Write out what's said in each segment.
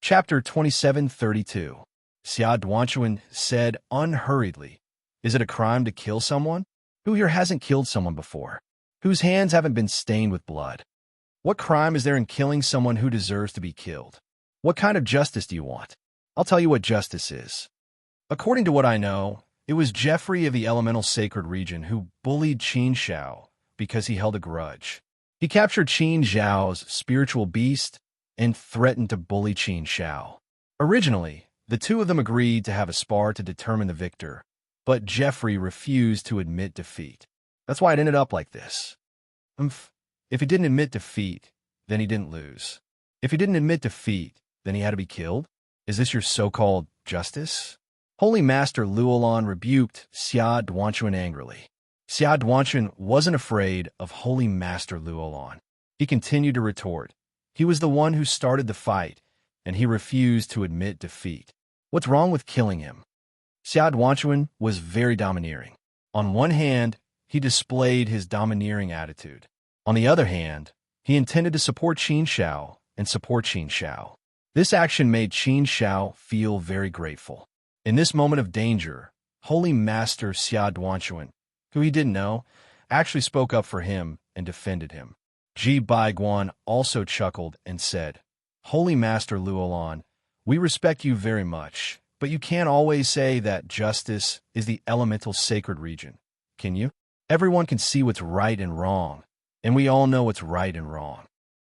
Chapter 2732. Xia Duanchuan said unhurriedly, "Is it a crime to kill someone? Who here hasn't killed someone before? Whose hands haven't been stained with blood? What crime is there in killing someone who deserves to be killed? What kind of justice do you want? I'll tell you what justice is. According to what I know, it was Jeffrey of the elemental sacred region who bullied Qin Xiao because he held a grudge. He captured Qin Xiao's spiritual beast and threatened to bully Qin Xiao. Originally, the two of them agreed to have a spar to determine the victor, but Jeffrey refused to admit defeat. That's why it ended up like this. If he didn't admit defeat, then he didn't lose. If he didn't admit defeat, then he had to be killed? Is this your so-called justice? Holy Master Luolan rebuked Xia Duanchuan angrily. Xia Duanchuan wasn't afraid of Holy Master Luolan. He continued to retort. He was the one who started the fight, and he refused to admit defeat. What's wrong with killing him? Xia Duanchuan was very domineering. On one hand, he displayed his domineering attitude. On the other hand, he intended to support Qin Xiao and support Qin Xiao. This action made Qin Xiao feel very grateful. In this moment of danger, Holy Master Xia Duanchuan, who he didn't know, actually spoke up for him and defended him. Ji Baiguan also chuckled and said, "Holy Master Luolan, we respect you very much, but you can't always say that justice is the elemental sacred region, can you? Everyone can see what's right and wrong, and we all know what's right and wrong.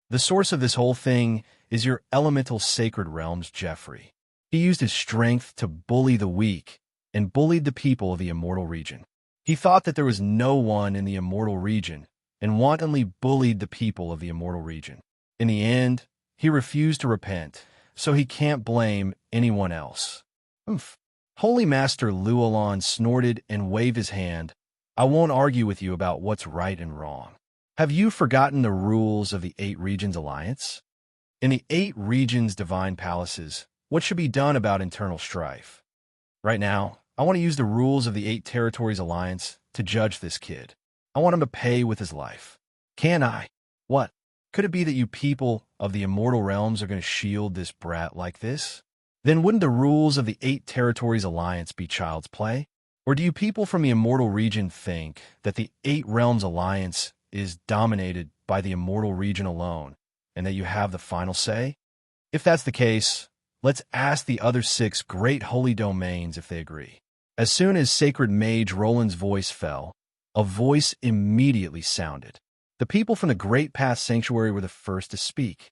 The source of this whole thing is your elemental sacred realms, Jeffrey. He used his strength to bully the weak and bullied the people of the immortal region. He thought that there was no one in the immortal region and wantonly bullied the people of the immortal region. In the end, he refused to repent, so he can't blame anyone else." Holy Master Luolan snorted and waved his hand. "I won't argue with you about what's right and wrong. Have you forgotten the rules of the 8 Regions Alliance? In the 8 Regions Divine Palaces, what should be done about internal strife? Right now, I want to use the rules of the 8 Territories Alliance to judge this kid. I want him to pay with his life. Can I? What? Could it be that you people of the immortal realms are going to shield this brat like this? Then wouldn't the rules of the 8 Territories Alliance be child's play? Or do you people from the immortal region think that the 8 Realms Alliance is dominated by the immortal region alone, and that you have the final say? If that's the case, let's ask the other 6 great holy domains if they agree." As soon as Sacred Mage Roland's voice fell, a voice immediately sounded. The people from the Great Path Sanctuary were the first to speak.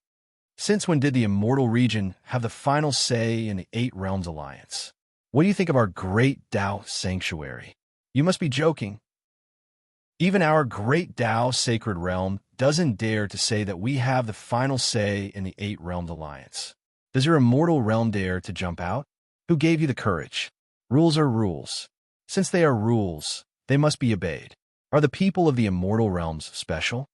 "Since when did the immortal region have the final say in the 8 Realms Alliance? What do you think of our Great Tao Sanctuary? You must be joking. Even our Great Tao Sacred Realm doesn't dare to say that we have the final say in the 8 Realms Alliance. Does your immortal realm dare to jump out? Who gave you the courage? Rules are rules. Since they are rules, they must be obeyed. Are the people of the immortal realms special?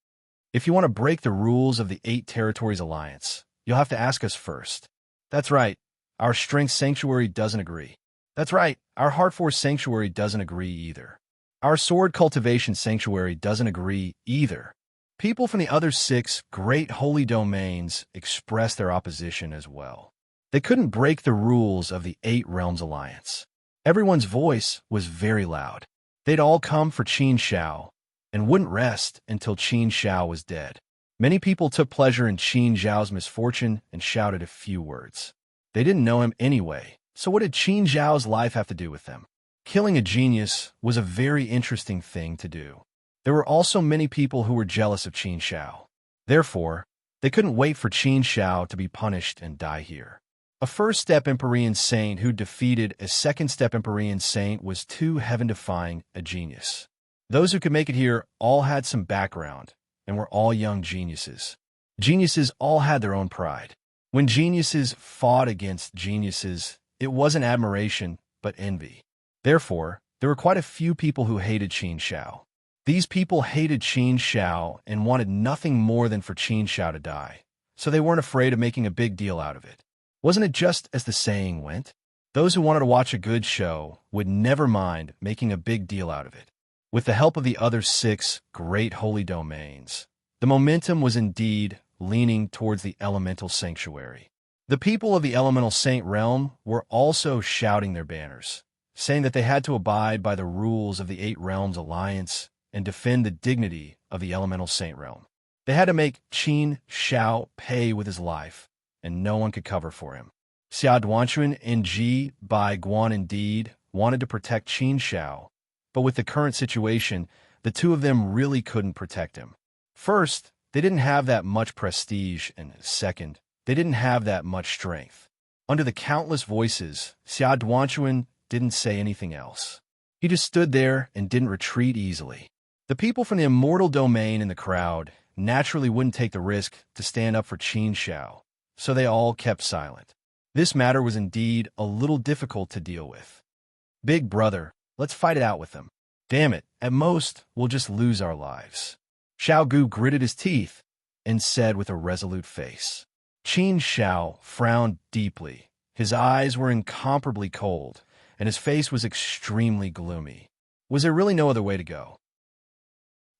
If you want to break the rules of the 8 Territories Alliance, you'll have to ask us first." "That's right. Our Strength Sanctuary doesn't agree." "That's right. Our Heart Force Sanctuary doesn't agree either." "Our Sword Cultivation Sanctuary doesn't agree either." People from the other 6 great holy domains expressed their opposition as well. They couldn't break the rules of the 8 Realms Alliance. Everyone's voice was very loud. They'd all come for Qin Xiao and wouldn't rest until Qin Xiao was dead. Many people took pleasure in Qin Xiao's misfortune and shouted a few words. They didn't know him anyway, so what did Qin Xiao's life have to do with them? Killing a genius was a very interesting thing to do. There were also many people who were jealous of Qin Xiao. Therefore, they couldn't wait for Qin Xiao to be punished and die here. A first-step Empyrean saint who defeated a second-step Empyrean saint was too heaven-defying a genius. Those who could make it here all had some background and were all young geniuses. Geniuses all had their own pride. When geniuses fought against geniuses, it wasn't admiration, but envy. Therefore, there were quite a few people who hated Qin Xiao. These people hated Qin Xiao and wanted nothing more than for Qin Xiao to die, so they weren't afraid of making a big deal out of it. Wasn't it just as the saying went? Those who wanted to watch a good show would never mind making a big deal out of it. With the help of the other 6 great holy domains, the momentum was indeed leaning towards the elemental sanctuary. The people of the elemental saint realm were also shouting their banners, saying that they had to abide by the rules of the Eight Realms Alliance and defend the dignity of the elemental saint realm. They had to make Qin Shao pay with his life, and no one could cover for him. Xia Duanquan and Ji Bai Guan indeed wanted to protect Qin Shao, but with the current situation, the two of them really couldn't protect him. First, they didn't have that much prestige, and second, they didn't have that much strength. Under the countless voices, Xia Duanquan didn't say anything else. He just stood there and didn't retreat easily. The people from the immortal domain in the crowd naturally wouldn't take the risk to stand up for Qin Shao, so they all kept silent. This matter was indeed a little difficult to deal with. Big brother, let's fight it out with them. Damn it, at most, we'll just lose our lives. Xiao Gu gritted his teeth and said with a resolute face. Qin Shao frowned deeply. His eyes were incomparably cold, and his face was extremely gloomy. Was there really no other way to go?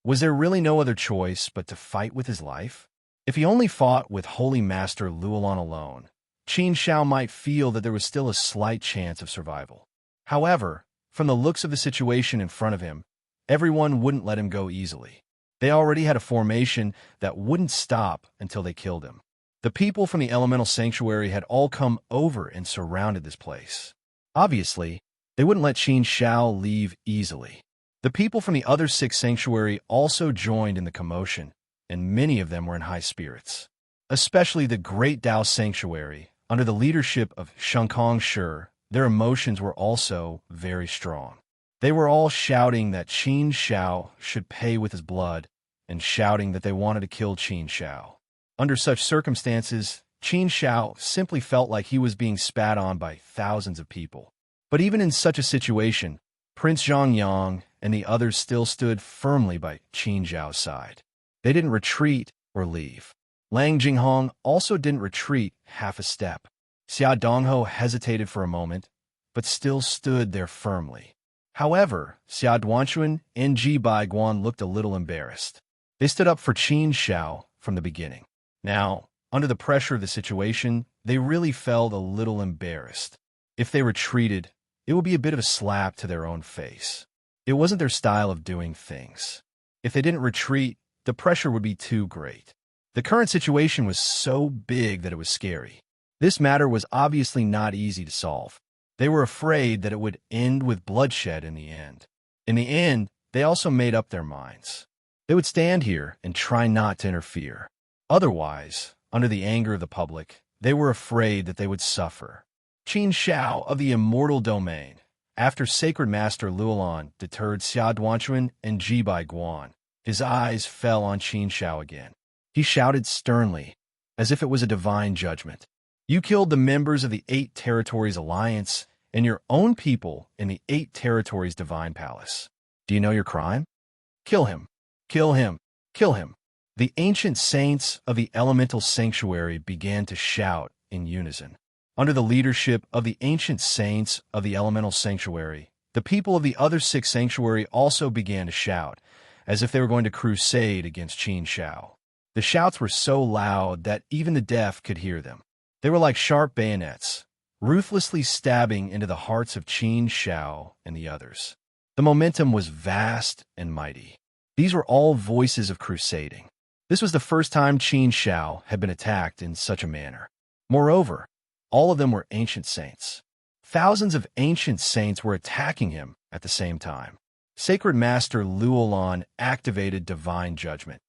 Was there really no other choice but to fight with his life? If he only fought with Holy Master Luolan alone, Qin Shao might feel that there was still a slight chance of survival. However, from the looks of the situation in front of him, everyone wouldn't let him go easily. They already had a formation that wouldn't stop until they killed him. The people from the elemental sanctuary had all come over and surrounded this place. Obviously, they wouldn't let Qin Shao leave easily. The people from the other 6 sanctuary also joined in the commotion, and many of them were in high spirits. Especially the Great Dao Sanctuary, under the leadership of Shenkong Shi, their emotions were also very strong. They were all shouting that Qin Shao should pay with his blood, and shouting that they wanted to kill Qin Shao. Under such circumstances, Qin Shao simply felt like he was being spat on by thousands of people. But even in such a situation, Prince Zhongyang and the others still stood firmly by Qin Zhao's side. They didn't retreat or leave. Lang Jinghong also didn't retreat half a step. Xia Dongho hesitated for a moment, but still stood there firmly. However, Xia Duanquan and Ji Bai Guan looked a little embarrassed. They stood up for Qin Shao from the beginning. Now, under the pressure of the situation, they really felt a little embarrassed. If they retreated, it would be a bit of a slap to their own face. It wasn't their style of doing things. If they didn't retreat, the pressure would be too great. The current situation was so big that it was scary. This matter was obviously not easy to solve. They were afraid that it would end with bloodshed in the end. In the end, they also made up their minds. They would stand here and try not to interfere. Otherwise, under the anger of the public, they were afraid that they would suffer. Qin Shao of the immortal domain, after Sacred Master Luolan deterred Xia Duanquan and Ji Bai Guan, his eyes fell on Qin Shao again. He shouted sternly, as if it was a divine judgment. You killed the members of the 8 Territories Alliance and your own people in the 8 Territories Divine Palace. Do you know your crime? Kill him. Kill him. Kill him. The ancient saints of the elemental sanctuary began to shout in unison. Under the leadership of the ancient saints of the elemental sanctuary, the people of the other 6 sanctuary also began to shout, as if they were going to crusade against Qin Shao. The shouts were so loud that even the deaf could hear them. They were like sharp bayonets, ruthlessly stabbing into the hearts of Qin Shao and the others. The momentum was vast and mighty. These were all voices of crusading. This was the first time Qin Shao had been attacked in such a manner. Moreover, all of them were ancient saints. Thousands of ancient saints were attacking him at the same time. Sacred Master Luolan activated divine judgment.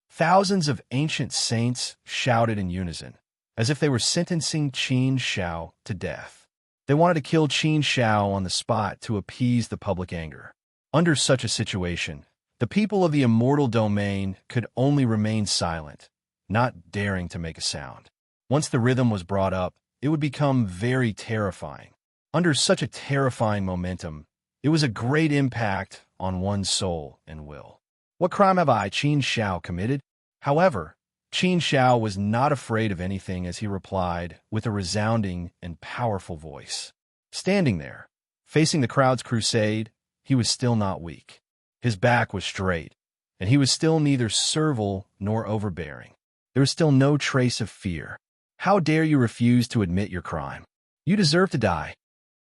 Thousands of ancient saints shouted in unison, as if they were sentencing Qin Shao to death. They wanted to kill Qin Shao on the spot to appease the public anger. Under such a situation, the people of the immortal domain could only remain silent, not daring to make a sound. Once the rhythm was brought up, it would become very terrifying. Under such a terrifying momentum, it was a great impact on one's soul and will. What crime have I, Qin Shao, committed? However, Qin Shao was not afraid of anything as he replied with a resounding and powerful voice. Standing there, facing the crowd's crusade, he was still not weak. His back was straight, and he was still neither servile nor overbearing. There was still no trace of fear. How dare you refuse to admit your crime? You deserve to die.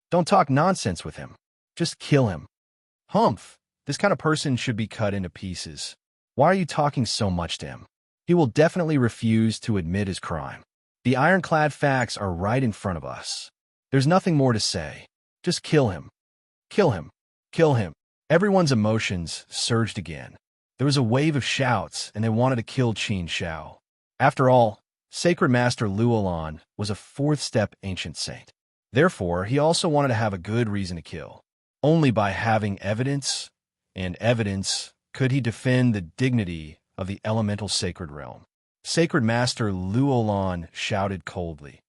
Don't talk nonsense with him. Just kill him. Humph! This kind of person should be cut into pieces. Why are you talking so much to him? He will definitely refuse to admit his crime. The ironclad facts are right in front of us. There's nothing more to say. Just kill him. Kill him. Kill him. Everyone's emotions surged again. There was a wave of shouts, and they wanted to kill Qin Shao. After all, Sacred Master Luolan was a fourth-step ancient saint. Therefore, he also wanted to have a good reason to kill. Only by having evidence, could he defend the dignity of the elemental sacred realm. Sacred Master Luolan shouted coldly.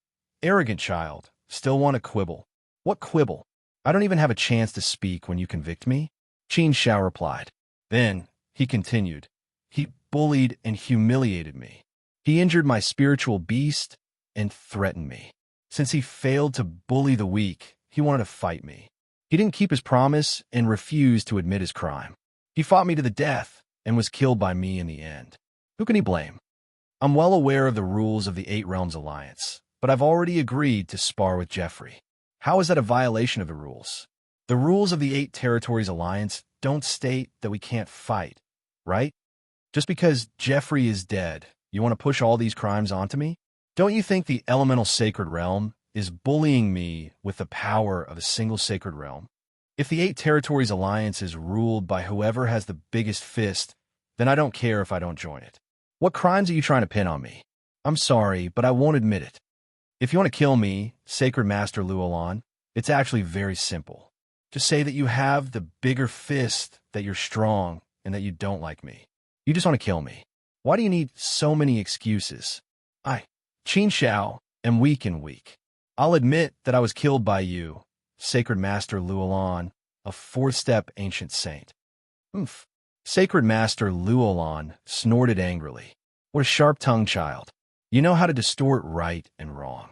Arrogant child, still want to quibble? What quibble? I don't even have a chance to speak when you convict me. Qin Shao replied. Then, he continued, he bullied and humiliated me. He injured my spiritual beast and threatened me. Since he failed to bully the weak, he wanted to fight me. He didn't keep his promise and refused to admit his crime. He fought me to the death and was killed by me in the end. Who can he blame? I'm well aware of the rules of the Eight Realms Alliance, but I've already agreed to spar with Jeffrey. How is that a violation of the rules? The rules of the Eight Territories Alliance don't state that we can't fight, right? Just because Jeffrey is dead, you want to push all these crimes onto me? Don't you think the elemental sacred realm is bullying me with the power of a single sacred realm? If the Eight Territories Alliance is ruled by whoever has the biggest fist, then I don't care if I don't join it. What crimes are you trying to pin on me? I'm sorry, but I won't admit it. If you want to kill me, Sacred Master Luolan, it's actually very simple. Just say that you have the bigger fist, that you're strong, and that you don't like me. You just want to kill me. Why do you need so many excuses? Qin Shao, am weak and weak. I'll admit that I was killed by you, Sacred Master Luolan, a fourth-step ancient saint. Oomph. Sacred Master Luolan snorted angrily. What a sharp-tongued child. You know how to distort right and wrong.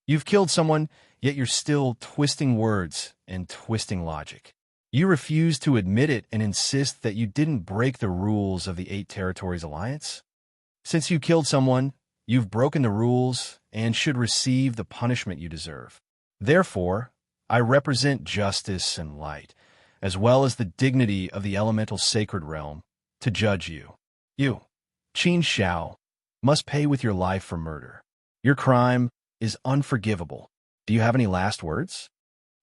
You've killed someone, yet you're still twisting words and twisting logic. You refuse to admit it and insist that you didn't break the rules of the Eight Territories Alliance? Since you killed someone, you've broken the rules and should receive the punishment you deserve. Therefore, I represent justice and light, as well as the dignity of the elemental sacred realm, to judge you. You, Qin Shao, must pay with your life for murder. Your crime is unforgivable. Do you have any last words?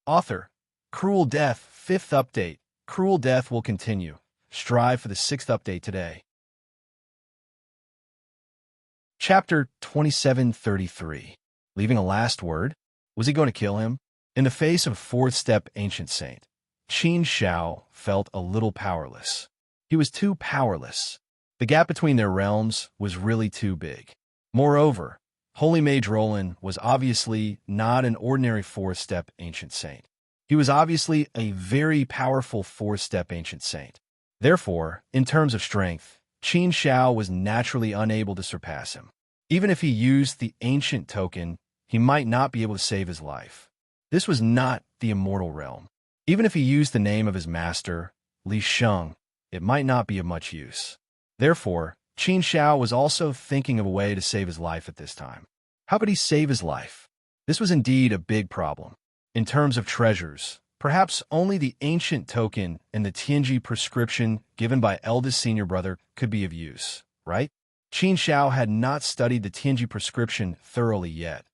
Author, Cruel Death, 5th update. Cruel Death will continue. Strive for the 6th update today. Chapter 2733. Leaving a last word? Was he going to kill him? In the face of fourth-step ancient saint, Qin Shao felt a little powerless. He was too powerless. The gap between their realms was really too big. Moreover, Holy Mage Roland was obviously not an ordinary fourth-step ancient saint. He was obviously a very powerful fourth-step ancient saint. Therefore, in terms of strength, Qin Shao was naturally unable to surpass him. Even if he used the ancient token, he might not be able to save his life. This was not the immortal realm. Even if he used the name of his master, Li Sheng, it might not be of much use. Therefore, Qin Shao was also thinking of a way to save his life at this time. How could he save his life? This was indeed a big problem. In terms of treasures, perhaps only the ancient token and the Tianji prescription given by eldest senior brother could be of use, right? Qin Shao had not studied the Tianji prescription thoroughly yet,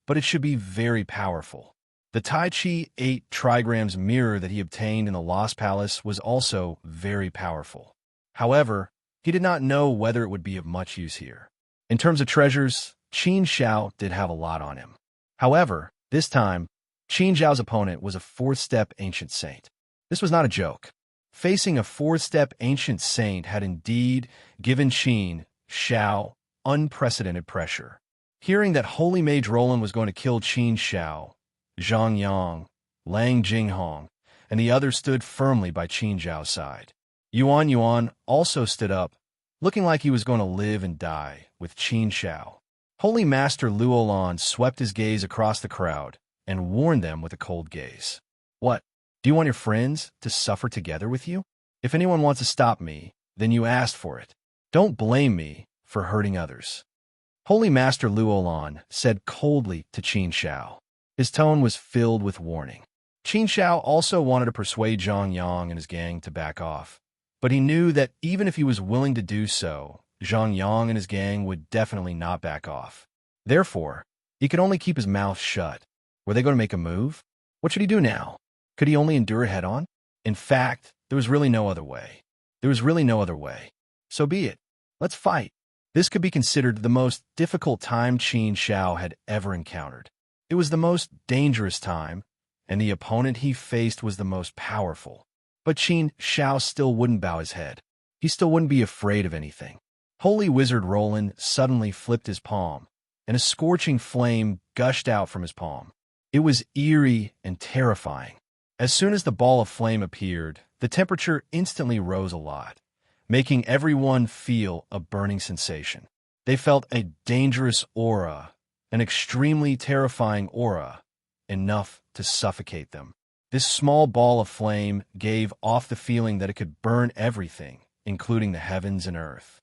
but it should be very powerful. The Tai Chi 8 trigrams mirror that he obtained in the Lost Palace was also very powerful. However, he did not know whether it would be of much use here. In terms of treasures, Qin Shao did have a lot on him. However, this time, Qin Shao's opponent was a fourth-step ancient saint. This was not a joke. Facing a fourth-step ancient saint had indeed given Qin Shao unprecedented pressure. Hearing that Holy Mage Roland was going to kill Qin Shao, Zhang Yang, Lang Jinghong, and the others stood firmly by Qin Zhao's side. Yuan also stood up, looking like he was going to live and die with Qin Shao. Holy Master Luolan swept his gaze across the crowd and warned them with a cold gaze. What? Do you want your friends to suffer together with you? If anyone wants to stop me, then you asked for it. Don't blame me for hurting others. Holy Master Luolan said coldly to Qin Shao. His tone was filled with warning. Qin Shao also wanted to persuade Zhang Yang and his gang to back off, but he knew that even if he was willing to do so, Zhang Yang and his gang would definitely not back off. Therefore, he could only keep his mouth shut. Were they going to make a move? What should he do now? Could he only endure head-on? In fact, there was really no other way. There was really no other way. So be it. Let's fight. This could be considered the most difficult time Qin Shao had ever encountered. It was the most dangerous time, and the opponent he faced was the most powerful. But Qin Shao still wouldn't bow his head. He still wouldn't be afraid of anything. Holy Wizard Roland suddenly flipped his palm, and a scorching flame gushed out from his palm. It was eerie and terrifying. As soon as the ball of flame appeared, the temperature instantly rose a lot, making everyone feel a burning sensation. They felt a dangerous aura, an extremely terrifying aura, enough to suffocate them. This small ball of flame gave off the feeling that it could burn everything, including the heavens and earth.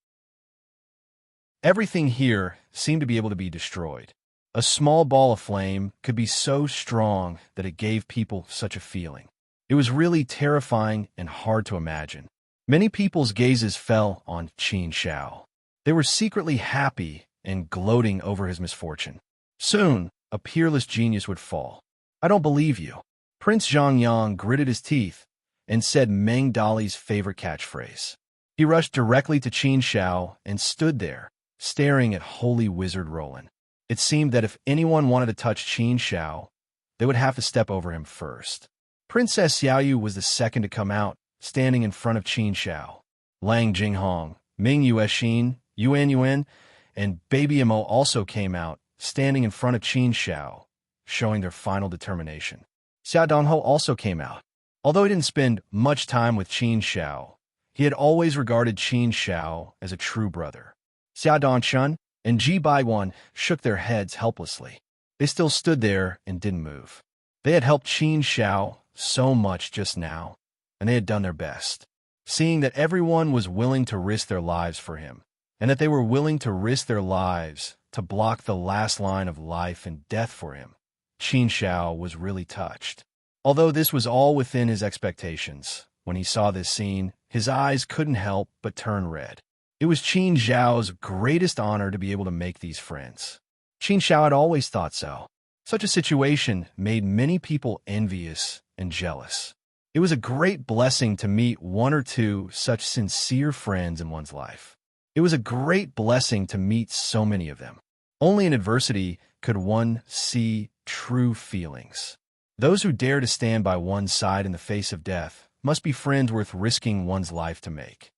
Everything here seemed to be able to be destroyed. A small ball of flame could be so strong that it gave people such a feeling. It was really terrifying and hard to imagine. Many people's gazes fell on Qin Shao. They were secretly happy and gloating over his misfortune. Soon, a peerless genius would fall. I don't believe you. Prince Zhang Yang gritted his teeth and said Meng Dali's favorite catchphrase. He rushed directly to Qin Shao and stood there, staring at Holy Wizard Roland. It seemed that if anyone wanted to touch Qin Shao, they would have to step over him first. Princess Xiaoyu was the second to come out, standing in front of Qin Shao. Lang Jinghong, Ming Yuexin, Yuan Yuan, and Baby Mo also came out, standing in front of Qin Shao, showing their final determination. Xia Dongho also came out. Although he didn't spend much time with Qin Shao, he had always regarded Qin Shao as a true brother. Xia Dongshun and Ji Baiwan shook their heads helplessly. They still stood there and didn't move. They had helped Qin Shao so much just now, and they had done their best. Seeing that everyone was willing to risk their lives for him, and that they were willing to risk their lives to block the last line of life and death for him, Qin Shao was really touched. Although this was all within his expectations, when he saw this scene, his eyes couldn't help but turn red. It was Qin Zhao's greatest honor to be able to make these friends. Qin Shao had always thought so. Such a situation made many people envious and jealous. It was a great blessing to meet one or two such sincere friends in one's life. It was a great blessing to meet so many of them. Only in adversity could one see true feelings. Those who dare to stand by one's side in the face of death must be friends worth risking one's life to make.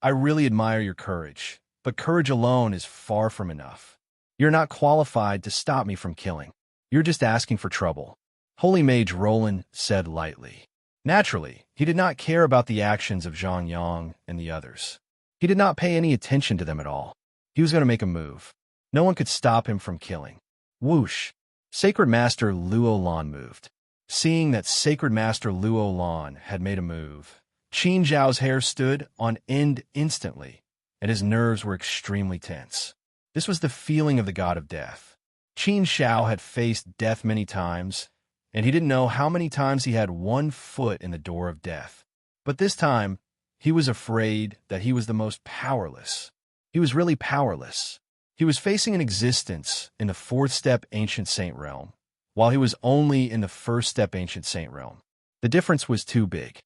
I really admire your courage, but courage alone is far from enough. You're not qualified to stop me from killing. You're just asking for trouble, Holy Mage Roland said lightly. Naturally, he did not care about the actions of Zhang Yang and the others. He did not pay any attention to them at all. He was going to make a move. No one could stop him from killing. Whoosh! Sacred Master Luolan moved. Seeing that Sacred Master Luolan had made a move, Qin Zhao's hair stood on end instantly, and his nerves were extremely tense. This was the feeling of the god of death. Qin Shao had faced death many times, and he didn't know how many times he had one foot in the door of death. But this time, he was afraid that he was the most powerless. He was really powerless. He was facing an existence in the fourth step Ancient Saint realm, while he was only in the first step Ancient Saint realm. The difference was too big.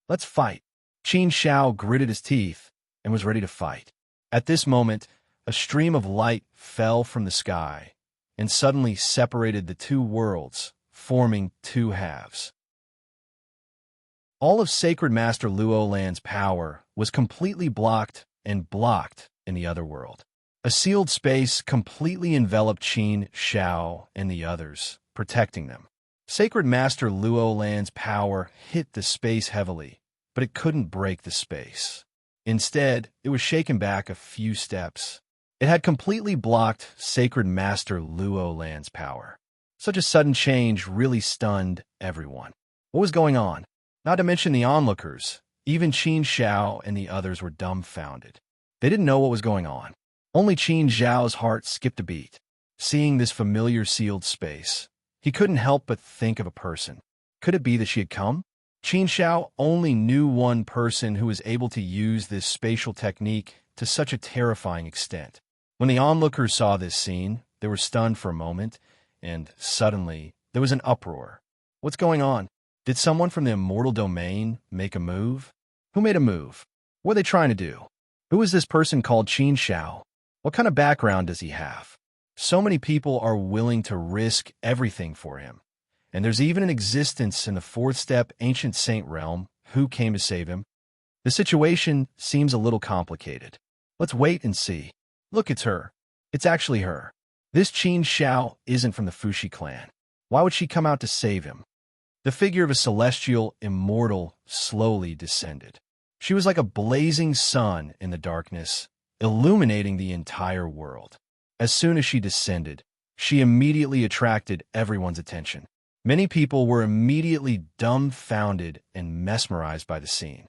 Let's fight. Qin Shao gritted his teeth and was ready to fight. At this moment, a stream of light fell from the sky and suddenly separated the two worlds, forming two halves. All of Sacred Master Luolan's power was completely blocked and blocked in the other world. A sealed space completely enveloped Qin Shao and the others, protecting them. Sacred Master Luolan's power hit the space heavily, but it couldn't break the space. Instead, it was shaken back a few steps. It had completely blocked Sacred Master Luolan's power. Such a sudden change really stunned everyone. What was going on? Not to mention the onlookers. Even Qin Shao and the others were dumbfounded. They didn't know what was going on. Only Qin Zhao's heart skipped a beat. Seeing this familiar sealed space, he couldn't help but think of a person. Could it be that she had come? Qin Zhao only knew one person who was able to use this spatial technique to such a terrifying extent. When the onlookers saw this scene, they were stunned for a moment, and suddenly there was an uproar. What's going on? Did someone from the immortal domain make a move? Who made a move? What are they trying to do? Who is this person called Qin Zhao? What kind of background does he have? So many people are willing to risk everything for him. And there's even an existence in the fourth step ancient saint realm. Who came to save him? The situation seems a little complicated. Let's wait and see. Look, it's her. It's actually her. This Qin Zhao isn't from the Fushi clan. Why would she come out to save him? The figure of a celestial immortal slowly descended. She was like a blazing sun in the darkness, illuminating the entire world. As soon as she descended, she immediately attracted everyone's attention. Many people were immediately dumbfounded and mesmerized by the scene.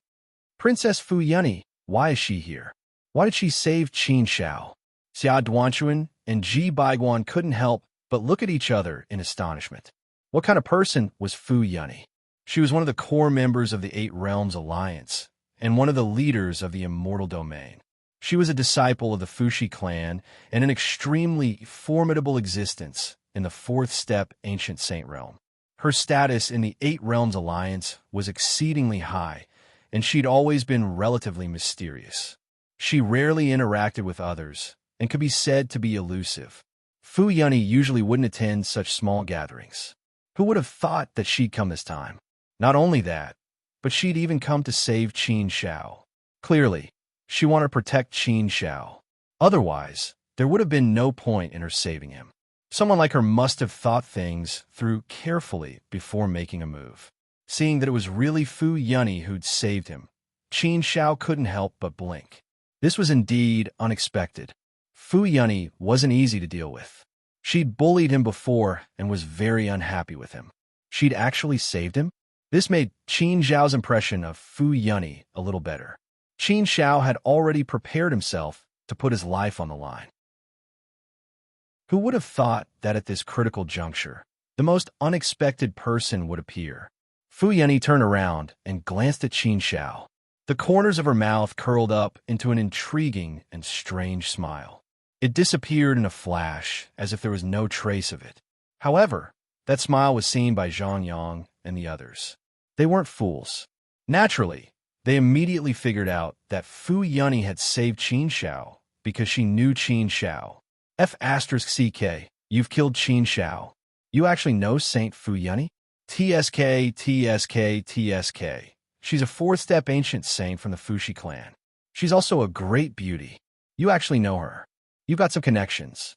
Princess Fu Yunyi, why is she here? Why did she save Qin Zhao? Xia Duanquan and Ji Baiguan couldn't help but look at each other in astonishment. What kind of person was Fu Yunyi? She was one of the core members of the Eight Realms Alliance and one of the leaders of the Immortal Domain. She was a disciple of the Fushi clan and an extremely formidable existence in the fourth step ancient saint realm. Her status in the Eight Realms Alliance was exceedingly high, and she'd always been relatively mysterious. She rarely interacted with others and could be said to be elusive. Fu Yunyi usually wouldn't attend such small gatherings. Who would have thought that she'd come this time? Not only that, but she'd even come to save Qin Zhao. Clearly, she wanted to protect Qin Zhao. Otherwise, there would have been no point in her saving him. Someone like her must have thought things through carefully before making a move. Seeing that it was really Fu Yunyi who'd saved him, Qin Zhao couldn't help but blink. This was indeed unexpected. Fu Yunyi wasn't easy to deal with. She'd bullied him before and was very unhappy with him. She'd actually saved him? This made Qin Zhao's impression of Fu Yunyi a little better. Qin Zhao had already prepared himself to put his life on the line. Who would have thought that at this critical juncture, the most unexpected person would appear? Fu Yunyi turned around and glanced at Qin Zhao. The corners of her mouth curled up into an intriguing and strange smile. It disappeared in a flash, as if there was no trace of it. However, that smile was seen by Zhang Yang and the others. They weren't fools. Naturally, they immediately figured out that Fu Yunyi had saved Qin Zhao because she knew Qin Zhao. F***CK, you've killed Qin Zhao. You actually know Saint Fu Yunyi? TSK. She's a fourth-step ancient saint from the Fushi clan. She's also a great beauty. You actually know her. You've got some connections.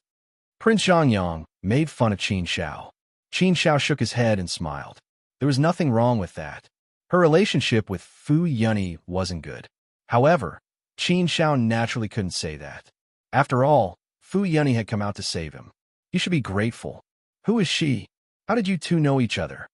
Prince Zhongyang made fun of Qin Zhao. Qin Zhao shook his head and smiled. There was nothing wrong with that. Her relationship with Fu Yunyi wasn't good. However, Qin Zhao naturally couldn't say that. After all, Fu Yunyi had come out to save him. You should be grateful. Who is she? How did you two know each other?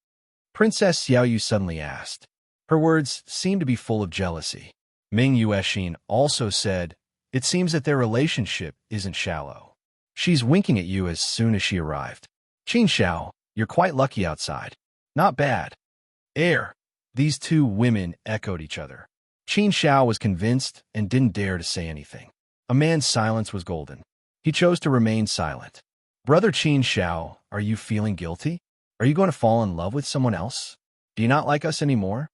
Princess Xiaoyu suddenly asked. Her words seemed to be full of jealousy. Ming Yuexin also said, it seems that their relationship isn't shallow. She's winking at you as soon as she arrived. Qin Zhao, you're quite lucky outside. Not bad. Air. These two women echoed each other. Qin Zhao was convinced and didn't dare to say anything. A man's silence was golden. He chose to remain silent. Brother Qin Zhao, are you feeling guilty? Are you going to fall in love with someone else? Do you not like us anymore?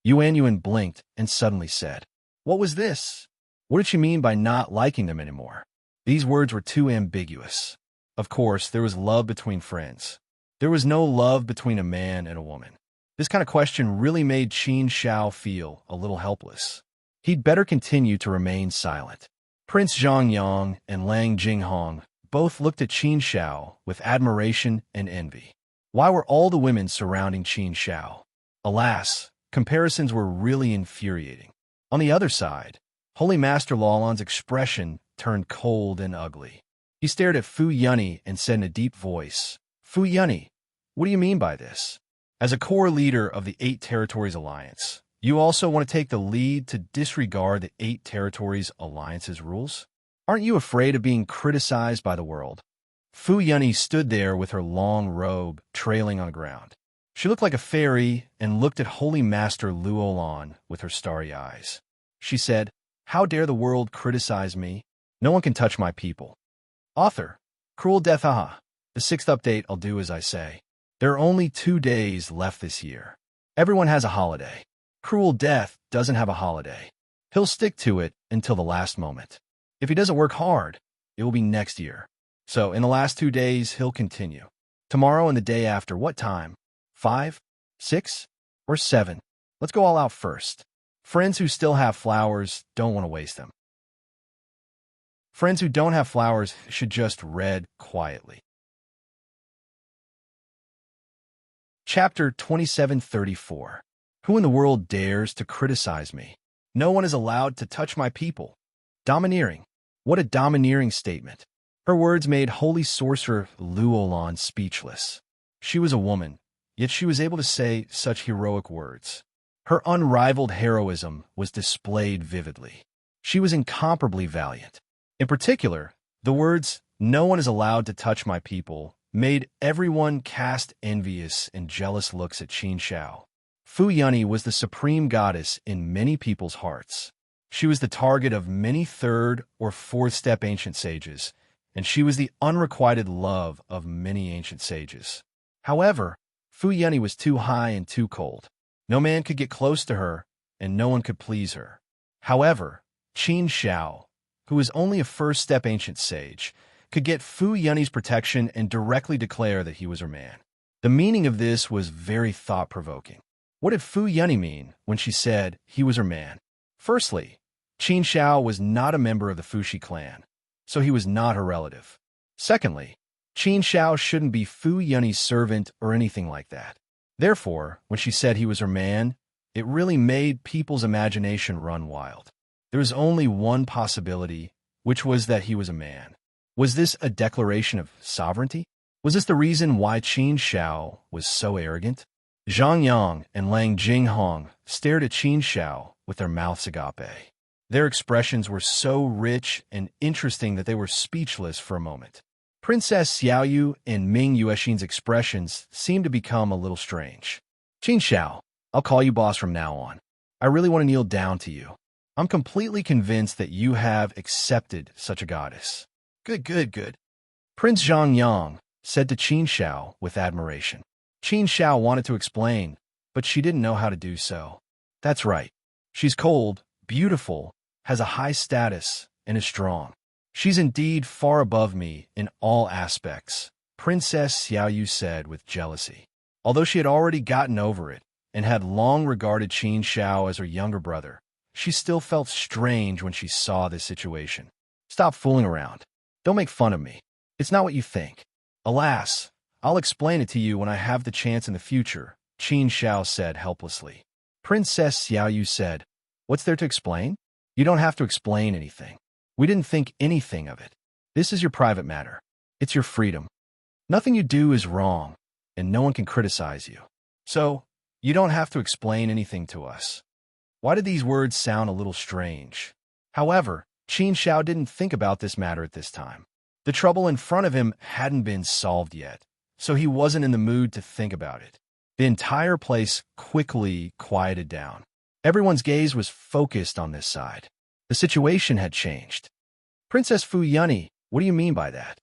Yuan blinked and suddenly said, what was this? What did she mean by not liking them anymore? These words were too ambiguous. Of course, there was love between friends. There was no love between a man and a woman. This kind of question really made Qin Zhao feel a little helpless. He'd better continue to remain silent. Prince Zhongyang and Lang Jinghong both looked at Qin Zhao with admiration and envy. Why were all the women surrounding Qin Zhao? Alas, comparisons were really infuriating. On the other side, Holy Master Laolan's expression turned cold and ugly. He stared at Fu Yunyi and said in a deep voice, Fu Yunyi, what do you mean by this? As a core leader of the Eight Territories Alliance, you also want to take the lead to disregard the Eight Territories Alliance's rules? Aren't you afraid of being criticized by the world? Fu Yunyi stood there with her long robe trailing on the ground. She looked like a fairy and looked at Holy Master Luolan with her starry eyes. She said, "How dare the world criticize me? No one can touch my people." Author, Cruel Death. The 6th update. I'll do as I say. There are only 2 days left this year. Everyone has a holiday. Cruel Death doesn't have a holiday. He'll stick to it until the last moment. If he doesn't work hard, it will be next year. So in the last 2 days, he'll continue. Tomorrow and the day after, what time? 5, 6, or 7? Let's go all out first. Friends who still have flowers don't want to waste them. Friends who don't have flowers should just read quietly. Chapter 2734. Who in the world dares to criticize me? No one is allowed to touch my people. Domineering. What a domineering statement. Her words made Holy Sorcerer Luolan speechless. She was a woman, yet she was able to say such heroic words. Her unrivaled heroism was displayed vividly. She was incomparably valiant. In particular, the words, "No one is allowed to touch my people," made everyone cast envious and jealous looks at Qin Shao. Fu Yunyi was the supreme goddess in many people's hearts. She was the target of many 3rd or 4th step ancient sages, and she was the unrequited love of many ancient sages. However, Fu Yunyi was too high and too cold. No man could get close to her, and no one could please her. However, Qin Shao, who was only a 1st step ancient sage, could get Fu Yunyi's protection and directly declare that he was her man. The meaning of this was very thought-provoking. What did Fu Yunyi mean when she said he was her man? Firstly, Qin Shao was not a member of the Fuxi clan, so he was not her relative. Secondly, Qin Shao shouldn't be Fu Yunyi's servant or anything like that. Therefore, when she said he was her man, it really made people's imagination run wild. There was only one possibility, which was that he was a man. Was this a declaration of sovereignty? Was this the reason why Qin Shao was so arrogant? Zhang Yang and Lang Jinghong stared at Qin Shao with their mouths agape. Their expressions were so rich and interesting that they were speechless for a moment. Princess Xiaoyu and Ming Yuexin's expressions seemed to become a little strange. "Qin Shao, I'll call you boss from now on. I really want to kneel down to you. I'm completely convinced that you have accepted such a goddess." Good. Prince Zhang Yang said to Qin Shao with admiration. Qin Shao wanted to explain, but she didn't know how to do so. That's right. She's cold, beautiful, has a high status, and is strong. She's indeed far above me in all aspects, Princess Xiaoyu said with jealousy. Although she had already gotten over it and had long regarded Qin Shao as her younger brother, she still felt strange when she saw this situation. Stop fooling around. Don't make fun of me. It's not what you think. Alas, I'll explain it to you when I have the chance in the future, Qin Shao said helplessly. Princess Xiaoyu said, "What's there to explain? You don't have to explain anything. We didn't think anything of it. This is your private matter. It's your freedom. Nothing you do is wrong, and no one can criticize you. So, you don't have to explain anything to us." Why did these words sound a little strange? However, Qin Shao didn't think about this matter at this time. The trouble in front of him hadn't been solved yet, so he wasn't in the mood to think about it. The entire place quickly quieted down. Everyone's gaze was focused on this side. The situation had changed. "Princess Fu Yunyi, what do you mean by that?"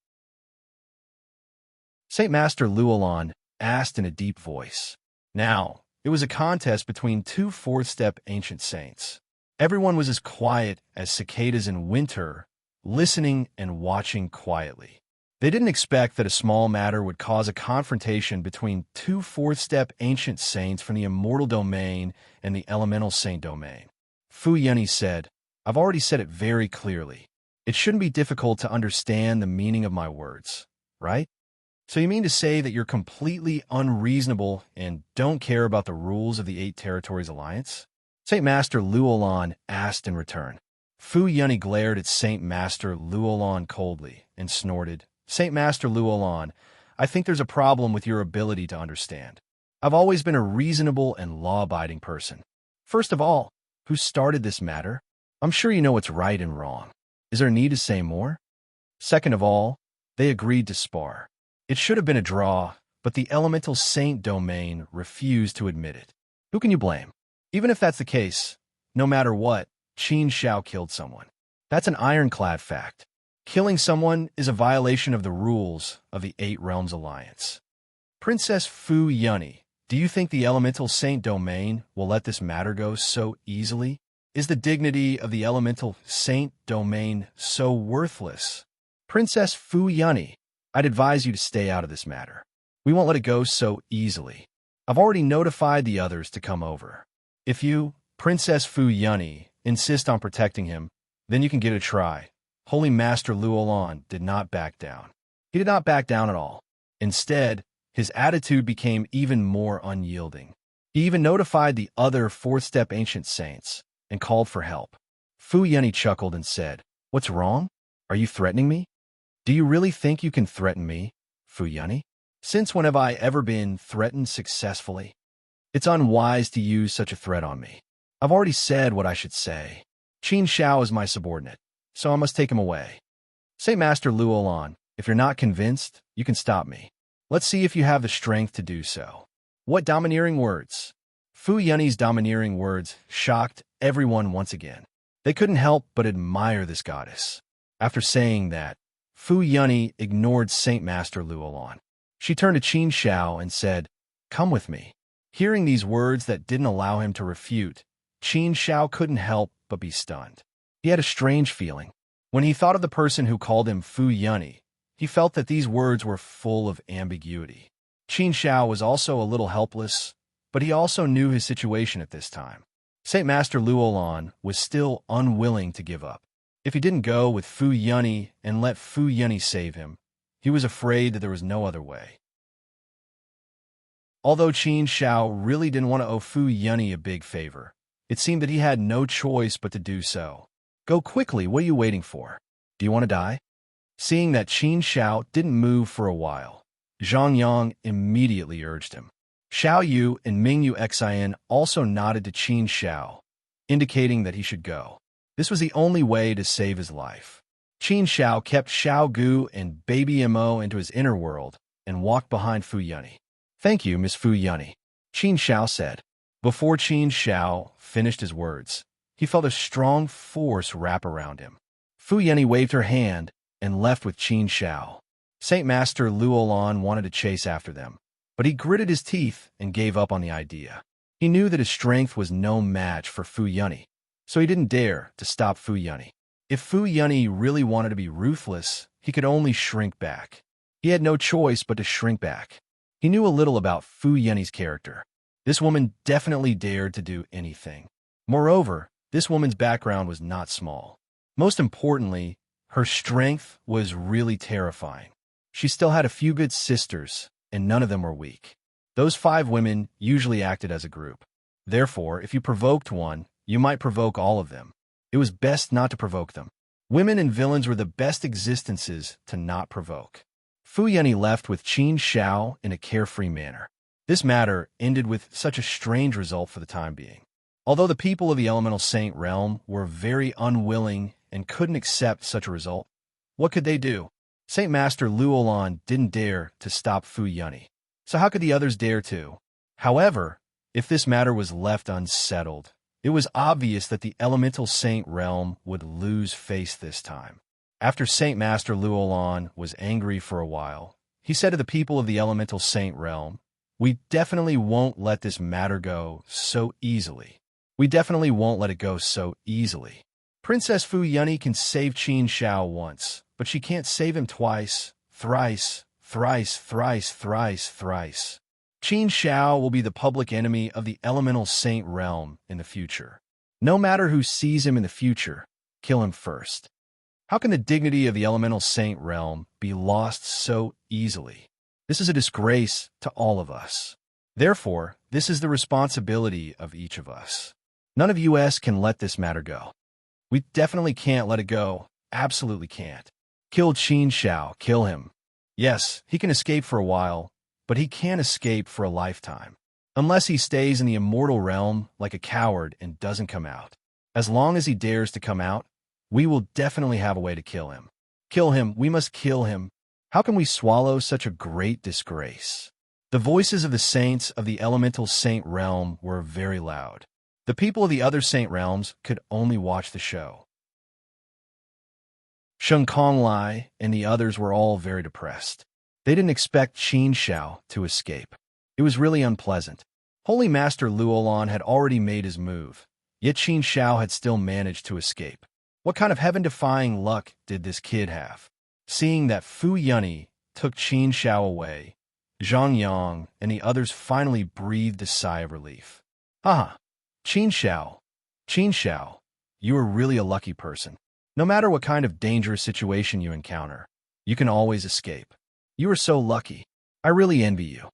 Saint Master Luolan asked in a deep voice. Now, it was a contest between 2 4th-step ancient saints. Everyone was as quiet as cicadas in winter, listening and watching quietly. They didn't expect that a small matter would cause a confrontation between 2 4th-step ancient saints from the immortal domain and the elemental saint domain. Fu Yunyi said, "I've already said it very clearly. It shouldn't be difficult to understand the meaning of my words, right? So you mean to say that you're completely unreasonable and don't care about the rules of the 8 Territories Alliance?" Saint Master Luolan asked in return. Fu Yunyi glared at Saint Master Luolan coldly and snorted, "Saint Master Luolan, I think there's a problem with your ability to understand. I've always been a reasonable and law-abiding person. First of all, who started this matter? I'm sure you know what's right and wrong. Is there a need to say more? Second of all, they agreed to spar. It should have been a draw, but the elemental saint domain refused to admit it. Who can you blame? Even if that's the case, no matter what, Qin Shao killed someone. That's an ironclad fact. Killing someone is a violation of the rules of the Eight Realms Alliance. Princess Fu Yunny, do you think the elemental saint domain will let this matter go so easily? Is the dignity of the elemental saint domain so worthless? Princess Fu Yunny, I'd advise you to stay out of this matter. We won't let it go so easily. I've already notified the others to come over. If you, Princess Fu Yunny, insist on protecting him, then you can give it a try. Holy Master Luolan did not back down. He did not back down at all. Instead, his attitude became even more unyielding. He even notified the other fourth-step ancient saints and called for help. Fu Yunny chuckled and said, "What's wrong? Are you threatening me? Do you really think you can threaten me, Fu Yunny? Since when have I ever been threatened successfully? It's unwise to use such a threat on me. I've already said what I should say. Qin Shao is my subordinate, so I must take him away. Say, Master Luolan, if you're not convinced, you can stop me. Let's see if you have the strength to do so." What domineering words! Fu Yunny's domineering words shocked everyone once again. They couldn't help but admire this goddess. After saying that, Fu Yunny ignored Saint Master Luolan. She turned to Qin Shao and said, "Come with me." Hearing these words that didn't allow him to refute, Qin Shao couldn't help but be stunned. He had a strange feeling. When he thought of the person who called him Fu Yunny, he felt that these words were full of ambiguity. Qin Shao was also a little helpless, but he also knew his situation at this time. Saint Master Luolan was still unwilling to give up. If he didn't go with Fu Yunny and let Fu Yunny save him, he was afraid that there was no other way. Although Qin Shao really didn't want to owe Fu Yunny a big favor, it seemed that he had no choice but to do so. "Go quickly, what are you waiting for? Do you want to die?" Seeing that Qin Shao didn't move for a while, Zhang Yang immediately urged him. Xiao Yu and Mingyu Xian also nodded to Qin Shao, indicating that he should go. This was the only way to save his life. Qin Shao kept Xiao Gu and Baby Mo into his inner world and walked behind Fu Yunny. "Thank you, Miss Fu Yunny," Qin Shao said. Before Qin Shao finished his words, he felt a strong force wrap around him. Fu Yunny waved her hand and left with Qin Shao. Saint Master Luolan wanted to chase after them, but he gritted his teeth and gave up on the idea. He knew that his strength was no match for Fu Yunny, so he didn't dare to stop Fu Yunny. If Fu Yunny really wanted to be ruthless, he could only shrink back. He had no choice but to shrink back. He knew a little about Fu Yunny's character. This woman definitely dared to do anything. Moreover, this woman's background was not small. Most importantly, her strength was really terrifying. She still had a few good sisters, and none of them were weak. Those 5 women usually acted as a group. Therefore, if you provoked one, you might provoke all of them. It was best not to provoke them. Women and villains were the best existences to not provoke. Fu Yunny left with Qin Shao in a carefree manner. This matter ended with such a strange result for the time being. Although the people of the Elemental Saint realm were very unwilling and couldn't accept such a result, what could they do? Saint Master Luolan didn't dare to stop Fu Yunny, so how could the others dare to? However, if this matter was left unsettled, it was obvious that the Elemental Saint realm would lose face this time. After Saint Master Luolan was angry for a while, he said to the people of the Elemental Saint realm, "We definitely won't let this matter go so easily. We definitely won't let it go so easily. Princess Fu Yunny can save Qin Shao once, but she can't save him twice, thrice, thrice, thrice, thrice, thrice. Qin Shao will be the public enemy of the Elemental Saint realm in the future. No matter who sees him in the future, kill him first. How can the dignity of the Elemental Saint realm be lost so easily? This is a disgrace to all of us. Therefore, this is the responsibility of each of us. None of us can let this matter go. We definitely can't let it go. Absolutely can't. Kill Qin Shao. Kill him. Yes, he can escape for a while, but he can't escape for a lifetime. Unless he stays in the immortal realm like a coward and doesn't come out. As long as he dares to come out, We will definitely have a way to kill him. Kill him, we must kill him. How can we swallow such a great disgrace? The voices of the saints of the elemental saint realm were very loud. The people of the other saint realms could only watch the show. Sheng Kong Lai and the others were all very depressed. They didn't expect Qin Shao to escape. It was really unpleasant. Holy Master Luolan had already made his move, yet Qin Shao had still managed to escape. What kind of heaven-defying luck did this kid have? Seeing that Fu Yunyi took Qin Shao away, Zhang Yang and the others finally breathed a sigh of relief. Haha, Qin Shao, you are really a lucky person. No matter what kind of dangerous situation you encounter, you can always escape. You are so lucky. I really envy you.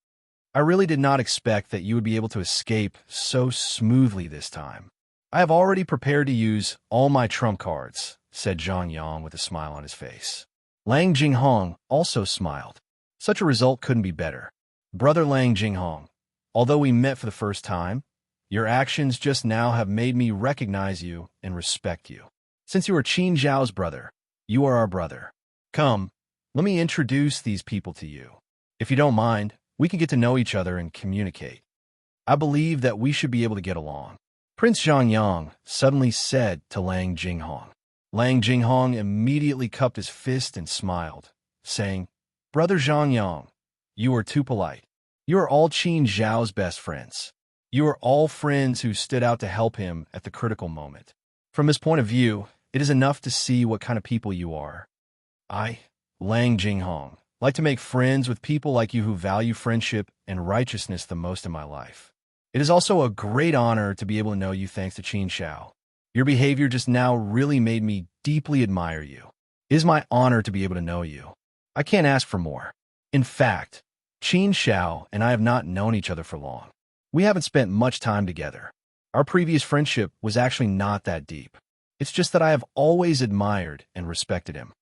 I really did not expect that you would be able to escape so smoothly this time. I have already prepared to use all my trump cards, said Zhang Yang with a smile on his face. Lang Jinghong also smiled. Such a result couldn't be better. Brother Lang Jinghong, although we met for the first time, your actions just now have made me recognize you and respect you. Since you are Qin Zhao's brother, you are our brother. Come, let me introduce these people to you. If you don't mind, we can get to know each other and communicate. I believe that we should be able to get along. Prince Zhang Yang suddenly said to Lang Jinghong. Lang Jinghong immediately cupped his fist and smiled, saying, Brother Zhang Yang, you are too polite. You are all Qin Zhao's best friends. You are all friends who stood out to help him at the critical moment. From his point of view, it is enough to see what kind of people you are. I, Lang Jinghong, like to make friends with people like you who value friendship and righteousness the most in my life. It is also a great honor to be able to know you thanks to Qin Shao. Your behavior just now really made me deeply admire you. It is my honor to be able to know you. I can't ask for more. In fact, Qin Shao and I have not known each other for long. We haven't spent much time together. Our previous friendship was actually not that deep. It's just that I have always admired and respected him.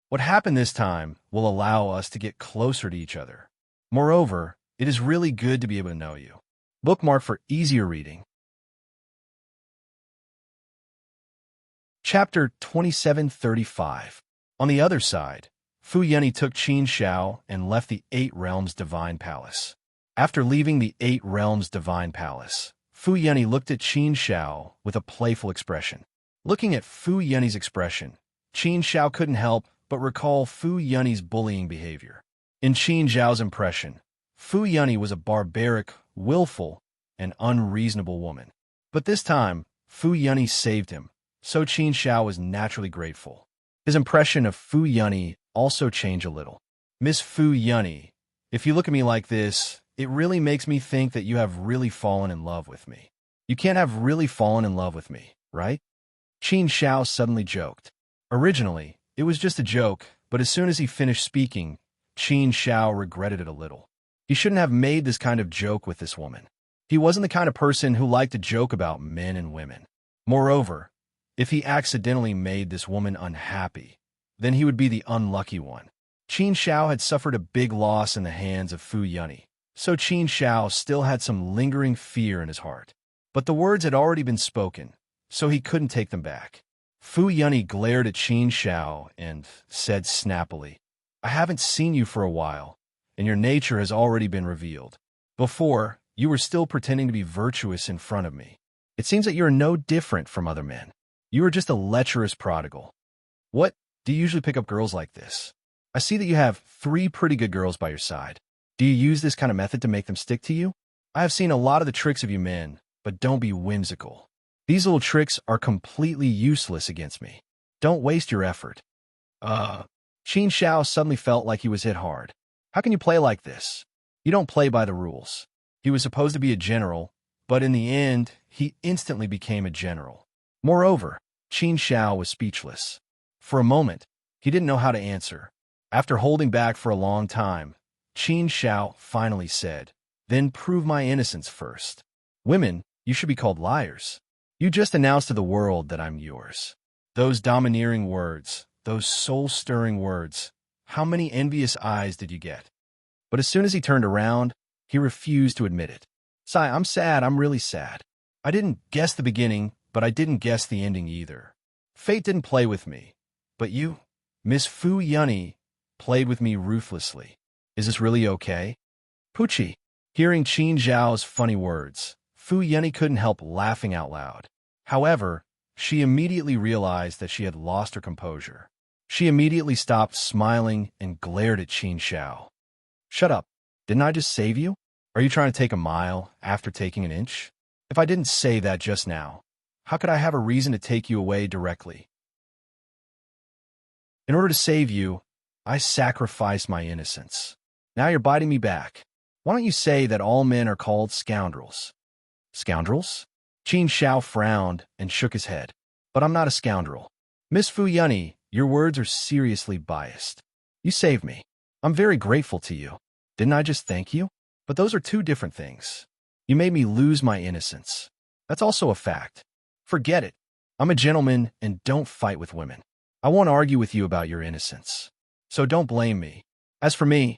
What happened this time will allow us to get closer to each other. Moreover, it is really good to be able to know you. Bookmark for easier reading. Chapter 2735. On the other side, Fu Yunyi took Qin Shao and left the Eight Realms Divine Palace. After leaving the Eight Realms Divine Palace, Fu Yunyi looked at Qin Shao with a playful expression. Looking at Fu Yunyi's expression, Qin Shao couldn't help but recall Fu Yunyi's bullying behavior. In Qin Zhao's impression, Fu Yunyi was a barbaric, willful, and unreasonable woman. But this time, Fu Yunyi saved him, so Qin Shao was naturally grateful. His impression of Fu Yunyi also changed a little. Miss Fu Yunyi, if you look at me like this, it really makes me think that you have really fallen in love with me. You can't have really fallen in love with me, right? Qin Shao suddenly joked. Originally, it was just a joke, but as soon as he finished speaking, Qin Shao regretted it a little. He shouldn't have made this kind of joke with this woman. He wasn't the kind of person who liked to joke about men and women. Moreover, if he accidentally made this woman unhappy, then he would be the unlucky one. Qin Shao had suffered a big loss in the hands of Fu Yunyi, so Qin Shao still had some lingering fear in his heart. But the words had already been spoken, so he couldn't take them back. Fu Yunyi glared at Qin Shao and said snappily, I haven't seen you for a while, and your nature has already been revealed. Before, you were still pretending to be virtuous in front of me. It seems that you are no different from other men. You are just a lecherous prodigal. What? Do you usually pick up girls like this? I see that you have 3 pretty good girls by your side. Do you use this kind of method to make them stick to you? I have seen a lot of the tricks of you men, but don't be whimsical. These little tricks are completely useless against me. Don't waste your effort. Qin Shao suddenly felt like he was hit hard. How can you play like this? You don't play by the rules. He was supposed to be a general, but in the end, he instantly became a general. Moreover, Qin Shao was speechless. For a moment, he didn't know how to answer. After holding back for a long time, Qin Shao finally said, Then prove my innocence first. Women, you should be called liars. You just announced to the world that I'm yours. Those domineering words, those soul-stirring words, how many envious eyes did you get? But as soon as he turned around, he refused to admit it. Sai, I'm sad, I'm really sad. I didn't guess the beginning, but I didn't guess the ending either. Fate didn't play with me, but you, Miss Fu Yunny, played with me ruthlessly. Is this really okay? Pucci. Hearing Qin Zhao's funny words, Fu Yunny couldn't help laughing out loud. However, she immediately realized that she had lost her composure. She immediately stopped smiling and glared at Qin Zhao. Shut up. Didn't I just save you? Are you trying to take a mile after taking an inch? If I didn't say that just now, how could I have a reason to take you away directly? In order to save you, I sacrificed my innocence. Now you're biting me back. Why don't you say that all men are called scoundrels? Scoundrels? Qin Zhao frowned and shook his head. But I'm not a scoundrel. Miss Fu Yunny, your words are seriously biased. You saved me. I'm very grateful to you. Didn't I just thank you? But those are two different things. You made me lose my innocence. That's also a fact. Forget it. I'm a gentleman and don't fight with women. I won't argue with you about your innocence. So don't blame me. As for me,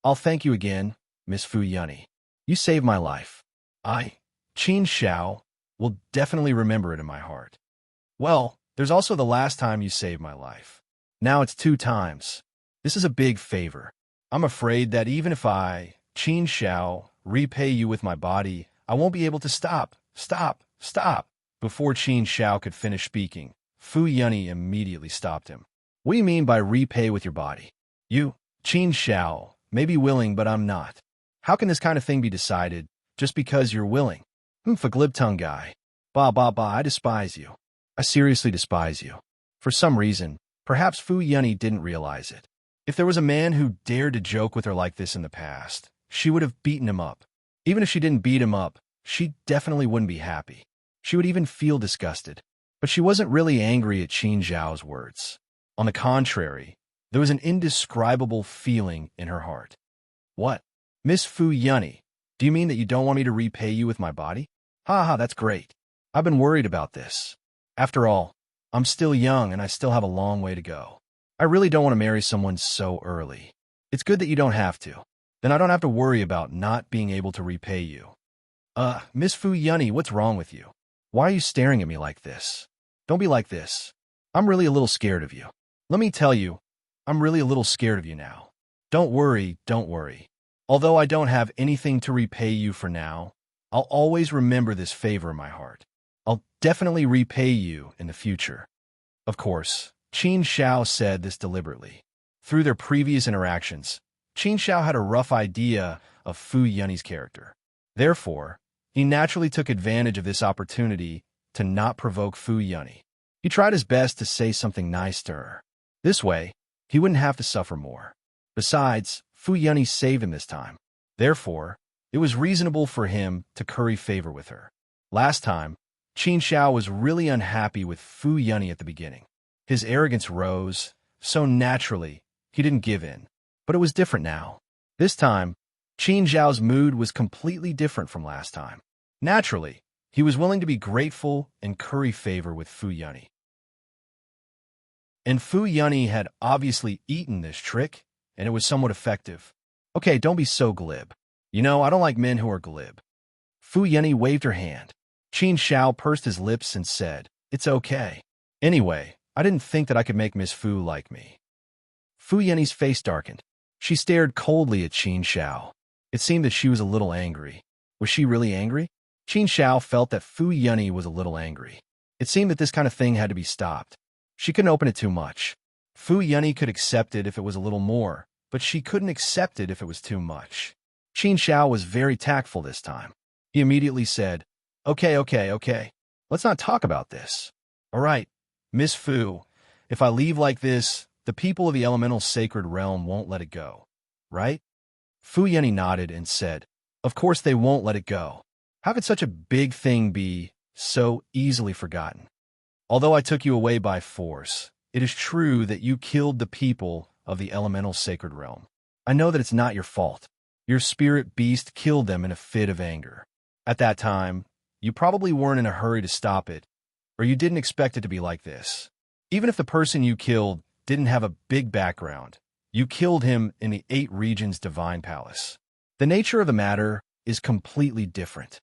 I'll thank you again, Miss Fu Yunny. You saved my life. I, Qin Zhao, will definitely remember it in my heart. Well, there's also the last time you saved my life. Now it's 2 times. This is a big favor. I'm afraid that even if I, Qin Zhao, repay you with my body, I won't be able to stop. Before Qin Zhao could finish speaking, Fu Yunny immediately stopped him. What do you mean by repay with your body? You, Qin Zhao, may be willing, but I'm not. How can this kind of thing be decided just because you're willing? For glib-tongue guy. I despise you. I seriously despise you. For some reason, perhaps Fu Yunny didn't realize it. If there was a man who dared to joke with her like this in the past, she would have beaten him up. Even if she didn't beat him up, she definitely wouldn't be happy. She would even feel disgusted. But she wasn't really angry at Qin Zhao's words. On the contrary, there was an indescribable feeling in her heart. What? Miss Fu Yunny, do you mean that you don't want me to repay you with my body? That's great. I've been worried about this. After all, I'm still young and I still have a long way to go. I really don't want to marry someone so early. It's good that you don't have to. Then I don't have to worry about not being able to repay you. Miss Fu Yunny, what's wrong with you? Why are you staring at me like this? Don't be like this. I'm really a little scared of you. Let me tell you, I'm really a little scared of you now. Don't worry. Although I don't have anything to repay you for now, I'll always remember this favor in my heart. I'll definitely repay you in the future. Of course, Qin Zhao said this deliberately. Through their previous interactions, Qin Zhao had a rough idea of Fu Yunny's character. Therefore, he naturally took advantage of this opportunity to not provoke Fu Yunny. He tried his best to say something nice to her. This way, he wouldn't have to suffer more. Besides, Fu Yunny saved him this time. Therefore, it was reasonable for him to curry favor with her. Last time, Qin Zhao was really unhappy with Fu Yunny at the beginning. His arrogance rose, so naturally, he didn't give in. But it was different now. This time, Qin Zhao's mood was completely different from last time. Naturally, he was willing to be grateful and curry favor with Fu Yunny. And Fu Yunny had obviously eaten this trick, and it was somewhat effective. Okay, don't be so glib. You know, I don't like men who are glib. Fu Yunny waved her hand. Qin Zhao pursed his lips and said, "It's okay. Anyway, I didn't think that I could make Miss Fu like me." Fu Yunny's face darkened. She stared coldly at Qin Zhao. It seemed that she was a little angry. Was she really angry? Qin Zhao felt that Fu Yunny was a little angry. It seemed that this kind of thing had to be stopped. She couldn't open it too much. Fu Yunny could accept it if it was a little more, but she couldn't accept it if it was too much. Qin Zhao was very tactful this time. He immediately said, Okay. Let's not talk about this. All right, Miss Fu, if I leave like this, the people of the elemental sacred realm won't let it go, right? Fu Yunny nodded and said, Of course they won't let it go. How could such a big thing be so easily forgotten? Although I took you away by force, it is true that you killed the people of the elemental sacred realm. I know that it's not your fault. Your spirit beast killed them in a fit of anger. At that time, you probably weren't in a hurry to stop it, or you didn't expect it to be like this. Even if the person you killed didn't have a big background, you killed him in the 8 regions divine palace. The nature of the matter is completely different.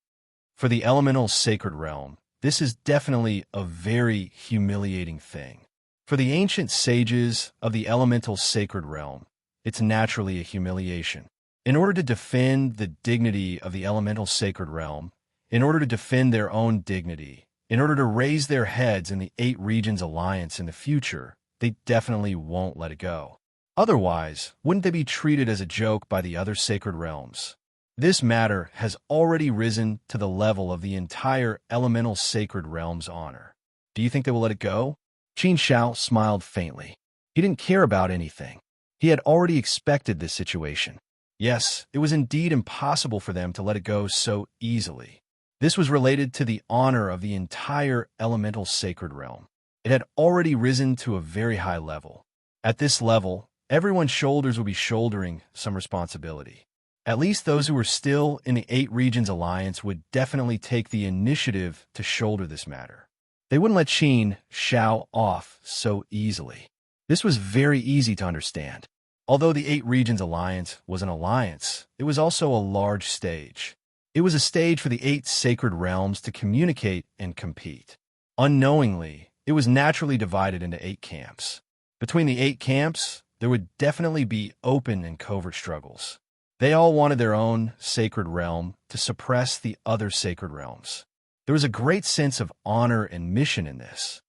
For the elemental sacred realm, This is definitely a very humiliating thing. For the ancient sages of the elemental sacred realm, it's naturally a humiliation. In order to defend the dignity of the elemental sacred realm, in order to defend their own dignity, in order to raise their heads in the 8 Regions Alliance in the future, they definitely won't let it go. Otherwise, wouldn't they be treated as a joke by the other sacred realms? This matter has already risen to the level of the entire elemental sacred realm's honor. Do you think they will let it go? Qin Shao smiled faintly. He didn't care about anything. He had already expected this situation. Yes, it was indeed impossible for them to let it go so easily. This was related to the honor of the entire elemental sacred realm. It had already risen to a very high level. At this level, everyone's shoulders would be shouldering some responsibility. At least those who were still in the 8 Regions Alliance would definitely take the initiative to shoulder this matter. They wouldn't let Qin Shao off so easily. This was very easy to understand. Although the 8 Regions Alliance was an alliance, it was also a large stage. It was a stage for the 8 sacred realms to communicate and compete. Unknowingly, it was naturally divided into 8 camps. Between the 8 camps, there would definitely be open and covert struggles. They all wanted their own sacred realm to suppress the other sacred realms. There was a great sense of honor and mission in this.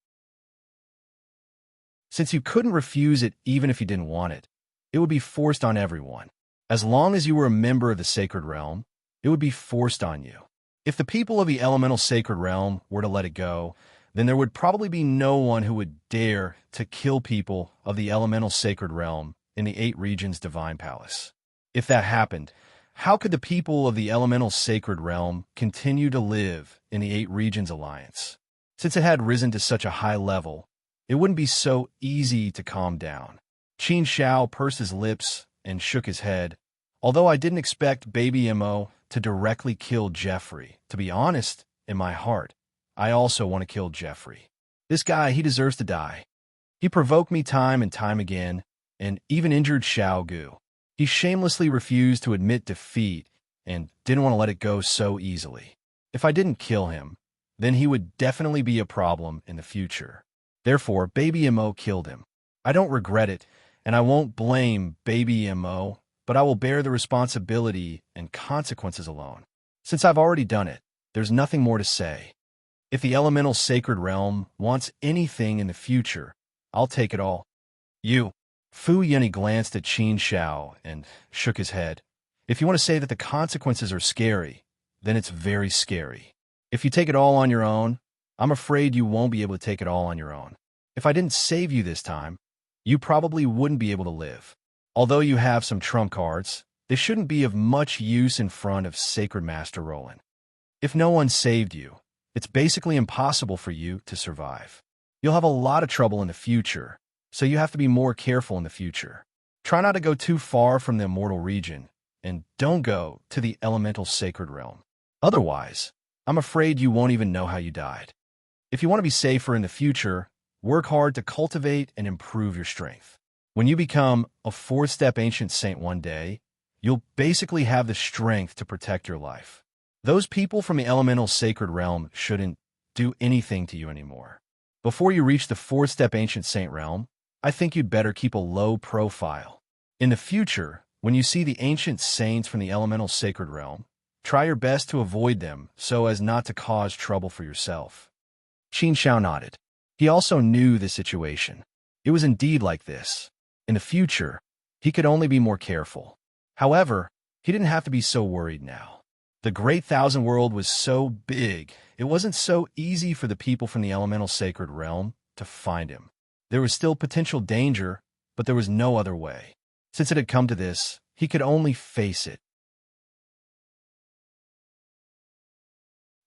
Since you couldn't refuse it even if you didn't want it, it would be forced on everyone. As long as you were a member of the sacred realm, it would be forced on you. If the people of the elemental sacred realm were to let it go, then there would probably be no one who would dare to kill people of the elemental sacred realm in the 8 Regions Divine Palace. If that happened, how could the people of the elemental sacred realm continue to live in the 8 Regions Alliance? Since it had risen to such a high level, it wouldn't be so easy to calm down. Qin Shao pursed his lips and shook his head. Although I didn't expect Baby Mo to directly kill Jeffrey, to be honest, in my heart, I also want to kill Jeffrey. This guy, he deserves to die. He provoked me time and time again, and even injured Xiao Gu. He shamelessly refused to admit defeat and didn't want to let it go so easily. If I didn't kill him, then he would definitely be a problem in the future. Therefore, Baby Mo killed him. I don't regret it, and I won't blame Baby Mo, but I will bear the responsibility and consequences alone. Since I've already done it, there's nothing more to say. If the elemental sacred realm wants anything in the future, I'll take it all. You. Fu Yunny glanced at Qin Shao and shook his head. If you want to say that the consequences are scary, then it's very scary. If you take it all on your own, I'm afraid you won't be able to take it all on your own. If I didn't save you this time, you probably wouldn't be able to live. Although you have some trump cards, they shouldn't be of much use in front of Sacred Master Roland. If no one saved you, it's basically impossible for you to survive. You'll have a lot of trouble in the future, so you have to be more careful in the future. Try not to go too far from the immortal region, and don't go to the elemental sacred realm. Otherwise, I'm afraid you won't even know how you died. If you want to be safer in the future, work hard to cultivate and improve your strength. When you become a 4th-step ancient saint one day, you'll basically have the strength to protect your life. Those people from the elemental sacred realm shouldn't do anything to you anymore. Before you reach the 4th-step ancient saint realm, I think you'd better keep a low profile. In the future, when you see the ancient saints from the elemental sacred realm, try your best to avoid them so as not to cause trouble for yourself. Qin Shao nodded. He also knew the situation. It was indeed like this. In the future, he could only be more careful. However, he didn't have to be so worried now. The Great Thousand World was so big, it wasn't so easy for the people from the elemental sacred realm to find him. There was still potential danger, but there was no other way. Since it had come to this, he could only face it.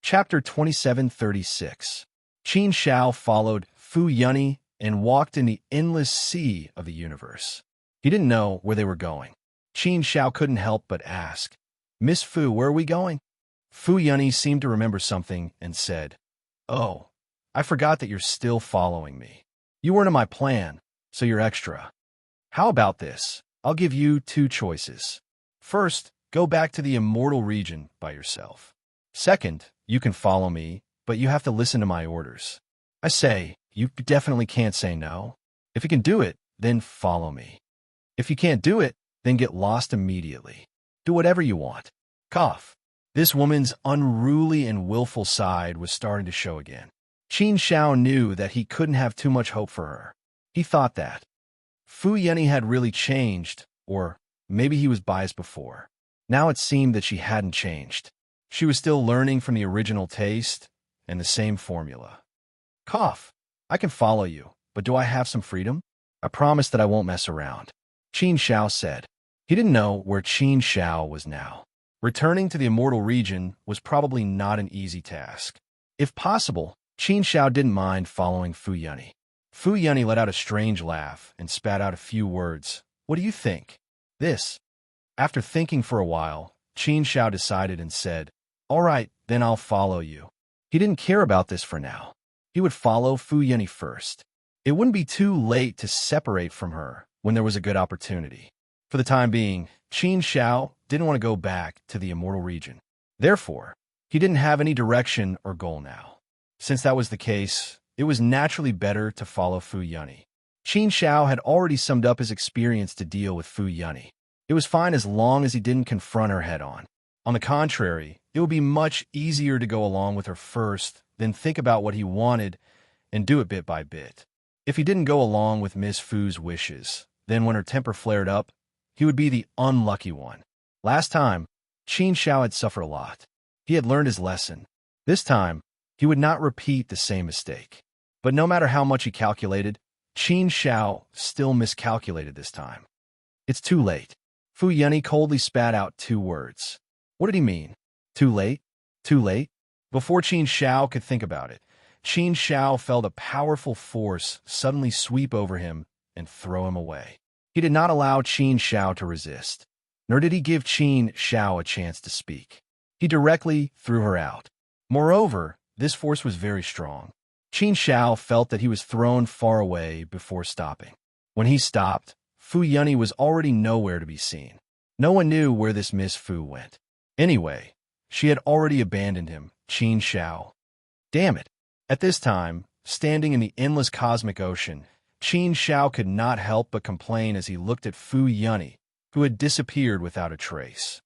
Chapter 2736. Qin Shao followed Fu Yunny and walked in the endless sea of the universe. He didn't know where they were going. Qin Shao couldn't help but ask, "Miss Fu, where are we going?" Fu Yunny seemed to remember something and said, "Oh, I forgot that you're still following me. You weren't in my plan, so you're extra. How about this? I'll give you 2 choices. First, go back to the immortal region by yourself. Second, you can follow me, but you have to listen to my orders. I say, you definitely can't say no. If you can do it, then follow me. If you can't do it, then get lost immediately. Do whatever you want. Cough. This woman's unruly and willful side was starting to show again. Qin Xiao knew that he couldn't have too much hope for her. He thought that Fu Yeni had really changed, or maybe he was biased before. Now it seemed that she hadn't changed. She was still learning from the original taste and the same formula. Cough. I can follow you, but do I have some freedom? I promise that I won't mess around. Qin Xiao said. He didn't know where Qin Xiao was now. Returning to the immortal region was probably not an easy task. If possible, Qin Xiao didn't mind following Fu Yeni. Fu Yeni let out a strange laugh and spat out a few words. What do you think? This. After thinking for a while, Qin Xiao decided and said, all right, then I'll follow you. He didn't care about this for now. He would follow Fu Yeni first. It wouldn't be too late to separate from her when there was a good opportunity. For the time being, Qin Xiao didn't want to go back to the immortal region. Therefore, he didn't have any direction or goal now. Since that was the case, it was naturally better to follow Fu Yeni. Qin Xiao had already summed up his experience to deal with Fu Yeni. It was fine as long as he didn't confront her head-on. On the contrary, it would be much easier to go along with her first, then think about what he wanted and do it bit by bit. If he didn't go along with Miss Fu's wishes, then when her temper flared up, he would be the unlucky one. Last time, Qin Xiao had suffered a lot. He had learned his lesson. This time, he would not repeat the same mistake. But no matter how much he calculated, Qin Xiao still miscalculated this time. It's too late. Fu Yeni coldly spat out 2 words. What did he mean? Too late? Too late? Before Qin Xiao could think about it, Qin Xiao felt a powerful force suddenly sweep over him and throw him away. He did not allow Qin Xiao to resist, nor did he give Qin Xiao a chance to speak. He directly threw her out. Moreover, this force was very strong. Qin Xiao felt that he was thrown far away before stopping. When he stopped, Fu Yeni was already nowhere to be seen. No one knew where this Miss Fu went. Anyway, she had already abandoned him, Qin Xiao. Damn it. At this time, standing in the endless cosmic ocean, Qin Xiao could not help but complain as he looked at Fu Yeni, who had disappeared without a trace.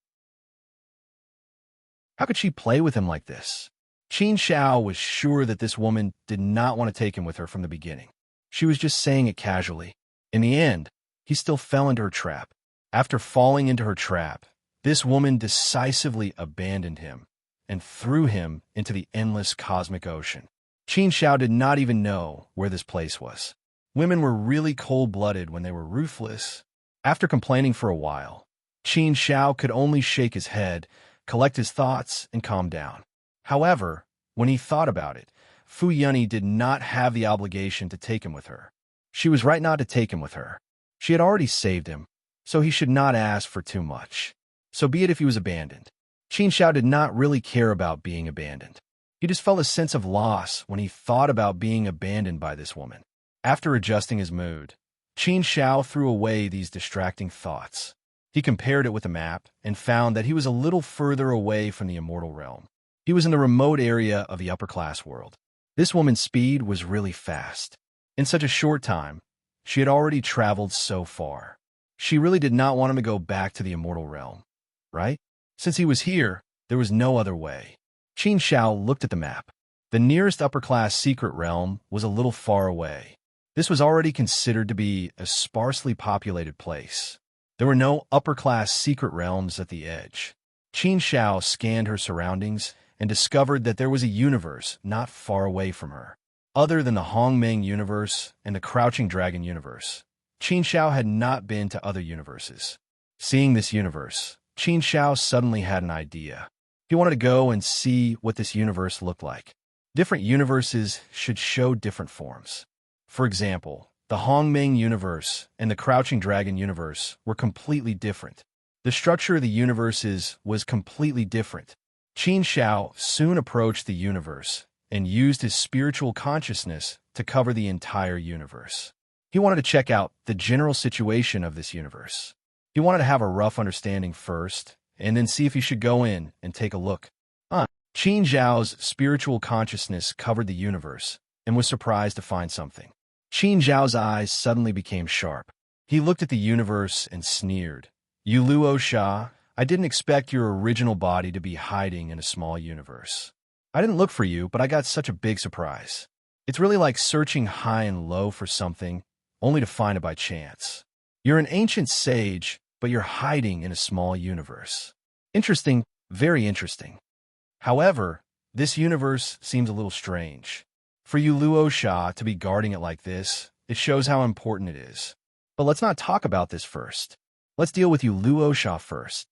How could she play with him like this? Qin Xiao was sure that this woman did not want to take him with her from the beginning. She was just saying it casually. In the end, he still fell into her trap. After falling into her trap, this woman decisively abandoned him and threw him into the endless cosmic ocean. Qin Xiao did not even know where this place was. Women were really cold-blooded when they were ruthless. After complaining for a while, Qin Xiao could only shake his head, collect his thoughts, and calm down. However, when he thought about it, Fu Yeni did not have the obligation to take him with her. She was right not to take him with her. She had already saved him, so he should not ask for too much. So be it if he was abandoned. Qin Xiao did not really care about being abandoned. He just felt a sense of loss when he thought about being abandoned by this woman. After adjusting his mood, Qin Xiao threw away these distracting thoughts. He compared it with a map and found that he was a little further away from the immortal realm. He was in the remote area of the upper-class world. This woman's speed was really fast. In such a short time, she had already traveled so far. She really did not want him to go back to the immortal realm, right? Since he was here, there was no other way. Qin Xiao looked at the map. The nearest upper-class secret realm was a little far away. This was already considered to be a sparsely populated place. There were no upper-class secret realms at the edge. Qin Xiao scanned her surroundings and discovered that there was a universe not far away from her. Other than the Hongmeng universe and the Crouching Dragon universe, Qin Xiao had not been to other universes. Seeing this universe, Qin Xiao suddenly had an idea. He wanted to go and see what this universe looked like. Different universes should show different forms. For example, the Hongmeng universe and the Crouching Dragon universe were completely different. The structure of the universes was completely different. Qin Xiao soon approached the universe and used his spiritual consciousness to cover the entire universe. He wanted to check out the general situation of this universe. He wanted to have a rough understanding first, and then see if he should go in and take a look. Qin Zhao's spiritual consciousness covered the universe and was surprised to find something. Qin Zhao's eyes suddenly became sharp. He looked at the universe and sneered. You Luo Sha, I didn't expect your original body to be hiding in a small universe. I didn't look for you, but I got such a big surprise. It's really like searching high and low for something, only to find it by chance. You're an ancient sage, but you're hiding in a small universe. Interesting, very interesting. However, this universe seems a little strange. For you Luo Sha to be guarding it like this, it shows how important it is. But let's not talk about this first. Let's deal with you Luo Sha first.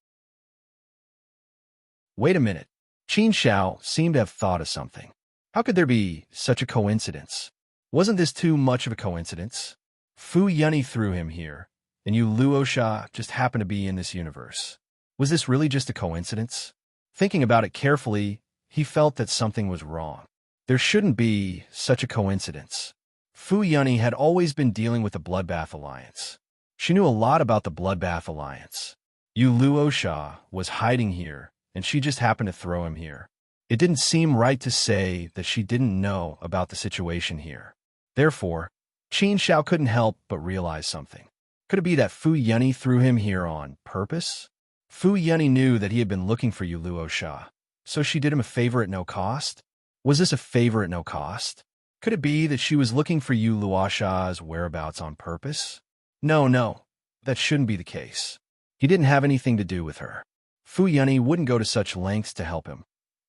Wait a minute. Qin Xiao seemed to have thought of something. How could there be such a coincidence? Wasn't this too much of a coincidence? Fu Yunny threw him here, and you Luo Sha just happened to be in this universe. Was this really just a coincidence? Thinking about it carefully, he felt that something was wrong. There shouldn't be such a coincidence. Fu Yunny had always been dealing with the Bloodbath Alliance. She knew a lot about the Bloodbath Alliance. Yu Luo Sha was hiding here, and she just happened to throw him here. It didn't seem right to say that she didn't know about the situation here. Therefore, Qin Xiao couldn't help but realize something. Could it be that Fu Yunny threw him here on purpose? Fu Yunny knew that he had been looking for Yu Luo Sha, so she did him a favor at no cost? Was this a favor at no cost? Could it be that she was looking for Yu Luo Sha's whereabouts on purpose? No, that shouldn't be the case. He didn't have anything to do with her. Fu Yunny wouldn't go to such lengths to help him,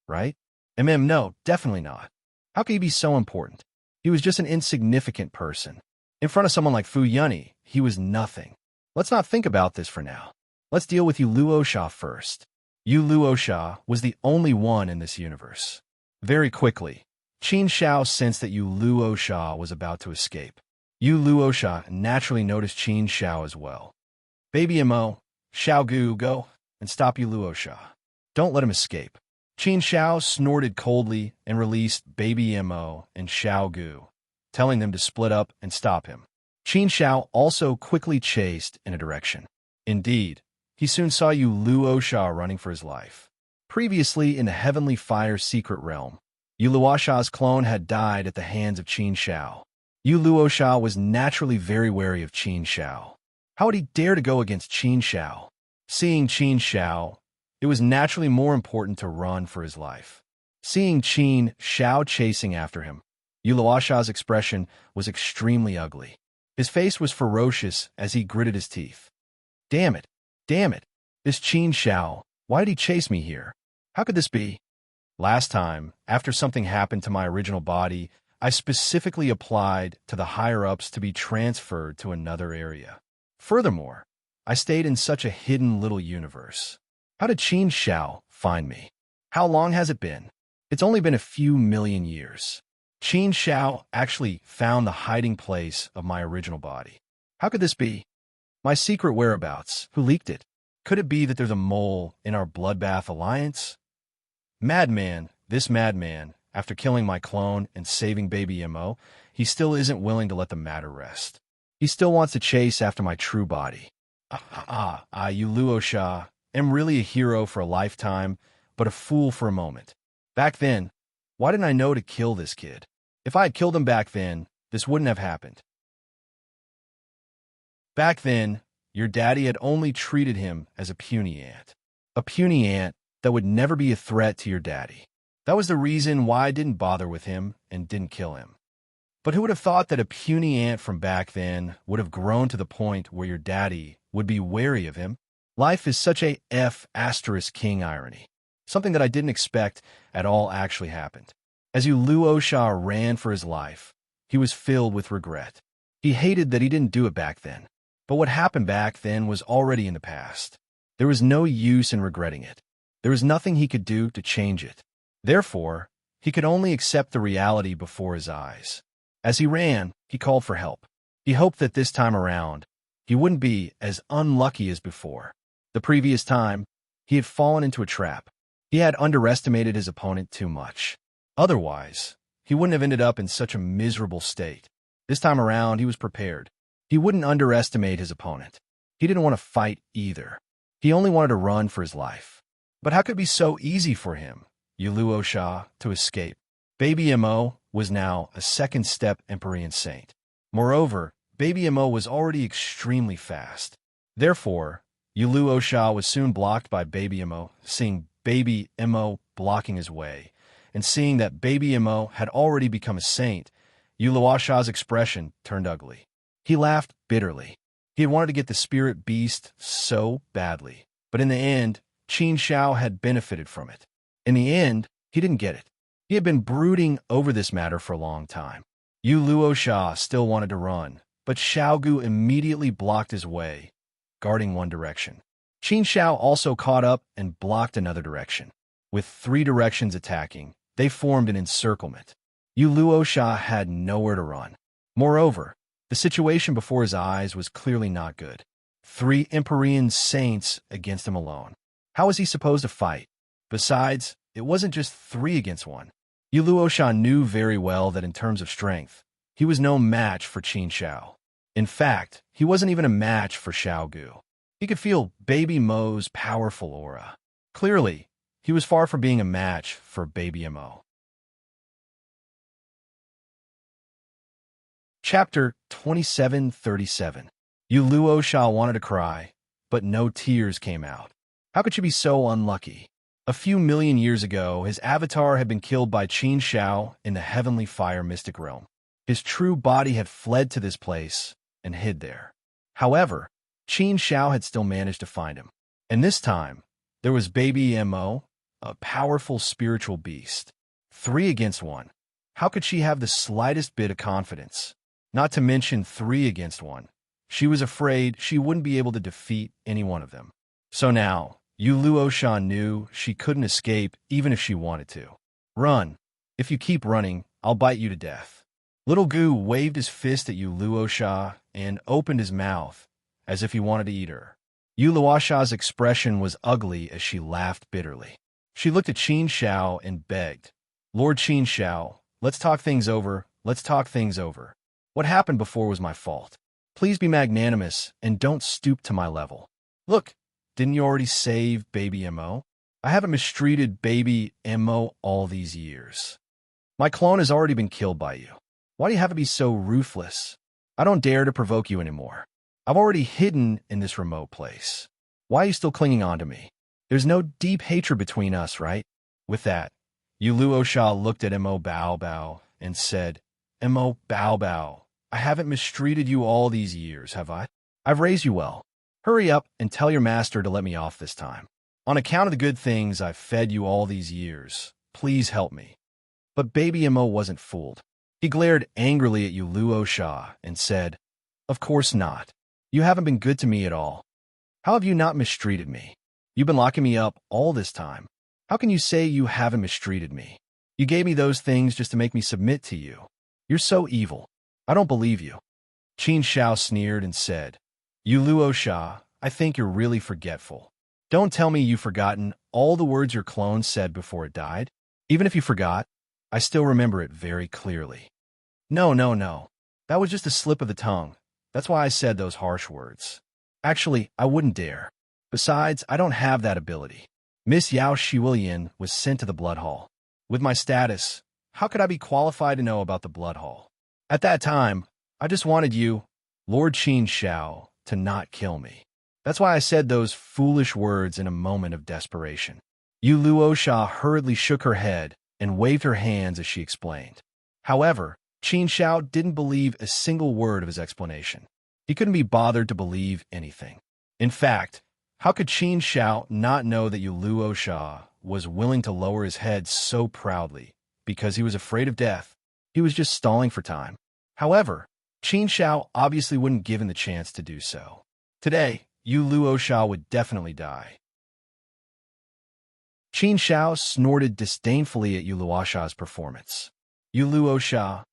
right? No, definitely not. How could he be so important? He was just an insignificant person. In front of someone like Fu Yunny, he was nothing. Let's not think about this for now. Let's deal with Yu Luo Sha first. Yu Luo Sha was the only one in this universe. Very quickly, Qin Xiao sensed that Yu Luo Sha was about to escape. Yu Luo Sha naturally noticed Qin Xiao as well. Baby Mo, Xiao Gu, go and stop Yu Luo Sha. Don't let him escape. Qin Xiao snorted coldly and released Baby Mo and Xiao Gu, telling them to split up and stop him. Qin Xiao also quickly chased in a direction. Indeed, he soon saw Yu Luo Sha running for his life. Previously in the Heavenly Fire secret realm, Yu Luo Sha's clone had died at the hands of Qin Xiao. Yu Luo Sha was naturally very wary of Qin Xiao. How would he dare to go against Qin Xiao? Seeing Qin Xiao, it was naturally more important to run for his life. Seeing Qin Xiao chasing after him, Yu Luo Sha's expression was extremely ugly. His face was ferocious as he gritted his teeth. Damn it, this Qin Xiao, why did he chase me here? How could this be? Last time, after something happened to my original body, I specifically applied to the higher-ups to be transferred to another area. Furthermore, I stayed in such a hidden little universe. How did Qin Xiao find me? How long has it been? It's only been a few million years. Qin Xiao actually found the hiding place of my original body. How could this be? My secret whereabouts, who leaked it? Could it be that there's a mole in our Bloodbath Alliance? Madman, this madman, after killing my clone and saving Baby Mo, he still isn't willing to let the matter rest. He still wants to chase after my true body. Yu Luo Sha, am really a hero for a lifetime, but a fool for a moment. Back then, why didn't I know to kill this kid? If I had killed him back then, this wouldn't have happened. Back then, your daddy had only treated him as a puny ant. A puny ant that would never be a threat to your daddy. That was the reason why I didn't bother with him and didn't kill him. But who would have thought that a puny ant from back then would have grown to the point where your daddy would be wary of him? Life is such a F***king irony. Something that I didn't expect at all actually happened. As Yu Luo Sha ran for his life, he was filled with regret. He hated that he didn't do it back then. But what happened back then was already in the past. There was no use in regretting it. There was nothing he could do to change it. Therefore, he could only accept the reality before his eyes. As he ran, he called for help. He hoped that this time around, he wouldn't be as unlucky as before. The previous time, he had fallen into a trap. He had underestimated his opponent too much. Otherwise, he wouldn't have ended up in such a miserable state. This time around, he was prepared. He wouldn't underestimate his opponent. He didn't want to fight either. He only wanted to run for his life. But how could it be so easy for him? Uluosha to escape. Baby Mo was now a second-step Empyrean saint. Moreover, Baby Mo was already extremely fast. Therefore, Uluosha was soon blocked by Baby Mo. Seeing Baby Mo blocking his way, and seeing that Baby Mo had already become a saint, Uluosha's expression turned ugly. He laughed bitterly. He had wanted to get the spirit beast so badly, but in the end, Qin Shao had benefited from it. In the end, he didn't get it. He had been brooding over this matter for a long time. Uluosha still wanted to run, but Xiaogu immediately blocked his way, guarding one direction. Qin Shao also caught up and blocked another direction. With three directions attacking, they formed an encirclement. Uluosha had nowhere to run. Moreover, the situation before his eyes was clearly not good. Three Empyrean saints against him alone. How was he supposed to fight? Besides, it wasn't just 3 against 1. Uluosha knew very well that in terms of strength, he was no match for Qin Shao. In fact, he wasn't even a match for Xiaogu. He could feel Baby Mo's powerful aura. Clearly, he was far from being a match for Baby Mo. Chapter 2737. Uluosha wanted to cry, but no tears came out. How could she be so unlucky? A few million years ago, his avatar had been killed by Qin Shao in the Heavenly Fire Mystic Realm. His true body had fled to this place and hid there. However, Qin Shao had still managed to find him. And this time, there was Baby Mo, a powerful spiritual beast. 3 against 1. How could she have the slightest bit of confidence? Not to mention 3 against 1. She was afraid she wouldn't be able to defeat any one of them. So now, Uluosha knew she couldn't escape even if she wanted to. Run. If you keep running, I'll bite you to death. Little Gu waved his fist at Uluosha and opened his mouth as if he wanted to eat her. Uluosha's expression was ugly as she laughed bitterly. She looked at Qin Shao and begged, Lord Qin Shao, let's talk things over, let's talk things over. What happened before was my fault. Please be magnanimous and don't stoop to my level. Look, didn't you already save Baby Mo? I haven't mistreated Baby Mo all these years. My clone has already been killed by you. Why do you have to be so ruthless? I don't dare to provoke you anymore. I've already hidden in this remote place. Why are you still clinging on to me? There's no deep hatred between us, right? With that, Uluosha looked at Mo Bao Bao and said, Mo Bao Bao, I haven't mistreated you all these years, have I? I've raised you well. Hurry up and tell your master to let me off this time. On account of the good things I've fed you all these years, please help me. But Baby Mo wasn't fooled. He glared angrily at Uluosha and said, Of course not. You haven't been good to me at all. How have you not mistreated me? You've been locking me up all this time. How can you say you haven't mistreated me? You gave me those things just to make me submit to you. You're so evil. I don't believe you. Qin Shao sneered and said, Uluosha, I think you're really forgetful. Don't tell me you've forgotten all the words your clone said before it died. Even if you forgot, I still remember it very clearly. No. That was just a slip of the tongue. That's why I said those harsh words. Actually, I wouldn't dare. Besides, I don't have that ability. Miss Yao Shiwilian was sent to the Blood Hall. With my status, how could I be qualified to know about the Blood Hall? At that time, I just wanted you, Lord Qin Shao, to not kill me. That's why I said those foolish words in a moment of desperation. Uluosha hurriedly shook her head and waved her hands as she explained. However, Qin Shao didn't believe a single word of his explanation. He couldn't be bothered to believe anything. In fact, how could Qin Shao not know that Uluosha was willing to lower his head so proudly because he was afraid of death? He was just stalling for time. However, Qin Shao obviously wouldn't give him the chance to do so. Today, Uluosha would definitely die. Qin Shao snorted disdainfully at Uluosha's performance. Uluosha,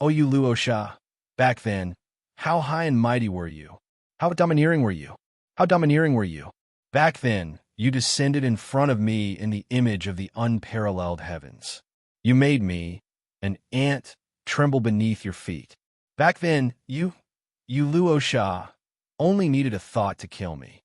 oh Uluosha, back then, how high and mighty were you? How domineering were you? How domineering were you? Back then, you descended in front of me in the image of the unparalleled heavens. You made me, an ant, tremble beneath your feet. Back then, Uluosha, only needed a thought to kill me.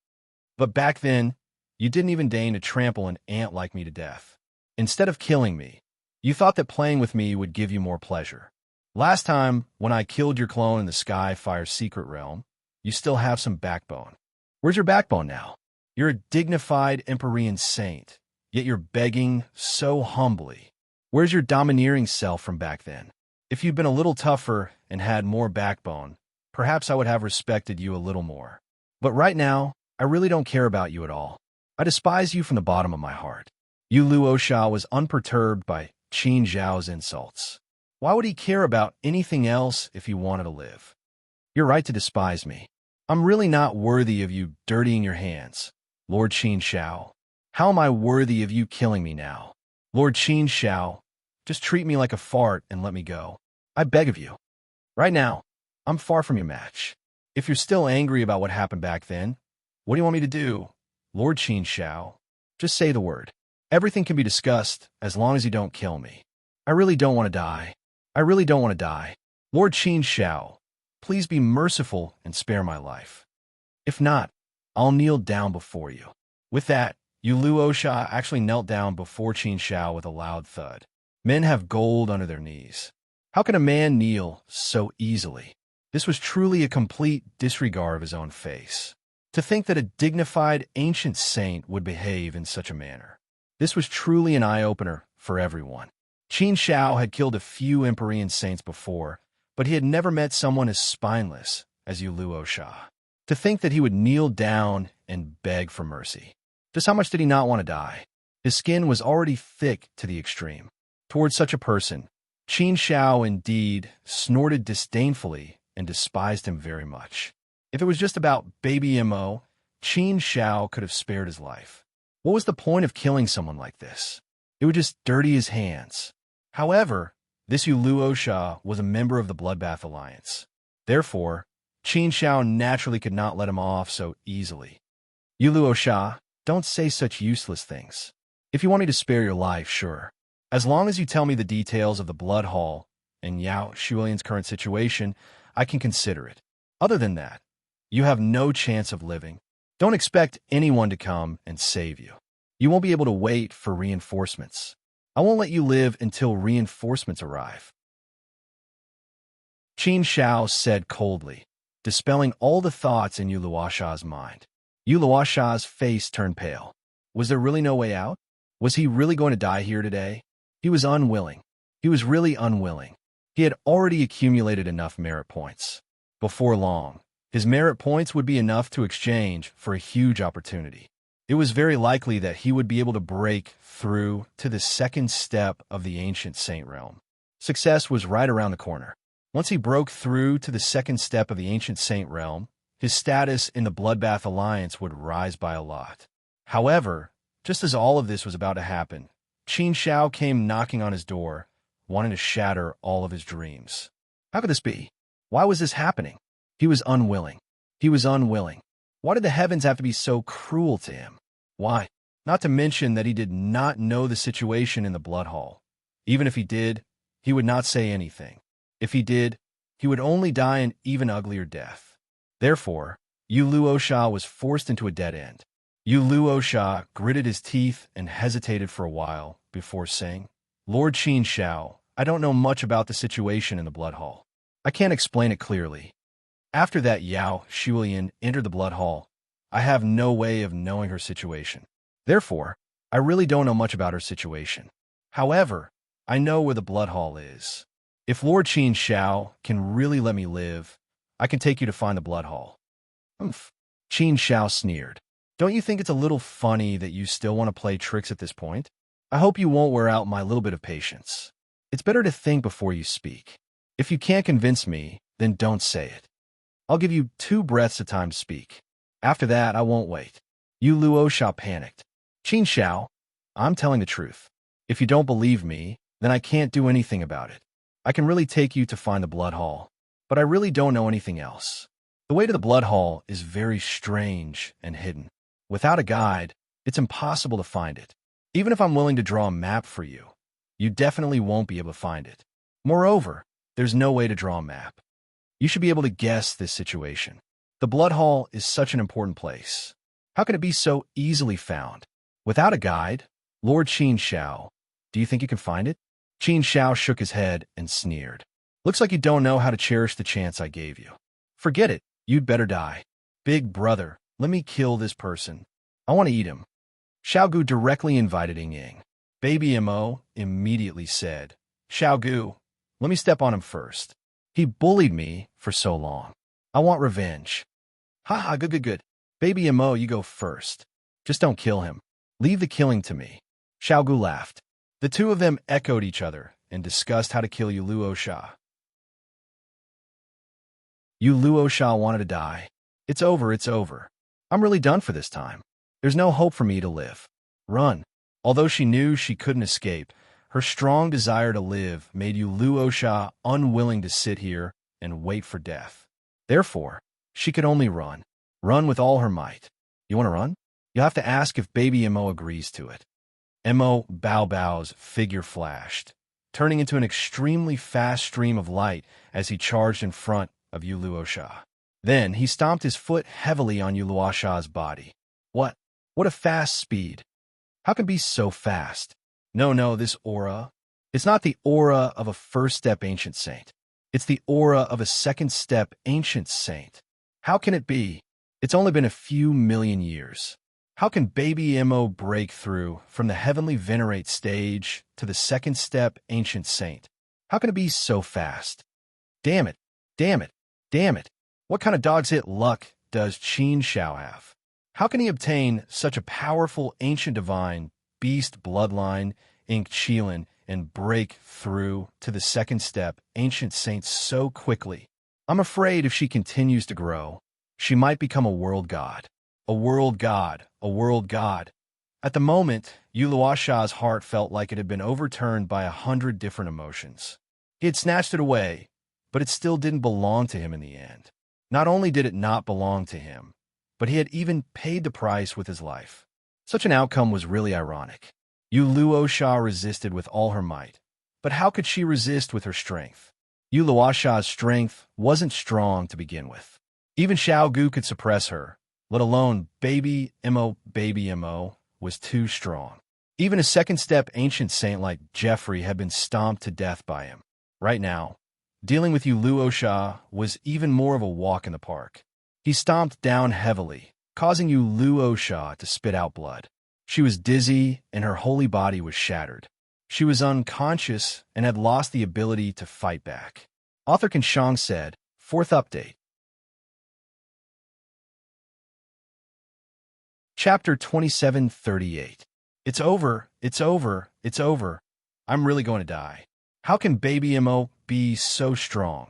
But back then, you didn't even deign to trample an ant like me to death. Instead of killing me, you thought that playing with me would give you more pleasure. Last time, when I killed your clone in the Skyfire's secret realm, you still have some backbone. Where's your backbone now? You're a dignified Empyrean saint, yet you're begging so humbly. Where's your domineering self from back then? If you'd been a little tougher and had more backbone, perhaps I would have respected you a little more. But right now, I really don't care about you at all. I despise you from the bottom of my heart. Yu Luosha was unperturbed by Qin Zhao's insults. Why would he care about anything else if he wanted to live? You're right to despise me. I'm really not worthy of you dirtying your hands, Lord Qin Zhao. How am I worthy of you killing me now? Lord Qin Zhao, just treat me like a fart and let me go. I beg of you. Right now, I'm far from your match. If you're still angry about what happened back then, what do you want me to do? Lord Qin Zhao, just say the word. Everything can be discussed as long as you don't kill me. I really don't want to die. I really don't want to die. Lord Qin Zhao, please be merciful and spare my life. If not, I'll kneel down before you. With that, Yu Luosha actually knelt down before Qin Zhao with a loud thud. Men have gold under their knees. How can a man kneel so easily? This was truly a complete disregard of his own face. To think that a dignified ancient saint would behave in such a manner. This was truly an eye-opener for everyone. Qin Zhao had killed a few Empyrean saints before, but he had never met someone as spineless as Yu Luosha. To think that he would kneel down and beg for mercy. Just how much did he not want to die? His skin was already thick to the extreme. Towards such a person, Qin Zhao indeed snorted disdainfully and despised him very much. If it was just about baby Mo, Qin Zhao could have spared his life. What was the point of killing someone like this? It would just dirty his hands. However, this Yu Luosha was a member of the Bloodbath Alliance. Therefore, Qin Zhao naturally could not let him off so easily. Yu Luosha, don't say such useless things. If you want me to spare your life, sure. As long as you tell me the details of the Blood Hall and Yao Shulian's current situation, I can consider it. Other than that, you have no chance of living. Don't expect anyone to come and save you. You won't be able to wait for reinforcements. I won't let you live until reinforcements arrive. Qin Zhao said coldly, dispelling all the thoughts in Yu Luosha's mind. Yu Luosha's face turned pale. Was there really no way out? Was he really going to die here today? He was unwilling. He was really unwilling. He had already accumulated enough merit points. Before long, his merit points would be enough to exchange for a huge opportunity. It was very likely that he would be able to break through to the second step of the ancient saint realm. Success was right around the corner. Once he broke through to the second step of the ancient saint realm, his status in the Bloodbath Alliance would rise by a lot. However, just as all of this was about to happen, Qin Zhao came knocking on his door, wanting to shatter all of his dreams. How could this be? Why was this happening? He was unwilling. He was unwilling. Why did the heavens have to be so cruel to him? Why? Not to mention that he did not know the situation in the Blood Hall. Even if he did, he would not say anything. If he did, he would only die an even uglier death. Therefore, Yu Luosha was forced into a dead end. Yu Luosha gritted his teeth and hesitated for a while before saying, Lord Qin Zhao, I don't know much about the situation in the Blood Hall. I can't explain it clearly. After that Yao Shulian entered the Blood Hall, I have no way of knowing her situation. Therefore, I really don't know much about her situation. However, I know where the Blood Hall is. If Lord Qin Zhao can really let me live, I can take you to find the Blood Hall. Humph. Qin Zhao sneered. Don't you think it's a little funny that you still want to play tricks at this point? I hope you won't wear out my little bit of patience. It's better to think before you speak. If you can't convince me, then don't say it. I'll give you 2 breaths of time to speak. After that, I won't wait. Yu Luosha panicked. Qin Zhao, I'm telling the truth. If you don't believe me, then I can't do anything about it. I can really take you to find the Blood Hall, but I really don't know anything else. The way to the Blood Hall is very strange and hidden. Without a guide, it's impossible to find it. Even if I'm willing to draw a map for you, you definitely won't be able to find it. Moreover, there's no way to draw a map. You should be able to guess this situation. The Blood Hall is such an important place. How can it be so easily found? Without a guide, Lord Qin Zhao, Do you think you can find it? Qin Xiao shook his head and sneered. Looks like you don't know how to cherish the chance I gave you. Forget it. You'd better die. Big brother, let me kill this person. I want to eat him. Xiaogu directly invited Ying Ying. Baby Mo immediately said, Xiaogu, let me step on him first. He bullied me for so long. I want revenge. Haha, good. Baby Mo, you go first. Just don't kill him. Leave the killing to me. Xiaogu laughed. The two of them echoed each other and discussed how to kill Yu Luosha. Yu Luosha wanted to die. It's over. I'm really done for this time. There's no hope for me to live. Run. Although she knew she couldn't escape, her strong desire to live made Yu Luosha unwilling to sit here and wait for death. Therefore, she could only run. Run with all her might. You want to run? You'll have to ask if Baby Mo agrees to it. Mo Bao's figure flashed, turning into an extremely fast stream of light as he charged in front of Yu Luosha. Then he stomped his foot heavily on Yu Luosha's body. What a fast speed. How can it be so fast? No, this aura. It's not the aura of a first-step ancient saint. It's the aura of a second-step ancient saint. How can it be? It's only been a few million years. How can Baby Mo break through from the heavenly venerate stage to the second-step ancient saint? How can it be so fast? Damn it. What kind of dog's hit luck does Qin Xiao have? How can he obtain such a powerful ancient divine beast bloodline, Ink Qilin, and break through to the second step ancient saint so quickly? I'm afraid if she continues to grow, she might become a world god. A world god. At the moment, Yu Luosha's heart felt like it had been overturned by 100 different emotions. He had snatched it away, but it still didn't belong to him in the end. Not only did it not belong to him, but he had even paid the price with his life. Such an outcome was really ironic. Yu Luosha resisted with all her might, but how could she resist with her strength? Yu Luosha's strength wasn't strong to begin with. Even Xiaogu could suppress her, let alone Baby Mo was too strong. Even a second-step ancient saint like Jeffrey had been stomped to death by him. Right now, dealing with Yu Luosha was even more of a walk in the park. He stomped down heavily, causing Yu Luosha to spit out blood. She was dizzy and her holy body was shattered. She was unconscious and had lost the ability to fight back. Author Kanshang said, 4th update. Chapter 2738. It's over. I'm really going to die. How can Baby Mo be so strong?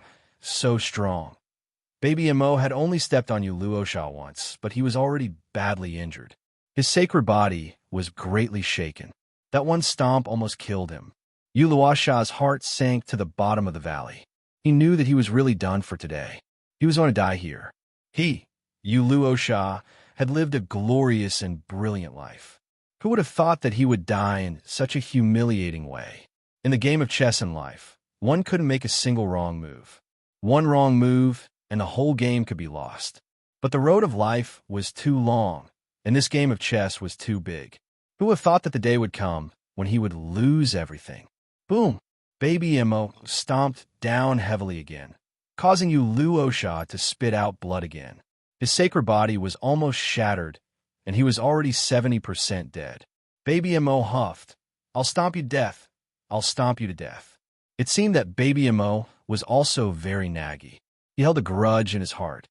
Baby Mo had only stepped on Yu Luosha once, but he was already badly injured. His sacred body was greatly shaken. That one stomp almost killed him. Yu Luosha's heart sank to the bottom of the valley. He knew that he was really done for today. He was going to die here. He, Yu Luosha, had lived a glorious and brilliant life. Who would have thought that he would die in such a humiliating way? In the game of chess in life, one couldn't make a single wrong move. One wrong move, and the whole game could be lost. But the road of life was too long, and this game of chess was too big. Who would have thought that the day would come when he would lose everything? Boom! Baby Mo stomped down heavily again, causing Yu Luosha to spit out blood again. His sacred body was almost shattered, and he was already 70% dead. Baby Mo huffed, I'll stomp you to death. I'll stomp you to death. It seemed that Baby Mo was also very naggy. He held a grudge in his heart.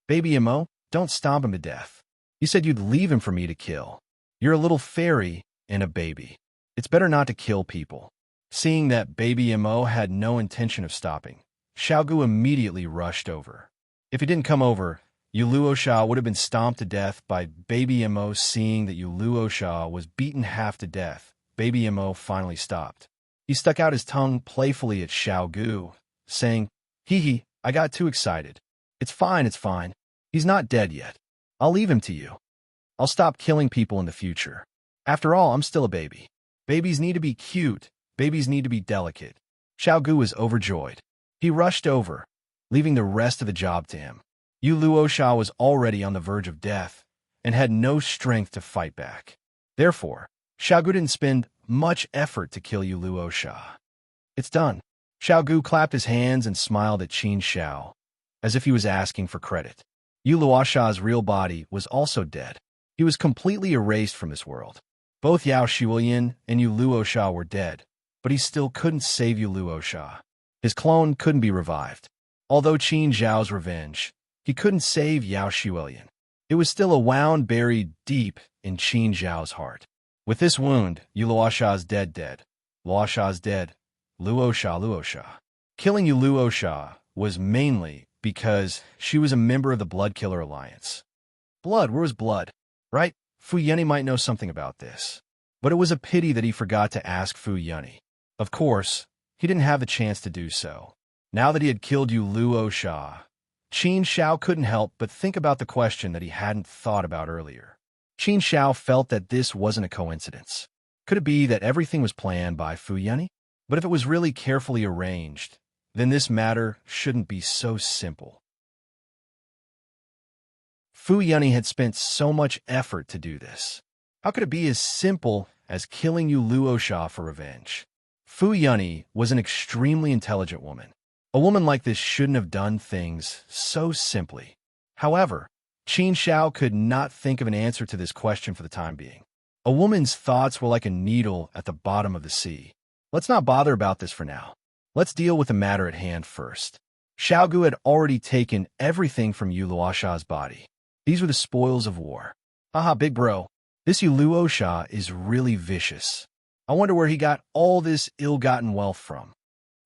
Baby Mo, don't stomp him to death. You said you'd leave him for me to kill. You're a little fairy and a baby. It's better not to kill people. Seeing that Baby Mo had no intention of stopping, Xiaogu immediately rushed over. If he didn't come over, Yu Luosha would have been stomped to death by Baby Mo. Seeing that Yu Luosha was beaten half to death, Baby Mo finally stopped. He stuck out his tongue playfully at Xiaogu, saying, Hee, I got too excited. It's fine. He's not dead yet. I'll leave him to you. I'll stop killing people in the future. After all, I'm still a baby. Babies need to be cute. Babies need to be delicate. Xiaogu was overjoyed. He rushed over, leaving the rest of the job to him. Yu Luosha was already on the verge of death and had no strength to fight back. Therefore, Xiaogu didn't spend much effort to kill you, Luo Sha. It's done. Xiao Gu clapped his hands and smiled at Qin Xiao, as if he was asking for credit. Yu Luosha's real body was also dead. He was completely erased from this world. Both Yao Shuoyan and Yu Luosha were dead, but he still couldn't save Yu Luosha. His clone couldn't be revived. Although Qin Zhao's revenge, he couldn't save Yao Shuoyan. It was still a wound buried deep in Qin Zhao's heart. With this wound, Yu Luosha's dead. Luosha's dead. Luosha. Killing Yu Luosha was mainly because she was a member of the Blood Killer Alliance. Blood, where was blood? Right? Fu Yunny might know something about this. But it was a pity that he forgot to ask Fu Yunny. Of course, he didn't have the chance to do so. Now that he had killed Yu Luosha, Qin Xiao couldn't help but think about the question that he hadn't thought about earlier. Qin Xiao felt that this wasn't a coincidence. Could it be that everything was planned by Fu Yunny? But if it was really carefully arranged, then this matter shouldn't be so simple. Fu Yunny had spent so much effort to do this. How could it be as simple as killing Yu Luosha for revenge? Fu Yunny was an extremely intelligent woman. A woman like this shouldn't have done things so simply. However, Qin Xiao could not think of an answer to this question for the time being. A woman's thoughts were like a needle at the bottom of the sea. Let's not bother about this for now. Let's deal with the matter at hand first. Xiao Gu had already taken everything from Yu Luosha's body. These were the spoils of war. Haha, big bro. This Yu Luosha is really vicious. I wonder where he got all this ill-gotten wealth from.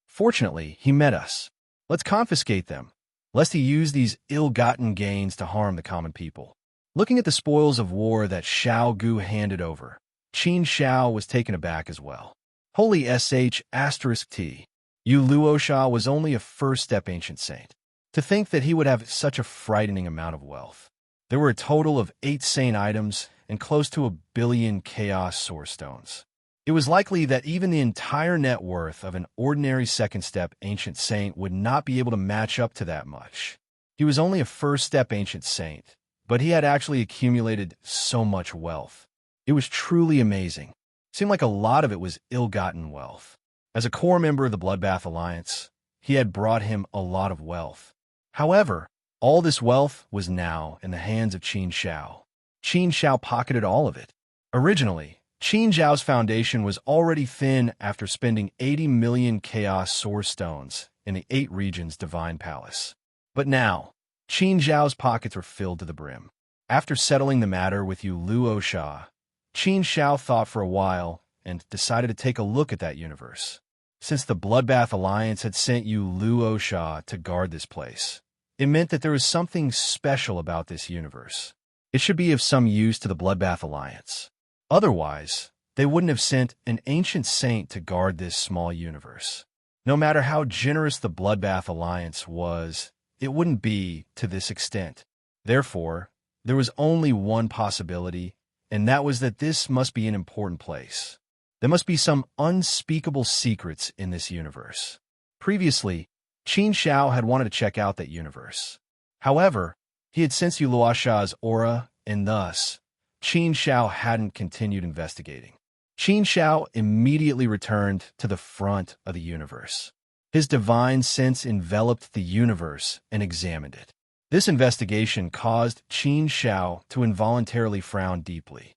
Fortunately, he met us. Let's confiscate them, lest he use these ill-gotten gains to harm the common people. Looking at the spoils of war that Xiao Gu handed over, Qin Xiao was taken aback as well. Holy **T. Yu Luosha was only a first-step ancient saint. To think that he would have such a frightening amount of wealth. There were a total of 8 saint items and close to 1 billion chaos source stones. It was likely that even the entire net worth of an ordinary second-step ancient saint would not be able to match up to that much. He was only a first-step ancient saint, but he had actually accumulated so much wealth. It was truly amazing. Seemed like a lot of it was ill-gotten wealth. As a core member of the Bloodbath Alliance, he had brought him a lot of wealth. However, all this wealth was now in the hands of Qin Xiao. Qin Xiao pocketed all of it. Originally, Qin Zhao's foundation was already thin after spending 80 million Chaos Source Stones in the 8 regions Divine Palace. But now, Qin Zhao's pockets were filled to the brim. After settling the matter with Yu Luosha, Qin Xiao thought for a while and decided to take a look at that universe. Since the Bloodbath Alliance had sent Yu Luosha to guard this place, it meant that there was something special about this universe. It should be of some use to the Bloodbath Alliance. Otherwise, they wouldn't have sent an ancient saint to guard this small universe. No matter how generous the Bloodbath Alliance was, it wouldn't be to this extent. Therefore, there was only one possibility, and that was that this must be an important place. There must be some unspeakable secrets in this universe. Previously, Qin Xiao had wanted to check out that universe. However, he had sensed Yu Luosha's aura, and thus, Qin Xiao hadn't continued investigating. Qin Xiao immediately returned to the front of the universe. His divine sense enveloped the universe and examined it. This investigation caused Qin Xiao to involuntarily frown deeply.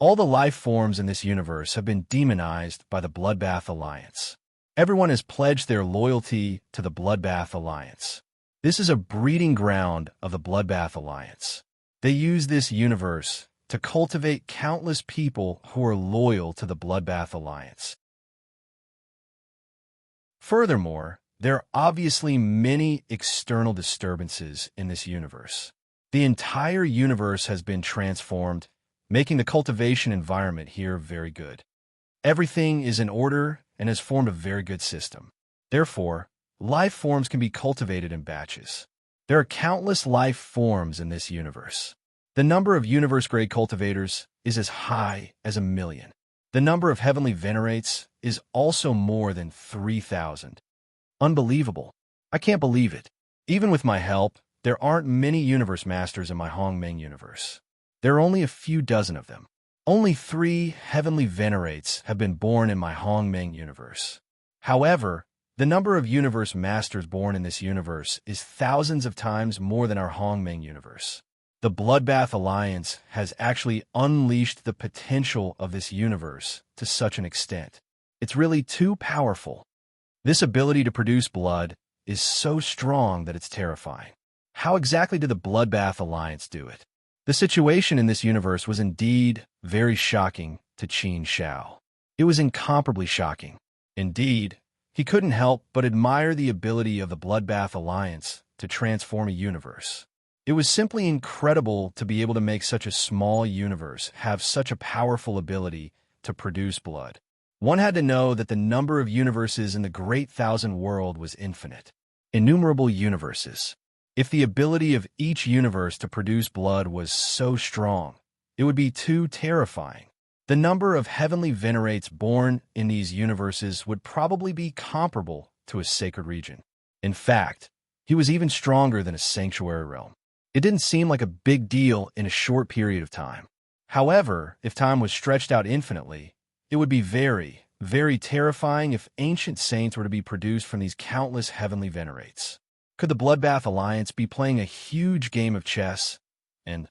All the life forms in this universe have been demonized by the Bloodbath Alliance. Everyone has pledged their loyalty to the Bloodbath Alliance. This is a breeding ground of the Bloodbath Alliance. They use this universe to cultivate countless people who are loyal to the Bloodbath Alliance. Furthermore, there are obviously many external disturbances in this universe. The entire universe has been transformed, making the cultivation environment here very good. Everything is in order and has formed a very good system. Therefore, life forms can be cultivated in batches. There are countless life forms in this universe. The number of universe-grade cultivators is as high as 1 million. The number of heavenly venerates is also more than 3,000. Unbelievable. I can't believe it. Even with my help, there aren't many universe masters in my Hongmeng universe. There are only a few dozen of them. Only 3 heavenly venerates have been born in my Hongmeng universe. However, the number of universe masters born in this universe is thousands of times more than our Hongmeng universe. The Bloodbath Alliance has actually unleashed the potential of this universe to such an extent. It's really too powerful. This ability to produce blood is so strong that it's terrifying. How exactly did the Bloodbath Alliance do it? The situation in this universe was indeed very shocking to Qin Shao. It was incomparably shocking. Indeed, he couldn't help but admire the ability of the Bloodbath Alliance to transform a universe. It was simply incredible to be able to make such a small universe have such a powerful ability to produce blood. One had to know that the number of universes in the Great Thousand World was infinite. Innumerable universes. If the ability of each universe to produce blood was so strong, it would be too terrifying. The number of heavenly venerates born in these universes would probably be comparable to a sacred region. In fact, he was even stronger than a sanctuary realm. It didn't seem like a big deal in a short period of time. However, if time was stretched out infinitely, it would be very, very terrifying if ancient saints were to be produced from these countless heavenly venerates. Could the Bloodbath Alliance be playing a huge game of chess and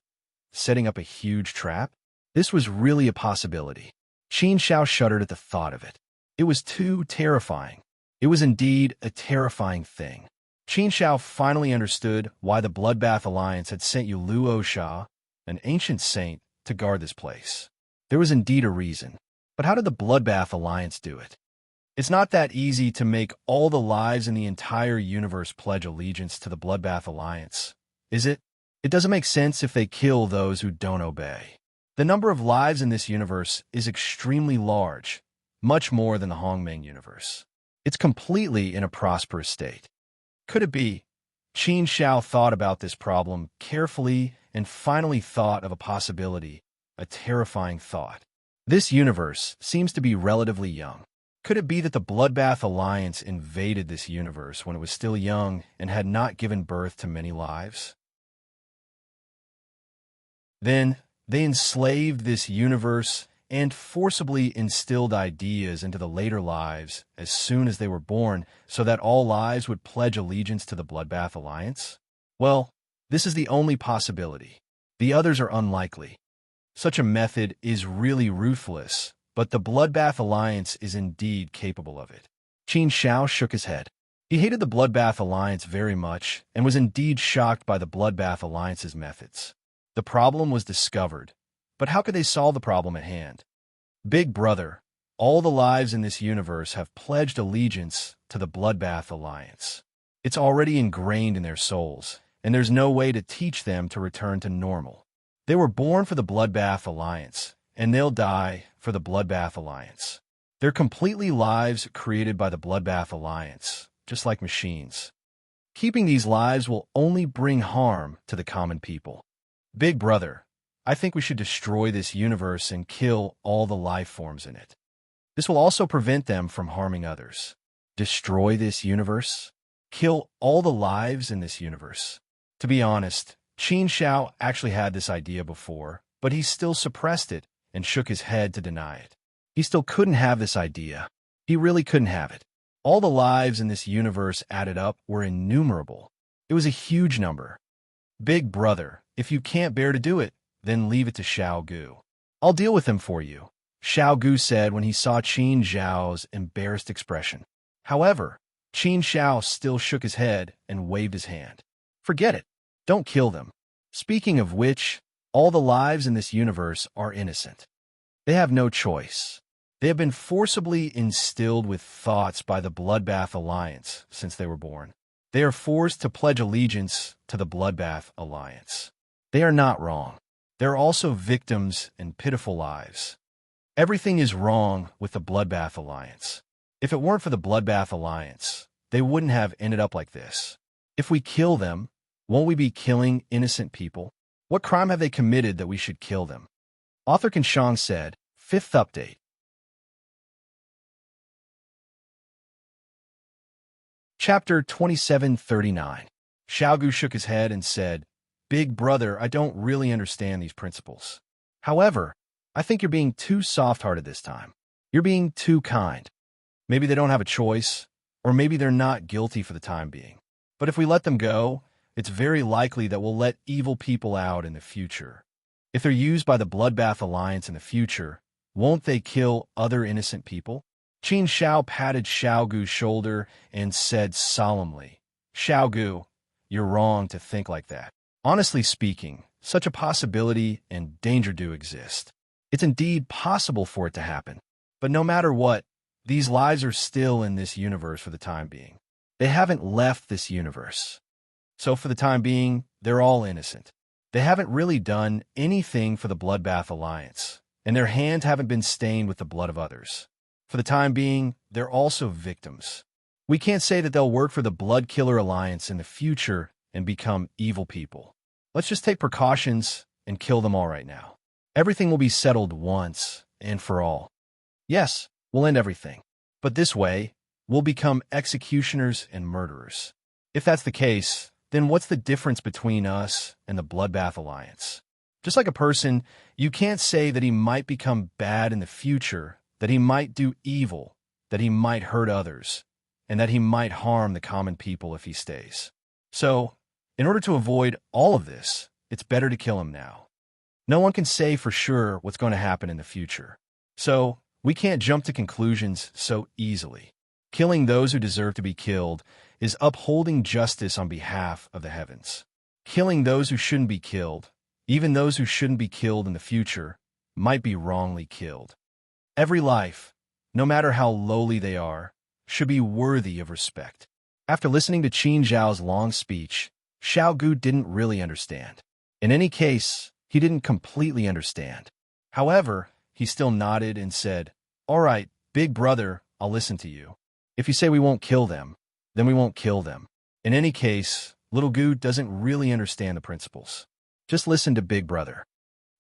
setting up a huge trap? This was really a possibility. Qin Shao shuddered at the thought of it. It was too terrifying. It was indeed a terrifying thing. Qin Shao finally understood why the Bloodbath Alliance had sent Yu Luo Sha, an ancient saint, to guard this place. There was indeed a reason. But how did the Bloodbath Alliance do it? It's not that easy to make all the lives in the entire universe pledge allegiance to the Bloodbath Alliance, is it? It doesn't make sense if they kill those who don't obey. The number of lives in this universe is extremely large, much more than the Hongmeng universe. It's completely in a prosperous state. Could it be? Qin Shao thought about this problem carefully and finally thought of a possibility, a terrifying thought. This universe seems to be relatively young. Could it be that the Bloodbath Alliance invaded this universe when it was still young and had not given birth to many lives? Then, they enslaved this universe and forcibly instilled ideas into the later lives as soon as they were born so that all lives would pledge allegiance to the Bloodbath Alliance? Well, this is the only possibility. The others are unlikely. Such a method is really ruthless, but the Bloodbath Alliance is indeed capable of it. Qin Shao shook his head. He hated the Bloodbath Alliance very much and was indeed shocked by the Bloodbath Alliance's methods. The problem was discovered, but how could they solve the problem at hand? Big Brother, all the lives in this universe have pledged allegiance to the Bloodbath Alliance. It's already ingrained in their souls, and there's no way to teach them to return to normal. They were born for the Bloodbath Alliance, and they'll die for the Bloodbath Alliance. They're completely lives created by the Bloodbath Alliance, just like machines. Keeping these lives will only bring harm to the common people. Big Brother, I think we should destroy this universe and kill all the life forms in it. This will also prevent them from harming others. Destroy this universe? Kill all the lives in this universe? To be honest, Qin Shao actually had this idea before, but he still suppressed it and shook his head to deny it. He still couldn't have this idea. He really couldn't have it. All the lives in this universe added up were innumerable. It was a huge number. Big Brother, if you can't bear to do it, then leave it to Xiao Gu. I'll deal with him for you, Xiao Gu said when he saw Qin Zhao's embarrassed expression. However, Qin Shao still shook his head and waved his hand. Forget it. Don't kill them. Speaking of which, all the lives in this universe are innocent. They have no choice. They have been forcibly instilled with thoughts by the Bloodbath Alliance since they were born. They are forced to pledge allegiance to the Bloodbath Alliance. They are not wrong. They're also victims and pitiful lives. Everything is wrong with the Bloodbath Alliance. If it weren't for the Bloodbath Alliance, they wouldn't have ended up like this. If we kill them, won't we be killing innocent people? What crime have they committed that we should kill them? Author Kanshang said, 5th update. Chapter 2739. Xiaogu shook his head and said, Big Brother, I don't really understand these principles. However, I think you're being too soft-hearted this time. You're being too kind. Maybe they don't have a choice, or maybe they're not guilty for the time being. But if we let them go, it's very likely that we'll let evil people out in the future. If they're used by the Bloodbath Alliance in the future, won't they kill other innocent people? Qin Shao patted Xiao Gu's shoulder and said solemnly, Xiao Gu, you're wrong to think like that. Honestly speaking, such a possibility and danger do exist. It's indeed possible for it to happen. But no matter what, these lives are still in this universe for the time being. They haven't left this universe. So for the time being, they're all innocent. They haven't really done anything for the Bloodbath Alliance, and their hands haven't been stained with the blood of others. For the time being, they're also victims. We can't say that they'll work for the Blood Killer Alliance in the future and become evil people. Let's just take precautions and kill them all right now. Everything will be settled once and for all. Yes, we'll end everything. But this way, we'll become executioners and murderers. If that's the case, then what's the difference between us and the Bloodbath Alliance? Just like a person, you can't say that he might become bad in the future, that he might do evil, that he might hurt others, and that he might harm the common people if he stays. So, in order to avoid all of this, it's better to kill him now. No one can say for sure what's going to happen in the future. So, we can't jump to conclusions so easily. Killing those who deserve to be killed is upholding justice on behalf of the heavens. Killing those who shouldn't be killed, even those who shouldn't be killed in the future, might be wrongly killed. Every life, no matter how lowly they are, should be worthy of respect. After listening to Qin Zhao's long speech, Xiao Gu didn't really understand. In any case, he didn't completely understand. However, he still nodded and said, All right, big brother, I'll listen to you. If you say we won't kill them, then we won't kill them. In any case, little Gu doesn't really understand the principles. Just listen to big brother.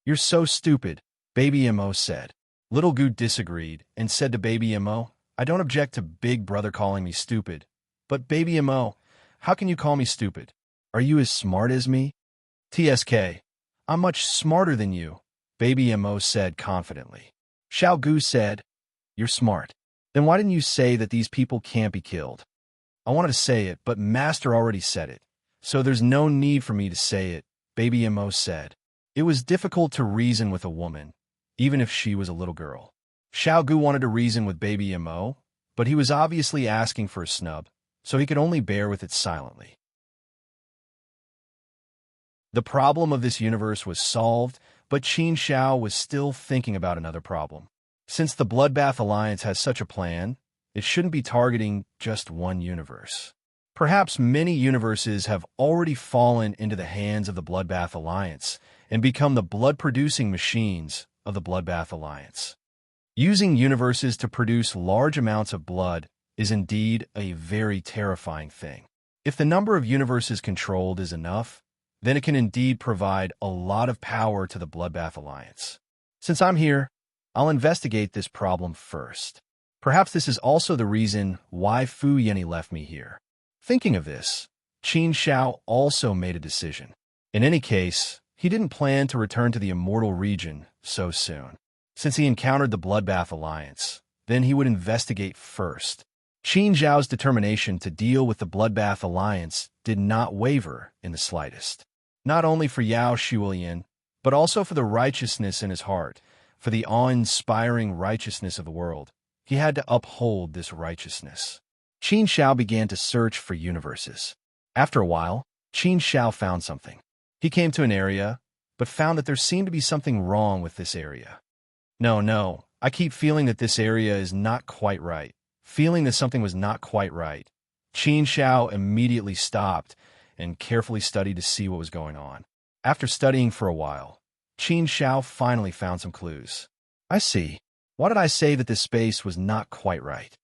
You're so stupid, Baby Mo said. Little Gu disagreed and said to Baby Mo, I don't object to big brother calling me stupid. But Baby Mo, how can you call me stupid? Are you as smart as me? TSK, I'm much smarter than you, Baby Mo said confidently. Xiao Gu said, You're smart. Then why didn't you say that these people can't be killed? I wanted to say it, but Master already said it. So there's no need for me to say it, Baby Mo said. It was difficult to reason with a woman, even if she was a little girl. Xiao Gu wanted to reason with Baby Mo, but he was obviously asking for a snub, so he could only bear with it silently. The problem of this universe was solved, but Qin Shao was still thinking about another problem. Since the Bloodbath Alliance has such a plan, it shouldn't be targeting just one universe. Perhaps many universes have already fallen into the hands of the Bloodbath Alliance and become the blood-producing machines of the Bloodbath Alliance. Using universes to produce large amounts of blood is indeed a very terrifying thing. If the number of universes controlled is enough, then it can indeed provide a lot of power to the Bloodbath Alliance. Since I'm here, I'll investigate this problem first. Perhaps this is also the reason why Fu Yeni left me here. Thinking of this, Qin Shao also made a decision. In any case, he didn't plan to return to the Immortal Region so soon. Since he encountered the Bloodbath Alliance, then he would investigate first. Qin Zhao's determination to deal with the Bloodbath Alliance did not waver in the slightest. Not only for Yao Shuilian, but also for the righteousness in his heart, for the awe-inspiring righteousness of the world. He had to uphold this righteousness. Qin Shao began to search for universes. After a while, Qin Shao found something. He came to an area, but found that there seemed to be something wrong with this area. No, I keep feeling that this area is not quite right. Feeling that something was not quite right, Qin Shao immediately stopped and carefully studied to see what was going on. After studying for a while, Qin Shao finally found some clues. I see. Why did I say that this space was not quite right?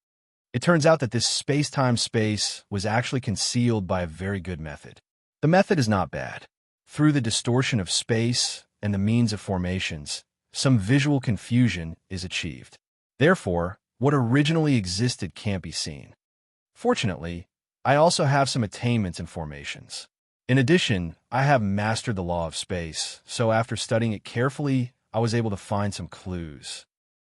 It turns out that this space-time space was actually concealed by a very good method. The method is not bad. Through the distortion of space and the means of formations, some visual confusion is achieved. Therefore, what originally existed can't be seen. Fortunately, I also have some attainments in formations. In addition, I have mastered the law of space, so after studying it carefully, I was able to find some clues.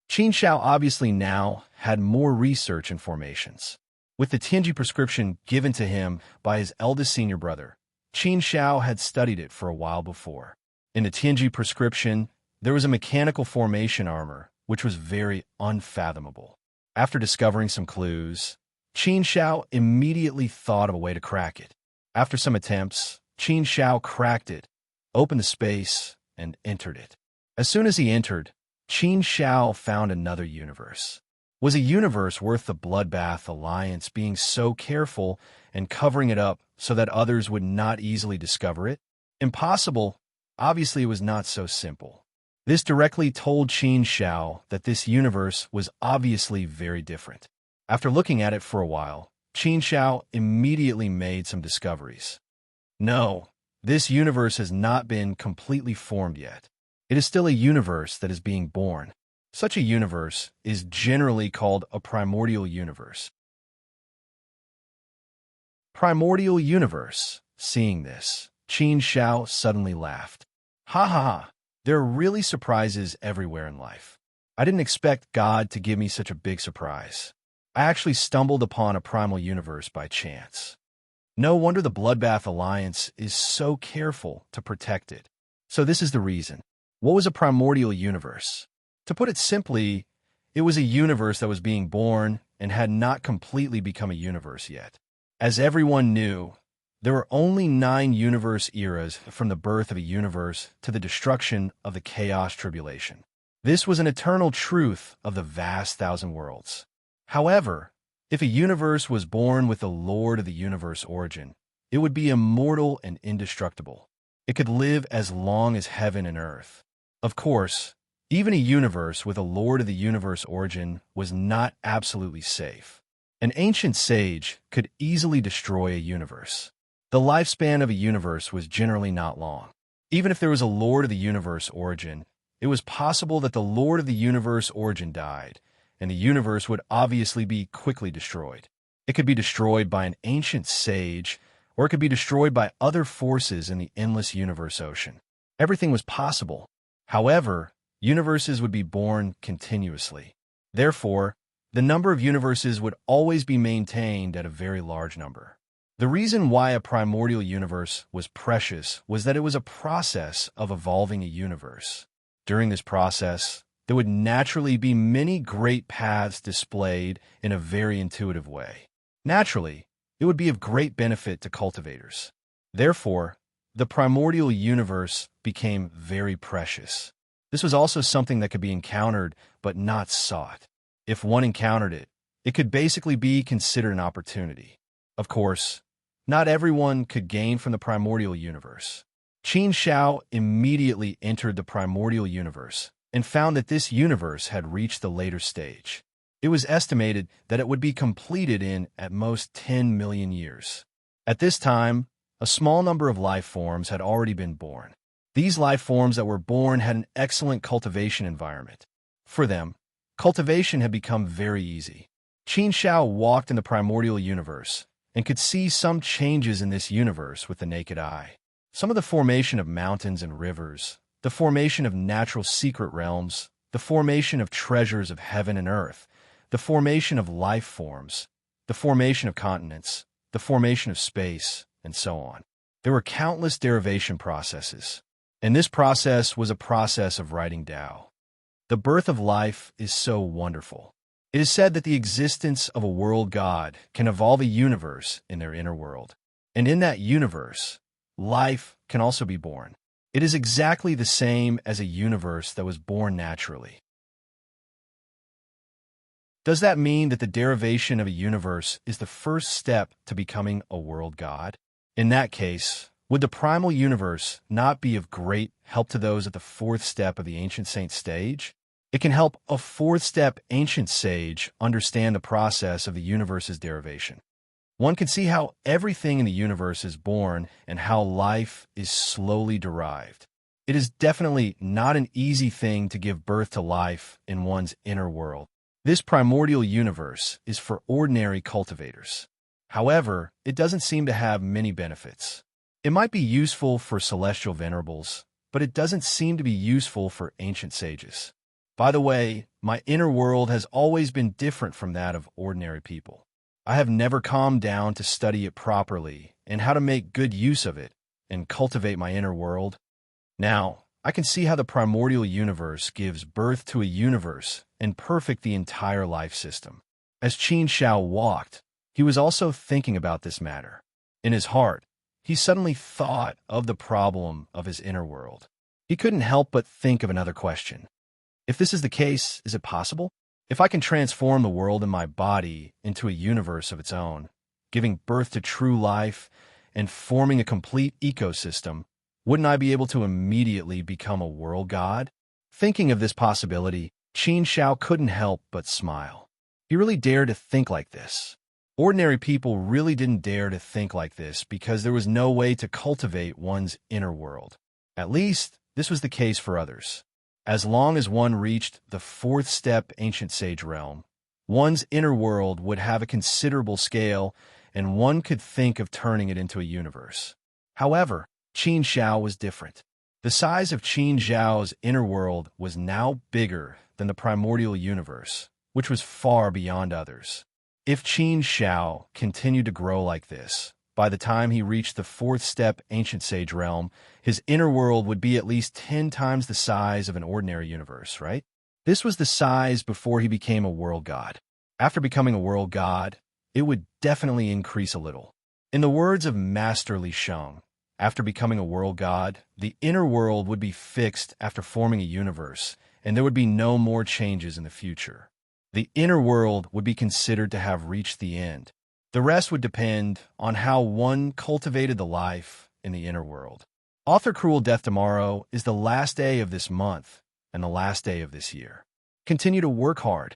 Qin Shao obviously now had more research and formations. With the Tianji prescription given to him by his eldest senior brother, Qin Shao had studied it for a while before. In the Tianji prescription, there was a mechanical formation armor, which was very unfathomable. After discovering some clues, Qin Shao immediately thought of a way to crack it. After some attempts, Qin Shao cracked it, opened the space, and entered it. As soon as he entered, Qin Shao found another universe. Was a universe worth the Bloodbath Alliance being so careful and covering it up so that others would not easily discover it? Impossible. Obviously, it was not so simple. This directly told Qin Shao that this universe was obviously very different. After looking at it for a while, Qin Shao immediately made some discoveries. No, this universe has not been completely formed yet. It is still a universe that is being born. Such a universe is generally called a primordial universe. Primordial universe. Seeing this, Qin Shao suddenly laughed. Ha ha ha, there are really surprises everywhere in life. I didn't expect God to give me such a big surprise. I actually stumbled upon a primal universe by chance. No wonder the Bloodbath Alliance is so careful to protect it. So this is the reason. What was a primordial universe? To put it simply, it was a universe that was being born and had not completely become a universe yet. As everyone knew, there were only 9 universe eras from the birth of a universe to the destruction of the Chaos Tribulation. This was an eternal truth of the vast thousand worlds. However, if a universe was born with the Lord of the Universe origin, it would be immortal and indestructible. It could live as long as heaven and earth. Of course, even a universe with a Lord of the Universe origin was not absolutely safe. An ancient sage could easily destroy a universe. The lifespan of a universe was generally not long. Even if there was a Lord of the Universe origin, it was possible that the Lord of the Universe origin died, and the universe would obviously be quickly destroyed. It could be destroyed by an ancient sage, or it could be destroyed by other forces in the endless universe ocean. Everything was possible. However, universes would be born continuously. Therefore, the number of universes would always be maintained at a very large number. The reason why a primordial universe was precious was that it was a process of evolving a universe. During this process, there would naturally be many great paths displayed in a very intuitive way. Naturally, it would be of great benefit to cultivators. Therefore, the primordial universe became very precious. This was also something that could be encountered but not sought. If one encountered it, it could basically be considered an opportunity. Of course, not everyone could gain from the primordial universe. Qin Shao immediately entered the primordial universe and found that this universe had reached the later stage. It was estimated that it would be completed in, at most, 10 million years. At this time, a small number of life forms had already been born. These life forms that were born had an excellent cultivation environment. For them, cultivation had become very easy. Qin Shao walked in the primordial universe and could see some changes in this universe with the naked eye. Some of the formation of mountains and rivers, the formation of natural secret realms, the formation of treasures of heaven and earth, the formation of life forms, the formation of continents, the formation of space, and so on. There were countless derivation processes, and this process was a process of writing Tao. The birth of life is so wonderful. It is said that the existence of a world god can evolve a universe in their inner world, and in that universe, life can also be born. It is exactly the same as a universe that was born naturally. Does that mean that the derivation of a universe is the first step to becoming a world god? In that case, would the primal universe not be of great help to those at the 4th step of the ancient saint stage? It can help a 4th step ancient sage understand the process of the universe's derivation. One can see how everything in the universe is born and how life is slowly derived. It is definitely not an easy thing to give birth to life in one's inner world. This primordial universe is for ordinary cultivators. However, it doesn't seem to have many benefits. It might be useful for celestial venerables, but it doesn't seem to be useful for ancient sages. By the way, my inner world has always been different from that of ordinary people. I have never calmed down to study it properly and how to make good use of it and cultivate my inner world. Now, I can see how the primordial universe gives birth to a universe and perfect the entire life system. As Qin Shao walked, he was also thinking about this matter. In his heart, he suddenly thought of the problem of his inner world. He couldn't help but think of another question. If this is the case, is it possible? If I can transform the world in my body into a universe of its own, giving birth to true life and forming a complete ecosystem, wouldn't I be able to immediately become a world god? Thinking of this possibility, Qin Shao couldn't help but smile. He really dared to think like this. Ordinary people really didn't dare to think like this because there was no way to cultivate one's inner world. At least, this was the case for others. As long as one reached the fourth step ancient sage realm, one's inner world would have a considerable scale and one could think of turning it into a universe. However, Qin Shao was different. The size of Qin Shao's inner world was now bigger than the primordial universe, which was far beyond others. If Qin Shao continued to grow like this, by the time he reached the fourth step ancient sage realm, his inner world would be at least 10 times the size of an ordinary universe, right? This was the size before he became a world god. After becoming a world god, it would definitely increase a little. In the words of Master Li Sheng, after becoming a world god, the inner world would be fixed after forming a universe, and there would be no more changes in the future. The inner world would be considered to have reached the end. The rest would depend on how one cultivated the life in the inner world. Author Cruel Death Tomorrow is the last day of this month and the last day of this year. Continue to work hard.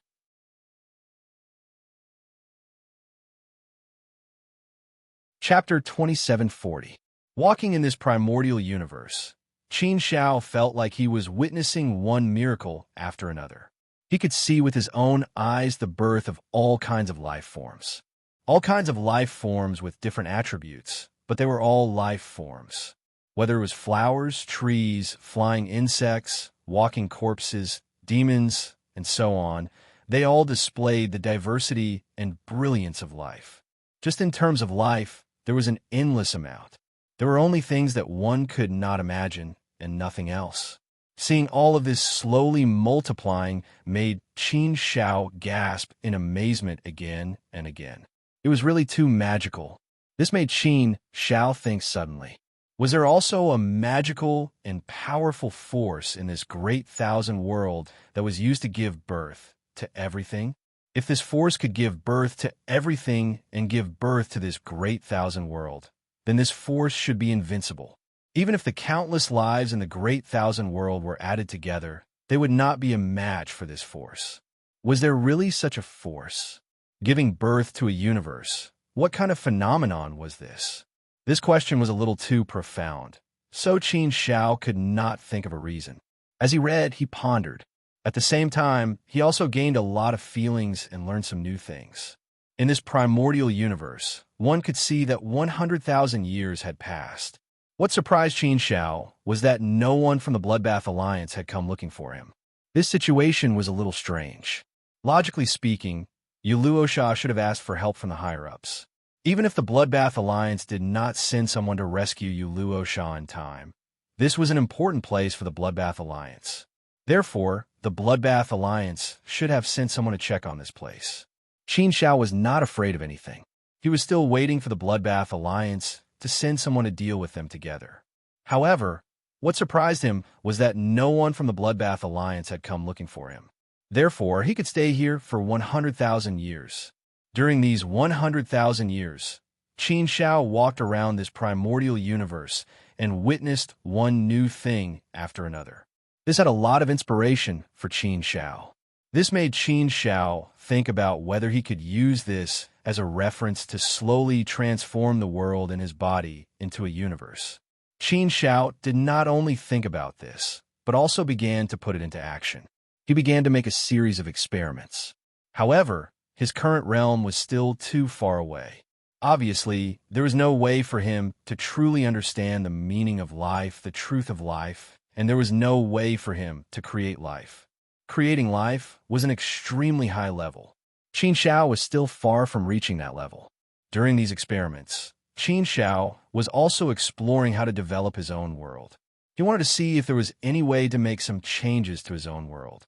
Chapter 2740. Walking in this primordial universe, Qin Shao felt like he was witnessing one miracle after another. He could see with his own eyes the birth of all kinds of life forms. All kinds of life forms with different attributes, but they were all life forms. Whether it was flowers, trees, flying insects, walking corpses, demons, and so on, they all displayed the diversity and brilliance of life. Just in terms of life, there was an endless amount. There were only things that one could not imagine and nothing else. Seeing all of this slowly multiplying made Qin Shao gasp in amazement again and again. It was really too magical. This made Qin Shao think suddenly. Was there also a magical and powerful force in this great thousand world that was used to give birth to everything? If this force could give birth to everything and give birth to this great thousand world, then this force should be invincible. Even if the countless lives in the great thousand world were added together, they would not be a match for this force. Was there really such a force? Giving birth to a universe, what kind of phenomenon was this? This question was a little too profound, so Qin Shao could not think of a reason. As he read, he pondered. At the same time, he also gained a lot of feelings and learned some new things. In this primordial universe, one could see that 100,000 years had passed. What surprised Qin Shao was that no one from the Bloodbath Alliance had come looking for him. This situation was a little strange. Logically speaking, Yu Luosha should have asked for help from the higher-ups. Even if the Bloodbath Alliance did not send someone to rescue Yu Luosha in time, this was an important place for the Bloodbath Alliance. Therefore, the Bloodbath Alliance should have sent someone to check on this place. Qin Shao was not afraid of anything. He was still waiting for the Bloodbath Alliance to send someone to deal with them together. However, what surprised him was that no one from the Bloodbath Alliance had come looking for him. Therefore, he could stay here for 100,000 years. During these 100,000 years, Qin Shao walked around this primordial universe and witnessed one new thing after another. This had a lot of inspiration for Qin Shao. This made Qin Shao think about whether he could use this as a reference to slowly transform the world and his body into a universe. Qin Shao did not only think about this, but also began to put it into action. He began to make a series of experiments. However, his current realm was still too far away. Obviously, there was no way for him to truly understand the meaning of life, the truth of life, and there was no way for him to create life. Creating life was an extremely high level. Qin Shao was still far from reaching that level. During these experiments, Qin Shao was also exploring how to develop his own world. He wanted to see if there was any way to make some changes to his own world.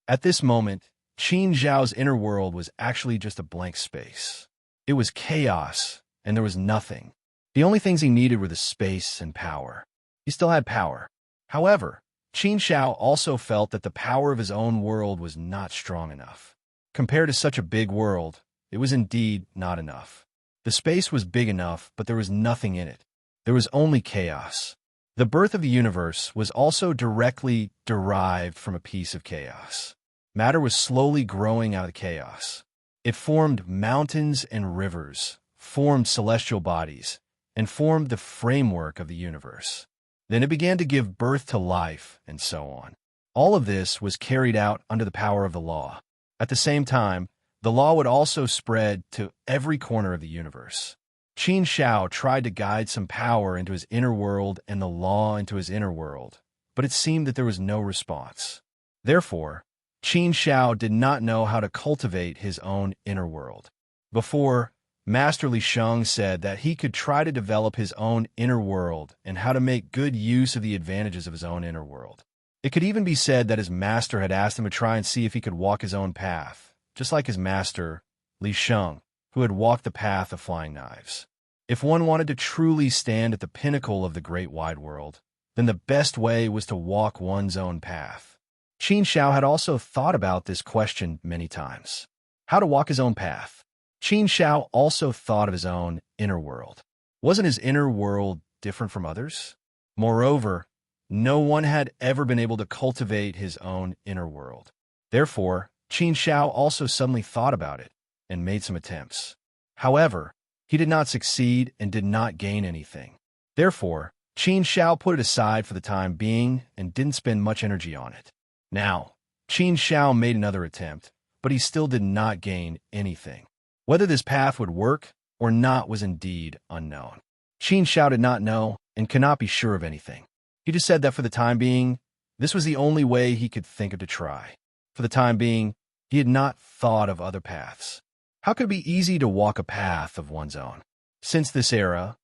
At this moment, Qin Zhao's inner world was actually just a blank space. It was chaos, and there was nothing. The only things he needed were the space and power. He still had power. However, Qin Shao also felt that the power of his own world was not strong enough. Compared to such a big world, it was indeed not enough. The space was big enough, but there was nothing in it. There was only chaos. The birth of the universe was also directly derived from a piece of chaos. Matter was slowly growing out of the chaos. It formed mountains and rivers, formed celestial bodies, and formed the framework of the universe. Then it began to give birth to life, and so on. All of this was carried out under the power of the law. At the same time, the law would also spread to every corner of the universe. Qin Shao tried to guide some power into his inner world and the law into his inner world, but it seemed that there was no response. Therefore, Qin Shao did not know how to cultivate his own inner world. Before, Master Li Sheng said that he could try to develop his own inner world and how to make good use of the advantages of his own inner world. It could even be said that his master had asked him to try and see if he could walk his own path, just like his master, Li Sheng, who had walked the path of flying knives. If one wanted to truly stand at the pinnacle of the great wide world, then the best way was to walk one's own path. Qin Shao had also thought about this question many times. How to walk his own path. Qin Shao also thought of his own inner world. Wasn't his inner world different from others? Moreover, no one had ever been able to cultivate his own inner world. Therefore, Qin Shao also suddenly thought about it and made some attempts. However, he did not succeed and did not gain anything. Therefore, Qin Shao put it aside for the time being and didn't spend much energy on it. Now, Qin Shao made another attempt, but he still did not gain anything. Whether this path would work or not was indeed unknown. Qin Shao did not know and could not be sure of anything. He just said that for the time being, this was the only way he could think of to try. For the time being, he had not thought of other paths. How could it be easy to walk a path of one's own? Since this era,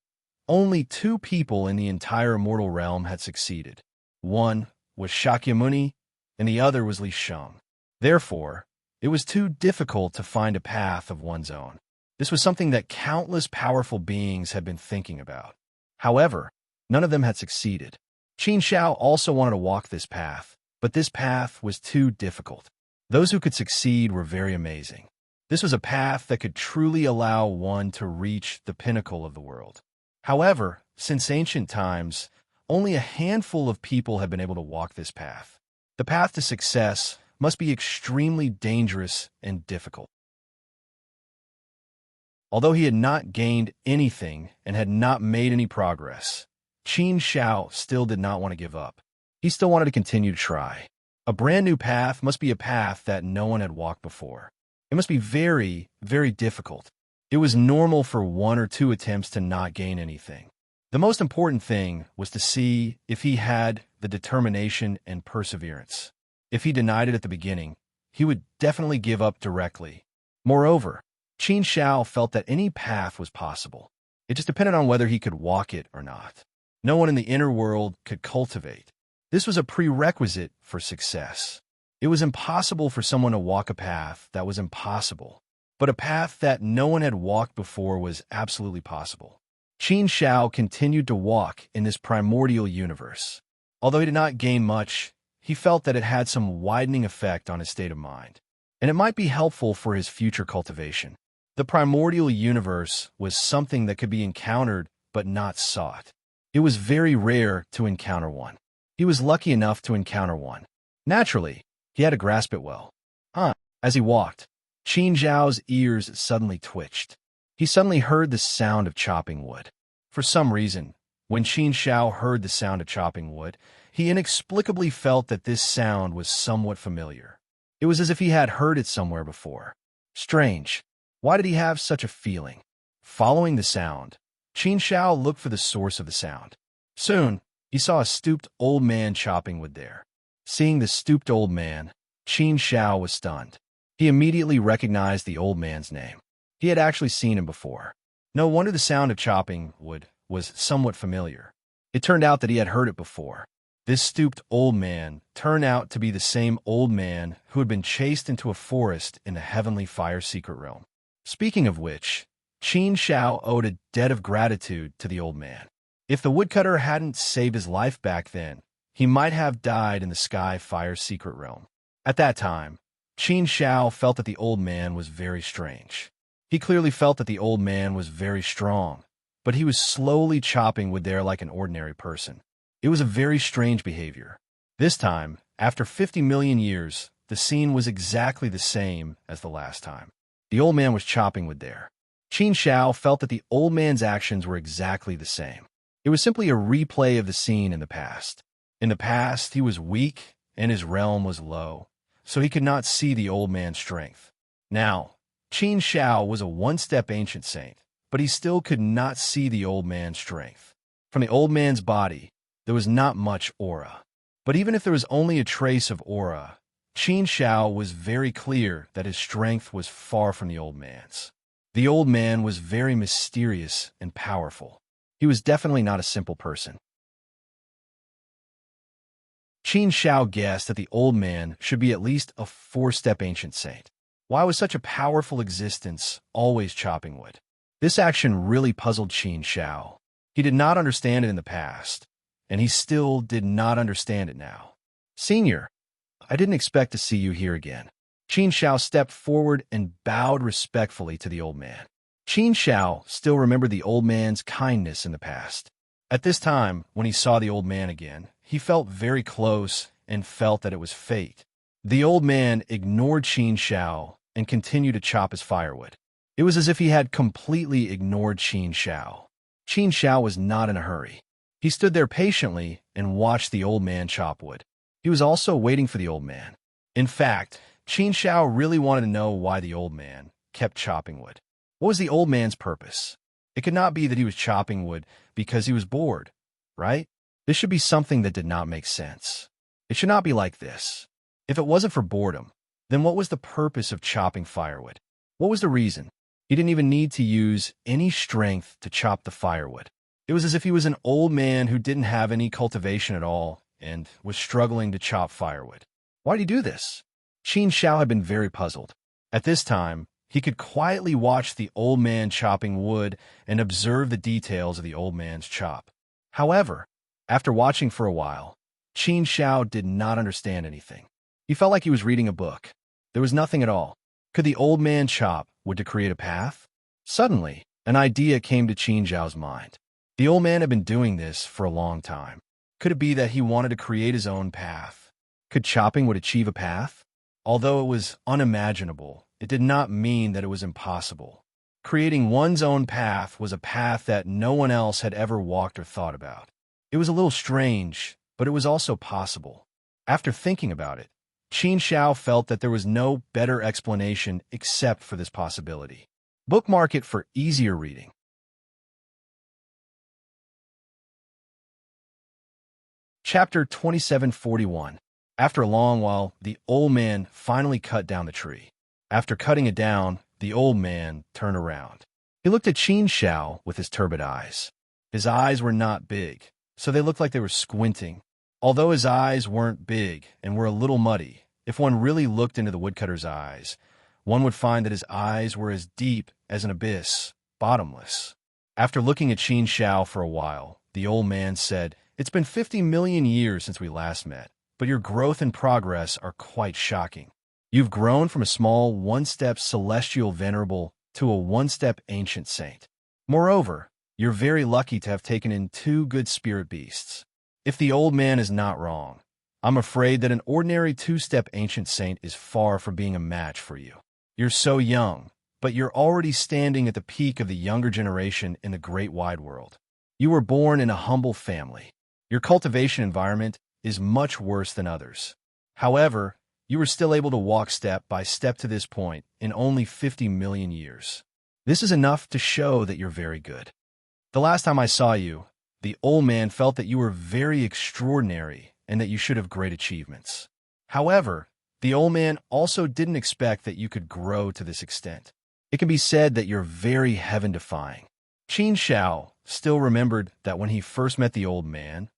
only 2 people in the entire mortal realm had succeeded. One was Shakyamuni, and the other was Li Sheng. Therefore, it was too difficult to find a path of one's own. This was something that countless powerful beings had been thinking about. However, none of them had succeeded. Qin Shao also wanted to walk this path, but this path was too difficult. Those who could succeed were very amazing. This was a path that could truly allow one to reach the pinnacle of the world. However, since ancient times, only a handful of people have been able to walk this path. The path to success must be extremely dangerous and difficult. Although he had not gained anything and had not made any progress, Qin Shao still did not want to give up. He still wanted to continue to try. A brand new path must be a path that no one had walked before. It must be very, very difficult. It was normal for 1 or 2 attempts to not gain anything. The most important thing was to see if he had the determination and perseverance. If he denied it at the beginning, he would definitely give up directly. Moreover, Qin Shao felt that any path was possible. It just depended on whether he could walk it or not. No one in the inner world could cultivate. This was a prerequisite for success. It was impossible for someone to walk a path that was impossible, but a path that no one had walked before was absolutely possible. Qin Shao continued to walk in this primordial universe. Although he did not gain much, he felt that it had some widening effect on his state of mind, and it might be helpful for his future cultivation. The primordial universe was something that could be encountered but not sought. It was very rare to encounter one. He was lucky enough to encounter one. Naturally, he had to grasp it well. As he walked, Qin Zhao's ears suddenly twitched. He suddenly heard the sound of chopping wood. For some reason, when Qin Shao heard the sound of chopping wood, he inexplicably felt that this sound was somewhat familiar. It was as if he had heard it somewhere before. Strange. Why did he have such a feeling? Following the sound, Qin Shao looked for the source of the sound. Soon, He saw a stooped old man chopping wood there. Seeing the stooped old man, Qin Shao was stunned. He immediately recognized the old man's name. He had actually seen him before. No wonder the sound of chopping wood was somewhat familiar. It turned out that he had heard it before. This stooped old man turned out to be the same old man who had been chased into a forest in the heavenly fire secret realm. Speaking of which, Qin Shao owed a debt of gratitude to the old man. If the woodcutter hadn't saved his life back then, he might have died in the sky fire secret realm. At that time, Qin Shao felt that the old man was very strange. He clearly felt that the old man was very strong, but he was slowly chopping wood there like an ordinary person. It was a very strange behavior. This time, after 50 million years, the scene was exactly the same as the last time. The old man was chopping wood there. Qin Shao felt that the old man's actions were exactly the same. It was simply a replay of the scene in the past. In the past, he was weak and his realm was low, so he could not see the old man's strength. Now, Qin Shao was a one-step ancient saint, but he still could not see the old man's strength. From the old man's body, there was not much aura. But even if there was only a trace of aura, Qin Shao was very clear that his strength was far from the old man's. The old man was very mysterious and powerful. He was definitely not a simple person. Qin Shao guessed that the old man should be at least a four-step ancient saint. Why was such a powerful existence always chopping wood? This action really puzzled Qin Shao. He did not understand it in the past, and he still did not understand it now. Senior, I didn't expect to see you here again. Qin Shao stepped forward and bowed respectfully to the old man. Qin Shao still remembered the old man's kindness in the past. At this time, when he saw the old man again, he felt very close and felt that it was fate. The old man ignored Qin Shao and continued to chop his firewood. It was as if he had completely ignored Qin Shao. Qin Shao was not in a hurry. He stood there patiently and watched the old man chop wood. He was also waiting for the old man. In fact, Qin Shao really wanted to know why the old man kept chopping wood. What was the old man's purpose? It could not be that he was chopping wood because he was bored, right? This should be something that did not make sense. It should not be like this. If it wasn't for boredom, then what was the purpose of chopping firewood? What was the reason? He didn't even need to use any strength to chop the firewood. It was as if he was an old man who didn't have any cultivation at all and was struggling to chop firewood. Why did he do this? Qin Shao had been very puzzled. At this time, he could quietly watch the old man chopping wood and observe the details of the old man's chop. However, after watching for a while, Qin Shao did not understand anything. He felt like he was reading a book. There was nothing at all. Could the old man chop wood to create a path? Suddenly, an idea came to Qin Shao's mind. The old man had been doing this for a long time. Could it be that he wanted to create his own path? Could chopping would achieve a path? Although it was unimaginable, it did not mean that it was impossible. Creating one's own path was a path that no one else had ever walked or thought about. It was a little strange, but it was also possible. After thinking about it, Qin Shao felt that there was no better explanation except for this possibility. Bookmark it for easier reading. Chapter 2741. After a long while, the old man finally cut down the tree. After cutting it down, the old man turned around. He looked at Qin Shao with his turbid eyes. His eyes were not big, so they looked like they were squinting. Although his eyes weren't big and were a little muddy, if one really looked into the woodcutter's eyes, one would find that his eyes were as deep as an abyss, bottomless. After looking at Qin Shao for a while, the old man said, "It's been 50 million years since we last met, but your growth and progress are quite shocking. You've grown from a small one-step celestial venerable to a one-step ancient saint. Moreover, you're very lucky to have taken in 2 good spirit beasts. If the old man is not wrong, I'm afraid that an ordinary 2-step ancient saint is far from being a match for you. You're so young, but you're already standing at the peak of the younger generation in the great wide world. You were born in a humble family. Your cultivation environment is much worse than others. However, you were still able to walk step by step to this point in only 50 million years. This is enough to show that you're very good. The last time I saw you, The old man felt that you were very extraordinary and that you should have great achievements. However, the old man also didn't expect that you could grow to this extent. It can be said that you're very heaven-defying. Qin Shao still remembered that when he first met the old man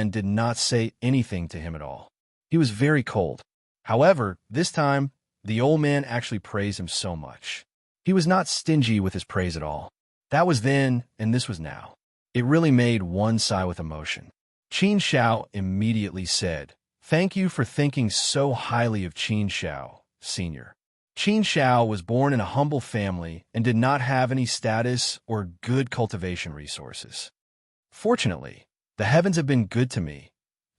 did not say anything to him at all. He was very cold. However, this time, the old man actually praised him so much. He was not stingy with his praise at all. That was then, and this was now. It really made one sigh with emotion. Qin Shao immediately said, "Thank you for thinking so highly of Qin Shao, Sr." Qin Shao was born in a humble family and did not have any status or good cultivation resources. Fortunately, the heavens have been good to me,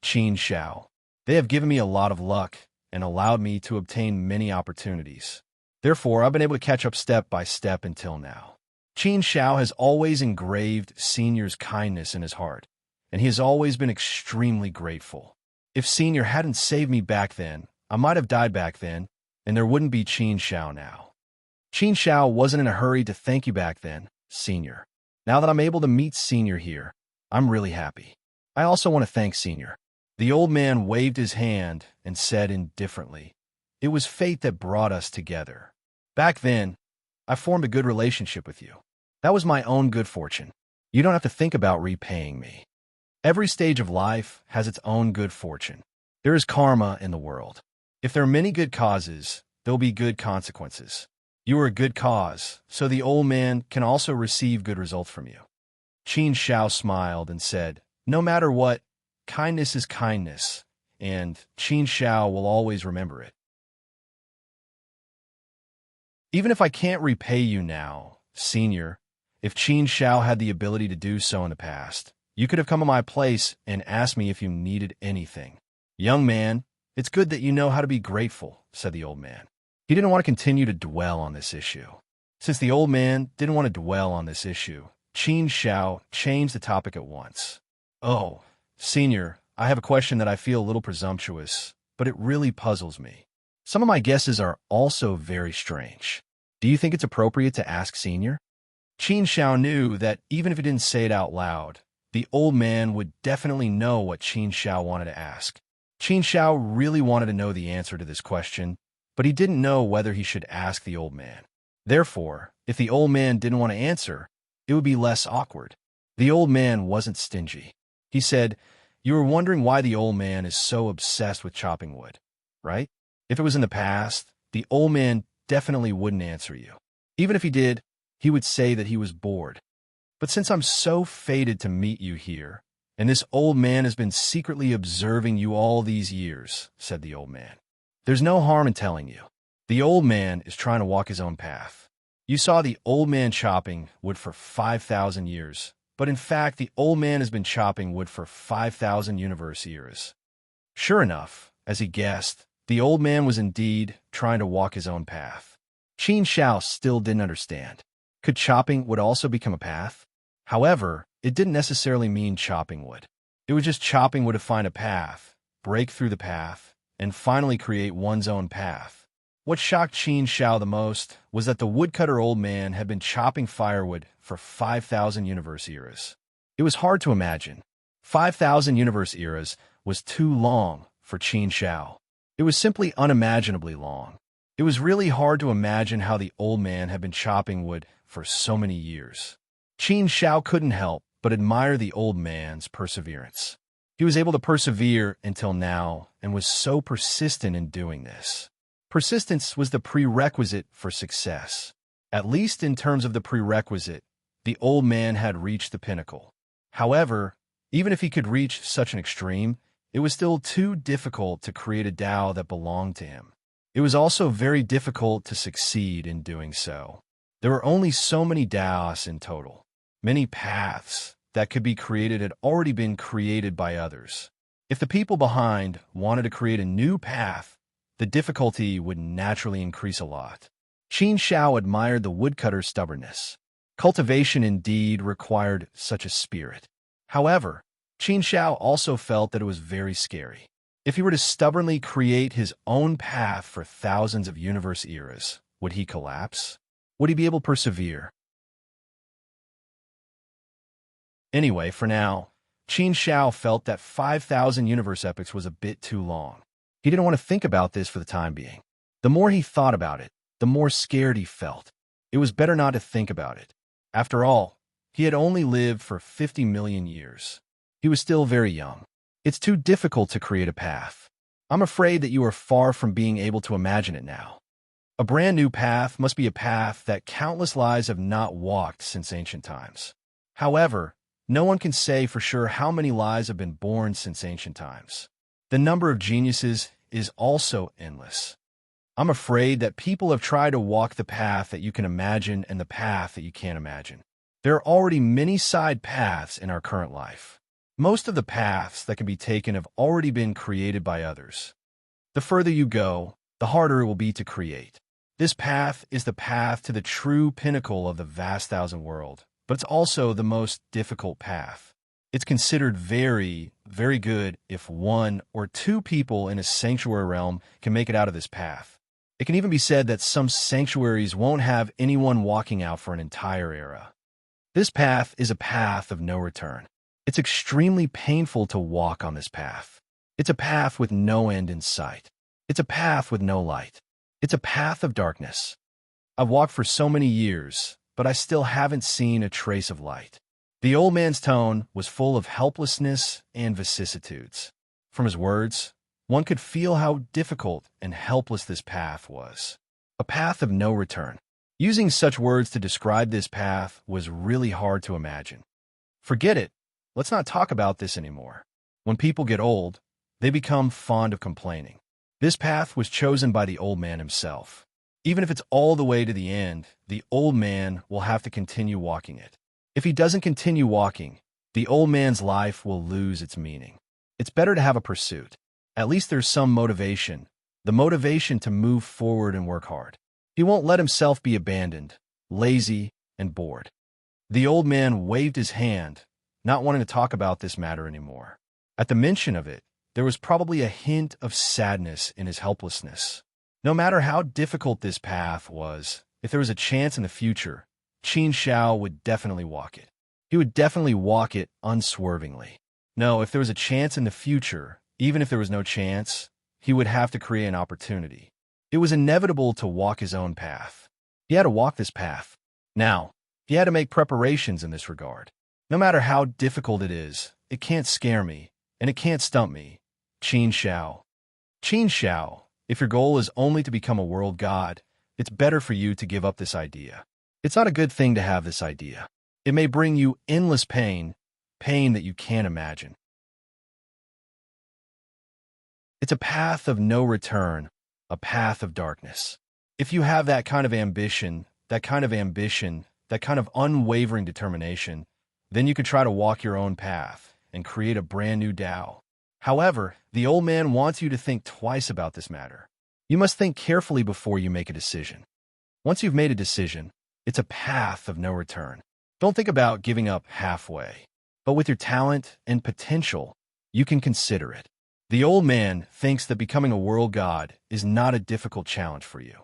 Qin Shao. They have given me a lot of luck and allowed me to obtain many opportunities. Therefore, I've been able to catch up step by step until now. Qin Shao has always engraved Senior's kindness in his heart, and he has always been extremely grateful. If Senior hadn't saved me back then, I might have died back then, and there wouldn't be Qin Shao now. Qin Shao wasn't in a hurry to thank you back then, Senior. Now that I'm able to meet Senior here, I'm really happy. I also want to thank Senior. The old man waved his hand and said indifferently, "It was fate that brought us together. Back then, I formed a good relationship with you. That was my own good fortune. You don't have to think about repaying me. Every stage of life has its own good fortune. There is karma in the world. If there are many good causes, there will be good consequences. You are a good cause, so the old man can also receive good results from you." Qin Shao smiled and said, "No matter what, kindness is kindness, and Qin Shao will always remember it. Even if I can't repay you now, Senior, if Qin Shao had the ability to do so in the past, you could have come to my place and asked me if you needed anything. Young man, it's good that you know how to be grateful," said the old man. He didn't want to continue to dwell on this issue. Since the old man didn't want to dwell on this issue, Qin Shao changed the topic at once. "Oh, Senior, I have a question that I feel a little presumptuous, but it really puzzles me. Some of my guesses are also very strange. Do you think it's appropriate to ask Senior?" Qin Shao knew that even if he didn't say it out loud, the old man would definitely know what Qin Shao wanted to ask. Qin Shao really wanted to know the answer to this question, but he didn't know whether he should ask the old man. Therefore, if the old man didn't want to answer, it would be less awkward. The old man wasn't stingy. He said, "You were wondering why the old man is so obsessed with chopping wood, right? If it was in the past, the old man definitely wouldn't answer you. Even if he did, he would say that he was bored. But since I'm so fated to meet you here, and this old man has been secretly observing you all these years," said the old man, "there's no harm in telling you. The old man is trying to walk his own path. You saw the old man chopping wood for 5,000 years, but in fact, the old man has been chopping wood for 5,000 universe years." Sure enough, as he guessed, the old man was indeed trying to walk his own path. Qin Shao still didn't understand. Could chopping wood also become a path? However, it didn't necessarily mean chopping wood. It was just chopping wood to find a path, break through the path, and finally create one's own path. What shocked Qin Shao the most was that the woodcutter old man had been chopping firewood for 5,000 universe eras. It was hard to imagine. 5,000 universe eras was too long for Qin Shao. It was simply unimaginably long. It was really hard to imagine how the old man had been chopping wood for so many years. Qin Shao couldn't help but admire the old man's perseverance. He was able to persevere until now and was so persistent in doing this. Persistence was the prerequisite for success. At least in terms of the prerequisite, the old man had reached the pinnacle. However, even if he could reach such an extreme, it was still too difficult to create a Tao that belonged to him. It was also very difficult to succeed in doing so. There were only so many Taos in total. Many paths that could be created had already been created by others. If the people behind wanted to create a new path, the difficulty would naturally increase a lot. Qin Shao admired the woodcutter's stubbornness. Cultivation indeed required such a spirit. However, Qin Shao also felt that it was very scary. If he were to stubbornly create his own path for thousands of universe eras, would he collapse? Would he be able to persevere? Anyway, for now, Qin Shao felt that 5,000 universe epochs was a bit too long. He didn't want to think about this for the time being. The more he thought about it, the more scared he felt. It was better not to think about it. After all, he had only lived for 50 million years. He was still very young. It's too difficult to create a path. I'm afraid that you are far from being able to imagine it now. A brand new path must be a path that countless lives have not walked since ancient times. However, no one can say for sure how many lives have been born since ancient times. The number of geniuses is also endless. I'm afraid that people have tried to walk the path that you can imagine and the path that you can't imagine. There are already many side paths in our current life. Most of the paths that can be taken have already been created by others. The further you go, the harder it will be to create. This path is the path to the true pinnacle of the vast thousand world, but it's also the most difficult path. It's considered very, very good if 1 or 2 people in a sanctuary realm can make it out of this path. It can even be said that some sanctuaries won't have anyone walking out for an entire era. This path is a path of no return. It's extremely painful to walk on this path. It's a path with no end in sight. It's a path with no light. It's a path of darkness. I've walked for so many years, but I still haven't seen a trace of light. The old man's tone was full of helplessness and vicissitudes. From his words, one could feel how difficult and helpless this path was. A path of no return. Using such words to describe this path was really hard to imagine. Forget it. Let's not talk about this anymore. When people get old, they become fond of complaining. This path was chosen by the old man himself. Even if it's all the way to the end, the old man will have to continue walking it. If he doesn't continue walking, the old man's life will lose its meaning. It's better to have a pursuit. At least there's some motivation, the motivation to move forward and work hard. He won't let himself be abandoned, lazy, and bored. The old man waved his hand, not wanting to talk about this matter anymore. At the mention of it, there was probably a hint of sadness in his helplessness. No matter how difficult this path was, if there was a chance in the future, Qin Shao would definitely walk it. He would definitely walk it unswervingly. No, if there was a chance in the future, even if there was no chance, he would have to create an opportunity. It was inevitable to walk his own path. He had to walk this path. Now, he had to make preparations in this regard. No matter how difficult it is, it can't scare me, and it can't stump me. Qin Shao. Qin Shao, if your goal is only to become a world god, it's better for you to give up this idea. It's not a good thing to have this idea. It may bring you endless pain, pain that you can't imagine. It's a path of no return, a path of darkness. If you have that kind of ambition, that kind of unwavering determination, then you could try to walk your own path and create a brand new Tao. However, the old man wants you to think twice about this matter. You must think carefully before you make a decision. Once you've made a decision, it's a path of no return. Don't think about giving up halfway. But with your talent and potential, you can consider it. The old man thinks that becoming a world god is not a difficult challenge for you.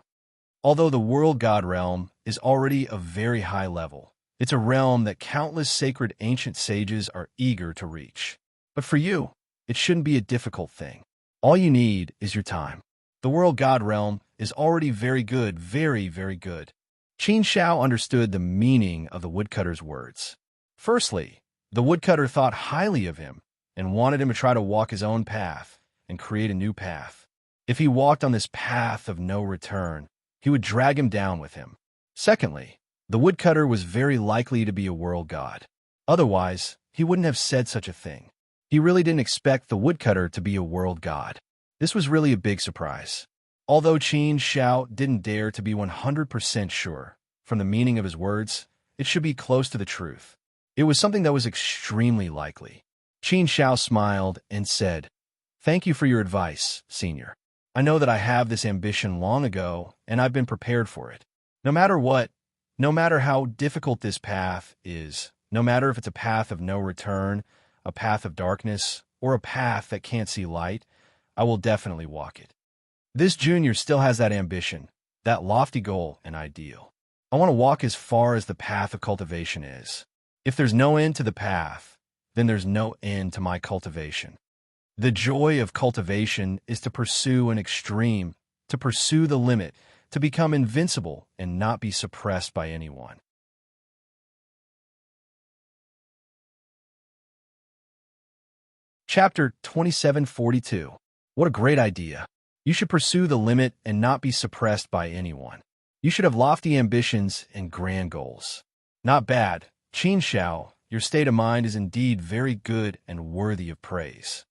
Although the world god realm is already a very high level, it's a realm that countless sacred ancient sages are eager to reach. But for you, it shouldn't be a difficult thing. All you need is your time. The world god realm is already very good, very, very good. Qin Shao understood the meaning of the woodcutter's words. Firstly, the woodcutter thought highly of him and wanted him to try to walk his own path and create a new path. If he walked on this path of no return, he would drag him down with him. Secondly, the woodcutter was very likely to be a world god. Otherwise, he wouldn't have said such a thing. He really didn't expect the woodcutter to be a world god. This was really a big surprise. Although Qin Shao didn't dare to be 100% sure, from the meaning of his words, it should be close to the truth. It was something that was extremely likely. Qin Shao smiled and said, "Thank you for your advice, senior. I know that I have this ambition long ago, and I've been prepared for it. No matter what, no matter how difficult this path is, no matter if it's a path of no return, a path of darkness, or a path that can't see light, I will definitely walk it." This junior still has that ambition, that lofty goal and ideal. I want to walk as far as the path of cultivation is. If there's no end to the path, then there's no end to my cultivation. The joy of cultivation is to pursue an extreme, to pursue the limit, to become invincible and not be suppressed by anyone. Chapter 2742. What a great idea. You should pursue the limit and not be suppressed by anyone. You should have lofty ambitions and grand goals. Not bad. Qin Xiao, your state of mind is indeed very good and worthy of praise.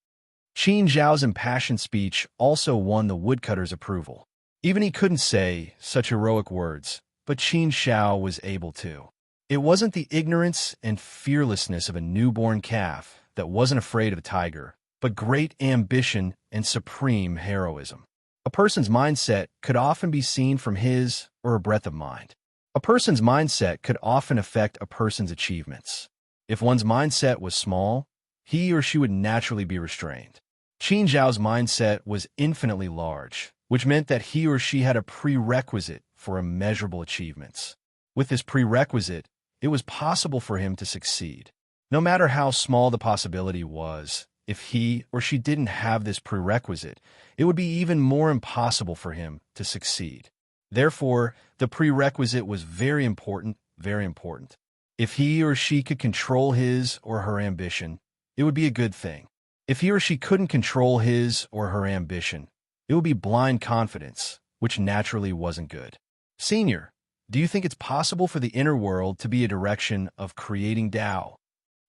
Qin Zhao's impassioned speech also won the woodcutter's approval. Even he couldn't say such heroic words, but Qin Xiao was able to. It wasn't the ignorance and fearlessness of a newborn calf that wasn't afraid of a tiger, but great ambition and supreme heroism. A person's mindset could often be seen from his or her breadth of mind. A person's mindset could often affect a person's achievements. If one's mindset was small, he or she would naturally be restrained. Qin Zhao's mindset was infinitely large, which meant that he or she had a prerequisite for immeasurable achievements. With this prerequisite, it was possible for him to succeed. No matter how small the possibility was, if he or she didn't have this prerequisite, it would be even more impossible for him to succeed. Therefore, the prerequisite was very important, very important. If he or she could control his or her ambition, it would be a good thing. If he or she couldn't control his or her ambition, it would be blind confidence, which naturally wasn't good. Senior, do you think it's possible for the inner world to be a direction of creating Tao?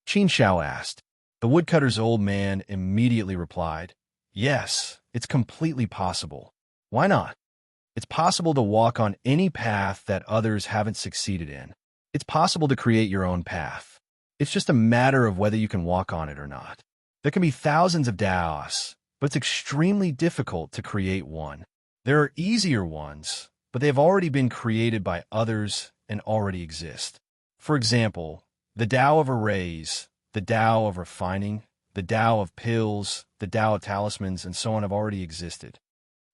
Qin Xiao asked. The woodcutter's old man immediately replied, Yes, it's completely possible. Why not? It's possible to walk on any path that others haven't succeeded in. It's possible to create your own path. It's just a matter of whether you can walk on it or not. There can be thousands of Taos, but it's extremely difficult to create one. There are easier ones, but they've already been created by others and already exist. For example, the Tao of arrays, the Tao of refining, the Tao of pills, the Tao of talismans, and so on have already existed.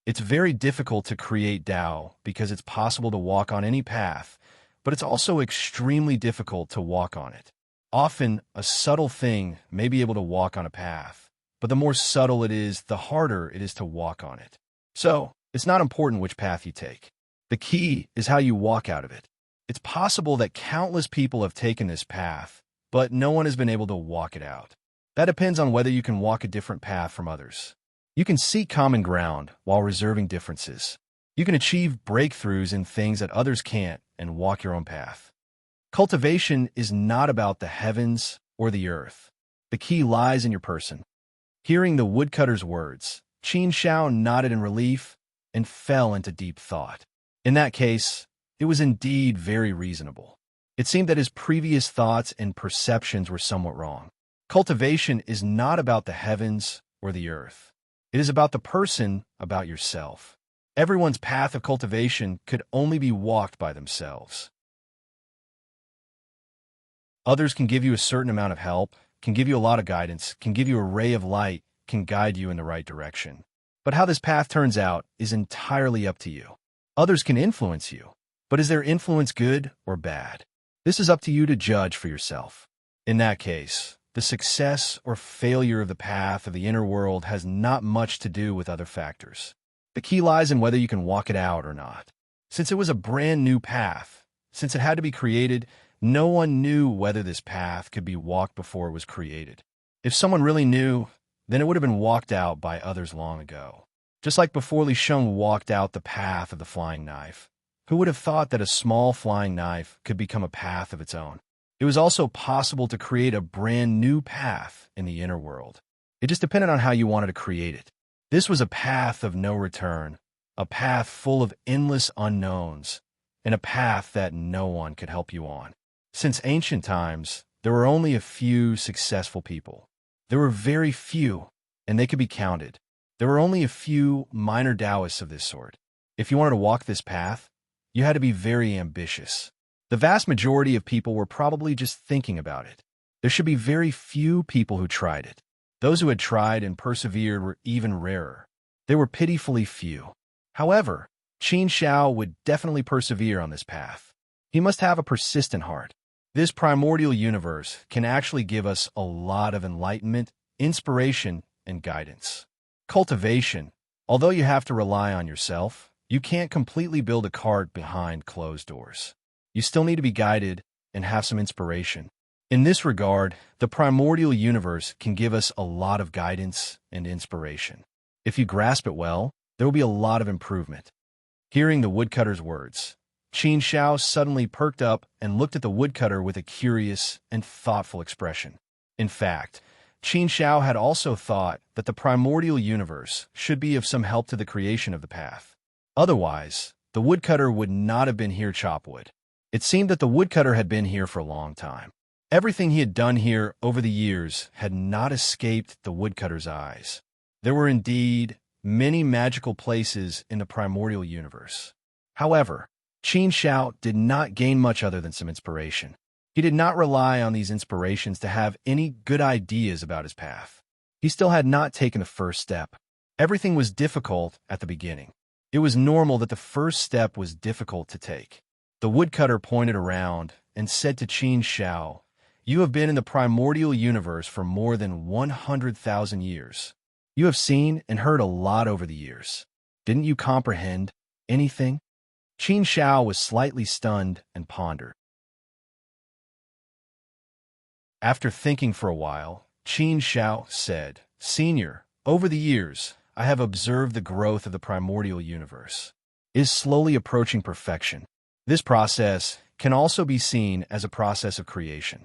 It's very difficult to create Tao because it's possible to walk on any path, but it's also extremely difficult to walk on it. Often, a subtle thing may be able to walk on a path, but the more subtle it is, the harder it is to walk on it. So, it's not important which path you take. The key is how you walk out of it. It's possible that countless people have taken this path, but no one has been able to walk it out. That depends on whether you can walk a different path from others. You can seek common ground while reserving differences. You can achieve breakthroughs in things that others can't and walk your own path. Cultivation is not about the heavens or the earth. The key lies in your person. Hearing the woodcutter's words, Qin Xiao nodded in relief and fell into deep thought. In that case, it was indeed very reasonable. It seemed that his previous thoughts and perceptions were somewhat wrong. Cultivation is not about the heavens or the earth. It is about the person, about yourself. Everyone's path of cultivation could only be walked by themselves. Others can give you a certain amount of help, can give you a lot of guidance, can give you a ray of light, can guide you in the right direction. But how this path turns out is entirely up to you. Others can influence you, but is their influence good or bad? This is up to you to judge for yourself. In that case, the success or failure of the path of the inner world has not much to do with other factors. The key lies in whether you can walk it out or not. Since it was a brand new path, since it had to be created, no one knew whether this path could be walked before it was created. If someone really knew, then it would have been walked out by others long ago. Just like before Li Sheng walked out the path of the flying knife. Who would have thought that a small flying knife could become a path of its own? It was also possible to create a brand new path in the inner world. It just depended on how you wanted to create it. This was a path of no return, a path full of endless unknowns, and a path that no one could help you on. Since ancient times, there were only a few successful people. There were very few, and they could be counted. There were only a few minor Taoists of this sort. If you wanted to walk this path, you had to be very ambitious. The vast majority of people were probably just thinking about it. There should be very few people who tried it. Those who had tried and persevered were even rarer. They were pitifully few. However, Qin Xiao would definitely persevere on this path. He must have a persistent heart. This primordial universe can actually give us a lot of enlightenment, inspiration, and guidance. Cultivation. Although you have to rely on yourself, you can't completely build a cart behind closed doors. You still need to be guided and have some inspiration. In this regard, the primordial universe can give us a lot of guidance and inspiration. If you grasp it well, there will be a lot of improvement. Hearing the woodcutter's words, Qin Xiao suddenly perked up and looked at the woodcutter with a curious and thoughtful expression. In fact, Qin Xiao had also thought that the primordial universe should be of some help to the creation of the path. Otherwise, the woodcutter would not have been here chop wood. It seemed that the woodcutter had been here for a long time. Everything he had done here over the years had not escaped the woodcutter's eyes. There were indeed many magical places in the primordial universe. However, Qin Xiao did not gain much other than some inspiration. He did not rely on these inspirations to have any good ideas about his path. He still had not taken the first step. Everything was difficult at the beginning. It was normal that the first step was difficult to take. The woodcutter pointed around and said to Qin Xiao, "You have been in the primordial universe for more than 100,000 years. You have seen and heard a lot over the years. Didn't you comprehend anything?" Qin Xiao was slightly stunned and pondered. After thinking for a while, Qin Xiao said, "Senior, over the years, I have observed the growth of the primordial universe. It is slowly approaching perfection. This process can also be seen as a process of creation.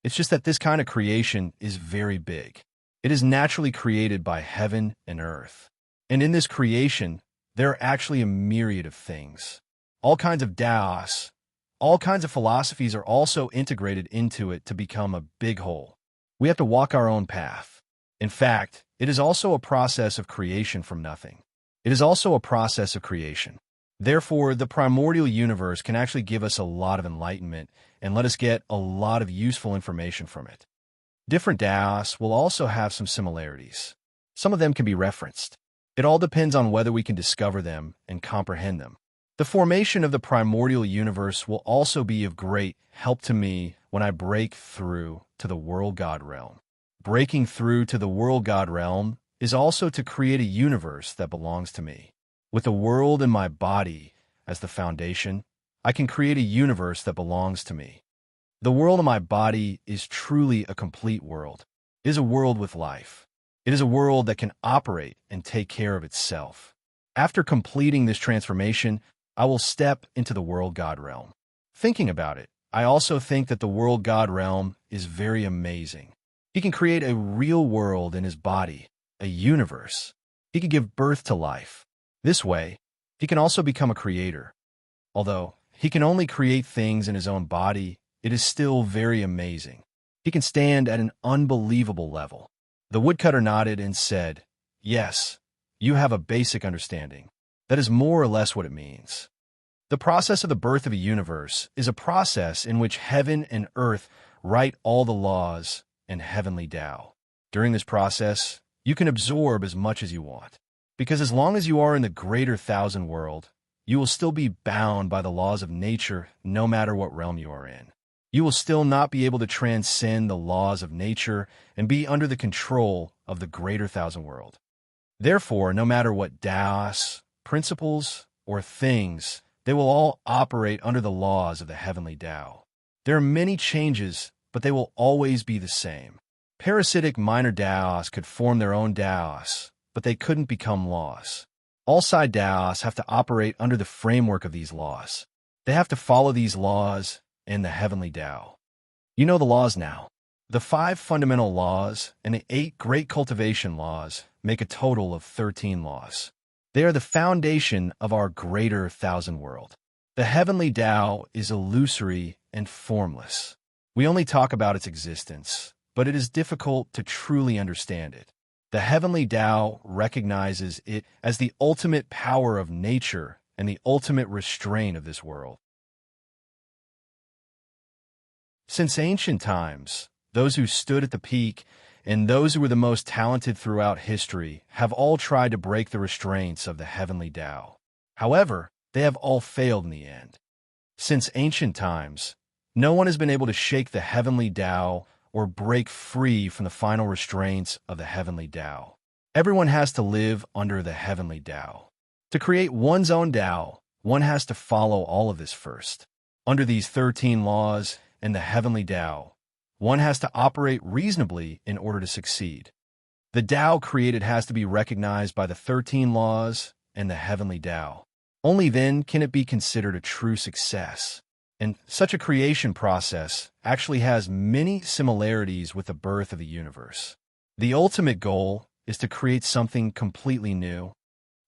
It's just that this kind of creation is very big. It is naturally created by heaven and earth. And in this creation, there are actually a myriad of things. All kinds of Daos, all kinds of philosophies are also integrated into it to become a big whole. We have to walk our own path. In fact, it is also a process of creation from nothing. It is also a process of creation. Therefore, the primordial universe can actually give us a lot of enlightenment and let us get a lot of useful information from it. Different Daos will also have some similarities. Some of them can be referenced. It all depends on whether we can discover them and comprehend them. The formation of the primordial universe will also be of great help to me when I break through to the world God realm. Breaking through to the world God realm is also to create a universe that belongs to me. With the world and my body as the foundation, I can create a universe that belongs to me. The world of my body is truly a complete world. It is a world with life. It is a world that can operate and take care of itself. After completing this transformation, I will step into the world God realm. Thinking about it, I also think that the world God realm is very amazing. He can create a real world in his body, a universe. He can give birth to life. This way, he can also become a creator. Although he can only create things in his own body, it is still very amazing. He can stand at an unbelievable level. The woodcutter nodded and said, "Yes, you have a basic understanding. That is more or less what it means. The process of the birth of a universe is a process in which heaven and earth write all the laws and heavenly Tao. During this process, you can absorb as much as you want. Because as long as you are in the greater thousand world, you will still be bound by the laws of nature no matter what realm you are in. You will still not be able to transcend the laws of nature and be under the control of the greater thousand world. Therefore, no matter what Daos, principles, or things, they will all operate under the laws of the heavenly Tao. There are many changes, but they will always be the same. Parasitic minor Daos could form their own Daos, but they couldn't become laws. All side Daos have to operate under the framework of these laws. They have to follow these laws and the heavenly Tao. You know the laws now. The 5 fundamental laws and the 8 great cultivation laws make a total of 13 laws. They are the foundation of our greater thousand world. The heavenly Tao is illusory and formless. We only talk about its existence, but it is difficult to truly understand it. The heavenly Tao recognizes it as the ultimate power of nature and the ultimate restraint of this world. Since ancient times, those who stood at the peak and those who were the most talented throughout history have all tried to break the restraints of the heavenly Tao. However, they have all failed in the end. Since ancient times, No one has been able to shake the heavenly Tao or break free from the final restraints of the heavenly Tao. Everyone has to live under the heavenly Tao. To create one's own Tao, one has to follow all of this first. Under these 13 laws and the heavenly Tao, one has to operate reasonably in order to succeed. The Tao created has to be recognized by the 13 laws and the heavenly Tao. Only then can it be considered a true success. And such a creation process actually has many similarities with the birth of the universe. The ultimate goal is to create something completely new.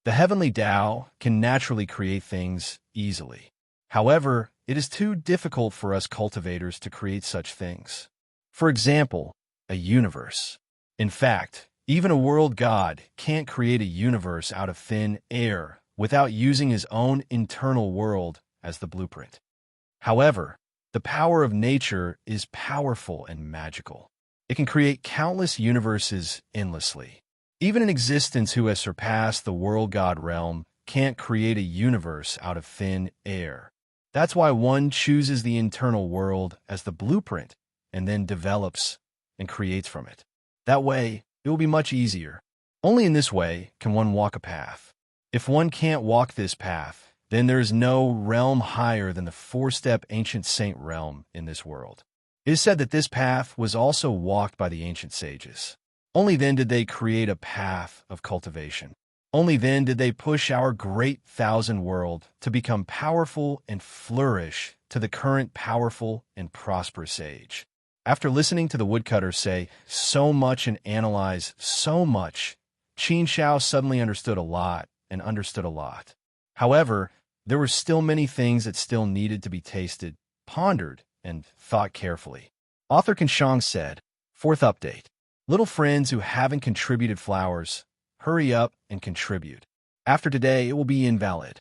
The heavenly Tao can naturally create things easily. However, it is too difficult for us cultivators to create such things. For example, a universe. In fact, even a world god can't create a universe out of thin air without using his own internal world as the blueprint. However, the power of nature is powerful and magical. It can create countless universes endlessly. Even an existence who has surpassed the world god realm can't create a universe out of thin air. That's why one chooses the internal world as the blueprint and then develops and creates from it. That way, it will be much easier. Only in this way can one walk a path. If one can't walk this path, then there is no realm higher than the 4-step ancient saint realm in this world. It is said that this path was also walked by the ancient sages. Only then did they create a path of cultivation. Only then did they push our great thousand world to become powerful and flourish to the current powerful and prosperous age. After listening to the woodcutter say so much and analyze so much, Qin Shao suddenly understood a lot and understood a lot. However, there were still many things that still needed to be tasted, pondered, and thought carefully. Author Kanshong said, 4th update. Little friends who haven't contributed flowers, hurry up and contribute. After today, it will be invalid.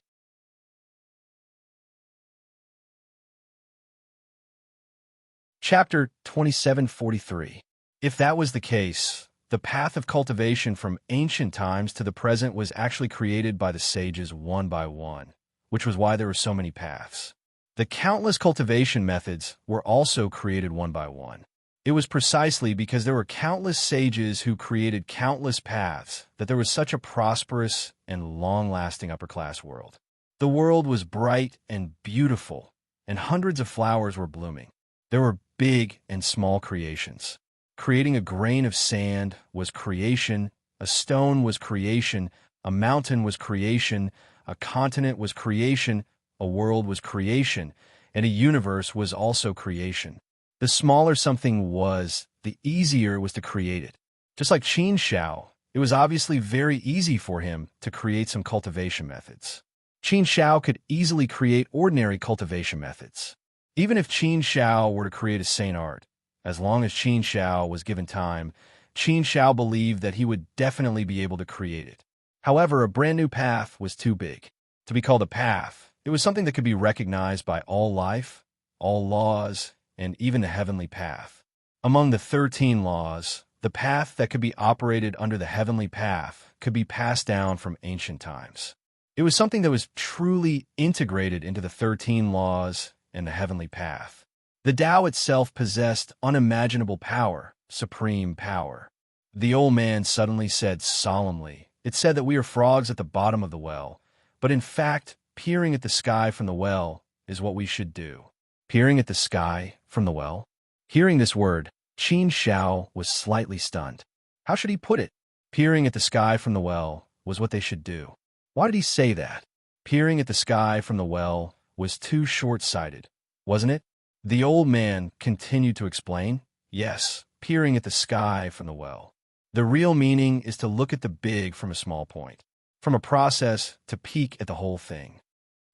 Chapter 2743. If that was the case, the path of cultivation from ancient times to the present was actually created by the sages one by one, which was why there were so many paths. The countless cultivation methods were also created one by one. It was precisely because there were countless sages who created countless paths that there was such a prosperous and long-lasting upper-class world. The world was bright and beautiful, and hundreds of flowers were blooming. There were big and small creations. Creating a grain of sand was creation, a stone was creation, a mountain was creation, a continent was creation, a world was creation, and a universe was also creation. The smaller something was, the easier it was to create it. Just like Qin Shao, it was obviously very easy for him to create some cultivation methods. Qin Shao could easily create ordinary cultivation methods. Even if Qin Shao were to create a saint art, as long as Qin Shao was given time, Qin Shao believed that he would definitely be able to create it. However, a brand new path was too big. To be called a path, it was something that could be recognized by all life, all laws, and even the heavenly path. Among the 13 laws, the path that could be operated under the heavenly path could be passed down from ancient times. It was something that was truly integrated into the 13 laws and the heavenly path. The Tao itself possessed unimaginable power, supreme power. The old man suddenly said solemnly, "It said that we are frogs at the bottom of the well, but in fact, peering at the sky from the well is what we should do." Peering at the sky from the well? Hearing this word, Qin Shao was slightly stunned. How should he put it? Peering at the sky from the well was what they should do. Why did he say that? Peering at the sky from the well was too short-sighted, wasn't it? The old man continued to explain, "Yes, peering at the sky from the well. The real meaning is to look at the big from a small point, from a process to peek at the whole thing.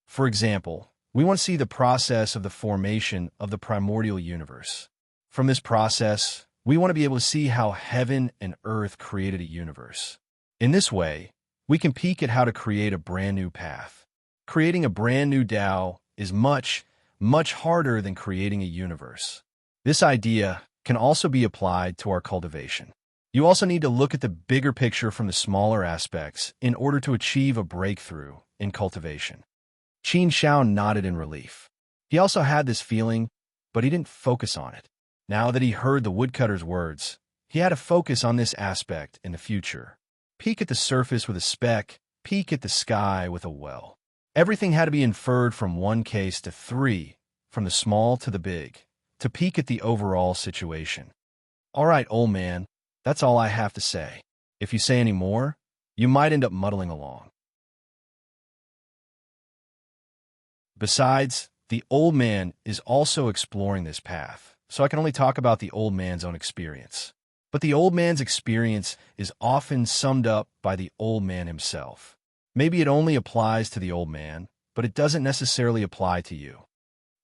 For example, we want to see the process of the formation of the primordial universe. From this process, we want to be able to see how heaven and earth created a universe. In this way, we can peek at how to create a brand new path. Creating a brand new Tao is much, much harder than creating a universe. This idea can also be applied to our cultivation. You also need to look at the bigger picture from the smaller aspects in order to achieve a breakthrough in cultivation." Qin Shao nodded in relief. He also had this feeling but he didn't focus on it. Now that he heard the woodcutter's words, he had to focus on this aspect in the future. Peek at the surface with a speck, peek at the sky with a well. Everything had to be inferred from one case to three, from the small to the big, to peek at the overall situation. All right, old man, that's all I have to say. If you say any more, you might end up muddling along. Besides, the old man is also exploring this path, so I can only talk about the old man's own experience. But the old man's experience is often summed up by the old man himself. Maybe it only applies to the old man, but it doesn't necessarily apply to you.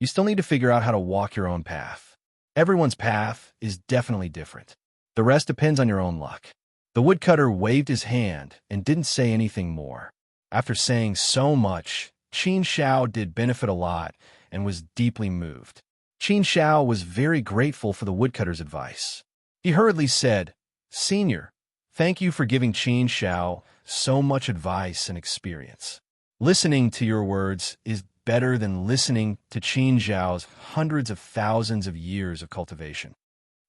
You still need to figure out how to walk your own path. Everyone's path is definitely different. The rest depends on your own luck. The woodcutter waved his hand and didn't say anything more. After saying so much, Qin Shao did benefit a lot and was deeply moved. Qin Shao was very grateful for the woodcutter's advice. He hurriedly said, "Senior, thank you for giving Qin Shao so much advice and experience. Listening to your words is better than listening to Qin Shao's hundreds of thousands of years of cultivation."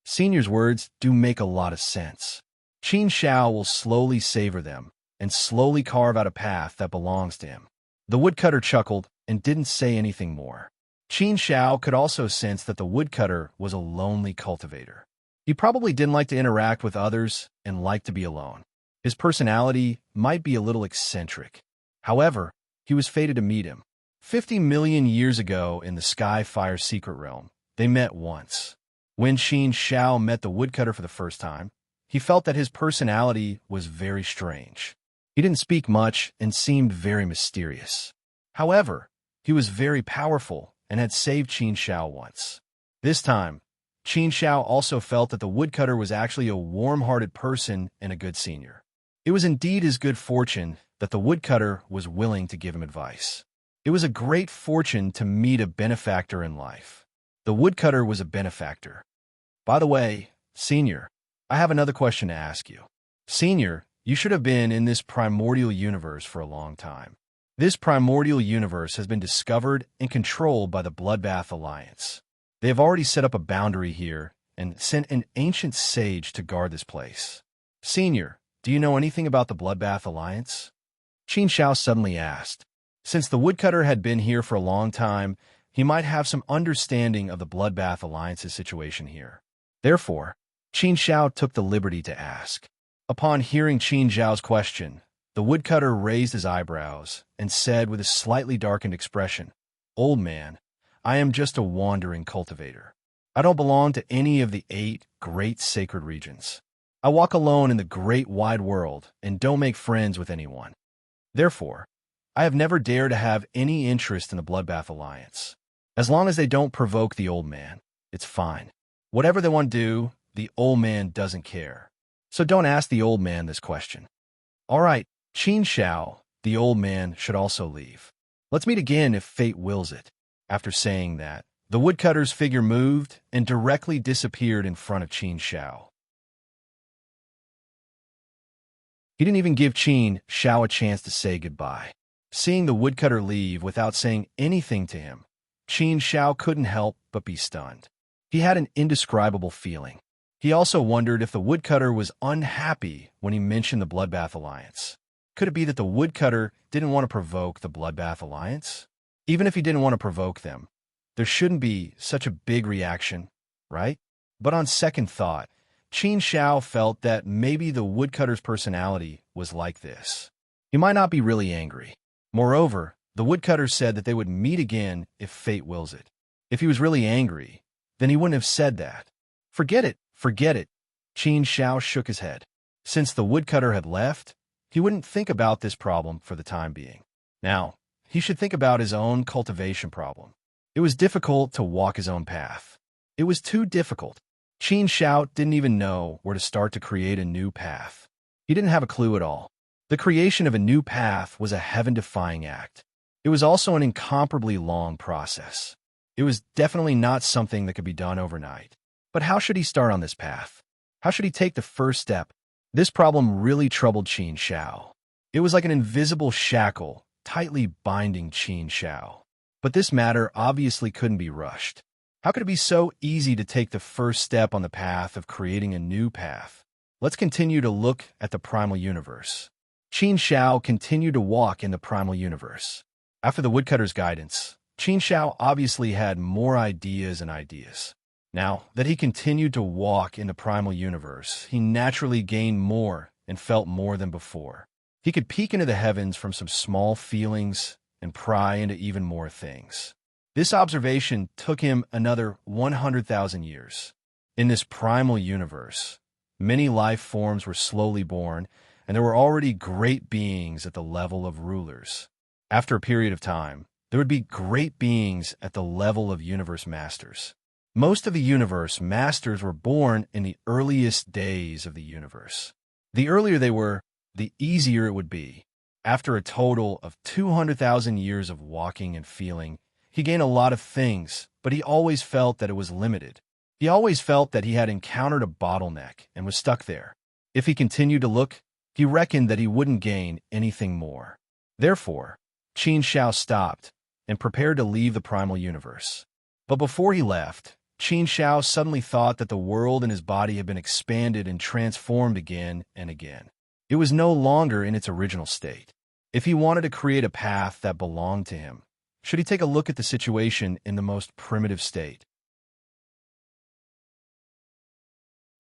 Senior's words do make a lot of sense. Qin Shao will slowly savor them and slowly carve out a path that belongs to him. The woodcutter chuckled and didn't say anything more. Qin Shao could also sense that the woodcutter was a lonely cultivator. He probably didn't like to interact with others and liked to be alone. His personality might be a little eccentric. However, he was fated to meet him. 50 million years ago in the Sky-Fire Secret Realm, they met once. When Qin Shao met the woodcutter for the first time, he felt that his personality was very strange. He didn't speak much and seemed very mysterious. However, he was very powerful and had saved Qin Shao once. This time, Qin Shao also felt that the woodcutter was actually a warm-hearted person and a good senior. It was indeed his good fortune that the woodcutter was willing to give him advice. It was a great fortune to meet a benefactor in life. The woodcutter was a benefactor. By the way, Senior, I have another question to ask you. Senior, you should have been in this primordial universe for a long time. This primordial universe has been discovered and controlled by the Bloodbath Alliance. They have already set up a boundary here and sent an ancient sage to guard this place. Senior, do you know anything about the Bloodbath Alliance? Qin Shao suddenly asked. Since the woodcutter had been here for a long time, he might have some understanding of the Bloodbath Alliance's situation here. Therefore, Qin Shao took the liberty to ask. Upon hearing Qin Shao's question, the woodcutter raised his eyebrows and said with a slightly darkened expression, "Old man, I am just a wandering cultivator. I don't belong to any of the 8 great sacred regions. I walk alone in the great wide world and don't make friends with anyone. Therefore, I have never dared to have any interest in the Bloodbath Alliance. As long as they don't provoke the old man, it's fine. Whatever they want to do, the old man doesn't care. So don't ask the old man this question." All right, Qin Shao, the old man should also leave. Let's meet again if fate wills it. After saying that, the woodcutter's figure moved and directly disappeared in front of Qin Shao. He didn't even give Qin Shao a chance to say goodbye. Seeing the woodcutter leave without saying anything to him, Qin Shao couldn't help but be stunned. He had an indescribable feeling. He also wondered if the woodcutter was unhappy when he mentioned the Bloodbath Alliance. Could it be that the woodcutter didn't want to provoke the Bloodbath Alliance? Even if he didn't want to provoke them, there shouldn't be such a big reaction, right? But on second thought, Qin Shao felt that maybe the woodcutter's personality was like this. He might not be really angry. Moreover, the woodcutter said that they would meet again if fate wills it. If he was really angry, then he wouldn't have said that. Forget it, forget it. Qin Shao shook his head. Since the woodcutter had left, he wouldn't think about this problem for the time being. Now, he should think about his own cultivation problem. It was difficult to walk his own path. It was too difficult. Qin Shao didn't even know where to start to create a new path. He didn't have a clue at all. The creation of a new path was a heaven-defying act. It was also an incomparably long process. It was definitely not something that could be done overnight. But how should he start on this path? How should he take the first step? This problem really troubled Qin Shao. It was like an invisible shackle, tightly binding Qin Shao. But this matter obviously couldn't be rushed. How could it be so easy to take the first step on the path of creating a new path? Let's continue to look at the primal universe. Qin Shao continued to walk in the primal universe. After the woodcutter's guidance, Qin Shao obviously had more ideas and ideas. Now that he continued to walk in the primal universe, he naturally gained more and felt more than before. He could peek into the heavens from some small feelings and pry into even more things. This observation took him another 100,000 years. In this primal universe, many life forms were slowly born, and there were already great beings at the level of rulers. After a period of time, there would be great beings at the level of universe masters. Most of the universe masters were born in the earliest days of the universe. The earlier they were, the easier it would be. After a total of 200,000 years of walking and feeling, he gained a lot of things, but he always felt that it was limited. He always felt that he had encountered a bottleneck and was stuck there. If he continued to look, he reckoned that he wouldn't gain anything more. Therefore, Qin Shao stopped and prepared to leave the primal universe. But before he left, Qin Shao suddenly thought that the world in his body had been expanded and transformed again and again. It was no longer in its original state. If he wanted to create a path that belonged to him, should he take a look at the situation in the most primitive state?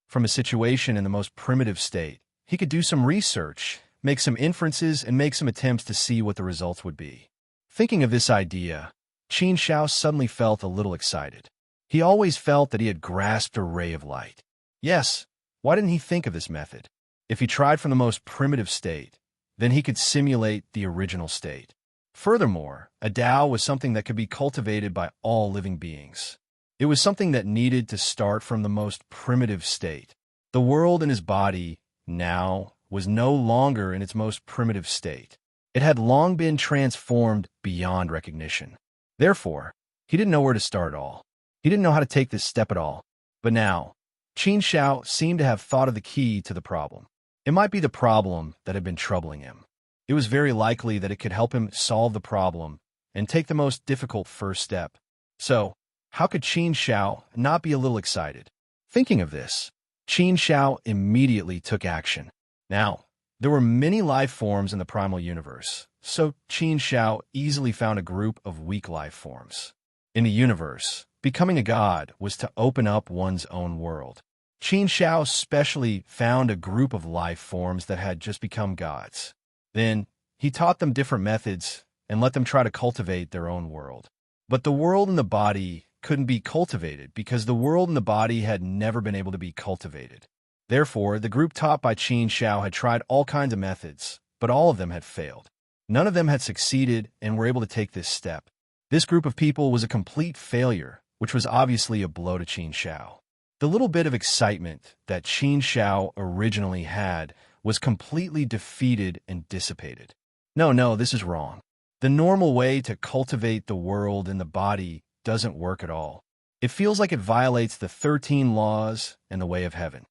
From a situation in the most primitive state, he could do some research, make some inferences, and make some attempts to see what the results would be. Thinking of this idea, Qin Shao suddenly felt a little excited. He always felt that he had grasped a ray of light. Yes, why didn't he think of this method? If he tried from the most primitive state, then he could simulate the original state. Furthermore, a Tao was something that could be cultivated by all living beings. It was something that needed to start from the most primitive state. The world in his body, now, was no longer in its most primitive state. It had long been transformed beyond recognition. Therefore, he didn't know where to start at all. He didn't know how to take this step at all. But now, Qin Shao seemed to have thought of the key to the problem. It might be the problem that had been troubling him. It was very likely that it could help him solve the problem and take the most difficult first step. So, how could Qin Shao not be a little excited? Thinking of this, Qin Shao immediately took action. Now, there were many life forms in the primal universe, so Qin Shao easily found a group of weak life forms. In the universe, becoming a god was to open up one's own world. Qin Shao specially found a group of life forms that had just become gods. Then, he taught them different methods and let them try to cultivate their own world. But the world in the body couldn't be cultivated because the world in the body had never been able to be cultivated. Therefore, the group taught by Qin Shao had tried all kinds of methods, but all of them had failed. None of them had succeeded and were able to take this step. This group of people was a complete failure, which was obviously a blow to Qin Shao. The little bit of excitement that Qin Shao originally had was completely defeated and dissipated. No, this is wrong. The normal way to cultivate the world in the body doesn't work at all. It feels like it violates the 13 laws and the way of heaven.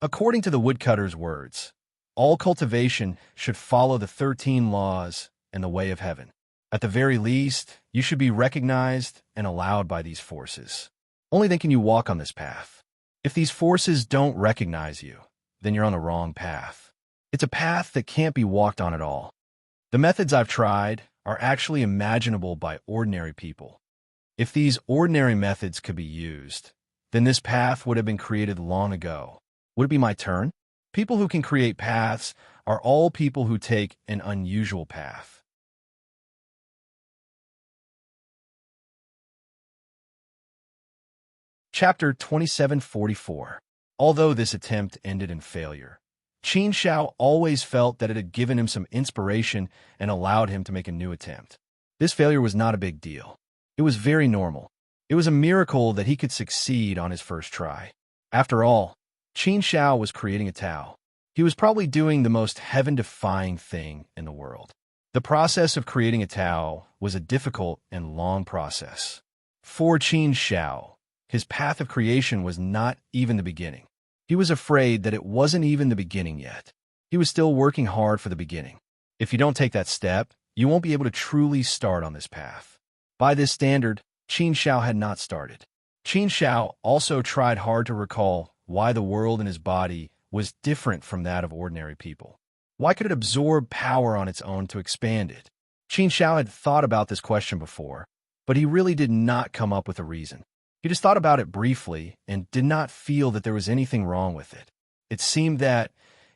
According to the woodcutter's words, all cultivation should follow the 13 laws and the way of heaven. At the very least, you should be recognized and allowed by these forces. Only then can you walk on this path. If these forces don't recognize you, then you're on the wrong path. It's a path that can't be walked on at all. The methods I've tried are actually imaginable by ordinary people. If these ordinary methods could be used, then this path would have been created long ago. Would it be my turn? People who can create paths are all people who take an unusual path. Chapter 2744. Although this attempt ended in failure, Qin Shao always felt that it had given him some inspiration and allowed him to make a new attempt. This failure was not a big deal. It was very normal. It was a miracle that he could succeed on his first try. After all, Qin Shao was creating a Tao. He was probably doing the most heaven-defying thing in the world. The process of creating a Tao was a difficult and long process. For Qin Shao, his path of creation was not even the beginning. He was afraid that it wasn't even the beginning yet. He was still working hard for the beginning. If you don't take that step, you won't be able to truly start on this path. By this standard, Qin Shao had not started. Qin Shao also tried hard to recall why the world in his body was different from that of ordinary people. Why could it absorb power on its own to expand it? Qin Shao had thought about this question before, but he really did not come up with a reason. He just thought about it briefly and did not feel that there was anything wrong with it. It seemed that,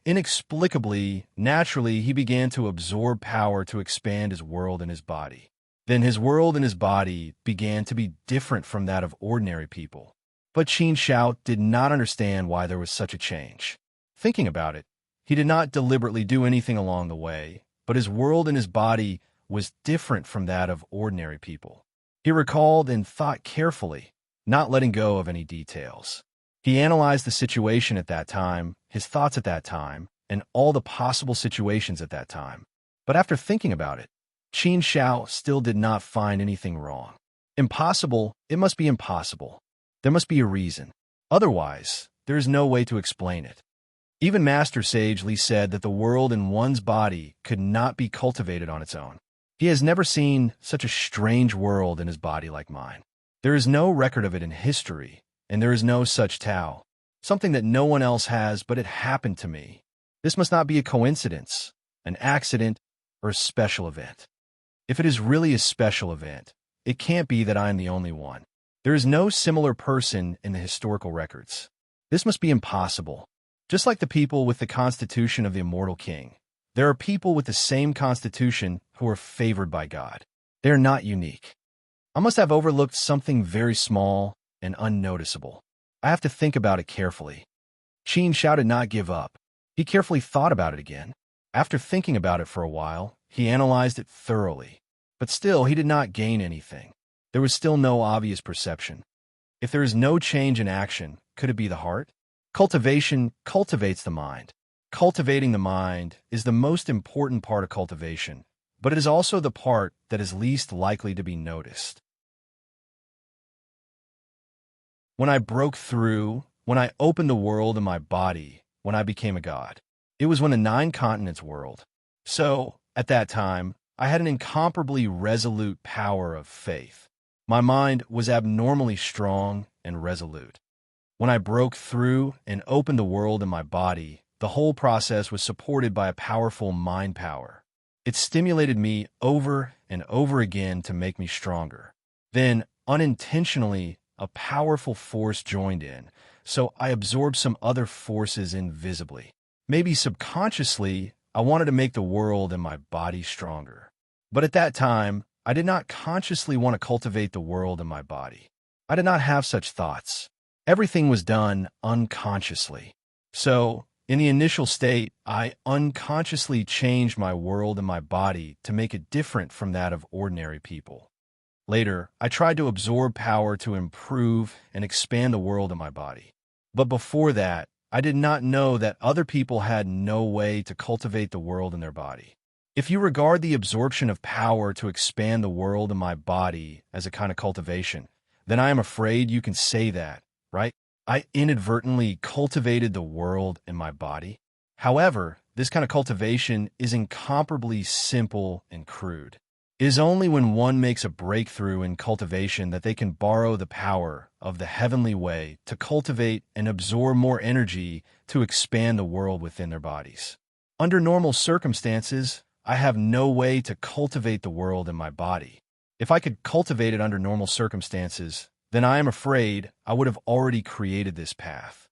inexplicably, naturally, he began to absorb power to expand his world and his body. Then his world and his body began to be different from that of ordinary people. But Qin Shao did not understand why there was such a change. Thinking about it, he did not deliberately do anything along the way, but his world and his body was different from that of ordinary people. He recalled and thought carefully, not letting go of any details. He analyzed the situation at that time, his thoughts at that time, and all the possible situations at that time. But after thinking about it, Qin Shao still did not find anything wrong. Impossible, it must be impossible. There must be a reason. Otherwise, there is no way to explain it. Even Master Sage Li said that the world in one's body could not be cultivated on its own. He has never seen such a strange world in his body like mine. There is no record of it in history, and there is no such Tao. Something that no one else has, but it happened to me. This must not be a coincidence, an accident, or a special event. If it is really a special event, it can't be that I am the only one. There is no similar person in the historical records. This must be impossible. Just like the people with the constitution of the immortal king, there are people with the same constitution who are favored by God. They are not unique. I must have overlooked something very small and unnoticeable. I have to think about it carefully. Qin Shao did not give up. He carefully thought about it again. After thinking about it for a while, he analyzed it thoroughly. But still, he did not gain anything. There was still no obvious perception. If there is no change in action, could it be the heart? Cultivation cultivates the mind. Cultivating the mind is the most important part of cultivation, but it is also the part that is least likely to be noticed. When I broke through, when I opened the world in my body, when I became a god, it was when the 9 continents whirled. So, at that time, I had an incomparably resolute power of faith. My mind was abnormally strong and resolute. When I broke through and opened the world in my body, the whole process was supported by a powerful mind power. It stimulated me over and over again to make me stronger. Then, unintentionally, a powerful force joined in, so I absorbed some other forces invisibly. Maybe subconsciously, I wanted to make the world and my body stronger. But at that time, I did not consciously want to cultivate the world and my body. I did not have such thoughts. Everything was done unconsciously. So, in the initial state, I unconsciously changed my world and my body to make it different from that of ordinary people. Later, I tried to absorb power to improve and expand the world in my body. But before that, I did not know that other people had no way to cultivate the world in their body. If you regard the absorption of power to expand the world in my body as a kind of cultivation, then I am afraid you can say that, right? I inadvertently cultivated the world in my body. However, this kind of cultivation is incomparably simple and crude. It is only when one makes a breakthrough in cultivation that they can borrow the power of the heavenly way to cultivate and absorb more energy to expand the world within their bodies. Under normal circumstances, I have no way to cultivate the world in my body. If I could cultivate it under normal circumstances, then I am afraid I would have already created this path.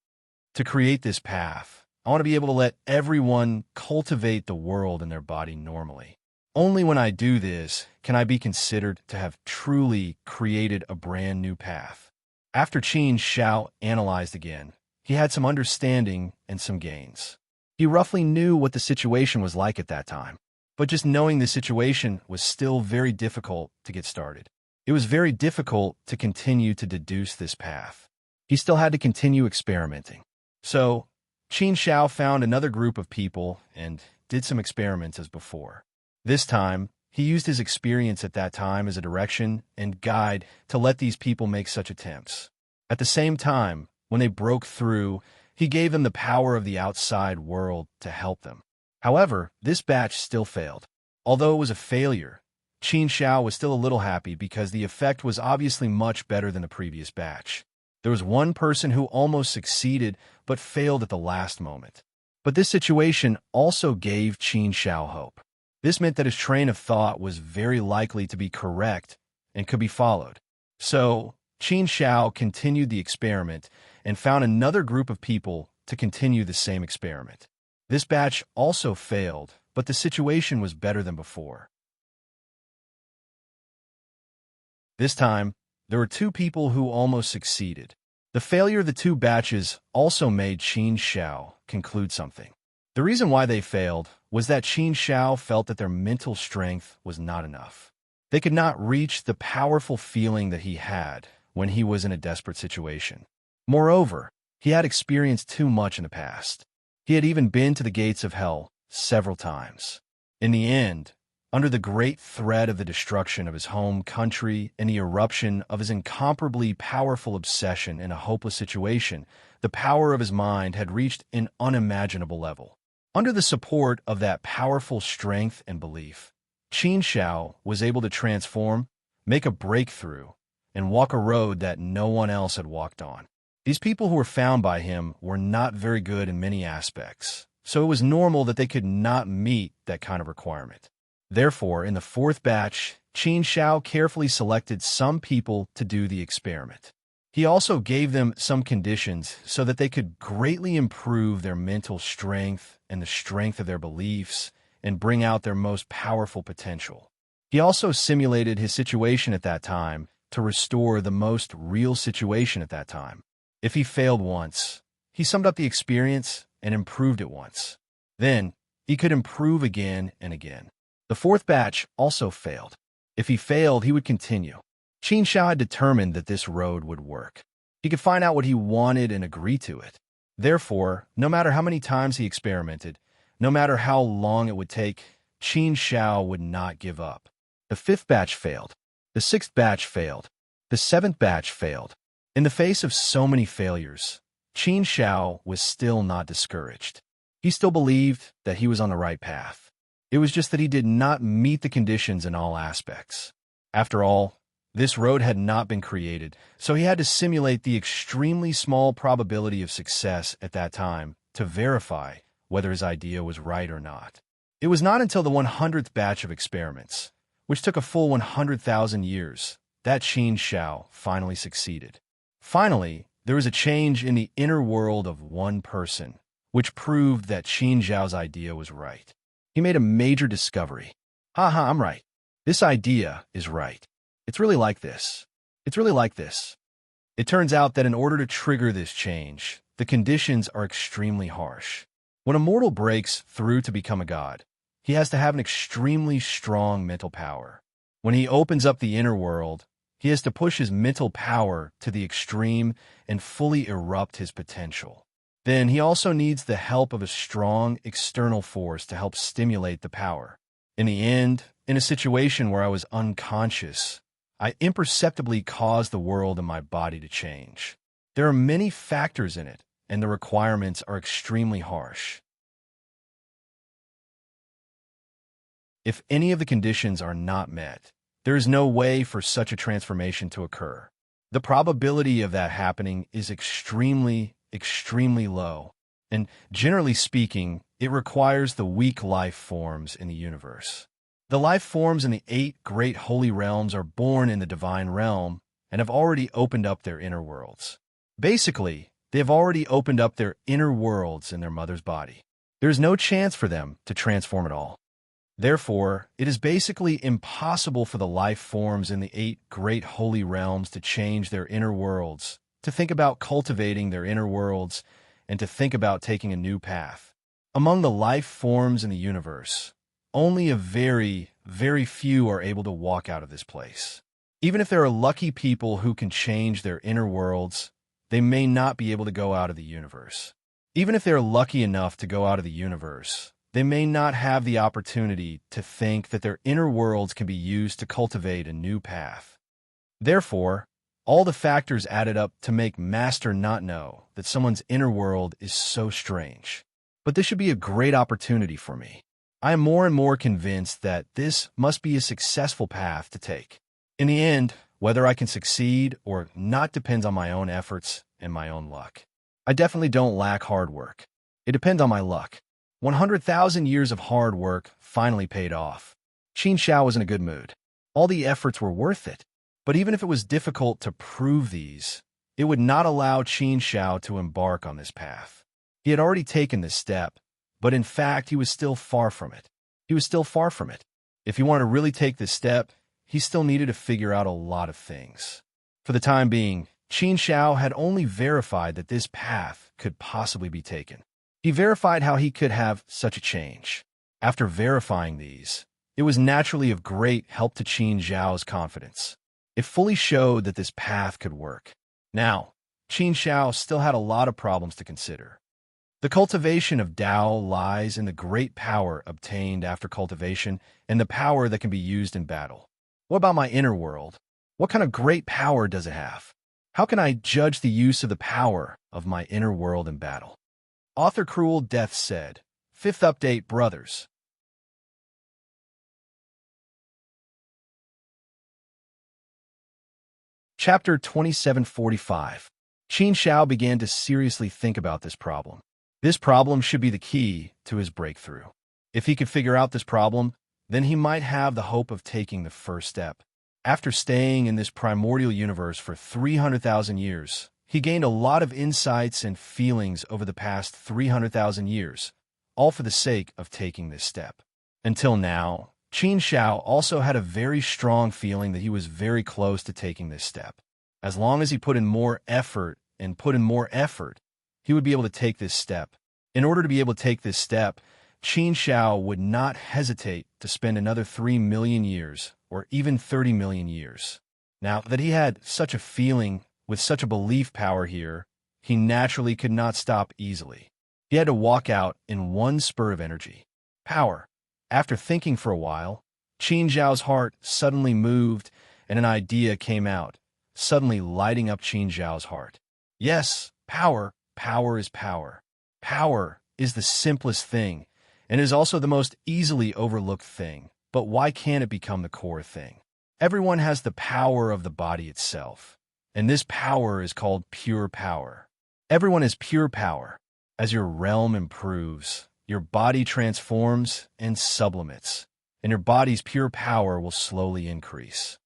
To create this path, I want to be able to let everyone cultivate the world in their body normally. Only when I do this can I be considered to have truly created a brand new path. After Qin Shao analyzed again, he had some understanding and some gains. He roughly knew what the situation was like at that time, but just knowing the situation was still very difficult to get started. It was very difficult to continue to deduce this path. He still had to continue experimenting. So, Qin Shao found another group of people and did some experiments as before. This time, he used his experience at that time as a direction and guide to let these people make such attempts. At the same time, when they broke through, he gave them the power of the outside world to help them. However, this batch still failed. Although it was a failure, Qin Xiao was still a little happy because the effect was obviously much better than the previous batch. There was one person who almost succeeded but failed at the last moment. But this situation also gave Qin Xiao hope. This meant that his train of thought was very likely to be correct and could be followed. So, Qin Xiao continued the experiment and found another group of people to continue the same experiment. This batch also failed, but the situation was better than before. This time, there were two people who almost succeeded. The failure of the two batches also made Qin Xiao conclude something. The reason why they failed was that Qin Xiao felt that their mental strength was not enough. They could not reach the powerful feeling that he had when he was in a desperate situation. Moreover, he had experienced too much in the past. He had even been to the gates of hell several times. In the end, under the great threat of the destruction of his home country and the eruption of his incomparably powerful obsession in a hopeless situation, the power of his mind had reached an unimaginable level. Under the support of that powerful strength and belief, Qin Xiao was able to transform, make a breakthrough, and walk a road that no one else had walked on. These people who were found by him were not very good in many aspects, so it was normal that they could not meet that kind of requirement. Therefore, in the fourth batch, Qin Xiao carefully selected some people to do the experiment. He also gave them some conditions so that they could greatly improve their mental strength and the strength of their beliefs and bring out their most powerful potential. He also simulated his situation at that time to restore the most real situation at that time. If he failed once, he summed up the experience and improved it once. Then, he could improve again and again. The fourth batch also failed. If he failed, he would continue. Qin Xiao had determined that this road would work. He could find out what he wanted and agree to it. Therefore, no matter how many times he experimented, no matter how long it would take, Qin Xiao would not give up. The fifth batch failed. The sixth batch failed. The seventh batch failed. In the face of so many failures, Qin Xiao was still not discouraged. He still believed that he was on the right path. It was just that he did not meet the conditions in all aspects. After all, this road had not been created, so he had to simulate the extremely small probability of success at that time to verify whether his idea was right or not. It was not until the 100th batch of experiments, which took a full 100,000 years, that Qin Xiao finally succeeded. Finally, there was a change in the inner world of one person, which proved that Qin Xiao's idea was right. He made a major discovery. Haha, I'm right. This idea is right. It's really like this. It's really like this. It turns out that in order to trigger this change, the conditions are extremely harsh. When a mortal breaks through to become a god, he has to have an extremely strong mental power. When he opens up the inner world, he has to push his mental power to the extreme and fully erupt his potential. Then he also needs the help of a strong external force to help stimulate the power. In the end, in a situation where I was unconscious, I imperceptibly caused the world and my body to change. There are many factors in it, and the requirements are extremely harsh. If any of the conditions are not met, there is no way for such a transformation to occur. The probability of that happening is extremely, extremely low, and generally speaking, it requires the weak life forms in the universe. The life forms in the 8 great holy realms are born in the divine realm and have already opened up their inner worlds. Basically, they have already opened up their inner worlds in their mother's body. There is no chance for them to transform at all. Therefore, it is basically impossible for the life forms in the 8 great holy realms to change their inner worlds, to think about cultivating their inner worlds, and to think about taking a new path. Among the life forms in the universe, only a very, very few are able to walk out of this place. Even if there are lucky people who can change their inner worlds, they may not be able to go out of the universe. Even if they are lucky enough to go out of the universe, they may not have the opportunity to think that their inner worlds can be used to cultivate a new path. Therefore, all the factors added up to make Master not know that someone's inner world is so strange. But this should be a great opportunity for me. I am more and more convinced that this must be a successful path to take. In the end, whether I can succeed or not depends on my own efforts and my own luck. I definitely don't lack hard work. It depends on my luck. 100,000 years of hard work finally paid off. Qin Xiao was in a good mood. All the efforts were worth it. But even if it was difficult to prove these, it would not allow Qin Xiao to embark on this path. He had already taken this step, but in fact he was still far from it. He was still far from it. If he wanted to really take this step, he still needed to figure out a lot of things. For the time being, Qin Xiao had only verified that this path could possibly be taken. He verified how he could have such a change. After verifying these, it was naturally of great help to Qin Xiao's confidence. It fully showed that this path could work. Now, Qin Xiao still had a lot of problems to consider. The cultivation of Tao lies in the great power obtained after cultivation and the power that can be used in battle. What about my inner world? What kind of great power does it have? How can I judge the use of the power of my inner world in battle? Author Cruel Death said, 5th update, brothers. Chapter 2745. Qin Xiao began to seriously think about this problem. This problem should be the key to his breakthrough. If he could figure out this problem, then he might have the hope of taking the first step. After staying in this primordial universe for 300,000 years, he gained a lot of insights and feelings over the past 300,000 years, all for the sake of taking this step. Until now, Qin Xiao also had a very strong feeling that he was very close to taking this step. As long as he put in more effort, he would be able to take this step. In order to be able to take this step, Qin Xiao would not hesitate to spend another 3 million years or even 30 million years. Now that he had such a feeling with such a belief power here, he naturally could not stop easily. He had to walk out in one spurt of energy. Power. After thinking for a while, Qin Xiao's heart suddenly moved and an idea came out, suddenly lighting up Qin Xiao's heart. Yes, power. Power is power. Power is the simplest thing, and is also the most easily overlooked thing. But why can't it become the core thing? Everyone has the power of the body itself, and this power is called pure power. Everyone is pure power. As your realm improves, your body transforms and sublimates, and your body's pure power will slowly increase.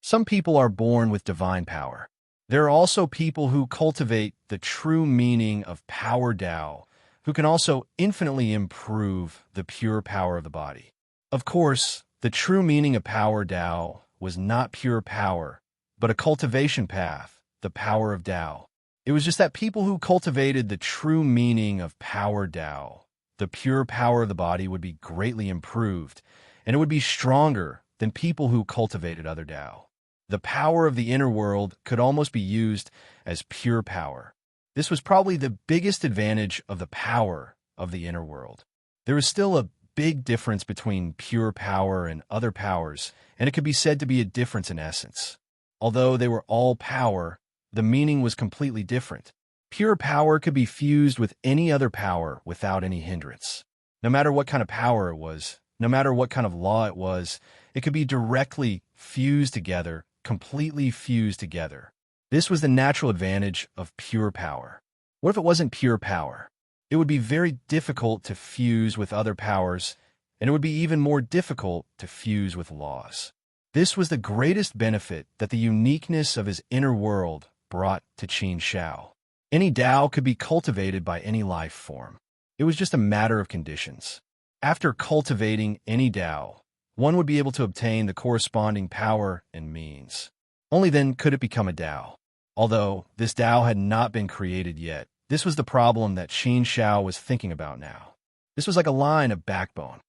Some people are born with divine power. There are also people who cultivate the true meaning of power Tao, who can also infinitely improve the pure power of the body. Of course, the true meaning of power Tao was not pure power, but a cultivation path, the power of Tao. It was just that people who cultivated the true meaning of power Tao, the pure power of the body, would be greatly improved, and it would be stronger than people who cultivated other Tao. The power of the inner world could almost be used as pure power. This was probably the biggest advantage of the power of the inner world. There is still a big difference between pure power and other powers, and it could be said to be a difference in essence. Although they were all power, the meaning was completely different. Pure power could be fused with any other power without any hindrance. No matter what kind of power it was, no matter what kind of law it was, it could be directly fused together, completely fused together. This was the natural advantage of pure power. What if it wasn't pure power? It would be very difficult to fuse with other powers, and it would be even more difficult to fuse with laws. This was the greatest benefit that the uniqueness of his inner world brought to Qin Xiao. Any Tao could be cultivated by any life form. It was just a matter of conditions. After cultivating any Tao, one would be able to obtain the corresponding power and means. Only then could it become a Tao. Although this Tao had not been created yet, this was the problem that Qin Xiao was thinking about now. This was like a line of backbone.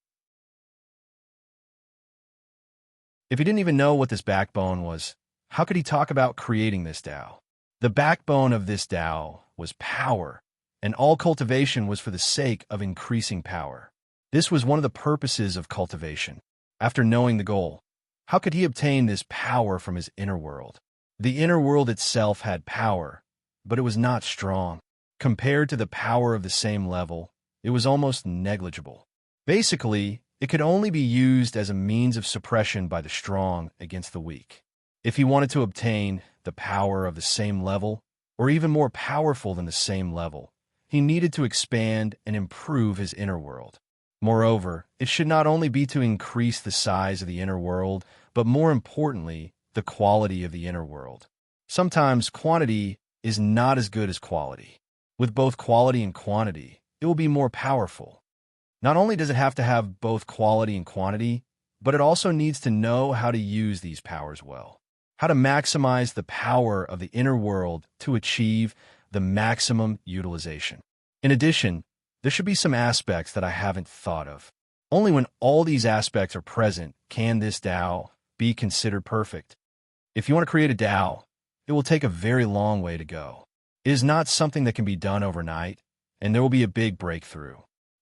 If he didn't even know what this backbone was, how could he talk about creating this Tao? The backbone of this Tao was power, and all cultivation was for the sake of increasing power. This was one of the purposes of cultivation. After knowing the goal, how could he obtain this power from his inner world? The inner world itself had power, but it was not strong. Compared to the power of the same level, it was almost negligible. Basically, it could only be used as a means of suppression by the strong against the weak. If he wanted to obtain the power of the same level, or even more powerful than the same level, he needed to expand and improve his inner world. Moreover, it should not only be to increase the size of the inner world, but more importantly, the quality of the inner world. Sometimes quantity is not as good as quality. With both quality and quantity, it will be more powerful. Not only does it have to have both quality and quantity, but it also needs to know how to use these powers well. How to maximize the power of the inner world to achieve the maximum utilization. In addition, there should be some aspects that I haven't thought of. Only when all these aspects are present can this Tao be considered perfect. If you want to create a Tao, it will take a very long way to go. It is not something that can be done overnight, and there will be a big breakthrough.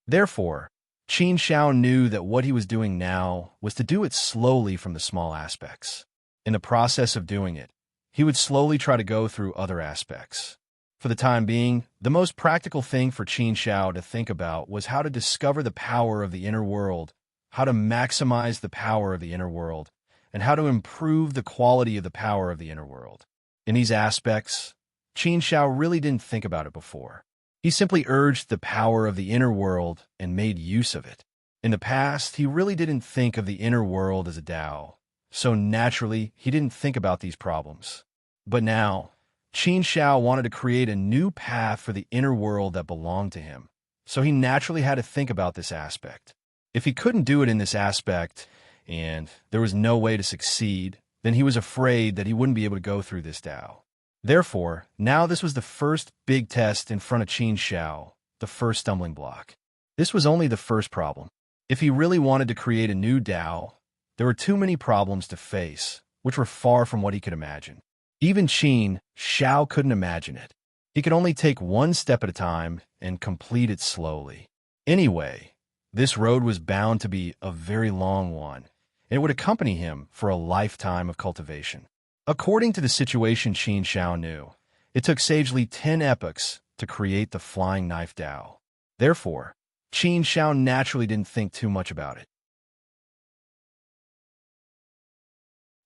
Therefore, Qin Shao knew that what he was doing now was to do it slowly from the small aspects. In the process of doing it, he would slowly try to go through other aspects. For the time being, the most practical thing for Qin Shao to think about was how to discover the power of the inner world, how to maximize the power of the inner world, and how to improve the quality of the power of the inner world. In these aspects, Qin Shao really didn't think about it before. He simply urged the power of the inner world and made use of it. In the past, he really didn't think of the inner world as a Tao, so naturally, he didn't think about these problems. But now, Qin Shao wanted to create a new path for the inner world that belonged to him, so he naturally had to think about this aspect. If he couldn't do it in this aspect, and there was no way to succeed, then he was afraid that he wouldn't be able to go through this Tao. Therefore, now this was the first big test in front of Qin Shao, the first stumbling block. This was only the first problem. If he really wanted to create a new Tao, there were too many problems to face, which were far from what he could imagine. Even Qin Shao couldn't imagine it. He could only take one step at a time and complete it slowly. Anyway, this road was bound to be a very long one, and it would accompany him for a lifetime of cultivation. According to the situation Qin Shao knew, it took sagely 10 epochs to create the flying knife Tao. Therefore, Qin Shao naturally didn't think too much about it.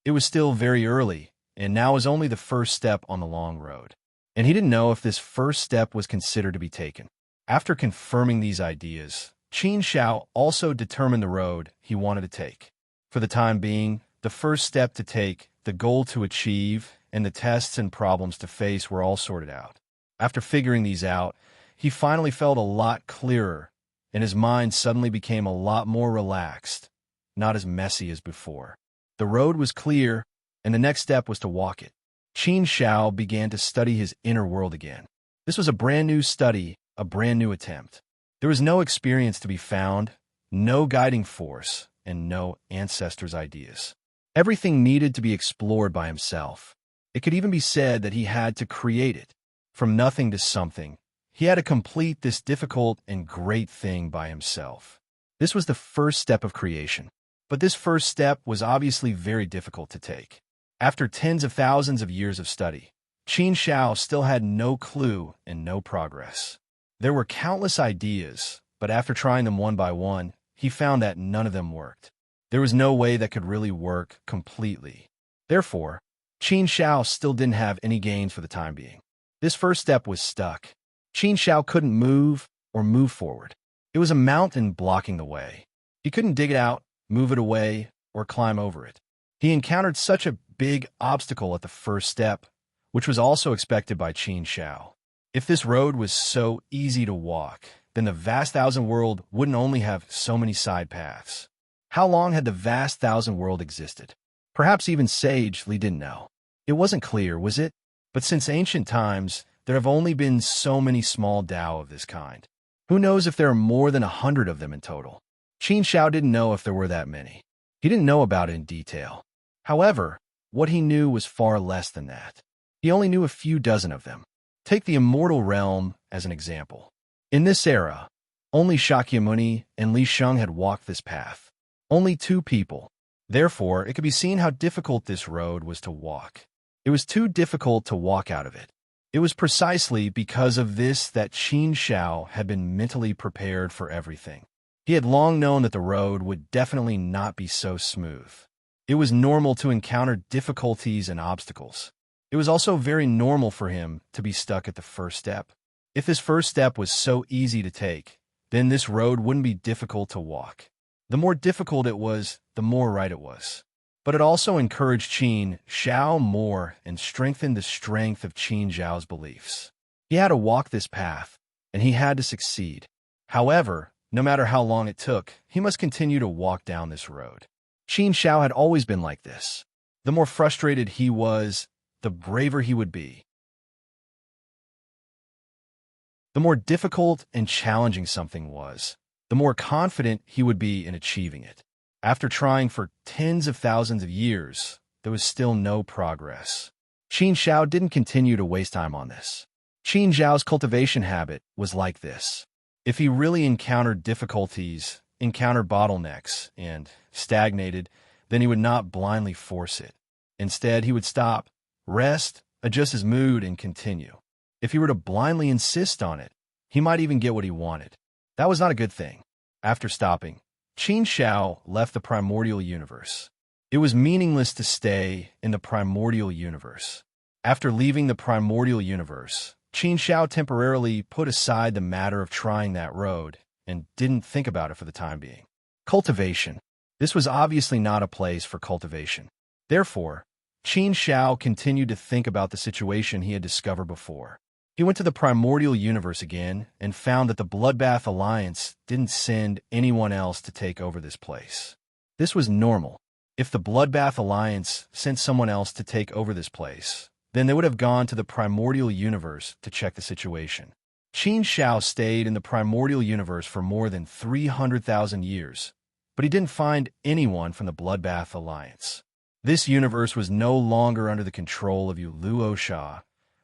It was still very early, and now was only the first step on the long road. And he didn't know if this first step was considered to be taken. After confirming these ideas, Qin Shao also determined the road he wanted to take. For the time being, the first step to take, the goal to achieve, and the tests and problems to face were all sorted out. After figuring these out, he finally felt a lot clearer, and his mind suddenly became a lot more relaxed, not as messy as before. The road was clear, and the next step was to walk it. Qin Shao began to study his inner world again. This was a brand new study, a brand new attempt. There was no experience to be found, no guiding force, and no ancestors' ideas. Everything needed to be explored by himself. It could even be said that he had to create it. From nothing to something, he had to complete this difficult and great thing by himself. This was the first step of creation. But this first step was obviously very difficult to take. After tens of thousands of years of study, Qin Shao still had no clue and no progress. There were countless ideas, but after trying them one by one, he found that none of them worked. There was no way that could really work completely. Therefore, Qin Shao still didn't have any gains for the time being. This first step was stuck. Qin Shao couldn't move or move forward. It was a mountain blocking the way. He couldn't dig it out, move it away, or climb over it. He encountered such a big obstacle at the first step, which was also expected by Qin Shao. If this road was so easy to walk, then the vast thousand world wouldn't only have so many side paths. How long had the vast thousand world existed? Perhaps even Sage Li didn't know. It wasn't clear, was it? But since ancient times, there have only been so many small Tao of this kind. Who knows if there are more than 100 of them in total? Qin Shao didn't know if there were that many. He didn't know about it in detail. However, what he knew was far less than that. He only knew a few dozen of them. Take the immortal realm as an example. In this era, only Shakyamuni and Li Sheng had walked this path. Only 2 people. Therefore, it could be seen how difficult this road was to walk. It was too difficult to walk out of it. It was precisely because of this that Qin Shao had been mentally prepared for everything. He had long known that the road would definitely not be so smooth. It was normal to encounter difficulties and obstacles. It was also very normal for him to be stuck at the first step. If this first step was so easy to take, then this road wouldn't be difficult to walk. The more difficult it was, the more right it was. But it also encouraged Qin Xiao more and strengthened the strength of Qin Xiao's beliefs. He had to walk this path, and he had to succeed. However, no matter how long it took, he must continue to walk down this road. Qin Xiao had always been like this. The more frustrated he was, the braver he would be. The more difficult and challenging something was, the more confident he would be in achieving it. After trying for tens of thousands of years, there was still no progress. Qin Xiao didn't continue to waste time on this. Qin Xiao's cultivation habit was like this. If he really encountered difficulties, encountered bottlenecks, and stagnated, then he would not blindly force it. Instead, he would stop, rest, adjust his mood, and continue. If he were to blindly insist on it, he might even get what he wanted. That was not a good thing. After stopping, Qin Xiao left the primordial universe. It was meaningless to stay in the primordial universe. After leaving the primordial universe, Qin Xiao temporarily put aside the matter of trying that road and didn't think about it for the time being. Cultivation. This was obviously not a place for cultivation. Therefore, Qin Xiao continued to think about the situation he had discovered before. He went to the primordial universe again and found that the Bloodbath Alliance didn't send anyone else to take over this place. This was normal. If the Bloodbath Alliance sent someone else to take over this place, then they would have gone to the primordial universe to check the situation. Qin Xiao stayed in the primordial universe for more than 300,000 years, but he didn't find anyone from the Bloodbath Alliance. This universe was no longer under the control of Luo Sha,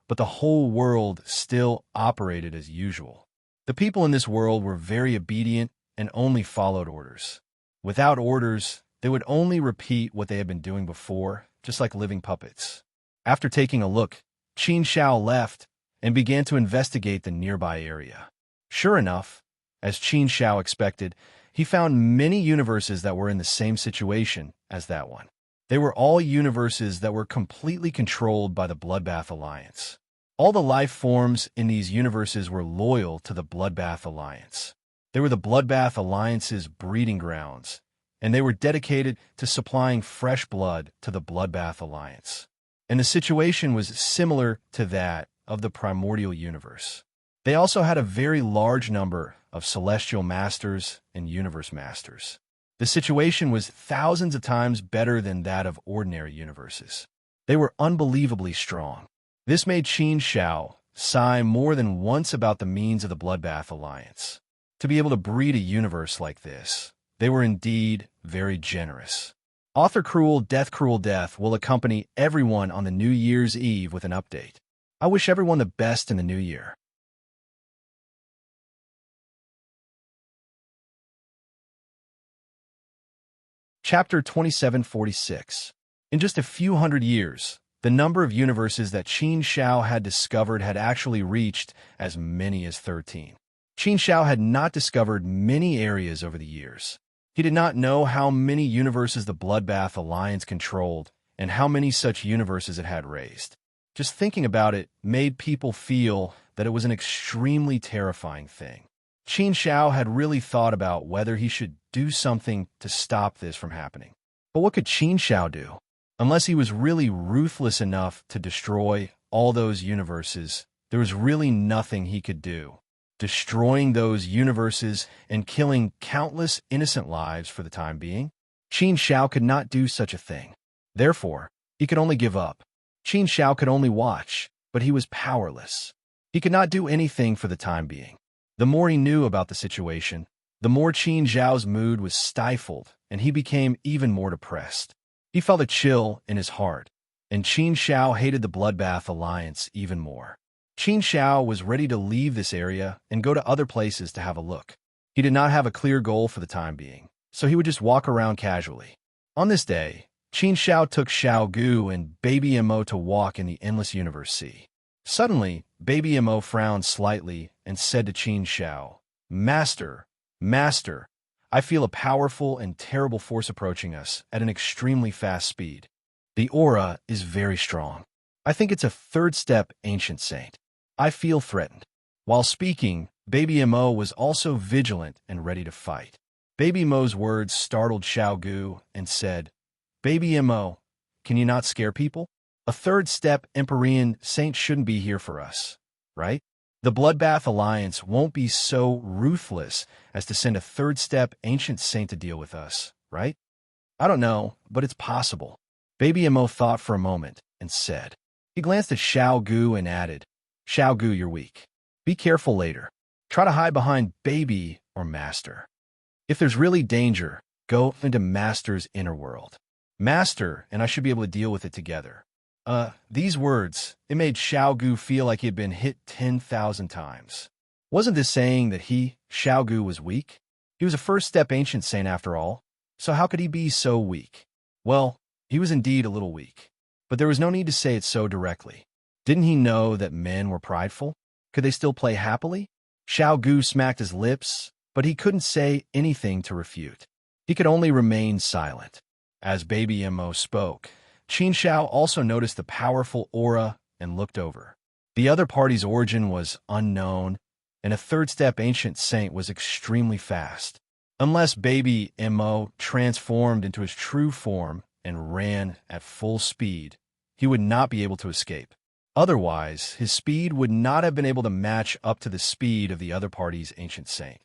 but the whole world still operated as usual. The people in this world were very obedient and only followed orders. Without orders, they would only repeat what they had been doing before, just like living puppets. After taking a look, Qin Xiao left and began to investigate the nearby area. Sure enough, as Qin Xiao expected, he found many universes that were in the same situation as that one. They were all universes that were completely controlled by the Bloodbath Alliance. All the life forms in these universes were loyal to the Bloodbath Alliance. They were the Bloodbath Alliance's breeding grounds, and they were dedicated to supplying fresh blood to the Bloodbath Alliance. And the situation was similar to that of the primordial universe. They also had a very large number of celestial masters and universe masters. The situation was thousands of times better than that of ordinary universes. They were unbelievably strong. This made Qin Xiao sigh more than once about the means of the Bloodbath Alliance. To be able to breed a universe like this, they were indeed very generous. Author Cruel Death will accompany everyone on the New Year's Eve with an update. I wish everyone the best in the new year. Chapter 2746. In just a few hundred years, the number of universes that Qin Xiao had discovered had actually reached as many as 13. Qin Xiao had not discovered many areas over the years. He did not know how many universes the Bloodbath Alliance controlled and how many such universes it had raised. Just thinking about it made people feel that it was an extremely terrifying thing. Qin Xiao had really thought about whether he should do something to stop this from happening. But what could Qin Xiao do? Unless he was really ruthless enough to destroy all those universes, there was really nothing he could do. Destroying those universes and killing countless innocent lives for the time being, Qin Xiao could not do such a thing. Therefore, he could only give up. Qin Xiao could only watch, but he was powerless. He could not do anything for the time being. The more he knew about the situation, the more Qin Xiao's mood was stifled, and he became even more depressed. He felt a chill in his heart, and Qin Xiao hated the Bloodbath Alliance even more. Qin Xiao was ready to leave this area and go to other places to have a look. He did not have a clear goal for the time being, so he would just walk around casually. On this day, Qin Xiao took Xiao Gu and Baby Mo to walk in the Endless Universe Sea. Suddenly, Baby Mo frowned slightly and said to Qin Xiao, Master, I feel a powerful and terrible force approaching us at an extremely fast speed. The aura is very strong. I think it's a third-step ancient saint. I feel threatened. While speaking, Baby Mo was also vigilant and ready to fight. Baby Mo's words startled Xiao Gu and said, Baby Mo, can you not scare people? A third-step Empyrean saint shouldn't be here for us, right? The Bloodbath Alliance won't be so ruthless as to send a third-step ancient saint to deal with us, right? I don't know, but it's possible. Baby Mo thought for a moment and said. He glanced at Xiao Gu and added, Xiao Gu, you're weak. Be careful later. Try to hide behind Baby or Master. If there's really danger, go into Master's inner world. Master and I should be able to deal with it together. These words, it made Xiao Gu feel like he had been hit 10,000 times. Wasn't this saying that he, Xiao Gu, was weak? He was a first-step ancient saint after all, so how could he be so weak? Well, he was indeed a little weak, but there was no need to say it so directly. Didn't he know that men were prideful? Could they still play happily? Xiao Gu smacked his lips, but he couldn't say anything to refute. He could only remain silent. As Baby Mo spoke, Qin Xiao also noticed the powerful aura and looked over. The other party's origin was unknown, and a third-step ancient saint was extremely fast. Unless Baby Mo transformed into his true form and ran at full speed, he would not be able to escape. Otherwise, his speed would not have been able to match up to the speed of the other party's ancient saint.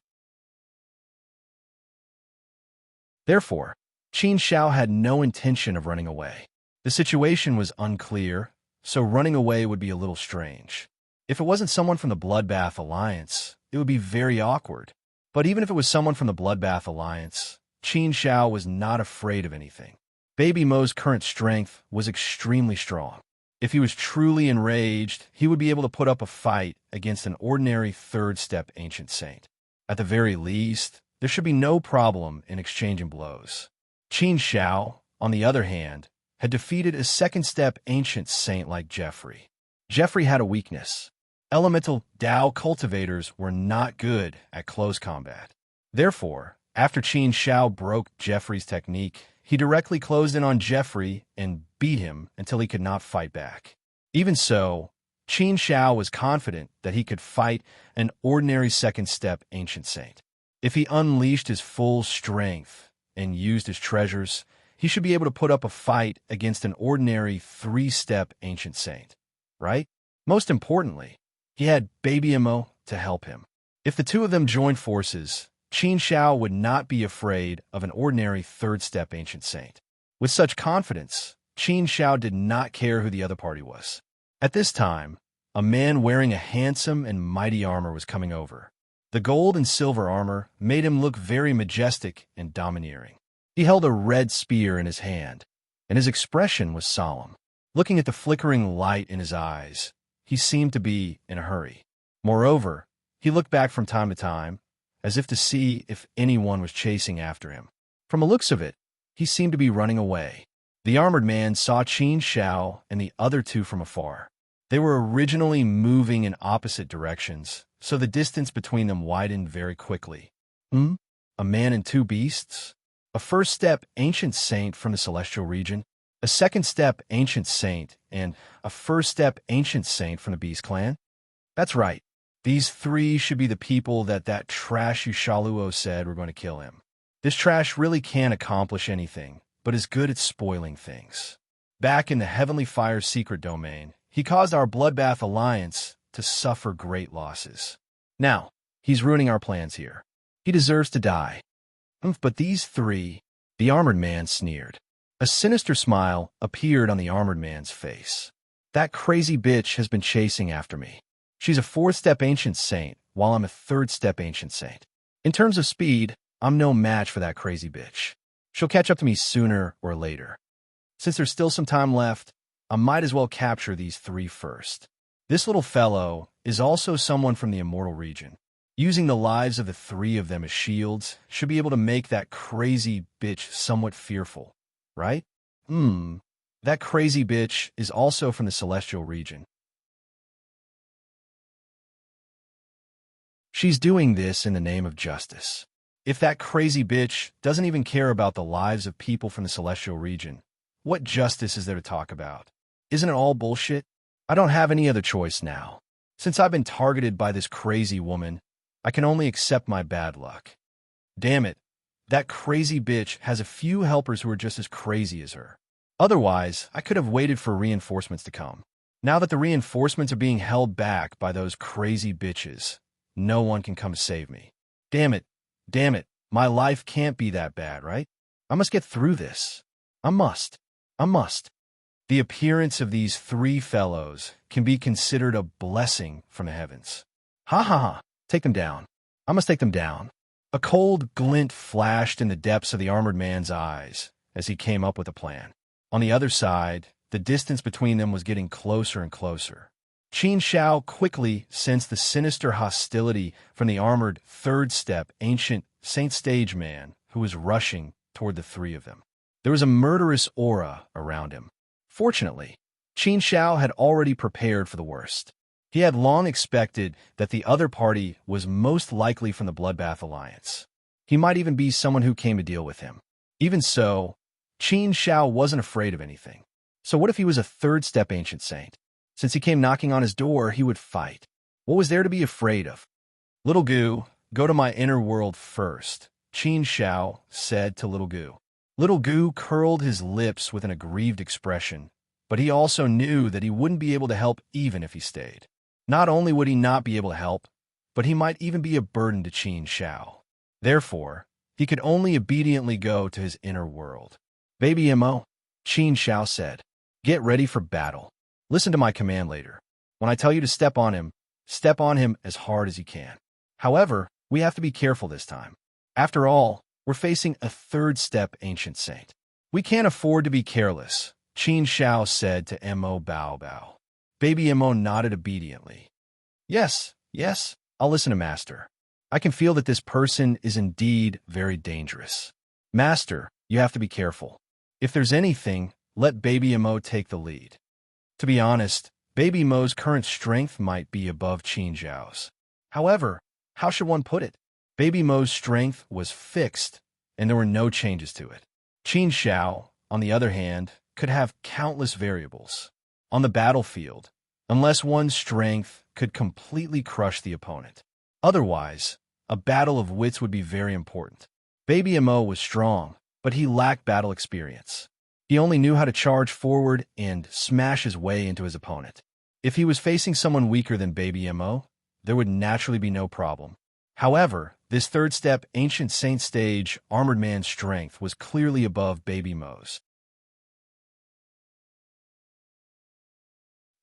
Therefore, Qin Xiao had no intention of running away. The situation was unclear, so running away would be a little strange. If it wasn't someone from the Bloodbath Alliance, it would be very awkward. But even if it was someone from the Bloodbath Alliance, Qin Xiao was not afraid of anything. Baby Mo's current strength was extremely strong. If he was truly enraged, he would be able to put up a fight against an ordinary third-step ancient saint. At the very least, there should be no problem in exchanging blows. Qin Xiao, on the other hand, had defeated a second-step ancient saint like Jeffrey. Jeffrey had a weakness. Elemental Dao cultivators were not good at close combat. Therefore, after Qin Xiao broke Jeffrey's technique, he directly closed in on Jeffrey and beat him until he could not fight back. Even so, Qin Xiao was confident that he could fight an ordinary second-step ancient saint. If he unleashed his full strength and used his treasures, he should be able to put up a fight against an ordinary three-step ancient saint, right? Most importantly, he had Baby Mo to help him. If the two of them joined forces, Qin Xiao would not be afraid of an ordinary third-step ancient saint. With such confidence, Qin Xiao did not care who the other party was. At this time, a man wearing a handsome and mighty armor was coming over. The gold and silver armor made him look very majestic and domineering. He held a red spear in his hand, and his expression was solemn. Looking at the flickering light in his eyes, he seemed to be in a hurry. Moreover, he looked back from time to time, as if to see if anyone was chasing after him. From the looks of it, he seemed to be running away. The armored man saw Qin Xiao and the other two from afar. They were originally moving in opposite directions, so the distance between them widened very quickly. A man and two beasts? A first-step ancient saint from the celestial region? A second-step ancient saint and a first-step ancient saint from the beast clan? That's right. These three should be the people that trash Yushaluo said were going to kill him. This trash really can't accomplish anything, but is good at spoiling things. Back in the Heavenly Fire's secret domain, he caused our Bloodbath Alliance to suffer great losses. Now, he's ruining our plans here. He deserves to die. But these three, the armored man sneered. A sinister smile appeared on the armored man's face. That crazy bitch has been chasing after me. She's a fourth-step ancient saint, while I'm a third-step ancient saint. In terms of speed, I'm no match for that crazy bitch. She'll catch up to me sooner or later. Since there's still some time left, I might as well capture these three first. This little fellow is also someone from the immortal region. Using the lives of the three of them as shields should be able to make that crazy bitch somewhat fearful, right? That crazy bitch is also from the celestial region. She's doing this in the name of justice. If that crazy bitch doesn't even care about the lives of people from the celestial region, what justice is there to talk about? Isn't it all bullshit? I don't have any other choice now. Since I've been targeted by this crazy woman, I can only accept my bad luck. Damn it, that crazy bitch has a few helpers who are just as crazy as her. Otherwise, I could have waited for reinforcements to come. Now that the reinforcements are being held back by those crazy bitches, no one can come save me. Damn it, my life can't be that bad, right? I must get through this. I must. The appearance of these three fellows can be considered a blessing from the heavens. Ha ha ha, take them down. I must take them down. A cold glint flashed in the depths of the armored man's eyes as he came up with a plan. On the other side, the distance between them was getting closer and closer. Qin Shao quickly sensed the sinister hostility from the armored third-step ancient Saint Stage man who was rushing toward the three of them. There was a murderous aura around him. Fortunately, Qin Shao had already prepared for the worst. He had long expected that the other party was most likely from the Bloodbath Alliance. He might even be someone who came to deal with him. Even so, Qin Shao wasn't afraid of anything. So what if he was a third-step ancient saint? Since he came knocking on his door, he would fight. What was there to be afraid of? Little Gu, go to my inner world first, Qin Shao said to Little Gu. Little Gu curled his lips with an aggrieved expression, but he also knew that he wouldn't be able to help even if he stayed. Not only would he not be able to help, but he might even be a burden to Qin Shao. Therefore, he could only obediently go to his inner world. Baby Mo, Qin Shao said, get ready for battle. Listen to my command later. When I tell you to step on him as hard as you can. However, we have to be careful this time. After all, we're facing a third-step ancient saint. We can't afford to be careless, Qin Shao said to Mo Bao Bao. Baby Mo nodded obediently. Yes, I'll listen to Master. I can feel that this person is indeed very dangerous. Master, you have to be careful. If there's anything, let Baby Mo take the lead. To be honest, Baby Mo's current strength might be above Qin Shao's. However, how should one put it? Baby Mo's strength was fixed, and there were no changes to it. Qin Shao, on the other hand, could have countless variables. On the battlefield, unless one's strength could completely crush the opponent. Otherwise, a battle of wits would be very important. Baby Mo was strong, but he lacked battle experience. He only knew how to charge forward and smash his way into his opponent. If he was facing someone weaker than Baby Mo, there would naturally be no problem. However, this third-step ancient saint stage armored man's strength was clearly above Baby Mo's.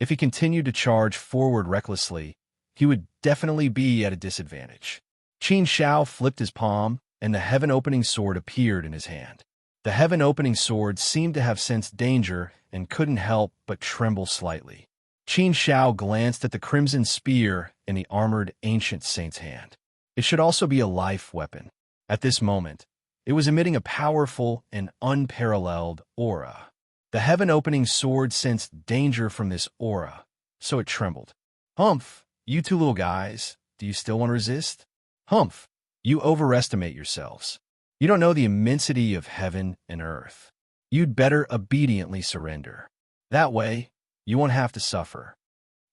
If he continued to charge forward recklessly, he would definitely be at a disadvantage. Qin Shao flipped his palm, and the heaven-opening sword appeared in his hand. The heaven-opening sword seemed to have sensed danger and couldn't help but tremble slightly. Qin Shao glanced at the crimson spear in the armored ancient saint's hand. It should also be a life weapon. At this moment, it was emitting a powerful and unparalleled aura. The heaven-opening sword sensed danger from this aura, so it trembled. Humph, you two little guys, do you still want to resist? Humph, you overestimate yourselves. You don't know the immensity of heaven and earth. You'd better obediently surrender. That way, you won't have to suffer.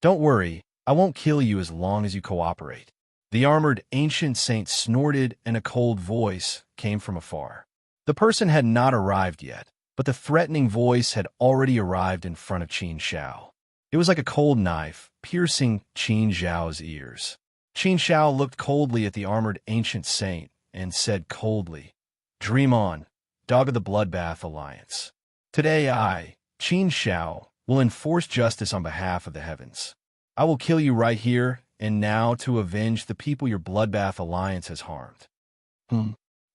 Don't worry, I won't kill you as long as you cooperate. The armored ancient saint snorted, and a cold voice came from afar. The person had not arrived yet, but the threatening voice had already arrived in front of Qin Shao. It was like a cold knife, piercing Qin Shao's ears. Qin Shao looked coldly at the armored ancient saint and said coldly, "Dream on, dog of the Bloodbath Alliance. Today I, Qin Shao, will enforce justice on behalf of the heavens. I will kill you right here and now to avenge the people your Bloodbath Alliance has harmed."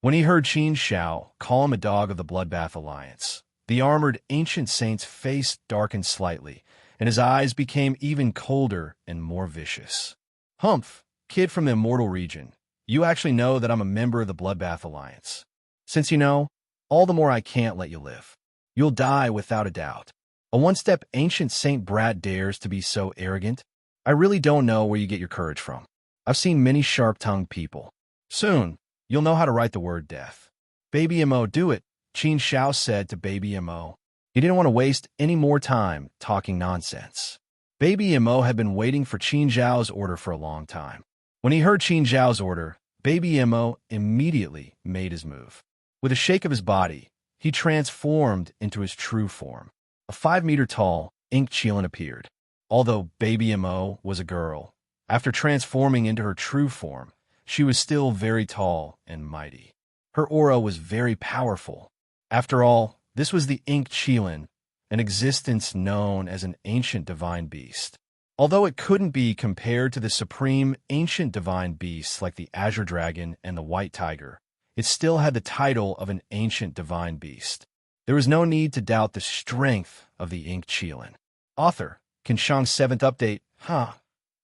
When he heard Qin Shao call him a dog of the Bloodbath Alliance, the armored ancient saint's face darkened slightly, and his eyes became even colder and more vicious. Humph, kid from the immortal region, you actually know that I'm a member of the Bloodbath Alliance. Since you know, all the more I can't let you live. You'll die without a doubt. A one-step ancient saint brat dares to be so arrogant? I really don't know where you get your courage from. I've seen many sharp-tongued people. Soon, you'll know how to write the word death. Baby Mo, do it, Qin Xiao said to Baby Mo. He didn't want to waste any more time talking nonsense. Baby Mo had been waiting for Qin Zhao's order for a long time. When he heard Qin Zhao's order, Baby Mo immediately made his move. With a shake of his body, he transformed into his true form. A 5-meter-tall ink qilin appeared. Although Baby Mo was a girl, after transforming into her true form, she was still very tall and mighty. Her aura was very powerful. After all, this was the ink qilin, an existence known as an ancient divine beast. Although it couldn't be compared to the supreme ancient divine beasts like the Azure Dragon and the White Tiger, it still had the title of an ancient divine beast. There was no need to doubt the strength of the ink qilin. Author, Kinshang's 7th update.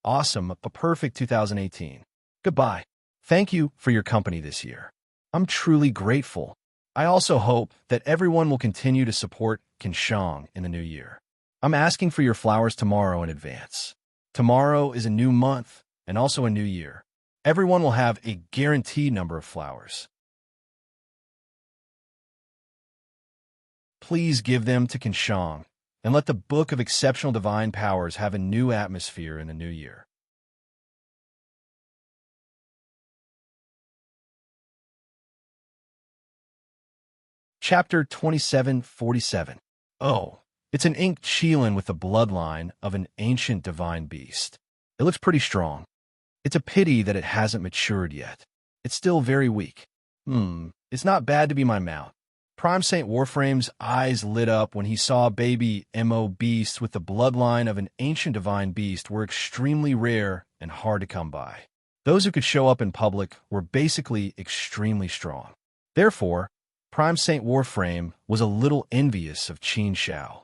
Awesome, a perfect 2018. Goodbye. Thank you for your company this year. I'm truly grateful. I also hope that everyone will continue to support Kinshang in the new year. I'm asking for your flowers tomorrow in advance. Tomorrow is a new month and also a new year. Everyone will have a guaranteed number of flowers. Please give them to Kinshang and let the Book of Exceptional Divine Powers have a new atmosphere in the new year. Chapter 2747. Oh, it's an ink qilin with the bloodline of an ancient divine beast. It looks pretty strong. It's a pity that it hasn't matured yet. It's still very weak. It's not bad to be my mount. Prime Saint Warframe's eyes lit up when he saw Baby Mo beasts with the bloodline of an ancient divine beast were extremely rare and hard to come by. Those who could show up in public were basically extremely strong. Therefore, Prime Saint Warframe was a little envious of Qin Xiao.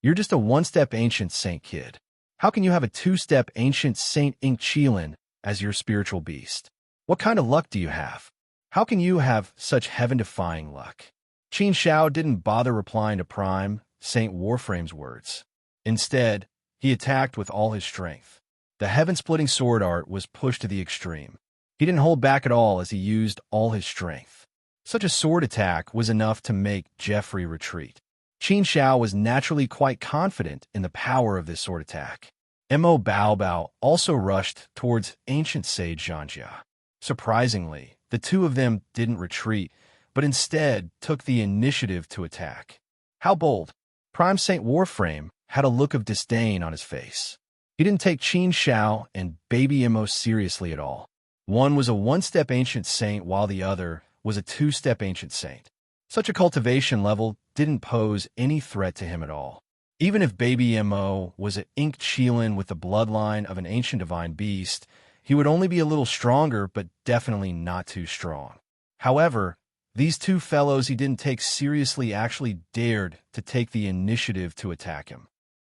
You're just a one-step ancient saint kid. How can you have a two-step ancient saint ink qilin as your spiritual beast? What kind of luck do you have? How can you have such heaven-defying luck? Qin Xiao didn't bother replying to Prime Saint Warframe's words. Instead, he attacked with all his strength. The heaven-splitting sword art was pushed to the extreme. He didn't hold back at all as he used all his strength. Such a sword attack was enough to make Jeffrey retreat. Qin Xiao was naturally quite confident in the power of this sword attack. Mo Bao Bao also rushed towards ancient sage Zhanjia. Surprisingly, the two of them didn't retreat, but instead took the initiative to attack. How bold! Prime Saint Warframe had a look of disdain on his face. He didn't take Qin Xiao and Baby Mo seriously at all. One was a one-step ancient saint while the other was a two-step ancient saint. Such a cultivation level didn't pose any threat to him at all. Even if Baby Mo was an ink qilin with the bloodline of an ancient divine beast, he would only be a little stronger, but definitely not too strong. However, these two fellows he didn't take seriously actually dared to take the initiative to attack him.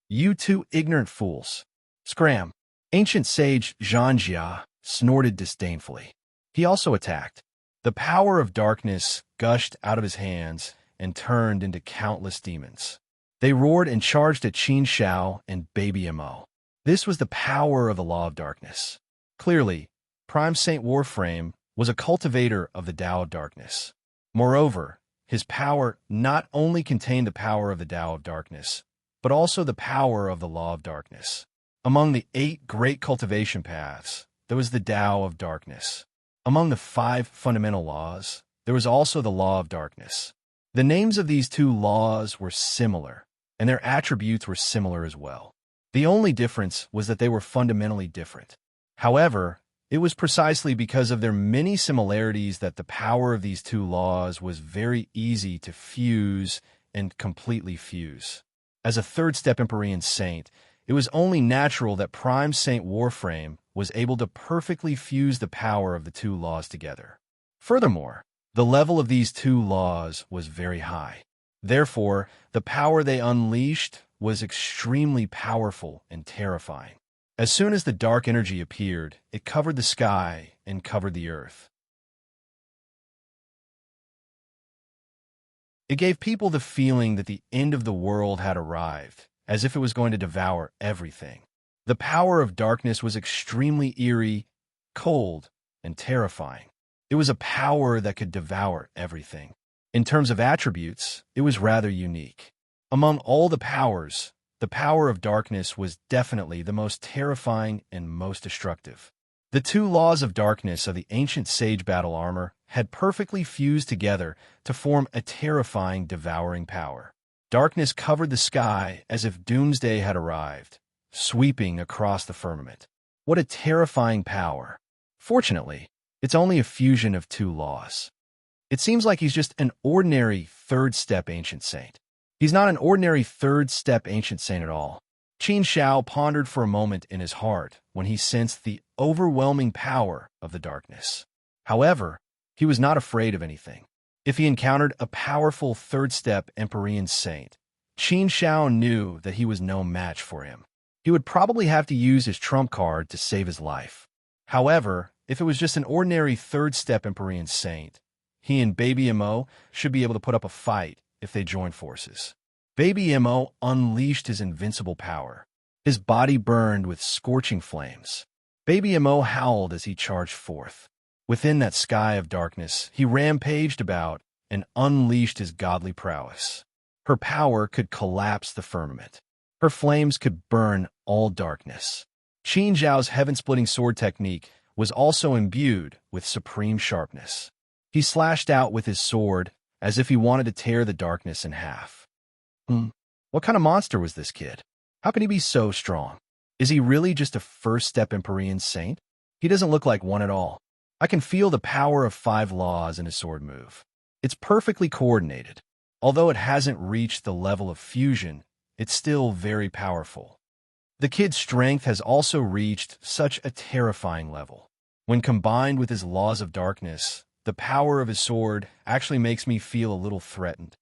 You two ignorant fools. Scram! Ancient sage Zhanjia snorted disdainfully. He also attacked. The power of darkness gushed out of his hands and turned into countless demons. They roared and charged at Qin Xiao and Baby Mo. This was the power of the law of darkness. Clearly, Prime Saint Warframe was a cultivator of the Tao of darkness. Moreover, his power not only contained the power of the Tao of darkness, but also the power of the law of darkness. Among the 8 great cultivation paths, there was the Tao of darkness. Among the 5 fundamental laws, there was also the law of darkness. The names of these 2 laws were similar, and their attributes were similar as well. The only difference was that they were fundamentally different. However, it was precisely because of their many similarities that the power of these 2 laws was very easy to fuse and completely fuse. As a third-step Empyrean saint, it was only natural that Prime Saint Warframe was able to perfectly fuse the power of the 2 laws together. Furthermore, the level of these 2 laws was very high. Therefore, the power they unleashed was extremely powerful and terrifying. As soon as the dark energy appeared, it covered the sky and covered the earth. It gave people the feeling that the end of the world had arrived, as if it was going to devour everything. The power of darkness was extremely eerie, cold, and terrifying. It was a power that could devour everything. In terms of attributes, it was rather unique. Among all the powers, the power of darkness was definitely the most terrifying and most destructive. The two laws of darkness of the ancient sage battle armor had perfectly fused together to form a terrifying, devouring power. Darkness covered the sky as if doomsday had arrived, sweeping across the firmament. What a terrifying power! Fortunately, it's only a fusion of two laws. It seems like he's just an ordinary third-step ancient saint. He's not an ordinary third-step ancient saint at all. Qin Shao pondered for a moment in his heart when he sensed the overwhelming power of the darkness. However, he was not afraid of anything. If he encountered a powerful third-step Empyrean saint, Qin Shao knew that he was no match for him. He would probably have to use his trump card to save his life. However, if it was just an ordinary third-step Empyrean saint, he and Baby Mo should be able to put up a fight if they join forces. Baby Mo unleashed his invincible power. His body burned with scorching flames. Baby Mo howled as he charged forth. Within that sky of darkness, he rampaged about and unleashed his godly prowess. Her power could collapse the firmament. Her flames could burn all darkness. Qin Zhao's heaven-splitting sword technique was also imbued with supreme sharpness. He slashed out with his sword as if he wanted to tear the darkness in half. What kind of monster was this kid? How can he be so strong? Is he really just a first-step Empyrean saint? He doesn't look like one at all. I can feel the power of 5 laws in his sword move. It's perfectly coordinated. Although it hasn't reached the level of fusion, it's still very powerful. The kid's strength has also reached such a terrifying level. When combined with his laws of darkness, the power of his sword actually makes me feel a little threatened.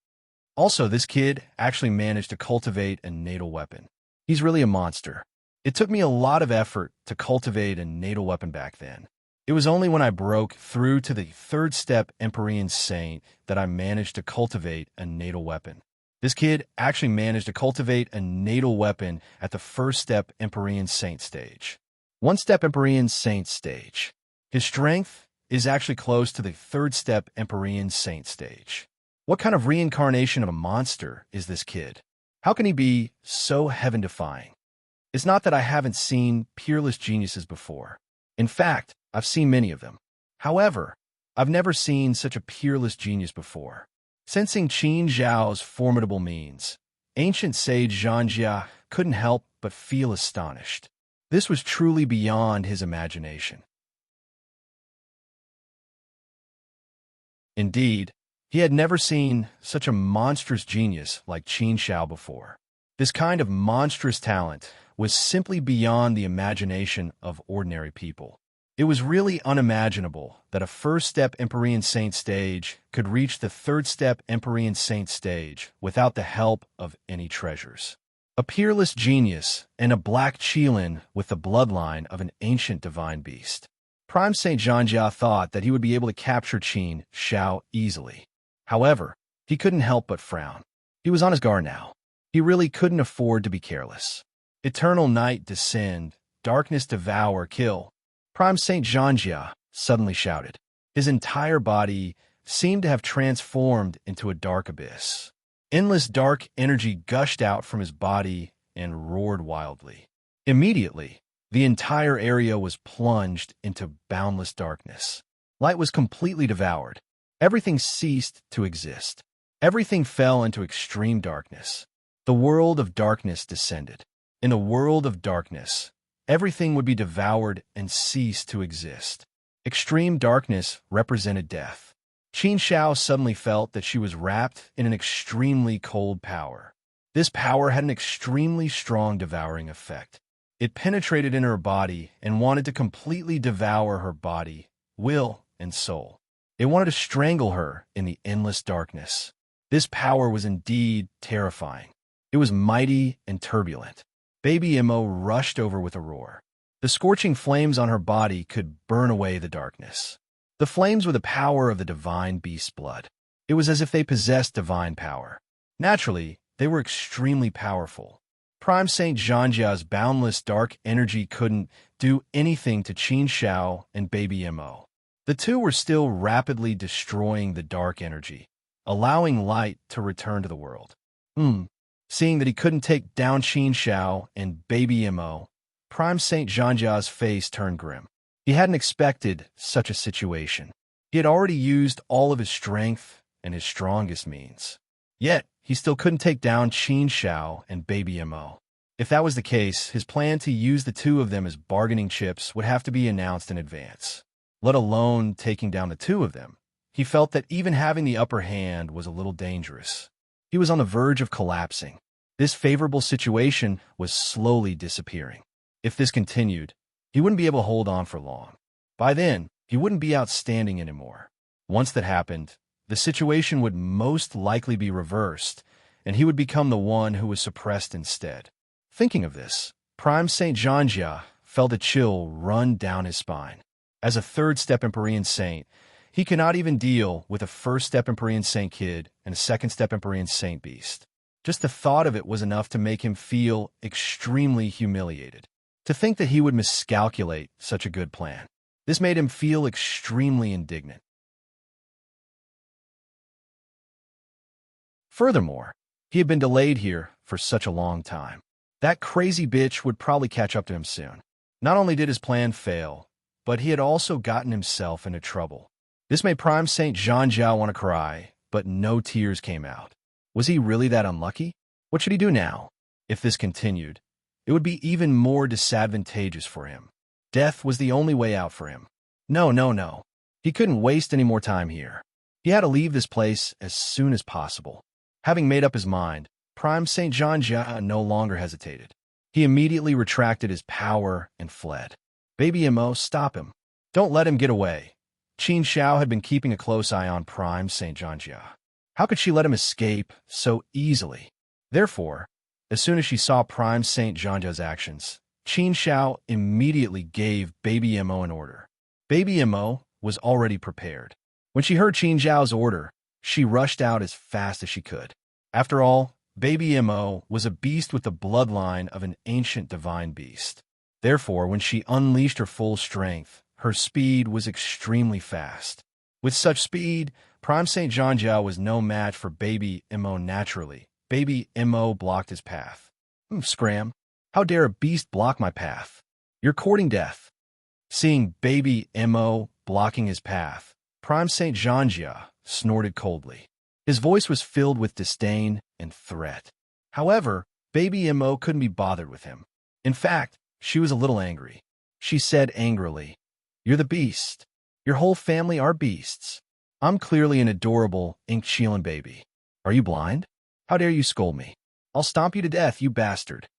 Also, this kid actually managed to cultivate a natal weapon. He's really a monster. It took me a lot of effort to cultivate a natal weapon back then. It was only when I broke through to the third-step Empyrean saint that I managed to cultivate a natal weapon. This kid actually managed to cultivate a natal weapon at the first-step Empyrean saint stage. One-step Empyrean saint stage. His strength is actually close to the third-step Empyrean saint stage. What kind of reincarnation of a monster is this kid? How can he be so heaven-defying? It's not that I haven't seen peerless geniuses before. In fact, I've seen many of them. However, I've never seen such a peerless genius before. Sensing Qin Zhao's formidable means, ancient sage Zhanjia couldn't help but feel astonished. This was truly beyond his imagination. Indeed, he had never seen such a monstrous genius like Qin Shao before. This kind of monstrous talent was simply beyond the imagination of ordinary people. It was really unimaginable that a first-step Empyrean saint stage could reach the third-step Empyrean saint stage without the help of any treasures. A peerless genius and a black Qilin with the bloodline of an ancient divine beast. Prime Saint Zhanjia thought that he would be able to capture Qin Shao easily. However, he couldn't help but frown. He was on his guard now. He really couldn't afford to be careless. Eternal night descend, darkness devour, kill. Prime Saint Zhanjia suddenly shouted. His entire body seemed to have transformed into a dark abyss. Endless dark energy gushed out from his body and roared wildly. Immediately, the entire area was plunged into boundless darkness. Light was completely devoured. Everything ceased to exist. Everything fell into extreme darkness. The world of darkness descended. In a world of darkness, everything would be devoured and cease to exist. Extreme darkness represented death. Qin Shao suddenly felt that she was wrapped in an extremely cold power. This power had an extremely strong devouring effect. It penetrated in her body and wanted to completely devour her body, will, and soul. It wanted to strangle her in the endless darkness. This power was indeed terrifying. It was mighty and turbulent. Baby Mo rushed over with a roar. The scorching flames on her body could burn away the darkness. The flames were the power of the divine beast's blood. It was as if they possessed divine power. Naturally, they were extremely powerful. Prime Saint Zhanjia's boundless dark energy couldn't do anything to Qin Shao and Baby Mo. The two were still rapidly destroying the dark energy, allowing light to return to the world. Seeing that he couldn't take down Qin Shao and Baby Mo, Prime Saint Zhanjia's face turned grim. He hadn't expected such a situation. He had already used all of his strength and his strongest means. Yet, he still couldn't take down Qin Shao and Baby Mo. If that was the case, his plan to use the two of them as bargaining chips would have to be announced in advance. Let alone taking down the two of them. He felt that even having the upper hand was a little dangerous. He was on the verge of collapsing. This favorable situation was slowly disappearing. If this continued, he wouldn't be able to hold on for long. By then, he wouldn't be outstanding anymore. Once that happened, the situation would most likely be reversed, and he would become the one who was suppressed instead. Thinking of this, Prime Saint Zhanjia felt a chill run down his spine. As a third-step Empyrean Saint, he could not even deal with a first-step Empyrean Saint kid and a second-step Empyrean Saint beast. Just the thought of it was enough to make him feel extremely humiliated. To think that he would miscalculate such a good plan. This made him feel extremely indignant. Furthermore, he had been delayed here for such a long time. That crazy bitch would probably catch up to him soon. Not only did his plan fail, but he had also gotten himself into trouble. This made Prime Saint Zhanjia want to cry, but no tears came out. Was he really that unlucky? What should he do now? If this continued, it would be even more disadvantageous for him. Death was the only way out for him. No. He couldn't waste any more time here. He had to leave this place as soon as possible. Having made up his mind, Prime Saint Zhanjia no longer hesitated. He immediately retracted his power and fled. Baby Mo, stop him. Don't let him get away. Qin Shao had been keeping a close eye on Prime Saint Zhanjia. How could she let him escape so easily? Therefore, as soon as she saw Prime Saint Zhanjia's actions, Qin Shao immediately gave Baby Mo an order. Baby Mo was already prepared. When she heard Qin Shao's order, she rushed out as fast as she could. After all, Baby Mo was a beast with the bloodline of an ancient divine beast. Therefore, when she unleashed her full strength, her speed was extremely fast. With such speed, Prime Saint Zhanjia was no match for Baby Mo naturally. Baby Mo blocked his path. Scram! How dare a beast block my path? You're courting death. Seeing Baby Mo blocking his path, Prime Saint Zhanjia snorted coldly. His voice was filled with disdain and threat. However, Baby Mo couldn't be bothered with him. In fact, she was a little angry. She said angrily, "You're the beast. Your whole family are beasts. I'm clearly an adorable ink-cheeling baby. Are you blind? How dare you scold me? I'll stomp you to death, you bastard."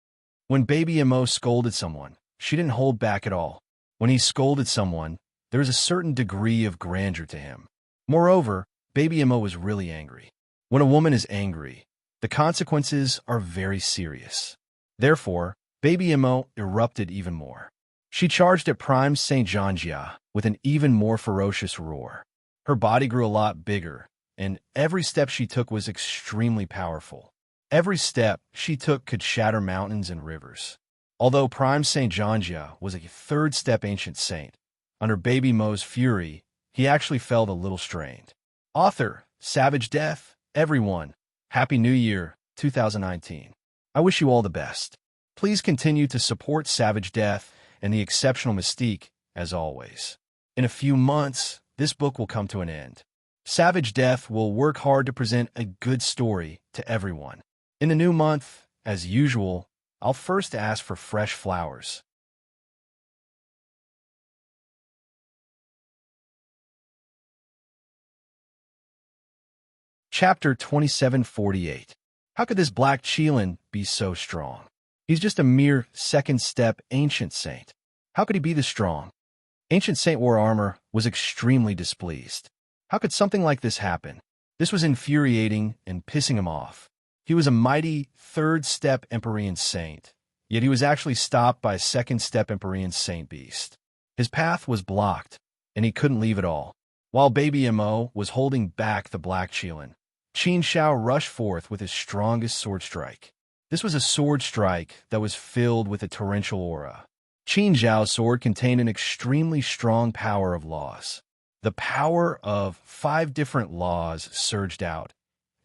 When Baby Mo scolded someone, she didn't hold back at all. When he scolded someone, there was a certain degree of grandeur to him. Moreover, Baby Mo was really angry. When a woman is angry, the consequences are very serious. Therefore, Baby Mo erupted even more. She charged at Prime Saint Zhanjia with an even more ferocious roar. Her body grew a lot bigger, and every step she took was extremely powerful. Every step she took could shatter mountains and rivers. Although Prime Saint Zhanjia was a third-step ancient saint, under Baby Mo's fury, he actually felt a little strained. Author, Savage Death, everyone, Happy New Year, 2019. I wish you all the best. Please continue to support Savage Death and the exceptional mystique, as always. In a few months, this book will come to an end. Savage Death will work hard to present a good story to everyone. In the new month, as usual, I'll first ask for fresh flowers. Chapter 2748. How could this black Qilin be so strong? He's just a mere second-step ancient saint. How could he be this strong? Ancient Saint wore armor was extremely displeased. How could something like this happen? This was infuriating and pissing him off. He was a mighty third-step Empyrean saint, yet he was actually stopped by a second-step Empyrean saint beast. His path was blocked, and he couldn't leave at all. While Baby Mo was holding back the black Qilin, Qin Shao rushed forth with his strongest sword strike. This was a sword strike that was filled with a torrential aura. Qin Zhao's sword contained an extremely strong power of loss. The power of 5 different laws surged out,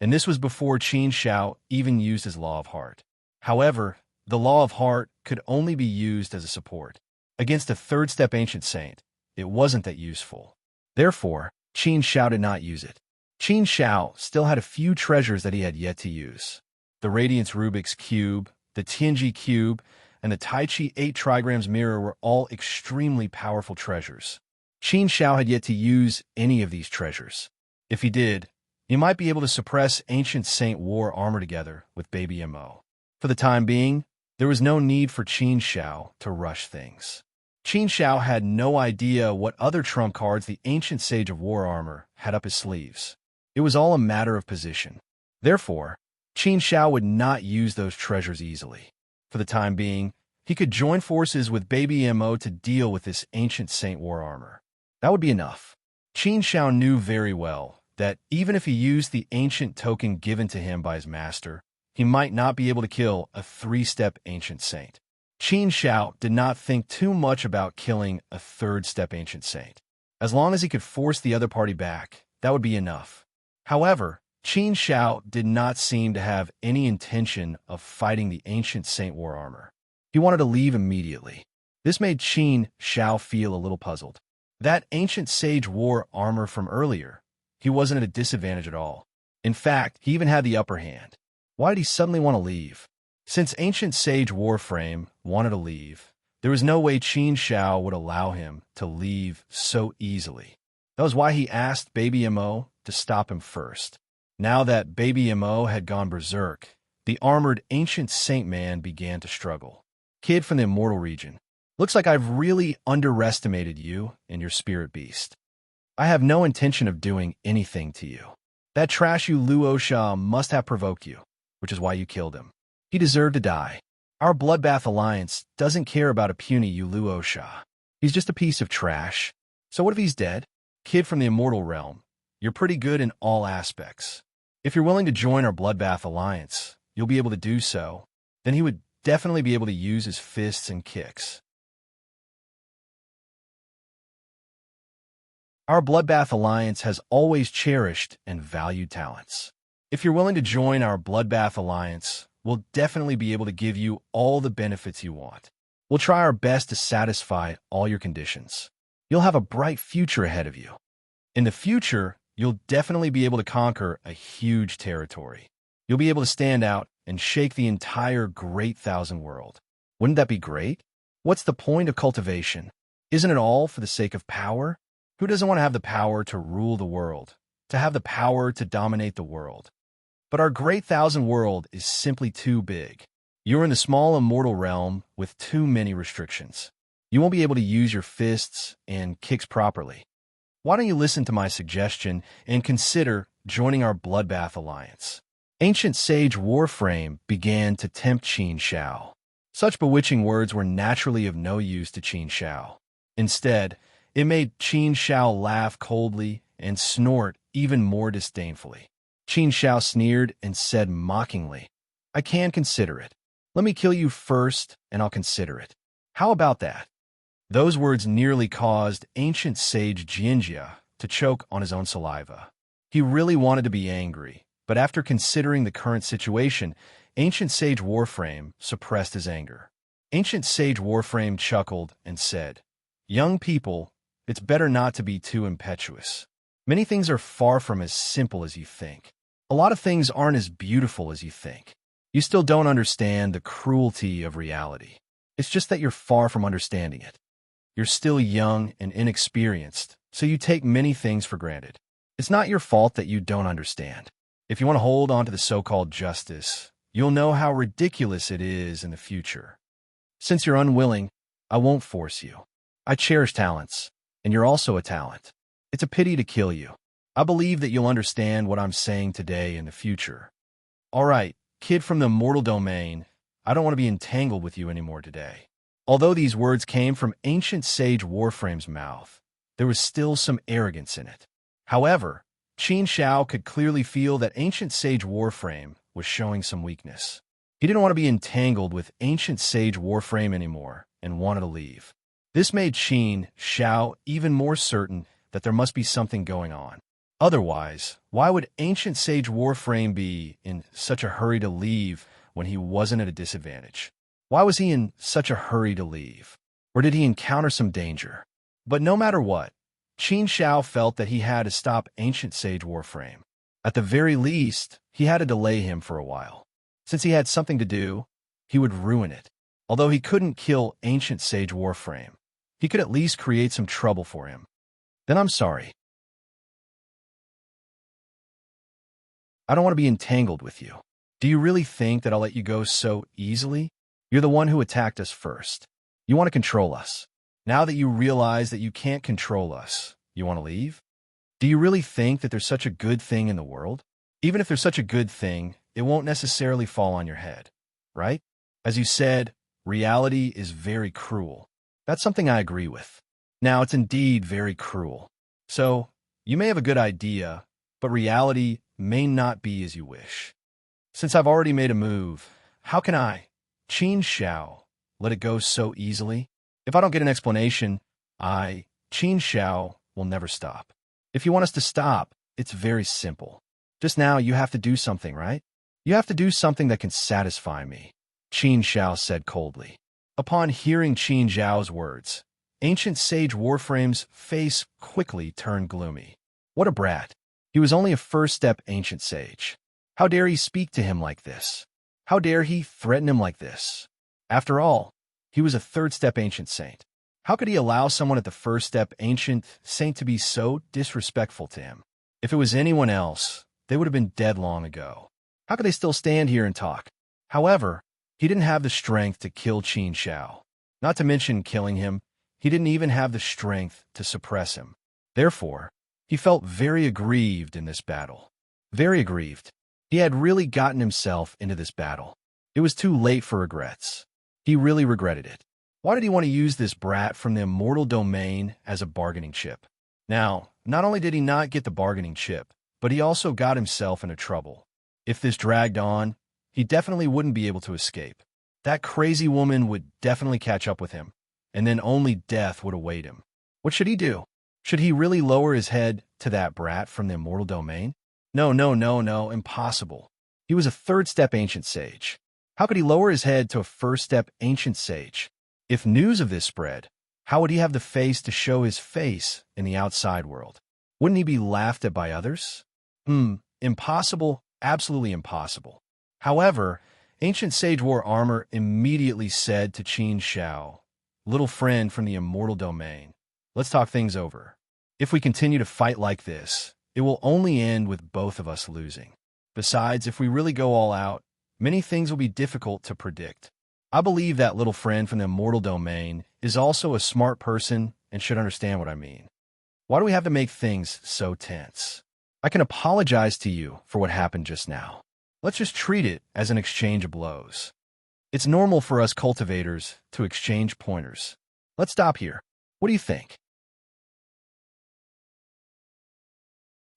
and this was before Qin Shao even used his Law of Heart. However, the Law of Heart could only be used as a support. Against a third-step ancient saint, it wasn't that useful. Therefore, Qin Shao did not use it. Qin Shao still had a few treasures that he had yet to use. The Radiance Rubik's Cube, the Tianji Cube, and the Tai Chi 8 Trigrams Mirror were all extremely powerful treasures. Qin Shao had yet to use any of these treasures. If he did, he might be able to suppress Ancient Saint War Armor together with Baby Mo. For the time being, there was no need for Qin Shao to rush things. Qin Shao had no idea what other trump cards the Ancient Sage of War Armor had up his sleeves. It was all a matter of position. Therefore, Qin Shao would not use those treasures easily. For the time being, he could join forces with Baby Mo to deal with this Ancient Saint War Armor. That would be enough. Qin Shao knew very well that even if he used the ancient token given to him by his master, he might not be able to kill a 3-step ancient saint. Qin Shao did not think too much about killing a 3rd-step ancient saint. As long as he could force the other party back, that would be enough. However, Qin Shao did not seem to have any intention of fighting the ancient saint war armor. He wanted to leave immediately. This made Qin Shao feel a little puzzled. That ancient sage war armor from earlier, he wasn't at a disadvantage at all. In fact, he even had the upper hand. Why did he suddenly want to leave? Since Ancient Sage Warframe wanted to leave, there was no way Qin Shao would allow him to leave so easily. That was why he asked Baby Mo to stop him first. Now that Baby Mo had gone berserk, the armored Ancient Saint Man began to struggle. Kid from the Immortal region, looks like I've really underestimated you and your spirit beast. I have no intention of doing anything to you. That trash you Luosha must have provoked you, which is why you killed him. He deserved to die. Our Bloodbath Alliance doesn't care about a puny Luosha. He's just a piece of trash. So what if he's dead? Kid from the Immortal realm, you're pretty good in all aspects. If you're willing to join our Bloodbath Alliance, you'll be able to do so. Then he would definitely be able to use his fists and kicks. Our Bloodbath Alliance has always cherished and valued talents. If you're willing to join our Bloodbath Alliance, we'll definitely be able to give you all the benefits you want. We'll try our best to satisfy all your conditions. You'll have a bright future ahead of you. In the future, you'll definitely be able to conquer a huge territory. You'll be able to stand out and shake the entire Great Thousand World. Wouldn't that be great? What's the point of cultivation? Isn't it all for the sake of power? Who doesn't want to have the power to rule the world, to have the power to dominate the world? But our Great Thousand World is simply too big. You're in the small immortal realm with too many restrictions. You won't be able to use your fists and kicks properly. Why don't you listen to my suggestion and consider joining our Bloodbath Alliance? Ancient Sage Warframe began to tempt Qin Shao. Such bewitching words were naturally of no use to Qin Shao. Instead, it made Qin Shao laugh coldly and snort even more disdainfully. Qin Shao sneered and said mockingly, I can consider it. Let me kill you first, and I'll consider it. How about that? Those words nearly caused Ancient Sage Jianjia to choke on his own saliva. He really wanted to be angry, but after considering the current situation, Ancient Sage Warframe suppressed his anger. Ancient Sage Warframe chuckled and said, Young people, it's better not to be too impetuous. Many things are far from as simple as you think. A lot of things aren't as beautiful as you think. You still don't understand the cruelty of reality. It's just that you're far from understanding it. You're still young and inexperienced, so you take many things for granted. It's not your fault that you don't understand. If you want to hold on to the so-called justice, you'll know how ridiculous it is in the future. Since you're unwilling, I won't force you. I cherish talents, and you're also a talent. It's a pity to kill you. I believe that you'll understand what I'm saying today in the future. All right, kid from the immortal domain, I don't want to be entangled with you anymore today. Although these words came from Ancient Sage Warframe's mouth, there was still some arrogance in it. However, Qin Shao could clearly feel that Ancient Sage Warframe was showing some weakness. He didn't want to be entangled with Ancient Sage Warframe anymore and wanted to leave. This made Qin Shao even more certain that there must be something going on. Otherwise, why would ancient sage Warframe be in such a hurry to leave when he wasn't at a disadvantage? Why was he in such a hurry to leave? Or did he encounter some danger? But no matter what, Qin Shao felt that he had to stop ancient sage Warframe. At the very least, he had to delay him for a while. Since he had something to do, he would ruin it. Although he couldn't kill ancient sage Warframe, he could at least create some trouble for him. Then I'm sorry. I don't want to be entangled with you. Do you really think that I'll let you go so easily? You're the one who attacked us first. You want to control us. Now that you realize that you can't control us, you want to leave? Do you really think that there's such a good thing in the world? Even if there's such a good thing, it won't necessarily fall on your head, right? As you said, reality is very cruel. That's something I agree with. Now, it's indeed very cruel. So, you may have a good idea, but reality may not be as you wish. Since I've already made a move, how can I, Qin Shao, let it go so easily? If I don't get an explanation, Qin Shao, will never stop. If you want us to stop, it's very simple. Just now, you have to do something, right? You have to do something that can satisfy me, Qin Shao said coldly. Upon hearing Qin Zhao's words, ancient sage Warframe's face quickly turned gloomy. What a brat. He was only a first-step ancient sage. How dare he speak to him like this? How dare he threaten him like this? After all, he was a third-step ancient saint. How could he allow someone at the first-step ancient saint to be so disrespectful to him? If it was anyone else, they would have been dead long ago. How could they still stand here and talk? However, he didn't have the strength to kill Qin Shao. Not to mention killing him, he didn't even have the strength to suppress him. Therefore, he felt very aggrieved in this battle. Very aggrieved. He had really gotten himself into this battle. It was too late for regrets. He really regretted it. Why did he want to use this brat from the immortal domain as a bargaining chip? Now, not only did he not get the bargaining chip, but he also got himself into trouble. If this dragged on, he definitely wouldn't be able to escape. That crazy woman would definitely catch up with him, and then only death would await him. What should he do? Should he really lower his head to that brat from the immortal domain? No, impossible. He was a third-step ancient sage. How could he lower his head to a first-step ancient sage? If news of this spread, how would he have the face to show his face in the outside world? Wouldn't he be laughed at by others? Impossible, absolutely impossible. However, ancient sage War Armor immediately said to Qin Shao, "Little friend from the immortal domain, let's talk things over. If we continue to fight like this, it will only end with both of us losing. Besides, if we really go all out, many things will be difficult to predict. I believe that little friend from the immortal domain is also a smart person and should understand what I mean. Why do we have to make things so tense? I can apologize to you for what happened just now. Let's just treat it as an exchange of blows. It's normal for us cultivators to exchange pointers. Let's stop here. What do you think?"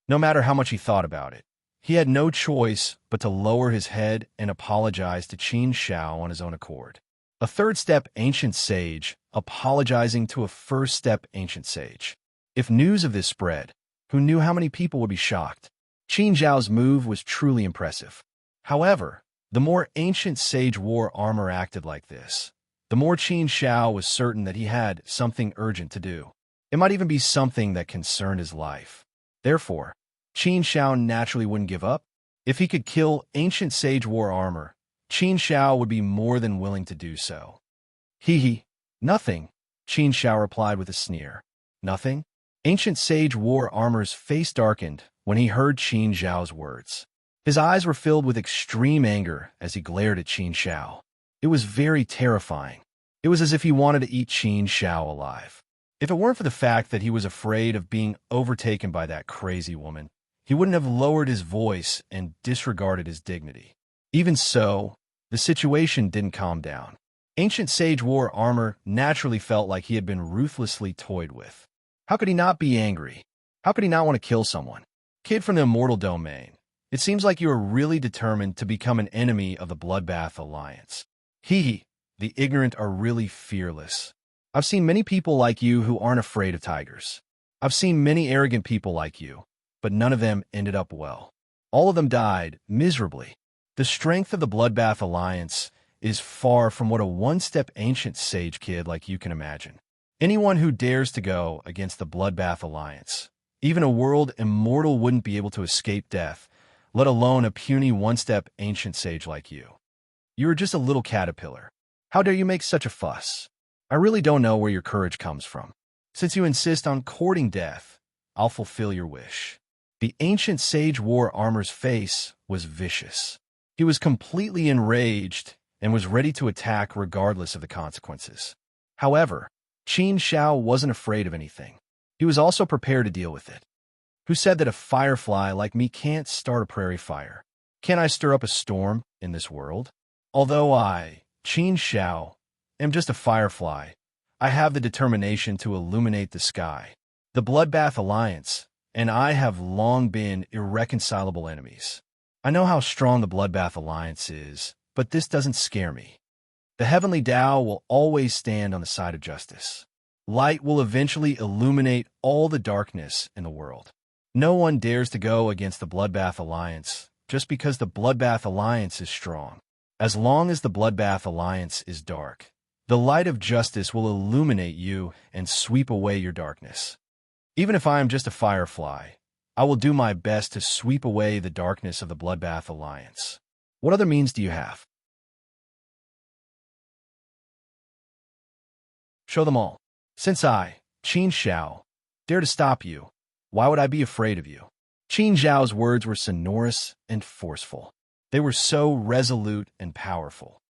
No matter how much he thought about it, he had no choice but to lower his head and apologize to Qin Shao on his own accord. A third-step ancient sage apologizing to a first-step ancient sage. If news of this spread, who knew how many people would be shocked? Qin Zhao's move was truly impressive. However, the more ancient sage War Armor acted like this, the more Qin Shao was certain that he had something urgent to do. It might even be something that concerned his life. Therefore, Qin Shao naturally wouldn't give up. If he could kill ancient sage War Armor, Qin Shao would be more than willing to do so. Nothing, Qin Shao replied with a sneer. Nothing? Ancient sage War Armor's face darkened when he heard Qin Zhao's words. His eyes were filled with extreme anger as he glared at Qin Shao. It was very terrifying. It was as if he wanted to eat Qin Shao alive. If it weren't for the fact that he was afraid of being overtaken by that crazy woman, he wouldn't have lowered his voice and disregarded his dignity. Even so, the situation didn't calm down. Ancient sage War Armor naturally felt like he had been ruthlessly toyed with. How could he not be angry? How could he not want to kill someone? Kid from the immortal domain, it seems like you are really determined to become an enemy of the Bloodbath Alliance. The ignorant are really fearless. I've seen many people like you who aren't afraid of tigers. I've seen many arrogant people like you, but none of them ended up well. All of them died miserably. The strength of the Bloodbath Alliance is far from what a one-step ancient sage kid like you can imagine. Anyone who dares to go against the Bloodbath Alliance, even a world immortal, wouldn't be able to escape death, let alone a puny one-step ancient sage like you. You are just a little caterpillar. How dare you make such a fuss? I really don't know where your courage comes from. Since you insist on courting death, I'll fulfill your wish. The ancient sage wore armor's face was vicious. He was completely enraged and was ready to attack regardless of the consequences. However, Qin Xiao wasn't afraid of anything. He was also prepared to deal with it. Who said that a firefly like me can't start a prairie fire? Can I stir up a storm in this world? Although I, Qin Xiao, am just a firefly, I have the determination to illuminate the sky. The Bloodbath Alliance and I have long been irreconcilable enemies. I know how strong the Bloodbath Alliance is, but this doesn't scare me. The Heavenly Tao will always stand on the side of justice. Light will eventually illuminate all the darkness in the world. No one dares to go against the Bloodbath Alliance just because the Bloodbath Alliance is strong. As long as the Bloodbath Alliance is dark, the light of justice will illuminate you and sweep away your darkness. Even if I am just a firefly, I will do my best to sweep away the darkness of the Bloodbath Alliance. What other means do you have? Show them all. Since I, Qin Xiao, dare to stop you, why would I be afraid of you? Qin Xiao's words were sonorous and forceful. They were so resolute and powerful.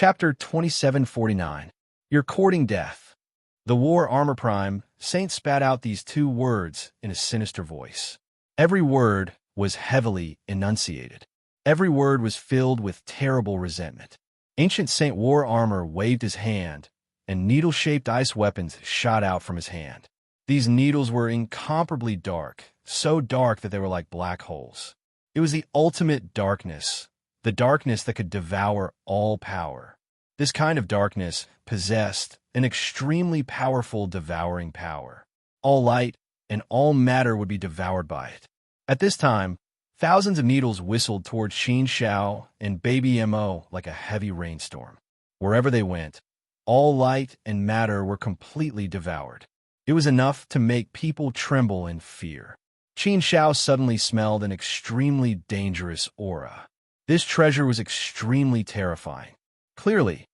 Chapter 2749. You're courting death. The war armor prime, Saint spat out these two words in a sinister voice. Every word was heavily enunciated. Every word was filled with terrible resentment. Ancient Saint War Armor waved his hand, and needle-shaped ice weapons shot out from his hand. These needles were incomparably dark, so dark that they were like black holes. It was the ultimate darkness, the darkness that could devour all power. This kind of darkness possessed an extremely powerful devouring power. All light and all matter would be devoured by it. At this time, thousands of needles whistled toward Qin Xiao and Baby Mo like a heavy rainstorm. Wherever they went, all light and matter were completely devoured. It was enough to make people tremble in fear. Qin Xiao suddenly smelled an extremely dangerous aura. This treasure was extremely terrifying. Clearly,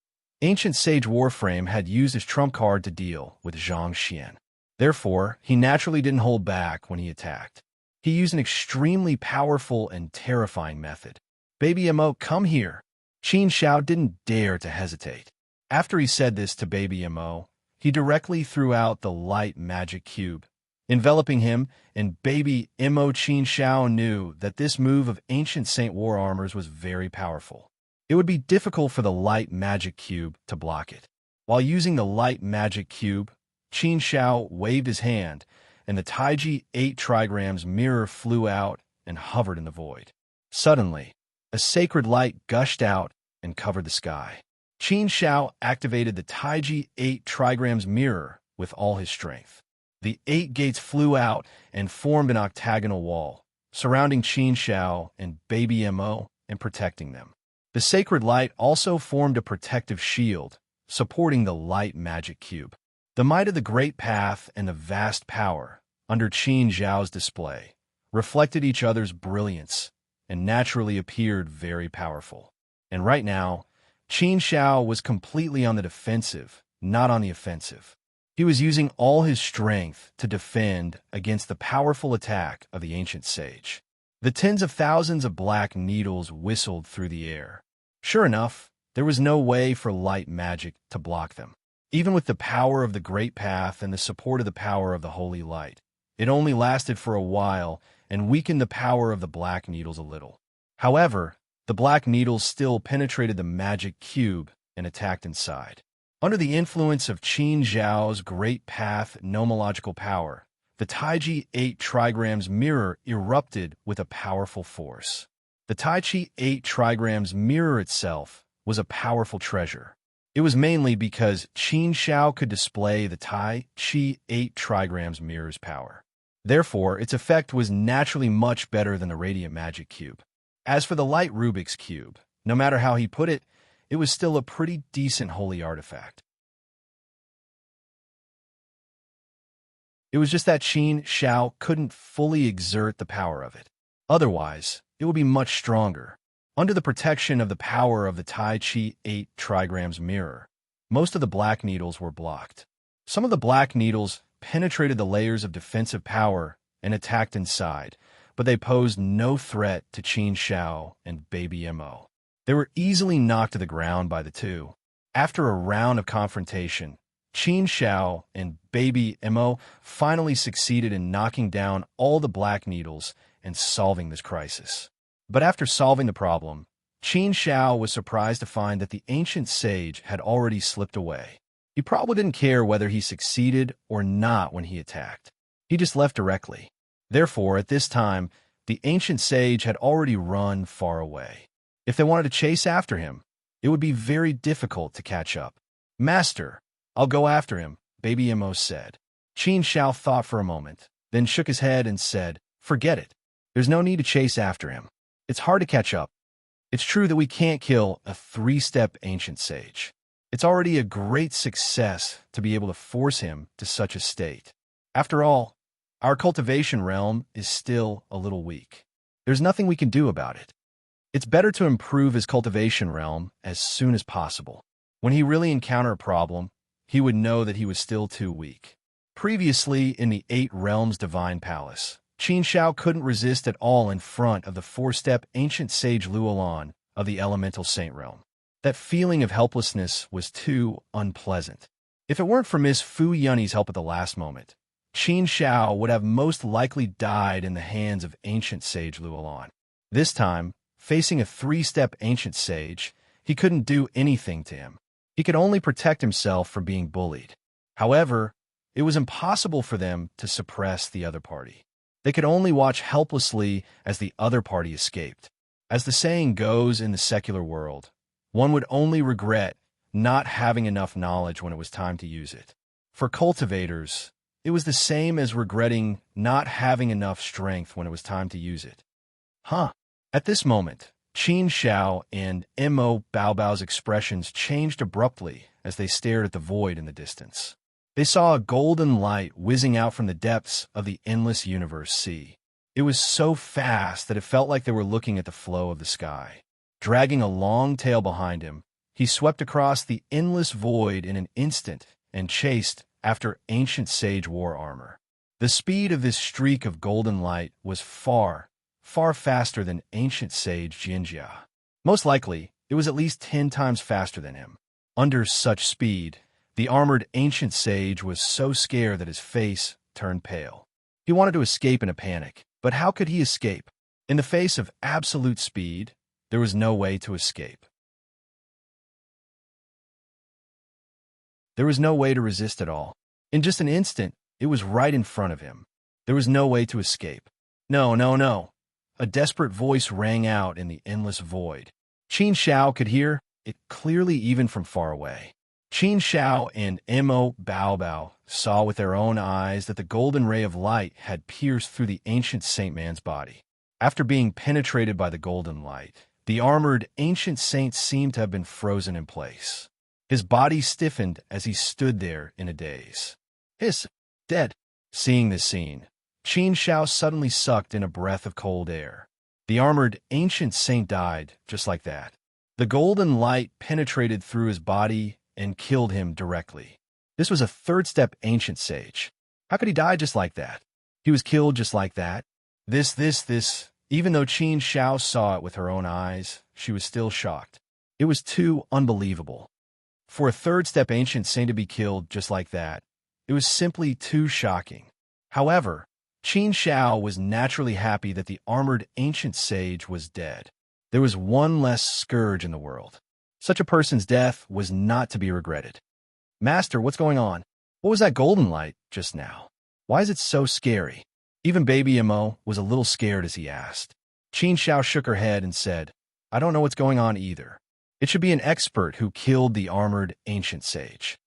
Ancient Sage Warframe had used his trump card to deal with Zhang Xian. Therefore, he naturally didn't hold back when he attacked. He used an extremely powerful and terrifying method. Baby Mo, come here. Qin Xiao didn't dare to hesitate. After he said this to Baby Mo, he directly threw out the light magic cube, enveloping him, and Baby Mo. Qin Xiao knew that this move of Ancient Saint War Armor's was very powerful. It would be difficult for the light magic cube to block it. While using the light magic cube, Qin Xiao waved his hand, and the Taiji 8 trigrams mirror flew out and hovered in the void. Suddenly, a sacred light gushed out and covered the sky. Qin Xiao activated the Taiji 8 trigrams mirror with all his strength. The 8 gates flew out and formed an octagonal wall, surrounding Qin Xiao and Baby Mo and protecting them. The sacred light also formed a protective shield, supporting the light magic cube. The might of the great path and the vast power, under Qin Xiao's display, reflected each other's brilliance and naturally appeared very powerful. And right now, Qin Xiao was completely on the defensive, not on the offensive. He was using all his strength to defend against the powerful attack of the ancient sage. The tens of thousands of black needles whistled through the air. Sure enough, there was no way for light magic to block them. Even with the power of the great path and the support of the power of the holy light, it only lasted for a while and weakened the power of the black needles a little. However, the black needles still penetrated the magic cube and attacked inside. Under the influence of Qin Xiao's great path nomological power, the Taiji 8 trigrams mirror erupted with a powerful force. The Taiji 8 trigrams mirror itself was a powerful treasure. It was mainly because Qin Shao could display the Tai Chi 8 trigrams mirror's power. Therefore, its effect was naturally much better than the Radiant Magic Cube. As for the light Rubik's Cube, no matter how he put it, it was still a pretty decent holy artifact. It was just that Qin Shao couldn't fully exert the power of it. Otherwise, it would be much stronger. Under the protection of the power of the Tai Chi 8 trigrams mirror, most of the black needles were blocked. Some of the black needles penetrated the layers of defensive power and attacked inside, but they posed no threat to Qin Shao and Baby Mo. They were easily knocked to the ground by the two. After a round of confrontation, Qin Shao and Baby Mo finally succeeded in knocking down all the black needles and solving this crisis. But after solving the problem, Qin Shao was surprised to find that the ancient sage had already slipped away. He probably didn't care whether he succeeded or not when he attacked. He just left directly. Therefore, at this time, the ancient sage had already run far away. If they wanted to chase after him, it would be very difficult to catch up. "Master, I'll go after him," Baby Mo said. Qin Shao thought for a moment, then shook his head and said, "Forget it. There's no need to chase after him. It's hard to catch up. It's true that we can't kill a 3-step ancient sage. It's already a great success to be able to force him to such a state. After all, our cultivation realm is still a little weak. There's nothing we can do about it. It's better to improve his cultivation realm as soon as possible. When he really encountered a problem, he would know that he was still too weak." Previously, in the 8 Realms Divine Palace, Qin Shao couldn't resist at all in front of the 4-step ancient sage Luolan of the Elemental Saint Realm. That feeling of helplessness was too unpleasant. If it weren't for Miss Fu Yunny's help at the last moment, Qin Shao would have most likely died in the hands of ancient sage Luolan. This time, facing a 3-step ancient sage, he couldn't do anything to him. He could only protect himself from being bullied. However, it was impossible for them to suppress the other party. They could only watch helplessly as the other party escaped. As the saying goes in the secular world, one would only regret not having enough knowledge when it was time to use it. For cultivators, it was the same as regretting not having enough strength when it was time to use it. At this moment, Qin Shao and Mo Baobao's expressions changed abruptly as they stared at the void in the distance. They saw a golden light whizzing out from the depths of the endless universe sea. It was so fast that it felt like they were looking at the flow of the sky. Dragging a long tail behind him, he swept across the endless void in an instant and chased after ancient sage war armor. The speed of this streak of golden light was far, far faster than ancient sage Jinjia. Most likely, it was at least 10 times faster than him. Under such speed, the armored ancient sage was so scared that his face turned pale. He wanted to escape in a panic, but how could he escape? In the face of absolute speed, there was no way to escape. There was no way to resist at all. In just an instant, it was right in front of him. There was no way to escape. No, no, no. A desperate voice rang out in the endless void. Qin Shao could hear it clearly even from far away. Qin Shao and Mo Baobao saw with their own eyes that the golden ray of light had pierced through the ancient saint man's body. After being penetrated by the golden light, the armored ancient saint seemed to have been frozen in place. His body stiffened as he stood there in a daze. "Hiss! Dead!" Seeing this scene, Qin Shao suddenly sucked in a breath of cold air. The armored ancient saint died just like that. The golden light penetrated through his body and killed him directly. This was a 3rd-step ancient sage. How could he die just like that? He was killed just like that. This. Even though Qin Shao saw it with her own eyes, she was still shocked. It was too unbelievable. For a 3rd-step ancient saint to be killed just like that, it was simply too shocking. However, Qin Shao was naturally happy that the armored ancient sage was dead. There was one less scourge in the world. Such a person's death was not to be regretted. "Master, what's going on? What was that golden light just now? Why is it so scary?" Even Baby Mo was a little scared as he asked. Qin Shao shook her head and said, "I don't know what's going on either. It should be an expert who killed the armored ancient sage.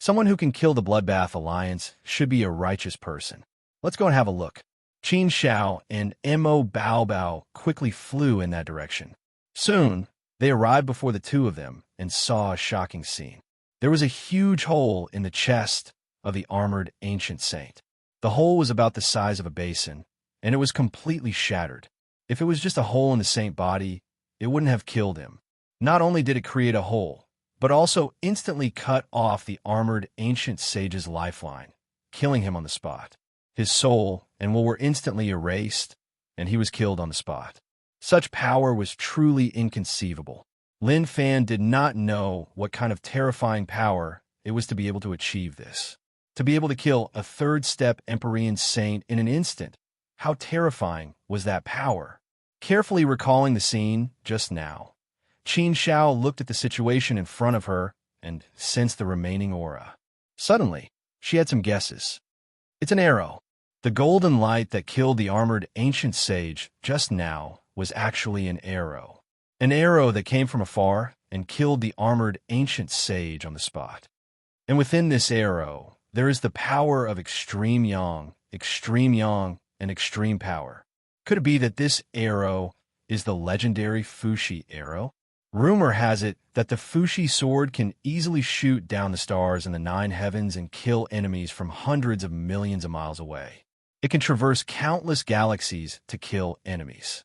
Someone who can kill the Bloodbath Alliance should be a righteous person. Let's go and have a look. Qin Shao and Mo Bao Bao quickly flew in that direction. Soon, they arrived before the two of them and saw a shocking scene. There was a huge hole in the chest of the armored ancient saint. The hole was about the size of a basin, and it was completely shattered. If it was just a hole in the saint body, it wouldn't have killed him. Not only did it create a hole, but also instantly cut off the armored ancient sage's lifeline, killing him on the spot. His soul and will were instantly erased, and he was killed on the spot. Such power was truly inconceivable. Lin Fan did not know what kind of terrifying power it was to be able to achieve this. To be able to kill a third-step Empyrean saint in an instant. How terrifying was that power? Carefully recalling the scene just now, Qin Shao looked at the situation in front of her and sensed the remaining aura. Suddenly, she had some guesses. It's an arrow. The golden light that killed the armored ancient sage just now was actually an arrow. An arrow that came from afar and killed the armored ancient sage on the spot. And within this arrow, there is the power of extreme yang, and extreme power. Could it be that this arrow is the legendary Fushi arrow? Rumor has it that the Fushi sword can easily shoot down the stars in the 9 heavens and kill enemies from hundreds of millions of miles away. It can traverse countless galaxies to kill enemies.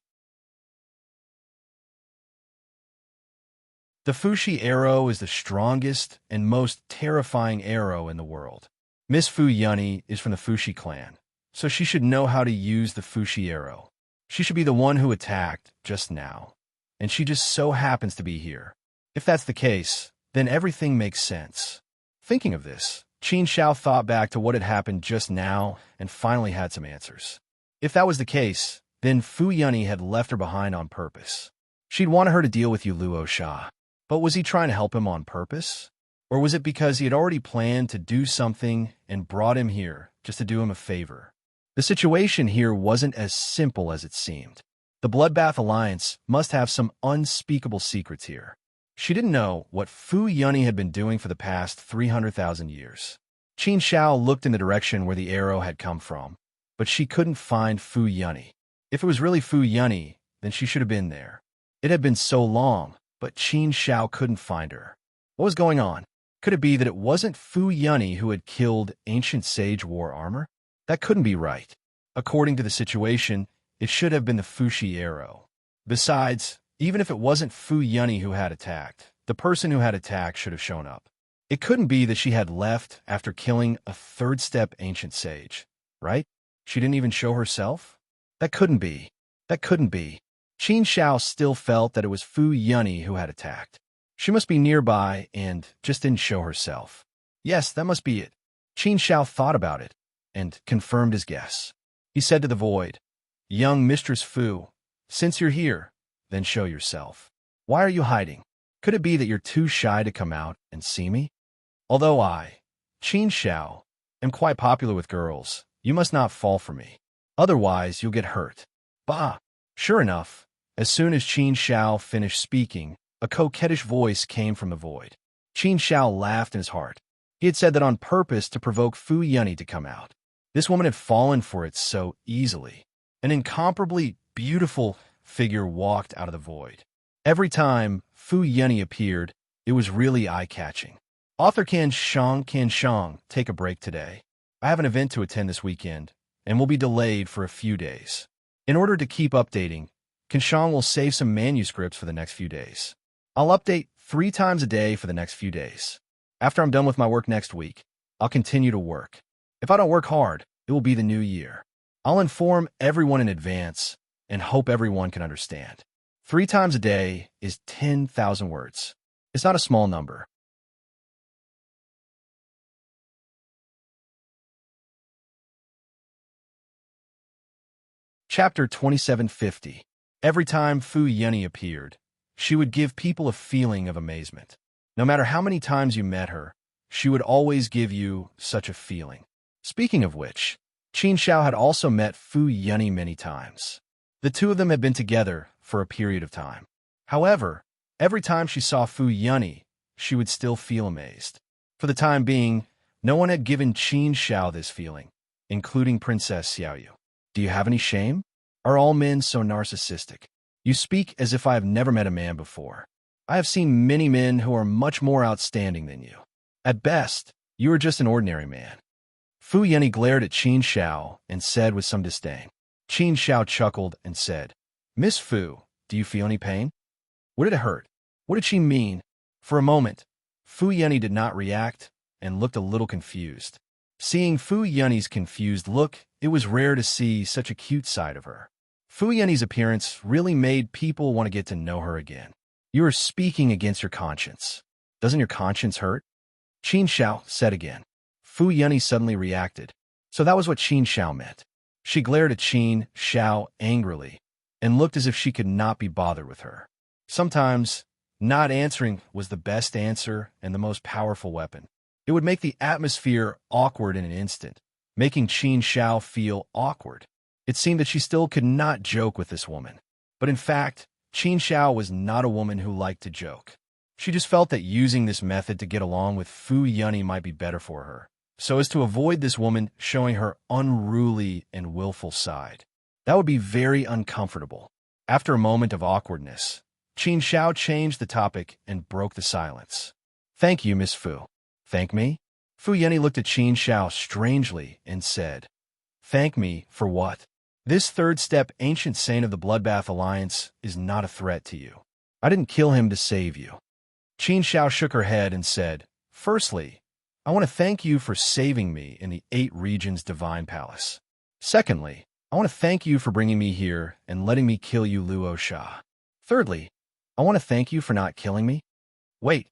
The Fushi arrow is the strongest and most terrifying arrow in the world. Miss Fu Yunny is from the Fushi clan, so she should know how to use the Fushi arrow. She should be the one who attacked just now, and she just so happens to be here. If that's the case, then everything makes sense. Thinking of this, Qin Shao thought back to what had happened just now and finally had some answers. If that was the case, then Fu Yunny had left her behind on purpose. She'd wanted her to deal with Yu Luo Sha. But was he trying to help him on purpose? Or was it because he had already planned to do something and brought him here just to do him a favor? The situation here wasn't as simple as it seemed. The Bloodbath Alliance must have some unspeakable secrets here. She didn't know what Fu Yunny had been doing for the past 300,000 years. Qin Shao looked in the direction where the arrow had come from, but she couldn't find Fu Yunny. If it was really Fu Yunny, then she should have been there. It had been so long, but Qin Shao couldn't find her. What was going on? Could it be that it wasn't Fu Yunny who had killed Ancient Sage War Armor? That couldn't be right. According to the situation, it should have been the Fushi arrow. Besides, even if it wasn't Fu Yunny who had attacked, the person who had attacked should have shown up. It couldn't be that she had left after killing a third-step Ancient Sage, right? She didn't even show herself? That couldn't be. That couldn't be. Qin Shao still felt that it was Fu Yunny who had attacked. She must be nearby and just didn't show herself. Yes, that must be it. Qin Shao thought about it and confirmed his guess. He said to the void, "Young Mistress Fu, since you're here, then show yourself. Why are you hiding? Could it be that you're too shy to come out and see me? Although I, Qin Shao, am quite popular with girls, you must not fall for me. Otherwise, you'll get hurt." Bah! Sure enough, as soon as Qin Shao finished speaking, a coquettish voice came from the void. Qin Shao laughed in his heart. He had said that on purpose to provoke Fu Yunny to come out. This woman had fallen for it so easily. An incomparably beautiful figure walked out of the void. Every time Fu Yunny appeared, it was really eye-catching. Author Can Shang take a break today. I have an event to attend this weekend, and will be delayed for a few days. In order to keep updating, Kanshang will save some manuscripts for the next few days. I'll update 3 times a day for the next few days. After I'm done with my work next week, I'll continue to work. If I don't work hard, it will be the new year. I'll inform everyone in advance and hope everyone can understand. 3 times a day is 10,000 words. It's not a small number. Chapter 2750. Every time Fu Yunny appeared, she would give people a feeling of amazement. No matter how many times you met her, she would always give you such a feeling. Speaking of which, Qin Shao had also met Fu Yunny many times. The two of them had been together for a period of time. However, Every time she saw Fu Yunny, she would still feel amazed. For the time being, no one had given Qin Xiao this feeling, including Princess Xiaoyu. Do you have any shame? Are all men so narcissistic? You speak as if I have never met a man before. I have seen many men who are much more outstanding than you. At best, you are just an ordinary man. Fu Yunny glared at Qin Xiao and said with some disdain. Qin Xiao chuckled and said, Miss Fu, do you feel any pain? What did it hurt? What did she mean? For a moment, Fu Yunny did not react and looked a little confused. Seeing Fu Yunny's confused look, it was rare to see such a cute side of her. Fu Yunny's appearance really made people want to get to know her again. You are speaking against your conscience. Doesn't your conscience hurt? Qin Xiao said again. Fu Yunny suddenly reacted. So that was what Qin Xiao meant. She glared at Qin Xiao angrily and looked as if she could not be bothered with her. Sometimes, not answering was the best answer and the most powerful weapon. It would make the atmosphere awkward in an instant, making Qin Xiao feel awkward. It seemed that she still could not joke with this woman. But in fact, Qin Xiao was not a woman who liked to joke. She just felt that using this method to get along with Fu Yunny might be better for her, so as to avoid this woman showing her unruly and willful side. That would be very uncomfortable. After a moment of awkwardness, Qin Xiao changed the topic and broke the silence. Thank you, Miss Fu. Thank me? Fu Yunny looked at Qin Xiao strangely and said, Thank me for what? This third step ancient saint of the Bloodbath Alliance is not a threat to you. I didn't kill him to save you. Qin Xiao shook her head and said, Firstly, I want to thank you for saving me in the 8 Regions Divine Palace. Secondly, I want to thank you for bringing me here and letting me kill you, Luo Sha. Thirdly, I want to thank you for not killing me. Wait,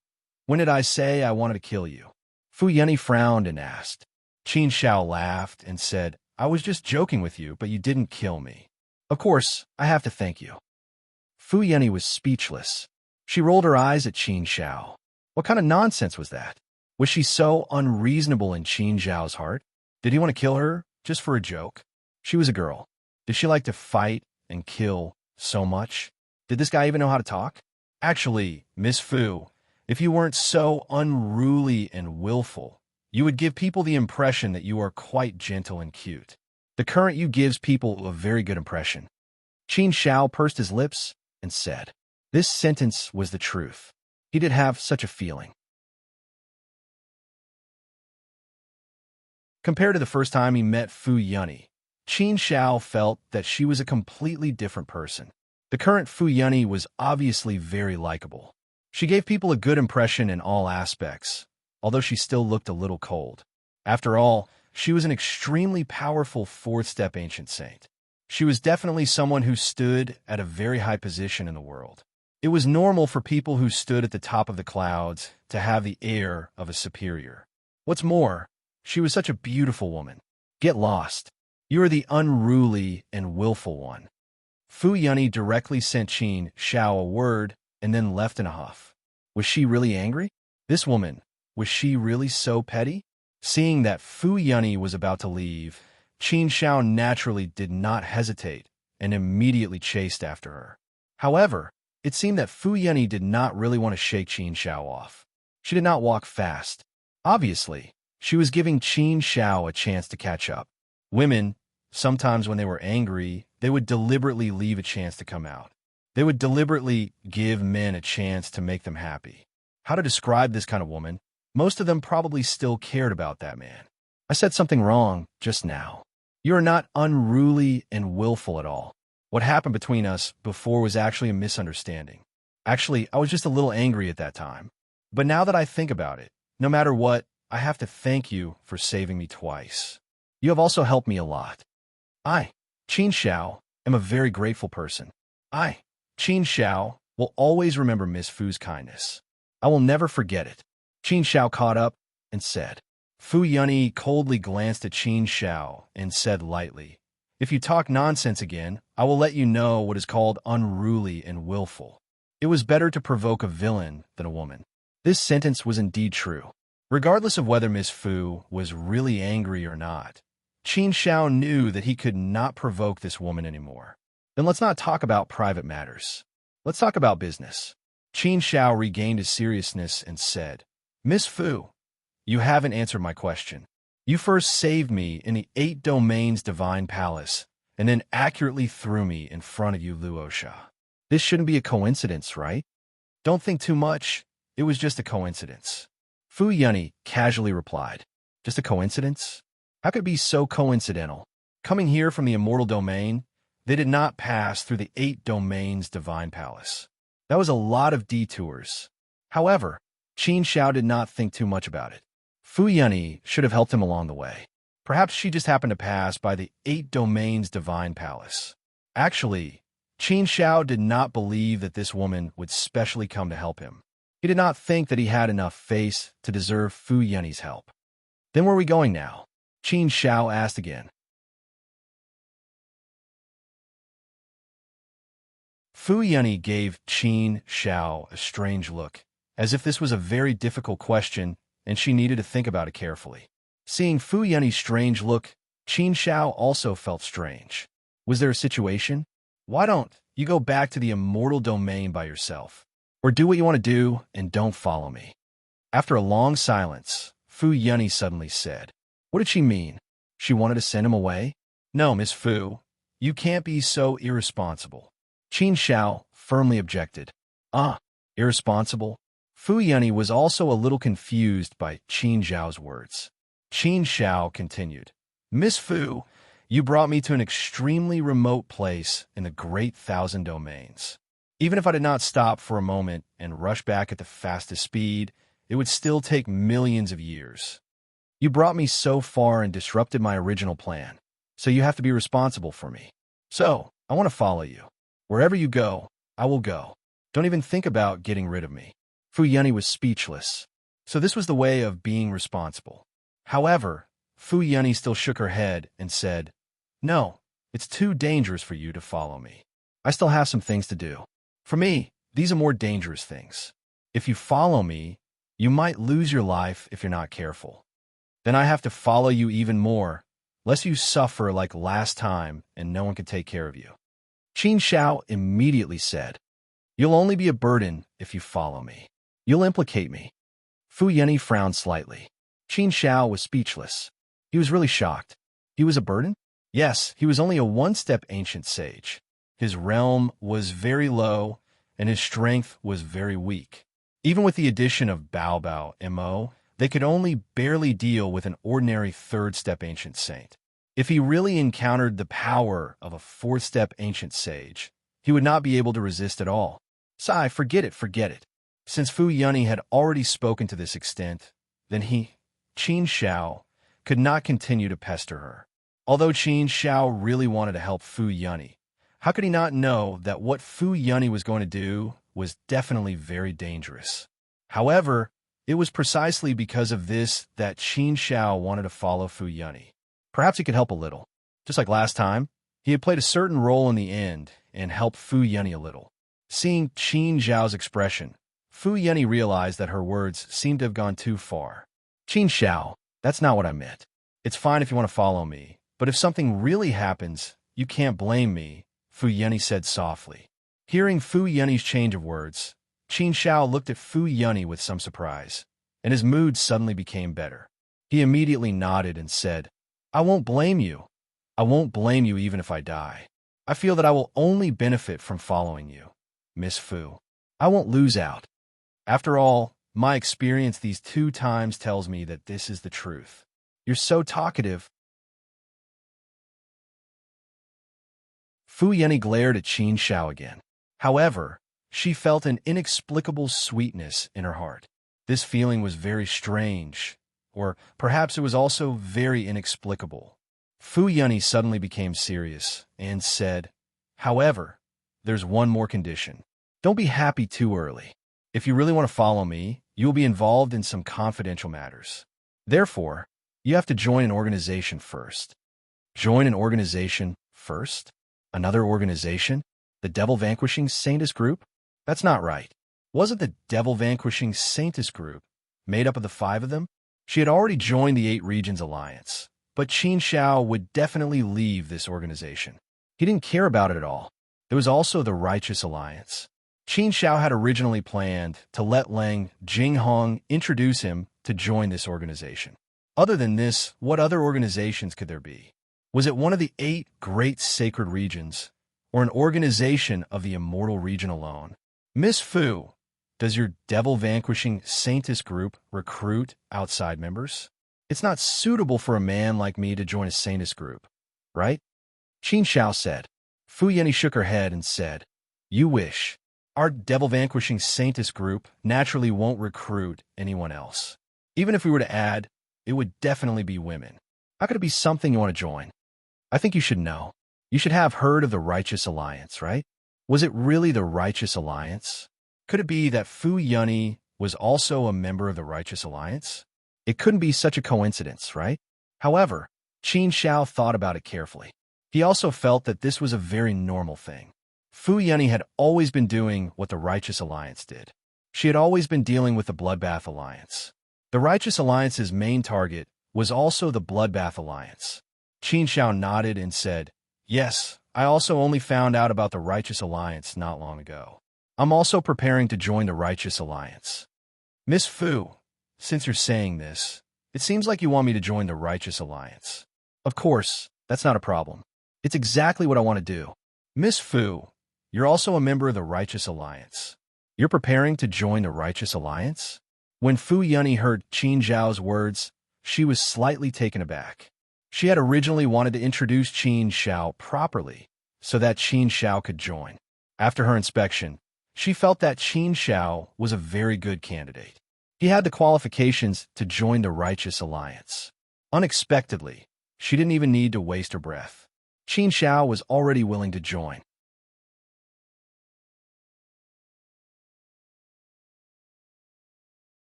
when did I say I wanted to kill you? Fu Yunny frowned and asked. Qin Xiao laughed and said, I was just joking with you, but you didn't kill me. Of course, I have to thank you. Fu Yunny was speechless. She rolled her eyes at Qin Xiao. What kind of nonsense was that? Was she so unreasonable in Qin Xiao's heart? Did he want to kill her just for a joke? She was a girl. Did she like to fight and kill so much? Did this guy even know how to talk? Actually, Miss Fu, if you weren't so unruly and willful, you would give people the impression that you are quite gentle and cute. The current you gives people a very good impression. Qin Xiao pursed his lips and said, This sentence was the truth. He did have such a feeling. Compared to the first time he met Fu Yunny, Qin Xiao felt that she was a completely different person. The current Fu Yunny was obviously very likable. She gave people a good impression in all aspects, although she still looked a little cold. After all, she was an extremely powerful 4th-step ancient saint. She was definitely someone who stood at a very high position in the world. It was normal for people who stood at the top of the clouds to have the air of a superior. What's more, she was such a beautiful woman. Get lost. You are the unruly and willful one. Fu Yunny directly sent Qin Xiao a word and then left in a huff. Was she really angry? This woman, was she really so petty? Seeing that Fu Yunny was about to leave, Qin Xiao naturally did not hesitate and immediately chased after her. However, it seemed that Fu Yunny did not really want to shake Qin Xiao off. She did not walk fast. Obviously, she was giving Qin Xiao a chance to catch up. Women, sometimes when they were angry, they would deliberately leave a chance to come out. They would deliberately give men a chance to make them happy. How to describe this kind of woman? Most of them probably still cared about that man. I said something wrong just now. You are not unruly and willful at all. What happened between us before was actually a misunderstanding. Actually, I was just a little angry at that time. But now that I think about it, no matter what, I have to thank you for saving me twice. You have also helped me a lot. I, Qin Xiao, am a very grateful person. I, Qin Xiao, will always remember Miss Fu's kindness. I will never forget it. Qin Xiao caught up and said. Fu Yunny coldly glanced at Qin Xiao and said lightly, If you talk nonsense again, I will let you know what is called unruly and willful. It was better to provoke a villain than a woman. This sentence was indeed true. Regardless of whether Miss Fu was really angry or not, Qin Xiao knew that he could not provoke this woman anymore. Then let's not talk about private matters. Let's talk about business. Qin Shao regained his seriousness and said, Miss Fu, you haven't answered my question. You first saved me in the 8 Domains Divine Palace, and then accurately threw me in front of you, Luosha. This shouldn't be a coincidence, right? Don't think too much. It was just a coincidence. Fu Yunny casually replied, Just a coincidence? How could it be so coincidental? Coming here from the immortal domain, they did not pass through the 8 Domains Divine Palace. That was a lot of detours. However, Qin Shao did not think too much about it. Fu Yunny should have helped him along the way. Perhaps she just happened to pass by the 8 Domains Divine Palace. Actually, Qin Shao did not believe that this woman would specially come to help him. He did not think that he had enough face to deserve Fu Yunny's help. Then where are we going now? Qin Shao asked again. Fu Yunny gave Qin Shao a strange look, as if this was a very difficult question and she needed to think about it carefully. Seeing Fu Yunny's strange look, Qin Shao also felt strange. Was there a situation? Why don't you go back to the immortal domain by yourself? Or do what you want to do and don't follow me? After a long silence, Fu Yunny suddenly said, What did she mean? She wanted to send him away? No, Miss Fu, you can't be so irresponsible. Qin Shao firmly objected. Irresponsible? Fu Yunny was also a little confused by Qin Zhao's words. Qin Shao continued, Miss Fu, you brought me to an extremely remote place in the Great Thousand Domains. Even if I did not stop for a moment and rush back at the fastest speed, it would still take millions of years. You brought me so far and disrupted my original plan, so you have to be responsible for me. So, I want to follow you. Wherever you go, I will go. Don't even think about getting rid of me. Fu Yunny was speechless. So this was the way of being responsible. However, Fu Yunny still shook her head and said, No, it's too dangerous for you to follow me. I still have some things to do. For me, these are more dangerous things. If you follow me, you might lose your life if you're not careful. Then I have to follow you even more, lest you suffer like last time and no one can take care of you. Qin Shao immediately said, You'll only be a burden if you follow me. You'll implicate me. Fu Yunny frowned slightly. Qin Shao was speechless. He was really shocked. He was a burden? Yes, he was only a one-step ancient sage. His realm was very low, and his strength was very weak. Even with the addition of Bao Bao Mo, they could only barely deal with an ordinary third-step ancient saint. If he really encountered the power of a fourth-step ancient sage, he would not be able to resist at all. Sai, forget it. Since Fu Yunny had already spoken to this extent, then he, Qin Shao, could not continue to pester her. Although Qin Shao really wanted to help Fu Yunny, how could he not know that what Fu Yunny was going to do was definitely very dangerous? However, it was precisely because of this that Qin Shao wanted to follow Fu Yunny. Perhaps he could help a little. Just like last time, he had played a certain role in the end and helped Fu Yunny a little. Seeing Qin Zhao's expression, Fu Yunny realized that her words seemed to have gone too far. Qin Shao, that's not what I meant. It's fine if you want to follow me, but if something really happens, you can't blame me, Fu Yunny said softly. Hearing Fu Yunny's change of words, Qin Shao looked at Fu Yunny with some surprise, and his mood suddenly became better. He immediately nodded and said, I won't blame you. I won't blame you even if I die. I feel that I will only benefit from following you, Miss Fu. I won't lose out. After all, my experience these 2 times tells me that this is the truth. You're so talkative. Fu Yunny glared at Qin Shao again. However, she felt an inexplicable sweetness in her heart. This feeling was very strange, or perhaps it was also very inexplicable. Fu Yunny suddenly became serious and said, However, there's one more condition. Don't be happy too early. If you really want to follow me, you will be involved in some confidential matters. Therefore, you have to join an organization first. Join an organization first? Another organization? The Devil Vanquishing Saintess Group? That's not right. Wasn't the Devil Vanquishing Saintess Group made up of the 5 of them? She had already joined the 8 Regions Alliance, but Qin Shao would definitely leave this organization. He didn't care about it at all. There was also the Righteous Alliance. Qin Shao had originally planned to let Lang Jinghong introduce him to join this organization. Other than this, what other organizations could there be? Was it one of the 8 great sacred regions, or an organization of the immortal region alone? Miss Fu, does your devil-vanquishing saintess group recruit outside members? It's not suitable for a man like me to join a saintess group, right? Qin Shao said. Fu Yeni shook her head and said, You wish. Our devil-vanquishing saintess group naturally won't recruit anyone else. Even if we were to add, it would definitely be women. How could it be something you want to join? I think you should know. You should have heard of the Righteous Alliance, right? Was it really the Righteous Alliance? Could it be that Fu Yunny was also a member of the Righteous Alliance? It couldn't be such a coincidence, right? However, Qin Shao thought about it carefully. He also felt that this was a very normal thing. Fu Yunny had always been doing what the Righteous Alliance did. She had always been dealing with the Bloodbath Alliance. The Righteous Alliance's main target was also the Bloodbath Alliance. Qin Shao nodded and said, Yes, I also only found out about the Righteous Alliance not long ago. I'm also preparing to join the Righteous Alliance. Miss Fu, since you're saying this, it seems like you want me to join the Righteous Alliance. Of course, that's not a problem. It's exactly what I want to do. Miss Fu, you're also a member of the Righteous Alliance. You're preparing to join the Righteous Alliance? When Fu Yunny heard Qin Zhao's words, she was slightly taken aback. She had originally wanted to introduce Qin Shao properly, so that Qin Shao could join. After her inspection, she felt that Qin Shao was a very good candidate. He had the qualifications to join the Righteous Alliance. Unexpectedly, she didn't even need to waste her breath. Qin Shao was already willing to join.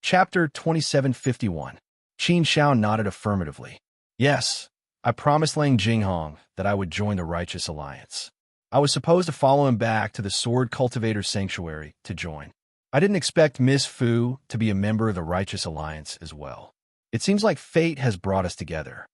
Chapter 2751. Qin Shao nodded affirmatively. Yes, I promised Lang Jinghong that I would join the Righteous Alliance. I was supposed to follow him back to the Sword Cultivator Sanctuary to join. I didn't expect Miss Fu to be a member of the Righteous Alliance as well. It seems like fate has brought us together.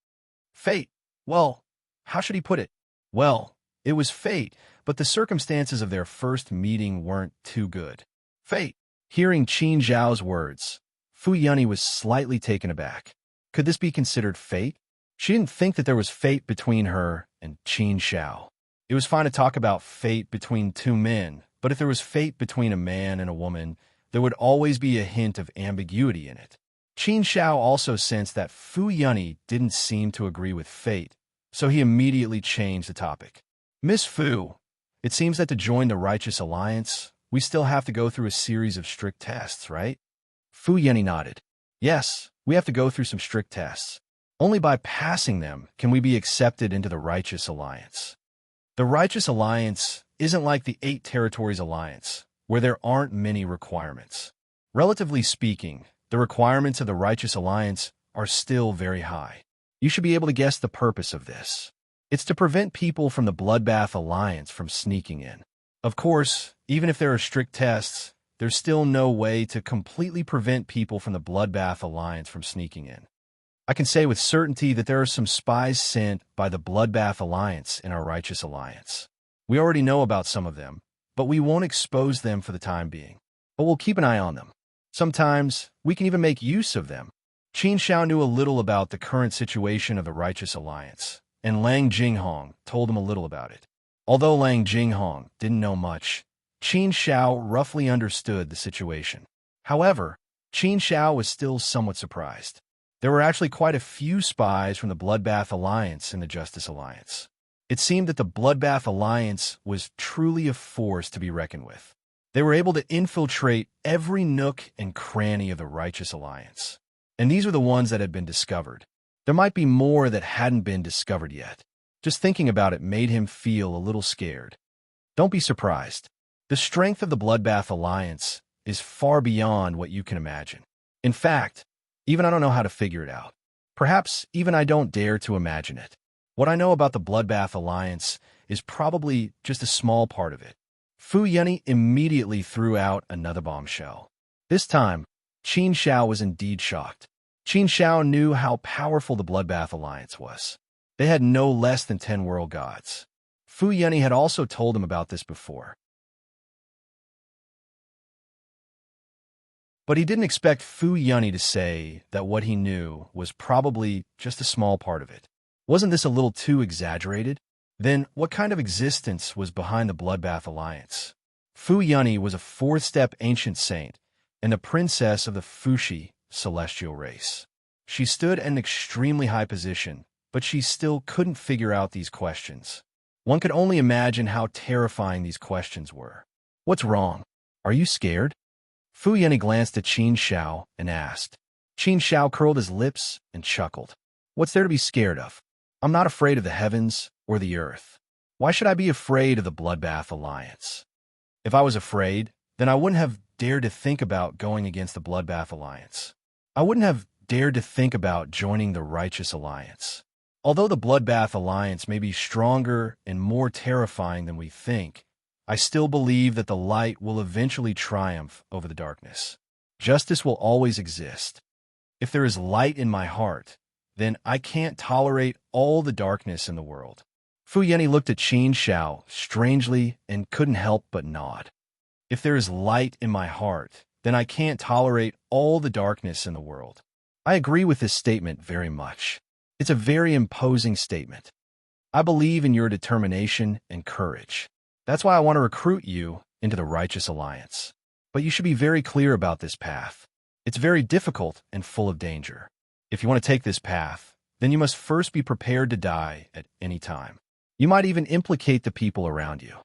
Fate? Well, how should he put it? Well, it was fate, but the circumstances of their first meeting weren't too good. Fate. Hearing Qin Zhao's words, Fu Yunny was slightly taken aback. Could this be considered fate? She didn't think that there was fate between her and Qin Shao. It was fine to talk about fate between 2 men, but if there was fate between a man and a woman, there would always be a hint of ambiguity in it. Qin Shao also sensed that Fu Yunny didn't seem to agree with fate, so he immediately changed the topic. Miss Fu, it seems that to join the Righteous Alliance, we still have to go through a series of strict tests, right? Fu Yunny nodded. Yes, we have to go through some strict tests. Only by passing them can we be accepted into the Righteous Alliance. The Righteous Alliance isn't like the 8 Territories Alliance, where there aren't many requirements. Relatively speaking, the requirements of the Righteous Alliance are still very high. You should be able to guess the purpose of this. It's to prevent people from the Bloodbath Alliance from sneaking in. Of course, even if there are strict tests, there's still no way to completely prevent people from the Bloodbath Alliance from sneaking in. I can say with certainty that there are some spies sent by the Bloodbath Alliance in our Righteous Alliance. We already know about some of them, but we won't expose them for the time being. But we'll keep an eye on them. Sometimes, we can even make use of them. Qin Shao knew a little about the current situation of the Righteous Alliance, and Lang Jinghong told him a little about it. Although Lang Jinghong didn't know much, Qin Shao roughly understood the situation. However, Qin Shao was still somewhat surprised. There were actually quite a few spies from the Bloodbath Alliance in the Justice Alliance. It seemed that the Bloodbath Alliance was truly a force to be reckoned with. They were able to infiltrate every nook and cranny of the Righteous Alliance. And these were the ones that had been discovered. There might be more that hadn't been discovered yet. Just thinking about it made him feel a little scared. Don't be surprised. The strength of the Bloodbath Alliance is far beyond what you can imagine. In fact, even I don't know how to figure it out. Perhaps even I don't dare to imagine it. What I know about the Bloodbath Alliance is probably just a small part of it. Fu Yunny immediately threw out another bombshell. This time, Qin Shao was indeed shocked. Qin Shao knew how powerful the Bloodbath Alliance was. They had no less than 10 world gods. Fu Yunny had also told him about this before. But he didn't expect Fu Yunny to say that what he knew was probably just a small part of it. Wasn't this a little too exaggerated? Then what kind of existence was behind the Bloodbath Alliance? Fu Yunny was a fourth-step ancient saint and a princess of the Fushi celestial race. She stood at an extremely high position, but she still couldn't figure out these questions. One could only imagine how terrifying these questions were. What's wrong? Are you scared? Fu Yunny glanced at Qin Shao and asked. Qin Shao curled his lips and chuckled. What's there to be scared of? I'm not afraid of the heavens or the earth. Why should I be afraid of the Bloodbath Alliance? If I was afraid, then I wouldn't have dared to think about going against the Bloodbath Alliance. I wouldn't have dared to think about joining the Righteous Alliance. Although the Bloodbath Alliance may be stronger and more terrifying than we think, I still believe that the light will eventually triumph over the darkness. Justice will always exist. If there is light in my heart, then I can't tolerate all the darkness in the world. Fu Yunny looked at Qin Shao strangely and couldn't help but nod. If there is light in my heart, then I can't tolerate all the darkness in the world. I agree with this statement very much. It's a very imposing statement. I believe in your determination and courage. That's why I want to recruit you into the Righteous Alliance. But you should be very clear about this path. It's very difficult and full of danger. If you want to take this path, then you must first be prepared to die at any time. You might even implicate the people around you.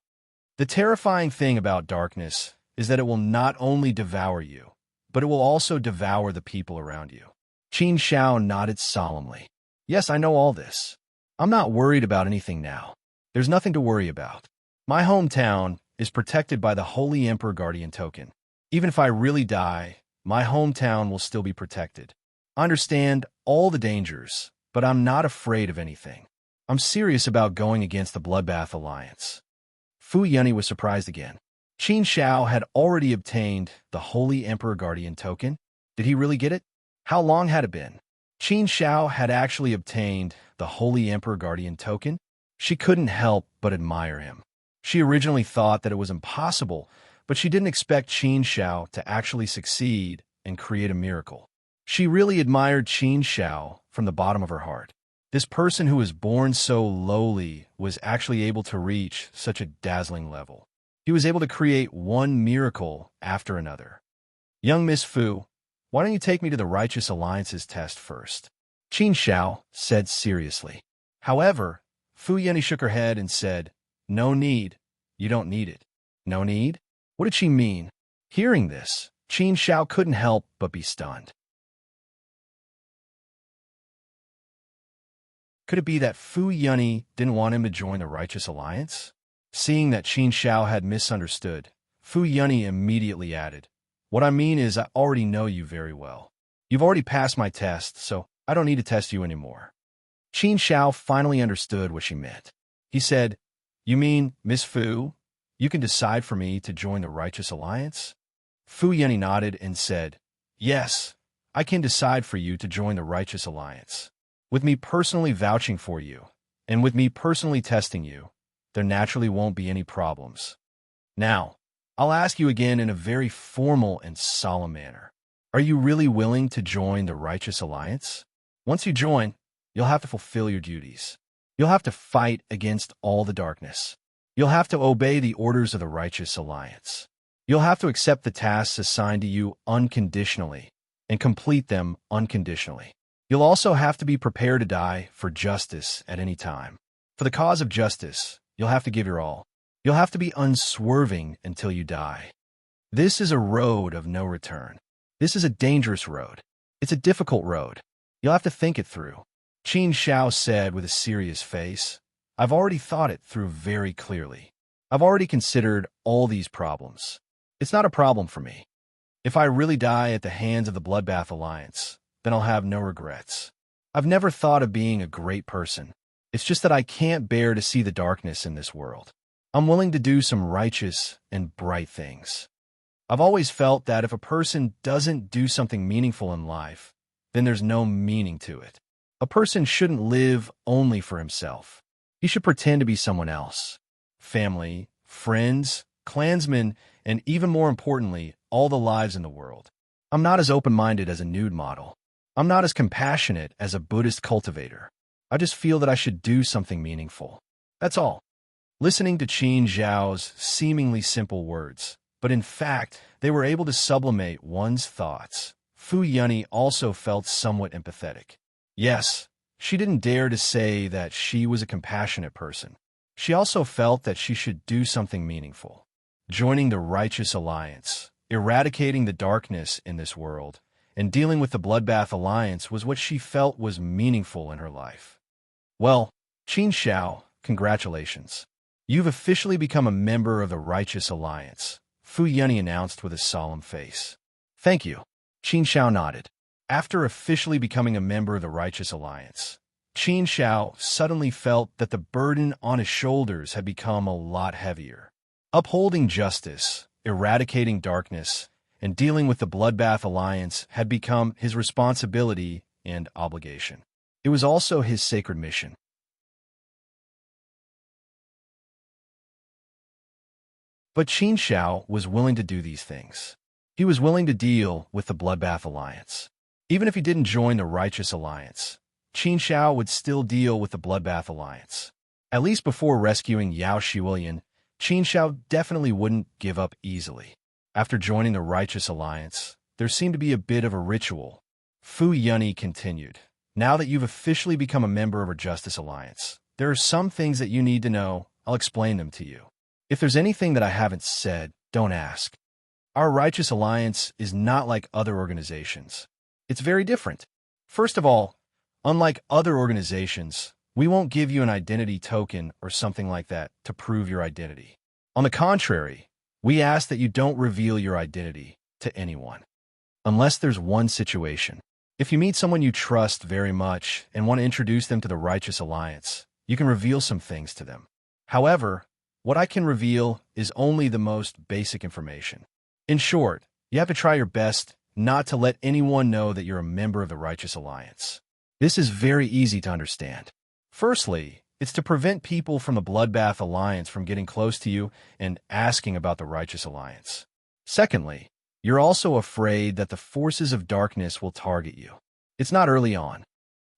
The terrifying thing about darkness is that it will not only devour you, but it will also devour the people around you. Qin Shao nodded solemnly. Yes, I know all this. I'm not worried about anything now. There's nothing to worry about. My hometown is protected by the Holy Emperor Guardian Token. Even if I really die, my hometown will still be protected. I understand all the dangers, but I'm not afraid of anything. I'm serious about going against the Bloodbath Alliance. Fu Yunny was surprised again. Qin Shao had already obtained the Holy Emperor Guardian Token. Did he really get it? How long had it been? Qin Shao had actually obtained the Holy Emperor Guardian Token. She couldn't help but admire him. She originally thought that it was impossible, but she didn't expect Qin Shao to actually succeed and create a miracle. She really admired Qin Shao from the bottom of her heart. This person who was born so lowly was actually able to reach such a dazzling level. He was able to create one miracle after another. Young Miss Fu, why don't you take me to the Righteous Alliance's test first? Qin Shao said seriously. However, Fu Yunny shook her head and said, No need. You don't need it. No need? What did she mean? Hearing this, Qin Shao couldn't help but be stunned. Could it be that Fu Yunny didn't want him to join the Righteous Alliance? Seeing that Qin Shao had misunderstood, Fu Yunny immediately added, What I mean is I already know you very well. You've already passed my test, so I don't need to test you anymore. Qin Shao finally understood what she meant. He said, You mean, Miss Fu, you can decide for me to join the Righteous Alliance? Fu Yunny nodded and said, Yes, I can decide for you to join the Righteous Alliance. With me personally vouching for you, and with me personally testing you, there naturally won't be any problems. Now, I'll ask you again in a very formal and solemn manner. Are you really willing to join the Righteous Alliance? Once you join, you'll have to fulfill your duties. You'll have to fight against all the darkness. You'll have to obey the orders of the Righteous Alliance. You'll have to accept the tasks assigned to you unconditionally and complete them unconditionally. You'll also have to be prepared to die for justice at any time. For the cause of justice, you'll have to give your all. You'll have to be unswerving until you die. This is a road of no return. This is a dangerous road. It's a difficult road. You'll have to think it through. Qin Shao said with a serious face, I've already thought it through very clearly. I've already considered all these problems. It's not a problem for me. If I really die at the hands of the Bloodbath Alliance, then I'll have no regrets. I've never thought of being a great person. It's just that I can't bear to see the darkness in this world. I'm willing to do some righteous and bright things. I've always felt that if a person doesn't do something meaningful in life, then there's no meaning to it. A person shouldn't live only for himself. He should pretend to be someone else. family, friends, clansmen, and even more importantly, all the lives in the world. I'm not as open-minded as a nude model. I'm not as compassionate as a Buddhist cultivator. I just feel that I should do something meaningful. That's all. Listening to Qin Zhao's seemingly simple words, but in fact, they were able to sublimate one's thoughts. Fu Yunyi also felt somewhat empathetic. Yes, she didn't dare to say that she was a compassionate person. She also felt that she should do something meaningful. Joining the Righteous Alliance, eradicating the darkness in this world, and dealing with the Bloodbath Alliance was what she felt was meaningful in her life. Well, Qin Zhao, congratulations. You've officially become a member of the Righteous Alliance, Fu Yunyi announced with a solemn face. Thank you. Qin Zhao nodded. After officially becoming a member of the Righteous Alliance, Qin Zhao suddenly felt that the burden on his shoulders had become a lot heavier. Upholding justice, eradicating darkness, and dealing with the Bloodbath Alliance had become his responsibility and obligation. It was also his sacred mission. But Qin Zhao was willing to do these things. He was willing to deal with the Bloodbath Alliance. Even if he didn't join the Righteous Alliance, Qin Zhao would still deal with the Bloodbath Alliance. At least before rescuing Yao Shiwilian, Qin Zhao definitely wouldn't give up easily. After joining the Righteous Alliance, there seemed to be a bit of a ritual. Fu Yunyi continued. Now that you've officially become a member of our Justice Alliance, there are some things that you need to know. I'll explain them to you. If there's anything that I haven't said, don't ask. Our Righteous Alliance is not like other organizations. It's very different. First of all, unlike other organizations, we won't give you an identity token or something like that to prove your identity. On the contrary, we ask that you don't reveal your identity to anyone. Unless there's one situation. If you meet someone you trust very much and want to introduce them to the Righteous Alliance, you can reveal some things to them. However, what I can reveal is only the most basic information. In short, you have to try your best not to let anyone know that you're a member of the Righteous Alliance. This is very easy to understand. Firstly, it's to prevent people from the Bloodbath Alliance from getting close to you and asking about the Righteous Alliance. Secondly, you're also afraid that the forces of darkness will target you. It's not early on.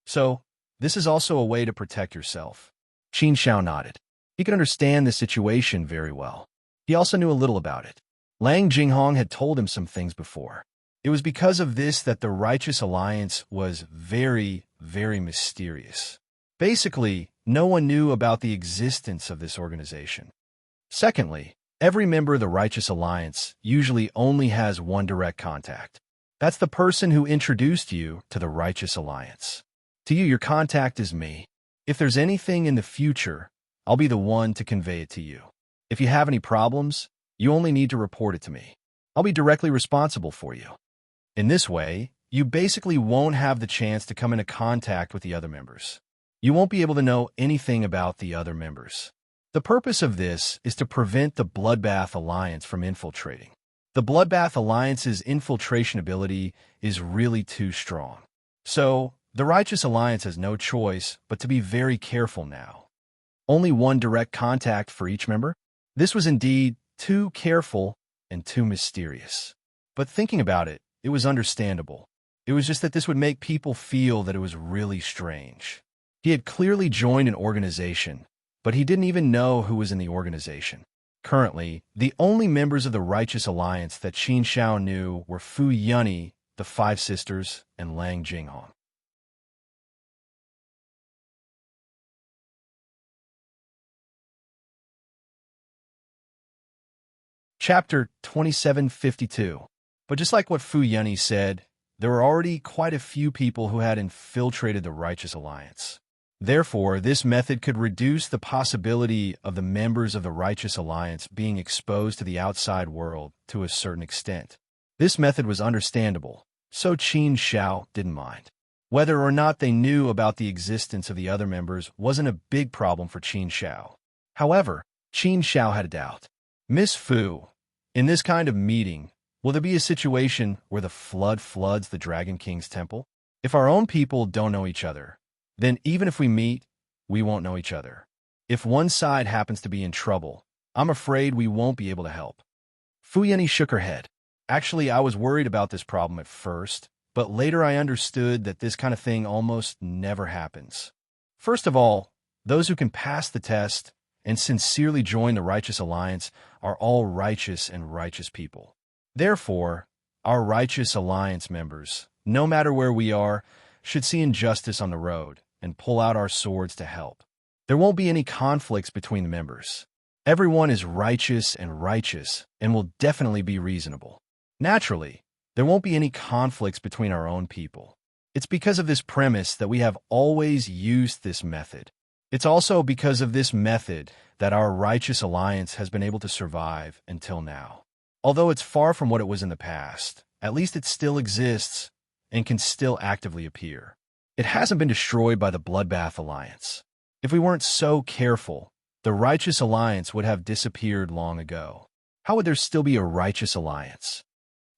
So, this is also a way to protect yourself. Qin Zhao nodded. He could understand the situation very well. He also knew a little about it. Lang Jinghong had told him some things before. It was because of this that the Righteous Alliance was very, very mysterious. Basically, no one knew about the existence of this organization. Secondly, every member of the Righteous Alliance usually only has one direct contact. That's the person who introduced you to the Righteous Alliance. To you, your contact is me. If there's anything in the future, I'll be the one to convey it to you. If you have any problems, you only need to report it to me. I'll be directly responsible for you. In this way, you basically won't have the chance to come into contact with the other members. You won't be able to know anything about the other members. The purpose of this is to prevent the Bloodbath Alliance from infiltrating. The Bloodbath Alliance's infiltration ability is really too strong. So, the Righteous Alliance has no choice but to be very careful now. Only one direct contact for each member? This was indeed too careful and too mysterious. But thinking about it, it was understandable. It was just that this would make people feel that it was really strange. He had clearly joined an organization, but he didn't even know who was in the organization. Currently, the only members of the Righteous Alliance that Qin Zhao knew were Fu Yunyi, the Five Sisters, and Lang Jinghong. Chapter 2752. But just like what Fu Yunyi said, there were already quite a few people who had infiltrated the Righteous Alliance. Therefore, this method could reduce the possibility of the members of the Righteous Alliance being exposed to the outside world to a certain extent. This method was understandable, so Qin Zhao didn't mind. Whether or not they knew about the existence of the other members wasn't a big problem for Qin Zhao. However, Qin Zhao had a doubt. Miss Fu, in this kind of meeting, will there be a situation where the flood floods the Dragon King's temple? If our own people don't know each other, then even if we meet, we won't know each other. If one side happens to be in trouble, I'm afraid we won't be able to help. Fuyeni shook her head. Actually, I was worried about this problem at first, but later I understood that this kind of thing almost never happens. First of all, those who can pass the test and sincerely join the Righteous Alliance are all righteous and righteous people. Therefore, our Righteous Alliance members, no matter where we are, should see injustice on the road and pull out our swords to help. There won't be any conflicts between the members. Everyone is righteous and will definitely be reasonable. Naturally, there won't be any conflicts between our own people. It's because of this premise that we have always used this method. It's also because of this method that our Righteous Alliance has been able to survive until now. Although it's far from what it was in the past, at least it still exists and can still actively appear. It hasn't been destroyed by the Bloodbath Alliance. If we weren't so careful, the Righteous Alliance would have disappeared long ago. How would there still be a Righteous Alliance?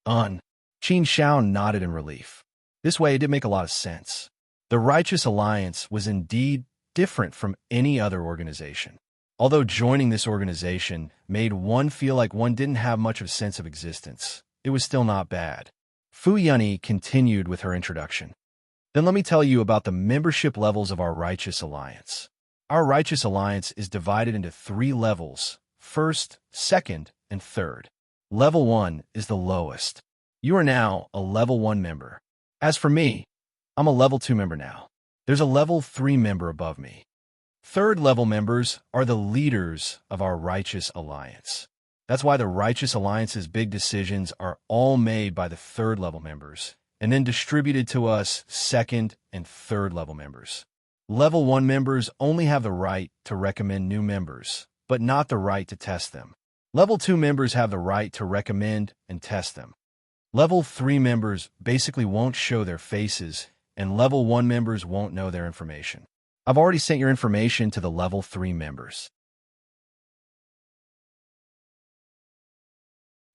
Qin Xiao nodded in relief. This way, it did make a lot of sense. The Righteous Alliance was indeed different from any other organization. Although joining this organization made one feel like one didn't have much of a sense of existence, it was still not bad. Fuyeni continued with her introduction. Then let me tell you about the membership levels of our Righteous Alliance. Our Righteous Alliance is divided into 3 levels: first, second, and third. Level 1 is the lowest. You are now a level 1 member. As for me, I'm a level 2 member now. There's a level 3 member above me. Third level members are the leaders of our Righteous Alliance. That's why the Righteous Alliance's big decisions are all made by the third level members and then distributed to us second and third level members. Level 1 members only have the right to recommend new members, but not the right to test them. Level 2 members have the right to recommend and test them. Level 3 members basically won't show their faces, and Level 1 members won't know their information. I've already sent your information to the Level 3 members.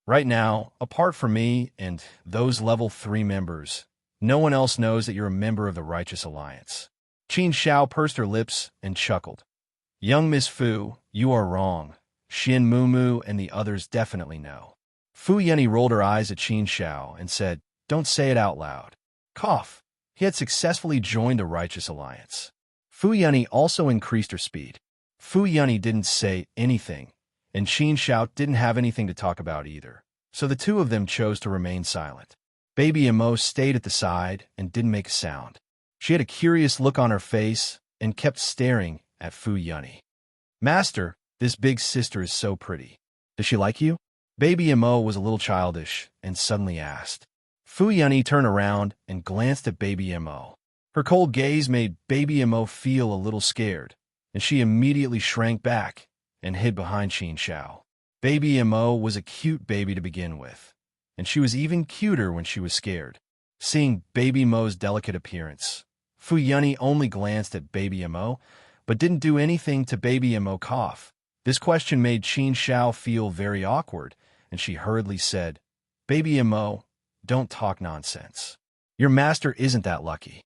Right now, apart from me and those Level 3 members, no one else knows that you're a member of the Righteous Alliance. Qin Xiao pursed her lips and chuckled. Young Miss Fu, you are wrong. Xin Mumu and the others definitely know. Fuyeni rolled her eyes at Qin Xiao and said, Don't say it out loud. Cough. He had successfully joined the Righteous Alliance. Fuyeni also increased her speed. Fuyeni didn't say anything, and Qin Xiao didn't have anything to talk about either, so the two of them chose to remain silent. Baby Emo stayed at the side and didn't make a sound. She had a curious look on her face and kept staring at Fuyeni. Master, this big sister is so pretty. Does she like you? Baby Emo was a little childish and suddenly asked. Fuyeni turned around and glanced at Baby Emo. Her cold gaze made Baby Emo feel a little scared, and she immediately shrank back and hid behind Qin Xiao. Baby Emo was a cute baby to begin with, and she was even cuter when she was scared. Seeing Baby Mo's delicate appearance, Fuyeni only glanced at Baby Mo, but didn't do anything to Baby Mo cough. This question made Qin Xiao feel very awkward, and she hurriedly said, Baby Mo, don't talk nonsense. Your master isn't that lucky.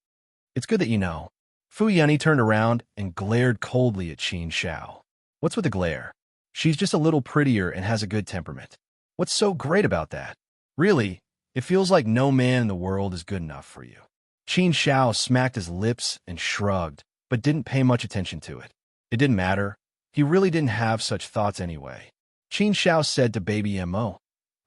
It's good that you know. Fuyeni turned around and glared coldly at Qin Xiao. What's with the glare? She's just a little prettier and has a good temperament. What's so great about that? Really, it feels like no man in the world is good enough for you. Qin Xiao smacked his lips and shrugged, but didn't pay much attention to it. It didn't matter. He really didn't have such thoughts anyway. Qin Xiao said to Baby Mo,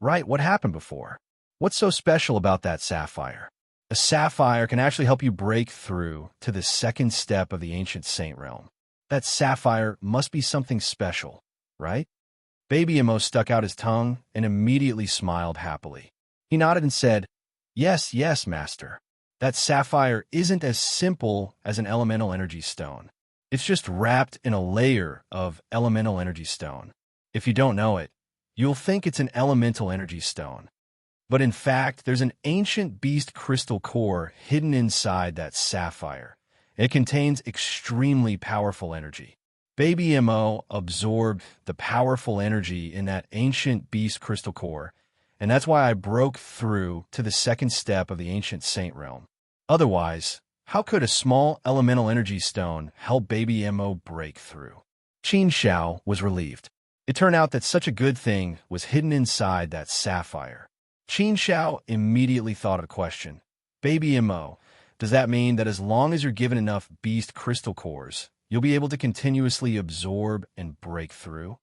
Right, what happened before? What's so special about that sapphire? A sapphire can actually help you break through to the second step of the ancient saint realm. That sapphire must be something special, right? Baby Mo stuck out his tongue and immediately smiled happily. He nodded and said, Yes, yes, master. That sapphire isn't as simple as an elemental energy stone. It's just wrapped in a layer of elemental energy stone. If you don't know it, you'll think it's an elemental energy stone. But in fact, there's an ancient beast crystal core hidden inside that sapphire. It contains extremely powerful energy. Baby Mo absorbed the powerful energy in that ancient beast crystal core, and that's why I broke through to the second step of the ancient saint realm. Otherwise, how could a small elemental energy stone help Baby Mo break through? Qin Xiao was relieved. It turned out that such a good thing was hidden inside that sapphire. Qin Xiao immediately thought of a question. Baby Mo, does that mean that as long as you're given enough beast crystal cores, you'll be able to continuously absorb and break through?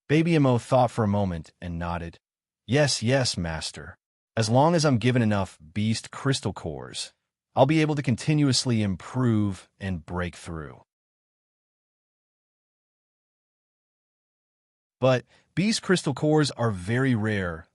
Baby Mo thought for a moment and nodded. Yes, yes, master. As long as I'm given enough beast crystal cores, I'll be able to continuously improve and break through. But beast crystal cores are very rare,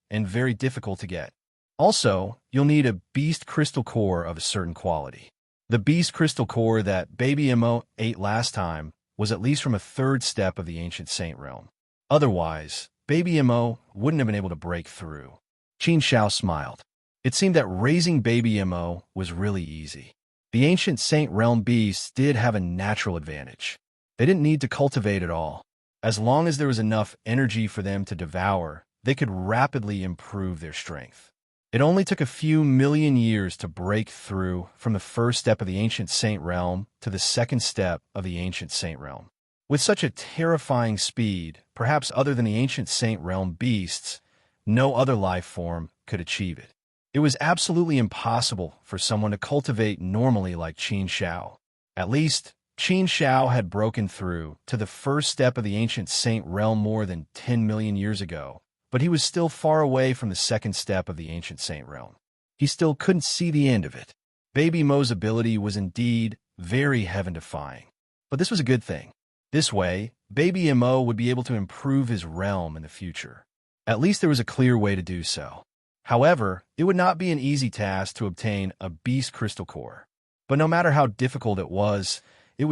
and very difficult to get. Also, you'll need a beast crystal core of a certain quality. The beast crystal core that Baby Mo ate last time was at least from a third step of the ancient saint realm. Otherwise, Baby Mo wouldn't have been able to break through. Qin Xiao smiled. It seemed that raising Baby Mo was really easy. The ancient saint realm beasts did have a natural advantage. They didn't need to cultivate at all. As long as there was enough energy for them to devour, they could rapidly improve their strength. It only took a few million years to break through from the first step of the ancient saint realm to the second step of the ancient saint realm. With such a terrifying speed, perhaps other than the ancient saint realm beasts, no other life form could achieve it. It was absolutely impossible for someone to cultivate normally like Qin Xiao. At least, Qin Xiao had broken through to the first step of the ancient saint realm more than 10 million years ago, but he was still far away from the second step of the ancient saint realm. He still couldn't see the end of it. Baby Mo's ability was indeed very heaven-defying, but this was a good thing. This way, Baby Mo would be able to improve his realm in the future. At least there was a clear way to do so. However, it would not be an easy task to obtain a beast crystal core. But no matter how difficult it was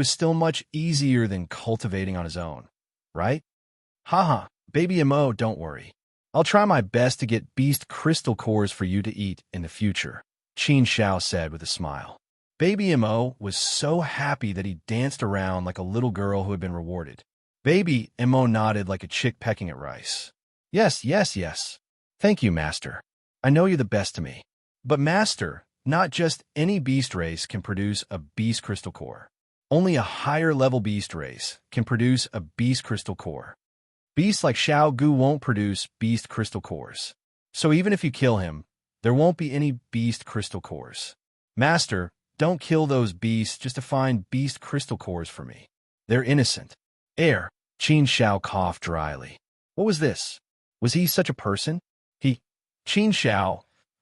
still much easier than cultivating on his own, right? Haha, Baby Mo, don't worry. I'll try my best to get beast crystal cores for you to eat in the future, Qin Xiao said with a smile. Baby Mo was so happy that he danced around like a little girl who had been rewarded. Baby Mo nodded like a chick pecking at rice. Yes, yes, yes. Thank you, Master. I know you're the best to me. But Master, not just any beast race can produce a beast crystal core. Only a higher level beast race can produce a beast crystal core. Beasts like Xiao Gu won't produce beast crystal cores. So even if you kill him, there won't be any beast crystal cores. Master, don't kill those beasts just to find beast crystal cores for me. They're innocent. Qin Xiao coughed dryly. What was this? Was he such a person? Qin Xiao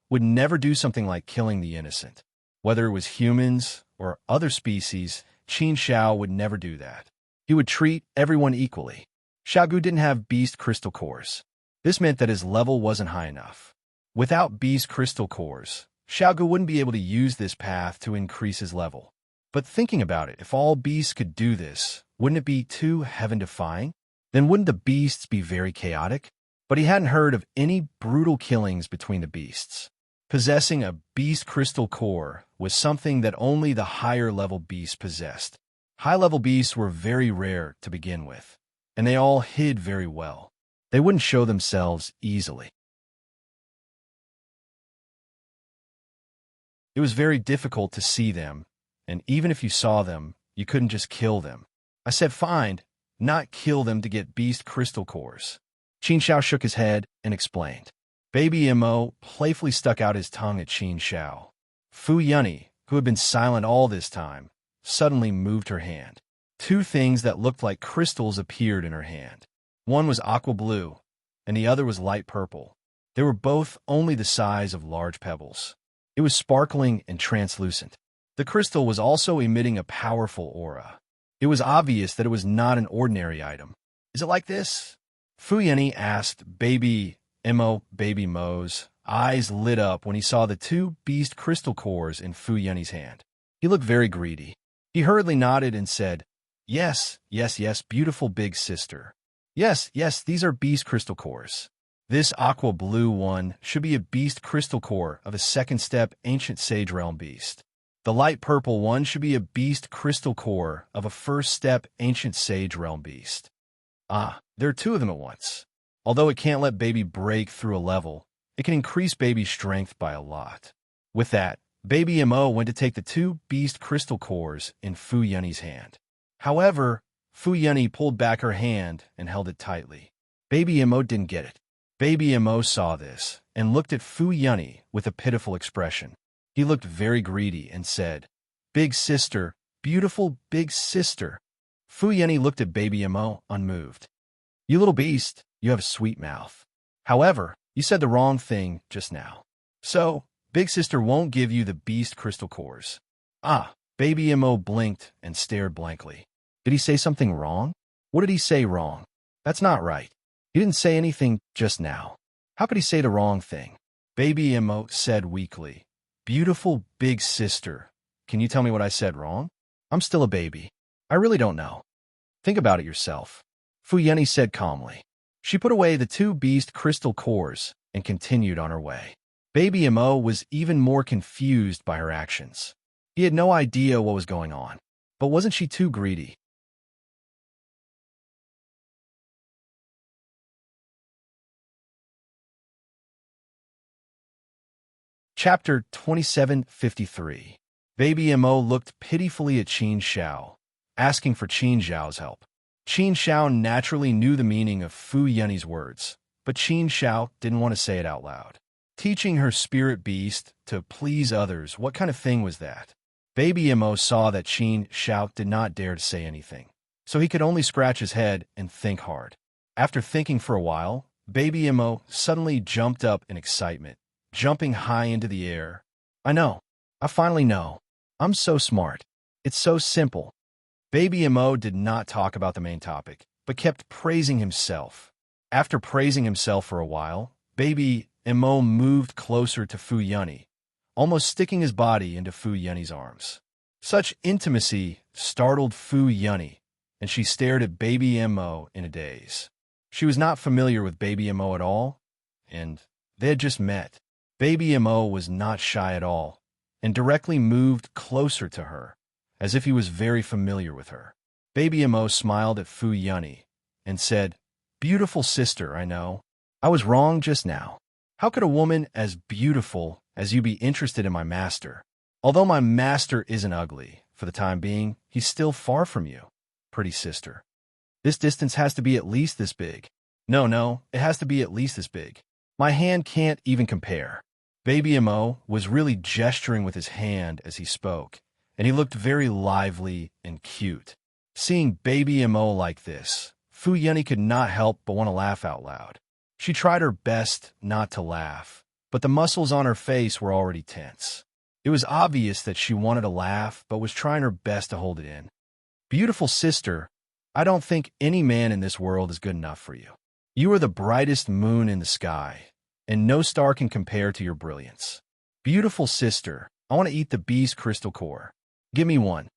would never do something like killing the innocent. Whether it was humans or other species, Qin Xiao would never do that. He would treat everyone equally. Xiao Gu didn't have beast crystal cores. This meant that his level wasn't high enough. Without beast crystal cores, Xiao Gu wouldn't be able to use this path to increase his level. But thinking about it, if all beasts could do this, wouldn't it be too heaven-defying? Then wouldn't the beasts be very chaotic? But he hadn't heard of any brutal killings between the beasts. Possessing a beast crystal core was something that only the higher-level beasts possessed. High-level beasts were very rare to begin with, and they all hid very well. They wouldn't show themselves easily. It was very difficult to see them, and even if you saw them, you couldn't just kill them. I said find, not kill them to get beast crystal cores. Qin Xiao shook his head and explained. Baby Mo playfully stuck out his tongue at Qin Xiao. Fu Yunny, who had been silent all this time, suddenly moved her hand. Two things that looked like crystals appeared in her hand. One was aqua blue, and the other was light purple. They were both only the size of large pebbles. It was sparkling and translucent. The crystal was also emitting a powerful aura. It was obvious that it was not an ordinary item. Is it like this? Fu Yunny asked Baby Mo's eyes lit up when he saw the two beast crystal cores in Fu Yunny's hand. He looked very greedy. He hurriedly nodded and said, Yes, yes, yes, beautiful big sister. Yes, yes, these are beast crystal cores. This aqua blue one should be a beast crystal core of a second step ancient sage realm beast. The light purple one should be a beast crystal core of a first step ancient sage realm beast. Ah, there are two of them at once. Although it can't let baby break through a level, it can increase baby's strength by a lot. With that, Baby Mo went to take the two beast crystal cores in Fu Yunny's hand. However, Fu Yunny pulled back her hand and held it tightly. Baby Mo didn't get it. Baby Mo saw this and looked at Fu Yunny with a pitiful expression. He looked very greedy and said, "Big sister, beautiful big sister." Fu Yunny looked at Baby Mo unmoved. "You little beast, you have a sweet mouth. However, you said the wrong thing just now. So, big sister won't give you the beast crystal cores." Ah, Baby Mo blinked and stared blankly. Did he say something wrong? What did he say wrong? That's not right. He didn't say anything just now. How could he say the wrong thing? Baby Mo said weakly, "Beautiful big sister, can you tell me what I said wrong? I'm still a baby. I really don't know. Think about it yourself." Fu Yunny said calmly. She put away the 2 beast crystal cores and continued on her way. Baby Mo was even more confused by her actions. He had no idea what was going on. But wasn't she too greedy? Chapter 2753. Baby Mo looked pitifully at Qin Xiao, asking for Qin Xiao's help. Qin Xiao naturally knew the meaning of Fu Yunny's words, but Qin Xiao didn't want to say it out loud. Teaching her spirit beast to please others, what kind of thing was that? Baby Mo saw that Qin Xiao did not dare to say anything, so he could only scratch his head and think hard. After thinking for a while, Baby Mo suddenly jumped up in excitement, jumping high into the air. "I know. I finally know. I'm so smart. It's so simple." Baby Mo did not talk about the main topic, but kept praising himself. After praising himself for a while, Baby Mo moved closer to Fu Yunny, almost sticking his body into Fu Yunny's arms. Such intimacy startled Fu Yunny, and she stared at Baby Mo in a daze. She was not familiar with Baby Mo at all, and they had just met. Baby Mo was not shy at all, and directly moved closer to her, as if he was very familiar with her. Baby Mo smiled at Fu Yunny and said, "Beautiful sister, I know. I was wrong just now. How could a woman as beautiful as you be interested in my master? Although my master isn't ugly, for the time being, he's still far from you, pretty sister. This distance has to be at least this big. No, it has to be at least this big. My hand can't even compare." Baby Mo was really gesturing with his hand as he spoke, and he looked very lively and cute. Seeing Baby Mo like this, Fu Yunny could not help but want to laugh out loud. She tried her best not to laugh, but the muscles on her face were already tense. It was obvious that she wanted to laugh, but was trying her best to hold it in. "Beautiful sister, I don't think any man in this world is good enough for you. You are the brightest moon in the sky, and no star can compare to your brilliance. Beautiful sister, I want to eat the beast crystal core. Give me one."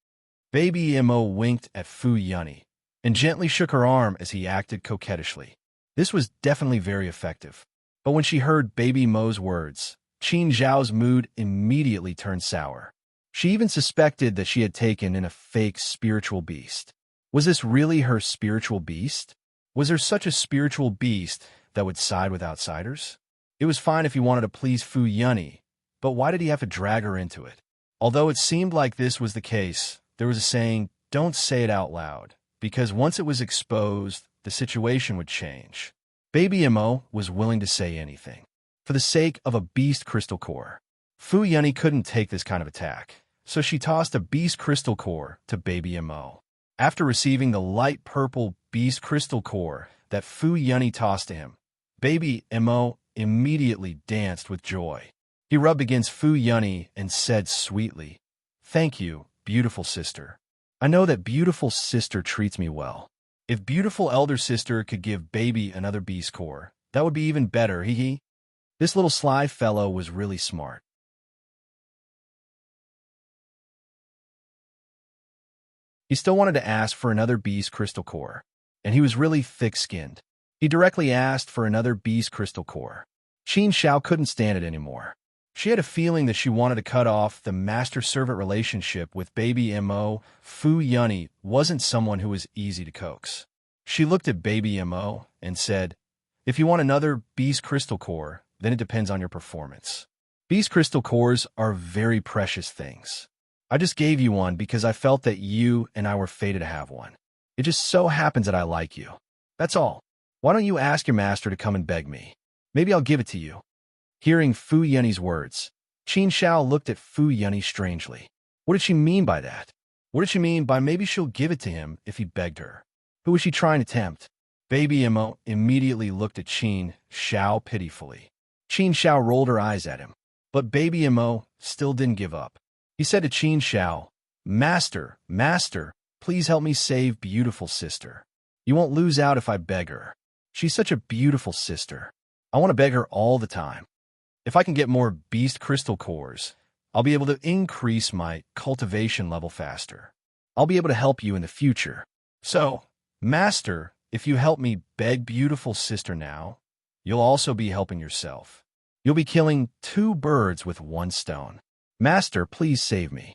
Baby Mo winked at Fu Yunny and gently shook her arm as he acted coquettishly. This was definitely very effective. But when she heard Baby Mo's words, Qin Zhao's mood immediately turned sour. She even suspected that she had taken in a fake spiritual beast. Was this really her spiritual beast? Was there such a spiritual beast that would side with outsiders? It was fine if he wanted to please Fu Yunny, but why did he have to drag her into it? Although it seemed like this was the case, there was a saying, "Don't say it out loud," because once it was exposed, the situation would change. Baby Mo was willing to say anything, for the sake of a beast crystal core. Fu Yunny couldn't take this kind of attack, so she tossed a beast crystal core to Baby Mo. After receiving the light purple beast crystal core that Fu Yunny tossed to him, Baby Mo immediately danced with joy. He rubbed against Fu Yunny and said sweetly, "Thank you, beautiful sister. I know that beautiful sister treats me well. If beautiful elder sister could give baby another beast core, that would be even better, hee hee." This little sly fellow was really smart. He still wanted to ask for another beast crystal core, and he was really thick-skinned. He directly asked for another beast crystal core. Qin Xiao couldn't stand it anymore. She had a feeling that she wanted to cut off the master-servant relationship with Baby Mo. Fu Yunny wasn't someone who was easy to coax. She looked at Baby Mo and said, "If you want another beast crystal core, then it depends on your performance. Beast crystal cores are very precious things. I just gave you one because I felt that you and I were fated to have one. It just so happens that I like you. That's all. Why don't you ask your master to come and beg me? Maybe I'll give it to you." Hearing Fu Yunny's words, Qin Shao looked at Fu Yunny strangely. What did she mean by that? What did she mean by maybe she'll give it to him if he begged her? Who was she trying to tempt? Baby Imo immediately looked at Qin Shao pitifully. Qin Shao rolled her eyes at him, but Baby Imo still didn't give up. He said to Qin Shao, Master, please help me save beautiful sister. You won't lose out if I beg her. She's such a beautiful sister. I want to beg her all the time. If I can get more beast crystal cores, I'll be able to increase my cultivation level faster. I'll be able to help you in the future. So, Master, if you help me beg beautiful sister now, you'll also be helping yourself. You'll be killing 2 birds with 1 stone. Master, please save me.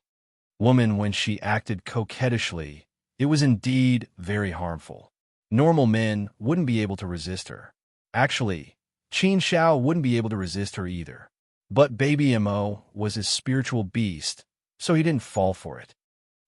Woman, when she acted coquettishly, it was indeed very harmful. Normal men wouldn't be able to resist her. Actually, Qin Shao wouldn't be able to resist her either. But Baby Mo was his spiritual beast, so he didn't fall for it.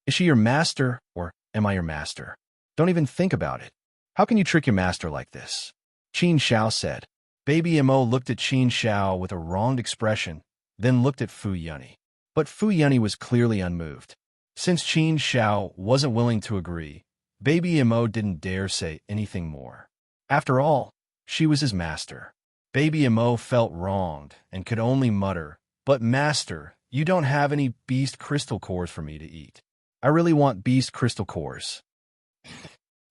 Is she your master, or am I your master? Don't even think about it. How can you trick your master like this? Qin Shao said. Baby Mo looked at Qin Shao with a wronged expression, then looked at Fu Yunny. But Fu Yunny was clearly unmoved. Since Qin Shao wasn't willing to agree, Baby Mo didn't dare say anything more. After all, she was his master. Baby Mo felt wronged and could only mutter, But master, you don't have any beast crystal cores for me to eat. I really want beast crystal cores.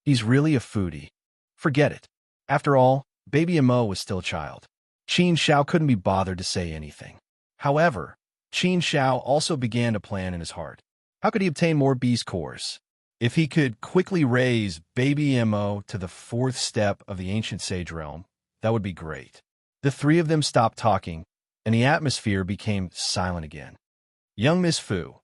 He's really a foodie. Forget it. After all, Baby Mo was still a child. Qin Shao couldn't be bothered to say anything. However, Qin Shao also began to plan in his heart. How could he obtain more beast cores? If he could quickly raise Baby Mo to the 4th step of the ancient sage realm, that would be great. The 3 of them stopped talking, and the atmosphere became silent again. Young Miss Fu,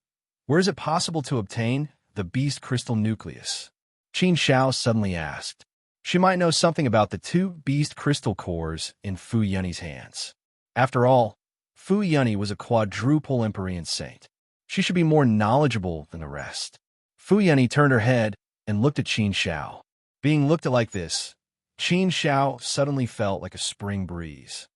where is it possible to obtain the beast crystal nucleus? Qin Shao suddenly asked. She might know something about the 2 beast crystal cores in Fu Yunny's hands. After all, Fu Yunny was a quadruple Empyrean saint. She should be more knowledgeable than the rest. Fu Yunny turned her head and looked at Qin Shao. Being looked at like this, Qin Shao suddenly felt like a spring breeze.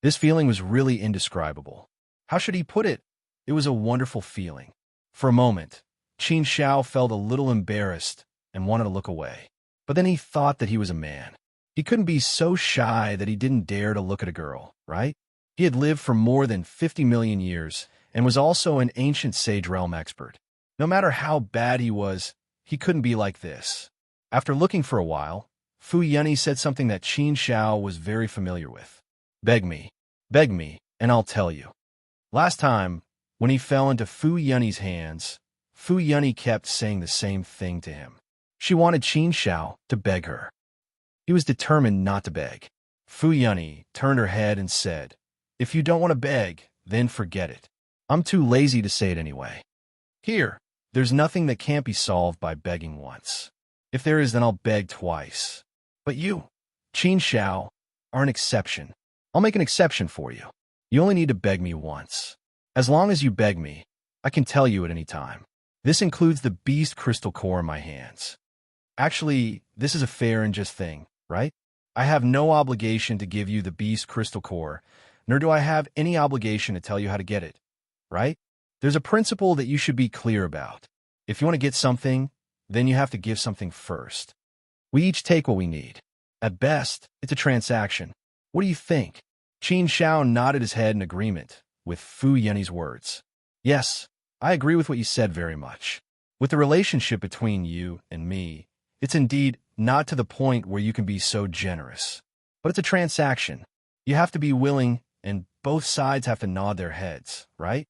This feeling was really indescribable. How should he put it? It was a wonderful feeling. For a moment, Qin Shao felt a little embarrassed and wanted to look away. But then he thought that he was a man. He couldn't be so shy that he didn't dare to look at a girl, right? He had lived for more than 50 million years and was also an ancient sage realm expert. No matter how bad he was, he couldn't be like this. After looking for a while, Fu Yunny said something that Qin Shao was very familiar with. Beg me, and I'll tell you. Last time, when he fell into Fu Yunny's hands, Fu Yunny kept saying the same thing to him. She wanted Qin Shao to beg her. He was determined not to beg. Fu Yunny turned her head and said, If you don't want to beg, then forget it. I'm too lazy to say it anyway. Here, there's nothing that can't be solved by begging once. If there is, then I'll beg twice. But you, Qin Shao, are an exception. I'll make an exception for you. You only need to beg me once. As long as you beg me, I can tell you at any time. This includes the beast crystal core in my hands. Actually, this is a fair and just thing, right? I have no obligation to give you the beast crystal core, nor do I have any obligation to tell you how to get it, right? There's a principle that you should be clear about. If you want to get something, then you have to give something first. We each take what we need. At best, it's a transaction. What do you think? Qin Shao nodded his head in agreement with Fu Yunny's words. Yes, I agree with what you said very much. With the relationship between you and me, it's indeed not to the point where you can be so generous. But it's a transaction. You have to be willing, and both sides have to nod their heads, right?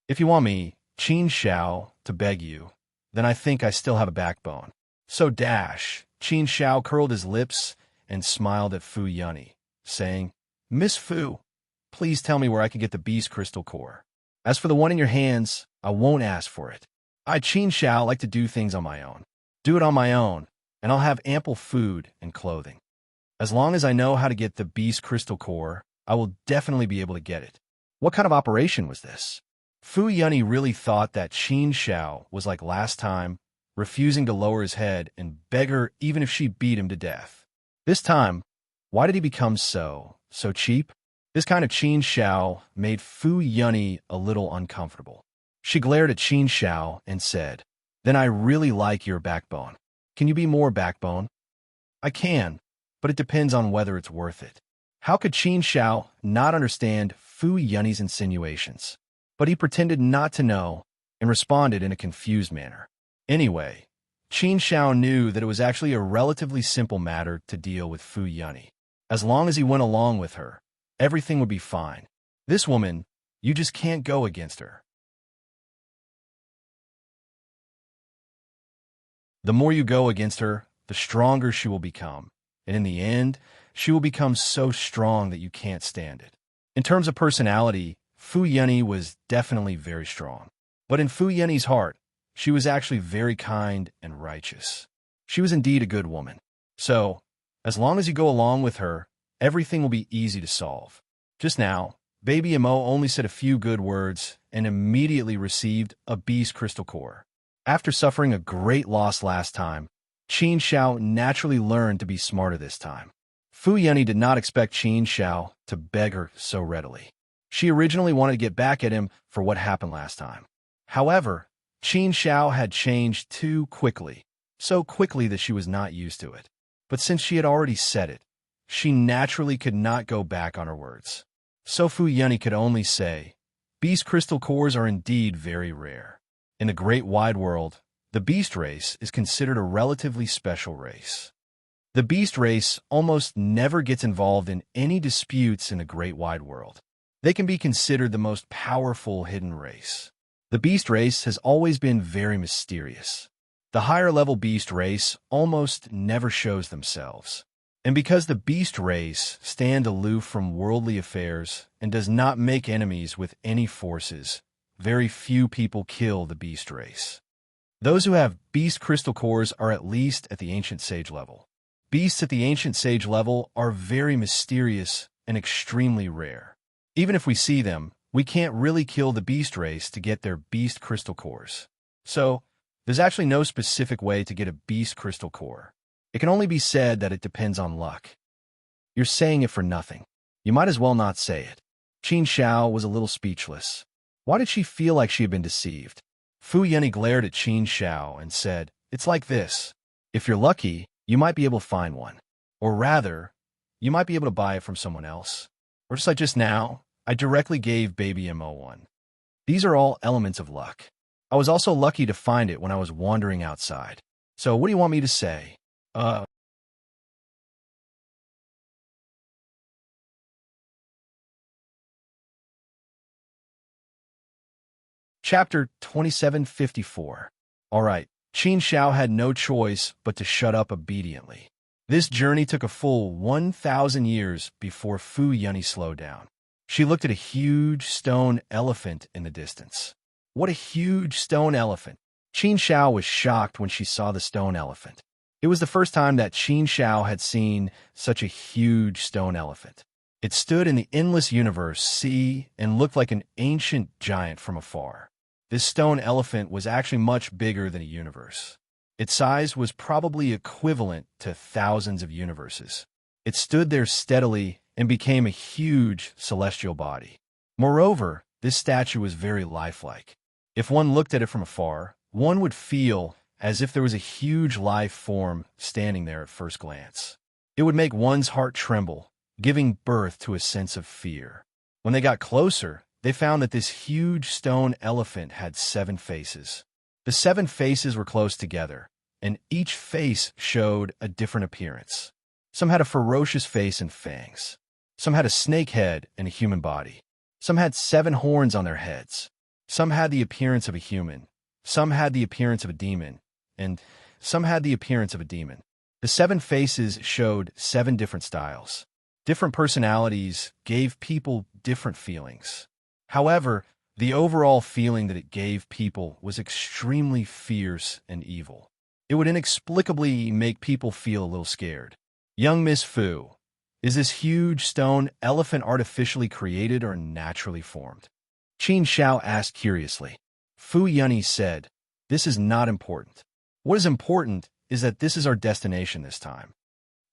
If you want me, Qin Shao, to beg you, then I think I still have a backbone. So Qin Shao curled his lips and smiled at Fu Yunny, saying, Miss Fu, please tell me where I can get the beast crystal core. As for the one in your hands, I won't ask for it. I, Qin Shao, like to do things on my own. Do it on my own, and I'll have ample food and clothing. As long as I know how to get the beast crystal core, I will definitely be able to get it. What kind of operation was this? Fu Yunny really thought that Qin Xiao was like last time, refusing to lower his head and beg her even if she beat him to death. This time, why did he become so cheap? This kind of Qin Xiao made Fu Yunny a little uncomfortable. She glared at Qin Xiao and said, "Then I really like your backbone. Can you be more backbone?" "I can, but it depends on whether it's worth it." How could Qin Xiao not understand Fu Yunny's insinuations? But he pretended not to know and responded in a confused manner. Anyway, Qin Xiao knew that it was actually a relatively simple matter to deal with Fu Yunny. As long as he went along with her, everything would be fine. This woman, you just can't go against her. The more you go against her, the stronger she will become. And in the end, she will become so strong that you can't stand it. In terms of personality, Fu Yunny was definitely very strong. But in Fu Yunny's heart, she was actually very kind and righteous. She was indeed a good woman. So, as long as you go along with her, everything will be easy to solve. Just now, Baby Mo only said a few good words and immediately received a beast crystal core. After suffering a great loss last time, Qin Xiao naturally learned to be smarter this time. Fu Yunny did not expect Qin Xiao to beg her so readily. She originally wanted to get back at him for what happened last time. However, Qin Xiao had changed too quickly, so quickly that she was not used to it. But since she had already said it, she naturally could not go back on her words. So Fu Yunny could only say, "Beast crystal cores are indeed very rare. In the great wide world, the beast race is considered a relatively special race. The beast race almost never gets involved in any disputes in the great wide world. They can be considered the most powerful hidden race. The beast race has always been very mysterious. The higher-level beast race almost never shows themselves. And because the beast race stand aloof from worldly affairs and does not make enemies with any forces, very few people kill the beast race. Those who have beast crystal cores are at least at the ancient sage level. Beasts at the ancient sage level are very mysterious and extremely rare. Even if we see them, we can't really kill the beast race to get their beast crystal cores. So, there's actually no specific way to get a beast crystal core. It can only be said that it depends on luck. You're saying it for nothing. You might as well not say it. Qin Xiao was a little speechless. Why did she feel like she had been deceived? Fu Yunny glared at Qin Xiao and said, "It's like this. If you're lucky, you might be able to find one. Or rather, you might be able to buy it from someone else. Or just like just now, I directly gave Baby Mo one. These are all elements of luck. I was also lucky to find it when I was wandering outside. So what do you want me to say? Chapter 2754. All right, Qin Xiao had no choice but to shut up obediently. This journey took a full 1,000 years before Fu Yunny slowed down. She looked at a huge stone elephant in the distance. What a huge stone elephant! Qin Xiao was shocked when she saw the stone elephant. It was the first time that Qin Xiao had seen such a huge stone elephant. It stood in the endless universe sea and looked like an ancient giant from afar. This stone elephant was actually much bigger than a universe. Its size was probably equivalent to thousands of universes. It stood there steadily and became a huge celestial body. Moreover, this statue was very lifelike. If one looked at it from afar, one would feel as if there was a huge life form standing there at first glance. It would make one's heart tremble, giving birth to a sense of fear. When they got closer, they found that this huge stone elephant had 7 faces. The 7 faces were close together, and each face showed a different appearance. Some had a ferocious face and fangs. Some had a snake head and a human body. Some had 7 horns on their heads. Some had the appearance of a human. Some had the appearance of a demon. And some had the appearance of a demon. The 7 faces showed 7 different styles. Different personalities gave people different feelings. However, the overall feeling that it gave people was extremely fierce and evil. It would inexplicably make people feel a little scared. Young Miss Fu, is this huge stone elephant artificially created or naturally formed? Qin Xiao asked curiously. Fu Yunyi said, "This is not important. What is important is that this is our destination this time.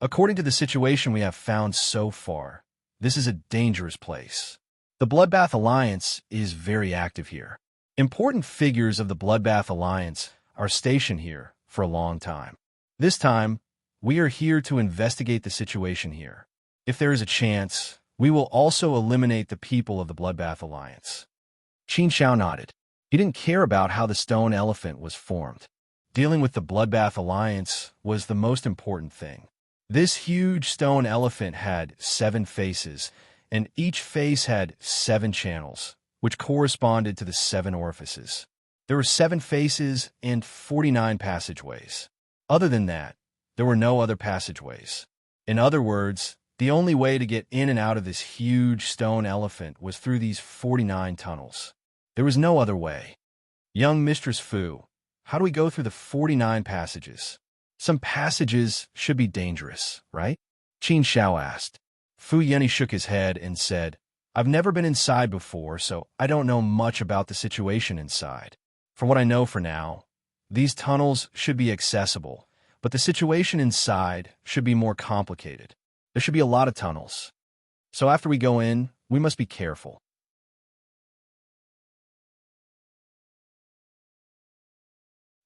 According to the situation we have found so far, this is a dangerous place. The Bloodbath Alliance is very active here. Important figures of the Bloodbath Alliance are stationed here for a long time. This time, we are here to investigate the situation here. If there is a chance, we will also eliminate the people of the Bloodbath Alliance." Qin Xiao nodded. He didn't care about how the stone elephant was formed. Dealing with the Bloodbath Alliance was the most important thing. This huge stone elephant had 7 faces, and each face had 7 channels, which corresponded to the 7 orifices. There were 7 faces and 49 passageways. Other than that, there were no other passageways. In other words, the only way to get in and out of this huge stone elephant was through these 49 tunnels. There was no other way. Young Mistress Fu, how do we go through the 49 passages? Some passages should be dangerous, right? Qin Xiao asked. Fu Yunyi shook his head and said, "I've never been inside before, so I don't know much about the situation inside. From what I know for now, these tunnels should be accessible, but the situation inside should be more complicated. There should be a lot of tunnels. So after we go in, we must be careful.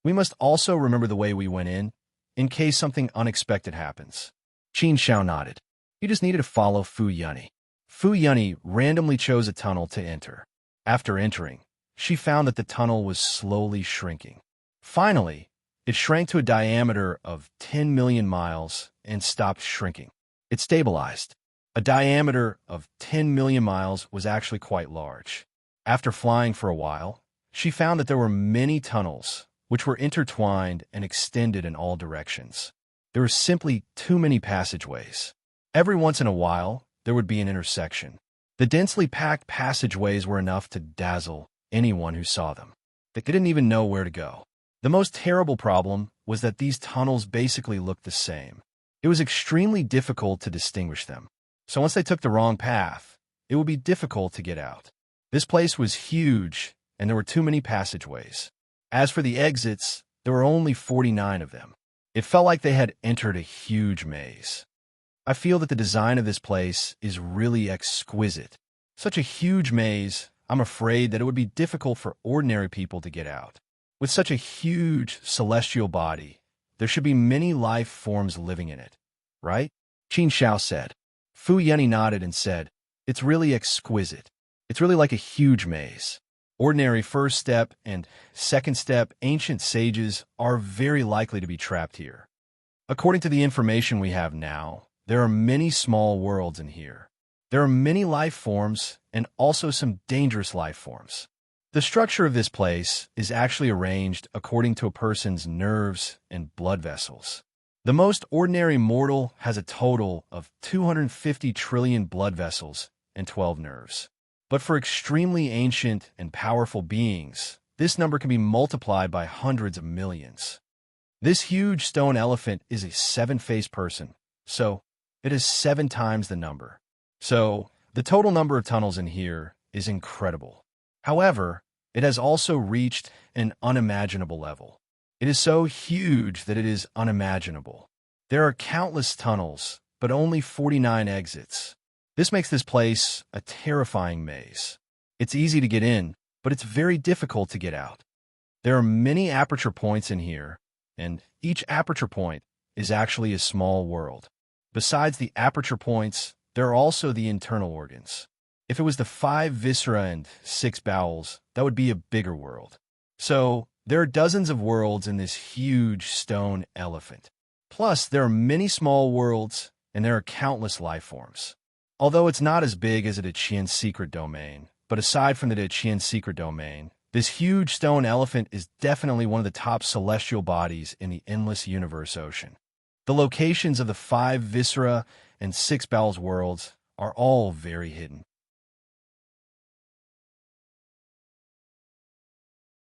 We must also remember the way we went in case something unexpected happens." Qin Xiao nodded. He just needed to follow Fu Yunyi. Fu Yunyi randomly chose a tunnel to enter. After entering, she found that the tunnel was slowly shrinking. Finally, it shrank to a diameter of 10 million miles and stopped shrinking. It stabilized. A diameter of 10 million miles was actually quite large. After flying for a while, she found that there were many tunnels, which were intertwined and extended in all directions. There were simply too many passageways. Every once in a while, there would be an intersection. The densely packed passageways were enough to dazzle anyone who saw them. They didn't even know where to go. The most terrible problem was that these tunnels basically looked the same. It was extremely difficult to distinguish them. So once they took the wrong path, it would be difficult to get out. This place was huge, and there were too many passageways. As for the exits, there were only 49 of them. It felt like they had entered a huge maze. I feel that the design of this place is really exquisite. Such a huge maze, I'm afraid that it would be difficult for ordinary people to get out. With such a huge celestial body, there should be many life forms living in it, right? Qin Xiao said. Fu Yunyi nodded and said, "It's really exquisite. It's really like a huge maze. Ordinary first step and second step ancient sages are very likely to be trapped here. According to the information we have now, there are many small worlds in here. There are many life forms and also some dangerous life forms. The structure of this place is actually arranged according to a person's nerves and blood vessels. The most ordinary mortal has a total of 250 trillion blood vessels and 12 nerves. But for extremely ancient and powerful beings, this number can be multiplied by hundreds of millions. This huge stone elephant is a 7-faced person, so it is 7 times the number. So the total number of tunnels in here is incredible. However, it has also reached an unimaginable level. It is so huge that it is unimaginable. There are countless tunnels, but only 49 exits. This makes this place a terrifying maze. It's easy to get in, but it's very difficult to get out. There are many aperture points in here, and each aperture point is actually a small world. Besides the aperture points, there are also the internal organs. If it was the 5 viscera and 6 bowels, that would be a bigger world. So, there are dozens of worlds in this huge stone elephant. Plus, there are many small worlds, and there are countless life forms. Although it's not as big as a Deqian secret domain, but aside from the Deqian secret domain, this huge stone elephant is definitely one of the top celestial bodies in the endless universe ocean. The locations of the 5 viscera and 6 bowels worlds are all very hidden.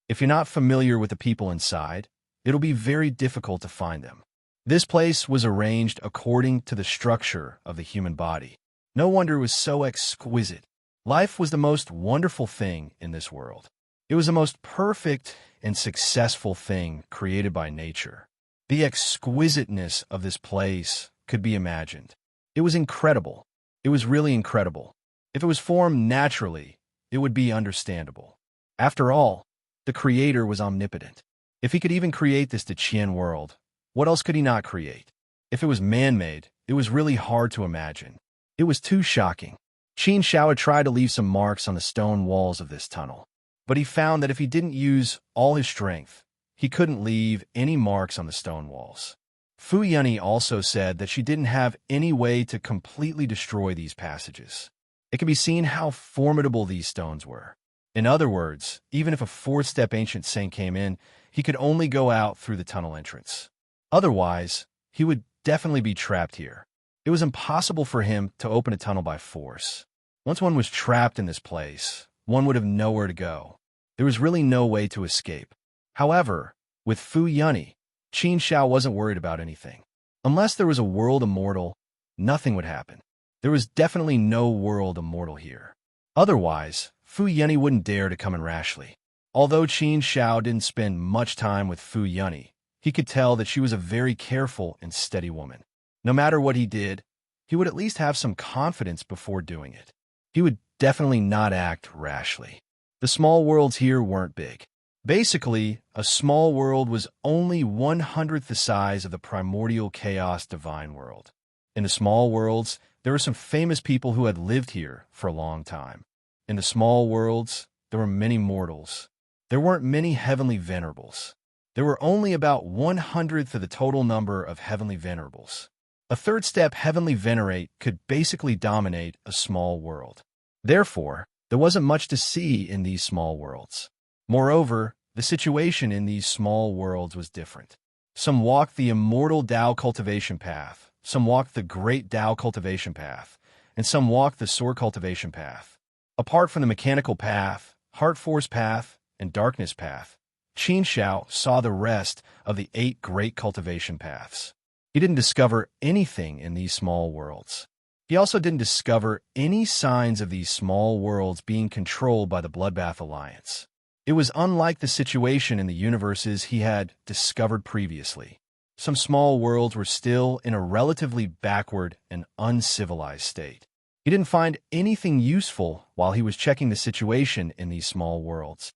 If you're not familiar with the people inside, it'll be very difficult to find them. This place was arranged according to the structure of the human body. No wonder it was so exquisite. Life was the most wonderful thing in this world. It was the most perfect and successful thing created by nature. The exquisiteness of this place could be imagined. It was incredible. It was really incredible. If it was formed naturally, it would be understandable. After all, the Creator was omnipotent. If he could even create this Tachien world, what else could he not create? If it was man-made, it was really hard to imagine. It was too shocking. Qin Shao had tried to leave some marks on the stone walls of this tunnel, but he found that if he didn't use all his strength, he couldn't leave any marks on the stone walls. Fu Yunyi also said that she didn't have any way to completely destroy these passages. It can be seen how formidable these stones were. In other words, even if a fourth-step ancient saint came in, he could only go out through the tunnel entrance. Otherwise, he would definitely be trapped here. It was impossible for him to open a tunnel by force. Once one was trapped in this place, one would have nowhere to go. There was really no way to escape. However, with Fu Yunyi, Qin Shao wasn't worried about anything. Unless there was a world immortal, nothing would happen. There was definitely no world immortal here. Otherwise, Fu Yunyi wouldn't dare to come in rashly. Although Qin Shao didn't spend much time with Fu Yunyi, he could tell that she was a very careful and steady woman. No matter what he did, he would at least have some confidence before doing it. He would definitely not act rashly. The small worlds here weren't big. Basically, a small world was only 1/100th the size of the primordial chaos divine world. In the small worlds, there were some famous people who had lived here for a long time. In the small worlds, there were many mortals. There weren't many heavenly venerables. There were only about 1/100th of the total number of heavenly venerables. A third-step heavenly venerate could basically dominate a small world. Therefore, there wasn't much to see in these small worlds. Moreover, the situation in these small worlds was different. Some walked the immortal Tao cultivation path, some walked the great Tao cultivation path, and some walked the Soul cultivation path. Apart from the mechanical path, heart force path, and darkness path, Qin Shao saw the rest of the 8 great cultivation paths. He didn't discover anything in these small worlds. He also didn't discover any signs of these small worlds being controlled by the Bloodbath Alliance. It was unlike the situation in the universes he had discovered previously. Some small worlds were still in a relatively backward and uncivilized state. He didn't find anything useful while he was checking the situation in these small worlds.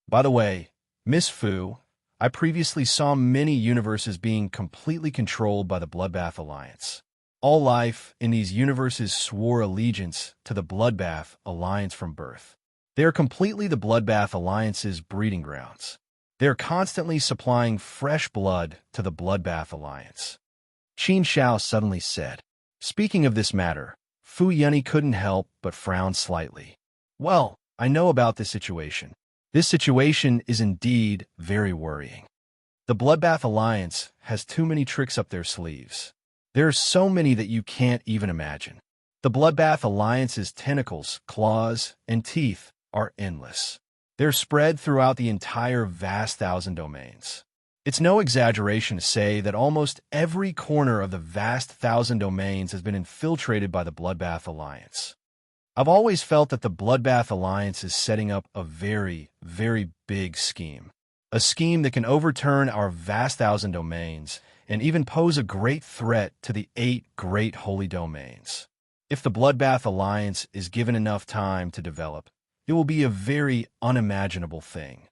By the way, Miss Fu, I previously saw many universes being completely controlled by the Bloodbath Alliance. All life in these universes swore allegiance to the Bloodbath Alliance from birth. They are completely the Bloodbath Alliance's breeding grounds. They are constantly supplying fresh blood to the Bloodbath Alliance. Qin Shao suddenly said. Speaking of this matter, Fu Yunyi couldn't help but frown slightly. Well, I know about this situation. This situation is indeed very worrying. The Bloodbath Alliance has too many tricks up their sleeves. There are so many that you can't even imagine. The Bloodbath Alliance's tentacles, claws, and teeth are endless. They're spread throughout the entire vast 1,000 domains. It's no exaggeration to say that almost every corner of the vast 1,000 domains has been infiltrated by the Bloodbath Alliance. I've always felt that the Bloodbath Alliance is setting up a very, very big scheme. A scheme that can overturn our vast 1,000 domains and even pose a great threat to the 8 great holy domains. If the Bloodbath Alliance is given enough time to develop, it will be a very unimaginable thing.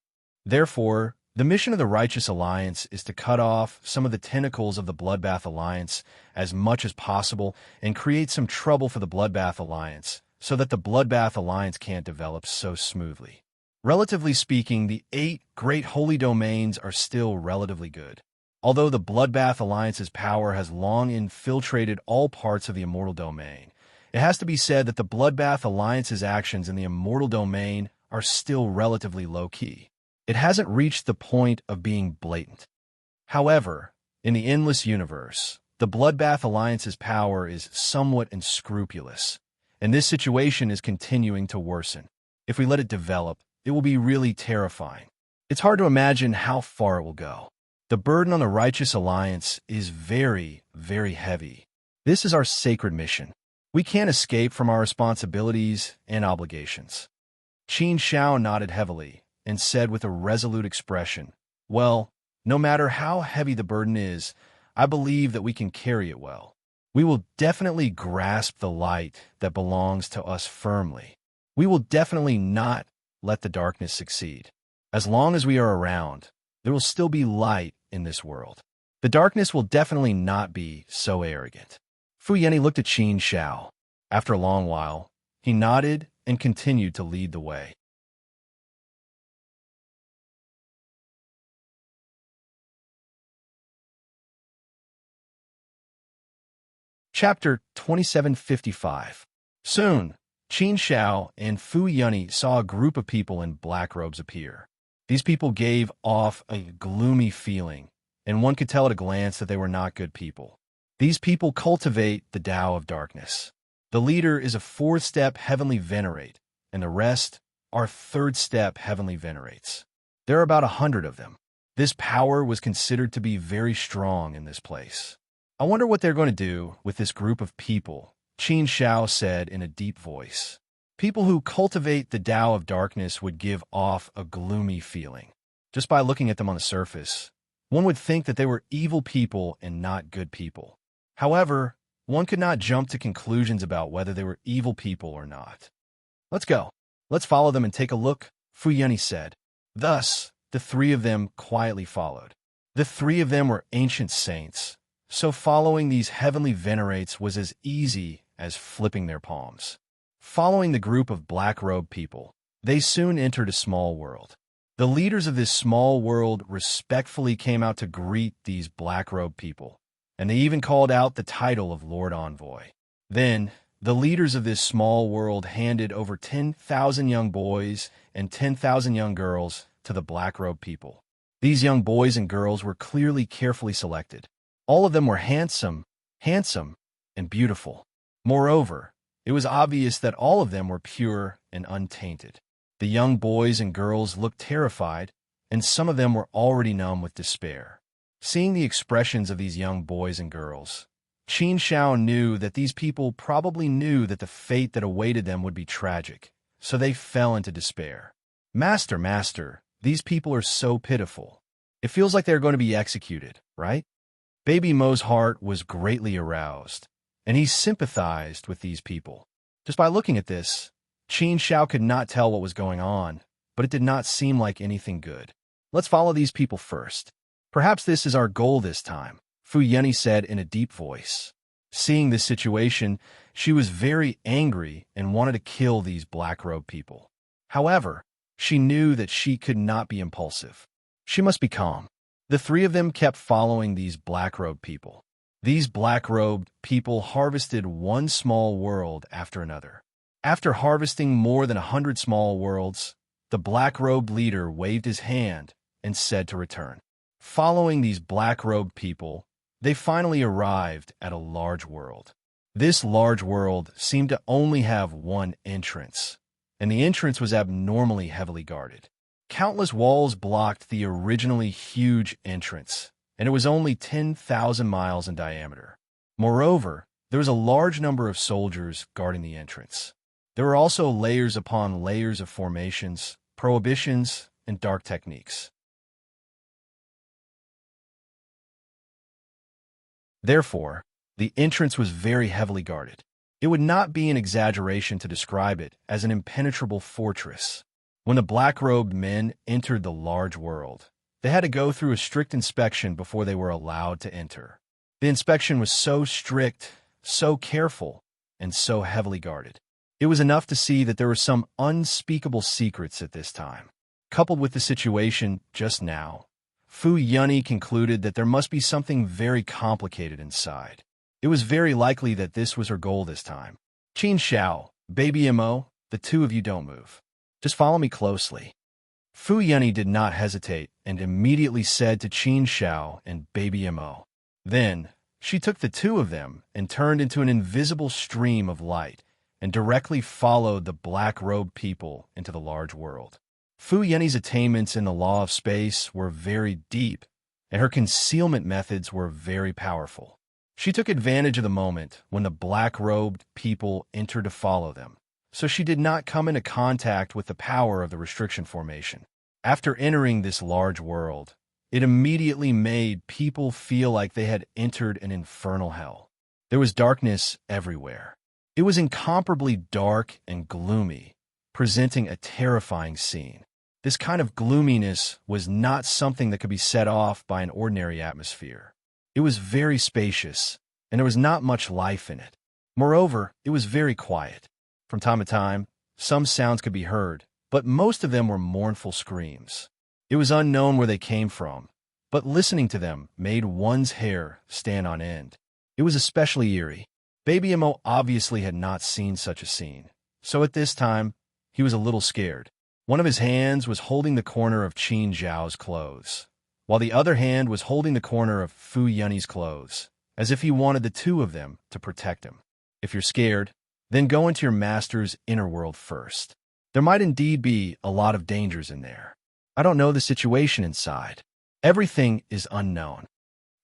Therefore, the mission of the Righteous Alliance is to cut off some of the tentacles of the Bloodbath Alliance as much as possible and create some trouble for the Bloodbath Alliance so that the Bloodbath Alliance can't develop so smoothly. Relatively speaking, the 8 great holy domains are still relatively good. Although the Bloodbath Alliance's power has long infiltrated all parts of the Immortal Domain, it has to be said that the Bloodbath Alliance's actions in the Immortal Domain are still relatively low-key. It hasn't reached the point of being blatant. However, in the Endless Universe, the Bloodbath Alliance's power is somewhat unscrupulous, and this situation is continuing to worsen. If we let it develop, it will be really terrifying. It's hard to imagine how far it will go. The burden on the Righteous Alliance is very, very heavy. This is our sacred mission. We can't escape from our responsibilities and obligations. Qin Shao nodded heavily and said with a resolute expression, "Well, no matter how heavy the burden is, I believe that we can carry it well. We will definitely grasp the light that belongs to us firmly. We will definitely not let the darkness succeed. As long as we are around, there will still be light in this world. The darkness will definitely not be so arrogant." Fu Yanni looked at Qin Shao. After a long while, he nodded and continued to lead the way. Chapter 2755. Soon, Qin Shao and Fu Yunyi saw a group of people in black robes appear. These people gave off a gloomy feeling, and one could tell at a glance that they were not good people. These people cultivate the Tao of darkness. The leader is a fourth-step heavenly venerate, and the rest are third-step heavenly venerates. There are about 100 of them. This power was considered to be very strong in this place. "I wonder what they're going to do with this group of people," Qin Shao said in a deep voice. People who cultivate the Tao of darkness would give off a gloomy feeling. Just by looking at them on the surface, one would think that they were evil people and not good people. However, one could not jump to conclusions about whether they were evil people or not. "Let's go. Let's follow them and take a look," Fu Yunyi said. Thus, the three of them quietly followed. The three of them were ancient saints, so following these heavenly venerates was as easy as flipping their palms. Following the group of black-robed people, they soon entered a small world. The leaders of this small world respectfully came out to greet these black-robed people, and they even called out the title of Lord Envoy. Then, the leaders of this small world handed over 10,000 young boys and 10,000 young girls to the black-robed people. These young boys and girls were clearly carefully selected. All of them were handsome, and beautiful. Moreover, it was obvious that all of them were pure and untainted. The young boys and girls looked terrified, and some of them were already numb with despair. Seeing the expressions of these young boys and girls, Qin Shao knew that these people probably knew that the fate that awaited them would be tragic, so they fell into despair. Master, these people are so pitiful. It feels like they're going to be executed, right?" Baby Mo's heart was greatly aroused, and he sympathized with these people. Just by looking at this, Qin Shao could not tell what was going on, but it did not seem like anything good. "Let's follow these people first. Perhaps this is our goal this time," Fu Yunyi said in a deep voice. Seeing this situation, she was very angry and wanted to kill these black-robed people. However, she knew that she could not be impulsive. She must be calm. The three of them kept following these black-robed people. These black-robed people harvested one small world after another. After harvesting more than 100 small worlds, the black-robed leader waved his hand and said to return. Following these black-robed people, they finally arrived at a large world. This large world seemed to only have one entrance, and the entrance was abnormally heavily guarded. Countless walls blocked the originally huge entrance, and it was only 10,000 miles in diameter. Moreover, there was a large number of soldiers guarding the entrance. There were also layers upon layers of formations, prohibitions, and dark techniques. Therefore, the entrance was very heavily guarded. It would not be an exaggeration to describe it as an impenetrable fortress. When the black-robed men entered the large world, they had to go through a strict inspection before they were allowed to enter. The inspection was so strict, so careful, and so heavily guarded. It was enough to see that there were some unspeakable secrets at this time. Coupled with the situation just now, Fu Yunyi concluded that there must be something very complicated inside. It was very likely that this was her goal this time. Qin Shao, Baby Mo, the two of you don't move. Just follow me closely. Fu Yunyi did not hesitate and immediately said to Qin Shao and Baby Mo. Then, she took the two of them and turned into an invisible stream of light and directly followed the black-robed people into the large world. Fu Yunyi's attainments in the law of space were very deep, and her concealment methods were very powerful. She took advantage of the moment when the black-robed people entered to follow them, so she did not come into contact with the power of the restriction formation. After entering this large world, it immediately made people feel like they had entered an infernal hell. There was darkness everywhere. It was incomparably dark and gloomy, presenting a terrifying scene. This kind of gloominess was not something that could be set off by an ordinary atmosphere. It was very spacious, and there was not much life in it. Moreover, it was very quiet. From time to time, some sounds could be heard, but most of them were mournful screams. It was unknown where they came from, but listening to them made one's hair stand on end. It was especially eerie. Baby Mo obviously had not seen such a scene, so at this time, he was a little scared. One of his hands was holding the corner of Qin Zhao's clothes, while the other hand was holding the corner of Fu Yunny's clothes, as if he wanted the two of them to protect him. If you're scared, then go into your master's inner world first. There might indeed be a lot of dangers in there. I don't know the situation inside. Everything is unknown.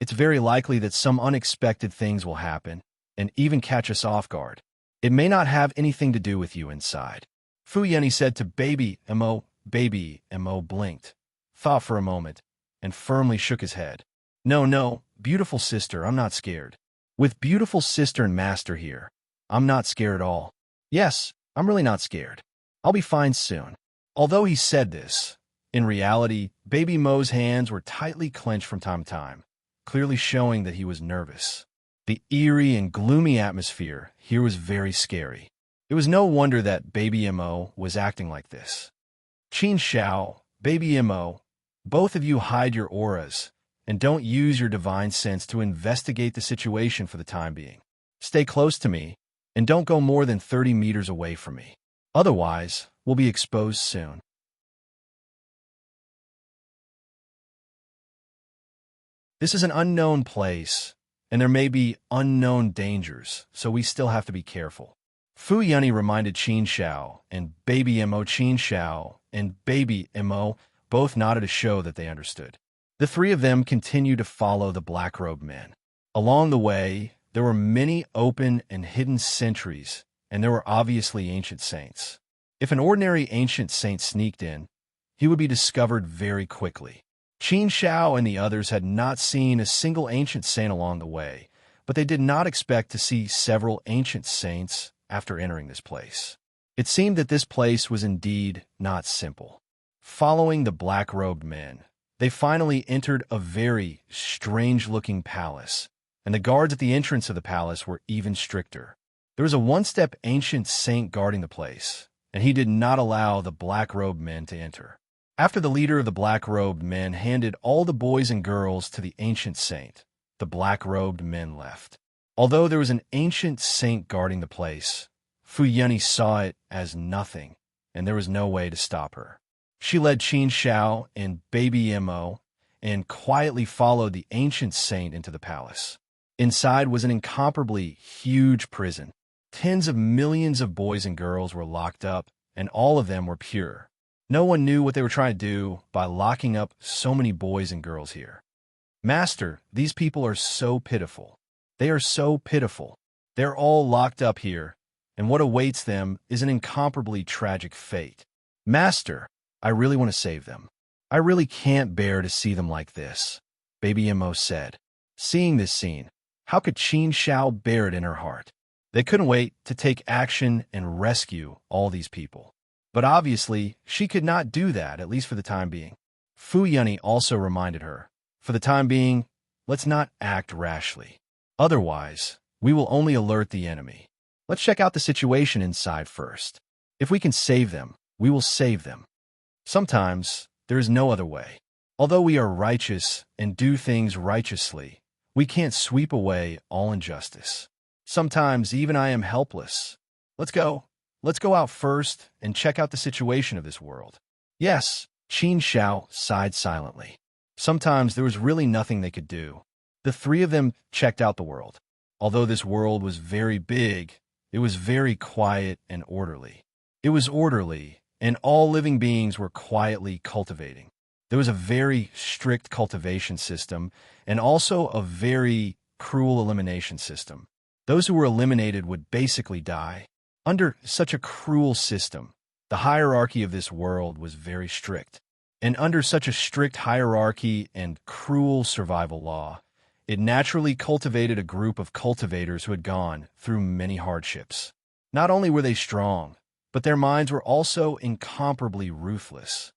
It's very likely that some unexpected things will happen and even catch us off guard. It may not have anything to do with you inside. Fu Yunny said to Baby Mo. Baby Mo blinked, thought for a moment, and firmly shook his head. No, beautiful sister, I'm not scared. With beautiful sister and master here, I'm not scared at all. Yes, I'm really not scared. I'll be fine soon. Although he said this, in reality, Baby Mo's hands were tightly clenched from time to time, clearly showing that he was nervous. The eerie and gloomy atmosphere here was very scary. It was no wonder that Baby Mo was acting like this. Qin Zhao, Baby Mo, both of you hide your auras and don't use your divine sense to investigate the situation for the time being. Stay close to me and don't go more than 30 meters away from me. Otherwise, we'll be exposed soon. This is an unknown place, and there may be unknown dangers, so we still have to be careful. Fu Yunny reminded Qin Zhao and Baby Mo. Qin Zhao and Baby Mo both nodded to show that they understood. The three of them continued to follow the black-robed men. Along the way, there were many open and hidden sentries, and there were obviously ancient saints. If an ordinary ancient saint sneaked in, he would be discovered very quickly. Qin Zhao and the others had not seen a single ancient saint along the way, but they did not expect to see several ancient saints after entering this place. It seemed that this place was indeed not simple. Following the black-robed men, they finally entered a very strange-looking palace, and the guards at the entrance of the palace were even stricter. There was a one-step ancient saint guarding the place, and he did not allow the black-robed men to enter. After the leader of the black-robed men handed all the boys and girls to the ancient saint, the black-robed men left. Although there was an ancient saint guarding the place, Fu Yunny saw it as nothing, and there was no way to stop her. She led Qin Zhao and Baby Mo and quietly followed the ancient saint into the palace. Inside was an incomparably huge prison. Tens of millions of boys and girls were locked up, and all of them were pure. No one knew what they were trying to do by locking up so many boys and girls here. Master, these people are so pitiful. They are so pitiful. They're all locked up here, and what awaits them is an incomparably tragic fate. Master, I really want to save them. I really can't bear to see them like this, Baby Mo said. Seeing this scene, how could Qin Zhao bear it in her heart? They couldn't wait to take action and rescue all these people. But obviously, she could not do that, at least for the time being. Fu Yunny also reminded her, for the time being, let's not act rashly. Otherwise, we will only alert the enemy. Let's check out the situation inside first. If we can save them, we will save them. Sometimes, there is no other way. Although we are righteous and do things righteously, we can't sweep away all injustice. Sometimes even I am helpless. Let's go. Let's go out first and check out the situation of this world. Yes, Qin Zhao sighed silently. Sometimes there was really nothing they could do. The three of them checked out the world. Although this world was very big, it was very quiet and orderly. It was orderly, and all living beings were quietly cultivating. There was a very strict cultivation system and also a very cruel elimination system. Those who were eliminated would basically die. Under such a cruel system, the hierarchy of this world was very strict. And under such a strict hierarchy and cruel survival law, it naturally cultivated a group of cultivators who had gone through many hardships. Not only were they strong, but their minds were also incomparably ruthless.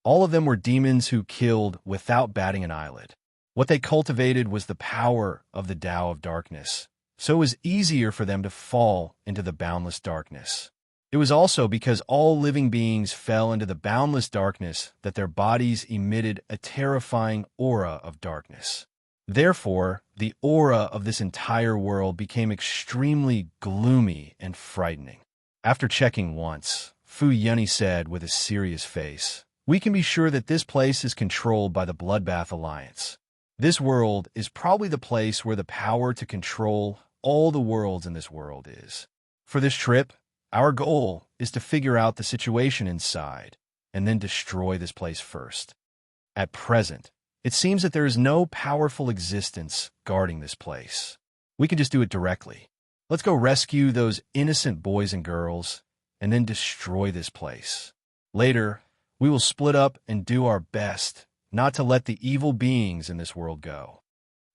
All of them were demons who killed without batting an eyelid. What they cultivated was the power of the Tao of darkness, so it was easier for them to fall into the boundless darkness. It was also because all living beings fell into the boundless darkness that their bodies emitted a terrifying aura of darkness. Therefore, the aura of this entire world became extremely gloomy and frightening. After checking once, Fu Yunny said with a serious face, "We can be sure that this place is controlled by the Bloodbath Alliance. This world is probably the place where the power to control all the worlds in this world is. For this trip, our goal is to figure out the situation inside and then destroy this place first. At present, it seems that there is no powerful existence guarding this place. We can just do it directly. Let's go rescue those innocent boys and girls and then destroy this place. Later, we will split up and do our best not to let the evil beings in this world go.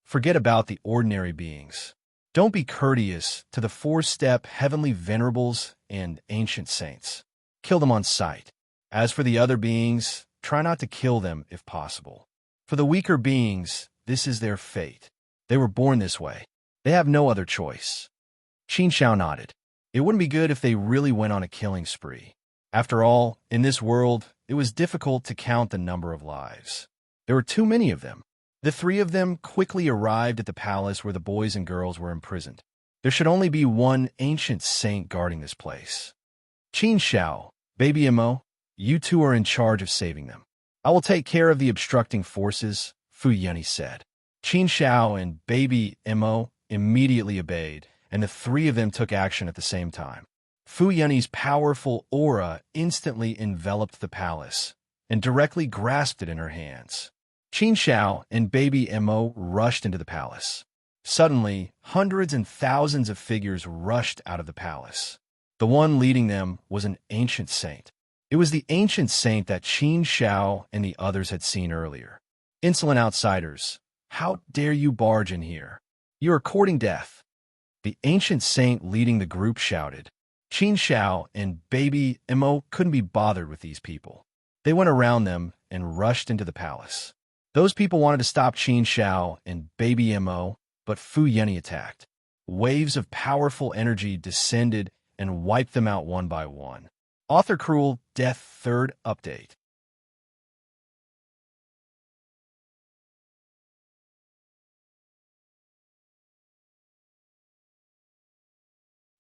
Forget about the ordinary beings. Don't be courteous to the four-step heavenly venerables and ancient saints. Kill them on sight. As for the other beings, try not to kill them if possible. For the weaker beings, this is their fate. They were born this way. They have no other choice." Qin Shao nodded. It wouldn't be good if they really went on a killing spree. After all, in this world, it was difficult to count the number of lives. There were too many of them. The three of them quickly arrived at the palace where the boys and girls were imprisoned. There should only be one ancient saint guarding this place. Qin Shao, Baby Mo, you two are in charge of saving them. I will take care of the obstructing forces, Fu Yunny said. Qin Shao and Baby Mo immediately obeyed, and the three of them took action at the same time. Fu Yunny's powerful aura instantly enveloped the palace and directly grasped it in her hands. Qin Shao and Baby Mo rushed into the palace. Suddenly, hundreds and thousands of figures rushed out of the palace. The one leading them was an ancient saint. It was the ancient saint that Qin Shao and the others had seen earlier. "Insolent outsiders, how dare you barge in here? You are courting death." The ancient saint leading the group shouted. Qin Shao and Baby Mo couldn't be bothered with these people. They went around them and rushed into the palace. Those people wanted to stop Qin Shao and Baby Mo, but Fu Yunny attacked. Waves of powerful energy descended and wiped them out one by one. Author Cruel Death 3rd Update.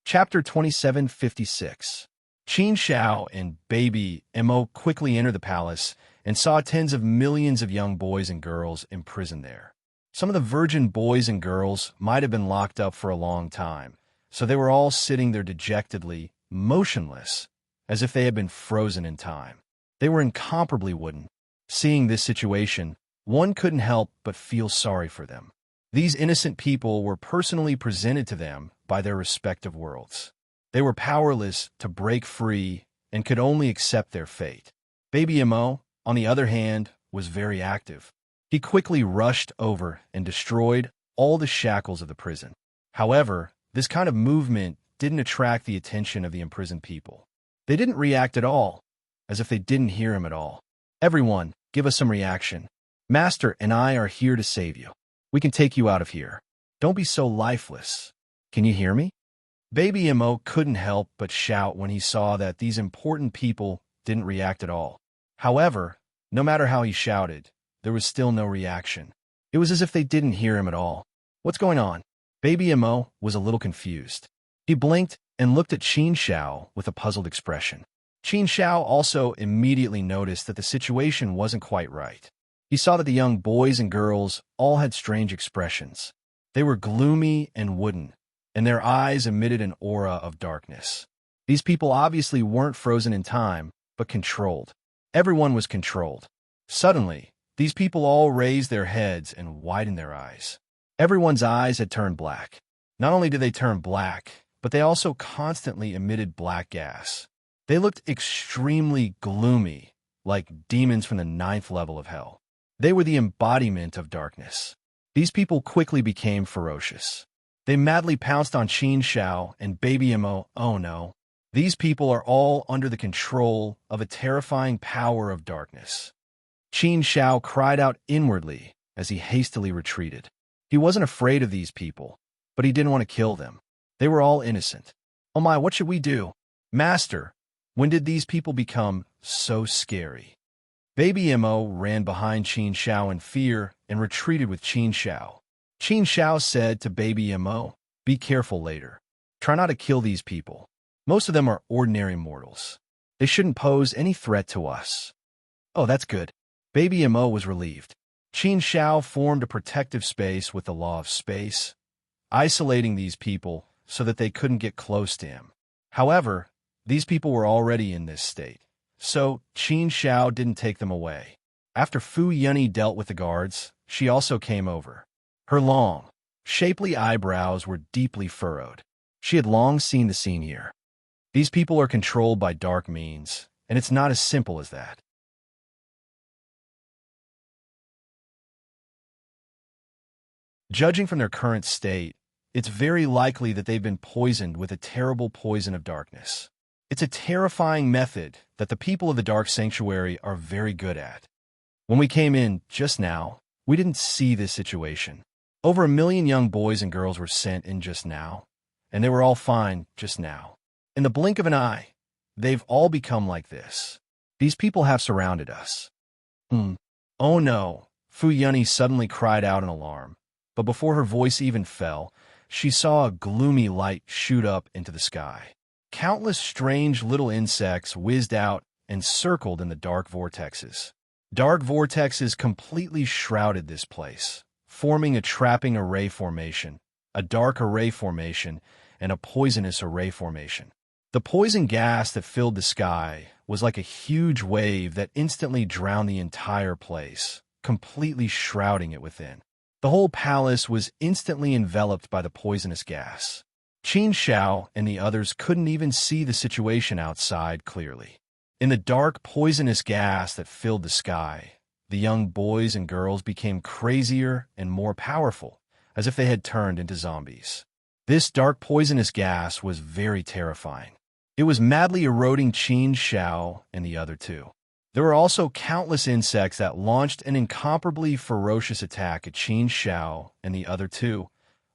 Chapter 2756. Qin Shao and Baby Mo quickly entered the palace and saw tens of millions of young boys and girls imprisoned there. Some of the virgin boys and girls might have been locked up for a long time, so they were all sitting there dejectedly, motionless, as if they had been frozen in time. They were incomparably wooden. Seeing this situation, one couldn't help but feel sorry for them. These innocent people were personally presented to them by their respective worlds. They were powerless to break free and could only accept their fate. Baby Mo, on the other hand, was very active. He quickly rushed over and destroyed all the shackles of the prison. However, this kind of movement didn't attract the attention of the imprisoned people. They didn't react at all, as if they didn't hear him at all. "Everyone, give us some reaction. Master and I are here to save you. We can take you out of here. Don't be so lifeless. Can you hear me?" Baby Mo couldn't help but shout when he saw that these important people didn't react at all. However, no matter how he shouted, there was still no reaction. It was as if they didn't hear him at all. "What's going on?" Baby Mo was a little confused. He blinked and looked at Qin Shao with a puzzled expression. Qin Shao also immediately noticed that the situation wasn't quite right. He saw that the young boys and girls all had strange expressions. They were gloomy and wooden, and their eyes emitted an aura of darkness. These people obviously weren't frozen in time, but controlled. Everyone was controlled. Suddenly, These people all raised their heads and widened their eyes. Everyone's eyes had turned black. Not only did they turn black, but they also constantly emitted black gas. They looked extremely gloomy, like demons from the 9th level of hell. They were the embodiment of darkness. These people quickly became ferocious. They madly pounced on Qin Shao and Baby Mo. Oh no. These people are all under the control of a terrifying power of darkness. Qin Shao cried out inwardly as he hastily retreated. He wasn't afraid of these people, but he didn't want to kill them. They were all innocent. Oh my, what should we do? Master, when did these people become so scary? Baby Mo ran behind Qin Shao in fear and retreated with Qin Shao. Qin Shao said to Baby Mo, "Be careful later. Try not to kill these people. Most of them are ordinary mortals. They shouldn't pose any threat to us." Oh, that's good. Baby Mo was relieved. Qin Shao formed a protective space with the law of space, isolating these people so that they couldn't get close to him. However, these people were already in this state, so Qin Shao didn't take them away. After Fu Yunyi dealt with the guards, she also came over. Her long, shapely eyebrows were deeply furrowed. She had long seen the scene here. These people are controlled by dark means, and it's not as simple as that. Judging from their current state, it's very likely that they've been poisoned with a terrible poison of darkness. It's a terrifying method that the people of the Dark Sanctuary are very good at. When we came in just now, we didn't see this situation. Over 1 million young boys and girls were sent in just now, and they were all fine just now. In the blink of an eye, they've all become like this. These people have surrounded us. Oh no, Fu Yunyi suddenly cried out in alarm. But before her voice even fell, she saw a gloomy light shoot up into the sky. Countless strange little insects whizzed out and circled in the dark vortexes. Dark vortexes completely shrouded this place, forming a trapping array formation, a dark array formation, and a poisonous array formation. The poison gas that filled the sky was like a huge wave that instantly drowned the entire place, completely shrouding it within. The whole palace was instantly enveloped by the poisonous gas. Qin Shao and the others couldn't even see the situation outside clearly. In the dark, poisonous gas that filled the sky, the young boys and girls became crazier and more powerful, as if they had turned into zombies. This dark, poisonous gas was very terrifying. It was madly eroding Qin Shao and the other two. There were also countless insects that launched an incomparably ferocious attack at Qin Shao and the other two,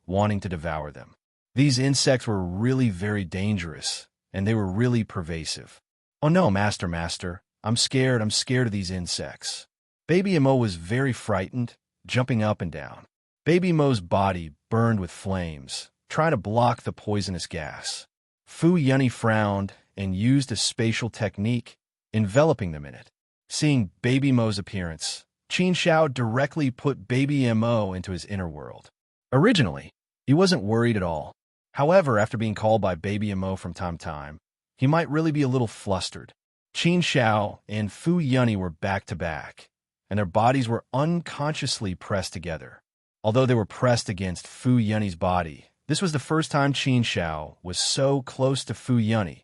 wanting to devour them. These insects were really very dangerous, and they were really pervasive. Oh no, Master, I'm scared of these insects. Baby Mo was very frightened, jumping up and down. Baby Mo's body burned with flames, trying to block the poisonous gas. Fu Yunyi frowned and used a spatial technique, enveloping them in it. Seeing Baby Mo's appearance, Qin Shao directly put Baby Mo into his inner world. Originally, he wasn't worried at all. However, after being called by Baby Mo from time to time, he might really be a little flustered. Qin Shao and Fu Yunyi were back to back, and their bodies were unconsciously pressed together. Although they were pressed against Fu Yunyi's body, this was the first time Qin Shao was so close to Fu Yunyi.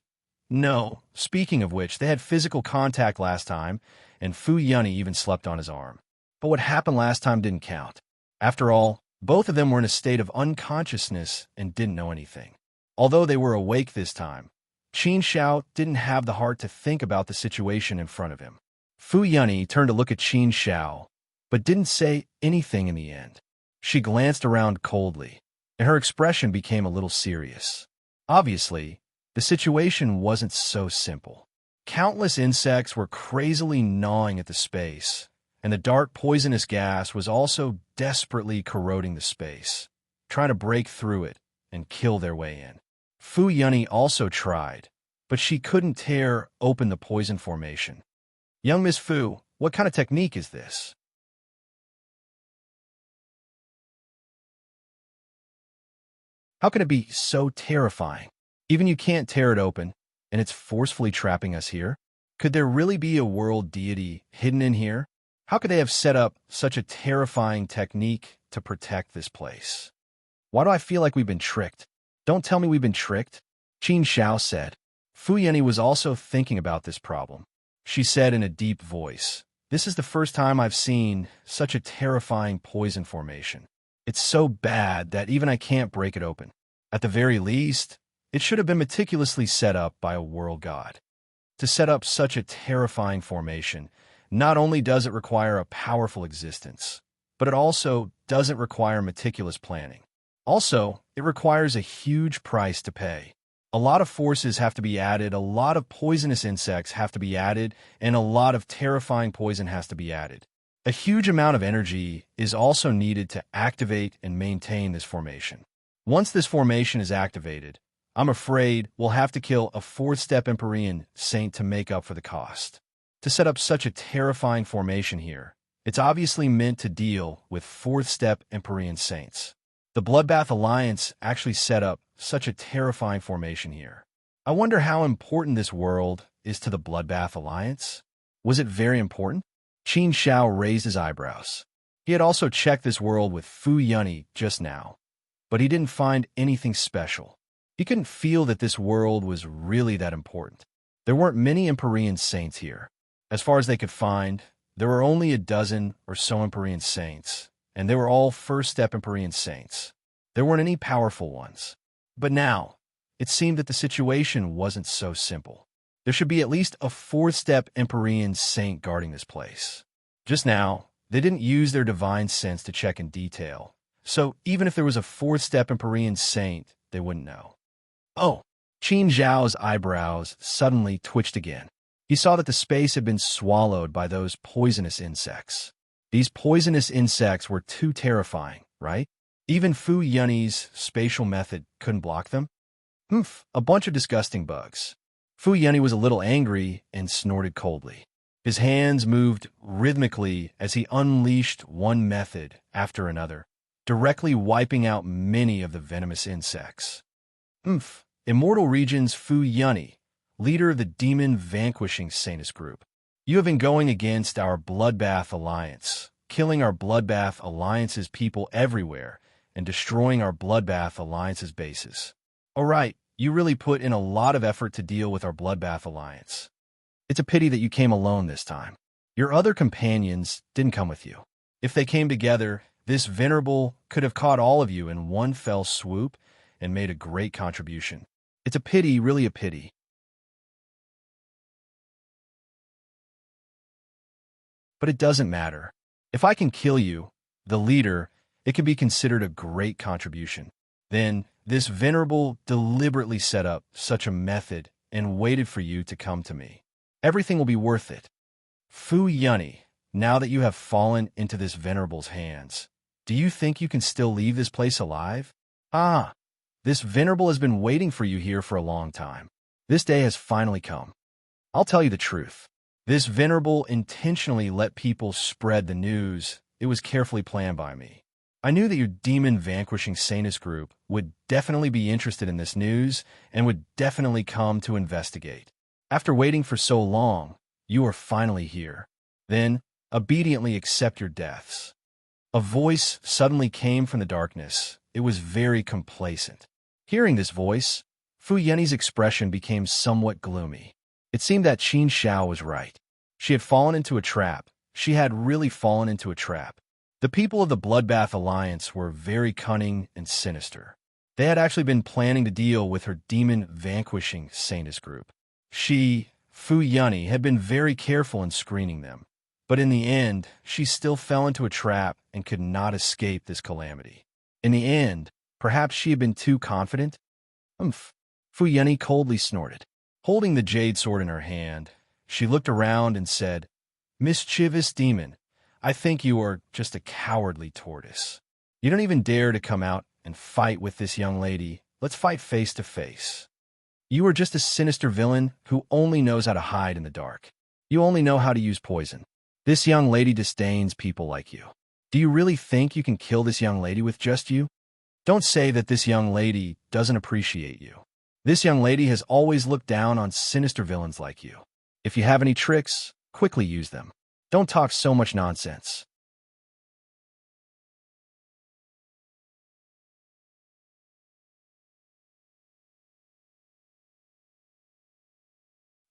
No, speaking of which, they had physical contact last time, and Fu Yunyi even slept on his arm. But what happened last time didn't count. After all, both of them were in a state of unconsciousness and didn't know anything. Although they were awake this time, Qin Shao didn't have the heart to think about the situation in front of him. Fu Yunyi turned to look at Qin Shao, but didn't say anything in the end. She glanced around coldly, and her expression became a little serious. Obviously, the situation wasn't so simple. Countless insects were crazily gnawing at the space, and the dark poisonous gas was also desperately corroding the space, trying to break through it and kill their way in. Fu Yunyi also tried, but she couldn't tear open the poison formation. Young Miss Fu, what kind of technique is this? How can it be so terrifying? Even you can't tear it open, and it's forcefully trapping us here? Could there really be a world deity hidden in here? How could they have set up such a terrifying technique to protect this place? Why do I feel like we've been tricked? Don't tell me we've been tricked, Qin Xiao said. Fu Yeni was also thinking about this problem. She said in a deep voice, "This is the first time I've seen such a terrifying poison formation. It's so bad that even I can't break it open. At the very least, it should have been meticulously set up by a world god. To set up such a terrifying formation, not only does it require a powerful existence, but it also doesn't require meticulous planning. Also, it requires a huge price to pay. A lot of forces have to be added, a lot of poisonous insects have to be added, and a lot of terrifying poison has to be added. A huge amount of energy is also needed to activate and maintain this formation. Once this formation is activated, I'm afraid we'll have to kill a fourth-step Empyrean saint to make up for the cost. To set up such a terrifying formation here, it's obviously meant to deal with fourth-step Empyrean saints. The Bloodbath Alliance actually set up such a terrifying formation here. I wonder how important this world is to the Bloodbath Alliance. Was it very important? Qin Xiao raised his eyebrows. He had also checked this world with Fu Yeni just now, but he didn't find anything special. He couldn't feel that this world was really that important. There weren't many Empyrean saints here. As far as they could find, there were only a dozen or so Empyrean saints, and they were all first-step Empyrean saints. There weren't any powerful ones. But now, it seemed that the situation wasn't so simple. There should be at least a fourth-step Empyrean saint guarding this place. Just now, they didn't use their divine sense to check in detail, so even if there was a fourth-step Empyrean saint, they wouldn't know. Oh, Qin Zhao's eyebrows suddenly twitched again. He saw that the space had been swallowed by those poisonous insects. These poisonous insects were too terrifying, right? Even Fu Yeni's spatial method couldn't block them? A bunch of disgusting bugs. Fu Yeni was a little angry and snorted coldly. His hands moved rhythmically as he unleashed one method after another, directly wiping out many of the venomous insects. Immortal Region's Fu Yeni, leader of the Demon Vanquishing Saintus Group. You have been going against our Bloodbath Alliance, killing our Bloodbath Alliance's people everywhere, and destroying our Bloodbath Alliance's bases. All right, you really put in a lot of effort to deal with our Bloodbath Alliance. It's a pity that you came alone this time. Your other companions didn't come with you. If they came together, this venerable could have caught all of you in one fell swoop and made a great contribution. It's a pity, really a pity. But it doesn't matter. If I can kill you, the leader, it can be considered a great contribution. Then, this venerable deliberately set up such a method and waited for you to come to me. Everything will be worth it. Fu Yeni, now that you have fallen into this venerable's hands, do you think you can still leave this place alive? This venerable has been waiting for you here for a long time. This day has finally come. I'll tell you the truth. This venerable intentionally let people spread the news. It was carefully planned by me. I knew that your Demon Vanquishing Saintus group would definitely be interested in this news and would definitely come to investigate. After waiting for so long, you are finally here. Then, obediently accept your deaths. A voice suddenly came from the darkness. It was very complacent. Hearing this voice, Fu Yeni's expression became somewhat gloomy. It seemed that Qin Xiao was right. She had fallen into a trap. She had really fallen into a trap. The people of the Bloodbath Alliance were very cunning and sinister. They had actually been planning to deal with her Demon Vanquishing Saintus group. She, Fu Yeni, had been very careful in screening them. But in the end, she still fell into a trap and could not escape this calamity. In the end, perhaps she had been too confident? Fu Yeni coldly snorted. Holding the jade sword in her hand, she looked around and said, "Mischievous demon, I think you are just a cowardly tortoise. You don't even dare to come out and fight with this young lady. Let's fight face to face. You are just a sinister villain who only knows how to hide in the dark. You only know how to use poison. This young lady disdains people like you. Do you really think you can kill this young lady with just you? Don't say that this young lady doesn't appreciate you. This young lady has always looked down on sinister villains like you. If you have any tricks, quickly use them. Don't talk so much nonsense.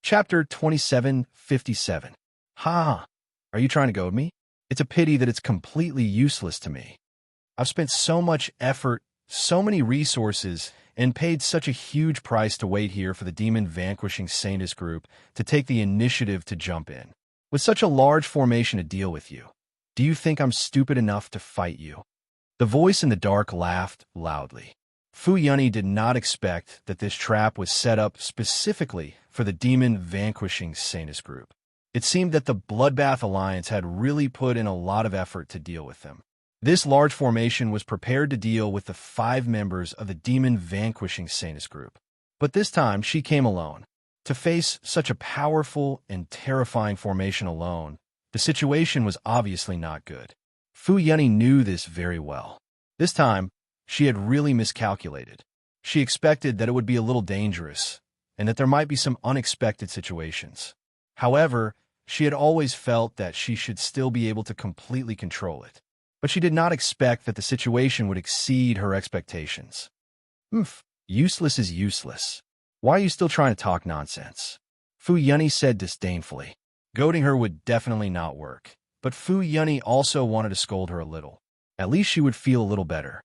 Chapter 2757. Ha! Are you trying to goad me? It's a pity that it's completely useless to me. I've spent so much effort, so many resources, and paid such a huge price to wait here for the demon-vanquishing Saintus group to take the initiative to jump in. With such a large formation to deal with you, do you think I'm stupid enough to fight you? The voice in the dark laughed loudly. Fu Yunny did not expect that this trap was set up specifically for the demon-vanquishing Saintus group. It seemed that the Bloodbath Alliance had really put in a lot of effort to deal with them. This large formation was prepared to deal with the 5 members of the demon-vanquishing Saintus group. But this time, she came alone. To face such a powerful and terrifying formation alone, the situation was obviously not good. Fu Yunny knew this very well. This time, she had really miscalculated. She expected that it would be a little dangerous, and that there might be some unexpected situations. However, she had always felt that she should still be able to completely control it. But she did not expect that the situation would exceed her expectations. Useless is useless. Why are you still trying to talk nonsense? Fu Yunny said disdainfully. Goading her would definitely not work, but Fu Yunny also wanted to scold her a little. At least she would feel a little better.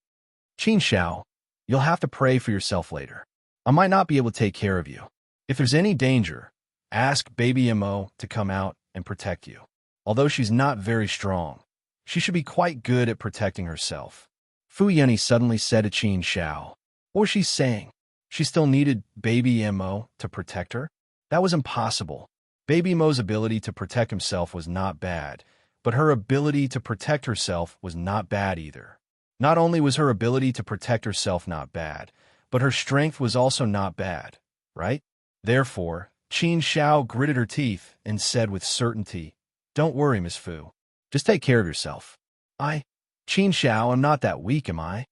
Qin Xiao, you'll have to pray for yourself later. I might not be able to take care of you. If there's any danger, ask Baby Mo to come out and protect you. Although she's not very strong, she should be quite good at protecting herself. Fu Yunny suddenly said to Qin Xiao. What was she saying? She still needed Baby Mo to protect her? That was impossible. Baby Mo's ability to protect himself was not bad, but her ability to protect herself was not bad either. Not only was her ability to protect herself not bad, but her strength was also not bad, right? Therefore, Qin Xiao gritted her teeth and said with certainty, Don't worry, Miss Fu. Just take care of yourself. Qin Xiao, I'm not that weak, am I?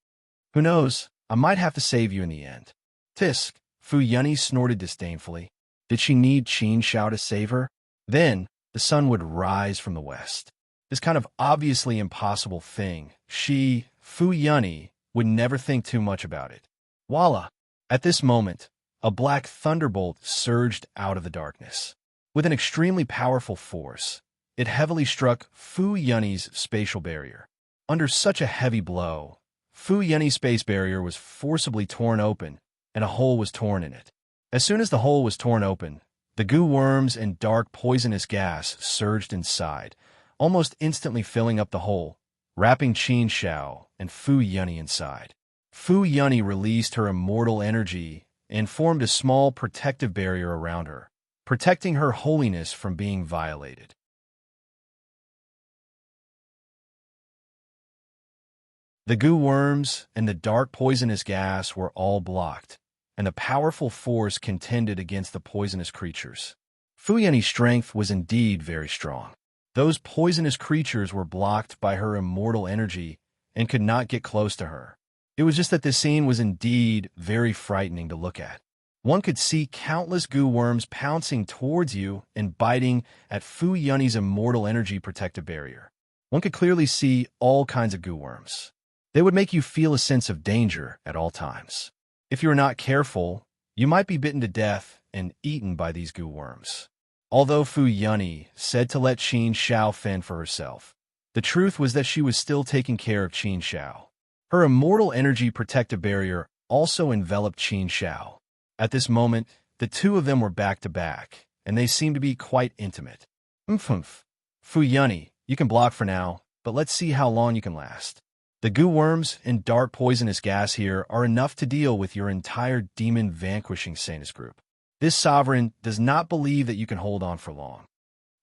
Who knows, I might have to save you in the end. Tisk, Fu Yunny snorted disdainfully. Did she need Qin Xiao to save her? Then, the sun would rise from the west. This kind of obviously impossible thing, Fu Yunny, would never think too much about it. Voila! At this moment, a black thunderbolt surged out of the darkness. With an extremely powerful force, it heavily struck Fu Yunny's spatial barrier. Under such a heavy blow, Fu Yunny's space barrier was forcibly torn open, and a hole was torn in it. As soon as the hole was torn open, the goo worms and dark poisonous gas surged inside, almost instantly filling up the hole, wrapping Qin Xiao and Fu Yunny inside. Fu Yunny released her immortal energy and formed a small protective barrier around her, protecting her holiness from being violated. The goo worms and the dark poisonous gas were all blocked, and the powerful force contended against the poisonous creatures. Fu Yunny's strength was indeed very strong. Those poisonous creatures were blocked by her immortal energy and could not get close to her. It was just that this scene was indeed very frightening to look at. One could see countless goo worms pouncing towards you and biting at Fu Yunny's immortal energy protective barrier. One could clearly see all kinds of goo worms. They would make you feel a sense of danger at all times. If you were not careful, you might be bitten to death and eaten by these goo worms. Although Fu Yunny said to let Qin Xiao fend for herself, the truth was that she was still taking care of Qin Xiao. Her immortal energy protective barrier also enveloped Qin Xiao. At this moment, the two of them were back to back, and they seemed to be quite intimate. Fu Yunny, you can block for now, but let's see how long you can last. The goo worms and dark poisonous gas here are enough to deal with your entire demon-vanquishing Saintus group. This sovereign does not believe that you can hold on for long.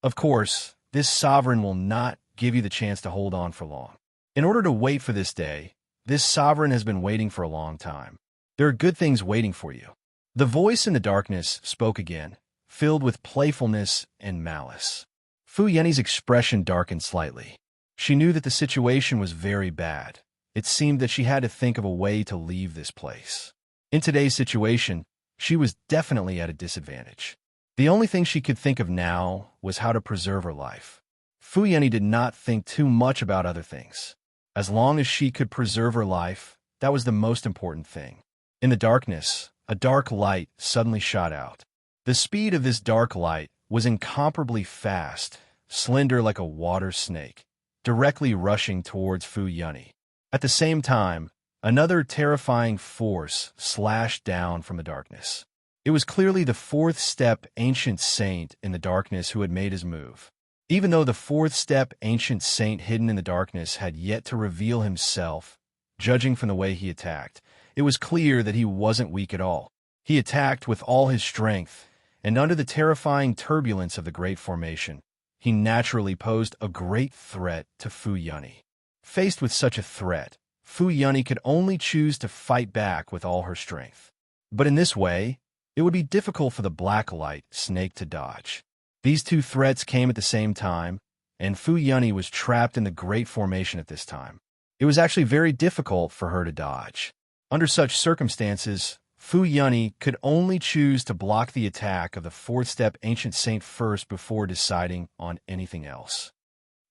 Of course, this sovereign will not give you the chance to hold on for long. In order to wait for this day, this sovereign has been waiting for a long time. There are good things waiting for you. The voice in the darkness spoke again, filled with playfulness and malice. Fu Yunny's expression darkened slightly. She knew that the situation was very bad. It seemed that she had to think of a way to leave this place. In today's situation, she was definitely at a disadvantage. The only thing she could think of now was how to preserve her life. Fu Yeni did not think too much about other things. As long as she could preserve her life, that was the most important thing. In the darkness, a dark light suddenly shot out. The speed of this dark light was incomparably fast, slender like a water snake, directly rushing towards Fu Yeni. At the same time, another terrifying force slashed down from the darkness. It was clearly the fourth step ancient saint in the darkness who had made his move. Even though the fourth step ancient saint hidden in the darkness had yet to reveal himself, judging from the way he attacked, it was clear that he wasn't weak at all. He attacked with all his strength, and under the terrifying turbulence of the Great Formation, he naturally posed a great threat to Fu Yeni. Faced with such a threat, Fu Yeni could only choose to fight back with all her strength. But in this way, it would be difficult for the black light snake to dodge. These two threats came at the same time, and Fu Yeni was trapped in the Great Formation at this time. It was actually very difficult for her to dodge. Under such circumstances, Fu Yeni could only choose to block the attack of the fourth step ancient saint first before deciding on anything else.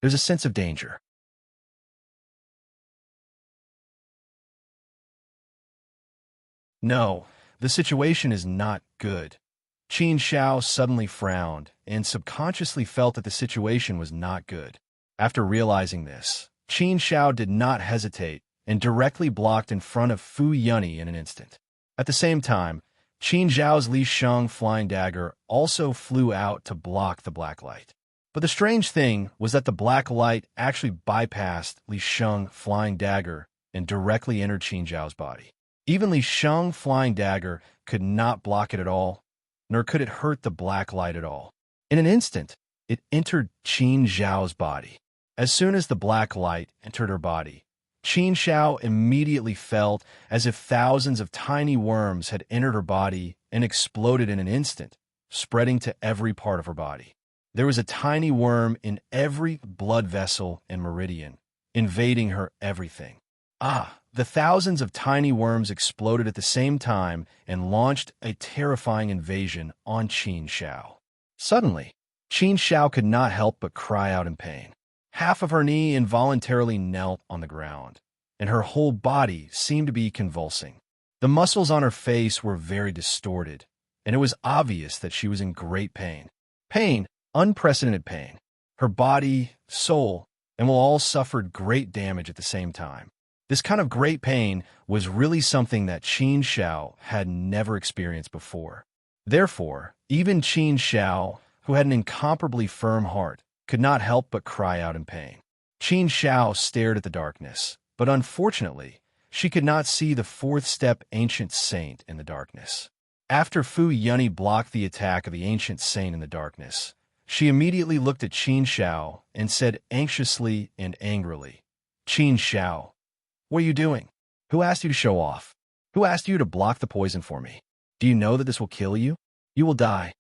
There's a sense of danger. No, the situation is not good. Qin Xiao suddenly frowned and subconsciously felt that the situation was not good. After realizing this, Qin Xiao did not hesitate and directly blocked in front of Fu Yeni in an instant. At the same time, Qin Xiao's Li Sheng flying dagger also flew out to block the black light. But the strange thing was that the black light actually bypassed Li Sheng flying dagger and directly entered Qin Xiao's body. Even Li Sheng flying dagger could not block it at all, nor could it hurt the black light at all. In an instant, it entered Qin Xiao's body. As soon as the black light entered her body, Qin Xiao immediately felt as if thousands of tiny worms had entered her body and exploded in an instant, spreading to every part of her body. There was a tiny worm in every blood vessel and meridian, invading her everything. The thousands of tiny worms exploded at the same time and launched a terrifying invasion on Qin Xiao. Suddenly, Qin Xiao could not help but cry out in pain. Half of her knee involuntarily knelt on the ground, and her whole body seemed to be convulsing. The muscles on her face were very distorted, and it was obvious that she was in great pain. Pain, unprecedented pain. Her body, soul, and will all suffered great damage at the same time. This kind of great pain was really something that Qin Xiao had never experienced before. Therefore, even Qin Xiao, who had an incomparably firm heart, could not help but cry out in pain. Qin Xiao stared at the darkness, but unfortunately, she could not see the fourth step ancient saint in the darkness. After Fu Yeni blocked the attack of the ancient saint in the darkness, she immediately looked at Qin Xiao and said anxiously and angrily, "Qin Xiao, what are you doing? Who asked you to show off? Who asked you to block the poison for me? Do you know that this will kill you? You will die.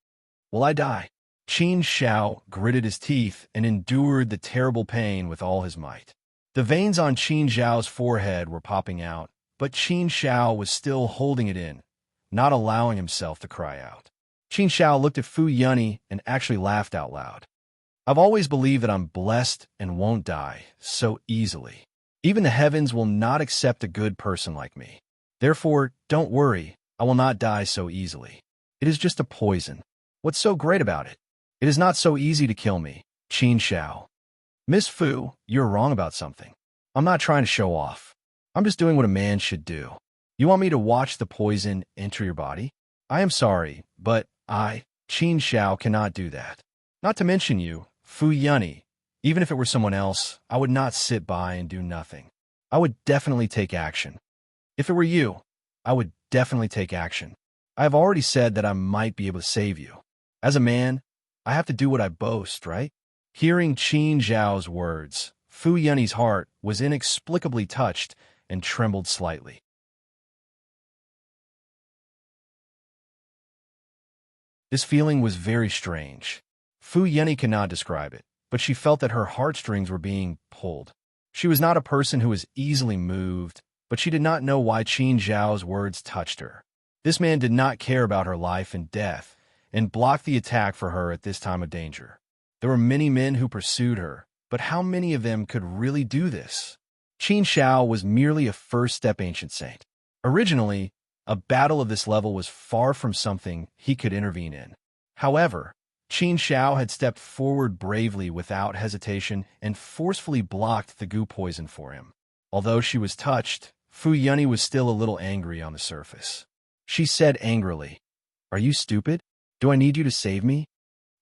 Will I die?" Qin Xiao gritted his teeth and endured the terrible pain with all his might. The veins on Qin Xiao's forehead were popping out, but Qin Xiao was still holding it in, not allowing himself to cry out. Qin Xiao looked at Fu Yeni and actually laughed out loud. "I've always believed that I'm blessed and won't die so easily. Even the heavens will not accept a good person like me. Therefore, don't worry, I will not die so easily. It is just a poison. What's so great about it? It is not so easy to kill me, Qin Xiao." "Miss Fu, you're wrong about something. I'm not trying to show off. I'm just doing what a man should do. You want me to watch the poison enter your body? I am sorry, but I, Qin Xiao, cannot do that. Not to mention you, Fu Yeni. Even if it were someone else, I would not sit by and do nothing. I would definitely take action. If it were you, I would definitely take action. I have already said that I might be able to save you. As a man, I have to do what I boast, right?" Hearing Qin Xiao's words, Fu Yeni's heart was inexplicably touched and trembled slightly. This feeling was very strange. Fu Yeni cannot describe it, but she felt that her heartstrings were being pulled. She was not a person who was easily moved, but she did not know why Qin Xiao's words touched her. This man did not care about her life and death, and blocked the attack for her at this time of danger. There were many men who pursued her, But how many of them could really do this? Qin Shao was merely a first-step ancient saint. Originally, a battle of this level was far from something he could intervene in. However, Qin Shao had stepped forward bravely without hesitation and forcefully blocked the goo poison for him. Although she was touched, Fu Yunyi was still a little angry on the surface. She said angrily, "Are you stupid? Do I need you to save me?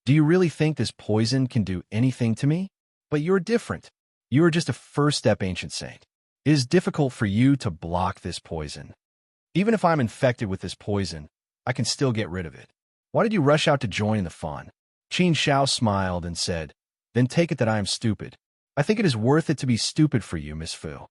Do you really think this poison can do anything to me? But you're different. You are just a first-step ancient saint. It is difficult for you to block this poison. Even if I'm infected with this poison, I can still get rid of it. Why did you rush out to join in the fun?" Qin Shao smiled and said, "Then take it that I am stupid. I think it is worth it to be stupid for you, Miss Fu."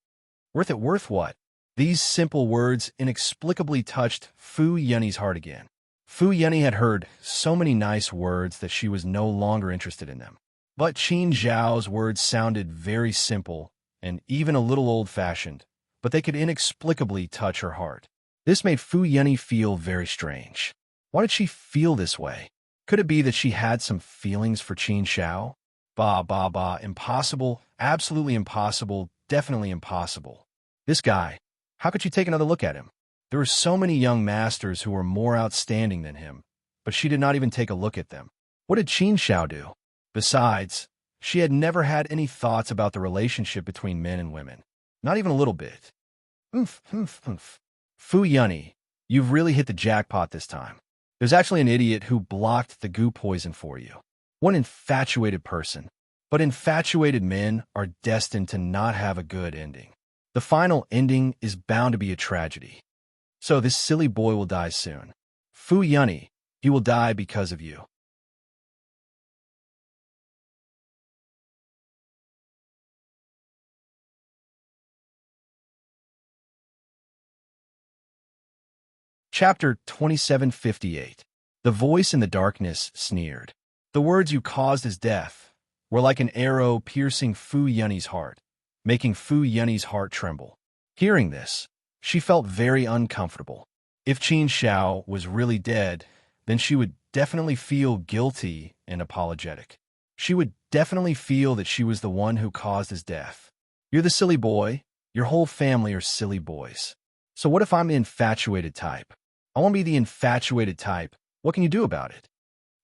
Worth it? Worth what? These simple words inexplicably touched Fu Yunyi's heart again. Fu Yunyi had heard so many nice words that she was no longer interested in them. But Qin Zhao's words sounded very simple and even a little old-fashioned, but they could inexplicably touch her heart. This made Fu Yunyi feel very strange. Why did she feel this way? Could it be that she had some feelings for Qin Shao? Impossible, absolutely impossible, definitely impossible. This guy, how could she take another look at him? There were so many young masters who were more outstanding than him, but she did not even take a look at them. What did Qin Shao do? Besides, she had never had any thoughts about the relationship between men and women. Not even a little bit. Fu Yunyi, you've really hit the jackpot this time. There's actually an idiot who blocked the goo poison for you. One infatuated person. But infatuated men are destined to not have a good ending. The final ending is bound to be a tragedy. So this silly boy will die soon. Fu Yunyi, he will die because of you. Chapter 2758. The voice in the darkness sneered. The words you caused his death were like an arrow piercing Fu Yunyi's heart, making Fu Yunyi's heart tremble. Hearing this, she felt very uncomfortable. If Qin Shao was really dead, then she would definitely feel guilty and apologetic. She would definitely feel that she was the one who caused his death. You're the silly boy. Your whole family are silly boys. So what if I'm the infatuated type? I won't be the infatuated type. What can you do about it?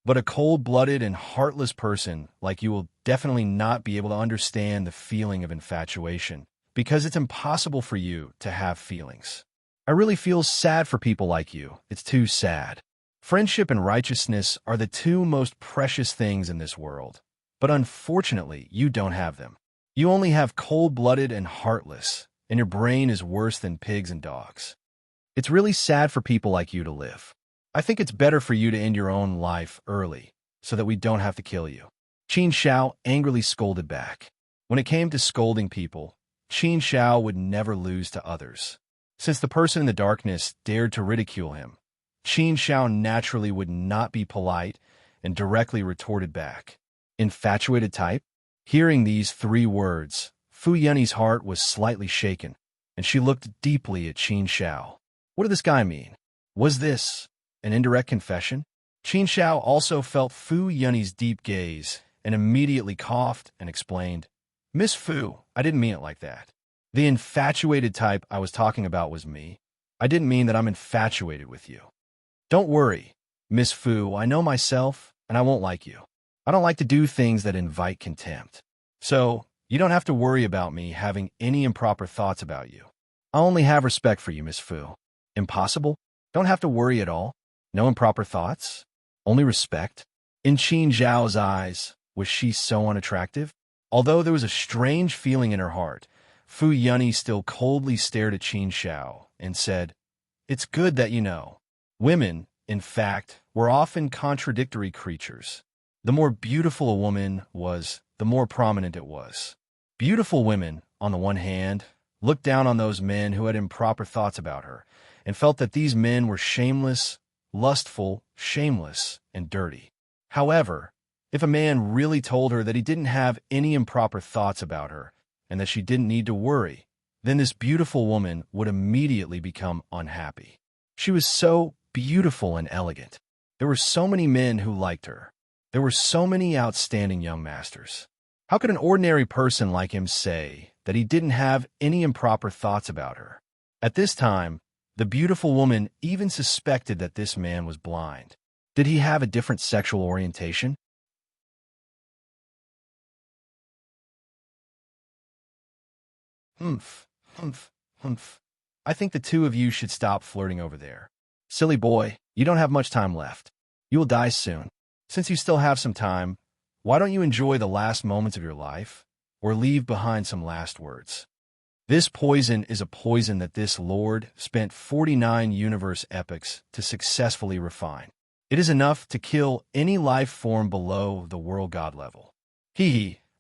But a cold-blooded and heartless person like you will definitely not be able to understand the feeling of infatuation, because it's impossible for you to have feelings. I really feel sad for people like you. It's too sad. Friendship and righteousness are the two most precious things in this world. But unfortunately, you don't have them. You only have cold-blooded and heartless, and your brain is worse than pigs and dogs. It's really sad for people like you to live. I think it's better for you to end your own life early, so that we don't have to kill you. Qin Shao angrily scolded back. When it came to scolding people, Qin Shao would never lose to others. Since the person in the darkness dared to ridicule him, Qin Shao naturally would not be polite and directly retorted back. Infatuated type? Hearing these three words, Fu Yunyi's heart was slightly shaken, and she looked deeply at Qin Shao. What did this guy mean? Was this an indirect confession? Qin Shao also felt Fu Yunyi's deep gaze and immediately coughed and explained, "Miss Fu, I didn't mean it like that. The infatuated type I was talking about was me. I didn't mean that I'm infatuated with you. Don't worry, Miss Fu, I know myself, and I won't like you. I don't like to do things that invite contempt. So, you don't have to worry about me having any improper thoughts about you. I only have respect for you, Miss Fu. Impossible? Don't have to worry at all? No improper thoughts? Only respect?" In Qin Zhao's eyes, was she so unattractive? Although there was a strange feeling in her heart, Fu Yunyi still coldly stared at Qin Shao and said, "It's good that you know. Women, in fact, were often contradictory creatures. The more beautiful a woman was, the more prominent it was. Beautiful women, on the one hand, looked down on those men who had improper thoughts about her, and felt that these men were shameless, lustful, shameless, and dirty. However, if a man really told her that he didn't have any improper thoughts about her, and that she didn't need to worry, then this beautiful woman would immediately become unhappy. She was so beautiful and elegant. There were so many men who liked her. There were so many outstanding young masters. How could an ordinary person like him say that he didn't have any improper thoughts about her? At this time, the beautiful woman even suspected that this man was blind. Did he have a different sexual orientation? Humph, humph, humph. I think the two of you should stop flirting over there. Silly boy, you don't have much time left. You will die soon. Since you still have some time, why don't you enjoy the last moments of your life, or leave behind some last words? This poison is a poison that this Lord spent 49 universe epochs to successfully refine. It is enough to kill any life form below the world god level.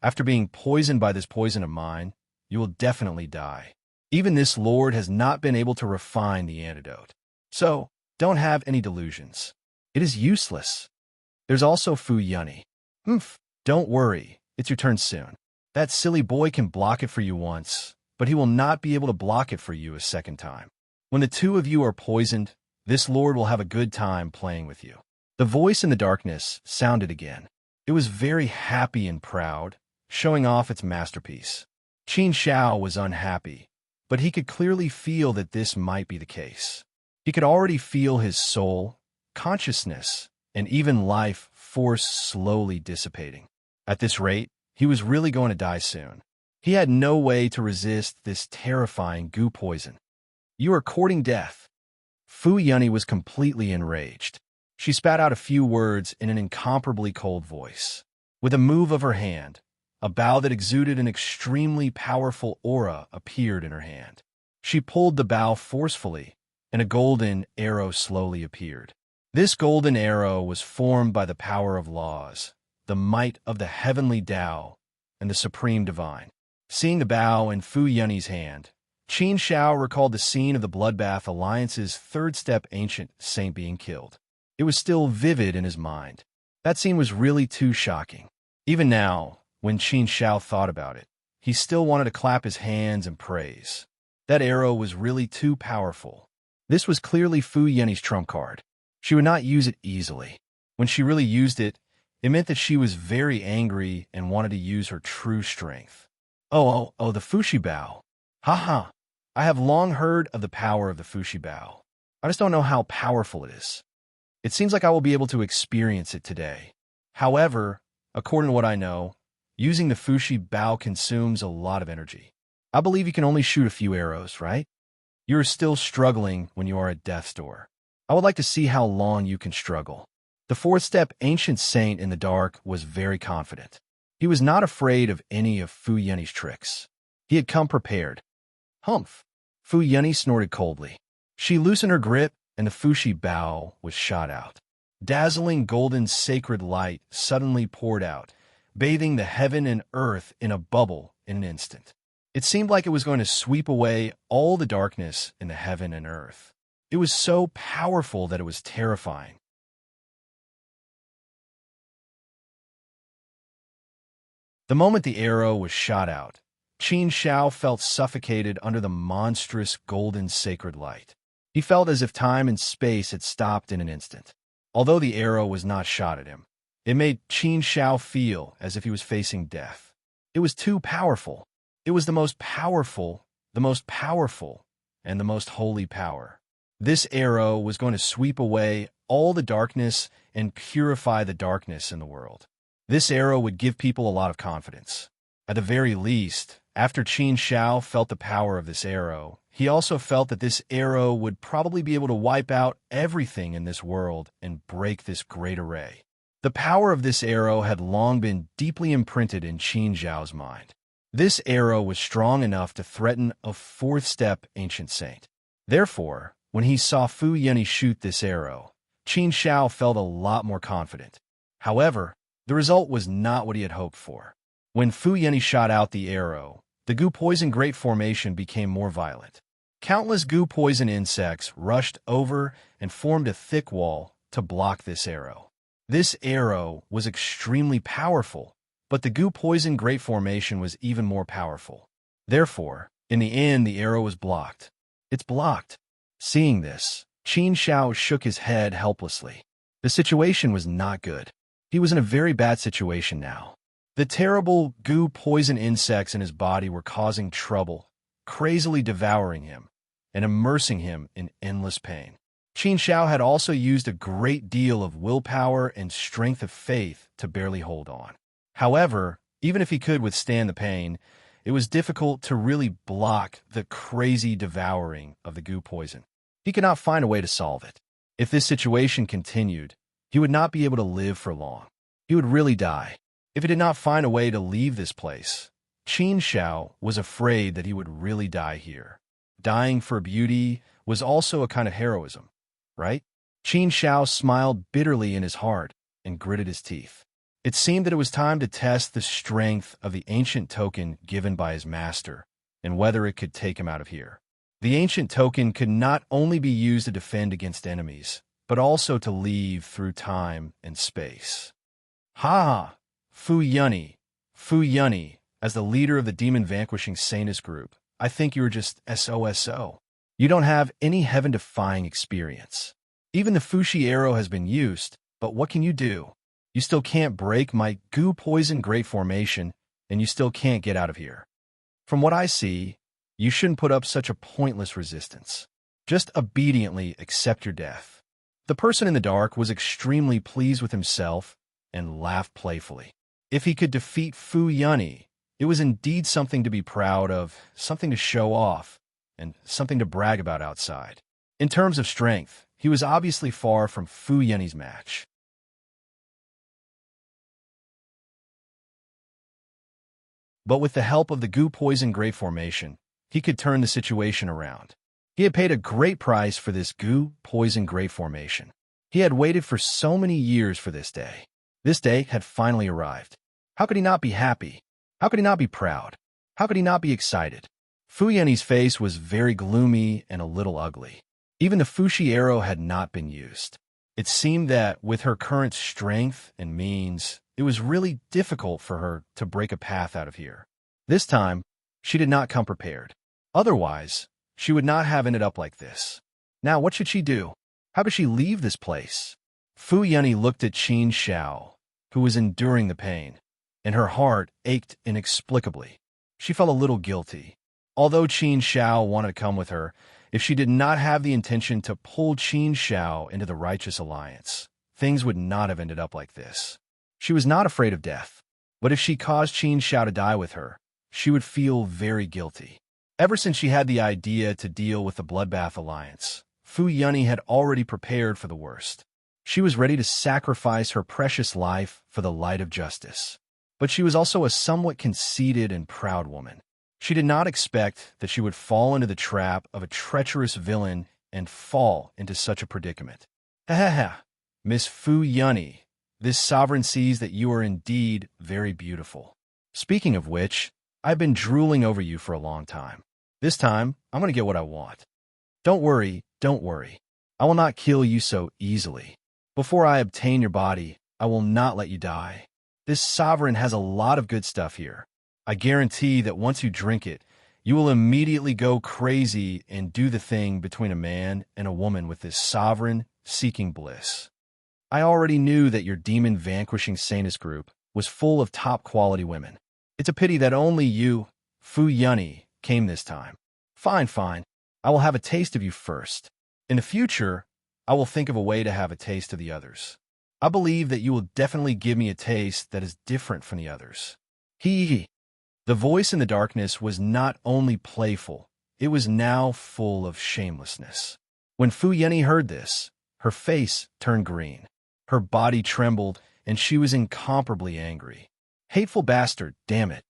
After being poisoned by this poison of mine, you will definitely die. Even this Lord has not been able to refine the antidote. So, don't have any delusions. It is useless. There's also Fu Yunny. Don't worry, it's your turn soon. That silly boy can block it for you once, but he will not be able to block it for you a second time. When the two of you are poisoned, this Lord will have a good time playing with you. The voice in the darkness sounded again. It was very happy and proud, showing off its masterpiece. Qin Shao was unhappy, but he could clearly feel that this might be the case. He could already feel his soul, consciousness, and even life force slowly dissipating. At this rate, he was really going to die soon. He had no way to resist this terrifying goo poison. You are courting death. Fu Yunny was completely enraged. She spat out a few words in an incomparably cold voice. With a move of her hand, a bow that exuded an extremely powerful aura appeared in her hand. She pulled the bow forcefully, and a golden arrow slowly appeared. This golden arrow was formed by the power of laws, the might of the heavenly Tao, and the supreme divine. Seeing the bow in Fu Yunny's hand, Qin Shao recalled the scene of the Bloodbath Alliance's third-step ancient saint being killed. It was still vivid in his mind. That scene was really too shocking. Even now, when Qin Shao thought about it, he still wanted to clap his hands and praise. That arrow was really too powerful. This was clearly Fu Yunny's trump card. She would not use it easily. When she really used it, it meant that she was very angry and wanted to use her true strength. Oh, the Fushi Bao. Ha. I have long heard of the power of the Fushi Bao. I just don't know how powerful it is. It seems like I will be able to experience it today. However, according to what I know, using the Fushi Bao consumes a lot of energy. I believe you can only shoot a few arrows, right? You are still struggling when you are at death's door. I would like to see how long you can struggle. The fourth-step ancient saint in the dark was very confident. He was not afraid of any of Fu Yunny's tricks. He had come prepared. Humph! Fu Yunny snorted coldly. She loosened her grip, and the Fushi Bao was shot out. Dazzling golden sacred light suddenly poured out, bathing the heaven and earth in a bubble in an instant. It seemed like it was going to sweep away all the darkness in the heaven and earth. It was so powerful that it was terrifying. The moment the arrow was shot out, Qin Shao felt suffocated under the monstrous golden sacred light. He felt as if time and space had stopped in an instant. Although the arrow was not shot at him, it made Qin Shao feel as if he was facing death. It was too powerful. It was the most powerful, and the most holy power. This arrow was going to sweep away all the darkness and purify the darkness in the world. This arrow would give people a lot of confidence. At the very least, after Qin Shao felt the power of this arrow, he also felt that this arrow would probably be able to wipe out everything in this world and break this great array. The power of this arrow had long been deeply imprinted in Qin Zhao's mind. This arrow was strong enough to threaten a fourth-step ancient saint. Therefore, when he saw Fu Yunny shoot this arrow, Qin Shao felt a lot more confident. However, the result was not what he had hoped for. When Fu Yunny shot out the arrow, the goo poison great formation became more violent. Countless goo poison insects rushed over and formed a thick wall to block this arrow. This arrow was extremely powerful, but the goo poison great formation was even more powerful. Therefore, in the end, the arrow was blocked. It's blocked. Seeing this, Qin Shao shook his head helplessly. The situation was not good. He was in a very bad situation now. The terrible goo poison insects in his body were causing trouble, crazily devouring him and immersing him in endless pain. Qin Shao had also used a great deal of willpower and strength of faith to barely hold on. However, even if he could withstand the pain, it was difficult to really block the crazy devouring of the goo poison. He could not find a way to solve it. If this situation continued, he would not be able to live for long. He would really die. If he did not find a way to leave this place, Qin Shao was afraid that he would really die here. Dying for beauty was also a kind of heroism, right? Qin Shao smiled bitterly in his heart and gritted his teeth. It seemed that it was time to test the strength of the ancient token given by his master and whether it could take him out of here. The ancient token could not only be used to defend against enemies, but also to leave through time and space. Ha! Fu Yunny, as the leader of the demon-vanquishing Sanus group, I think you are just SOSO. You don't have any heaven-defying experience. Even the Fushi arrow has been used, but what can you do? You still can't break my goo poison great formation, and you still can't get out of here. From what I see, you shouldn't put up such a pointless resistance. Just obediently accept your death. The person in the dark was extremely pleased with himself and laughed playfully. If he could defeat Fu Yunny, it was indeed something to be proud of, something to show off, and something to brag about outside. In terms of strength, he was obviously far from Fu Yunny's match. But with the help of the goo poison great formation, he could turn the situation around. He had paid a great price for this goo poison great formation. He had waited for so many years for this day. This day had finally arrived. How could he not be happy? How could he not be proud? How could he not be excited? Fu Yunny's face was very gloomy and a little ugly. Even the Fushi arrow had not been used. It seemed that with her current strength and means, it was really difficult for her to break a path out of here. This time, she did not come prepared. Otherwise, she would not have ended up like this. Now, what should she do? How could she leave this place? Fu Yunny looked at Qin Shao, who was enduring the pain, and her heart ached inexplicably. She felt a little guilty. Although Qin Shao wanted to come with her, if she did not have the intention to pull Qin Shao into the righteous alliance, things would not have ended up like this. She was not afraid of death, but if she caused Qin Shao to die with her, she would feel very guilty. Ever since she had the idea to deal with the Bloodbath Alliance, Fu Yunny had already prepared for the worst. She was ready to sacrifice her precious life for the light of justice. But she was also a somewhat conceited and proud woman. She did not expect that she would fall into the trap of a treacherous villain and fall into such a predicament. Ha ha ha, Miss Fu Yunny, this sovereign sees that you are indeed very beautiful. Speaking of which, I've been drooling over you for a long time. This time, I'm going to get what I want. Don't worry. I will not kill you so easily. Before I obtain your body, I will not let you die. This sovereign has a lot of good stuff here. I guarantee that once you drink it, you will immediately go crazy and do the thing between a man and a woman with this sovereign seeking bliss. I already knew that your demon-vanquishing Sanus group was full of top-quality women. It's a pity that only you, Fu Yunny, came this time. Fine. I will have a taste of you first. In the future, I will think of a way to have a taste of the others. I believe that you will definitely give me a taste that is different from the others. Hee. The voice in the darkness was not only playful, it was now full of shamelessness. When Fu Yunny heard this, her face turned green. Her body trembled, and she was incomparably angry. Hateful bastard, damn it.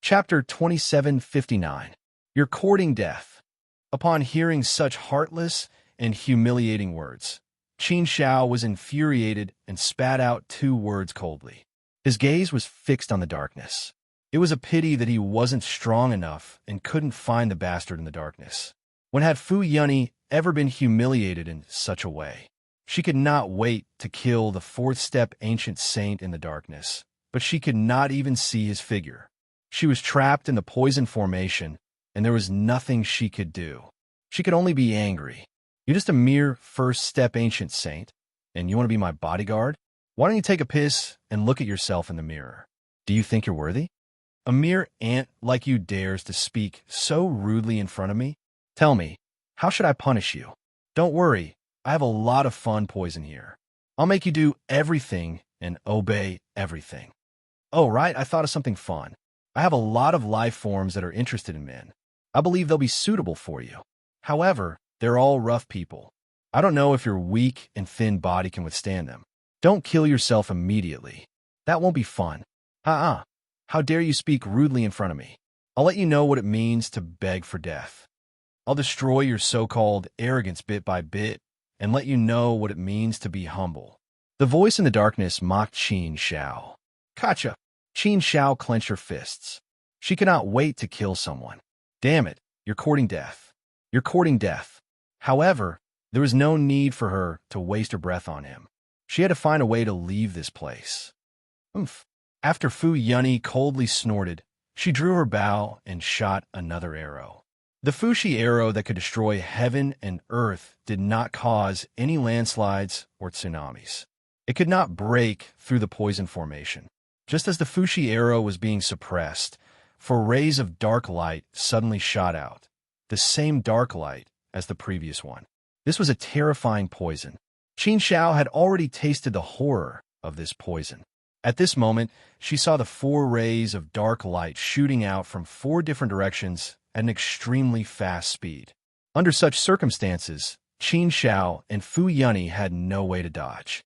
Chapter 2759. You're courting death. Upon hearing such heartless and humiliating words, Qin Shao was infuriated and spat out 2 words coldly. His gaze was fixed on the darkness. It was a pity that he wasn't strong enough and couldn't find the bastard in the darkness. When had Fu Yunny ever been humiliated in such a way? She could not wait to kill the 4th-step ancient saint in the darkness, but she could not even see his figure. She was trapped in the poison formation, and there was nothing she could do. She could only be angry. You're just a mere first-step ancient saint, and you want to be my bodyguard? Why don't you take a piss and look at yourself in the mirror? Do you think you're worthy? A mere ant like you dares to speak so rudely in front of me? Tell me, how should I punish you? Don't worry, I have a lot of fun poison here. I'll make you do everything and obey everything. Oh, right, I thought of something fun. I have a lot of life forms that are interested in men. I believe they'll be suitable for you. However, they're all rough people. I don't know if your weak and thin body can withstand them. Don't kill yourself immediately. That won't be fun. How dare you speak rudely in front of me? I'll let you know what it means to beg for death. I'll destroy your so-called arrogance bit by bit and let you know what it means to be humble. The voice in the darkness mocked Qin Shao. Gotcha. Qin Shao clenched her fists. She could not wait to kill someone. Damn it, you're courting death. You're courting death. However, there was no need for her to waste her breath on him. She had to find a way to leave this place. Oomph. After Fu Yunny coldly snorted, she drew her bow and shot another arrow. The Fushi arrow that could destroy heaven and earth did not cause any landslides or tsunamis. It could not break through the poison formation. Just as the Fushi arrow was being suppressed, 4 rays of dark light suddenly shot out, the same dark light as the previous one. This was a terrifying poison. Qin Shao had already tasted the horror of this poison. At this moment, she saw the 4 rays of dark light shooting out from 4 different directions at an extremely fast speed. Under such circumstances, Qin Shao and Fu Yunny had no way to dodge.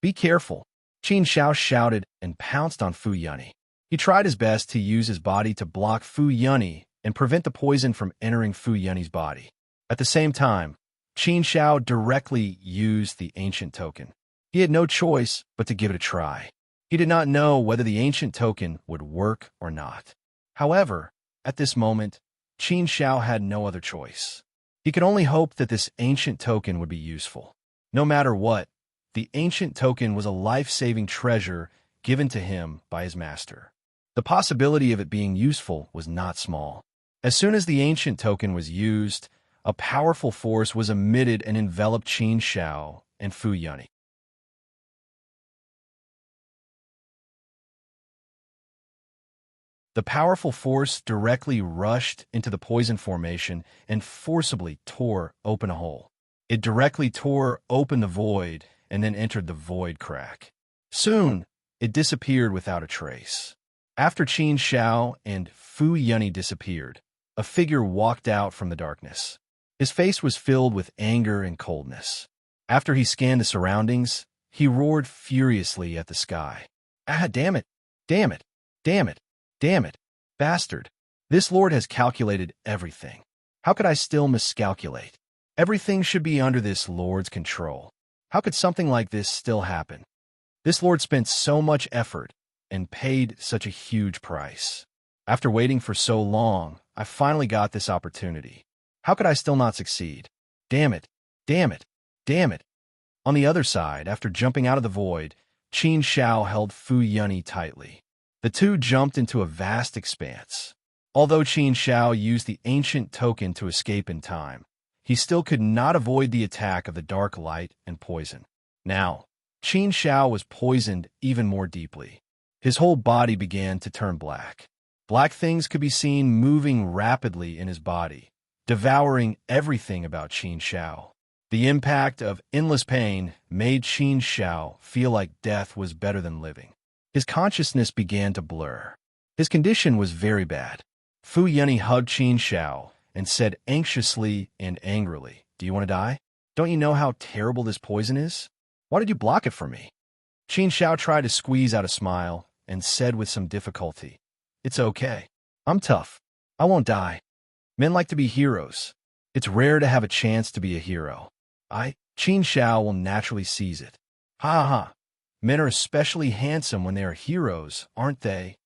Be careful, Qin Shao shouted and pounced on Fu Yunny. He tried his best to use his body to block Fu Yunny and prevent the poison from entering Fu Yunny's body. At the same time, Qin Shao directly used the ancient token. He had no choice but to give it a try. He did not know whether the ancient token would work or not. However, at this moment, Qin Shao had no other choice. He could only hope that this ancient token would be useful. No matter what, the ancient token was a life-saving treasure given to him by his master. The possibility of it being useful was not small. As soon as the ancient token was used, a powerful force was emitted and enveloped Qin Shao and Fu Yunny. The powerful force directly rushed into the poison formation and forcibly tore open a hole. It directly tore open the void and then entered the void crack. Soon, it disappeared without a trace. After Qin Shao and Fu Yunny disappeared, a figure walked out from the darkness. His face was filled with anger and coldness. After he scanned the surroundings, he roared furiously at the sky. Ah, damn it! Damn it! Damn it! Damn it! Bastard! This lord has calculated everything. How could I still miscalculate? Everything should be under this lord's control. How could something like this still happen? This lord spent so much effort and paid such a huge price. After waiting for so long, I finally got this opportunity. How could I still not succeed? Damn it! Damn it! Damn it! On the other side, after jumping out of the void, Qin Shao held Fu Yunny tightly. The two jumped into a vast expanse. Although Qin Shao used the ancient token to escape in time, he still could not avoid the attack of the dark light and poison. Now, Qin Shao was poisoned even more deeply. His whole body began to turn black. Black things could be seen moving rapidly in his body, devouring everything about Qin Shao. The impact of endless pain made Qin Shao feel like death was better than living. His consciousness began to blur. His condition was very bad. Fu Yunny hugged Qin Shao and said anxiously and angrily, "Do you want to die? Don't you know how terrible this poison is? Why did you block it for me?" Qin Shao tried to squeeze out a smile and said with some difficulty, "It's okay. I'm tough. I won't die. Men like to be heroes. It's rare to have a chance to be a hero. Qin Shao will naturally seize it. Ha ha. Men are especially handsome when they are heroes, aren't they?"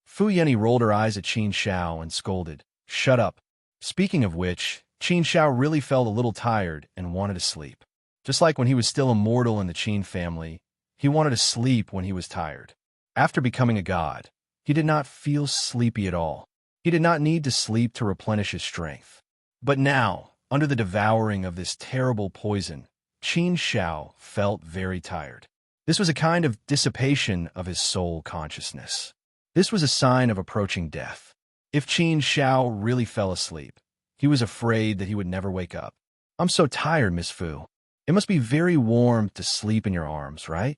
Fu Yunny rolled her eyes at Qin Shao and scolded, "Shut up." Speaking of which, Qin Shao really felt a little tired and wanted to sleep. Just like when he was still immortal in the Qin family, he wanted to sleep when he was tired. After becoming a god, he did not feel sleepy at all. He did not need to sleep to replenish his strength. But now, under the devouring of this terrible poison, Qin Shao felt very tired. This was a kind of dissipation of his soul consciousness. This was a sign of approaching death. If Qin Shao really fell asleep, he was afraid that he would never wake up. "I'm so tired, Miss Fu. It must be very warm to sleep in your arms, right?"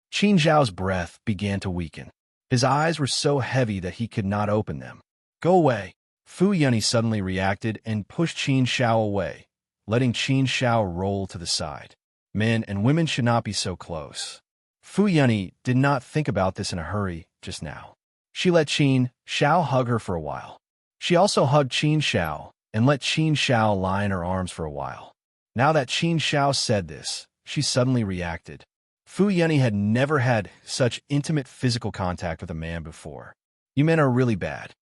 Qin Zhao's breath began to weaken. His eyes were so heavy that he could not open them. "Go away." Fu Yunyi suddenly reacted and pushed Qin Shao away, letting Qin Shao roll to the side. Men and women should not be so close. Fu Yunyi did not think about this in a hurry just now. She let Qin Shao hug her for a while. She also hugged Qin Shao and let Qin Shao lie in her arms for a while. Now that Qin Shao said this, she suddenly reacted. Fu Yunyi had never had such intimate physical contact with a man before. "You men are really bad.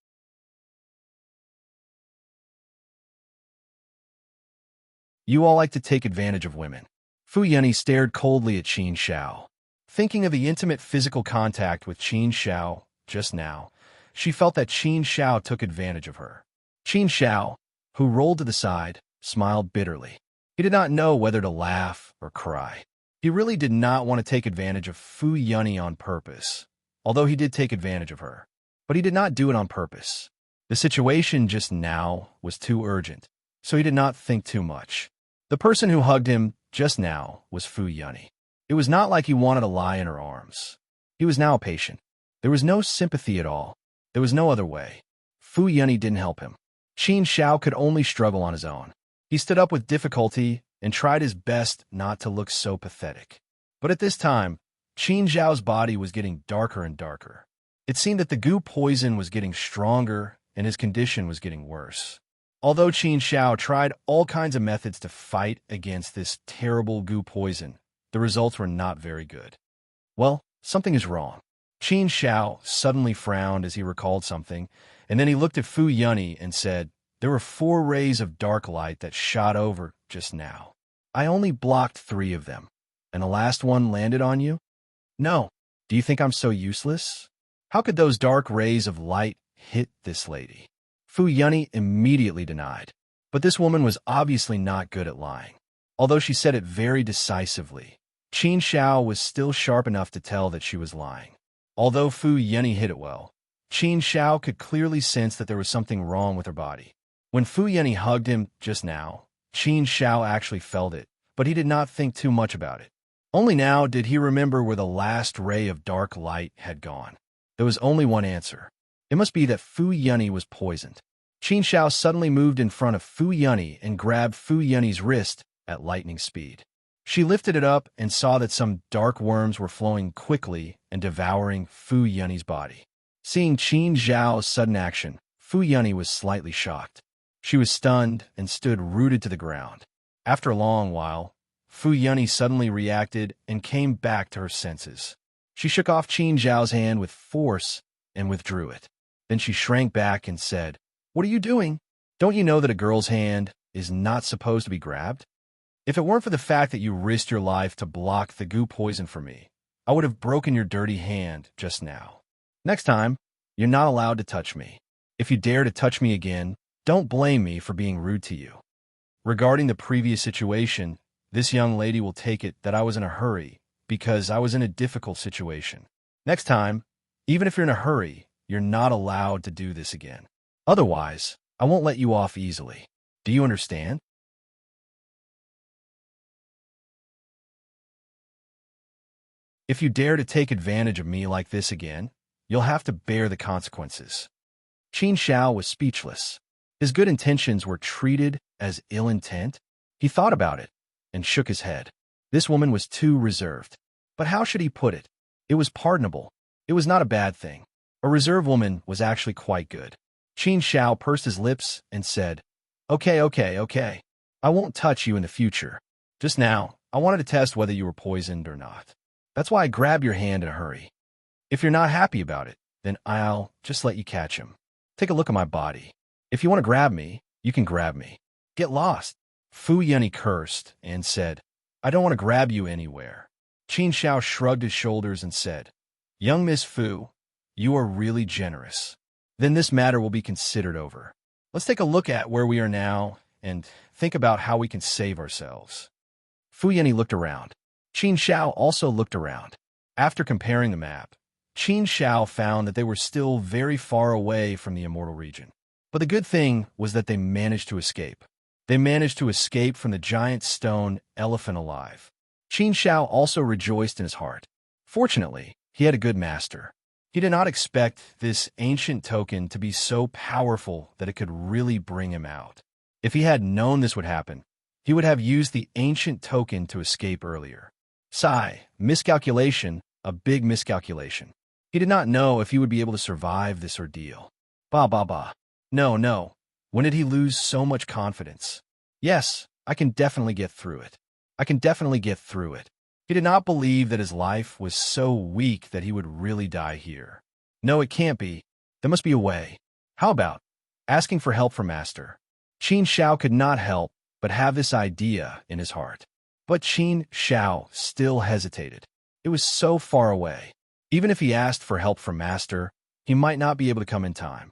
You all like to take advantage of women." Fu Yunyi stared coldly at Qin Shao. Thinking of the intimate physical contact with Qin Shao just now, she felt that Qin Shao took advantage of her. Qin Shao, who rolled to the side, smiled bitterly. He did not know whether to laugh or cry. He really did not want to take advantage of Fu Yunyi on purpose, although he did take advantage of her. But he did not do it on purpose. The situation just now was too urgent, so he did not think too much. The person who hugged him just now was Fu Yunyi. It was not like he wanted to lie in her arms. He was now patient. There was no sympathy at all. There was no other way. Fu Yunyi didn't help him. Qin Shao could only struggle on his own. He stood up with difficulty and tried his best not to look so pathetic. But at this time, Qin Zhao's body was getting darker and darker. It seemed that the goo poison was getting stronger and his condition was getting worse. Although Qin Shao tried all kinds of methods to fight against this terrible goo poison, the results were not very good. "Well, something is wrong." Qin Shao suddenly frowned as he recalled something, and then he looked at Fu Yunyi and said, "There were 4 rays of dark light that shot over just now. I only blocked 3 of them, and the last one landed on you? No. Do you think I'm so useless? How could those dark rays of light hit this lady?" Fu Yunyi immediately denied. But this woman was obviously not good at lying. Although she said it very decisively, Qin Shao was still sharp enough to tell that she was lying. Although Fu Yunyi hid it well, Qin Shao could clearly sense that there was something wrong with her body. When Fu Yunyi hugged him just now, Qin Shao actually felt it, but he did not think too much about it. Only now did he remember where the last ray of dark light had gone. There was only one answer. It must be that Fu Yunyi was poisoned. Qin Shao suddenly moved in front of Fu Yunyi and grabbed Fu Yunyi's wrist at lightning speed. She lifted it up and saw that some dark worms were flowing quickly and devouring Fu Yunyi's body. Seeing Qin Zhao's sudden action, Fu Yunyi was slightly shocked. She was stunned and stood rooted to the ground. After a long while, Fu Yunyi suddenly reacted and came back to her senses. She shook off Qin Zhao's hand with force and withdrew it. Then she shrank back and said, "What are you doing? Don't you know that a girl's hand is not supposed to be grabbed? If it weren't for the fact that you risked your life to block the goo poison for me, I would have broken your dirty hand just now. Next time, you're not allowed to touch me. If you dare to touch me again, don't blame me for being rude to you." Regarding the previous situation, this young lady will take it that I was in a hurry because I was in a difficult situation. Next time, even if you're in a hurry, you're not allowed to do this again. Otherwise, I won't let you off easily. Do you understand? If you dare to take advantage of me like this again, you'll have to bear the consequences. Qin Shao was speechless. His good intentions were treated as ill intent. He thought about it and shook his head. This woman was too reserved. But how should he put it? It was pardonable. It was not a bad thing. A reserved woman was actually quite good. Qin Shao pursed his lips and said, Okay. I won't touch you in the future. Just now, I wanted to test whether you were poisoned or not. That's why I grabbed your hand in a hurry. If you're not happy about it, then I'll just let you catch him. Take a look at my body. If you want to grab me, you can grab me. Get lost." Fu Yunyi cursed and said, "I don't want to grab you anywhere." Qin Shao shrugged his shoulders and said, "Young Miss Fu, you are really generous. then this matter will be considered over. Let's take a look at where we are now and think about how we can save ourselves. Fu Yanni looked around. Qin Shao also looked around. After comparing the map, Qin Shao found that they were still very far away from the immortal region. But the good thing was that they managed to escape. They managed to escape from the giant stone elephant alive. Qin Shao also rejoiced in his heart. Fortunately, he had a good master. He did not expect this ancient token to be so powerful that it could really bring him out. If he had known this would happen, he would have used the ancient token to escape earlier. Sigh, miscalculation, a big miscalculation. He did not know if he would be able to survive this ordeal. Bah. No. When did he lose so much confidence? Yes, I can definitely get through it. He did not believe that his life was so weak that he would really die here. No, it can't be. There must be a way. How about asking for help from Master? Qin Shao could not help but have this idea in his heart. But Qin Shao still hesitated. It was so far away. Even if he asked for help from Master, he might not be able to come in time.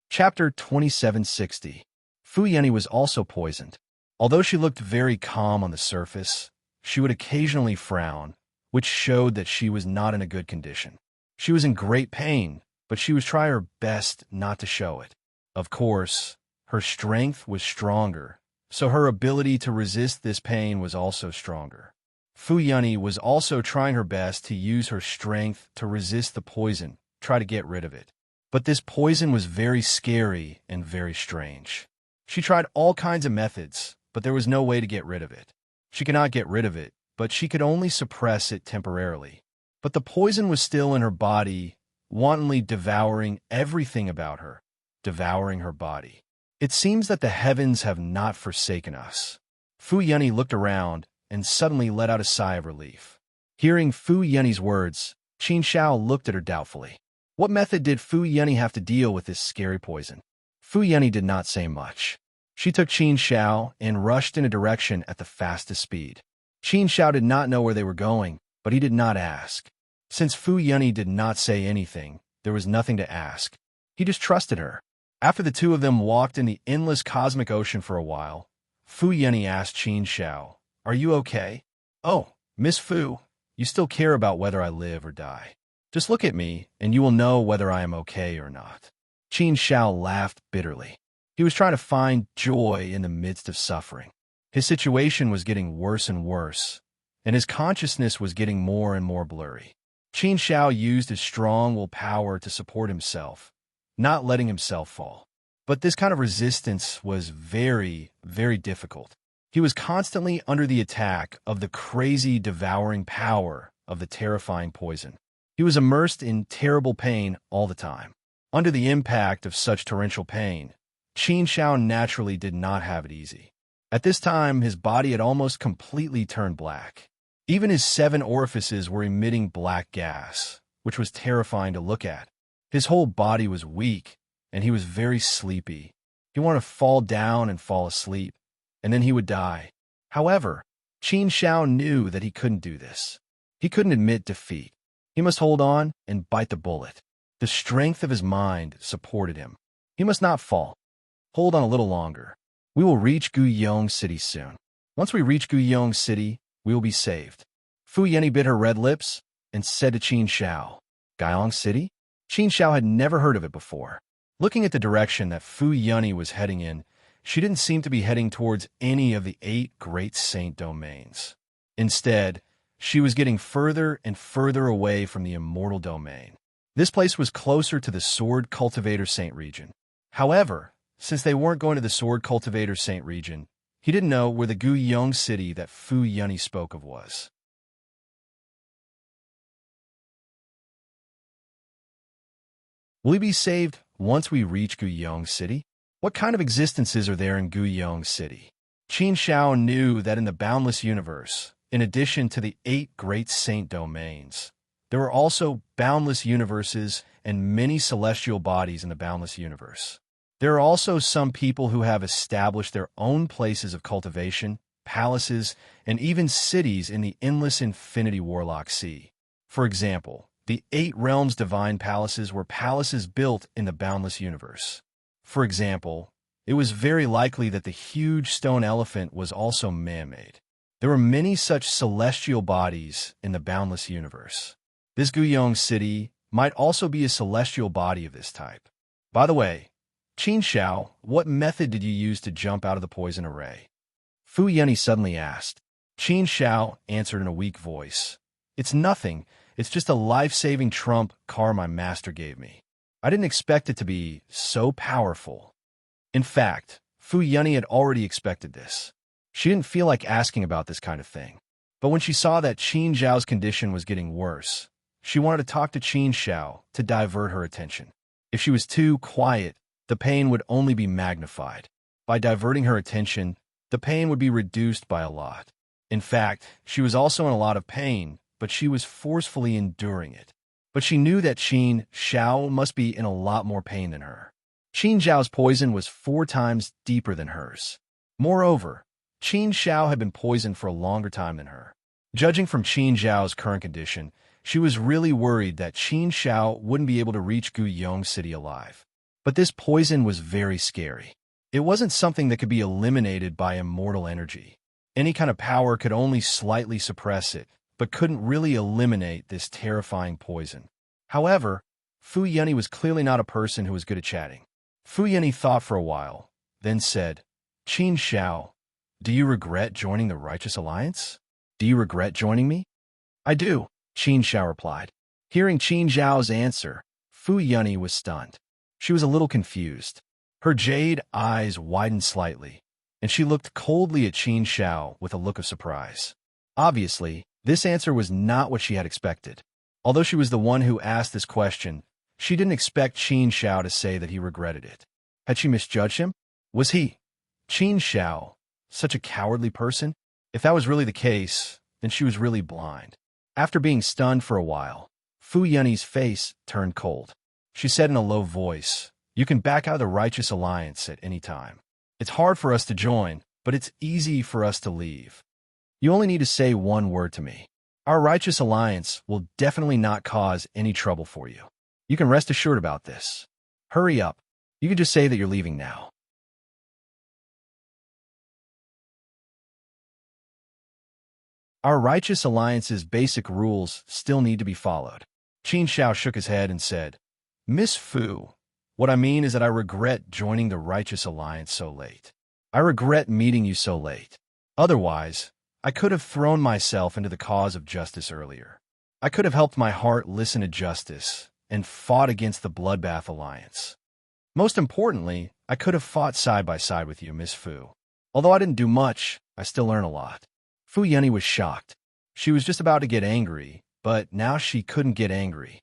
Chapter 2760. Fu Yanni was also poisoned. Although she looked very calm on the surface, she would occasionally frown, which showed that she was not in a good condition. She was in great pain, but she was trying her best not to show it. Of course, her strength was stronger, so her ability to resist this pain was also stronger. Fu Yanni was also trying her best to use her strength to resist the poison, try to get rid of it. But this poison was very scary and very strange. She tried all kinds of methods, but there was no way to get rid of it. She could not get rid of it, but she could only suppress it temporarily. But the poison was still in her body, wantonly devouring everything about her, devouring her body. It seems that the heavens have not forsaken us. Fu Yanni looked around and suddenly let out a sigh of relief. Hearing Fu Yanni's words, Qin Shao looked at her doubtfully. What method did Fu Yanni have to deal with this scary poison? Fu Yanni did not say much. She took Qin Shao and rushed in a direction at the fastest speed. Qin Shao did not know where they were going, but he did not ask. Since Fu Yanni did not say anything, there was nothing to ask. He just trusted her. After the two of them walked in the endless cosmic ocean for a while, Fu Yanni asked Qin Shao, "Are you okay?" "Oh, Miss Fu, you still care about whether I live or die. Just look at me, and you will know whether I am okay or not." Qin Shao laughed bitterly. He was trying to find joy in the midst of suffering. His situation was getting worse and worse, and his consciousness was getting more and more blurry. Qin Shao used his strong willpower to support himself, not letting himself fall. But this kind of resistance was very, very difficult. He was constantly under the attack of the crazy, devouring power of the terrifying poison. He was immersed in terrible pain all the time. Under the impact of such torrential pain, Qin Shao naturally did not have it easy. At this time, his body had almost completely turned black. Even his 7 orifices were emitting black gas, which was terrifying to look at. His whole body was weak, and he was very sleepy. He wanted to fall down and fall asleep, and then he would die. However, Qin Shao knew that he couldn't do this. He couldn't admit defeat. He must hold on and bite the bullet. The strength of his mind supported him. He must not fall. Hold on a little longer. We will reach Guiyong City soon. Once we reach Guiyong City, we will be saved. Fu Yanni bit her red lips and said to Qin Shao, "Guiyong City?" Qin Shao had never heard of it before. Looking at the direction that Fu Yanni was heading in, she didn't seem to be heading towards any of the 8 great saint domains. Instead, she was getting further and further away from the immortal domain. This place was closer to the Sword Cultivator Saint region. However, since they weren't going to the Sword Cultivator Saint region, he didn't know where the Guiyong City that Fu Yanni spoke of was. Will we be saved once we reach Guiyong City? What kind of existences are there in Guiyong City? Qin Shao knew that in the boundless universe, in addition to the 8 great saint domains, there were also boundless universes and many celestial bodies in the boundless universe. There are also some people who have established their own places of cultivation, palaces, and even cities in the endless infinity Warlock Sea. For example, the 8 Realms Divine Palaces were palaces built in the boundless universe. For example, it was very likely that the huge stone elephant was also man-made. There were many such celestial bodies in the boundless universe. This Guyong city might also be a celestial body of this type. By the way, Qin Xiao, what method did you use to jump out of the poison array? Fu Yeni suddenly asked. Qin Xiao answered in a weak voice. It's nothing. It's just a life-saving trump card my master gave me. I didn't expect it to be so powerful. In fact, Fu Yeni had already expected this. She didn't feel like asking about this kind of thing. But when she saw that Qin Xiao's condition was getting worse, she wanted to talk to Qin Xiao to divert her attention. If she was too quiet, the pain would only be magnified. By diverting her attention, the pain would be reduced by a lot. In fact, she was also in a lot of pain, but she was forcefully enduring it. But she knew that Qin Xiao must be in a lot more pain than her. Qin Xiao's poison was 4 times deeper than hers. Moreover, Qin Xiao had been poisoned for a longer time than her. Judging from Qin Xiao's current condition, she was really worried that Qin Xiao wouldn't be able to reach Guyong City alive. But this poison was very scary. It wasn't something that could be eliminated by immortal energy. Any kind of power could only slightly suppress it, but couldn't really eliminate this terrifying poison. However, Fu Yeni was clearly not a person who was good at chatting. Fu Yeni thought for a while, then said, Qin Xiao, do you regret joining the Righteous Alliance? Do you regret joining me? I do, Qin Xiao replied. Hearing Qin Xiao's answer, Fu Yeni was stunned. She was a little confused. Her jade eyes widened slightly, and she looked coldly at Qin Xiao with a look of surprise. Obviously, this answer was not what she had expected. Although she was the one who asked this question, she didn't expect Qin Xiao to say that he regretted it. Had she misjudged him? Was he, Qin Xiao, such a cowardly person? If that was really the case, then she was really blind. After being stunned for a while, Fu Yeni's face turned cold. She said in a low voice, you can back out of the Righteous Alliance at any time. It's hard for us to join, but it's easy for us to leave. You only need to say one word to me. Our Righteous Alliance will definitely not cause any trouble for you. You can rest assured about this. Hurry up. You can just say that you're leaving now. Our Righteous Alliance's basic rules still need to be followed. Qin Xiao shook his head and said, Miss Fu, what I mean is that I regret joining the Righteous Alliance so late. I regret meeting you so late. Otherwise, I could have thrown myself into the cause of justice earlier. I could have helped my heart listen to justice and fought against the Bloodbath Alliance. Most importantly, I could have fought side by side with you, Miss Fu. Although I didn't do much, I still learned a lot. Fu Yeni was shocked. She was just about to get angry, but now she couldn't get angry.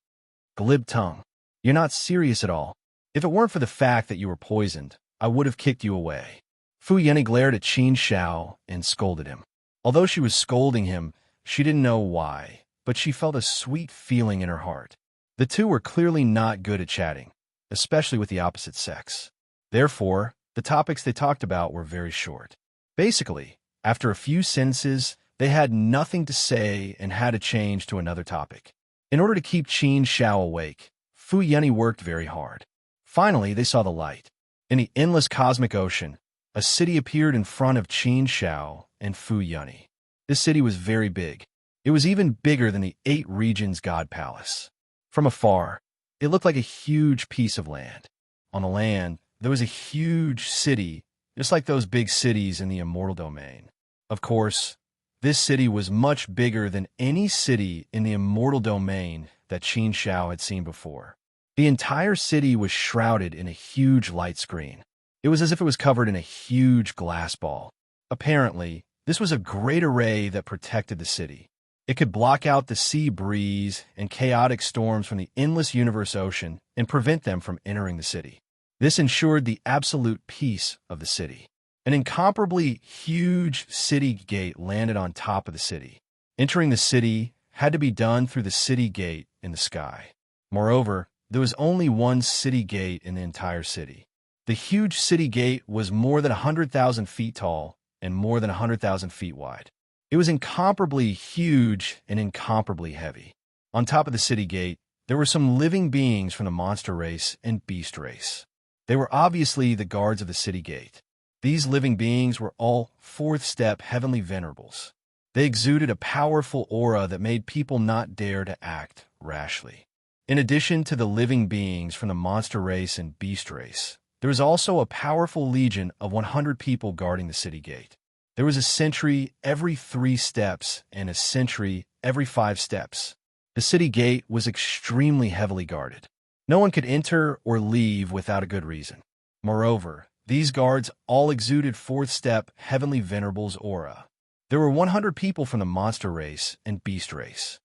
Glib tongue. You're not serious at all. If it weren't for the fact that you were poisoned, I would have kicked you away. Fu Yeni glared at Qin Xiao and scolded him. Although she was scolding him, she didn't know why, but she felt a sweet feeling in her heart. The two were clearly not good at chatting, especially with the opposite sex. Therefore, the topics they talked about were very short. Basically, after a few sentences, they had nothing to say and had to change to another topic. In order to keep Qin Xiao awake, Fu Yeni worked very hard. Finally, they saw the light. In the endless cosmic ocean, a city appeared in front of Qin Xiao and Fu Yeni. This city was very big. It was even bigger than the 8 Regions God Palace. From afar, it looked like a huge piece of land. On the land, there was a huge city, just like those big cities in the Immortal Domain. Of course, this city was much bigger than any city in the Immortal Domain that Qin Xiao had seen before. The entire city was shrouded in a huge light screen. It was as if it was covered in a huge glass ball. Apparently, this was a great array that protected the city. It could block out the sea breeze and chaotic storms from the endless universe ocean and prevent them from entering the city. This ensured the absolute peace of the city. An incomparably huge city gate landed on top of the city. Entering the city had to be done through the city gate in the sky. Moreover, there was only one city gate in the entire city. The huge city gate was more than 100,000 feet tall and more than 100,000 feet wide. It was incomparably huge and incomparably heavy. On top of the city gate, there were some living beings from the monster race and beast race. They were obviously the guards of the city gate. These living beings were all fourth-step heavenly venerables. They exuded a powerful aura that made people not dare to act rashly. In addition to the living beings from the monster race and beast race, there was also a powerful legion of 100 people guarding the city gate. There was a sentry every 3 steps and a sentry every 5 steps. The city gate was extremely heavily guarded. No one could enter or leave without a good reason. Moreover, these guards all exuded fourth-step heavenly venerables aura. There were 100 people from the monster race and beast race.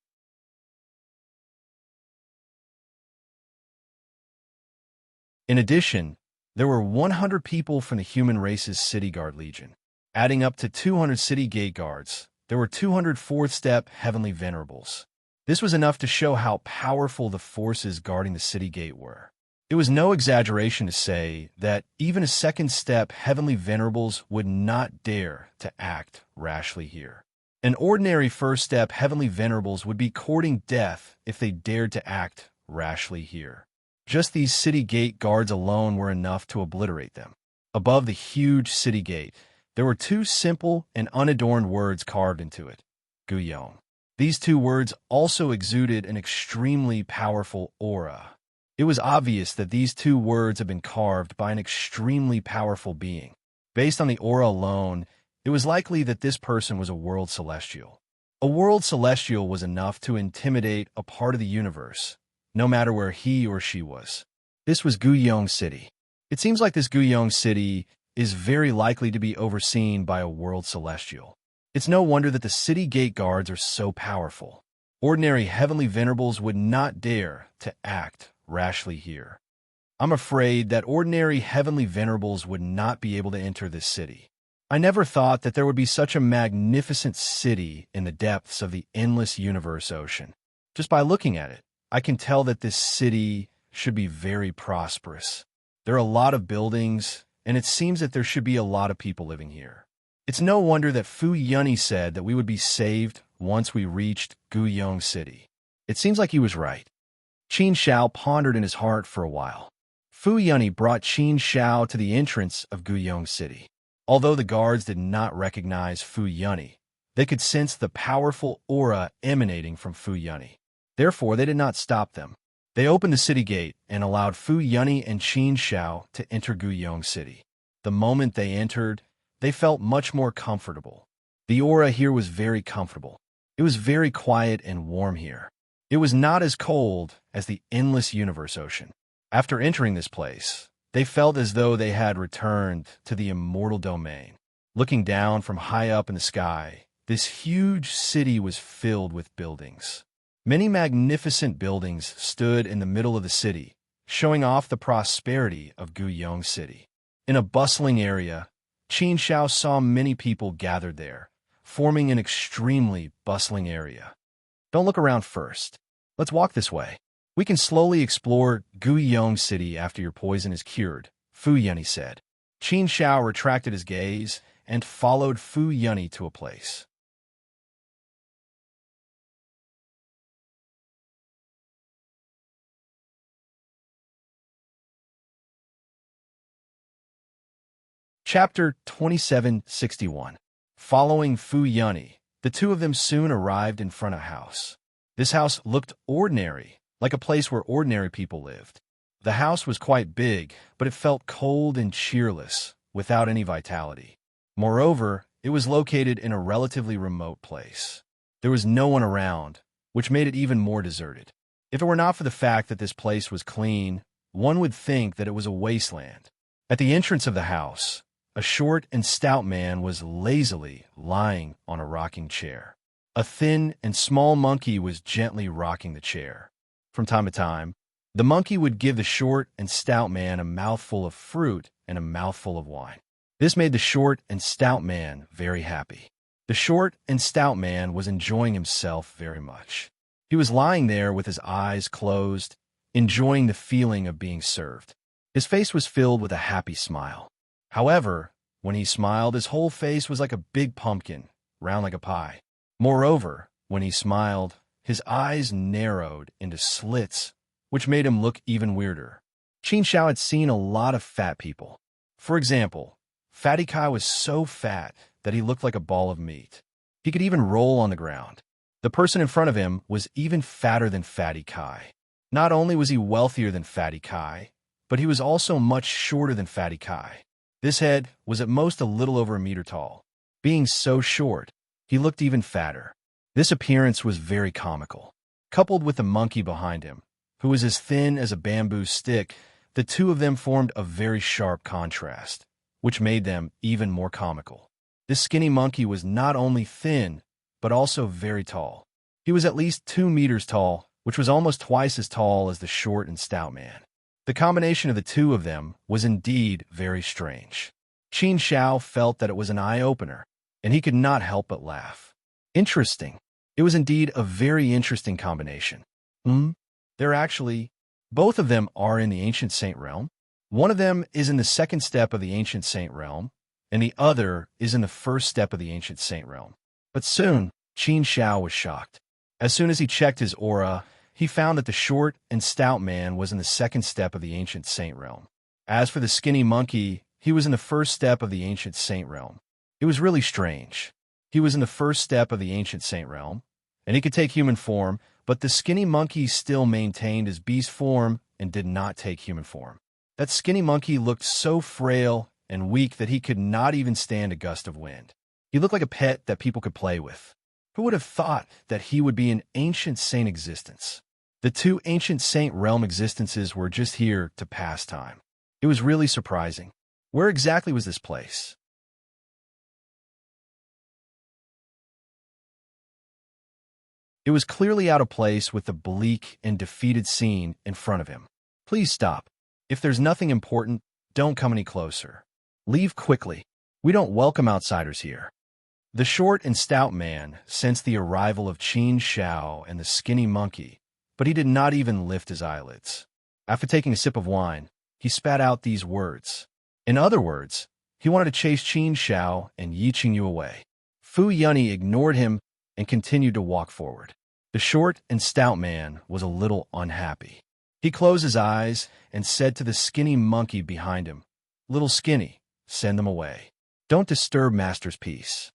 In addition, there were 100 people from the human race's city guard legion. Adding up to 200 city gate guards, there were 200 fourth-step heavenly venerables. This was enough to show how powerful the forces guarding the city gate were. It was no exaggeration to say that even a second-step heavenly venerables would not dare to act rashly here. An ordinary first-step heavenly venerables would be courting death if they dared to act rashly here. Just these city gate guards alone were enough to obliterate them. Above the huge city gate, there were 2 simple and unadorned words carved into it, Guyong. These 2 words also exuded an extremely powerful aura. It was obvious that these 2 words had been carved by an extremely powerful being. Based on the aura alone, it was likely that this person was a world celestial. A world celestial was enough to intimidate a part of the universe, no matter where he or she was. This was Guyong City. It seems like this Guyong City is very likely to be overseen by a world celestial. It's no wonder that the city gate guards are so powerful. Ordinary heavenly venerables would not dare to act rashly here. I'm afraid that ordinary heavenly venerables would not be able to enter this city. I never thought that there would be such a magnificent city in the depths of the endless universe ocean. Just by looking at it, I can tell that this city should be very prosperous. There are a lot of buildings, and it seems that there should be a lot of people living here. It's no wonder that Fu Yunny said that we would be saved once we reached Guyong City. It seems like he was right. Qin Shao pondered in his heart for a while. Fu Yunny brought Qin Shao to the entrance of Guyong City. Although the guards did not recognize Fu Yunny, they could sense the powerful aura emanating from Fu Yunny. Therefore, they did not stop them. They opened the city gate and allowed Fu Yunny and Qin Shao to enter Guyong City. The moment they entered, they felt much more comfortable. The aura here was very comfortable. It was very quiet and warm here. It was not as cold as the endless universe ocean. After entering this place, they felt as though they had returned to the immortal domain. Looking down from high up in the sky, this huge city was filled with buildings. Many magnificent buildings stood in the middle of the city, showing off the prosperity of Guyong City. In a bustling area, Qin Shao saw many people gathered there, forming an extremely bustling area. Don't look around first. Let's walk this way. We can slowly explore Guyong City after your poison is cured, Fu Yunny said. Qin Shao retracted his gaze and followed Fu Yunny to a place. Chapter 2761. Following Fu Yunny, the 2 of them soon arrived in front of a house. This house looked ordinary, like a place where ordinary people lived. The house was quite big, but it felt cold and cheerless, without any vitality. Moreover, it was located in a relatively remote place. There was no one around, which made it even more deserted. If it were not for the fact that this place was clean, one would think that it was a wasteland. At the entrance of the house, a short and stout man was lazily lying on a rocking chair. A thin and small monkey was gently rocking the chair. From time to time, the monkey would give the short and stout man a mouthful of fruit and a mouthful of wine. This made the short and stout man very happy. The short and stout man was enjoying himself very much. He was lying there with his eyes closed, enjoying the feeling of being served. His face was filled with a happy smile. However, when he smiled, his whole face was like a big pumpkin, round like a pie. Moreover, when he smiled, his eyes narrowed into slits, which made him look even weirder. Qin Xiao had seen a lot of fat people. For example, Fatty Kai was so fat that he looked like a ball of meat. He could even roll on the ground. The person in front of him was even fatter than Fatty Kai. Not only was he wealthier than Fatty Kai, but he was also much shorter than Fatty Kai. This head was at most a little over a meter tall. Being so short, he looked even fatter. This appearance was very comical. Coupled with the monkey behind him, who was as thin as a bamboo stick, the two of them formed a very sharp contrast, which made them even more comical. This skinny monkey was not only thin, but also very tall. He was at least 2 meters tall, which was almost twice as tall as the short and stout man. The combination of the two of them was indeed very strange. Qin Xiao felt that it was an eye-opener, and he could not help but laugh. Interesting. It was indeed a very interesting combination. They're actually, both of them are in the Ancient Saint realm. One of them is in the second step of the Ancient Saint realm, and the other is in the first step of the Ancient Saint realm. But soon, Qin Xiao was shocked. As soon as he checked his aura, he found that the short and stout man was in the second step of the Ancient Saint realm. As for the skinny monkey, he was in the first step of the Ancient Saint realm. It was really strange. He was in the first step of the Ancient Saint realm, and he could take human form, but the skinny monkey still maintained his beast form and did not take human form. That skinny monkey looked so frail and weak that he could not even stand a gust of wind. He looked like a pet that people could play with. Who would have thought that he would be an ancient saint existence? The two ancient saint realm existences were just here to pass time. It was really surprising. Where exactly was this place? It was clearly out of place with the bleak and defeated scene in front of him. Please stop. If there's nothing important, don't come any closer. Leave quickly. We don't welcome outsiders here. The short and stout man sensed the arrival of Qin Xiao and the skinny monkey, but he did not even lift his eyelids. After taking a sip of wine, he spat out these words. In other words, he wanted to chase Qin Xiao and Yi Qingyu away. Fu Yunyi ignored him and continued to walk forward. The short and stout man was a little unhappy. He closed his eyes and said to the skinny monkey behind him, "Little Skinny, send them away. Don't disturb Master's peace."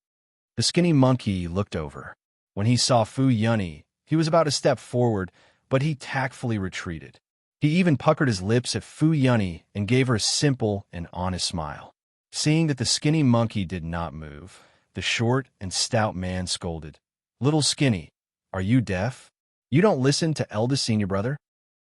The skinny monkey looked over. When he saw Fu Yunyi, he was about to step forward, but he tactfully retreated. He even puckered his lips at Fu Yunyi and gave her a simple and honest smile. Seeing that the skinny monkey did not move, the short and stout man scolded, "Little Skinny, are you deaf? You don't listen to eldest senior brother?"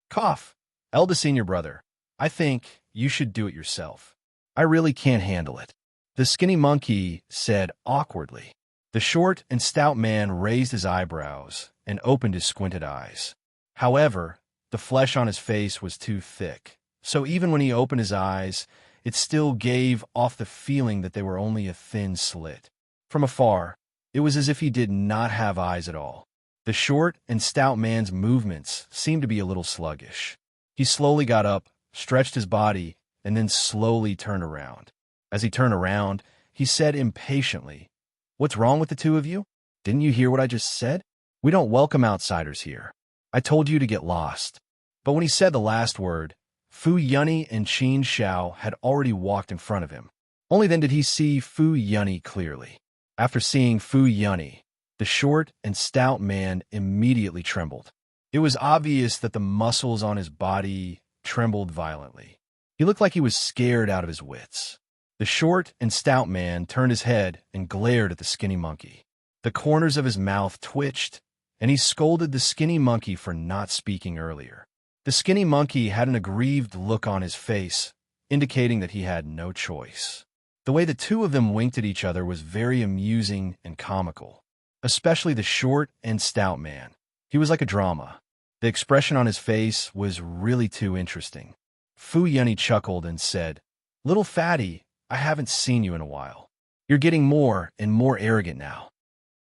Cough. "Eldest senior brother, I think you should do it yourself. I really can't handle it," the skinny monkey said awkwardly. The short and stout man raised his eyebrows and opened his squinted eyes. However, the flesh on his face was too thick, so even when he opened his eyes, it still gave off the feeling that they were only a thin slit. From afar, it was as if he did not have eyes at all. The short and stout man's movements seemed to be a little sluggish. He slowly got up, stretched his body, and then slowly turned around. As he turned around, he said impatiently, "What's wrong with the two of you? Didn't you hear what I just said? We don't welcome outsiders here. I told you to get lost." But when he said the last word, Fu Yunyi and Qin Xiao had already walked in front of him. Only then did he see Fu Yunyi clearly. After seeing Fu Yunyi, the short and stout man immediately trembled. It was obvious that the muscles on his body trembled violently. He looked like he was scared out of his wits. The short and stout man turned his head and glared at the skinny monkey. The corners of his mouth twitched, and he scolded the skinny monkey for not speaking earlier. The skinny monkey had an aggrieved look on his face, indicating that he had no choice. The way the two of them winked at each other was very amusing and comical, especially the short and stout man. He was like a drama. The expression on his face was really too interesting. Fu Yunyi chuckled and said, "Little fatty, I haven't seen you in a while. You're getting more and more arrogant now.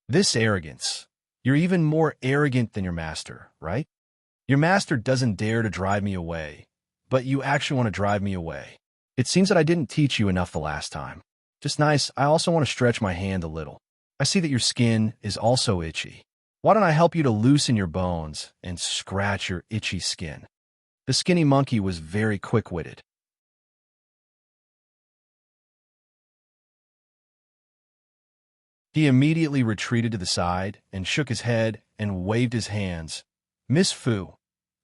This arrogance, you're even more arrogant than your master, right? Your master doesn't dare to drive me away, but you actually want to drive me away. It seems that I didn't teach you enough the last time. Just nice, I also want to stretch my hand a little. I see that your skin is also itchy. Why don't I help you to loosen your bones and scratch your itchy skin? The skinny monkey was very quick-witted. He immediately retreated to the side and shook his head and waved his hands. Miss Fu,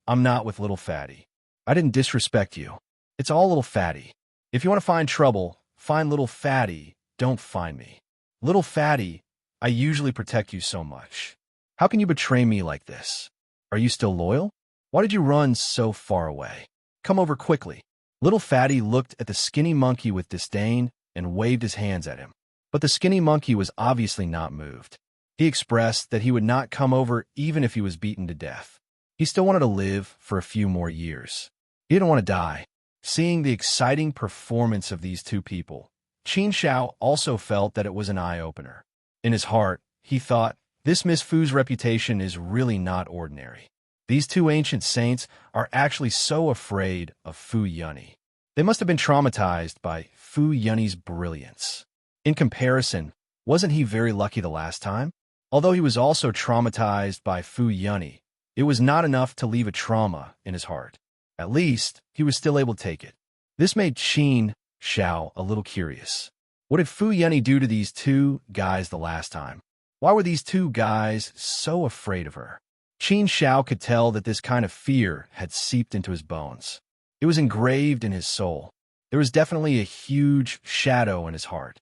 I'm not with little fatty. I didn't disrespect you. It's all little fatty. If you want to find trouble, find little fatty, don't find me. Little fatty, I usually protect you so much. How can you betray me like this? Are you still loyal? Why did you run so far away? Come over quickly. Little fatty looked at the skinny monkey with disdain and waved his hands at him. But the skinny monkey was obviously not moved. He expressed that he would not come over even if he was beaten to death. He still wanted to live for a few more years. He didn't want to die. Seeing the exciting performance of these two people, Qin Xiao also felt that it was an eye-opener. In his heart, he thought, this Miss Fu's reputation is really not ordinary. These two ancient saints are actually so afraid of Fu Yunny. They must have been traumatized by Fu Yunny's brilliance. In comparison, wasn't he very lucky the last time? Although he was also traumatized by Fu Yunny, it was not enough to leave a trauma in his heart. At least, he was still able to take it. This made Qin Xiao a little curious. What did Fu Yunny do to these two guys the last time? Why were these two guys so afraid of her? Qin Xiao could tell that this kind of fear had seeped into his bones. It was engraved in his soul. There was definitely a huge shadow in his heart.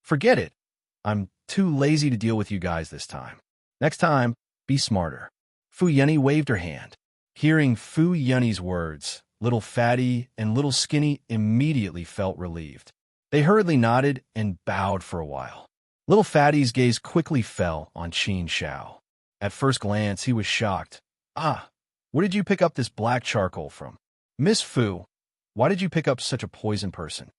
Forget it. I'm too lazy to deal with you guys this time. Next time, be smarter. Fu Yunny waved her hand. Hearing Fu Yunny's words, little fatty and little skinny immediately felt relieved. They hurriedly nodded and bowed for a while. Little fatty's gaze quickly fell on Qin Xiao. At first glance, he was shocked. Ah, where did you pick up this black charcoal from? Miss Fu, why did you pick up such a poison person?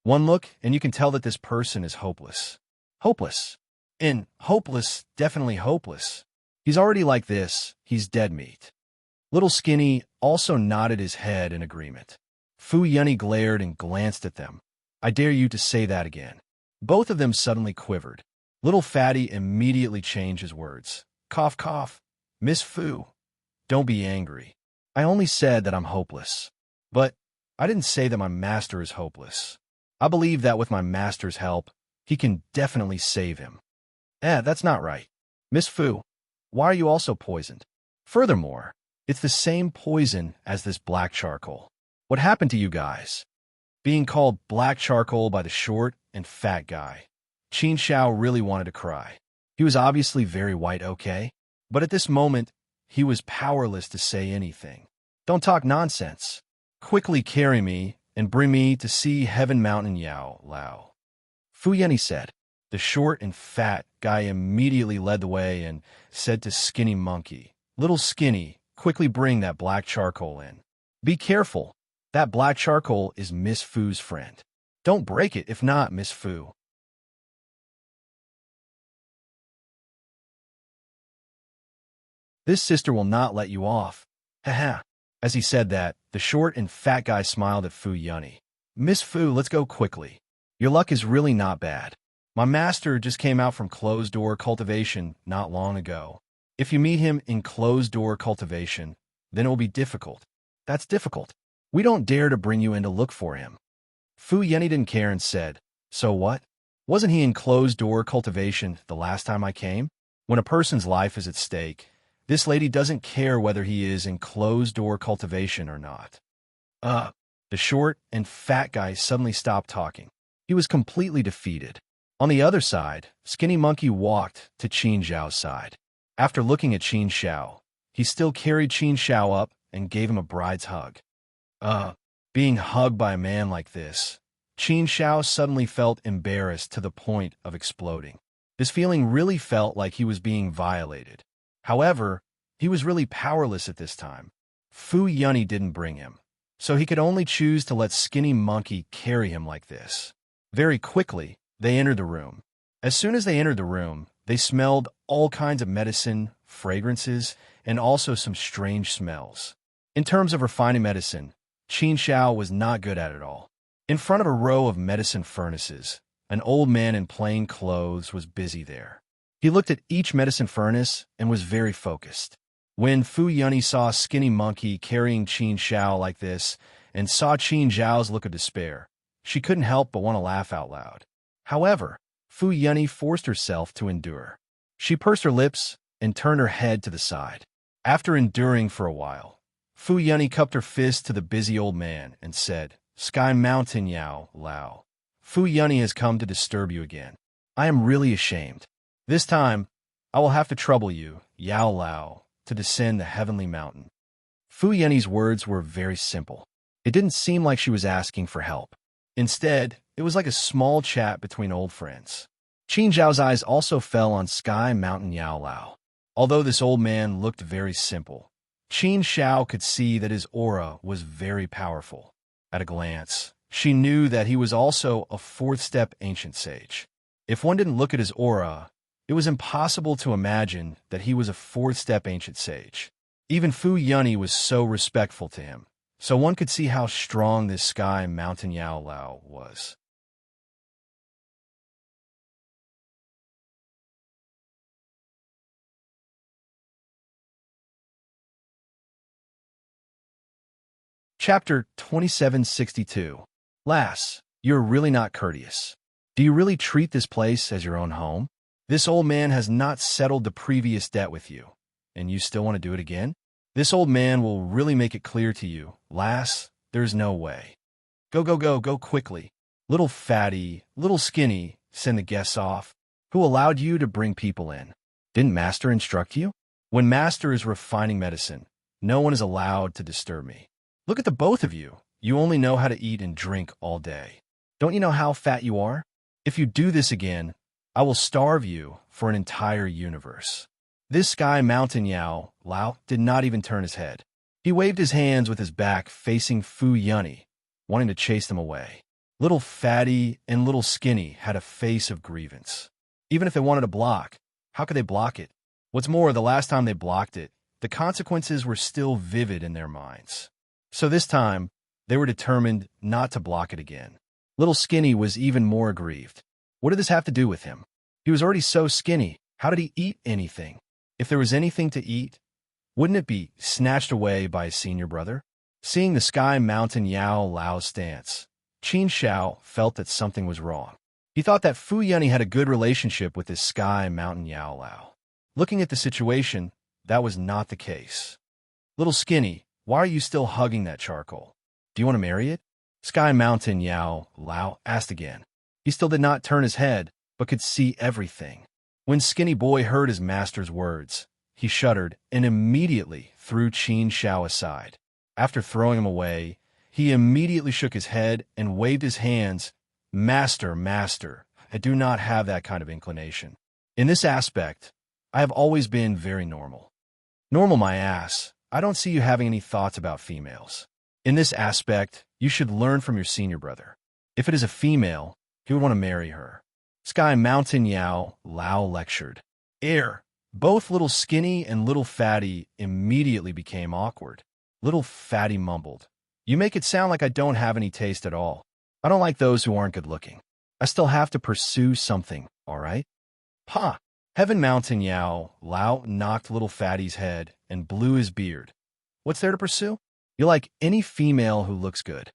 One look, and you can tell that this person is hopeless. Hopeless. And hopeless, definitely hopeless. He's already like this, he's dead meat. Little Skinny also nodded his head in agreement. Fu Yunny glared and glanced at them. I dare you to say that again. Both of them suddenly quivered. Little Fatty immediately changed his words. Cough, cough. Miss Fu, don't be angry. I only said that I'm hopeless. But I didn't say that my master is hopeless. I believe that with my master's help, he can definitely save him. That's not right. Miss Fu, why are you also poisoned? Furthermore, it's the same poison as this black charcoal. What happened to you guys? Being called black charcoal by the short and fat guy. Qin Xiao really wanted to cry. He was obviously very white, okay? But at this moment, he was powerless to say anything. Don't talk nonsense. Quickly carry me and bring me to see Heaven Mountain Yao Lao. Fu Yunny said. The short and fat guy immediately led the way and said to Skinny Monkey, Little Skinny, quickly bring that black charcoal in. Be careful. That black charcoal is Miss Fu's friend. Don't break it, if not, Miss Fu. This sister will not let you off. Haha. As he said that, the short and fat guy smiled at Fu Yunny. Miss Fu, let's go quickly. Your luck is really not bad. My master just came out from closed-door cultivation not long ago. If you meet him in closed-door cultivation, then it will be difficult. That's difficult. We don't dare to bring you in to look for him. Fu Yunny didn't care and said, So what? Wasn't he in closed-door cultivation the last time I came? When a person's life is at stake, this lady doesn't care whether he is in closed-door cultivation or not. The short and fat guy suddenly stopped talking. He was completely defeated. On the other side, Skinny Monkey walked to Qin Xiao's side. After looking at Qin Xiao, he still carried Qin Xiao up and gave him a bride's hug. Being hugged by a man like this, Qin Xiao suddenly felt embarrassed to the point of exploding. This feeling really felt like he was being violated. However, he was really powerless at this time. Fu Yunny didn't bring him, so he could only choose to let Skinny Monkey carry him like this. Very quickly, they entered the room. As soon as they entered the room, they smelled all kinds of medicine, fragrances, and also some strange smells. In terms of refining medicine, Qin Shao was not good at it all. In front of a row of medicine furnaces, an old man in plain clothes was busy there. He looked at each medicine furnace and was very focused. When Fu Yunny saw a skinny monkey carrying Qin Shao like this and saw Qin Zhao's look of despair, she couldn't help but want to laugh out loud. However, Fu Yunny forced herself to endure. She pursed her lips and turned her head to the side. After enduring for a while, Fu Yunny cupped her fist to the busy old man and said, "Sky Mountain Yao Lao, Fu Yunny has come to disturb you again. I am really ashamed. This time, I will have to trouble you, Yao Lao, to descend the heavenly mountain." Fu Yunny's words were very simple. It didn't seem like she was asking for help. Instead, it was like a small chat between old friends. Qin Zhao's eyes also fell on Sky Mountain Yao Lao. Although this old man looked very simple, Qin Shao could see that his aura was very powerful. At a glance, she knew that he was also a fourth-step ancient sage. If one didn't look at his aura, it was impossible to imagine that he was a fourth-step ancient sage. Even Fu Yunny was so respectful to him, so one could see how strong this Sky Mountain Yao Lao was. Chapter 2762. Lass, you're really not courteous. Do you really treat this place as your own home? This old man has not settled the previous debt with you, and you still want to do it again? This old man will really make it clear to you, lass, there's no way. Go quickly. Little fatty, little skinny, send the guests off. Who allowed you to bring people in? Didn't Master instruct you? When Master is refining medicine, no one is allowed to disturb me. Look at the both of you. You only know how to eat and drink all day. Don't you know how fat you are? If you do this again, I will starve you for an entire universe. This Sky Mountain Yao Lao did not even turn his head. He waved his hands with his back facing Fu Yunny, wanting to chase them away. Little fatty and little skinny had a face of grievance. Even if they wanted to block, how could they block it? What's more, the last time they blocked it, the consequences were still vivid in their minds. So this time, they were determined not to block it again. Little Skinny was even more aggrieved. What did this have to do with him? He was already so skinny. How did he eat anything? If there was anything to eat, wouldn't it be snatched away by his senior brother? Seeing the Sky Mountain Yao Lao's stance, Qin Shao felt that something was wrong. He thought that Fu Yunny had a good relationship with this Sky Mountain Yao Lao. Looking at the situation, that was not the case. Little Skinny, why are you still hugging that charcoal? Do you want to marry it? Sky Mountain Yao Lao asked again. He still did not turn his head, but could see everything. When Skinny Boy heard his master's words, he shuddered and immediately threw Qin Shao aside. After throwing him away, he immediately shook his head and waved his hands. Master, I do not have that kind of inclination. In this aspect, I have always been very normal. Normal my ass. I don't see you having any thoughts about females. In this aspect, you should learn from your senior brother. If it is a female, he would want to marry her. Sky Mountain Yao Lao lectured. Both Little Skinny and Little Fatty immediately became awkward. Little Fatty mumbled, "You make it sound like I don't have any taste at all. I don't like those who aren't good-looking. I still have to pursue something, all right?" "Ha!" Heaven Mountain Yao Lao knocked Little Fatty's head and blew his beard. "What's there to pursue? You like any female who looks good.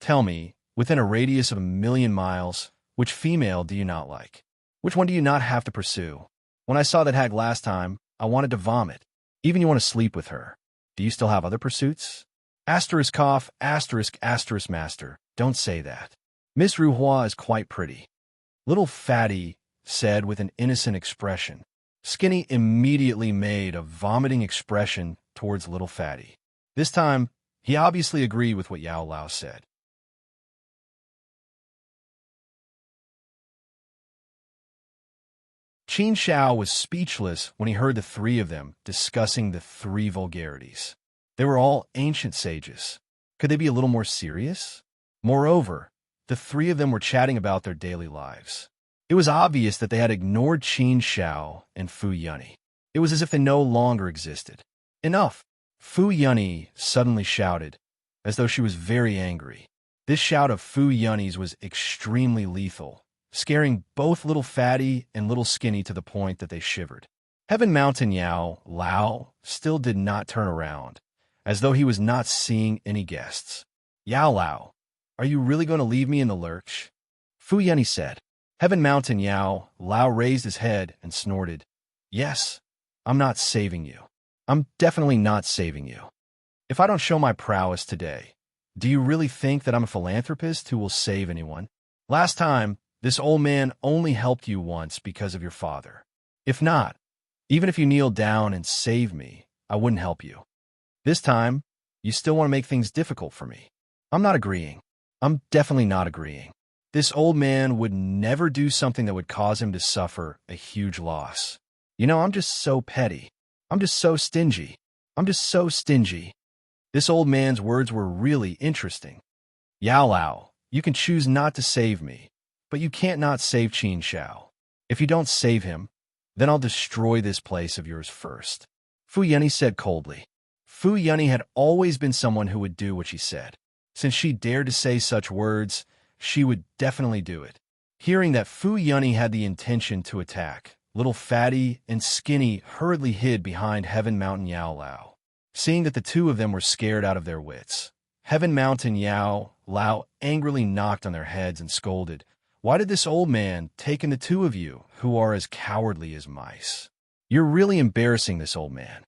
Tell me, within a radius of 1,000,000 miles, which female do you not like? Which one do you not have to pursue? When I saw that hag last time, I wanted to vomit. Even you want to sleep with her. Do you still have other pursuits?" Asterisk cough, asterisk master. Don't say that. Miss Ruhua is quite pretty. Little Fatty said with an innocent expression. Skinny immediately made a vomiting expression towards Little Fatty. This time, he obviously agreed with what Yao Lao said. Qin Shao was speechless when he heard the three of them discussing the three vulgarities. They were all ancient sages. Could they be a little more serious? Moreover, the three of them were chatting about their daily lives. It was obvious that they had ignored Qin Shao and Fu Yunny. It was as if they no longer existed. Enough! Fu Yunny suddenly shouted, as though she was very angry. This shout of Fu Yunny's was extremely lethal, scaring both Little Fatty and Little Skinny to the point that they shivered. Heaven Mountain Yao Lao still did not turn around, as though he was not seeing any guests. Yao Lao, are you really going to leave me in the lurch? Fu Yunny said. Heaven Mountain Yao Lao raised his head and snorted. Yes, I'm not saving you. I'm definitely not saving you. If I don't show my prowess today, do you really think that I'm a philanthropist who will save anyone? Last time, this old man only helped you once because of your father. If not, even if you kneeled down and saved me, I wouldn't help you. This time, you still want to make things difficult for me. I'm not agreeing. I'm definitely not agreeing. This old man would never do something that would cause him to suffer a huge loss. You know, I'm just so petty. I'm just so stingy. I'm just so stingy. This old man's words were really interesting. Yao Lao, you can choose not to save me, but you can't not save Qin Shao. If you don't save him, then I'll destroy this place of yours first. Fu Yunny said coldly. Fu Yunny had always been someone who would do what she said. Since she dared to say such words, she would definitely do it. Hearing that Fu Yunny had the intention to attack, Little Fatty and Skinny hurriedly hid behind Heaven Mountain Yao Lao. Seeing that the two of them were scared out of their wits, Heaven Mountain Yao Lao angrily knocked on their heads and scolded, "Why did this old man take in the two of you, who are as cowardly as mice? You're really embarrassing this old man.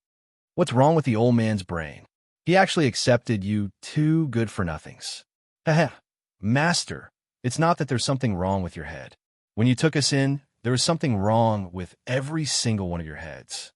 What's wrong with the old man's brain? He actually accepted you two good-for-nothings. Heh. Master, it's not that there's something wrong with your head. When you took us in, there was something wrong with every single one of your heads."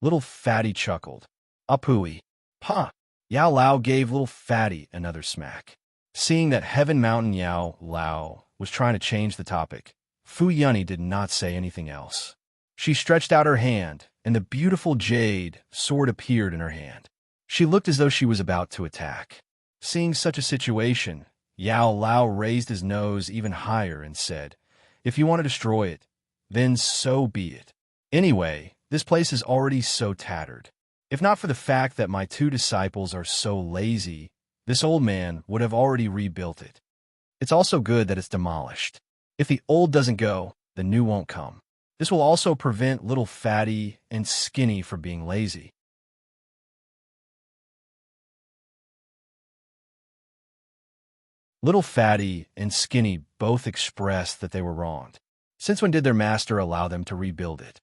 Little Fatty chuckled. Apui. Pa! Yao Lao gave Little Fatty another smack. Seeing that Heaven Mountain Yao Lao was trying to change the topic, Fu Yunny did not say anything else. She stretched out her hand, and the beautiful jade sword appeared in her hand. She looked as though she was about to attack. Seeing such a situation, Yao Lao raised his nose even higher and said, "If you want to destroy it, then so be it. Anyway, this place is already so tattered. If not for the fact that my two disciples are so lazy, this old man would have already rebuilt it. It's also good that it's demolished. If the old doesn't go, the new won't come. This will also prevent Little Fatty and Skinny from being lazy." Little Fatty and Skinny both expressed that they were wronged. Since when did their master allow them to rebuild it?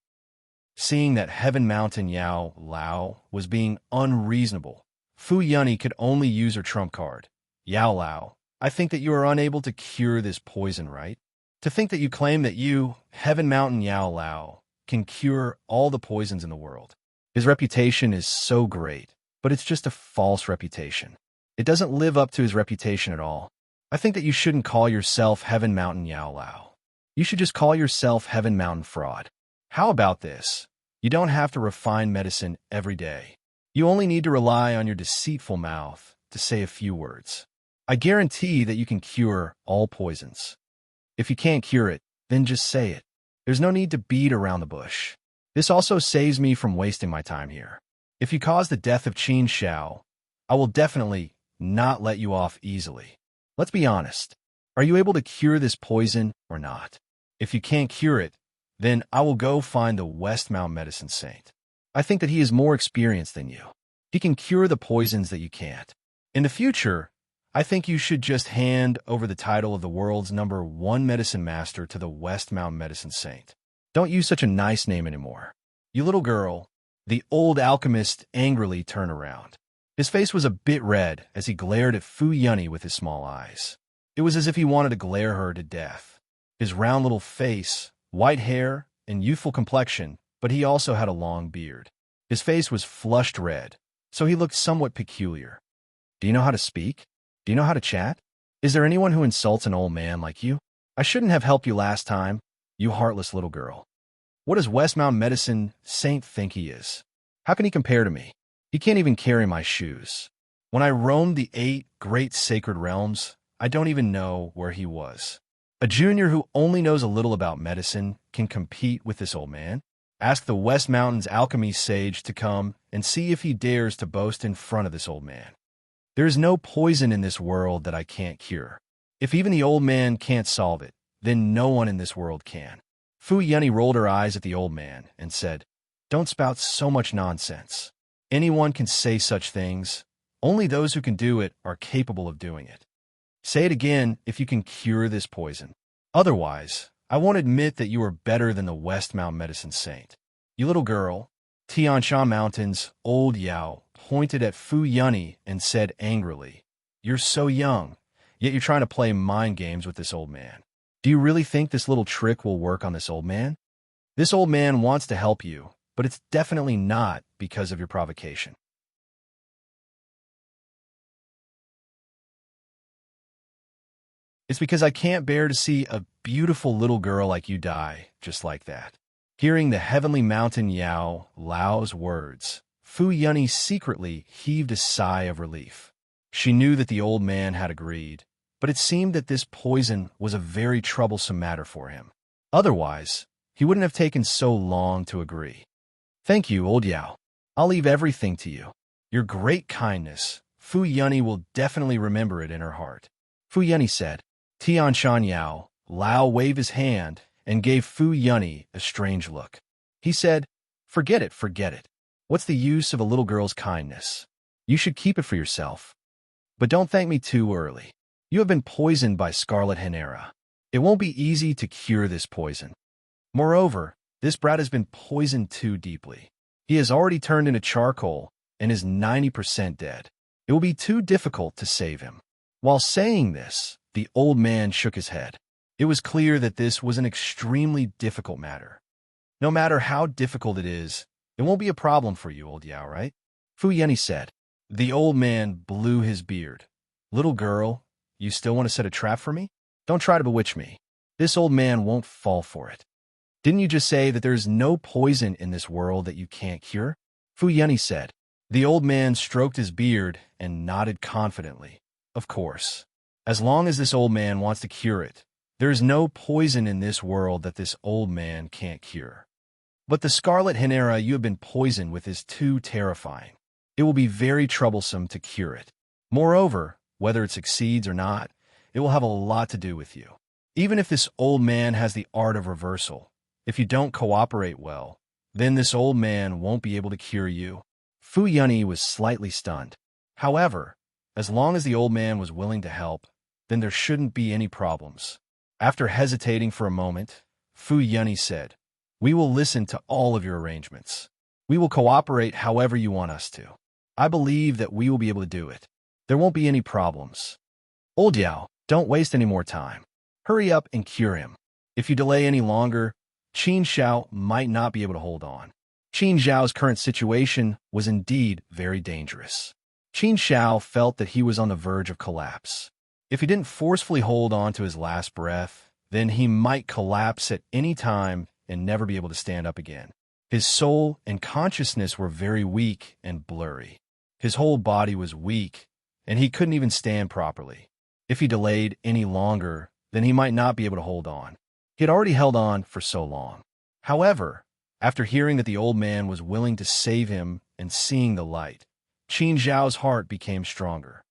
Seeing that Heaven Mountain Yao Lao was being unreasonable, Fu Yunny could only use her trump card. Yao Lao, I think that you are unable to cure this poison, right? To think that you claim that you, Heaven Mountain Yao Lao, can cure all the poisons in the world. His reputation is so great, but it's just a false reputation. It doesn't live up to his reputation at all. I think that you shouldn't call yourself Heaven Mountain Yao Lao. You should just call yourself Heaven Mountain Fraud. How about this? You don't have to refine medicine every day. You only need to rely on your deceitful mouth to say a few words. I guarantee that you can cure all poisons. If you can't cure it, then just say it. There's no need to beat around the bush. This also saves me from wasting my time here. If you cause the death of Qin Shao, I will definitely not let you off easily. Let's be honest. Are you able to cure this poison or not? If you can't cure it, then I will go find the West Mount Medicine Saint. I think that he is more experienced than you. He can cure the poisons that you can't. In the future, I think you should just hand over the title of the world's #1 medicine master to the West Mount Medicine Saint. Don't use such a nice name anymore. You little girl. The old alchemist angrily turned around. His face was a bit red as he glared at Fu Yunny with his small eyes. It was as if he wanted to glare her to death. His round little face, white hair, and youthful complexion, but he also had a long beard. His face was flushed red, so he looked somewhat peculiar. Do you know how to speak? Do you know how to chat? Is there anyone who insults an old man like you? I shouldn't have helped you last time, you heartless little girl. What does West Mount Medicine Saint think he is? How can he compare to me? He can't even carry my shoes. When I roamed the 8 great sacred realms, I don't even know where he was. A junior who only knows a little about medicine can compete with this old man? Ask the West Mountains alchemy sage to come and see if he dares to boast in front of this old man. There is no poison in this world that I can't cure. If even the old man can't solve it, then no one in this world can. Fu Yunny rolled her eyes at the old man and said, "Don't spout so much nonsense. Anyone can say such things. Only those who can do it are capable of doing it. Say it again if you can cure this poison. Otherwise, I won't admit that you are better than the West Mount Medicine Saint." "You little girl." Tianshan Mountain's old Yao pointed at Fu Yunny and said angrily, "You're so young, yet you're trying to play mind games with this old man. Do you really think this little trick will work on this old man? This old man wants to help you, but it's definitely not because of your provocation." "It's because I can't bear to see a beautiful little girl like you die just like that." Hearing the heavenly mountain Yao Lao's words, Fu Yunny secretly heaved a sigh of relief. She knew that the old man had agreed, but it seemed that this poison was a very troublesome matter for him. Otherwise, he wouldn't have taken so long to agree. "Thank you, old Yao. I'll leave everything to you. Your great kindness, Fu Yunny will definitely remember it in her heart." Fu Yunny said. Tianshan Yao Lao waved his hand and gave Fu Yunny a strange look. He said, forget it. What's the use of a little girl's kindness? You should keep it for yourself. But don't thank me too early. You have been poisoned by scarlet Hanera. It won't be easy to cure this poison. Moreover, this brat has been poisoned too deeply. He has already turned into charcoal and is 90% dead. It will be too difficult to save him. While saying this, the old man shook his head. It was clear that this was an extremely difficult matter. "No matter how difficult it is, it won't be a problem for you, old Yao, right?" Fu Yunny said. The old man blew his beard. "Little girl, you still want to set a trap for me? Don't try to bewitch me. This old man won't fall for it. Didn't you just say that there is no poison in this world that you can't cure?" Fu Yunny said. The old man stroked his beard and nodded confidently. "Of course. As long as this old man wants to cure it, there is no poison in this world that this old man can't cure. But the scarlet Hanera you have been poisoned with is too terrifying. It will be very troublesome to cure it. Moreover, whether it succeeds or not, it will have a lot to do with you. Even if this old man has the art of reversal, if you don't cooperate well, then this old man won't be able to cure you." Fu Yunny was slightly stunned. However, as long as the old man was willing to help, then there shouldn't be any problems. After hesitating for a moment, Fu Yunny said, "We will listen to all of your arrangements. We will cooperate however you want us to. I believe that we will be able to do it. There won't be any problems. Old Yao, don't waste any more time. Hurry up and cure him. If you delay any longer, Qin Xiao might not be able to hold on." Qin Xiao's current situation was indeed very dangerous. Qin Xiao felt that he was on the verge of collapse. If he didn't forcefully hold on to his last breath, then he might collapse at any time and never be able to stand up again. His soul and consciousness were very weak and blurry. His whole body was weak, and he couldn't even stand properly. If he delayed any longer, then he might not be able to hold on. He had already held on for so long. However, after hearing that the old man was willing to save him and seeing the light, Qin Zhao's heart became stronger.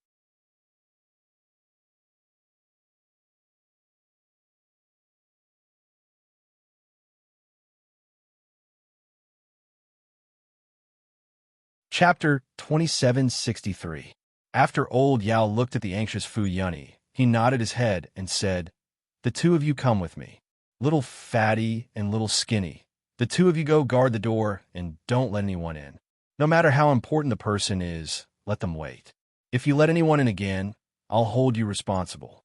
Chapter 2763. After old Yao looked at the anxious Fu Yunny, he nodded his head and said, "The two of you come with me. Little fatty and little skinny. The two of you go guard the door and don't let anyone in. No matter how important the person is, let them wait. If you let anyone in again, I'll hold you responsible."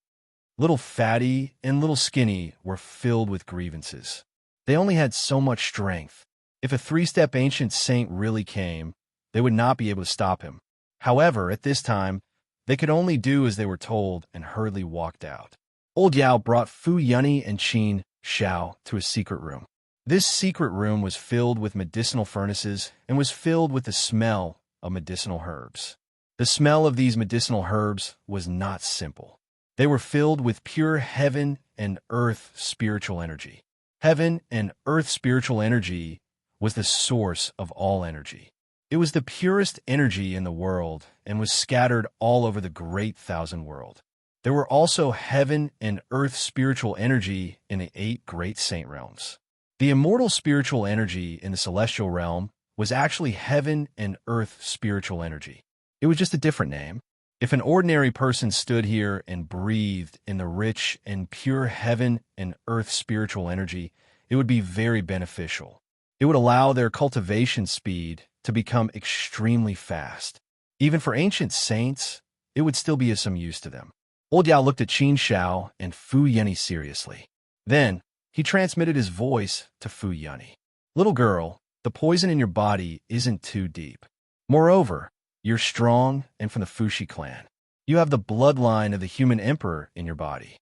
Little fatty and little skinny were filled with grievances. They only had so much strength. If a three-step ancient saint really came, they would not be able to stop him. However, at this time, they could only do as they were told and hurriedly walked out. Old Yao brought Fu Yunny and Qin Xiao to a secret room. This secret room was filled with medicinal furnaces and was filled with the smell of medicinal herbs. The smell of these medicinal herbs was not simple. They were filled with pure heaven and earth spiritual energy. Heaven and earth spiritual energy was the source of all energy. It was the purest energy in the world and was scattered all over the great thousand world. There were also heaven and earth spiritual energy in the 8 great saint realms. The immortal spiritual energy in the celestial realm was actually heaven and earth spiritual energy. It was just a different name. If an ordinary person stood here and breathed in the rich and pure heaven and earth spiritual energy, it would be very beneficial. It would allow their cultivation speed to become extremely fast. Even for ancient saints, it would still be of some use to them. Old Yao looked at Qin Shao and Fu Yunny seriously. Then, he transmitted his voice to Fu Yunny. Little girl, the poison in your body isn't too deep. Moreover, you're strong and from the Fushi clan. You have the bloodline of the human emperor in your body.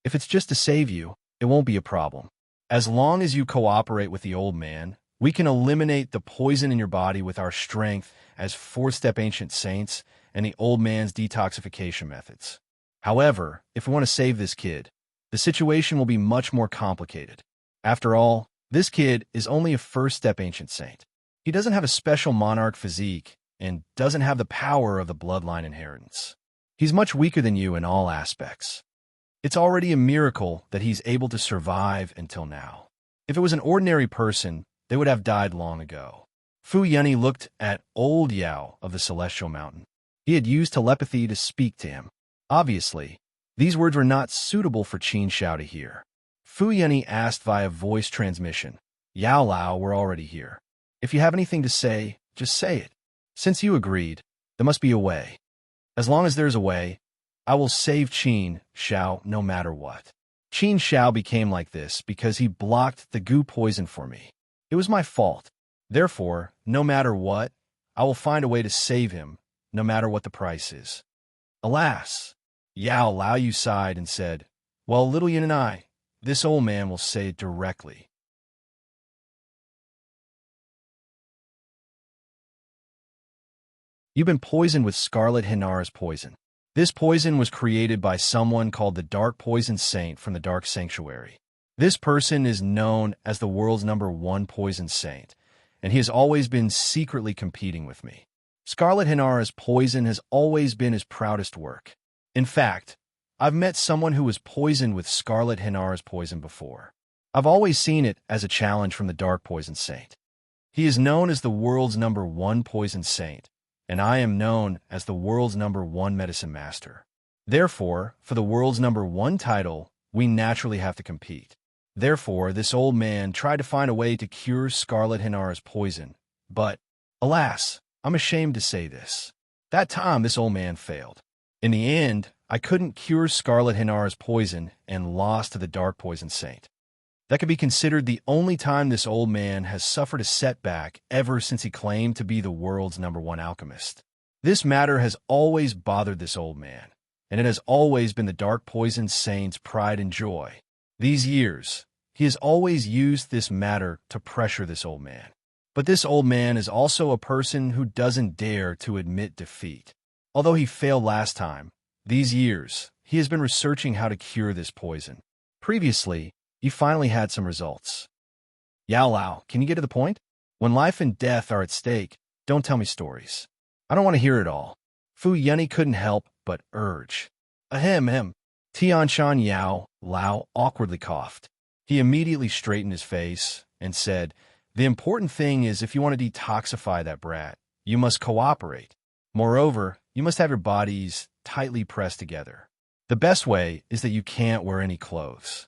If it's just to save you, it won't be a problem. As long as you cooperate with the old man, we can eliminate the poison in your body with our strength as 4-step ancient saints and the old man's detoxification methods. However, if we want to save this kid, the situation will be much more complicated. After all, this kid is only a 1st-step ancient saint. He doesn't have a special monarch physique and doesn't have the power of the bloodline inheritance. He's much weaker than you in all aspects. It's already a miracle that he's able to survive until now. If it was an ordinary person, they would have died long ago. Fu Yunny looked at Old Yao of the Celestial Mountain. He had used telepathy to speak to him. Obviously, these words were not suitable for Qin Shao to hear. Fu Yunny asked via voice transmission. Yao Lao, we're already here. If you have anything to say, just say it. Since you agreed, there must be a way. As long as there's a way, I will save Qin Shao no matter what. Qin Shao became like this because he blocked the goo poison for me. It was my fault. Therefore, no matter what, I will find a way to save him, no matter what the price is. Alas, Yao Lao Yu sighed and said, well, little Yin and I, this old man will say it directly. You've been poisoned with Scarlet Hinara's poison. This poison was created by someone called the Dark Poison Saint from the Dark Sanctuary. This person is known as the world's #1 poison saint, and he has always been secretly competing with me. Scarlet Hinara's poison has always been his proudest work. In fact, I've met someone who was poisoned with Scarlet Hinara's poison before. I've always seen it as a challenge from the Dark Poison Saint. He is known as the world's #1 poison saint, and I am known as the world's #1 medicine master. Therefore, for the world's #1 title, we naturally have to compete. Therefore, this old man tried to find a way to cure Scarlet Hinara's poison, but, alas, I'm ashamed to say this. That time, this old man failed. In the end, I couldn't cure Scarlet Hinara's poison and lost to the Dark Poison Saint. That could be considered the only time this old man has suffered a setback ever since he claimed to be the world's #1 alchemist. This matter has always bothered this old man, and it has always been the Dark Poison Saint's pride and joy. These years, he has always used this matter to pressure this old man. But this old man is also a person who doesn't dare to admit defeat. Although he failed last time, these years, he has been researching how to cure this poison. Previously, he finally had some results. Yao Lao, can you get to the point? When life and death are at stake, don't tell me stories. I don't want to hear it all. Fu Yunny couldn't help but urge. Ahem. Tianshan Yao Lao awkwardly coughed. He immediately straightened his face and said, the important thing is if you want to detoxify that brat, you must cooperate. Moreover, you must have your bodies tightly pressed together. The best way is that you can't wear any clothes.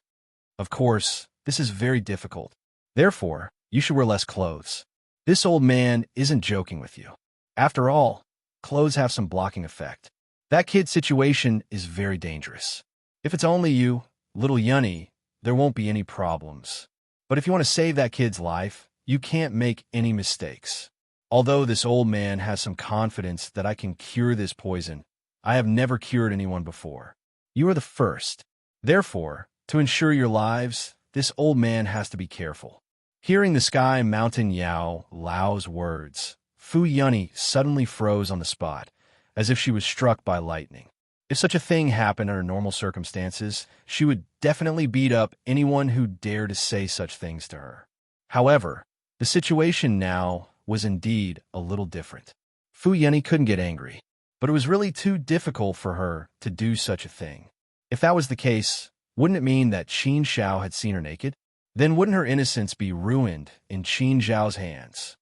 Of course, this is very difficult. Therefore, you should wear less clothes. This old man isn't joking with you. After all, clothes have some blocking effect. That kid's situation is very dangerous. If it's only you, little Yunny, there won't be any problems. But if you want to save that kid's life, you can't make any mistakes. Although this old man has some confidence that I can cure this poison, I have never cured anyone before. You are the first. Therefore, to ensure your lives, this old man has to be careful. Hearing the Sky Mountain Yao Lao's words, Fu Yunny suddenly froze on the spot, as if she was struck by lightning. If such a thing happened under normal circumstances, she would definitely beat up anyone who dared to say such things to her. However, the situation now was indeed a little different. Fu Yeni couldn't get angry, but it was really too difficult for her to do such a thing. If that was the case, wouldn't it mean that Qin Xiao had seen her naked? Then wouldn't her innocence be ruined in Qin Xiao's hands?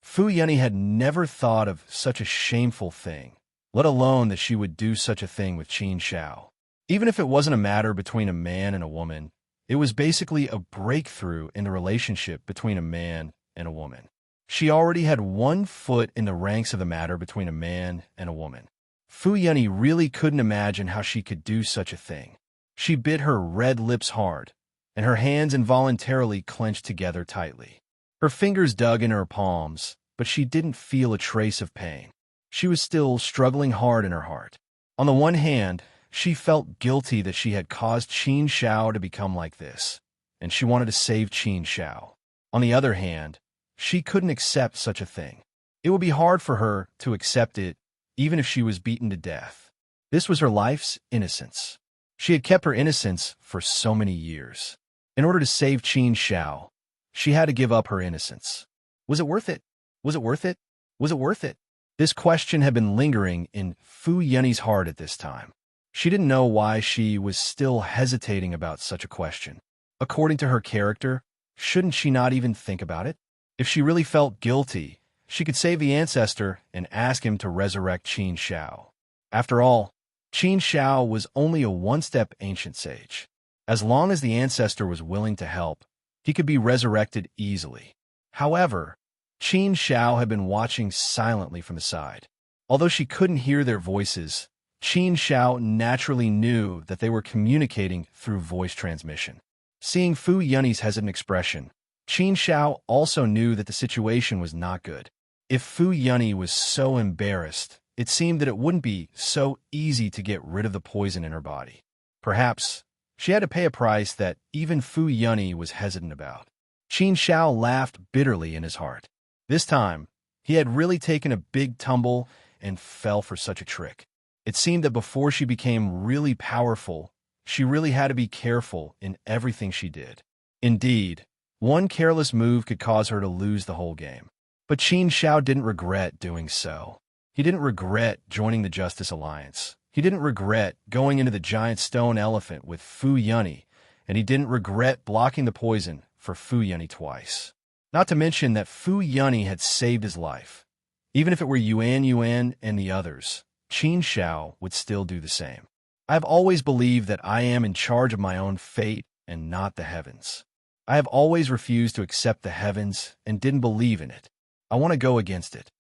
Fu Yeni had never thought of such a shameful thing, let alone that she would do such a thing with Qin Xiao. Even if it wasn't a matter between a man and a woman, it was basically a breakthrough in the relationship between a man and a woman. She already had one foot in the ranks of the matter between a man and a woman. Fu Yeni really couldn't imagine how she could do such a thing. She bit her red lips hard, and her hands involuntarily clenched together tightly. Her fingers dug in her palms, but she didn't feel a trace of pain. She was still struggling hard in her heart. On the one hand, she felt guilty that she had caused Qin Xiao to become like this, and she wanted to save Qin Xiao. On the other hand, she couldn't accept such a thing. It would be hard for her to accept it, even if she was beaten to death. This was her life's innocence. She had kept her innocence for so many years. In order to save Qin Xiao, she had to give up her innocence. Was it worth it? Was it worth it? Was it worth it? This question had been lingering in Fu Yeni's heart at this time. She didn't know why she was still hesitating about such a question. According to her character, shouldn't she not even think about it? If she really felt guilty, she could save the ancestor and ask him to resurrect Qin Xiao. After all, Qin Xiao was only a one-step ancient sage. As long as the ancestor was willing to help, he could be resurrected easily. However, Qin Xiao had been watching silently from the side. Although she couldn't hear their voices, Qin Xiao naturally knew that they were communicating through voice transmission. Seeing Fu Yeni's hesitant expression, Qin Xiao also knew that the situation was not good. If Fu Yeni was so embarrassed, it seemed that it wouldn't be so easy to get rid of the poison in her body. Perhaps she had to pay a price that even Fu Yeni was hesitant about. Qin Xiao laughed bitterly in his heart. This time, he had really taken a big tumble and fell for such a trick. It seemed that before she became really powerful, she really had to be careful in everything she did. Indeed, one careless move could cause her to lose the whole game. But Qin Xiao didn't regret doing so. He didn't regret joining the Justice Alliance. He didn't regret going into the giant stone elephant with Fu Yeni, and he didn't regret blocking the poison for Fu Yeni twice. Not to mention that Fu Yeni had saved his life. Even if it were Yuan and the others, Qin Xiao would still do the same. I have always believed that I am in charge of my own fate and not the heavens. I have always refused to accept the heavens and didn't believe in it. I want to go against it.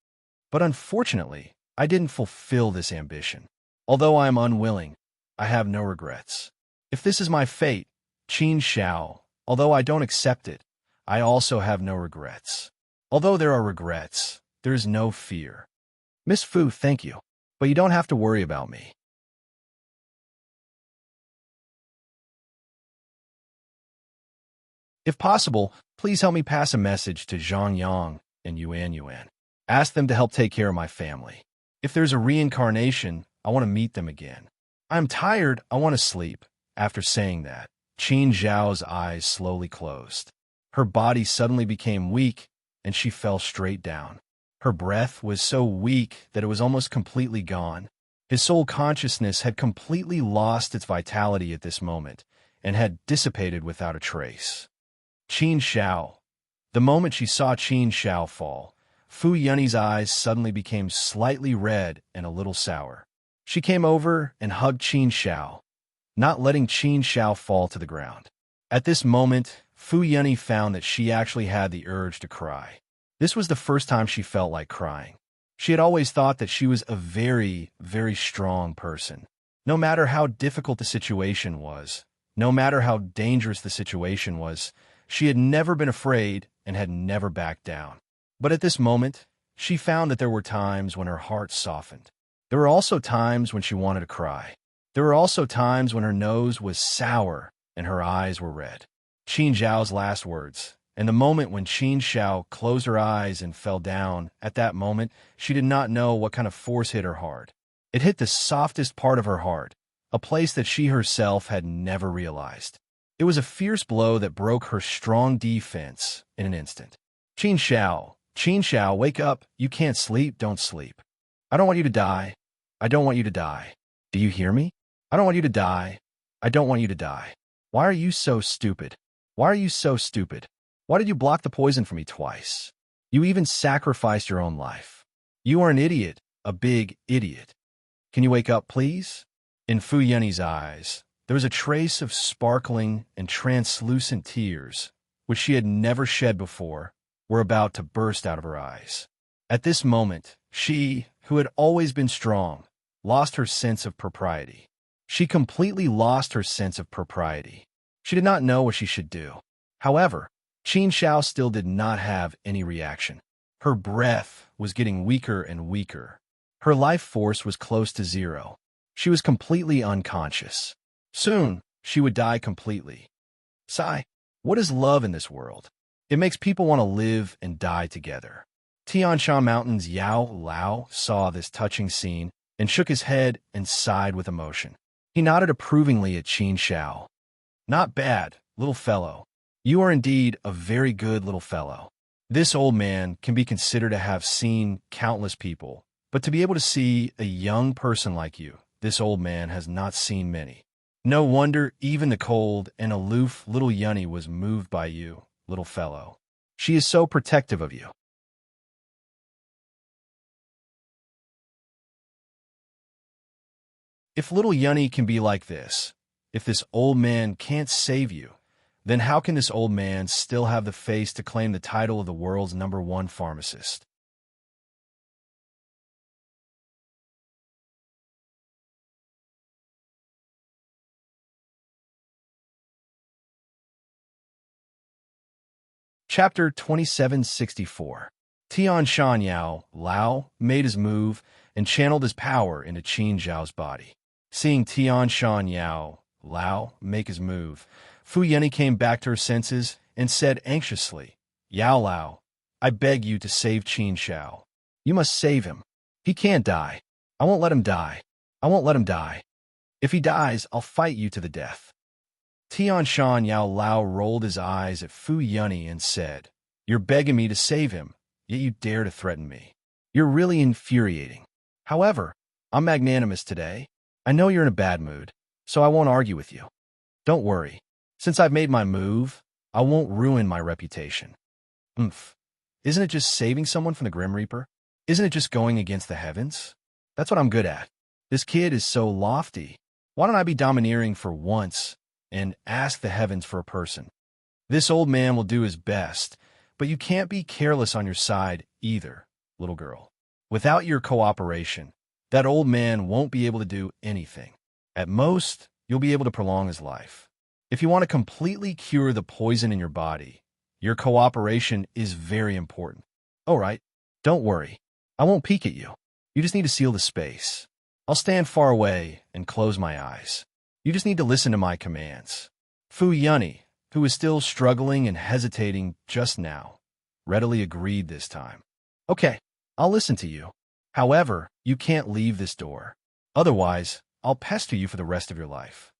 But unfortunately, I didn't fulfill this ambition. Although I am unwilling, I have no regrets. If this is my fate, Qin Xiao, although I don't accept it, I also have no regrets. Although there are regrets, there is no fear. Miss Fu, thank you, but you don't have to worry about me. If possible, please help me pass a message to Zhang Yang and Yuan. Ask them to help take care of my family. If there's a reincarnation, I want to meet them again. I'm tired, I want to sleep. After saying that, Qin Zhao's eyes slowly closed. Her body suddenly became weak, and she fell straight down. Her breath was so weak that it was almost completely gone. His soul consciousness had completely lost its vitality at this moment, and had dissipated without a trace. Qin Xiao. The moment she saw Qin Xiao fall, Fu Yeni's eyes suddenly became slightly red and a little sour. She came over and hugged Qin Xiao, not letting Qin Xiao fall to the ground. At this moment, Fu Yeni found that she actually had the urge to cry. This was the first time she felt like crying. She had always thought that she was a very, very strong person. No matter how difficult the situation was, no matter how dangerous the situation was, she had never been afraid and had never backed down. But at this moment, she found that there were times when her heart softened. There were also times when she wanted to cry. There were also times when her nose was sour and her eyes were red. Qin Zhao's last words, and the moment when Qin Xiao closed her eyes and fell down, at that moment, she did not know what kind of force hit her heart. It hit the softest part of her heart, a place that she herself had never realized. It was a fierce blow that broke her strong defense in an instant. Qin Shao, wake up. You can't sleep, don't sleep. I don't want you to die. I don't want you to die. Do you hear me? I don't want you to die. I don't want you to die. Why are you so stupid? Why are you so stupid? Why did you block the poison for me twice? You even sacrificed your own life. You are an idiot, a big idiot. Can you wake up, please? In Fu Yunny's eyes, there was a trace of sparkling and translucent tears, which she had never shed before, were about to burst out of her eyes. At this moment, she, who had always been strong, lost her sense of propriety. She completely lost her sense of propriety. She did not know what she should do. However, Qin Shao still did not have any reaction. Her breath was getting weaker and weaker. Her life force was close to zero. She was completely unconscious. Soon, she would die completely. Sigh, what is love in this world? It makes people want to live and die together. Tian Shan Mountain's Yao Lao saw this touching scene and shook his head and sighed with emotion. He nodded approvingly at Qin Shao. Not bad, little fellow. You are indeed a very good little fellow. This old man can be considered to have seen countless people, but to be able to see a young person like you, this old man has not seen many. No wonder even the cold and aloof little Yunny was moved by you, little fellow. She is so protective of you. If little Yunny can be like this, if this old man can't save you, then how can this old man still have the face to claim the title of the world's #1 pharmacist? Chapter 2764. Tian Shan Yao Lao made his move and channeled his power into Qin Zhao's body. Seeing Tian Shan Yao Lao make his move, Fu Yunny came back to her senses and said anxiously, Yao Lao, I beg you to save Qin Shao. You must save him. He can't die. I won't let him die. I won't let him die. If he dies, I'll fight you to the death. Tian Shan Yao Lao rolled his eyes at Fu Yunny and said, You're begging me to save him, yet you dare to threaten me. You're really infuriating. However, I'm magnanimous today. I know you're in a bad mood, so I won't argue with you. Don't worry. Since I've made my move, I won't ruin my reputation. Isn't it just saving someone from the Grim Reaper? Isn't it just going against the heavens? That's what I'm good at. This kid is so lofty. Why don't I be domineering for once and ask the heavens for a person? This old man will do his best, but you can't be careless on your side either, little girl. Without your cooperation, that old man won't be able to do anything. At most, you'll be able to prolong his life. If you want to completely cure the poison in your body, your cooperation is very important. All right, don't worry. I won't peek at you. You just need to seal the space. I'll stand far away and close my eyes. You just need to listen to my commands. Fu Yunny, who was still struggling and hesitating just now, readily agreed this time. Okay, I'll listen to you. However, you can't leave this door. Otherwise, I'll pester you for the rest of your life.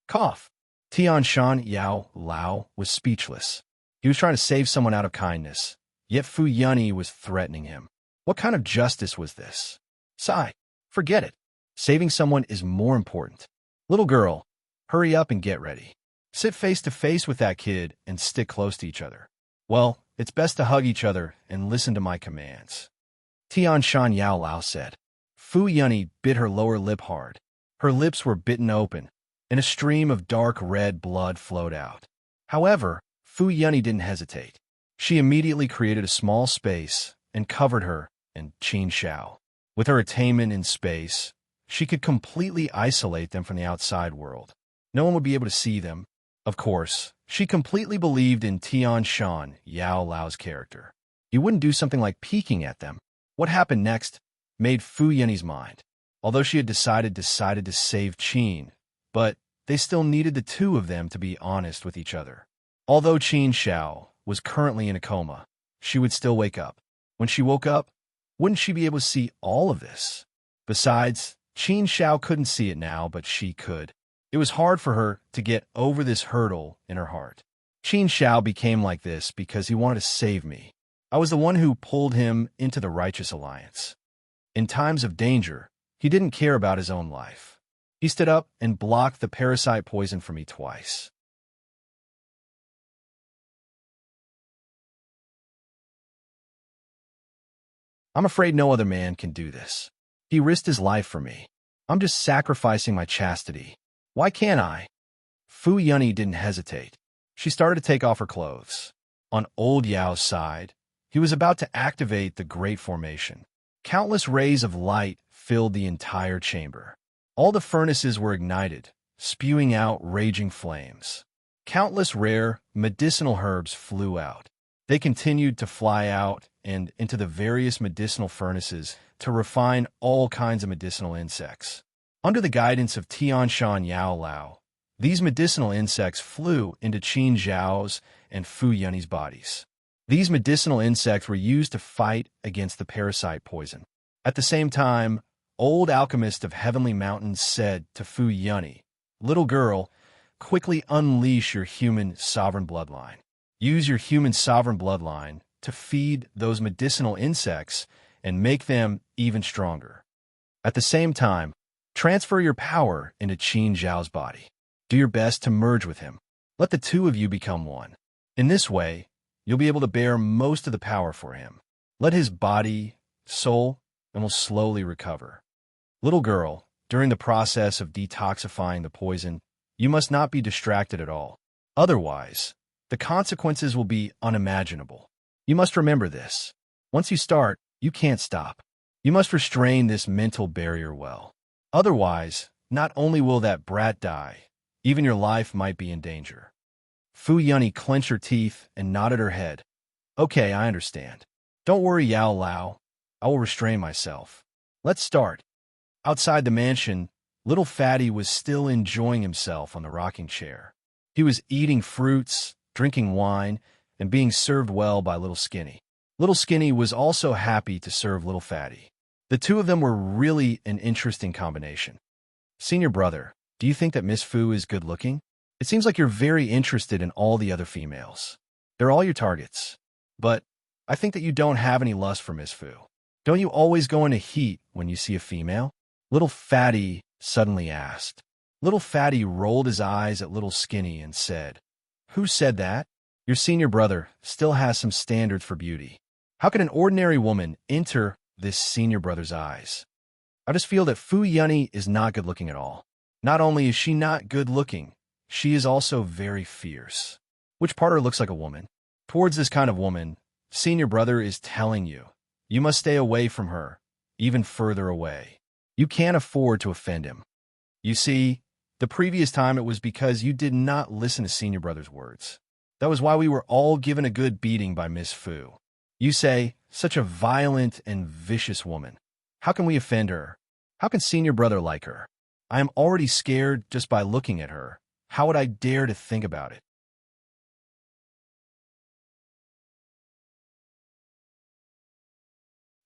Cough. Tian Shan Yao Lao was speechless. He was trying to save someone out of kindness, yet Fu Yunny was threatening him. What kind of justice was this? Sigh. Forget it. Saving someone is more important. Little girl, hurry up and get ready. Sit face to face with that kid and stick close to each other. Well, it's best to hug each other and listen to my commands. Tian Shan Yao Lao said. Fu Yunny bit her lower lip hard. Her lips were bitten open, and a stream of dark red blood flowed out. However, Fu Yunny didn't hesitate. She immediately created a small space and covered her and Qin Shao. With her attainment in space, she could completely isolate them from the outside world. No one would be able to see them. Of course, she completely believed in Tian Shan Yao Lao's character. He wouldn't do something like peeking at them. What happened next made Fu Yunny's mind. Although she had decided to save Qin, but they still needed the two of them to be honest with each other. Although Qin Shao was currently in a coma, she would still wake up. When she woke up, wouldn't she be able to see all of this? Besides, Qin Shao couldn't see it now, but she could. It was hard for her to get over this hurdle in her heart. Qin Xiao became like this because he wanted to save me. I was the one who pulled him into the righteous alliance. In times of danger, he didn't care about his own life. He stood up and blocked the parasite poison for me twice. I'm afraid no other man can do this. He risked his life for me. I'm just sacrificing my chastity. Why can't I? Fu Yunyi didn't hesitate. She started to take off her clothes. On old Yao's side, he was about to activate the Great Formation. Countless rays of light filled the entire chamber. All the furnaces were ignited, spewing out raging flames. Countless rare, medicinal herbs flew out. They continued to fly out and into the various medicinal furnaces to refine all kinds of medicinal insects. Under the guidance of Tianshan Yao Lao, these medicinal insects flew into Qin Zhao's and Fu Yunyi's bodies. These medicinal insects were used to fight against the parasite poison. At the same time, old alchemist of Heavenly Mountains said to Fu Yunyi, "Little girl, quickly unleash your human sovereign bloodline. Use your human sovereign bloodline to feed those medicinal insects and make them even stronger. At the same time, transfer your power into Qin Zhao's body. Do your best to merge with him. Let the two of you become one. In this way, you'll be able to bear most of the power for him. Let his body, soul, and will slowly recover. Little girl, during the process of detoxifying the poison, you must not be distracted at all. Otherwise, the consequences will be unimaginable. You must remember this. Once you start, you can't stop. You must restrain this mental barrier well. Otherwise, not only will that brat die, even your life might be in danger." Fu Yunyi clenched her teeth and nodded her head. "Okay, I understand. Don't worry, Yao Lao. I will restrain myself. Let's start." Outside the mansion, little Fatty was still enjoying himself on the rocking chair. He was eating fruits, drinking wine, and being served well by Little Skinny. Little Skinny was also happy to serve Little Fatty. The two of them were really an interesting combination. "Senior brother, do you think that Miss Fu is good-looking? It seems like you're very interested in all the other females. They're all your targets. But I think that you don't have any lust for Miss Fu. Don't you always go into heat when you see a female?" Little Fatty suddenly asked. Little Fatty rolled his eyes at Little Skinny and said, "Who said that? Your senior brother still has some standards for beauty. How can an ordinary woman enter this senior brother's eyes? I just feel that Fu Yunyi is not good-looking at all. Not only is she not good-looking, she is also very fierce. Which part of her looks like a woman? Towards this kind of woman, senior brother is telling you, you must stay away from her, even further away. You can't afford to offend him. You see, the previous time it was because you did not listen to senior brother's words. That was why we were all given a good beating by Miss Fu. You say, such a violent and vicious woman. How can we offend her? How can senior brother like her? I am already scared just by looking at her. How would I dare to think about it?"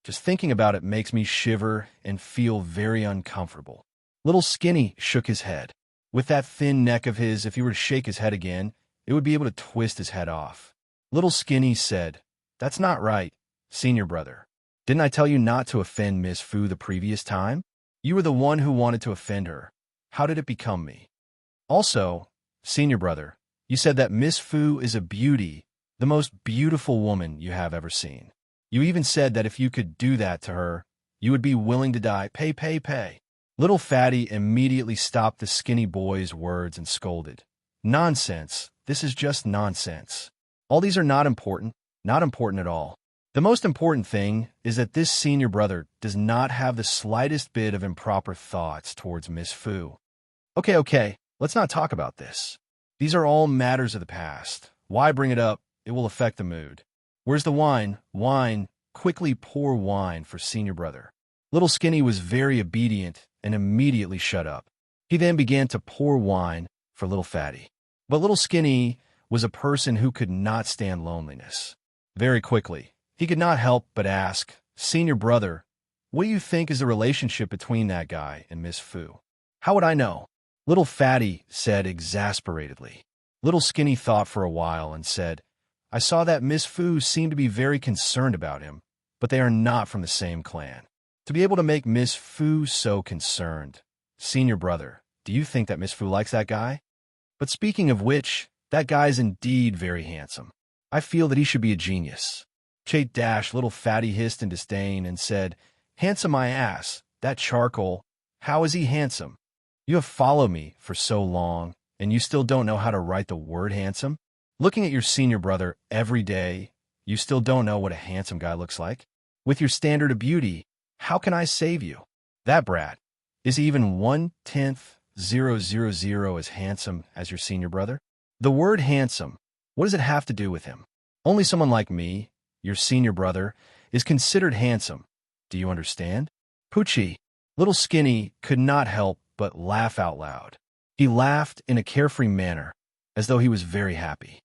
Just thinking about it makes me shiver and feel very uncomfortable. Little Skinny shook his head. With that thin neck of his, if he were to shake his head again, it would be able to twist his head off. Little Skinny said, "That's not right, senior brother. Didn't I tell you not to offend Miss Fu the previous time? You were the one who wanted to offend her. How did it become me? Also, senior brother, you said that Miss Fu is a beauty, the most beautiful woman you have ever seen. You even said that if you could do that to her, you would be willing to die. Pay. Little Fatty immediately stopped the skinny boy's words and scolded. "Nonsense. This is just nonsense. All these are not important at all. The most important thing is that this senior brother does not have the slightest bit of improper thoughts towards Miss Fu." Okay, let's not talk about this. These are all matters of the past. Why bring it up? It will affect the mood. Where's the wine? Wine. Quickly pour wine for senior brother. Little Skinny was very obedient and immediately shut up. He then began to pour wine for Little Fatty. But Little Skinny was a person who could not stand loneliness. Very quickly, he could not help but ask, "Senior brother, what do you think is the relationship between that guy and Miss Fu?" "How would I know? Little Fatty said exasperatedly. Little Skinny thought for a while and said, I saw that Miss Fu seemed to be very concerned about him, but they are not from the same clan. To be able to make Miss Fu so concerned. Senior brother, do you think that Miss Fu likes that guy? But speaking of which, that guy is indeed very handsome. I feel that he should be a genius. Chait Dash, Little Fatty hissed in disdain and said, Handsome my ass, that charcoal, how is he handsome? You have followed me for so long, and you still don't know how to write the word handsome? Looking at your senior brother every day, you still don't know what a handsome guy looks like? With your standard of beauty, how can I save you? That brat, is he even 1/10,000 as handsome as your senior brother? The word handsome, what does it have to do with him? Only someone like me, your senior brother, is considered handsome. Do you understand? Poochie, Little Skinny could not help but laugh out loud. He laughed in a carefree manner, as though he was very happy.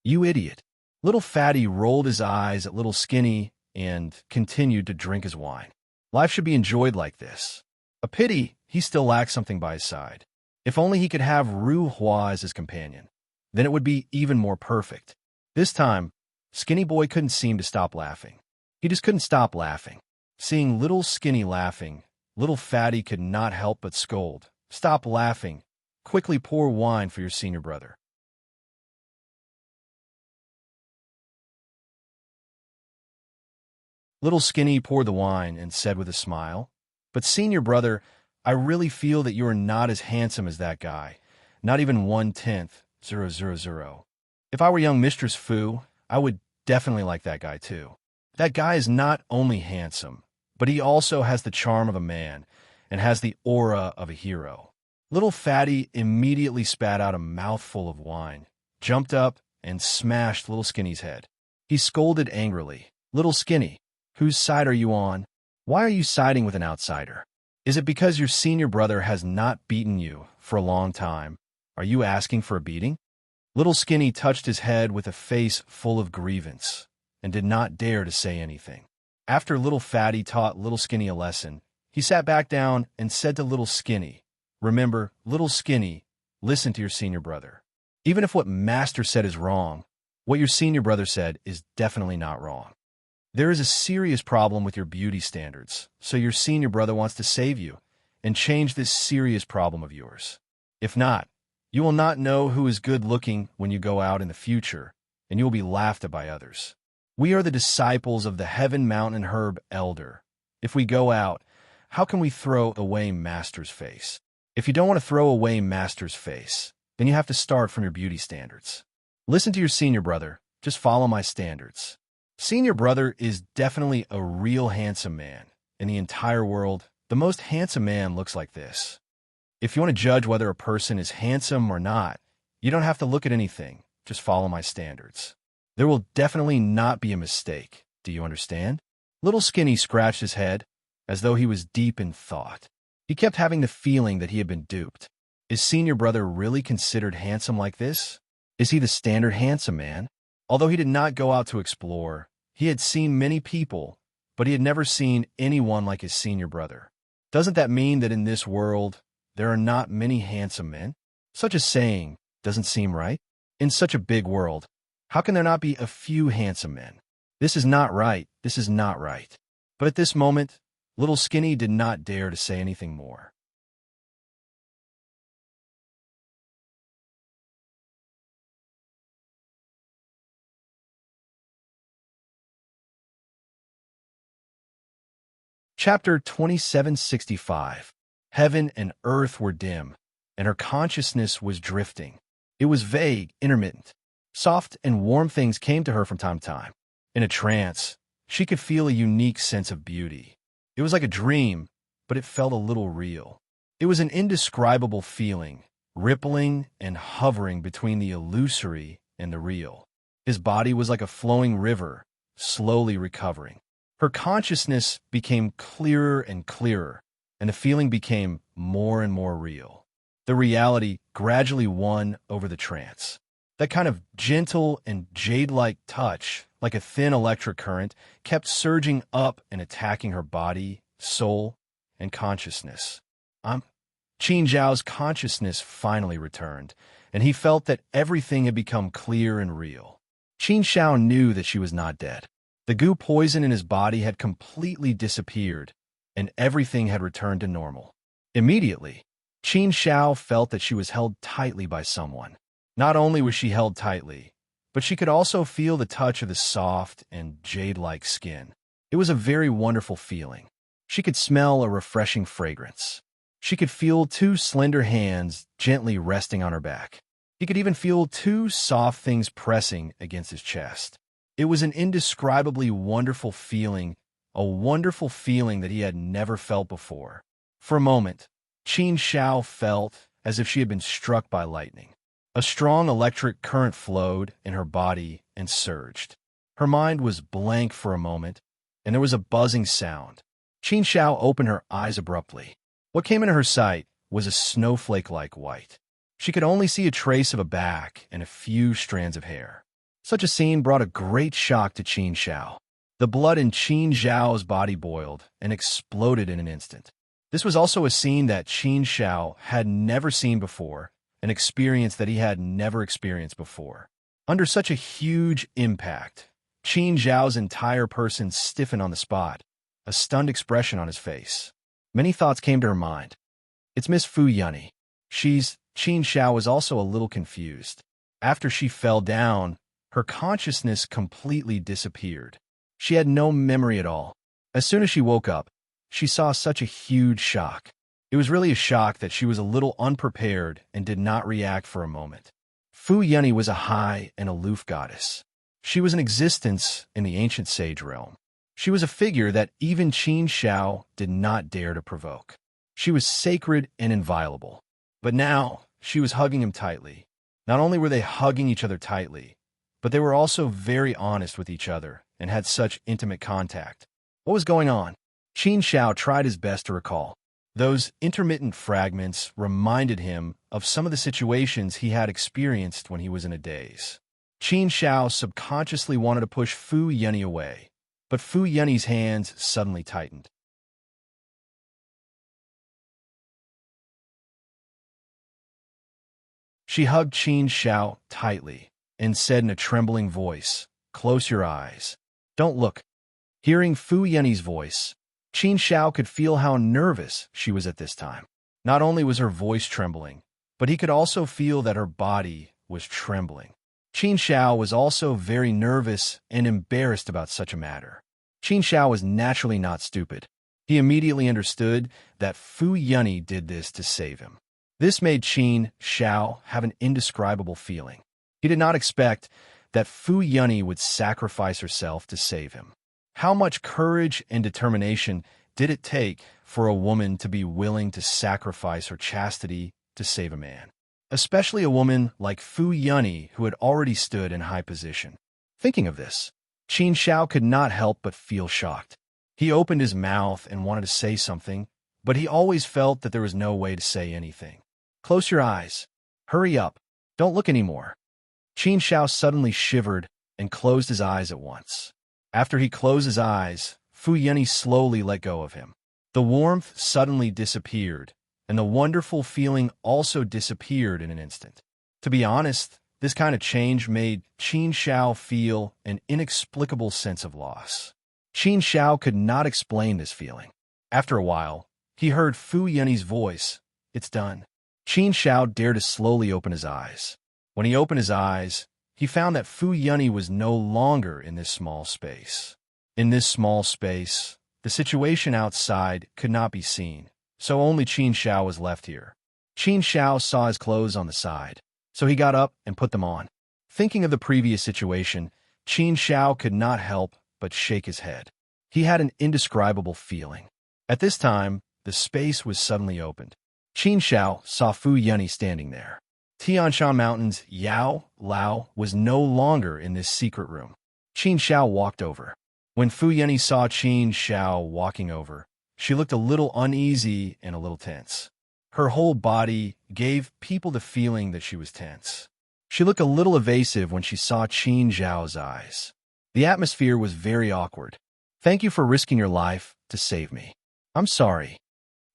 You idiot. Little Fatty rolled his eyes at Little Skinny and continued to drink his wine. Life should be enjoyed like this. A pity he still lacks something by his side. If only he could have Ru Hua as his companion. Then it would be even more perfect. This time, Skinny Boy couldn't seem to stop laughing. He just couldn't stop laughing. Seeing Little Skinny laughing, Little Fatty could not help but scold. Stop laughing. Quickly pour wine for your senior brother. Little Skinny poured the wine and said with a smile, But senior brother, I really feel that you are not as handsome as that guy. Not even 1/10,000. If I were young Mistress Fu, I would definitely like that guy too. That guy is not only handsome, but he also has the charm of a man and has the aura of a hero. Little Fatty immediately spat out a mouthful of wine, jumped up, and smashed Little Skinny's head. He scolded angrily, Little Skinny, whose side are you on? Why are you siding with an outsider? Is it because your senior brother has not beaten you for a long time? Are you asking for a beating? Little Skinny touched his head with a face full of grievance and did not dare to say anything. After Little Fatty taught Little Skinny a lesson, he sat back down and said to Little Skinny, Remember, Little Skinny, listen to your senior brother. Even if what Master said is wrong, what your senior brother said is definitely not wrong. There is a serious problem with your beauty standards, so your senior brother wants to save you and change this serious problem of yours. If not, you will not know who is good-looking when you go out in the future, and you will be laughed at by others. We are the disciples of the Heaven Mountain Herb Elder. If we go out, how can we throw away Master's face? If you don't want to throw away Master's face, then you have to start from your beauty standards. Listen to your senior brother. Just follow my standards. Senior brother is definitely a real handsome man. In the entire world, the most handsome man looks like this. If you want to judge whether a person is handsome or not, you don't have to look at anything. Just follow my standards. There will definitely not be a mistake. Do you understand? Little Skinny scratched his head, as though he was deep in thought. He kept having the feeling that he had been duped. Is senior brother really considered handsome like this? Is he the standard handsome man? Although he did not go out to explore, he had seen many people, but he had never seen anyone like his senior brother. Doesn't that mean that in this world, there are not many handsome men? Such a saying doesn't seem right. In such a big world, how can there not be a few handsome men? This is not right. This is not right. But at this moment, Little Skinny did not dare to say anything more. Chapter 2765. Heaven and earth were dim, and her consciousness was drifting. It was vague, intermittent. Soft and warm things came to her from time to time. In a trance, she could feel a unique sense of beauty. It was like a dream, but it felt a little real. It was an indescribable feeling, rippling and hovering between the illusory and the real. His body was like a flowing river, slowly recovering. Her consciousness became clearer and clearer, and the feeling became more and more real. The reality gradually won over the trance. That kind of gentle and jade-like touch, like a thin electric current, kept surging up and attacking her body, soul, and consciousness. Qin Zhao's consciousness finally returned, and he felt that everything had become clear and real. Qin Zhao knew that she was not dead. The goo poison in his body had completely disappeared, and everything had returned to normal. Immediately, Qin Zhao felt that she was held tightly by someone. Not only was she held tightly, but she could also feel the touch of his soft and jade-like skin. It was a very wonderful feeling. She could smell a refreshing fragrance. She could feel two slender hands gently resting on her back. He could even feel two soft things pressing against his chest. It was an indescribably wonderful feeling, a wonderful feeling that he had never felt before. For a moment, Qin Zhao felt as if she had been struck by lightning. A strong electric current flowed in her body and surged. Her mind was blank for a moment, and there was a buzzing sound. Qin Zhao opened her eyes abruptly. What came into her sight was a snowflake-like white. She could only see a trace of a back and a few strands of hair. Such a scene brought a great shock to Qin Zhao. The blood in Qin Zhao's body boiled and exploded in an instant. This was also a scene that Qin Zhao had never seen before, an experience that he had never experienced before. Under such a huge impact, Qin Zhao's entire person stiffened on the spot, a stunned expression on his face. Many thoughts came to her mind. It's Miss Fu Yunny. Qin Zhao was also a little confused. After she fell down, her consciousness completely disappeared. She had no memory at all. As soon as she woke up, she saw such a huge shock. It was really a shock that she was a little unprepared and did not react for a moment. Fu Yunny was a high and aloof goddess. She was an existence in the ancient sage realm. She was a figure that even Qin Zhao did not dare to provoke. She was sacred and inviolable. But now, she was hugging him tightly. Not only were they hugging each other tightly, but they were also very honest with each other and had such intimate contact. What was going on? Qin Zhao tried his best to recall. Those intermittent fragments reminded him of some of the situations he had experienced when he was in a daze. Qin Zhao subconsciously wanted to push Fu Yunny away, but Fu Yunny's hands suddenly tightened. She hugged Qin Zhao tightly and said in a trembling voice, "Close your eyes. Don't look." Hearing Fu Yunny's voice, Qin Zhao could feel how nervous she was at this time. Not only was her voice trembling, but he could also feel that her body was trembling. Qin Zhao was also very nervous and embarrassed about such a matter. Qin Zhao was naturally not stupid. He immediately understood that Fu Yunny did this to save him. This made Qin Zhao have an indescribable feeling. He did not expect that Fu Yunny would sacrifice herself to save him. How much courage and determination did it take for a woman to be willing to sacrifice her chastity to save a man? Especially a woman like Fu Yunny, who had already stood in high position. Thinking of this, Qin Zhao could not help but feel shocked. He opened his mouth and wanted to say something, but he always felt that there was no way to say anything. "Close your eyes. Hurry up. Don't look anymore." Qin Zhao suddenly shivered and closed his eyes at once. After he closed his eyes, Fu Yunny slowly let go of him. The warmth suddenly disappeared, and the wonderful feeling also disappeared in an instant. To be honest, this kind of change made Qin Zhao feel an inexplicable sense of loss. Qin Zhao could not explain this feeling. After a while, he heard Fu Yunny's voice. "It's done." Qin Zhao dared to slowly open his eyes. When he opened his eyes, he found that Fu Yunny was no longer in this small space. In this small space, the situation outside could not be seen, so only Qin Zhao was left here. Qin Zhao saw his clothes on the side, so he got up and put them on. Thinking of the previous situation, Qin Zhao could not help but shake his head. He had an indescribable feeling. At this time, the space was suddenly opened. Qin Zhao saw Fu Yunny standing there. Tianshan Mountain's Yao Lao was no longer in this secret room. Qin Zhao walked over. When Fu Yunny saw Qin Zhao walking over, she looked a little uneasy and a little tense. Her whole body gave people the feeling that she was tense. She looked a little evasive when she saw Qin Zhao's eyes. The atmosphere was very awkward. "Thank you for risking your life to save me. I'm sorry."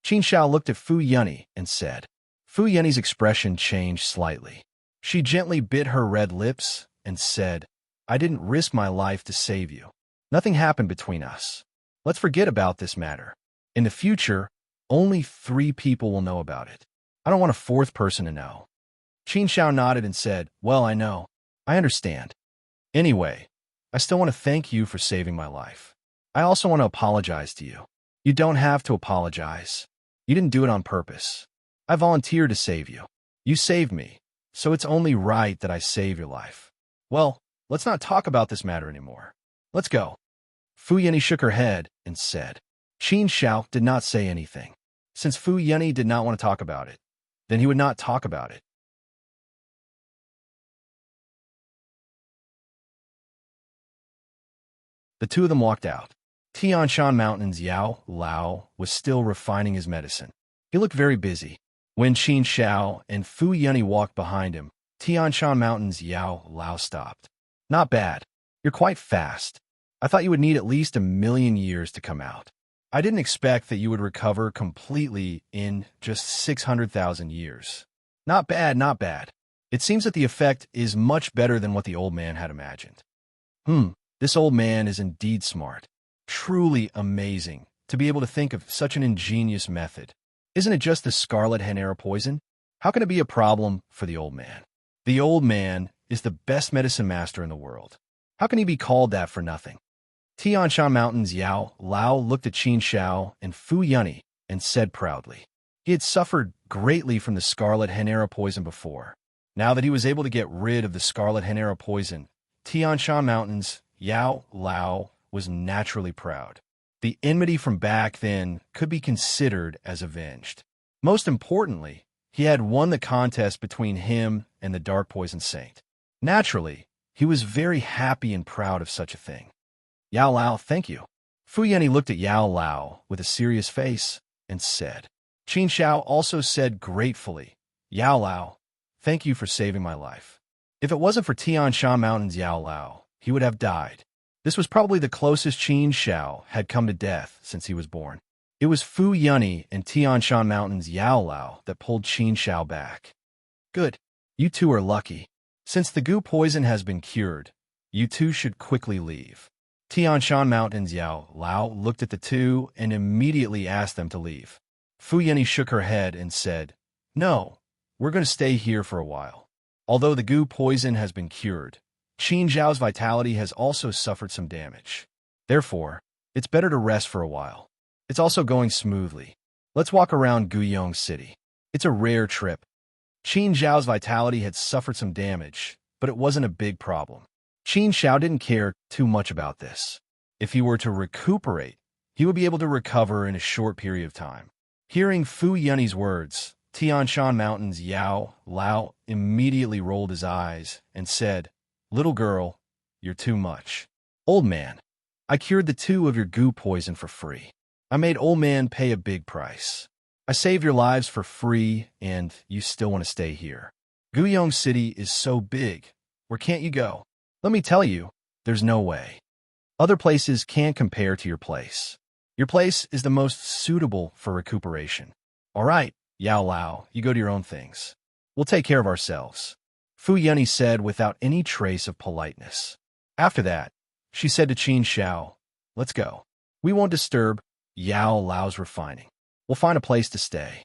Qin Shao looked at Fu Yunny and said. Fu Yunny's expression changed slightly. She gently bit her red lips and said, I didn't risk my life to save you. Nothing happened between us. Let's forget about this matter. In the future, only 3 people will know about it. I don't want a 4th person to know. Qin Shao nodded and said, Well, I know. I understand. Anyway, I still want to thank you for saving my life. I also want to apologize to you. You don't have to apologize. You didn't do it on purpose. I volunteered to save you. You saved me, so it's only right that I save your life. Well, let's not talk about this matter anymore. Let's go. Fu Yunny shook her head and said. Qin Shao did not say anything. Since Fu Yunny did not want to talk about it, then he would not talk about it. The 2 of them walked out. Tian Shan Mountain's Yao Lao was still refining his medicine. He looked very busy. When Qin Shao and Fu Yunny walked behind him, Tian Shan Mountain's Yao Lao stopped. Not bad. You're quite fast. I thought you would need at least 1,000,000 years to come out. I didn't expect that you would recover completely in just 600,000 years. Not bad, not bad. It seems that the effect is much better than what the old man had imagined. This old man is indeed smart. Truly amazing to be able to think of such an ingenious method. Isn't it just the scarlet hen arrow poison? How can it be a problem for the old man? The old man is the best medicine master in the world. How can he be called that for nothing? Tian Shan Mountain's Yao Lao looked at Qin Shao and Fu Yunny and said proudly. He had suffered greatly from the scarlet hen arrow poison before. Now that he was able to get rid of the scarlet hen arrow poison, Tian Shan Mountain's Yao Lao was naturally proud. The enmity from back then could be considered as avenged. Most importantly, he had won the contest between him and the Dark Poison Saint. Naturally, he was very happy and proud of such a thing. Yao Lao, thank you. Fu Yunny looked at Yao Lao with a serious face and said. Qin Shao also said gratefully, Yao Lao, thank you for saving my life. If it wasn't for Tian Shan Mountain's Yao Lao, he would have died. This was probably the closest Qin Shao had come to death since he was born. It was Fu Yunny and Tian Shan Mountain's Yao Lao that pulled Qin Shao back. Good. You 2 are lucky. Since the goo poison has been cured, you 2 should quickly leave. Tian Shan Mountain's Yao Lao looked at the 2 and immediately asked them to leave. Fu Yunny shook her head and said, No, we're going to stay here for a while. Although the goo poison has been cured, Qin Zhao's vitality has also suffered some damage. Therefore, it's better to rest for a while. It's also going smoothly. Let's walk around Guyong City. It's a rare trip. Qin Zhao's vitality had suffered some damage, but it wasn't a big problem. Qin Shao didn't care too much about this. If he were to recuperate, he would be able to recover in a short period of time. Hearing Fu Yunny's words, Tian Shan Mountain's Yao Lao immediately rolled his eyes and said, Little girl, you're too much. Old man, I cured the 2 of your goo poison for free. I made old man pay a big price. I saved your lives for free, and you still want to stay here. Guyong City is so big. Where can't you go? Let me tell you, there's no way. Other places can't compare to your place. Your place is the most suitable for recuperation. All right, Yao Lao, you go to your own things. We'll take care of ourselves. Fu Yunny said without any trace of politeness. After that, she said to Qin Shao, Let's go. We won't disturb Yao Lao's refining. We'll find a place to stay.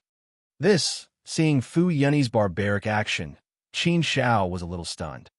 This, seeing Fu Yunny's barbaric action, Qin Shao was a little stunned.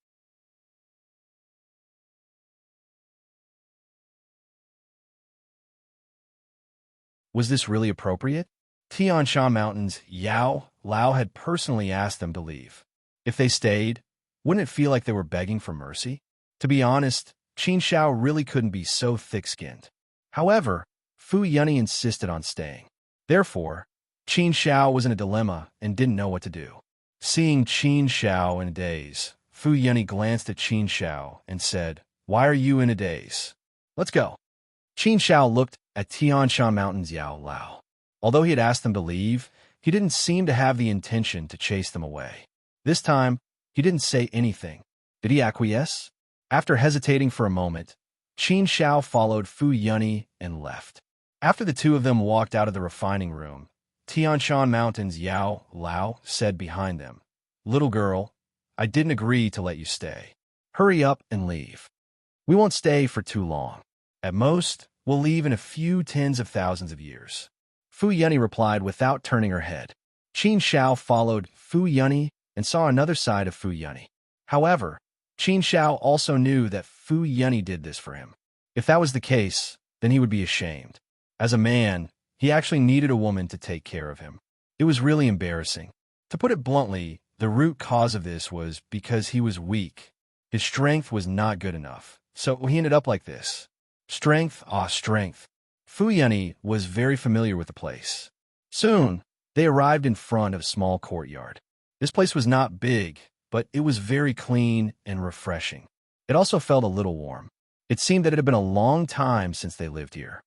Was this really appropriate? Tian Shan Mountain's Yao Lao had personally asked them to leave. If they stayed, wouldn't it feel like they were begging for mercy? To be honest, Qin Shao really couldn't be so thick-skinned. However, Fu Yunny insisted on staying. Therefore, Qin Shao was in a dilemma and didn't know what to do. Seeing Qin Shao in a daze, Fu Yunny glanced at Qin Shao and said, Why are you in a daze? Let's go. Qin Shao looked at Tian Shan Mountain's Yao Lao. Although he had asked them to leave, he didn't seem to have the intention to chase them away. This time, he didn't say anything. Did he acquiesce? After hesitating for a moment, Qin Shao followed Fu Yunny and left. After the 2 of them walked out of the refining room, Tianshan Mountains, Yao Lao said behind them. Little girl, I didn't agree to let you stay. Hurry up and leave. We won't stay for too long. At most, we'll leave in a few tens of thousands of years. Fu Yunny replied without turning her head. Qin Shao followed Fu Yunny and saw another side of Fu Yunny. However, Qin Shao also knew that Fu Yunny did this for him. If that was the case, then he would be ashamed. As a man, he actually needed a woman to take care of him. It was really embarrassing. To put it bluntly, the root cause of this was because he was weak. His strength was not good enough, so he ended up like this. Strength, strength. Fu Yunny was very familiar with the place. Soon, they arrived in front of a small courtyard. This place was not big, but it was very clean and refreshing. It also felt a little warm. It seemed that it had been a long time since they lived here.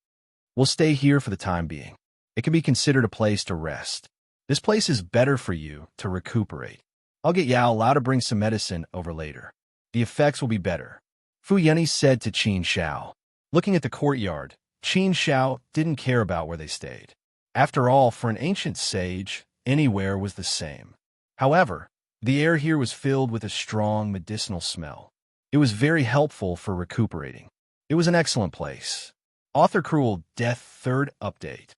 We'll stay here for the time being. It can be considered a place to rest. This place is better for you to recuperate. I'll get Yao Lao to bring some medicine over later. The effects will be better. Fu Yunny said to Qin Shao. Looking at the courtyard, Qin Shao didn't care about where they stayed. After all, for an ancient sage, anywhere was the same. However, the air here was filled with a strong medicinal smell. It was very helpful for recuperating. It was an excellent place. Author Cruel Death 3rd Update.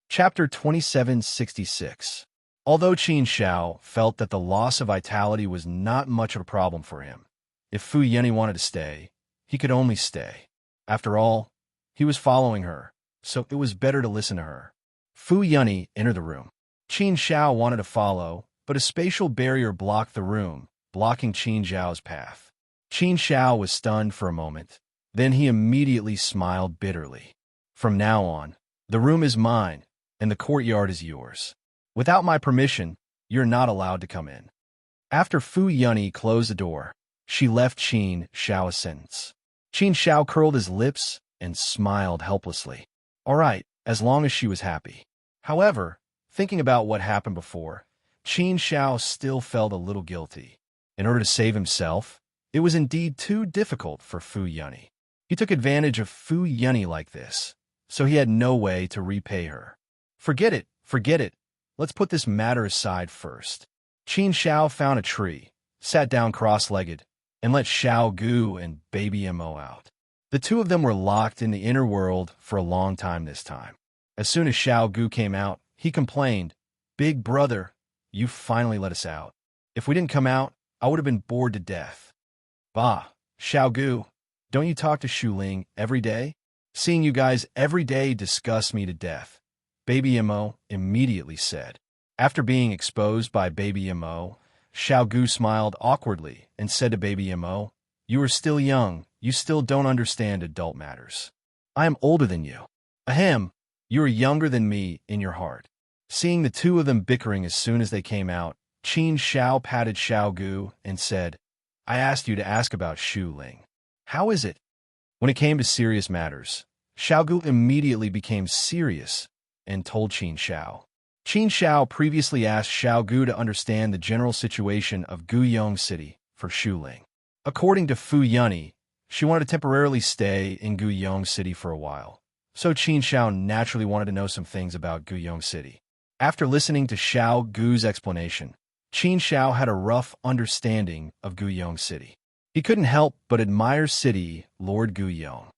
Chapter 2766. Although Qin Shao felt that the loss of vitality was not much of a problem for him, if Fu Yunny wanted to stay, he could only stay. After all, he was following her, so it was better to listen to her. Fu Yunny entered the room. Qin Shao wanted to follow, but a spatial barrier blocked the room, blocking Qin Shao's path. Qin Shao was stunned for a moment. Then he immediately smiled bitterly. From now on, the room is mine, and the courtyard is yours. Without my permission, you're not allowed to come in. After Fu Yunny closed the door, she left Qin Shao a sentence. Qin Shao curled his lips and smiled helplessly. All right, as long as she was happy. However, thinking about what happened before, Qin Shao still felt a little guilty. In order to save himself, it was indeed too difficult for Fu Yunny. He took advantage of Fu Yunny like this, so he had no way to repay her. Forget it, forget it. Let's put this matter aside first. Qin Shao found a tree, sat down cross-legged, and let Xiao Gu and Baby Mo out. The two of them were locked in the inner world for a long time this time. As soon as Xiao Gu came out, he complained, Big brother, you finally let us out. If we didn't come out, I would have been bored to death. Bah, Xiao Gu, don't you talk to Shu Ling every day? Seeing you guys every day disgusts me to death. Baby Mo immediately said. After being exposed by Baby Mo, Xiao Gu smiled awkwardly and said to Baby Mo, You are still young. You still don't understand adult matters. I am older than you. Ahem, you are younger than me in your heart. Seeing the two of them bickering as soon as they came out, Qin Shao patted Xiao Gu and said, I asked you to ask about Shu Ling. How is it? When it came to serious matters, Xiao Gu immediately became serious and told Qin Shao. Qin Shao previously asked Xiao Gu to understand the general situation of Guyong City for Shu Ling. According to Fu Yunny, she wanted to temporarily stay in Guyong City for a while, so Qin Shao naturally wanted to know some things about Guyong City. After listening to Xiao Gu's explanation, Qin Shao had a rough understanding of Guyong City. He couldn't help but admire City Lord Guyong.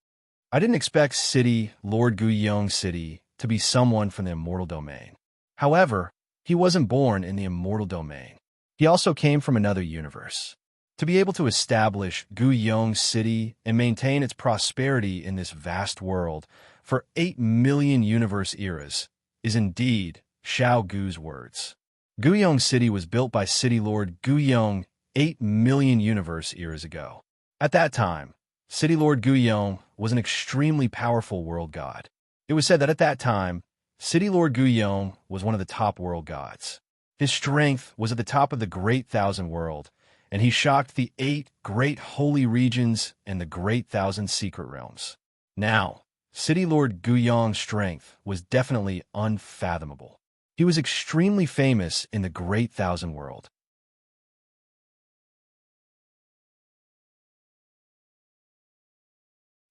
I didn't expect City Lord Guyong City to be someone from the immortal domain. However, he wasn't born in the immortal domain. He also came from another universe. To be able to establish Guyong City and maintain its prosperity in this vast world for 8 million universe eras is indeed Xiao Gu's words. Guyong City was built by City Lord Guyong 8 million universe eras ago. At that time, City Lord Guyong was an extremely powerful world god. It was said that at that time, City Lord Guyong was one of the top world gods. His strength was at the top of the Great Thousand World, and he shocked the 8 great holy regions and the Great Thousand Secret Realms. Now, City Lord Guyong's strength was definitely unfathomable. He was extremely famous in the Great Thousand World.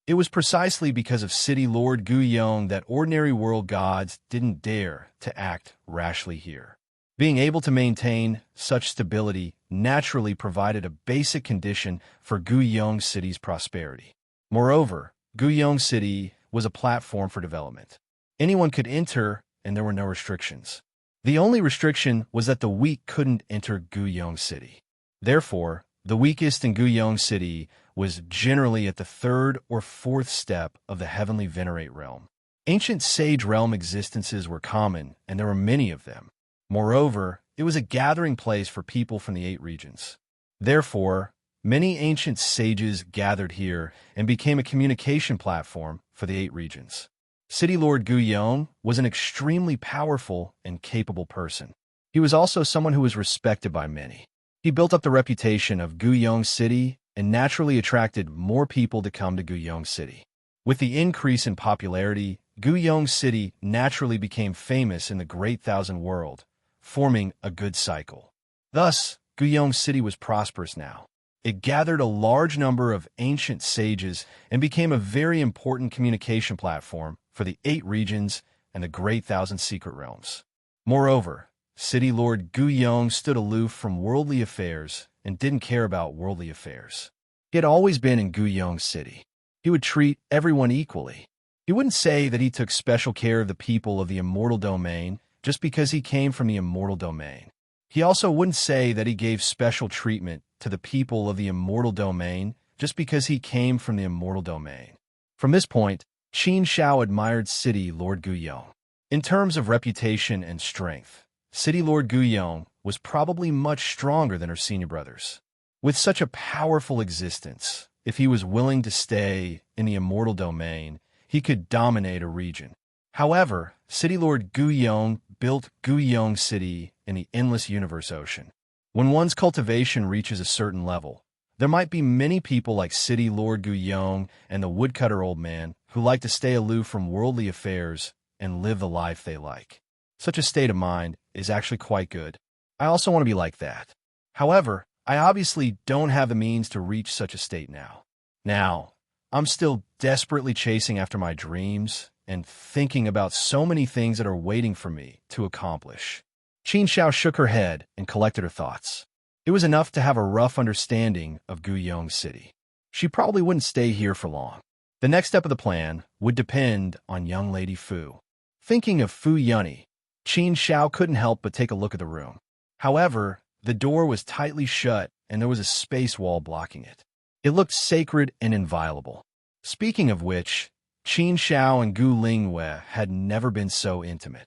It was precisely because of City Lord Guyong that ordinary world gods didn't dare to act rashly here. Being able to maintain such stability naturally provided a basic condition for Guyong City's prosperity. Moreover, Guyong City was a platform for development. Anyone could enter, and there were no restrictions. The only restriction was that the weak couldn't enter Guyong City. Therefore, the weakest in Guyong City was generally at the third or fourth step of the heavenly venerate realm. Ancient sage realm existences were common, and there were many of them. Moreover, it was a gathering place for people from the 8 regions. Therefore, many ancient sages gathered here and became a communication platform for the 8 regions. City Lord Guyong was an extremely powerful and capable person. He was also someone who was respected by many. He built up the reputation of Guyong City and naturally attracted more people to come to Guyong City. With the increase in popularity, Guyong City naturally became famous in the Great Thousand World, forming a good cycle. Thus, Guyong City was prosperous now. It gathered a large number of ancient sages and became a very important communication platform for the 8 regions and the Great Thousand Secret Realms. Moreover, City Lord Guyong stood aloof from worldly affairs and didn't care about worldly affairs. He had always been in Guyong City. He would treat everyone equally. He wouldn't say that he took special care of the people of the immortal domain just because he came from the immortal domain. He also wouldn't say that he gave special treatment to the people of the immortal domain just because he came from the immortal domain. From this point, Qin Shao admired City Lord Guyong. In terms of reputation and strength, City Lord Guyong was probably much stronger than her senior brothers. With such a powerful existence, if he was willing to stay in the immortal domain, he could dominate a region. However, City Lord Guyong built Guyong City in the endless universe ocean. When one's cultivation reaches a certain level, there might be many people like City Lord Guyong and the woodcutter old man who like to stay aloof from worldly affairs and live the life they like. Such a state of mind is actually quite good. I also want to be like that. However, I obviously don't have the means to reach such a state now. Now, I'm still desperately chasing after my dreams and thinking about so many things that are waiting for me to accomplish. Qin Shao shook her head and collected her thoughts. It was enough to have a rough understanding of Guyong City. She probably wouldn't stay here for long. The next step of the plan would depend on young Lady Fu. Thinking of Fu Yunny, Qin Shao couldn't help but take a look at the room. However, the door was tightly shut and there was a space wall blocking it. It looked sacred and inviolable. Speaking of which, Qin Shao and Gu Lingwei had never been so intimate.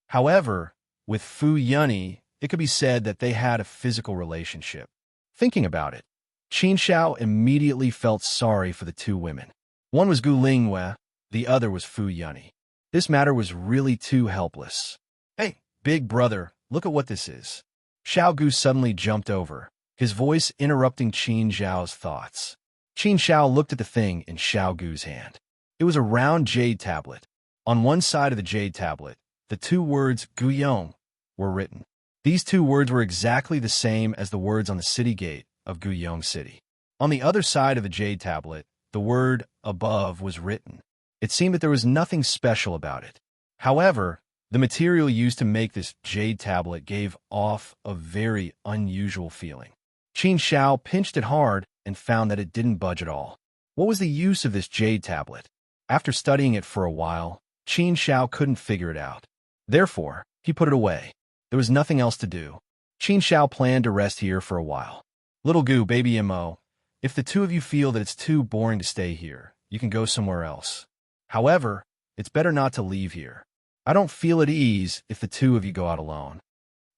However, with Fu Yunny, it could be said that they had a physical relationship. Thinking about it, Qin Shao immediately felt sorry for the 2 women. One was Gu Lingwei, the other was Fu Yunny. This matter was really too helpless. Hey, big brother, look at what this is. Xiao Gu suddenly jumped over, his voice interrupting Qin Xiao's thoughts. Qin Xiao looked at the thing in Xiao Gu's hand. It was a round jade tablet. On one side of the jade tablet, the 2 words Guyong were written. These 2 words were exactly the same as the words on the city gate of Guyong City. On the other side of the jade tablet, the word above was written. It seemed that there was nothing special about it. However, the material used to make this jade tablet gave off a very unusual feeling. Qin Shao pinched it hard and found that it didn't budge at all. What was the use of this jade tablet? After studying it for a while, Qin Shao couldn't figure it out. Therefore, he put it away. There was nothing else to do. Qin Shao planned to rest here for a while. Little Gu, baby Mo, if the 2 of you feel that it's too boring to stay here, you can go somewhere else. However, it's better not to leave here. I don't feel at ease if the 2 of you go out alone.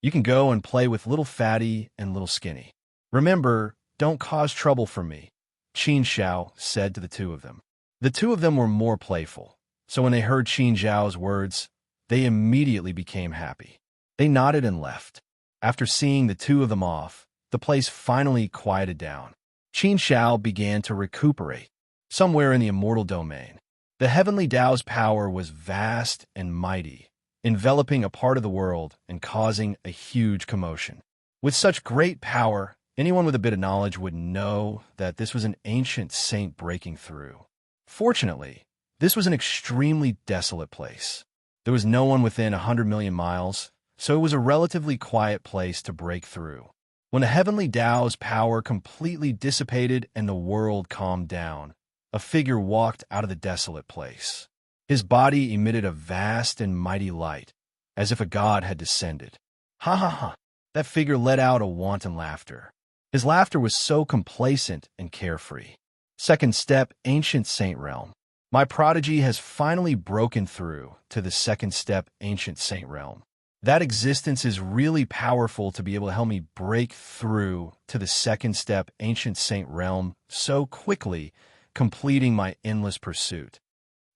You can go and play with little Fatty and little Skinny. Remember, don't cause trouble for me, Qin Shao said to the 2 of them. The 2 of them were more playful, so when they heard Qin Zhao's words, they immediately became happy. They nodded and left. After seeing the 2 of them off, the place finally quieted down. Qin Shao began to recuperate. Somewhere in the immortal domain, the heavenly Tao's power was vast and mighty, enveloping a part of the world and causing a huge commotion. With such great power, anyone with a bit of knowledge would know that this was an ancient saint breaking through. Fortunately, this was an extremely desolate place. There was no one within 100 million miles, so it was a relatively quiet place to break through. When the heavenly Tao's power completely dissipated and the world calmed down, a figure walked out of the desolate place. His body emitted a vast and mighty light, as if a god had descended. Ha ha ha! That figure let out a wanton laughter. His laughter was so complacent and carefree. Second step, ancient saint realm. My prodigy has finally broken through to the second step, ancient saint realm. That existence is really powerful to be able to help me break through to the second step, ancient saint realm, so quickly, completing my endless pursuit.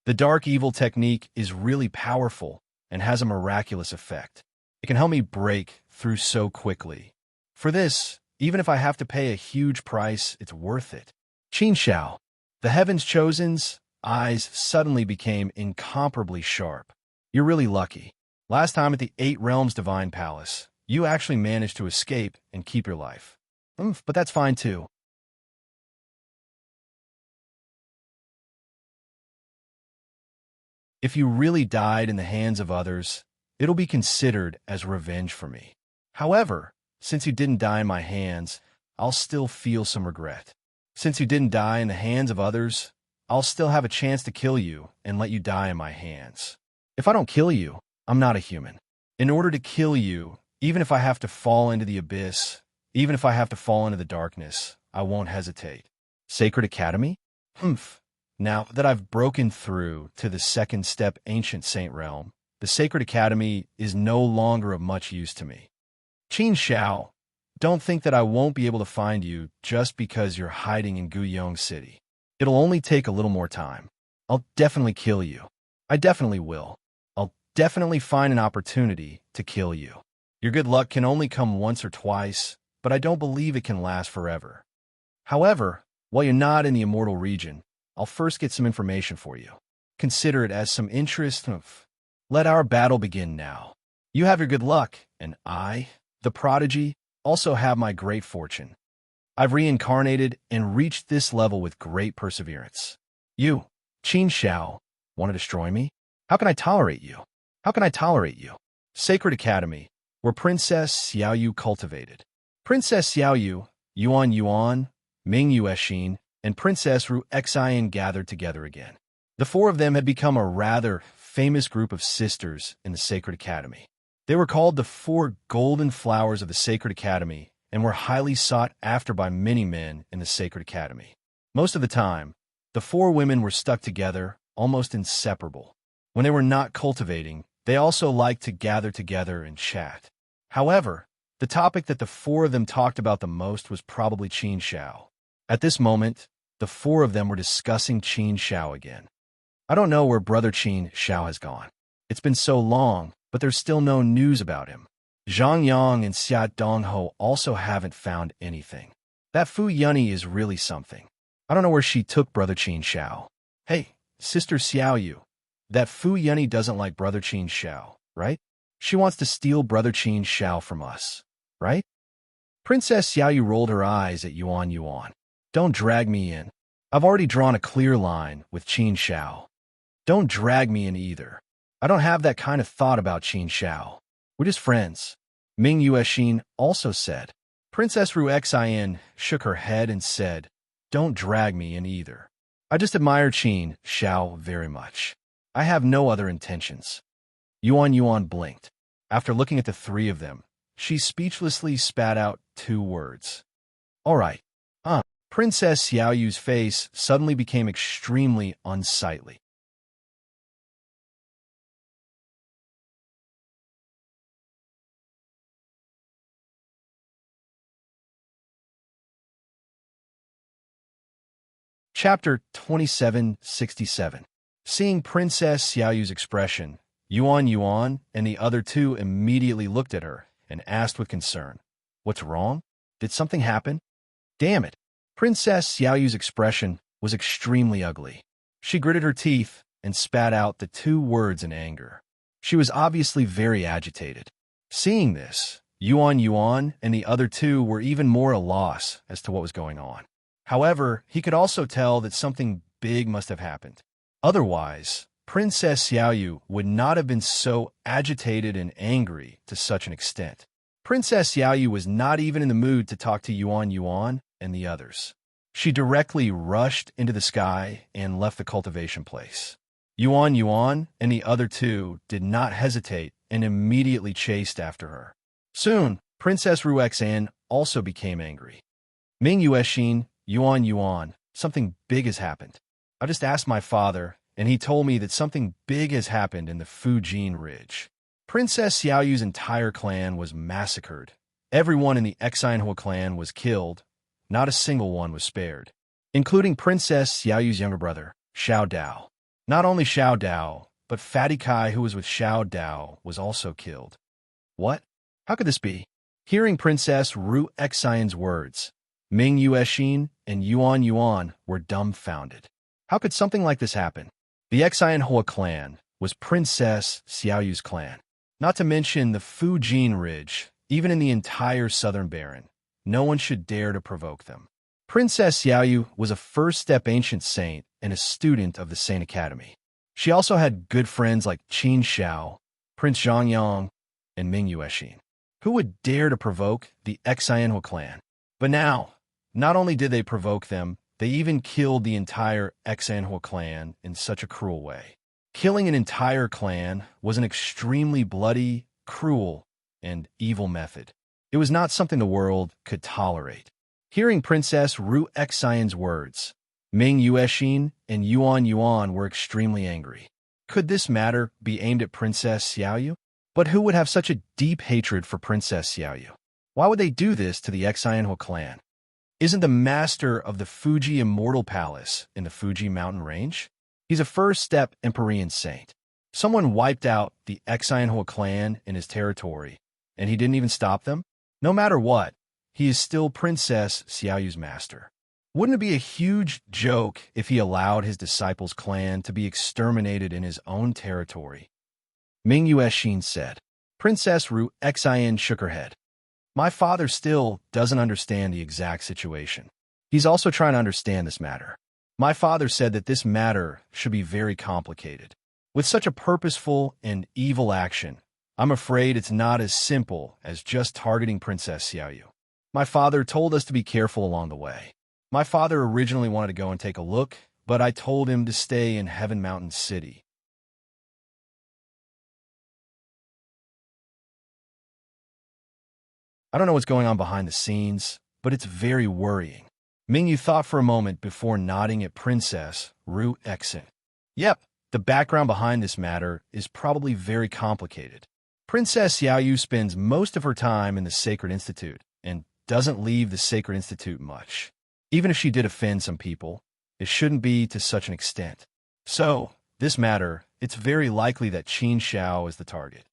The dark evil technique is really powerful and has a miraculous effect. It can help me break through so quickly. For this, even if I have to pay a huge price, it's worth it. Qin Shao. The heavens chosen's eyes suddenly became incomparably sharp. You're really lucky. Last time at the Eight Realms Divine Palace, you actually managed to escape and keep your life. But that's fine too. If you really died in the hands of others, it'll be considered as revenge for me. However, since you didn't die in my hands, I'll still feel some regret. Since you didn't die in the hands of others, I'll still have a chance to kill you and let you die in my hands. If I don't kill you, I'm not a human. In order to kill you, even if I have to fall into the abyss, even if I have to fall into the darkness, I won't hesitate. Sacred Academy? Now that I've broken through to the second step ancient saint realm, the Sacred Academy is no longer of much use to me. Qin Shao, don't think that I won't be able to find you just because you're hiding in Guyong City. It'll only take a little more time. I'll definitely kill you. I definitely will. I'll definitely find an opportunity to kill you. Your good luck can only come once or twice, but I don't believe it can last forever. However, while you're not in the immortal region, I'll first get some information for you. Consider it as some interest. Let our battle begin now. You have your good luck, and I, the prodigy, also have my great fortune. I've reincarnated and reached this level with great perseverance. You, Qin Shao, want to destroy me? How can I tolerate you? How can I tolerate you? Sacred Academy, where Princess Xiaoyu cultivated. Princess Xiaoyu, Yuan Yuan, Ming Yuexin, and Princess Ru Xian gathered together again. The four of them had become a rather famous group of sisters in the Sacred Academy. They were called the Four Golden Flowers of the Sacred Academy and were highly sought after by many men in the Sacred Academy. Most of the time, the four women were stuck together, almost inseparable. When they were not cultivating, they also liked to gather together and chat. However, the topic that the four of them talked about the most was probably Qin Shao. At this moment, the four of them were discussing Qin Shao again. I don't know where Brother Qin Shao has gone. It's been so long, but there's still no news about him. Zhang Yang and Xia Dongho also haven't found anything. That Fu Yunny is really something. I don't know where she took Brother Qin Shao. Hey, Sister Xiaoyu, that Fu Yunny doesn't like Brother Qin Shao, right? She wants to steal Brother Qin Shao from us, right? Princess Xiaoyu rolled her eyes at Yuan Yuan. Don't drag me in. I've already drawn a clear line with Qin Shao. Don't drag me in either. I don't have that kind of thought about Qin Shao. We're just friends. Ming Yuexin also said. Princess Ru Xian shook her head and said, don't drag me in either. I just admire Qin Shao very much. I have no other intentions. Yuan Yuan blinked. After looking at the three of them, she speechlessly spat out two words. All right. Princess Xiaoyu's face suddenly became extremely unsightly. Chapter 2767. Seeing Princess Xiaoyu's expression, Yuan Yuan and the other two immediately looked at her and asked with concern, what's wrong? Did something happen? Damn it. Princess Xiaoyu's expression was extremely ugly. She gritted her teeth and spat out the two words in anger. She was obviously very agitated. Seeing this, Yuan Yuan and the other two were even more at a loss as to what was going on. However, he could also tell that something big must have happened. Otherwise, Princess Xiaoyu would not have been so agitated and angry to such an extent. Princess Xiaoyu was not even in the mood to talk to Yuan Yuan and the others. She directly rushed into the sky and left the cultivation place. Yuan Yuan and the other two did not hesitate and immediately chased after her. Soon, Princess Ruexan also became angry. Ming Yuexin, Yuan Yuan, something big has happened. I just asked my father, and he told me that something big has happened in the Fujin Ridge. Princess Xiaoyu's entire clan was massacred. Everyone in the Exinhua clan was killed. Not a single one was spared, including Princess Xiaoyu's younger brother, Xiao Dao. Not only Xiao Dao, but Fatty Kai, who was with Xiao Dao, was also killed. What? How could this be? Hearing Princess Ruexin's words, Ming Yuexin and Yuan Yuan were dumbfounded. How could something like this happen? The Exinhua clan was Princess Xiaoyu's clan. Not to mention the Fujin Ridge, even in the entire Southern Baron. No one should dare to provoke them. Princess Xiaoyu was a first-step ancient saint and a student of the Saint Academy. She also had good friends like Qin Xiao, Prince Zhongyang, and Ming Yuexin. Who would dare to provoke the Exinhua clan? But now, not only did they provoke them, they even killed the entire Exinhua clan in such a cruel way. Killing an entire clan was an extremely bloody, cruel, and evil method. It was not something the world could tolerate. Hearing Princess Ruexin's words, Ming Yuexin and Yuan Yuan were extremely angry. Could this matter be aimed at Princess Xiaoyu? But who would have such a deep hatred for Princess Xiaoyu? Why would they do this to the Exinhua clan? Isn't the master of the Fuji Immortal Palace in the Fuji mountain range? He's a first-step Empyrean saint. Someone wiped out the Exinhua clan in his territory, and he didn't even stop them? No matter what, he is still Princess Xiaoyu's master. Wouldn't it be a huge joke if he allowed his disciples' clan to be exterminated in his own territory? Ming Yuexin said. Princess Ruexin shook her head. My father still doesn't understand the exact situation. He's also trying to understand this matter. My father said that this matter should be very complicated. With such a purposeful and evil action, I'm afraid it's not as simple as just targeting Princess Xiaoyu. My father told us to be careful along the way. My father originally wanted to go and take a look, but I told him to stay in Heaven Mountain City. I don't know what's going on behind the scenes, but it's very worrying. Mingyu thought for a moment before nodding at Princess Ruexin. Yep, the background behind this matter is probably very complicated. Princess Xiaoyu spends most of her time in the Sacred Institute and doesn't leave the Sacred Institute much. Even if she did offend some people, it shouldn't be to such an extent. So, this matter, it's very likely that Qin Xiao is the target.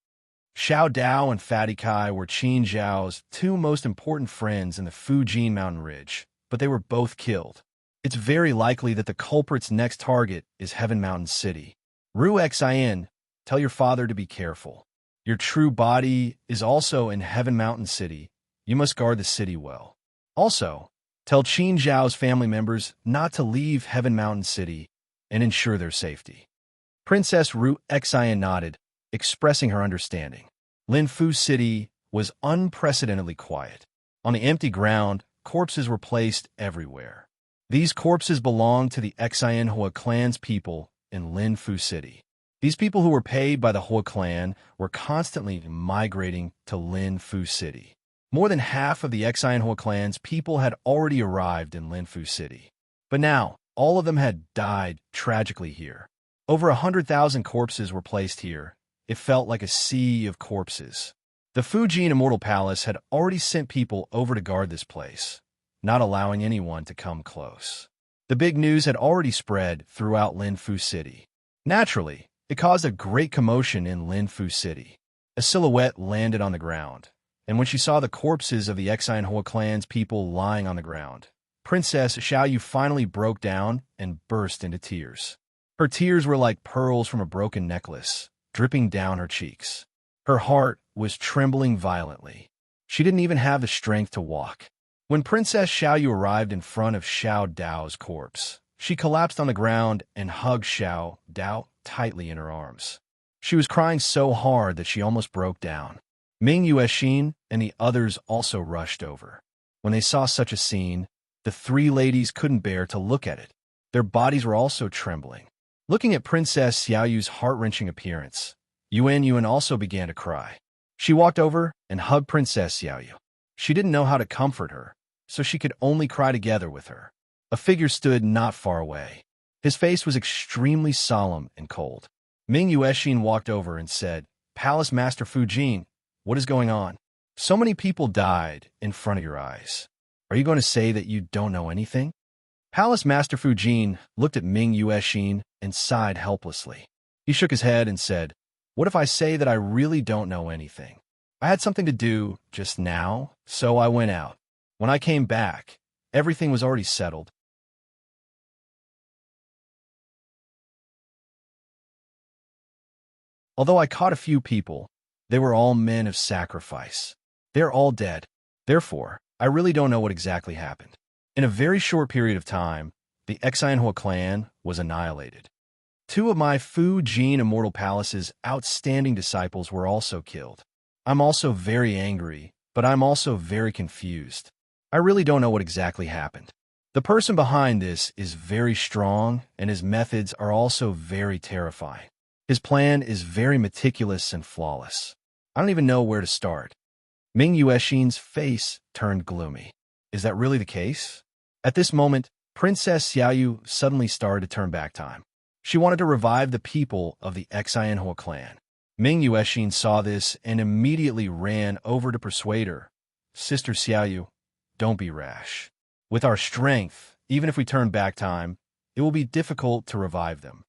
Xiao Dao and Fatty Kai were Qin Xiao's two most important friends in the Fujin mountain ridge, but they were both killed. It's very likely that the culprit's next target is Heaven Mountain City. Ruexin, tell your father to be careful. Your true body is also in Heaven Mountain City. You must guard the city well. Also, tell Qin Xiao's family members not to leave Heaven Mountain City and ensure their safety. Princess Ruexin nodded, expressing her understanding. Linfu City was unprecedentedly quiet. On the empty ground, corpses were placed everywhere. These corpses belonged to the Exinhua clan's people in Linfu City. These people who were paid by the Hua clan were constantly migrating to Linfu City. More than half of the Exinhua clan's people had already arrived in Linfu City. But now, all of them had died tragically here. Over 100,000 corpses were placed here. It felt like a sea of corpses. The Fujin Immortal Palace had already sent people over to guard this place, not allowing anyone to come close. The big news had already spread throughout Linfu City. Naturally, it caused a great commotion in Linfu City. A silhouette landed on the ground, and when she saw the corpses of the Exinhua clan's people lying on the ground, Princess Xiaoyu finally broke down and burst into tears. Her tears were like pearls from a broken necklace, dripping down her cheeks. Her heart was trembling violently. She didn't even have the strength to walk. When Princess Xiaoyu arrived in front of Xiao Dao's corpse, she collapsed on the ground and hugged Xiao Dao tightly in her arms. She was crying so hard that she almost broke down. Ming Yuexin and the others also rushed over. When they saw such a scene, the three ladies couldn't bear to look at it. Their bodies were also trembling. Looking at Princess Xiaoyu's heart-wrenching appearance, Yuan also began to cry. She walked over and hugged Princess Xiaoyu. She didn't know how to comfort her, so she could only cry together with her. A figure stood not far away. His face was extremely solemn and cold. Ming Yuexin walked over and said, "Palace Master Fu Jin, what is going on? So many people died in front of your eyes. Are you going to say that you don't know anything?" Palace Master Fu Jin looked at Ming Yuexin and sighed helplessly. He shook his head and said, "What if I say that I really don't know anything? I had something to do just now, so I went out. When I came back, everything was already settled. Although I caught a few people, they were all men of sacrifice. They're all dead. Therefore, I really don't know what exactly happened." In a very short period of time, the Xianhua clan was annihilated. Two of my Fu Jin Immortal Palace's outstanding disciples were also killed. I'm also very angry, but I'm also very confused. I really don't know what exactly happened. The person behind this is very strong, and his methods are also very terrifying. His plan is very meticulous and flawless. I don't even know where to start. Ming Yuexin's face turned gloomy. Is that really the case? At this moment, Princess Xiaoyu suddenly started to turn back time. She wanted to revive the people of the Xianhua clan. Ming Yuexin saw this and immediately ran over to persuade her. "Sister Xiaoyu, don't be rash. With our strength, even if we turn back time, it will be difficult to revive them.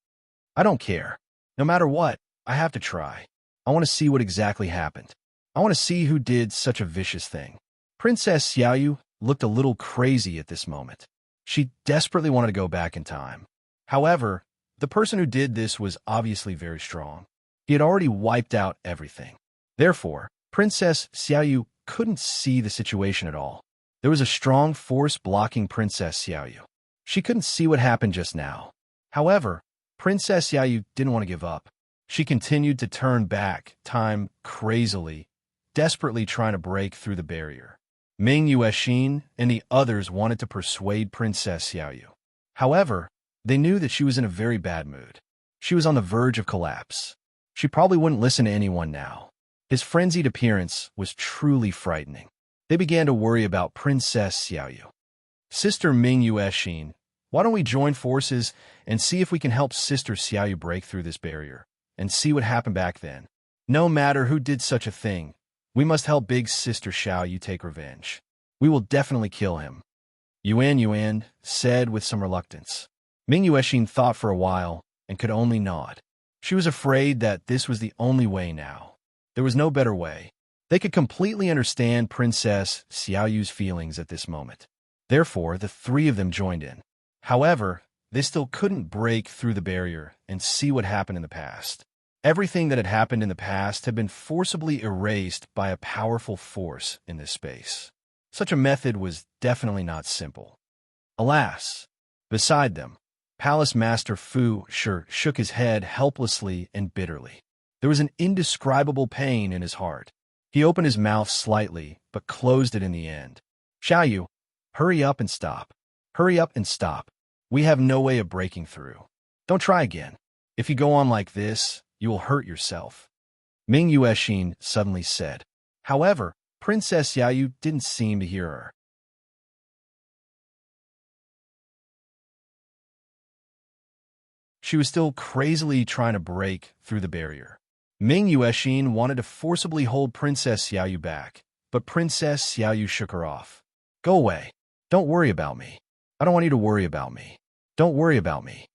I don't care. No matter what, I have to try. I want to see what exactly happened. I want to see who did such a vicious thing." Princess Xiaoyu looked a little crazy at this moment. She desperately wanted to go back in time. However, the person who did this was obviously very strong. He had already wiped out everything. Therefore, Princess Xiaoyu couldn't see the situation at all. There was a strong force blocking Princess Xiaoyu. She couldn't see what happened just now. However, Princess Xiaoyu didn't want to give up. She continued to turn back time crazily, desperately trying to break through the barrier. Ming Yuexin and the others wanted to persuade Princess Xiaoyu. However, they knew that she was in a very bad mood. She was on the verge of collapse. She probably wouldn't listen to anyone now. His frenzied appearance was truly frightening. They began to worry about Princess Xiaoyu. "Sister Ming Yuexin, why don't we join forces and see if we can help Sister Xiaoyu break through this barrier, and see what happened back then? No matter who did such a thing, we must help Big Sister Xiaoyu take revenge. We will definitely kill him," Yuan said with some reluctance. Ming Yuexin thought for a while and could only nod. She was afraid that this was the only way now. There was no better way. They could completely understand Princess Xiaoyu's feelings at this moment. Therefore, the three of them joined in. However, they still couldn't break through the barrier and see what happened in the past. Everything that had happened in the past had been forcibly erased by a powerful force in this space. Such a method was definitely not simple. Alas, beside them, Palace Master Fu Shi shook his head helplessly and bitterly. There was an indescribable pain in his heart. He opened his mouth slightly, but closed it in the end. "Xiaoyu, hurry up and stop. Hurry up and stop. We have no way of breaking through. Don't try again. If you go on like this, you will hurt yourself," Ming Yuexin suddenly said. However, Princess Xiaoyu didn't seem to hear her. She was still crazily trying to break through the barrier. Ming Yuexin wanted to forcibly hold Princess Xiaoyu back, but Princess Xiaoyu shook her off. "Go away. Don't worry about me. I don't want you to worry about me. Don't worry about me.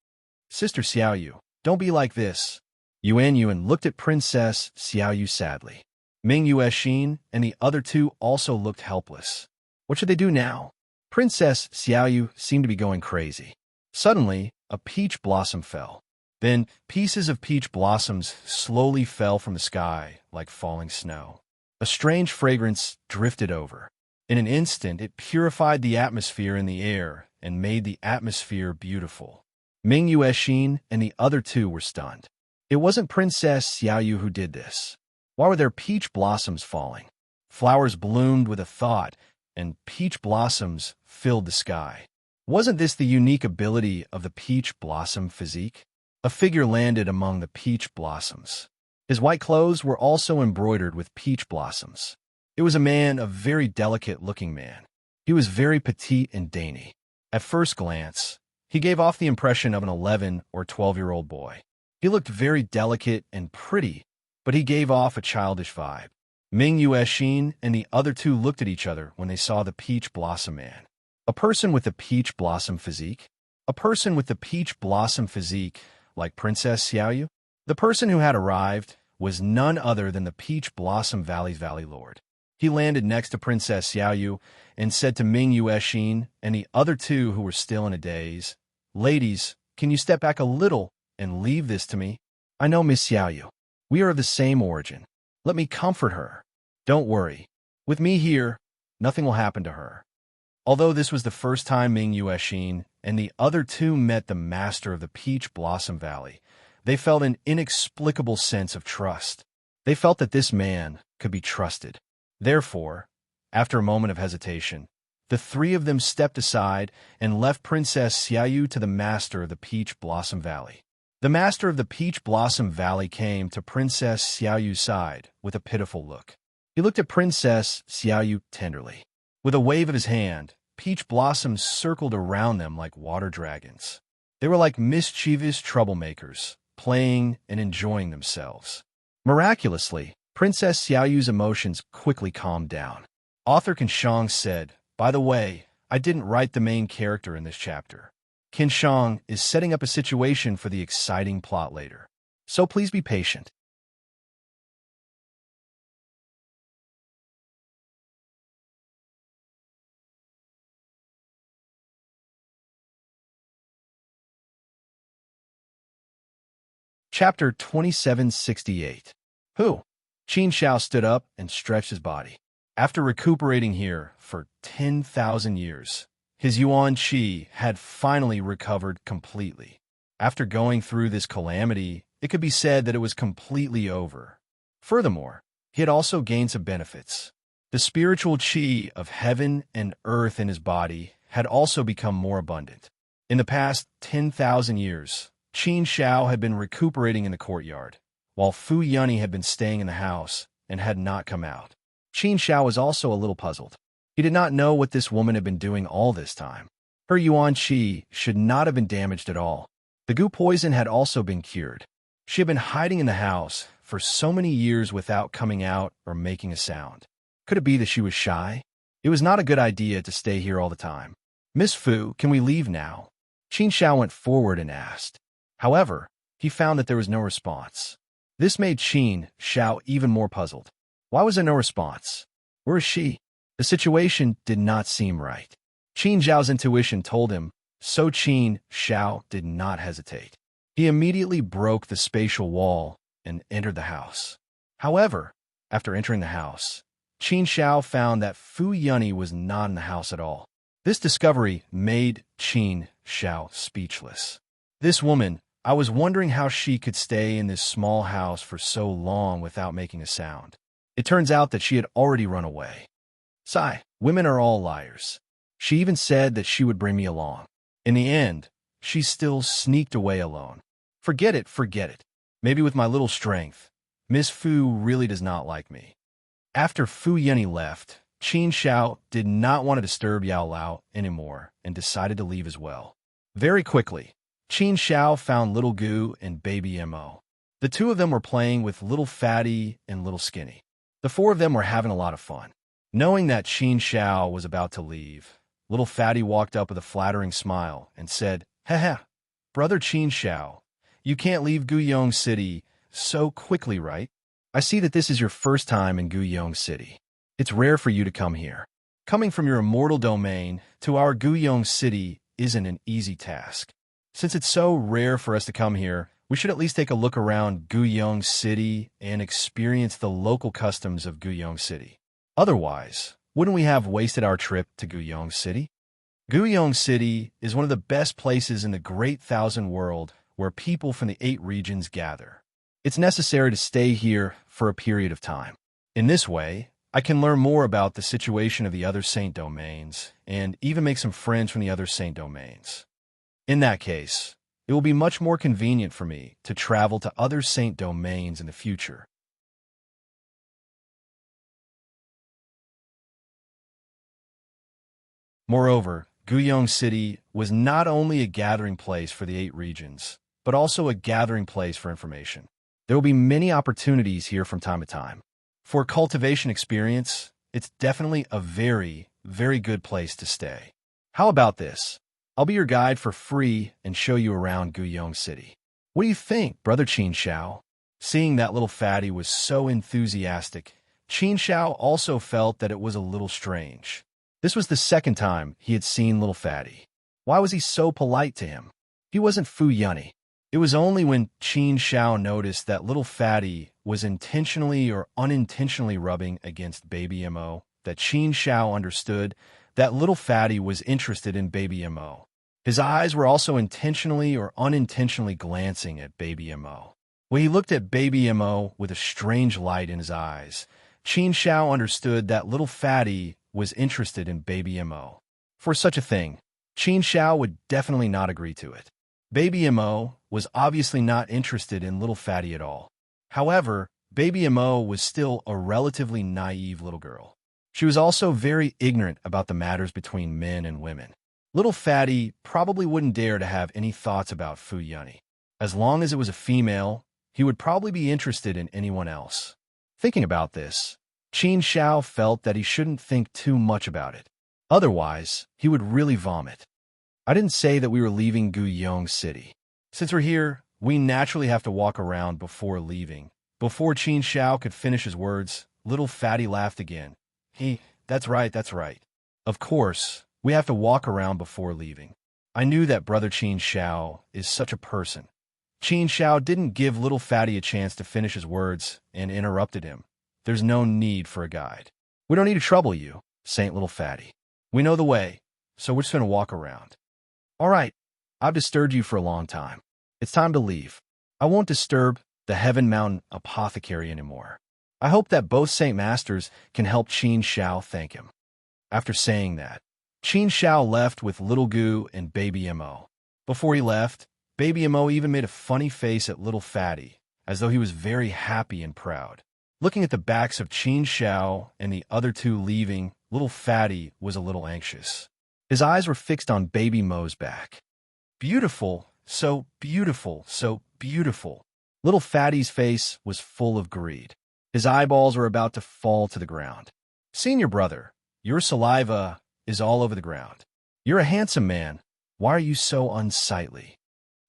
Sister Xiaoyu, don't be like this." Yuan looked at Princess Xiaoyu sadly. Ming Yuexin and the other two also looked helpless. What should they do now? Princess Xiaoyu seemed to be going crazy. Suddenly, a peach blossom fell. Then, pieces of peach blossoms slowly fell from the sky like falling snow. A strange fragrance drifted over. In an instant, it purified the atmosphere in the air and made the atmosphere beautiful. Ming Yuexin and the other two were stunned. It wasn't Princess Xiaoyu who did this. Why were there peach blossoms falling? Flowers bloomed with a thought, and peach blossoms filled the sky. Wasn't this the unique ability of the peach blossom physique? A figure landed among the peach blossoms. His white clothes were also embroidered with peach blossoms. It was a man, a very delicate-looking man. He was very petite and dainty. At first glance, he gave off the impression of an 11 or 12-year-old boy. He looked very delicate and pretty, but he gave off a childish vibe. Ming Yuexin and the other two looked at each other when they saw the peach blossom man. A person with the peach blossom physique? A person with the peach blossom physique, like Princess Xiaoyu? The person who had arrived was none other than the Peach Blossom Valley's Valley Lord. He landed next to Princess Xiaoyu and said to Ming Yuexin and the other two who were still in a daze, "Ladies, can you step back a little and leave this to me? I know Miss Xiaoyu. We are of the same origin. Let me comfort her. Don't worry. With me here, nothing will happen to her." Although this was the first time Ming Yuexin and the other two met the master of the Peach Blossom Valley, they felt an inexplicable sense of trust. They felt that this man could be trusted. Therefore, after a moment of hesitation, the three of them stepped aside and left Princess Xiaoyu to the master of the Peach Blossom Valley. The master of the Peach Blossom Valley came to Princess Xiaoyu's side with a pitiful look. He looked at Princess Xiaoyu tenderly. With a wave of his hand, peach blossoms circled around them like water dragons. They were like mischievous troublemakers, playing and enjoying themselves. Miraculously, Princess Xiaoyu's emotions quickly calmed down. Author Qinshang said, "By the way, I didn't write the main character in this chapter. Qinshang is setting up a situation for the exciting plot later. So please be patient." Chapter 2768. Who? Qin Shao stood up and stretched his body. After recuperating here for 10,000 years, his Yuan Qi had finally recovered completely. After going through this calamity, it could be said that it was completely over. Furthermore, he had also gained some benefits. The spiritual Qi of heaven and earth in his body had also become more abundant. In the past 10,000 years, Qin Shao had been recuperating in the courtyard, while Fu Yunny had been staying in the house and had not come out. Qin Shao was also a little puzzled. He did not know what this woman had been doing all this time. Her Yuan Qi should not have been damaged at all. The goo poison had also been cured. She had been hiding in the house for so many years without coming out or making a sound. Could it be that she was shy? It was not a good idea to stay here all the time. "Miss Fu, can we leave now?" Qin Shao went forward and asked. However, he found that there was no response. This made Qin Shao even more puzzled. Why was there no response? Where is she? The situation did not seem right. Qin Zhao's intuition told him, so Qin Shao did not hesitate. He immediately broke the spatial wall and entered the house. However, after entering the house, Qin Shao found that Fu Yunny was not in the house at all. This discovery made Qin Shao speechless. This woman, I was wondering how she could stay in this small house for so long without making a sound. It turns out that she had already run away. Sigh, women are all liars. She even said that she would bring me along. In the end, she still sneaked away alone. Forget it, forget it. Maybe with my little strength, Miss Fu really does not like me. After Fu Yunny left, Qin Shao did not want to disturb Yao Lao anymore and decided to leave as well. Very quickly, Qin Shao found Little Goo and Baby Mo. The two of them were playing with Little Fatty and Little Skinny. The four of them were having a lot of fun. Knowing that Qin Shao was about to leave, Little Fatty walked up with a flattering smile and said, "Haha, brother Qin Shao, you can't leave Guyong City so quickly, right? I see that this is your first time in Guyong City. It's rare for you to come here. Coming from your immortal domain to our Guyong City isn't an easy task. Since it's so rare for us to come here, We should at least take a look around Guyong City and experience the local customs of Guyong City. Otherwise, wouldn't we have wasted our trip to Guyong City? Guyong City is one of the best places in the Great Thousand World where people from the 8 regions gather. It's necessary to stay here for a period of time. In this way, I can learn more about the situation of the other Saint Domains and even make some friends from the other Saint Domains. In that case, it will be much more convenient for me to travel to other Saint Domains in the future. Moreover, Guyong City was not only a gathering place for the 8 regions, but also a gathering place for information. There will be many opportunities here from time to time. For cultivation experience, it's definitely a very, very good place to stay. How about this? I'll be your guide for free and show you around Guyong City. What do you think, Brother Qin Shao? Seeing that little fatty was so enthusiastic, Qin Shao also felt that it was a little strange. This was the second time he had seen little fatty. Why was he so polite to him? He wasn't Fu Yunny. It was only when Qin Shao noticed that little fatty was intentionally or unintentionally rubbing against Baby Mo that Qin Shao understood that little fatty was interested in Baby Mo. His eyes were also intentionally or unintentionally glancing at Baby Mo. When he looked at Baby Mo with a strange light in his eyes, Qin Shao understood that little fatty was interested in Baby Mo. For such a thing, Qin Shao would definitely not agree to it. Baby Mo was obviously not interested in little fatty at all. However, Baby Mo was still a relatively naive little girl. She was also very ignorant about the matters between men and women. Little fatty probably wouldn't dare to have any thoughts about Fu Yunny. As long as it was a female, he would probably be interested in anyone else. Thinking about this, Qin Shao felt that he shouldn't think too much about it. Otherwise, he would really vomit. I didn't say that we were leaving Guyong City. Since we're here, we naturally have to walk around before leaving. Before Qin Shao could finish his words, little fatty laughed again. That's right. Of course, we have to walk around before leaving. I knew that Brother Qin Shao is such a person. Qin Shao didn't give little fatty a chance to finish his words and interrupted him. There's no need for a guide. We don't need to trouble you, Saint Little Fatty. We know the way, so we're just going to walk around. All right, I've disturbed you for a long time. It's time to leave. I won't disturb the Heaven Mountain Apothecary anymore. I hope that both Saint Masters can help Qin Shao thank him. After saying that, Qin Shao left with Little Gu and Baby Mo. Before he left, Baby Mo even made a funny face at Little Fatty, as though he was very happy and proud. Looking at the backs of Qin Shao and the other two leaving, Little Fatty was a little anxious. His eyes were fixed on Baby Mo's back. Beautiful, so beautiful, so beautiful. Little Fatty's face was full of greed. His eyeballs were about to fall to the ground. Senior brother, your saliva is all over the ground. You're a handsome man. Why are you so unsightly?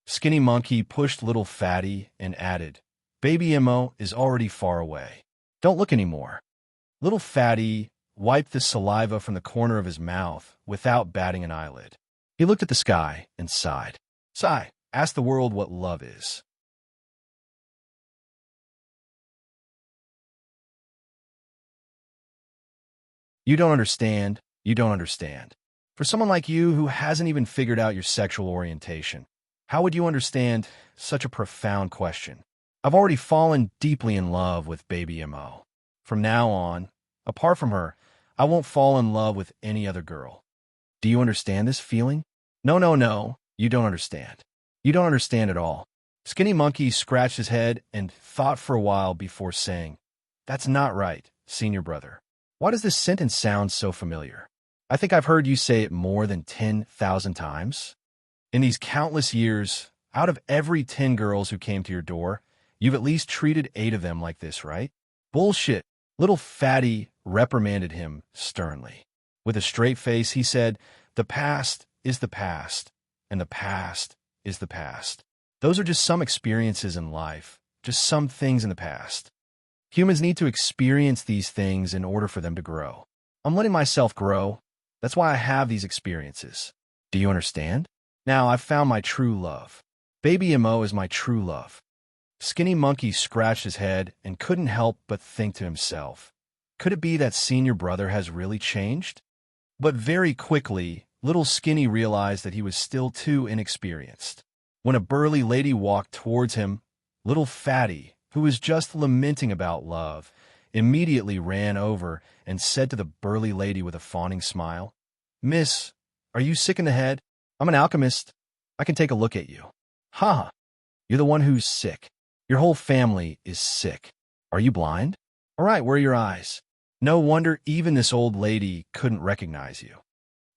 Skinny Monkey pushed Little Fatty and added, Baby Mo is already far away. Don't look anymore. Little Fatty wiped the saliva from the corner of his mouth without batting an eyelid. He looked at the sky and sighed. Sigh, ask the world what love is. You don't understand. You don't understand. For someone like you who hasn't even figured out your sexual orientation, how would you understand such a profound question? I've already fallen deeply in love with Baby Mo. From now on, apart from her, I won't fall in love with any other girl. Do you understand this feeling? No, you don't understand. You don't understand at all. Skinny Monkey scratched his head and thought for a while before saying, That's not right, senior brother. Why does this sentence sound so familiar? I think I've heard you say it more than 10,000 times. In these countless years, out of every 10 girls who came to your door, you've at least treated 8 of them like this, right? Bullshit. Little Fatty reprimanded him sternly. With a straight face, he said, The past is the past, and the past is the past. Those are just some experiences in life, just some things in the past. Humans need to experience these things in order for them to grow. I'm letting myself grow. That's why I have these experiences. Do you understand? Now I've found my true love. Baby Mo is my true love. Skinny Monkey scratched his head and couldn't help but think to himself, could it be that senior brother has really changed? But very quickly, little Skinny realized that he was still too inexperienced. When a burly lady walked towards him, little Fatty, who was just lamenting about love, immediately ran over and said to the burly lady with a fawning smile, "Miss, are you sick in the head? I'm an alchemist. I can take a look at you." "Ha! You're the one who's sick. Your whole family is sick. Are you blind? All right, where are your eyes?" No wonder even this old lady couldn't recognize you.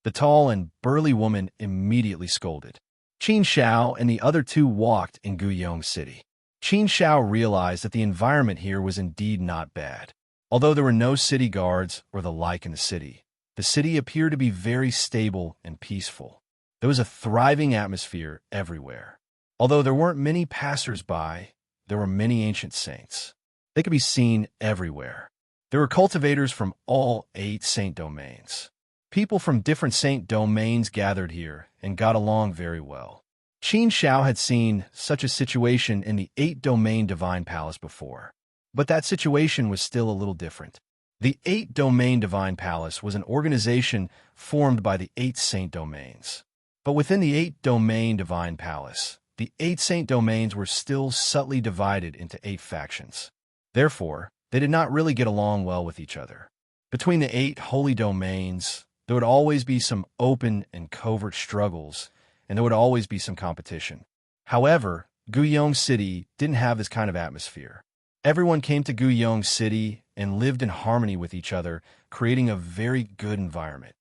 The tall and burly woman immediately scolded. Qin Shao and the other two walked in Guyong City. Qin Shao realized that the environment here was indeed not bad. Although there were no city guards or the like in the city appeared to be very stable and peaceful. There was a thriving atmosphere everywhere. Although there weren't many passers-by, there were many ancient saints. They could be seen everywhere. There were cultivators from all 8 saint domains. People from different saint domains gathered here and got along very well. Qin Shao had seen such a situation in the 8-domain divine palace before, but that situation was still a little different. The 8-domain divine palace was an organization formed by the 8 saint domains. But within the 8-domain divine palace, the 8 saint domains were still subtly divided into 8 factions. Therefore, they did not really get along well with each other. Between the 8 holy domains, there would always be some open and covert struggles, and there would always be some competition. However, Guyong City didn't have this kind of atmosphere. Everyone came to Guyong City and lived in harmony with each other, creating a very good environment.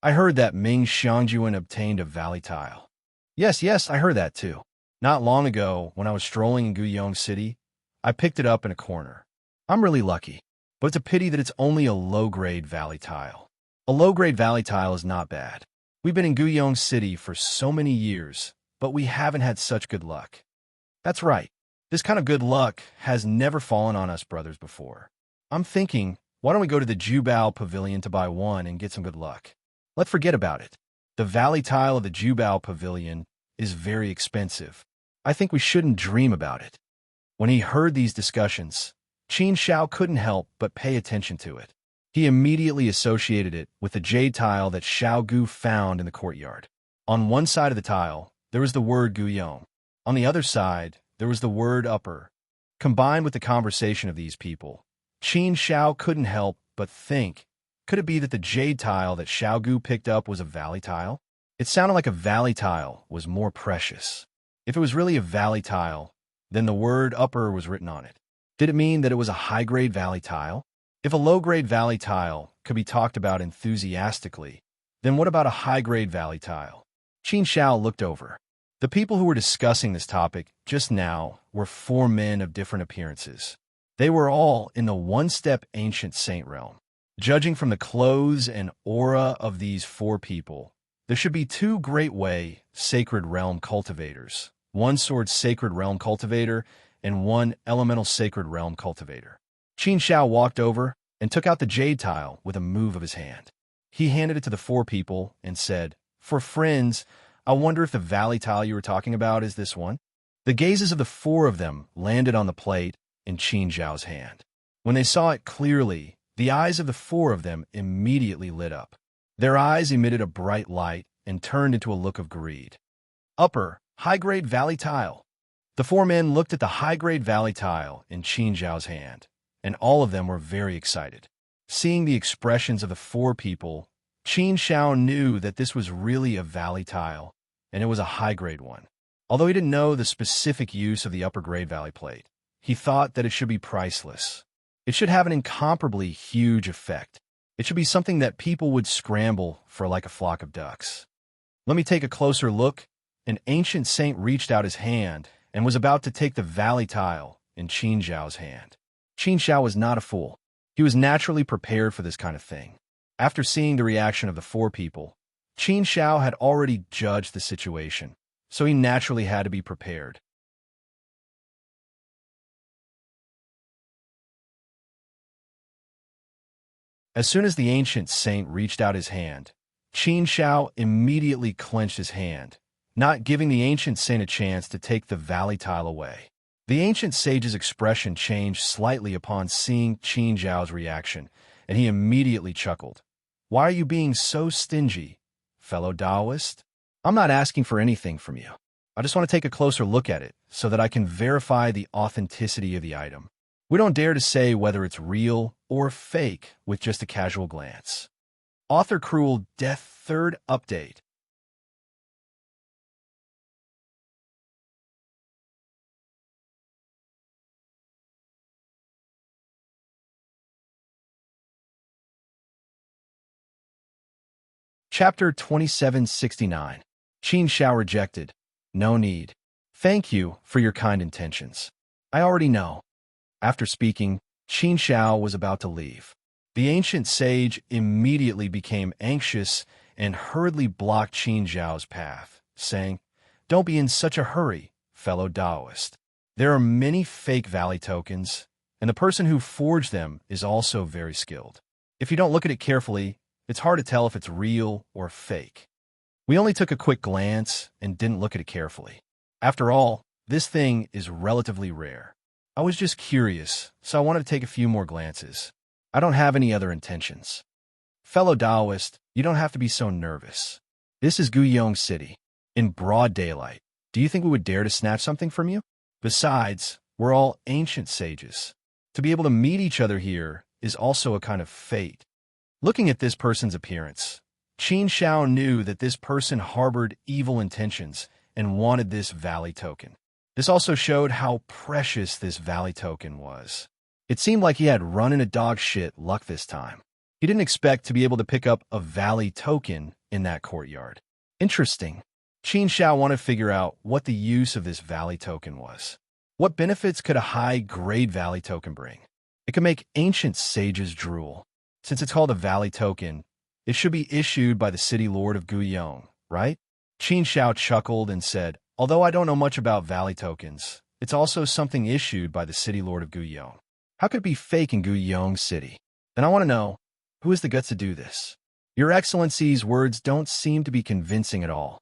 I heard that Ming Xiangjuan obtained a valley tile. Yes, I heard that too. Not long ago, when I was strolling in Guyong City, I picked it up in a corner. I'm really lucky, but it's a pity that it's only a low-grade valley tile. A low-grade valley tile is not bad. We've been in Guyong City for so many years, but we haven't had such good luck. That's right. This kind of good luck has never fallen on us brothers before. I'm thinking, why don't we go to the Jubao Pavilion to buy one and get some good luck? Let's forget about it. The valley tile of the Jubao Pavilion is very expensive. I think we shouldn't dream about it. When he heard these discussions, Qin Shao couldn't help but pay attention to it. He immediately associated it with the jade tile that Xiao Gu found in the courtyard. On one side of the tile, there was the word Guyong. On the other side, there was the word upper. Combined with the conversation of these people, Qin Shao couldn't help but think, could it be that the jade tile that Xiao Gu picked up was a valley tile? It sounded like a valley tile was more precious. If it was really a valley tile, then the word upper was written on it. Did it mean that it was a high-grade valley tile? If a low-grade valley tile could be talked about enthusiastically, then what about a high-grade valley tile? Qin Shao looked over. The people who were discussing this topic just now were 4 men of different appearances. They were all in the one-step ancient saint realm. Judging from the clothes and aura of these 4 people, there should be 2 great way sacred realm cultivators, 1 sword sacred realm cultivator, and 1 elemental sacred realm cultivator. Qin Shao walked over and took out the jade tile with a move of his hand. He handed it to the 4 people and said, "For friends, I wonder if the valley tile you were talking about is this one?" The gazes of the 4 of them landed on the plate in Qin Shao's hand. When they saw it clearly, the eyes of the 4 of them immediately lit up. Their eyes emitted a bright light and turned into a look of greed. Upper, high-grade valley tile. The 4 men looked at the high-grade valley tile in Qin Zhao's hand, and all of them were very excited. Seeing the expressions of the 4 people, Qin Zhao knew that this was really a valley tile, and it was a high-grade one. Although he didn't know the specific use of the upper-grade valley plate, he thought that it should be priceless. It should have an incomparably huge effect. It should be something that people would scramble for like a flock of ducks. Let me take a closer look. An ancient saint reached out his hand and was about to take the valley tile in Qin Zhao's hand. Qin Zhao was not a fool. He was naturally prepared for this kind of thing. After seeing the reaction of the 4 people, Qin Zhao had already judged the situation, so he naturally had to be prepared. As soon as the ancient saint reached out his hand, Qin Shao immediately clenched his hand, not giving the ancient saint a chance to take the valley tile away. The ancient sage's expression changed slightly upon seeing Qin Zhao's reaction, and he immediately chuckled. "Why are you being so stingy, fellow Taoist? I'm not asking for anything from you. I just want to take a closer look at it so that I can verify the authenticity of the item. We don't dare to say whether it's real or fake with just a casual glance." Author Cruel Death Third Update. Chapter 2769. Qin Shao rejected. No need. Thank you for your kind intentions. I already know. After speaking, Qin Shao was about to leave. The ancient sage immediately became anxious and hurriedly blocked Qin Zhao's path, saying, "Don't be in such a hurry, fellow Taoist. There are many fake valley tokens, and the person who forged them is also very skilled. If you don't look at it carefully, it's hard to tell if it's real or fake. We only took a quick glance and didn't look at it carefully. After all, this thing is relatively rare. I was just curious, so I wanted to take a few more glances. I don't have any other intentions. Fellow Taoist, you don't have to be so nervous. This is Guyong City, in broad daylight. Do you think we would dare to snatch something from you? Besides, we're all ancient sages. To be able to meet each other here is also a kind of fate." Looking at this person's appearance, Qin Shao knew that this person harbored evil intentions and wanted this valley token. This also showed how precious this valley token was. It seemed like he had run into dog shit luck this time. He didn't expect to be able to pick up a valley token in that courtyard. Interesting. Qin Shao wanted to figure out what the use of this valley token was. What benefits could a high-grade valley token bring? It could make ancient sages drool. Since it's called a valley token, it should be issued by the city lord of Guyong, right? Qin Shao chuckled and said, "Although I don't know much about valley tokens, it's also something issued by the city lord of Guyong. How could it be fake in Guyong City? Then I want to know, who has the guts to do this? Your Excellency's words don't seem to be convincing at all."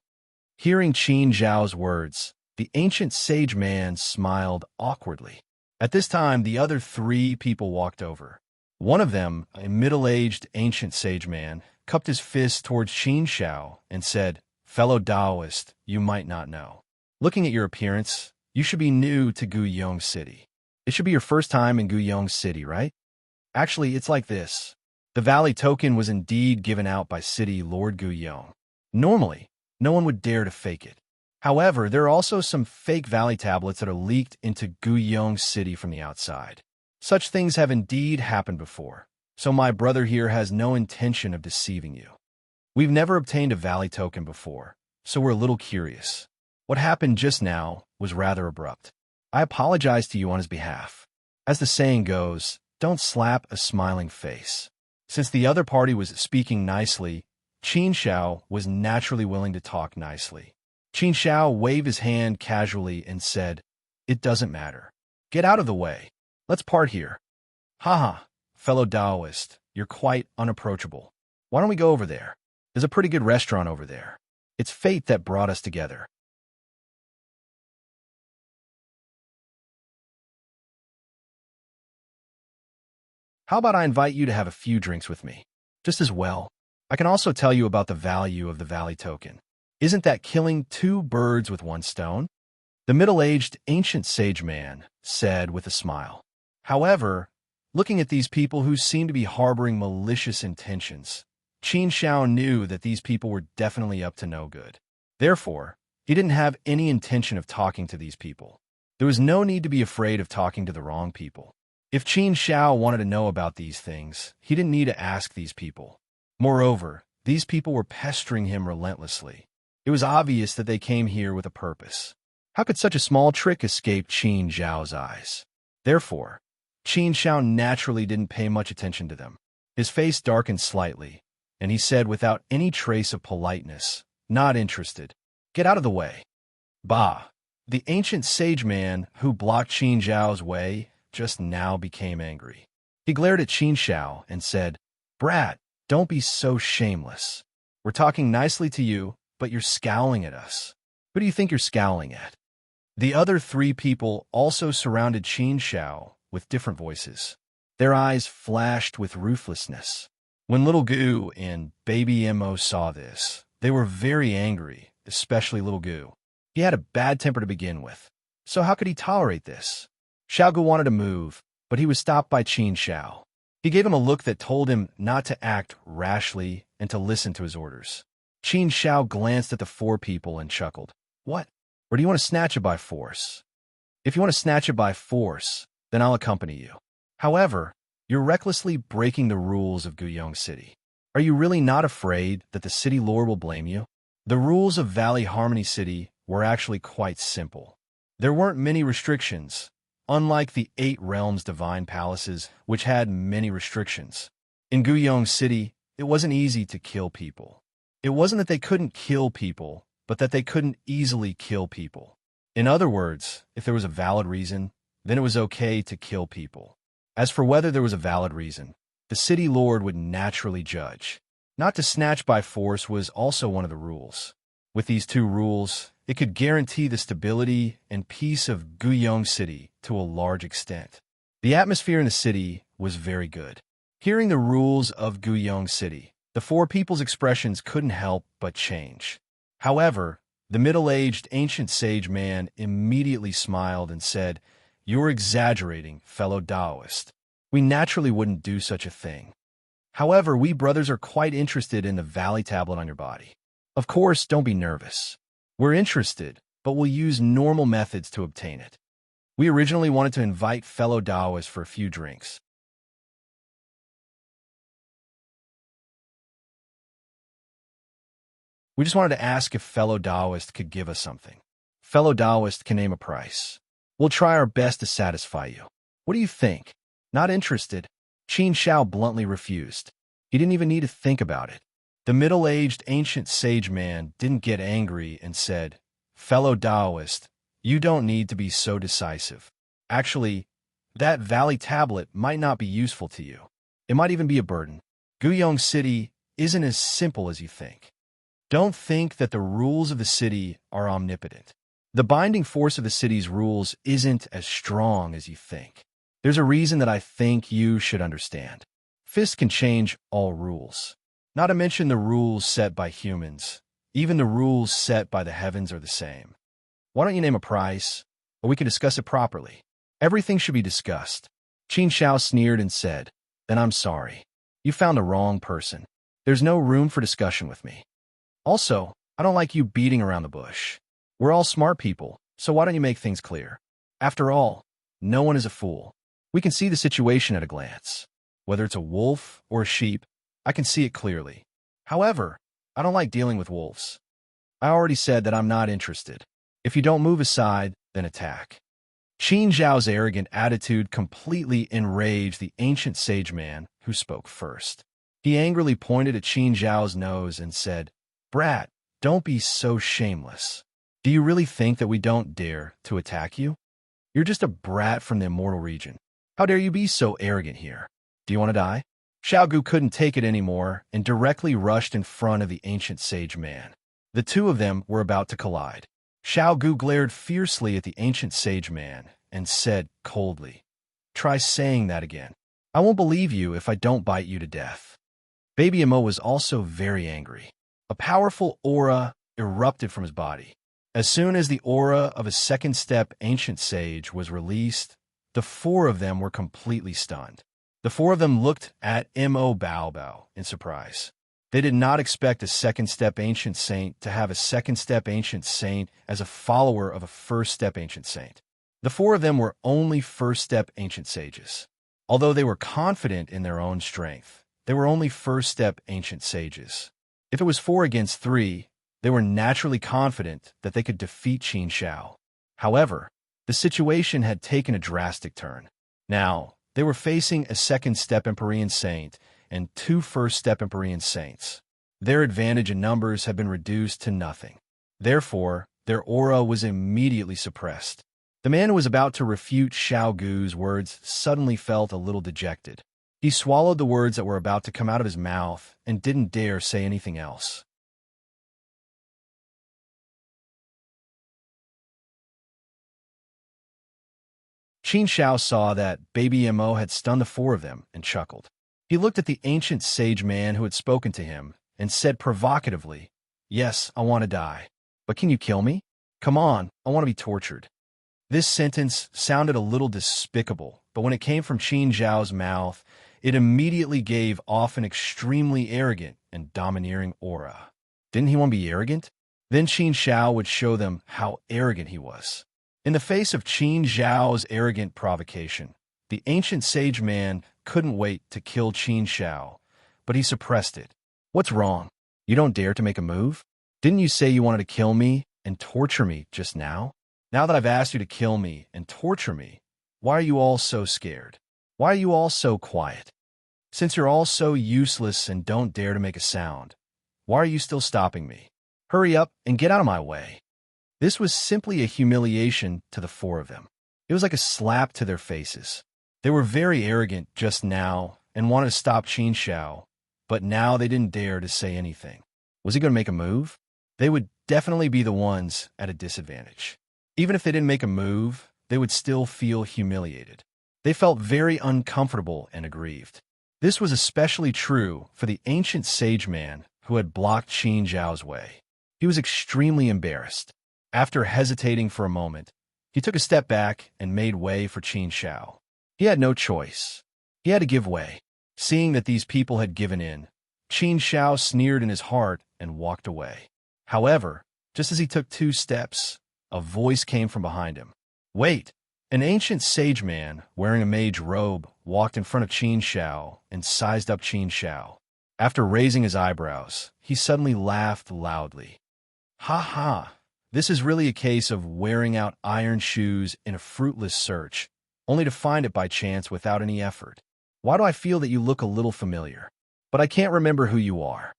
Hearing Qin Zhao's words, the ancient sage man smiled awkwardly. At this time, the other three people walked over. One of them, a middle-aged ancient sage man, cupped his fist towards Qin Shao and said, "Fellow Taoist, you might not know. Looking at your appearance, you should be new to Guyong City. It should be your first time in Guyong City, right? Actually, it's like this. The valley token was indeed given out by City Lord Guyong. Normally, no one would dare to fake it. However, there are also some fake valley tablets that are leaked into Guyong City from the outside. Such things have indeed happened before, so my brother here has no intention of deceiving you. We've never obtained a valley token before, so we're a little curious. What happened just now was rather abrupt. I apologize to you on his behalf. As the saying goes, don't slap a smiling face." Since the other party was speaking nicely, Qin Shao was naturally willing to talk nicely. Qin Shao waved his hand casually and said, "It doesn't matter. Get out of the way. Let's part here." "Haha, fellow Taoist, you're quite unapproachable. Why don't we go over there? There's a pretty good restaurant over there. It's fate that brought us together." "How about I invite you to have a few drinks with me? Just as well, I can also tell you about the value of the valley token. Isn't that killing two birds with one stone?" The middle-aged ancient sage man said with a smile. However, looking at these people who seemed to be harboring malicious intentions, Qin Shao knew that these people were definitely up to no good. Therefore, he didn't have any intention of talking to these people. There was no need to be afraid of talking to the wrong people. If Qin Shao wanted to know about these things, he didn't need to ask these people. Moreover, these people were pestering him relentlessly. It was obvious that they came here with a purpose. How could such a small trick escape Qin Zhao's eyes? Therefore, Qin Shao naturally didn't pay much attention to them. His face darkened slightly, and he said without any trace of politeness, "Not interested. Get out of the way." Bah! The ancient sage man who blocked Qin Zhao's way just now became angry. He glared at Qin Shao and said, Brat, don't be so shameless. We're talking nicely to you, but you're scowling at us. Who do you think you're scowling at? The other three people also surrounded Qin Xiao with different voices. Their eyes flashed with ruthlessness. When Little Gu and Baby Mo saw this, they were very angry, especially Little Gu. He had a bad temper to begin with, so how could he tolerate this? Xiao Gu wanted to move, but he was stopped by Qin Xiao. He gave him a look that told him not to act rashly and to listen to his orders. Qin Xiao glanced at the four people and chuckled. What? Or do you want to snatch it by force? If you want to snatch it by force, then I'll accompany you. However, you're recklessly breaking the rules of Guyong City. Are you really not afraid that the city lord will blame you? The rules of Valley Harmony City were actually quite simple. There weren't many restrictions, unlike the 8 Realms Divine Palaces, which had many restrictions. In Guyong City, it wasn't easy to kill people. It wasn't that they couldn't kill people, but that they couldn't easily kill people. In other words, if there was a valid reason, then it was okay to kill people. As for whether there was a valid reason, the city lord would naturally judge. Not to snatch by force was also one of the rules. With these 2 rules, it could guarantee the stability and peace of Guyong City to a large extent. The atmosphere in the city was very good. Hearing the rules of Guyong City, the 4 people's expressions couldn't help but change. However, the middle-aged ancient sage man immediately smiled and said, "You're exaggerating, fellow Taoist. We naturally wouldn't do such a thing. However, we brothers are quite interested in the valley tablet on your body. Of course, don't be nervous. We're interested, but we'll use normal methods to obtain it. We originally wanted to invite fellow Taoists for a few drinks. We just wanted to ask if fellow Taoist could give us something. Fellow Taoist can name a price. We'll try our best to satisfy you. What do you think? Not interested?" Qin Xiao bluntly refused. He didn't even need to think about it. The middle-aged ancient sage man didn't get angry and said, "Fellow Taoist, you don't need to be so decisive. Actually, that valley tablet might not be useful to you. It might even be a burden. Guyong City isn't as simple as you think. Don't think that the rules of the city are omnipotent. The binding force of the city's rules isn't as strong as you think. There's a reason that I think you should understand. Fist can change all rules. Not to mention the rules set by humans. Even the rules set by the heavens are the same. Why don't you name a price, or we can discuss it properly? Everything should be discussed." Qin Xiao sneered and said, "Then I'm sorry. You found the wrong person. There's no room for discussion with me. Also, I don't like you beating around the bush. We're all smart people, so why don't you make things clear? After all, no one is a fool. We can see the situation at a glance. Whether it's a wolf or a sheep, I can see it clearly. However, I don't like dealing with wolves. I already said that I'm not interested. If you don't move aside, then attack." Qin Zhao's arrogant attitude completely enraged the ancient sage man who spoke first. He angrily pointed at Qin Zhao's nose and said, "Brat, don't be so shameless. Do you really think that we don't dare to attack you? You're just a brat from the immortal region. How dare you be so arrogant here? Do you want to die?" Xiao Gu couldn't take it anymore and directly rushed in front of the ancient sage man. The 2 of them were about to collide. Xiao Gu glared fiercely at the ancient sage man and said coldly, "Try saying that again. I won't believe you if I don't bite you to death." Baby Mo was also very angry. A powerful aura erupted from his body. As soon as the aura of a second-step ancient sage was released, the 4 of them were completely stunned. The 4 of them looked at Mo Bao Bao in surprise. They did not expect a second-step ancient saint to have a second-step ancient saint as a follower of a first-step ancient saint. The 4 of them were only first-step ancient sages. Although they were confident in their own strength, they were only first-step ancient sages. If it was 4 against 3, they were naturally confident that they could defeat Qin Xiao. However, the situation had taken a drastic turn. Now, they were facing a second-step Empyrean saint and 2 first-step Empyrean saints. Their advantage in numbers had been reduced to nothing. Therefore, their aura was immediately suppressed. The man who was about to refute Xiao Gu's words suddenly felt a little dejected. He swallowed the words that were about to come out of his mouth and didn't dare say anything else. Qin Shao saw that Baby Mo had stunned the four of them and chuckled. He looked at the ancient sage man who had spoken to him and said provocatively, "Yes, I want to die. But can you kill me? Come on, I want to be tortured." This sentence sounded a little despicable, but when it came from Qin Zhao's mouth, it immediately gave off an extremely arrogant and domineering aura. Didn't he want to be arrogant? Then Qin Shao would show them how arrogant he was. In the face of Qin Zhao's arrogant provocation, the ancient sage man couldn't wait to kill Qin Shao, but he suppressed it. "What's wrong? You don't dare to make a move? Didn't you say you wanted to kill me and torture me just now? Now that I've asked you to kill me and torture me, why are you all so scared? Why are you all so quiet? Since you're all so useless and don't dare to make a sound, why are you still stopping me? Hurry up and get out of my way." This was simply a humiliation to the four of them. It was like a slap to their faces. They were very arrogant just now and wanted to stop Qin Shao, but now they didn't dare to say anything. Was he going to make a move? They would definitely be the ones at a disadvantage. Even if they didn't make a move, they would still feel humiliated. They felt very uncomfortable and aggrieved. This was especially true for the ancient sage man who had blocked Qin Zhao's way. He was extremely embarrassed. After hesitating for a moment, he took a step back and made way for Qin Shao. He had no choice. He had to give way. Seeing that these people had given in, Qin Shao sneered in his heart and walked away. However, just as he took 2 steps, a voice came from behind him. "Wait!" An ancient sage man wearing a mage robe walked in front of Qin Shao and sized up Qin Shao. After raising his eyebrows, he suddenly laughed loudly. "Ha ha! This is really a case of wearing out iron shoes in a fruitless search, only to find it by chance without any effort. Why do I feel that you look a little familiar? But I can't remember who you are.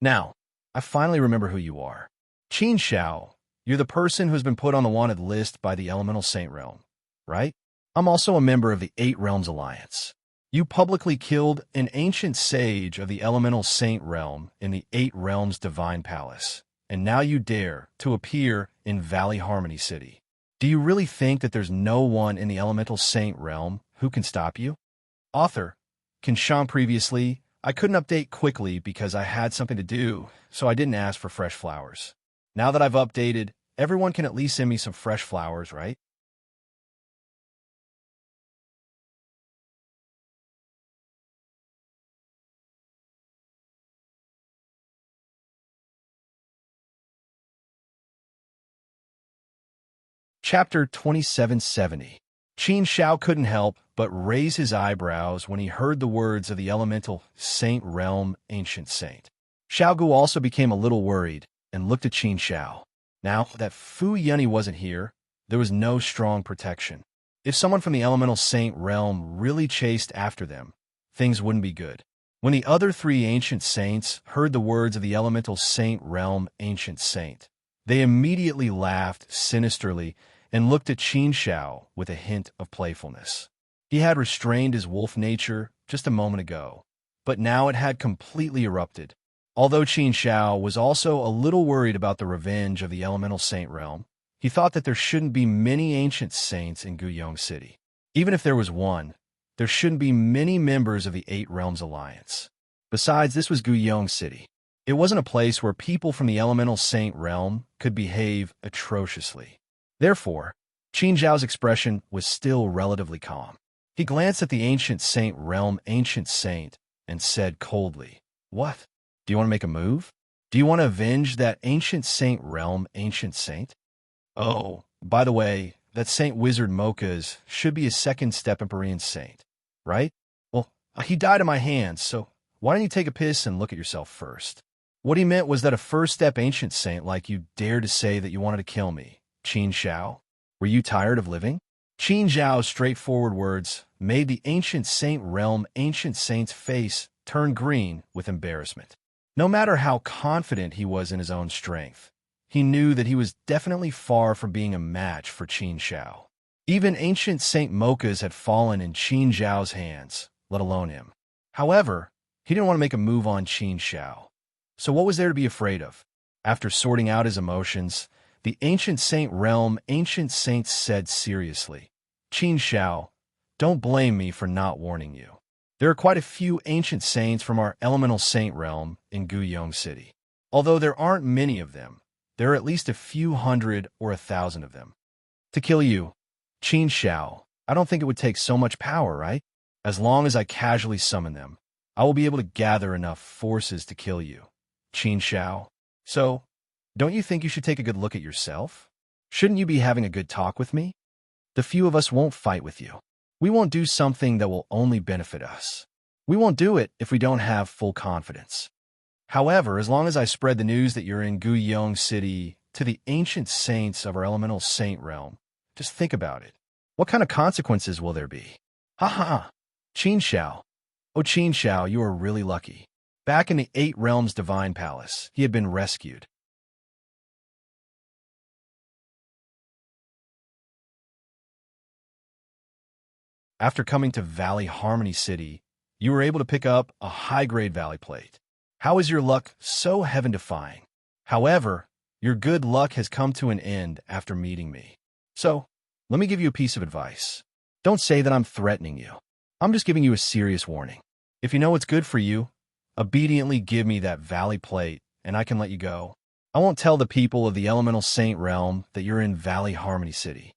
Now, I finally remember who you are. Qin Shao, you're the person who's been put on the wanted list by the Elemental Saint Realm, right? I'm also a member of the 8 Realms Alliance. You publicly killed an ancient sage of the Elemental Saint Realm in the 8 Realms Divine Palace, and now you dare to appear in Valley Harmony City. Do you really think that there's no one in the Elemental Saint Realm who can stop you?" Author, Clipchamp. Previously, I couldn't update quickly because I had something to do, so I didn't ask for fresh flowers. Now that I've updated, everyone can at least send me some fresh flowers, right? Chapter 2770. Qin Shao couldn't help but raise his eyebrows when he heard the words of the Elemental Saint Realm Ancient Saint. Xiaogu also became a little worried and looked at Qin Shao. Now that Fu Yunny wasn't here, there was no strong protection. If someone from the Elemental Saint Realm really chased after them, things wouldn't be good. When the other 3 Ancient Saints heard the words of the Elemental Saint Realm Ancient Saint, they immediately laughed sinisterly and looked at Qin Shao with a hint of playfulness. He had restrained his wolf nature just a moment ago, but now it had completely erupted. Although Qin Shao was also a little worried about the revenge of the Elemental Saint Realm, he thought that there shouldn't be many ancient saints in Guyong City. Even if there was one, there shouldn't be many members of the 8 Realms Alliance. Besides, this was Guyong City. It wasn't a place where people from the Elemental Saint Realm could behave atrociously. Therefore, Qin Zhao's expression was still relatively calm. He glanced at the Ancient Saint Realm Ancient Saint and said coldly, "What? Do you want to make a move? Do you want to avenge that Ancient Saint Realm Ancient Saint? Oh, by the way, that Saint Wizard Mocha's should be a 2nd step Empyrean Saint, right? Well, he died in my hands, so why don't you take a piss and look at yourself first?" What he meant was that a 1st step Ancient Saint like you dared to say that you wanted to kill me. Qin Shao, were you tired of living? Qin Zhao's straightforward words made the Ancient Saint Realm Ancient Saint's face turn green with embarrassment. No matter how confident he was in his own strength, he knew that he was definitely far from being a match for Qin Shao. Even Ancient Saint Mocha's had fallen in Qin Zhao's hands, let alone him. However, he didn't want to make a move on Qin Shao. So what was there to be afraid of? After sorting out his emotions, the ancient saint said seriously, Qin Shao, don't blame me for not warning you. There are quite a few ancient saints from our elemental saint realm in Guyong City. Although there aren't many of them, there are at least a few hundred or 1,000 of them. To kill you, Qin Shao, I don't think it would take so much power, right? As long as I casually summon them, I will be able to gather enough forces to kill you, Qin Shao. So, don't you think you should take a good look at yourself? Shouldn't you be having a good talk with me? The few of us won't fight with you. We won't do something that will only benefit us. We won't do it if we don't have full confidence. However, as long as I spread the news that you're in Guyong City to the ancient saints of our elemental saint realm, just think about it. What kind of consequences will there be? Ha ha ha. Qin Shao. Oh, Qin Shao, you are really lucky. Back in the Eight Realms Divine Palace, he had been rescued. After coming to Valley Harmony City, you were able to pick up a high-grade Valley Plate. How is your luck so heaven-defying? However, your good luck has come to an end after meeting me. So, let me give you a piece of advice. Don't say that I'm threatening you. I'm just giving you a serious warning. If you know what's good for you, obediently give me that Valley Plate, and I can let you go. I won't tell the people of the Elemental Saint Realm that you're in Valley Harmony City.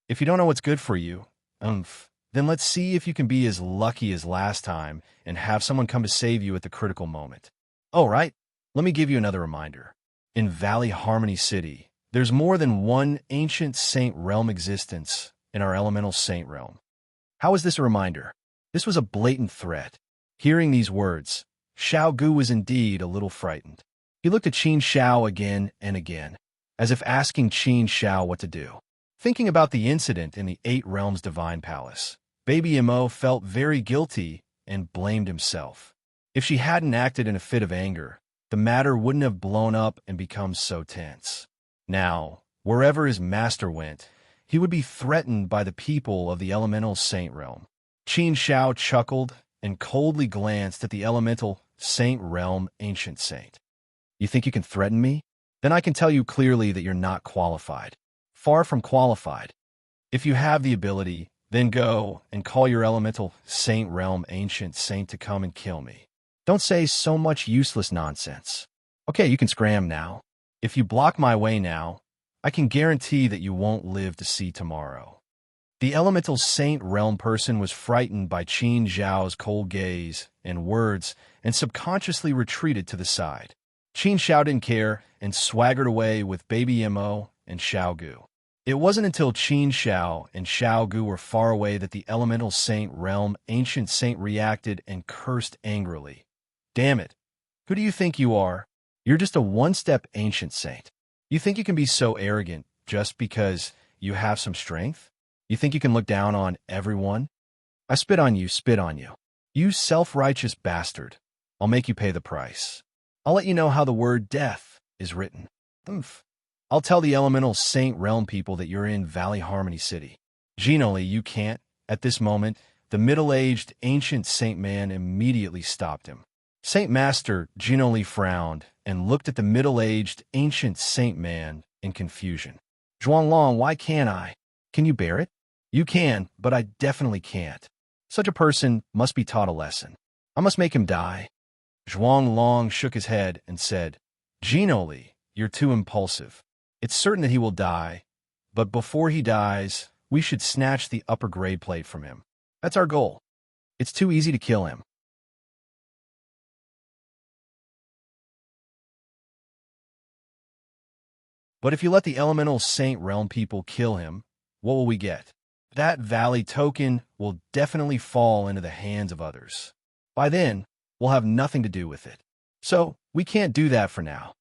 If you don't know what's good for you, then let's see if you can be as lucky as last time and have someone come to save you at the critical moment. Oh, right. Let me give you another reminder. In Valley Harmony City, there's more than one ancient saint realm existence in our elemental saint realm. How is this a reminder? This was a blatant threat. Hearing these words, Xiao Gu was indeed a little frightened. He looked at Qin Shao again and again, as if asking Qin Shao what to do. Thinking about the incident in the Eight Realms Divine Palace, Baby Mo felt very guilty and blamed himself. If she hadn't acted in a fit of anger, the matter wouldn't have blown up and become so tense. Now, wherever his master went, he would be threatened by the people of the elemental saint realm. Qin Shao chuckled and coldly glanced at the elemental saint realm ancient saint. You think you can threaten me? Then I can tell you clearly that you're not qualified. Far from qualified. If you have the ability, then go and call your elemental saint realm ancient saint to come and kill me. Don't say so much useless nonsense. Okay, you can scram now. If you block my way now, I can guarantee that you won't live to see tomorrow. The elemental saint realm person was frightened by Qin Zhao's cold gaze and words and subconsciously retreated to the side. Qin Shao didn't care and swaggered away with Baby Mo and Xiao Gu. It wasn't until Qin Shao and Xiao Gu were far away that the elemental saint realm ancient saint reacted and cursed angrily. Damn it. Who do you think you are? You're just a one-step ancient saint. You think you can be so arrogant just because you have some strength? You think you can look down on everyone? I spit on you, spit on you. You self-righteous bastard. I'll make you pay the price. I'll let you know how the word death is written. I'll tell the elemental saint realm people that you're in Valley Harmony City. Genoli, you can't. At this moment, the middle-aged ancient saint man immediately stopped him. Saint Master Genoli frowned and looked at the middle-aged ancient saint man in confusion. Zhuanglong, why can't I? Can you bear it? You can, but I definitely can't. Such a person must be taught a lesson. I must make him die. Zhuanglong shook his head and said, Genoli, you're too impulsive. It's certain that he will die, but before he dies, we should snatch the upper grade plate from him. That's our goal. It's too easy to kill him. But if you let the elemental saint realm people kill him, what will we get? That valley token will definitely fall into the hands of others. By then, we'll have nothing to do with it. So, we can't do that for now.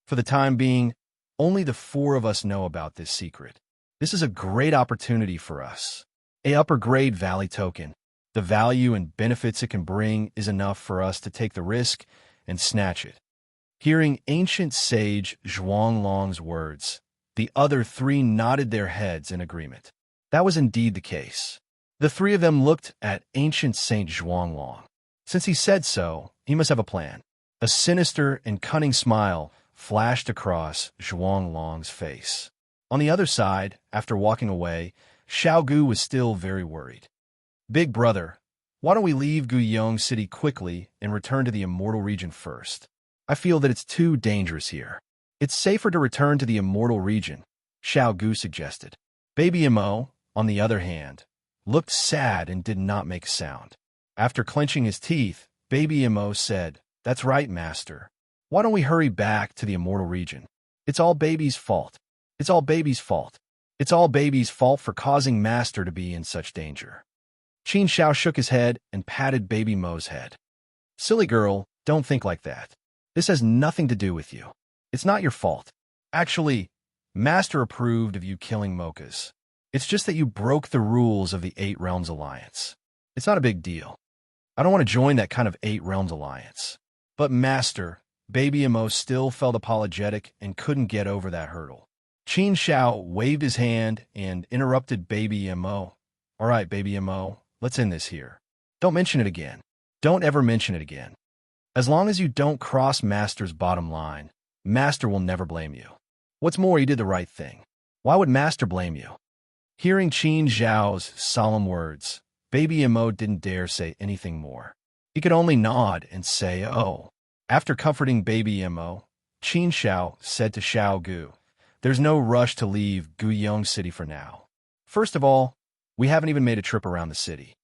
For the time being, only the four of us know about this secret. This is a great opportunity for us. A upper grade valley token. The value and benefits it can bring is enough for us to take the risk and snatch it. Hearing ancient sage Zhuanglong's words, the other three nodded their heads in agreement. That was indeed the case. The three of them looked at ancient Saint Zhuanglong. Since he said so, he must have a plan. A sinister and cunning smile flashed across Zhuang Long's face. On the other side, after walking away, Xiao Gu was still very worried. Big brother, why don't we leave Guyong City quickly and return to the Immortal Region first? I feel that it's too dangerous here. It's safer to return to the Immortal Region, Xiao Gu suggested. Baby Mo, on the other hand, looked sad and did not make a sound. After clenching his teeth, Baby Mo said, "That's right, Master. Why don't we hurry back to the Immortal Region? It's all Baby's fault. It's all Baby's fault. It's all Baby's fault for causing Master to be in such danger." Qin Xiao shook his head and patted Baby Mo's head. "Silly girl, don't think like that. This has nothing to do with you. It's not your fault. Actually, Master approved of you killing Mochas. It's just that you broke the rules of the Eight Realms Alliance. It's not a big deal. I don't want to join that kind of Eight Realms Alliance." But Master, Baby Mo still felt apologetic and couldn't get over that hurdle. Qin Xiao waved his hand and interrupted Baby Mo. "All right, Baby Mo, let's end this here. Don't mention it again. Don't ever mention it again. As long as you don't cross Master's bottom line, Master will never blame you. What's more, you did the right thing. Why would Master blame you?" Hearing Qin Xiao's solemn words, Baby Mo didn't dare say anything more. He could only nod and say, "Oh." After comforting Baby Mo, Qin Xiao said to Xiao Gu, "There's no rush to leave Guyong City for now. First of all, we haven't even made a trip around the city.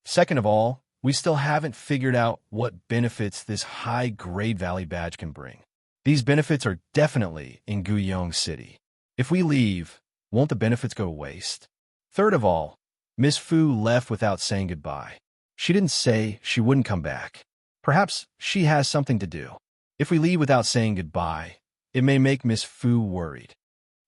Second of all, we still haven't figured out what benefits this high Great Valley badge can bring. These benefits are definitely in Guyong City. If we leave, won't the benefits go to waste? Third of all, Miss Fu left without saying goodbye. She didn't say she wouldn't come back. Perhaps she has something to do. If we leave without saying goodbye, it may make Miss Fu worried.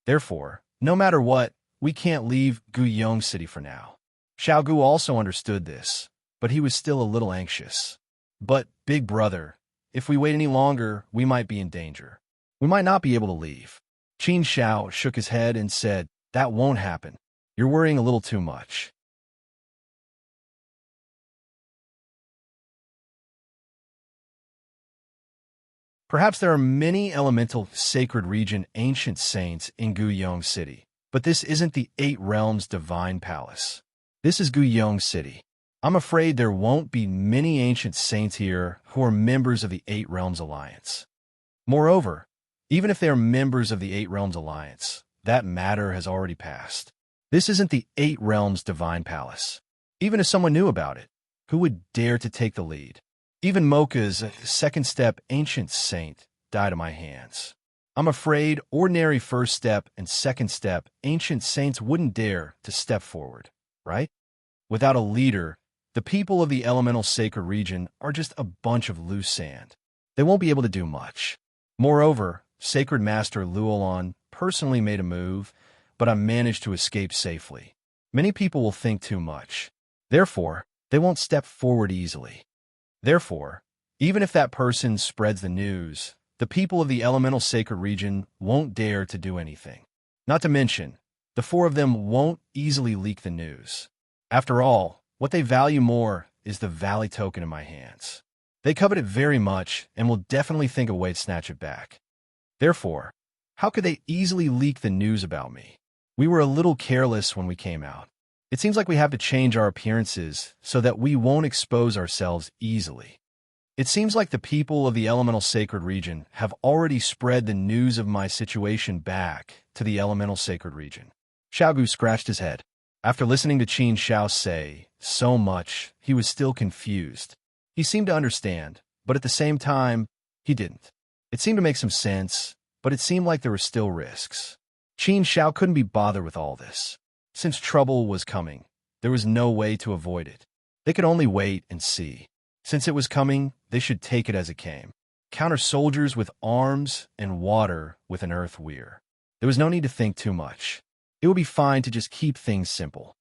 Therefore, no matter what, we can't leave Guyong City for now." Xiao Gu also understood this, but he was still a little anxious. "But, big brother, if we wait any longer, we might be in danger. We might not be able to leave." Qin Xiao shook his head and said, "That won't happen. You're worrying a little too much." Perhaps there are many elemental sacred region ancient saints in Guyong City, but this isn't the Eight Realms Divine Palace. This is Guyong City. I'm afraid there won't be many ancient saints here who are members of the Eight Realms Alliance. Moreover, even if they are members of the Eight Realms Alliance, that matter has already passed. This isn't the Eight Realms Divine Palace. Even if someone knew about it, who would dare to take the lead? Even Mocha's second step ancient saint died at my hands. I'm afraid ordinary first step and second step ancient saints wouldn't dare to step forward, right? Without a leader, the people of the elemental sacred region are just a bunch of loose sand. They won't be able to do much. Moreover, Sacred Master Luolon personally made a move, but I managed to escape safely. Many people will think too much. Therefore, they won't step forward easily. Therefore, even if that person spreads the news, the people of the elemental sacred region won't dare to do anything. Not to mention, the four of them won't easily leak the news. After all, what they value more is the Valley token in my hands. They covet it very much and will definitely think a way to snatch it back. Therefore, how could they easily leak the news about me? We were a little careless when we came out. It seems like we have to change our appearances so that we won't expose ourselves easily. It seems like the people of the elemental sacred region have already spread the news of my situation back to the elemental sacred region." Xiao Gu scratched his head. After listening to Qin Xiao say so much, he was still confused. He seemed to understand, but at the same time, he didn't. It seemed to make some sense, but it seemed like there were still risks. Qin Xiao couldn't be bothered with all this. Since trouble was coming, there was no way to avoid it. They could only wait and see. Since it was coming, they should take it as it came. Counter soldiers with arms and water with an earth weir. There was no need to think too much. It would be fine to just keep things simple.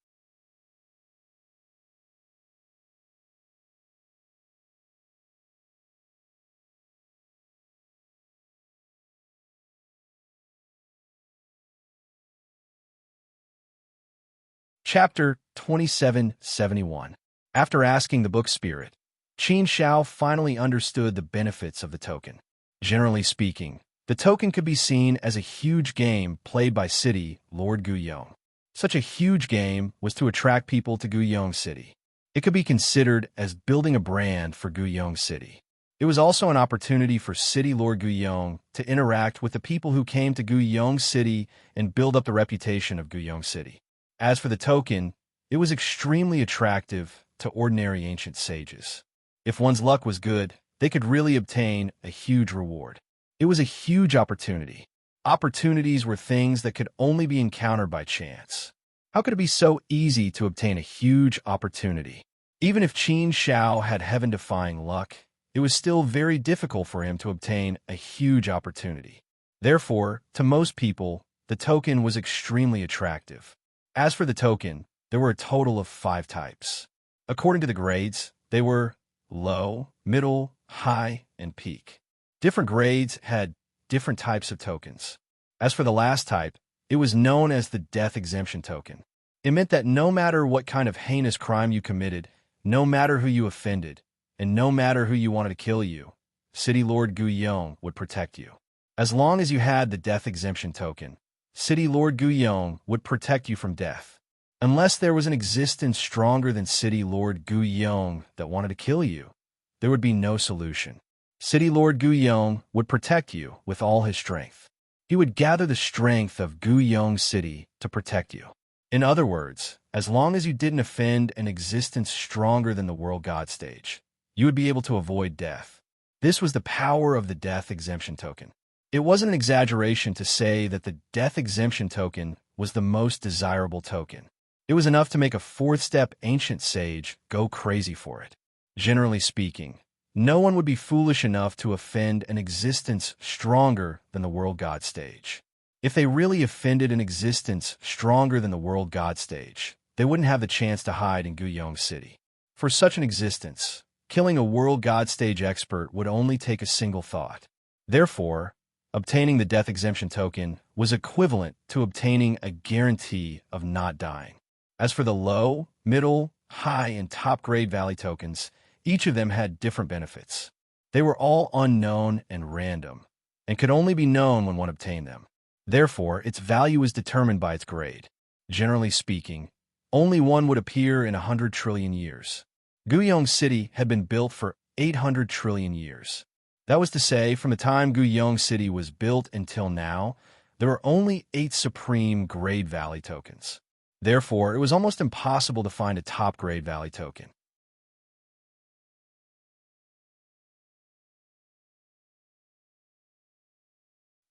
Chapter 2771. After asking the book spirit, Qin Shao finally understood the benefits of the token. Generally speaking, the token could be seen as a huge game played by City Lord Guyong. Such a huge game was to attract people to Guyong City. It could be considered as building a brand for Guyong City. It was also an opportunity for City Lord Guyong to interact with the people who came to Guyong City and build up the reputation of Guyong City. As for the token, it was extremely attractive to ordinary ancient sages. If one's luck was good, they could really obtain a huge reward. It was a huge opportunity. Opportunities were things that could only be encountered by chance. How could it be so easy to obtain a huge opportunity? Even if Qin Shao had heaven-defying luck, it was still very difficult for him to obtain a huge opportunity. Therefore, to most people, the token was extremely attractive. As for the token, there were a total of 5 types. According to the grades, they were low, middle, high, and peak. Different grades had different types of tokens. As for the last type, it was known as the death exemption token. It meant that no matter what kind of heinous crime you committed, no matter who you offended, and no matter who you wanted to kill you, City Lord Guyong would protect you. As long as you had the death exemption token, City Lord Guyong would protect you from death. Unless there was an existence stronger than City Lord Guyong that wanted to kill you, there would be no solution. City Lord Guyong would protect you with all his strength. He would gather the strength of Guyong City to protect you. In other words, as long as you didn't offend an existence stronger than the world god stage, you would be able to avoid death. This was the power of the death exemption token. It wasn't an exaggeration to say that the death exemption token was the most desirable token. It was enough to make a 4th-step ancient sage go crazy for it. Generally speaking, no one would be foolish enough to offend an existence stronger than the world god stage. If they really offended an existence stronger than the world god stage, they wouldn't have the chance to hide in Guyong City. For such an existence, killing a world god stage expert would only take a single thought. Therefore, obtaining the death exemption token was equivalent to obtaining a guarantee of not dying. As for the low, middle, high, and top grade valley tokens, each of them had different benefits. They were all unknown and random, and could only be known when one obtained them. Therefore, its value was determined by its grade. Generally speaking, only one would appear in 100 trillion years. Guyong City had been built for 800 trillion years. That was to say, from the time Guyong City was built until now, there were only 8 supreme grade valley tokens. Therefore, it was almost impossible to find a top-grade valley token.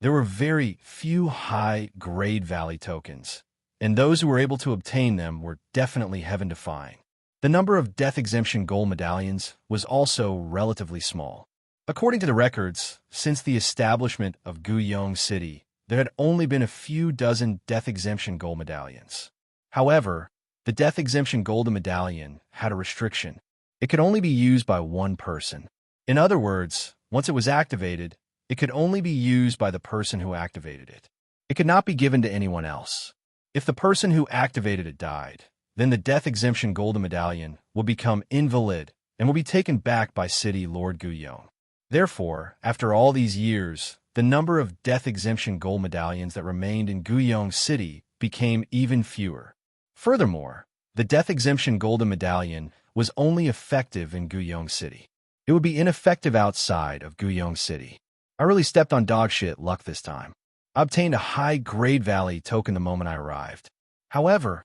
There were very few high-grade valley tokens, and those who were able to obtain them were definitely heaven-defying. The number of death exemption gold medallions was also relatively small. According to the records, since the establishment of Guyong City, there had only been a few dozen death exemption gold medallions. However, the death exemption golden medallion had a restriction. It could only be used by one person. In other words, once it was activated, it could only be used by the person who activated it. It could not be given to anyone else. If the person who activated it died, then the death exemption golden medallion will become invalid and will be taken back by City Lord Guyong. Therefore, after all these years, the number of death exemption gold medallions that remained in Guyong City became even fewer. Furthermore, the death exemption golden medallion was only effective in Guyong City. It would be ineffective outside of Guyong City. I really stepped on dog shit luck this time. I obtained a high-grade valley token the moment I arrived. However,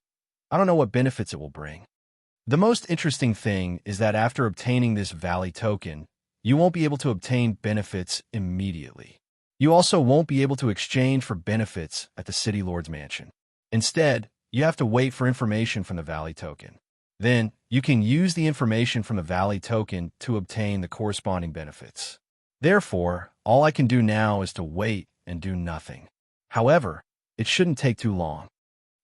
I don't know what benefits it will bring. The most interesting thing is that after obtaining this valley token, you won't be able to obtain benefits immediately. You also won't be able to exchange for benefits at the City Lord's Mansion. Instead, you have to wait for information from the valley token. Then, you can use the information from the valley token to obtain the corresponding benefits. Therefore, all I can do now is to wait and do nothing. However, it shouldn't take too long.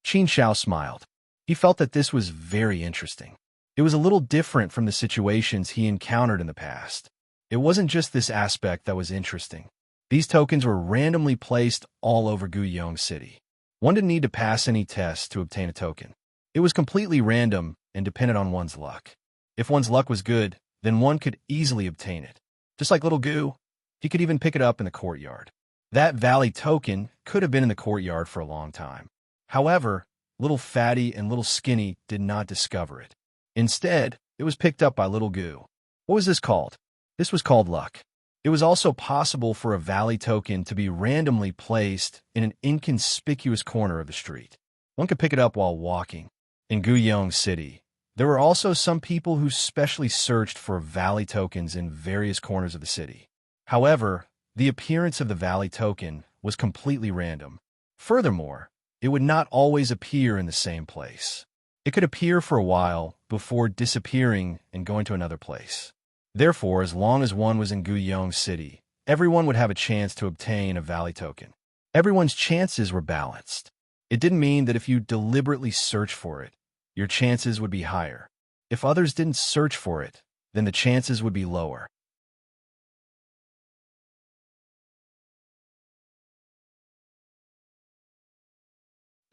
Qin Shao smiled. He felt that this was very interesting. It was a little different from the situations he encountered in the past. It wasn't just this aspect that was interesting. These tokens were randomly placed all over Guyong City. One didn't need to pass any tests to obtain a token. It was completely random and depended on one's luck. If one's luck was good, then one could easily obtain it. Just like little Goo, he could even pick it up in the courtyard. That valley token could have been in the courtyard for a long time. However, little Fatty and little Skinny did not discover it. Instead, it was picked up by little Goo. What was this called? This was called luck. It was also possible for a valley token to be randomly placed in an inconspicuous corner of the street. One could pick it up while walking. In Guyong City, there were also some people who specially searched for valley tokens in various corners of the city. However, the appearance of the valley token was completely random. Furthermore, it would not always appear in the same place. It could appear for a while before disappearing and going to another place. Therefore, as long as one was in Guyong City, everyone would have a chance to obtain a valley token. Everyone's chances were balanced. It didn't mean that if you deliberately searched for it, your chances would be higher. If others didn't search for it, then the chances would be lower.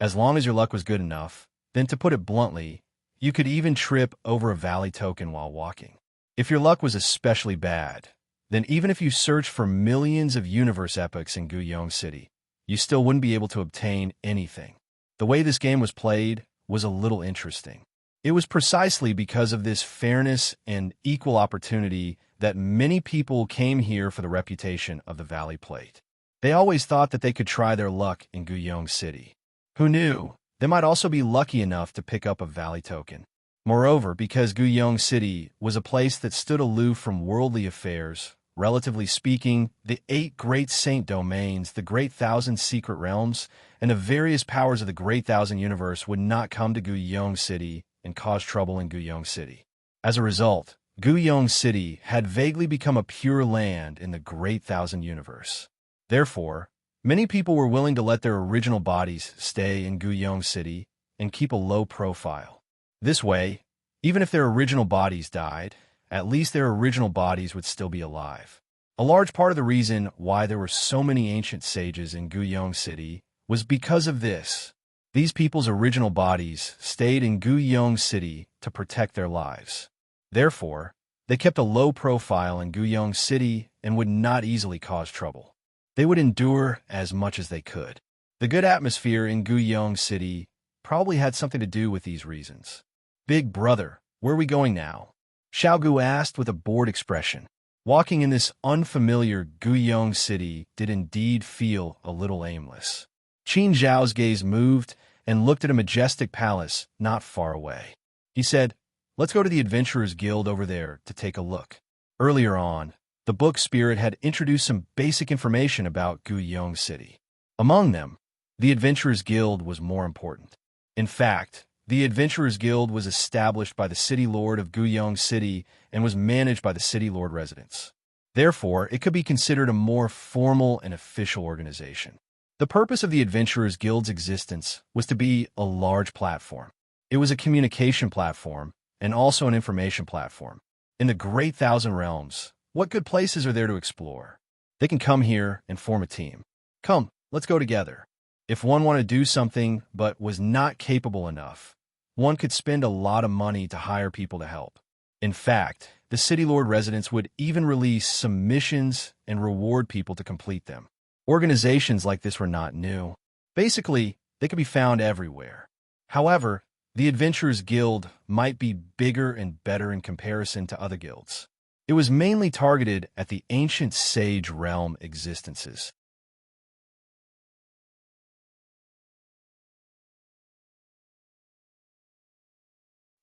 As long as your luck was good enough, then to put it bluntly, you could even trip over a valley token while walking. If your luck was especially bad, then even if you searched for millions of universe epochs in Guyong City, you still wouldn't be able to obtain anything. The way this game was played was a little interesting. It was precisely because of this fairness and equal opportunity that many people came here for the reputation of the Valley Plate. They always thought that they could try their luck in Guyong City. Who knew? They might also be lucky enough to pick up a valley token. Moreover, because Guyong City was a place that stood aloof from worldly affairs, relatively speaking, the 8 great saint domains, the great 1,000 secret realms, and the various powers of the great 1,000 universe would not come to Guyong City and cause trouble in Guyong City. As a result, Guyong City had vaguely become a pure land in the great 1,000 universe. Therefore, many people were willing to let their original bodies stay in Guyong City and keep a low profile. This way, even if their original bodies died, at least their original bodies would still be alive. A large part of the reason why there were so many ancient sages in Guyong City was because of this. These people's original bodies stayed in Guyong City to protect their lives. Therefore, they kept a low profile in Guyong City and would not easily cause trouble. They would endure as much as they could. The good atmosphere in Guyong City probably had something to do with these reasons. Big brother, where are we going now? Xiaogu asked with a bored expression. Walking in this unfamiliar Guyong City did indeed feel a little aimless. Qin Zhao's gaze moved and looked at a majestic palace not far away. He said, "Let's go to the Adventurers Guild over there to take a look." Earlier on, the book spirit had introduced some basic information about Guyong City. Among them, the Adventurers Guild was more important. In fact, the Adventurers Guild was established by the City Lord of Guyong City and was managed by the City Lord residents. Therefore, it could be considered a more formal and official organization. The purpose of the Adventurers Guild's existence was to be a large platform. It was a communication platform and also an information platform. In the Great 1,000 Realms, what good places are there to explore? They can come here and form a team. Come, let's go together. If one wanted to do something but was not capable enough, one could spend a lot of money to hire people to help. In fact, the City Lord residents would even release some missions and reward people to complete them. Organizations like this were not new. Basically, they could be found everywhere. However, the Adventurers Guild might be bigger and better in comparison to other guilds. It was mainly targeted at the ancient sage realm existences.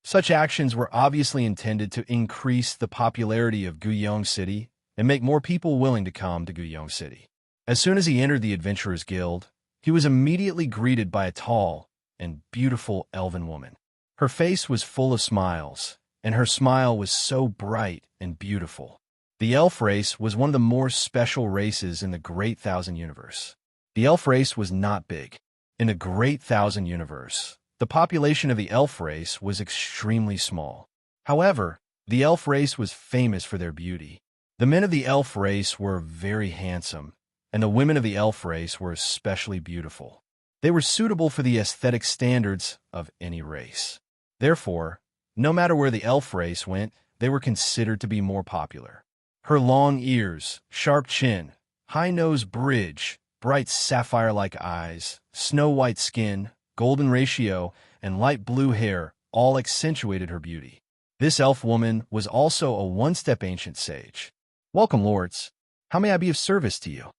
Such actions were obviously intended to increase the popularity of Guyong City and make more people willing to come to Guyong City. As soon as he entered the Adventurers Guild, he was immediately greeted by a tall and beautiful elven woman. Her face was full of smiles, and her smile was so bright and beautiful. The elf race was one of the more special races in the Great 1,000 Universe. The elf race was not big. In the Great 1,000 Universe, the population of the elf race was extremely small. However, the elf race was famous for their beauty. The men of the elf race were very handsome, and the women of the elf race were especially beautiful. They were suitable for the aesthetic standards of any race. Therefore, no matter where the elf race went, they were considered to be more popular. Her long ears, sharp chin, high-nose bridge, bright sapphire-like eyes, snow-white skin, golden ratio, and light blue hair all accentuated her beauty. This elf woman was also a one-step ancient sage. "Welcome, lords. How may I be of service to you?"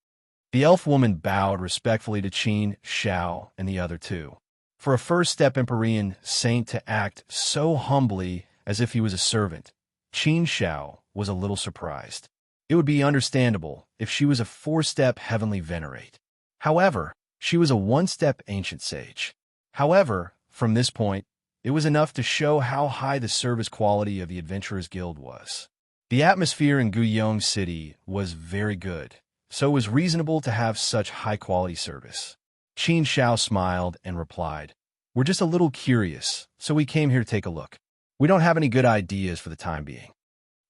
The elf woman bowed respectfully to Qin Shao and the other two. For a first-step Empyrean saint to act so humbly as if he was a servant, Qin Shao was a little surprised. It would be understandable if she was a four-step heavenly venerate. However, she was a one-step ancient sage. However, from this point, it was enough to show how high the service quality of the Adventurers Guild was. The atmosphere in Guyong City was very good, so it was reasonable to have such high-quality service. Qin Shao smiled and replied, "We're just a little curious, so we came here to take a look. We don't have any good ideas for the time being."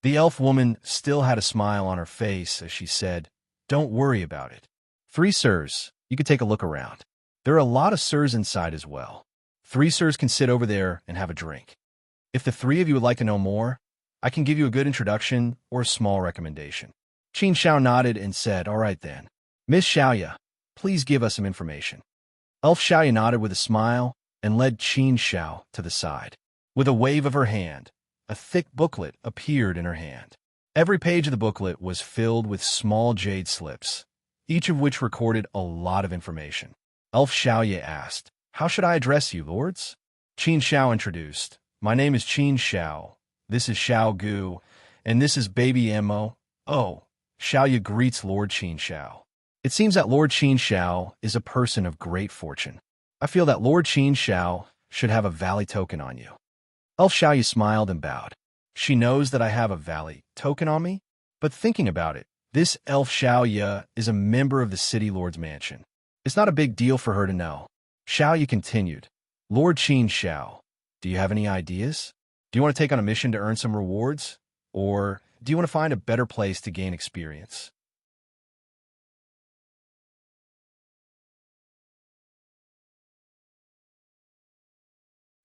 The elf woman still had a smile on her face as she said, "Don't worry about it. 3 sirs, you could take a look around. There are a lot of sirs inside as well. 3 sirs can sit over there and have a drink. If the 3 of you would like to know more, I can give you a good introduction or a small recommendation." Qin Shao nodded and said, "All right then. Miss Xiaoya, please give us some information." Elf Xiaoya nodded with a smile and led Qin Shao to the side. With a wave of her hand, a thick booklet appeared in her hand. Every page of the booklet was filled with small jade slips, each of which recorded a lot of information. Elf Xiaoya asked, "How should I address you, lords?" Qin Shao introduced, "My name is Qin Shao. This is Xiao Gu, and this is Baby Mo." "Oh." Xiaoya greets Lord Qin Shao. "It seems that Lord Qin Shao is a person of great fortune. I feel that Lord Qin Shao should have a valley token on you." Elf Xiaoya smiled and bowed. She knows that I have a valley token on me? But thinking about it, this Elf Xiaoya is a member of the City Lord's mansion. It's not a big deal for her to know. Xiaoya continued, "Lord Qin Shao, do you have any ideas? Do you want to take on a mission to earn some rewards? Or do you want to find a better place to gain experience?"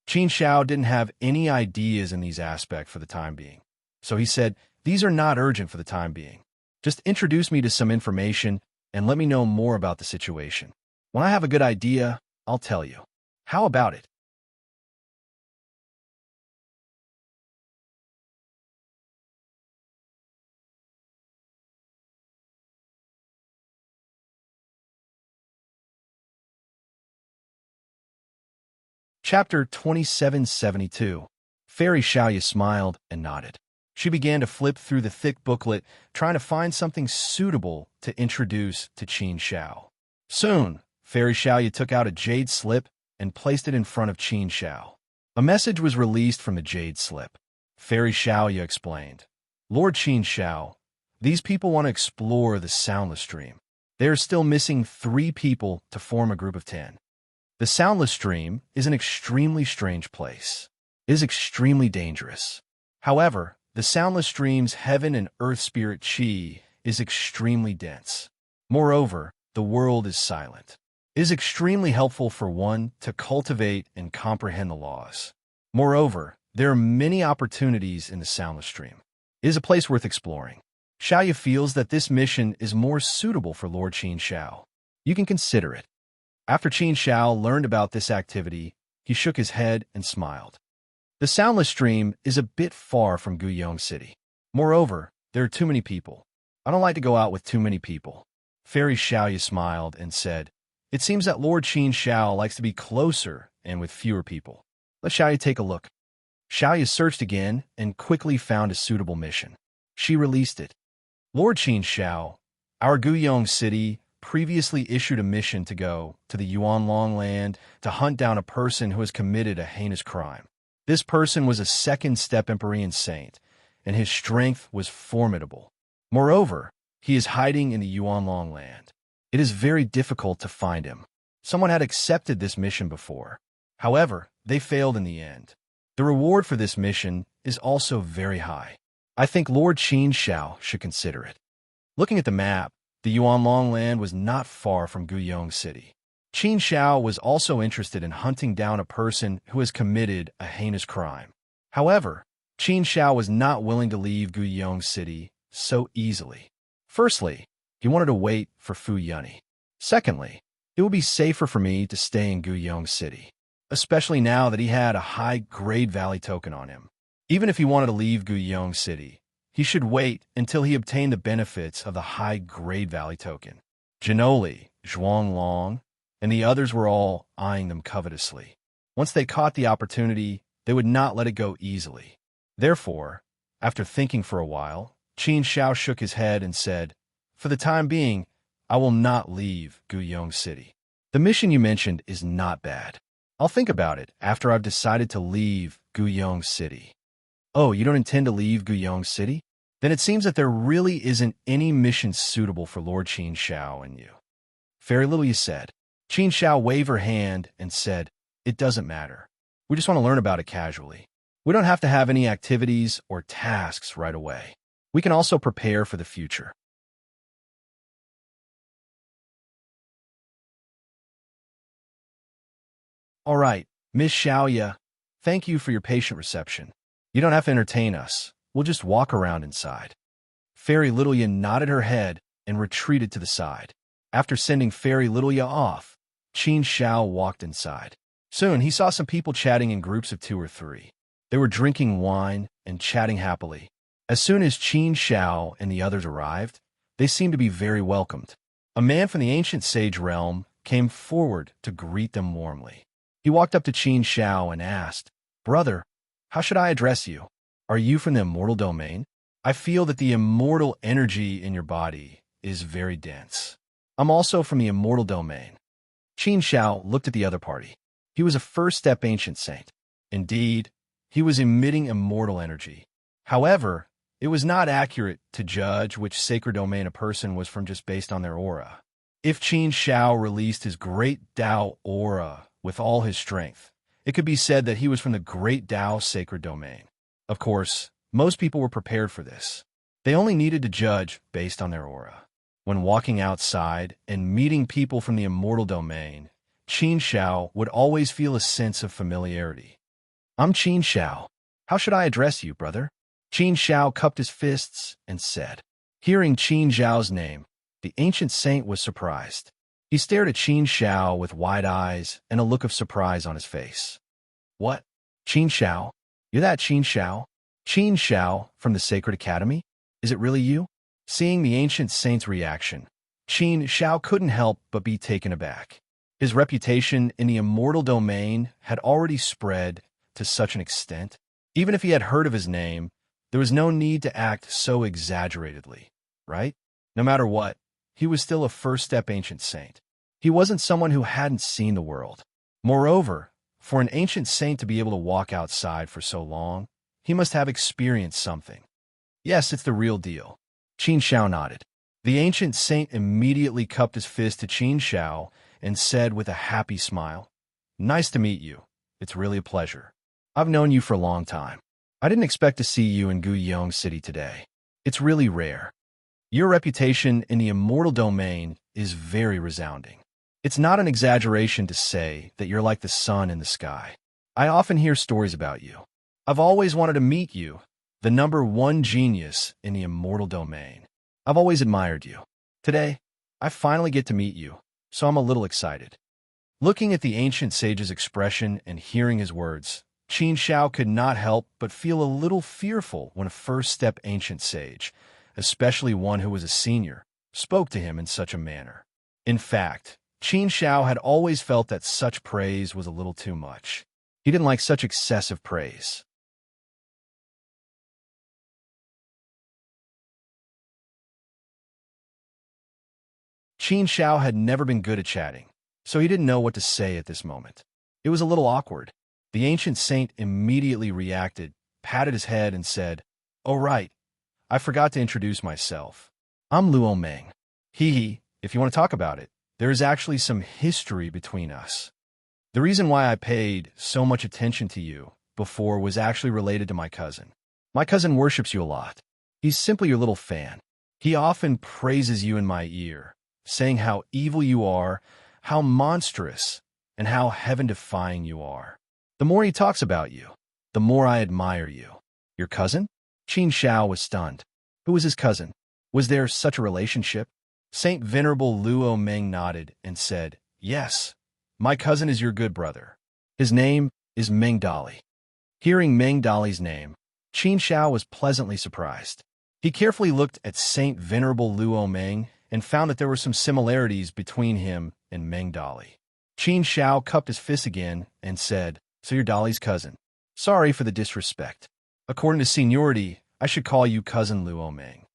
Qin Shao didn't have any ideas in these aspects for the time being. So he said, "These are not urgent for the time being. Just introduce me to some information and let me know more about the situation. When I have a good idea, I'll tell you. How about it?" Chapter 2772. Fairy Xiaoya smiled and nodded. She began to flip through the thick booklet, trying to find something suitable to introduce to Qin Shao. Soon, Fairy Xiaoya took out a jade slip and placed it in front of Qin Shao. A message was released from the jade slip. Fairy Xiaoya explained, "Lord Qin Shao, these people want to explore the Soundless Stream. They are still missing 3 people to form a group of 10. The Soundless Stream is an extremely strange place. It is extremely dangerous. However, the Soundless Stream's heaven and earth spirit qi is extremely dense. Moreover, the world is silent. It is extremely helpful for one to cultivate and comprehend the laws. Moreover, there are many opportunities in the Soundless Stream. It is a place worth exploring. Xiaoya feels that this mission is more suitable for Lord Qin Shao. You can consider it." After Qin Shao learned about this activity, he shook his head and smiled. The Soundless Stream is a bit far from Guyong City. Moreover, there are too many people. I don't like to go out with too many people. Fairy Xiaoya smiled and said, "It seems that Lord Qin Shao likes to be closer and with fewer people. Let Xiaoya take a look." Xiaoya searched again and quickly found a suitable mission. She released it. "Lord Qin Shao, our Guyong City previously issued a mission to go to the Yuanlong land to hunt down a person who has committed a heinous crime. This person was a second-step Empyrean saint, and his strength was formidable. Moreover, he is hiding in the Yuanlong land. It is very difficult to find him. Someone had accepted this mission before. However, they failed in the end. The reward for this mission is also very high. I think Lord Qin Shao should consider it." Looking at the map, the Yuanlong land was not far from Guyong City. Qin Shao was also interested in hunting down a person who has committed a heinous crime. However, Qin Shao was not willing to leave Guyong City so easily. Firstly, he wanted to wait for Fu Yunny. Secondly, it would be safer for me to stay in Guyong City, especially now that he had a high-grade valley token on him. Even if he wanted to leave Guyong City, he should wait until he obtained the benefits of the high-grade valley token. Janoli, Zhuanglong, and the others were all eyeing them covetously. Once they caught the opportunity, they would not let it go easily. Therefore, after thinking for a while, Qin Shao shook his head and said, "For the time being, I will not leave Guyong City. The mission you mentioned is not bad. I'll think about it after I've decided to leave Guyong City." "Oh, you don't intend to leave Guyong City? Then it seems that there really isn't any mission suitable for Lord Qin Shao and you." Very little you said. Qin Shao waved her hand and said, "It doesn't matter. We just want to learn about it casually. We don't have to have any activities or tasks right away. We can also prepare for the future." "All right, Miss Xiaoya, thank you for your patient reception. You don't have to entertain us. We'll just walk around inside." Fairy Littleya nodded her head and retreated to the side. After sending Fairy Littleya off, Qin Shao walked inside. Soon, he saw some people chatting in groups of 2 or 3. They were drinking wine and chatting happily. As soon as Qin Shao and the others arrived, they seemed to be very welcomed. A man from the ancient sage realm came forward to greet them warmly. He walked up to Qin Shao and asked, "Brother, how should I address you? Are you from the immortal domain? I feel that the immortal energy in your body is very dense." "I'm also from the immortal domain." Qin Shao looked at the other party. He was a first-step ancient saint. Indeed, he was emitting immortal energy. However, it was not accurate to judge which sacred domain a person was from just based on their aura. If Qin Shao released his great Tao aura with all his strength, it could be said that he was from the great Tao sacred domain. Of course, most people were prepared for this. They only needed to judge based on their aura. When walking outside and meeting people from the immortal domain, Qin Shao would always feel a sense of familiarity. "I'm Qin Shao. How should I address you, brother?" Qin Shao cupped his fists and said. Hearing Qin Zhao's name, the ancient saint was surprised. He stared at Qin Shao with wide eyes and a look of surprise on his face. "What? Qin Shao? You're that Qin Shao? Qin Shao from the Sacred Academy? Is it really you?" Seeing the ancient saint's reaction, Qin Shao couldn't help but be taken aback. His reputation in the immortal domain had already spread to such an extent. Even if he had heard of his name, there was no need to act so exaggeratedly, right? No matter what, he was still a first-step ancient saint. He wasn't someone who hadn't seen the world. Moreover, for an ancient saint to be able to walk outside for so long, he must have experienced something. "Yes, it's the real deal." Qin Shao nodded. The ancient saint immediately cupped his fist to Qin Shao and said with a happy smile, "Nice to meet you. It's really a pleasure. I've known you for a long time. I didn't expect to see you in Guyong City today. It's really rare. Your reputation in the immortal domain is very resounding. It's not an exaggeration to say that you're like the sun in the sky. I often hear stories about you. I've always wanted to meet you, the #1 genius in the immortal domain. I've always admired you. Today, I finally get to meet you, so I'm a little excited." Looking at the ancient sage's expression and hearing his words, Qin Shao could not help but feel a little fearful when a first-step ancient sage, especially one who was a senior, spoke to him in such a manner. In fact, Qin Shao had always felt that such praise was a little too much. He didn't like such excessive praise. Qin Shao had never been good at chatting, so he didn't know what to say at this moment. It was a little awkward. The ancient saint immediately reacted, patted his head, and said, "Oh right, I forgot to introduce myself. I'm Luo Meng. If you want to talk about it, there is actually some history between us. The reason why I paid so much attention to you before was actually related to my cousin. My cousin worships you a lot. He's simply your little fan. He often praises you in my ear, saying how evil you are, how monstrous, and how heaven-defying you are. The more he talks about you, the more I admire you. Your cousin? Qin Shao was stunned. Who was his cousin? Was there such a relationship? Saint Venerable Luo Meng nodded and said, "Yes, my cousin is your good brother. His name is Meng Dali." Hearing Meng Dali's name, Qin Shao was pleasantly surprised. He carefully looked at Saint Venerable Luo Meng and found that there were some similarities between him and Meng Dali. Qin Shao cupped his fist again and said, "So you're Dali's cousin. Sorry for the disrespect. According to seniority, I should call you Cousin Luo Meng."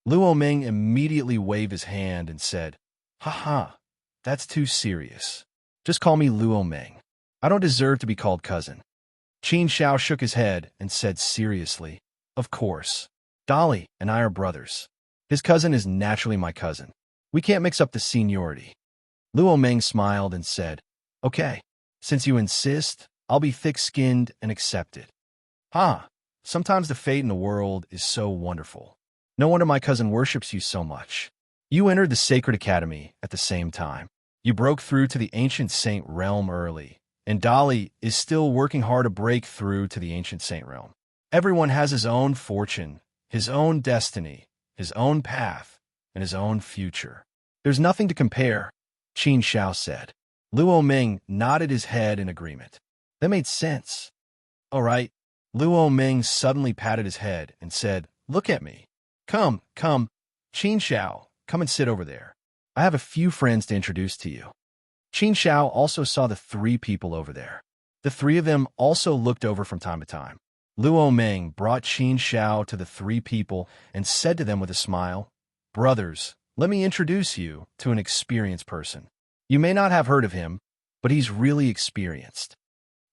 Luo Meng immediately waved his hand and said, "Ha, that's too serious. Just call me Luo Meng. I don't deserve to be called cousin." Qin Shao shook his head and said seriously, "Of course. Dali and I are brothers. His cousin is naturally my cousin. We can't mix up the seniority." Luo Meng smiled and said, "Okay, since you insist, I'll be thick-skinned and accept it." Sometimes the fate in the world is so wonderful. No wonder my cousin worships you so much. You entered the Sacred Academy at the same time. You broke through to the Ancient Saint realm early, and Dali is still working hard to break through to the Ancient Saint realm. Everyone has his own fortune, his own destiny, his own path, and his own future. There's nothing to compare, Qin Shao said. Luo Meng nodded his head in agreement. That made sense. All right. Luo Meng suddenly patted his head and said, "Look at me. Come. Qin Shao, come and sit over there. I have a few friends to introduce to you." Qin Shao also saw the three people over there. The three of them also looked over from time to time. Luo Meng brought Qin Shao to the three people and said to them with a smile, "Brothers, let me introduce you to an experienced person. You may not have heard of him, but he's really experienced."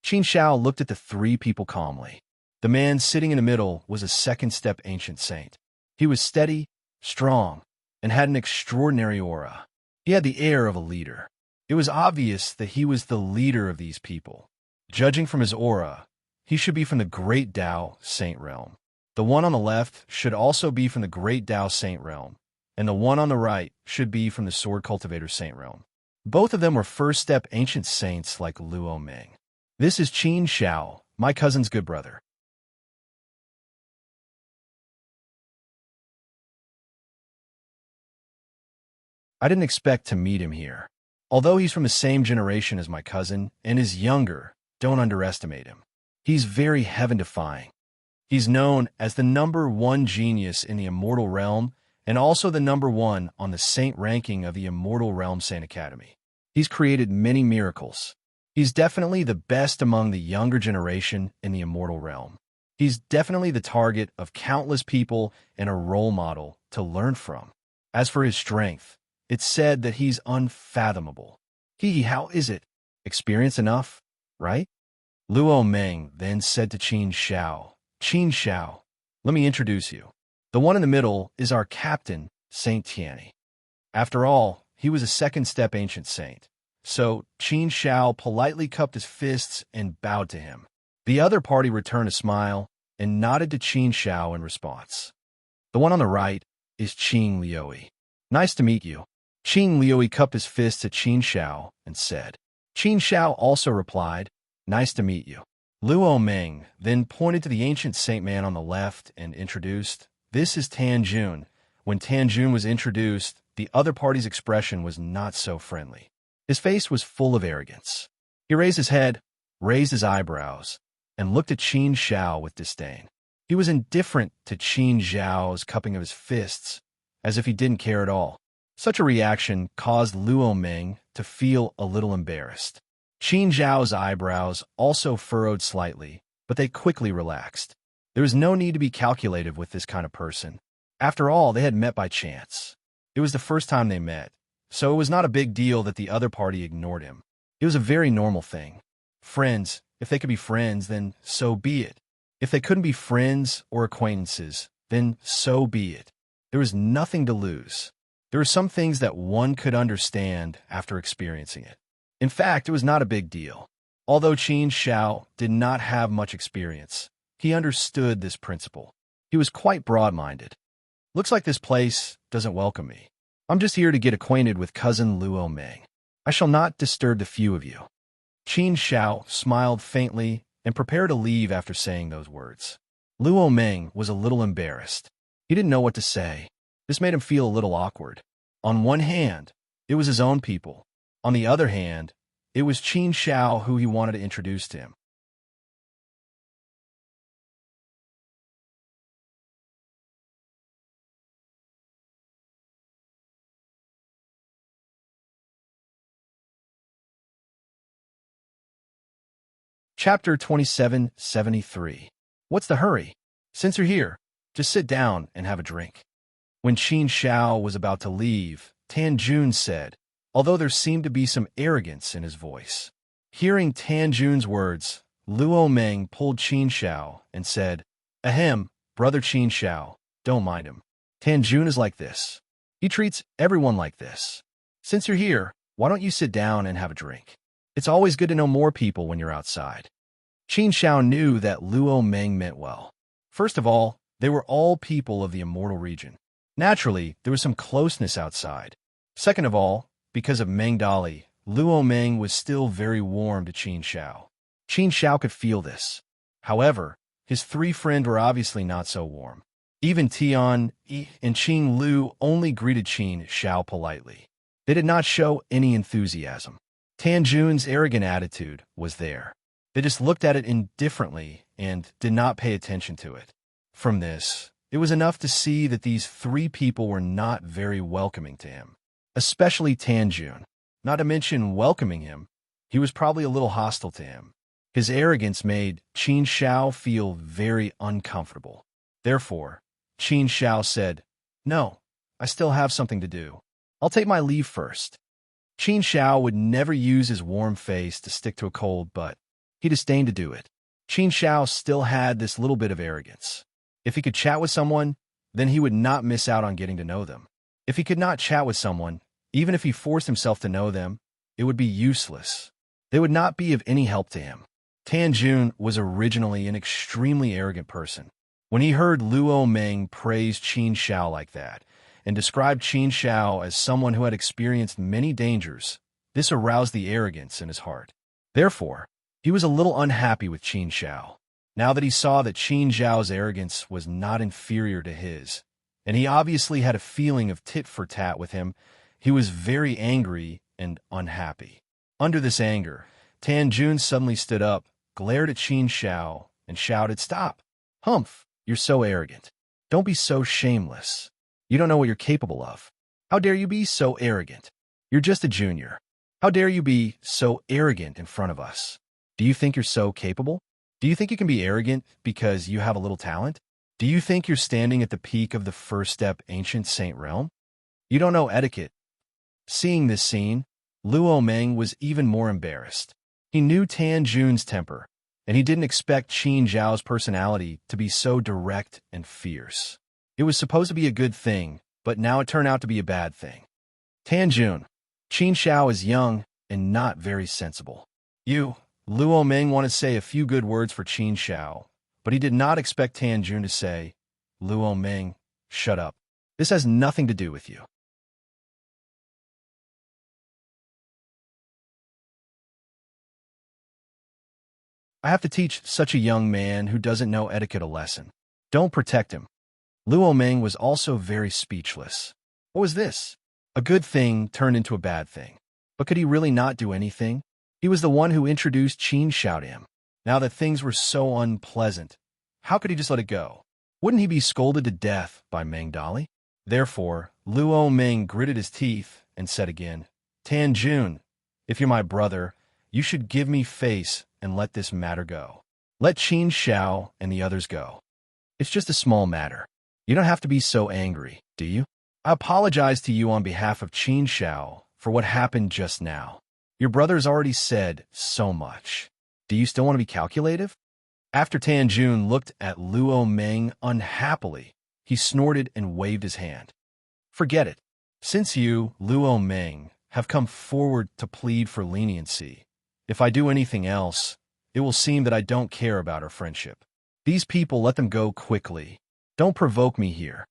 Qin Shao looked at the three people calmly. The man sitting in the middle was a second-step ancient saint. He was steady, strong, and had an extraordinary aura. He had the air of a leader. It was obvious that he was the leader of these people. Judging from his aura, he should be from the Great Tao Saint realm. The one on the left should also be from the Great Tao Saint realm, and the one on the right should be from the Sword Cultivator Saint realm. Both of them were first-step ancient saints like Luo Meng. "This is Qin Shao, my cousin's good brother." I didn't expect to meet him here. Although he's from the same generation as my cousin and is younger, don't underestimate him. He's very heaven-defying. He's known as the #1 genius in the Immortal Realm and also the #1 on the Saint ranking of the Immortal Realm Saint Academy. He's created many miracles. He's definitely the best among the younger generation in the Immortal Realm. He's definitely the target of countless people and a role model to learn from. As for his strength, it's said that he's unfathomable. How is it? Experience enough, right? Luo Meng then said to Qin Shao, "Qin Shao, let me introduce you. The one in the middle is our captain, Saint Tianyi." After all, he was a second-step ancient saint. So Qin Shao politely cupped his fists and bowed to him. The other party returned a smile and nodded to Qin Shao in response. The one on the right is Qing Liuyi. "Nice to meet you." Qing Liuyi cupped his fist to Qin Shao and said. Qin Shao also replied, "Nice to meet you." Luo Meng then pointed to the ancient saint man on the left and introduced, "This is Tan Jun." When Tan Jun was introduced, the other party's expression was not so friendly. His face was full of arrogance. He raised his head, raised his eyebrows, and looked at Qin Shao with disdain. He was indifferent to Qin Zhao's cupping of his fists, as if he didn't care at all. Such a reaction caused Luo Meng to feel a little embarrassed. Qin Zhao's eyebrows also furrowed slightly, but they quickly relaxed. There was no need to be calculative with this kind of person. After all, they had met by chance. It was the first time they met, so it was not a big deal that the other party ignored him. It was a very normal thing. Friends, if they could be friends, then so be it. If they couldn't be friends or acquaintances, then so be it. There was nothing to lose. There were some things that one could understand after experiencing it. In fact, it was not a big deal. Although Qin Shao did not have much experience, he understood this principle. He was quite broad-minded. "Looks like this place doesn't welcome me. I'm just here to get acquainted with cousin Luo Meng. I shall not disturb the few of you." Qin Shao smiled faintly and prepared to leave after saying those words. Luo Meng was a little embarrassed. He didn't know what to say. This made him feel a little awkward. On one hand, it was his own people. On the other hand, it was Qin Shao who he wanted to introduce to him. Chapter 2773. What's the hurry? Since you're here, just sit down and have a drink. When Qin Shao was about to leave, Tan Jun said, although there seemed to be some arrogance in his voice. Hearing Tan Jun's words, Luo Meng pulled Qin Shao and said, Ahem, brother Qin Shao, don't mind him. Tan Jun is like this. He treats everyone like this. Since you're here, why don't you sit down and have a drink? It's always good to know more people when you're outside. Qin Shao knew that Luo Meng meant well. First of all, they were all people of the immortal region. Naturally, there was some closeness outside. Second of all, because of Meng Dali, Luo Meng was still very warm to Qin Shao. Qin Shao could feel this. However, his three friends were obviously not so warm. Even Tian, Yi, and Qing Lu only greeted Qin Shao politely. They did not show any enthusiasm. Tan Jun's arrogant attitude was there. They just looked at it indifferently and did not pay attention to it. From this, it was enough to see that these three people were not very welcoming to him, especially Tan Jun. Not to mention welcoming him, he was probably a little hostile to him. His arrogance made Qin Shao feel very uncomfortable. Therefore, Qin Shao said, No, I still have something to do. I'll take my leave first. Qin Shao would never use his warm face to stick to a cold butt. He disdained to do it. Qin Shao still had this little bit of arrogance. If he could chat with someone, then he would not miss out on getting to know them. If he could not chat with someone, even if he forced himself to know them, it would be useless. They would not be of any help to him. Tan Jun was originally an extremely arrogant person. When he heard Luo Meng praise Qin Shao like that, and described Qin Shao as someone who had experienced many dangers, this aroused the arrogance in his heart. Therefore, he was a little unhappy with Qin Shao. Now that he saw that Qin Shao's arrogance was not inferior to his, and he obviously had a feeling of tit-for-tat with him, he was very angry and unhappy. Under this anger, Tan Jun suddenly stood up, glared at Qin Shao, and shouted, Stop! Humph! You're so arrogant. Don't be so shameless. You don't know what you're capable of. How dare you be so arrogant? You're just a junior. How dare you be so arrogant in front of us? Do you think you're so capable? Do you think you can be arrogant because you have a little talent? Do you think you're standing at the peak of the first step ancient saint realm? You don't know etiquette. Seeing this scene, Luo Meng was even more embarrassed. He knew Tan Jun's temper, and he didn't expect Qin Zhao's personality to be so direct and fierce. It was supposed to be a good thing, but now it turned out to be a bad thing. Tan Jun, Qin Shao is young and not very sensible. Luo Meng wanted to say a few good words for Qin Shao, but he did not expect Tan Jun to say, Luo Meng, shut up. This has nothing to do with you. I have to teach such a young man who doesn't know etiquette a lesson. Don't protect him. Luo Meng was also very speechless. What was this? A good thing turned into a bad thing. But could he really not do anything? He was the one who introduced Qin Shao to him. Now that things were so unpleasant, how could he just let it go? Wouldn't he be scolded to death by Meng Dali? Therefore, Luo Meng gritted his teeth and said again, Tan Jun, if you're my brother, you should give me face and let this matter go. Let Qin Shao and the others go. It's just a small matter. You don't have to be so angry, do you? I apologize to you on behalf of Qin Shao for what happened just now. Your brother's already said so much. Do you still want to be calculative? After Tan Jun looked at Luo Meng unhappily, he snorted and waved his hand. Forget it. Since you, Luo Meng, have come forward to plead for leniency, if I do anything else, it will seem that I don't care about our friendship. These people, let them go quickly. Don't provoke me here.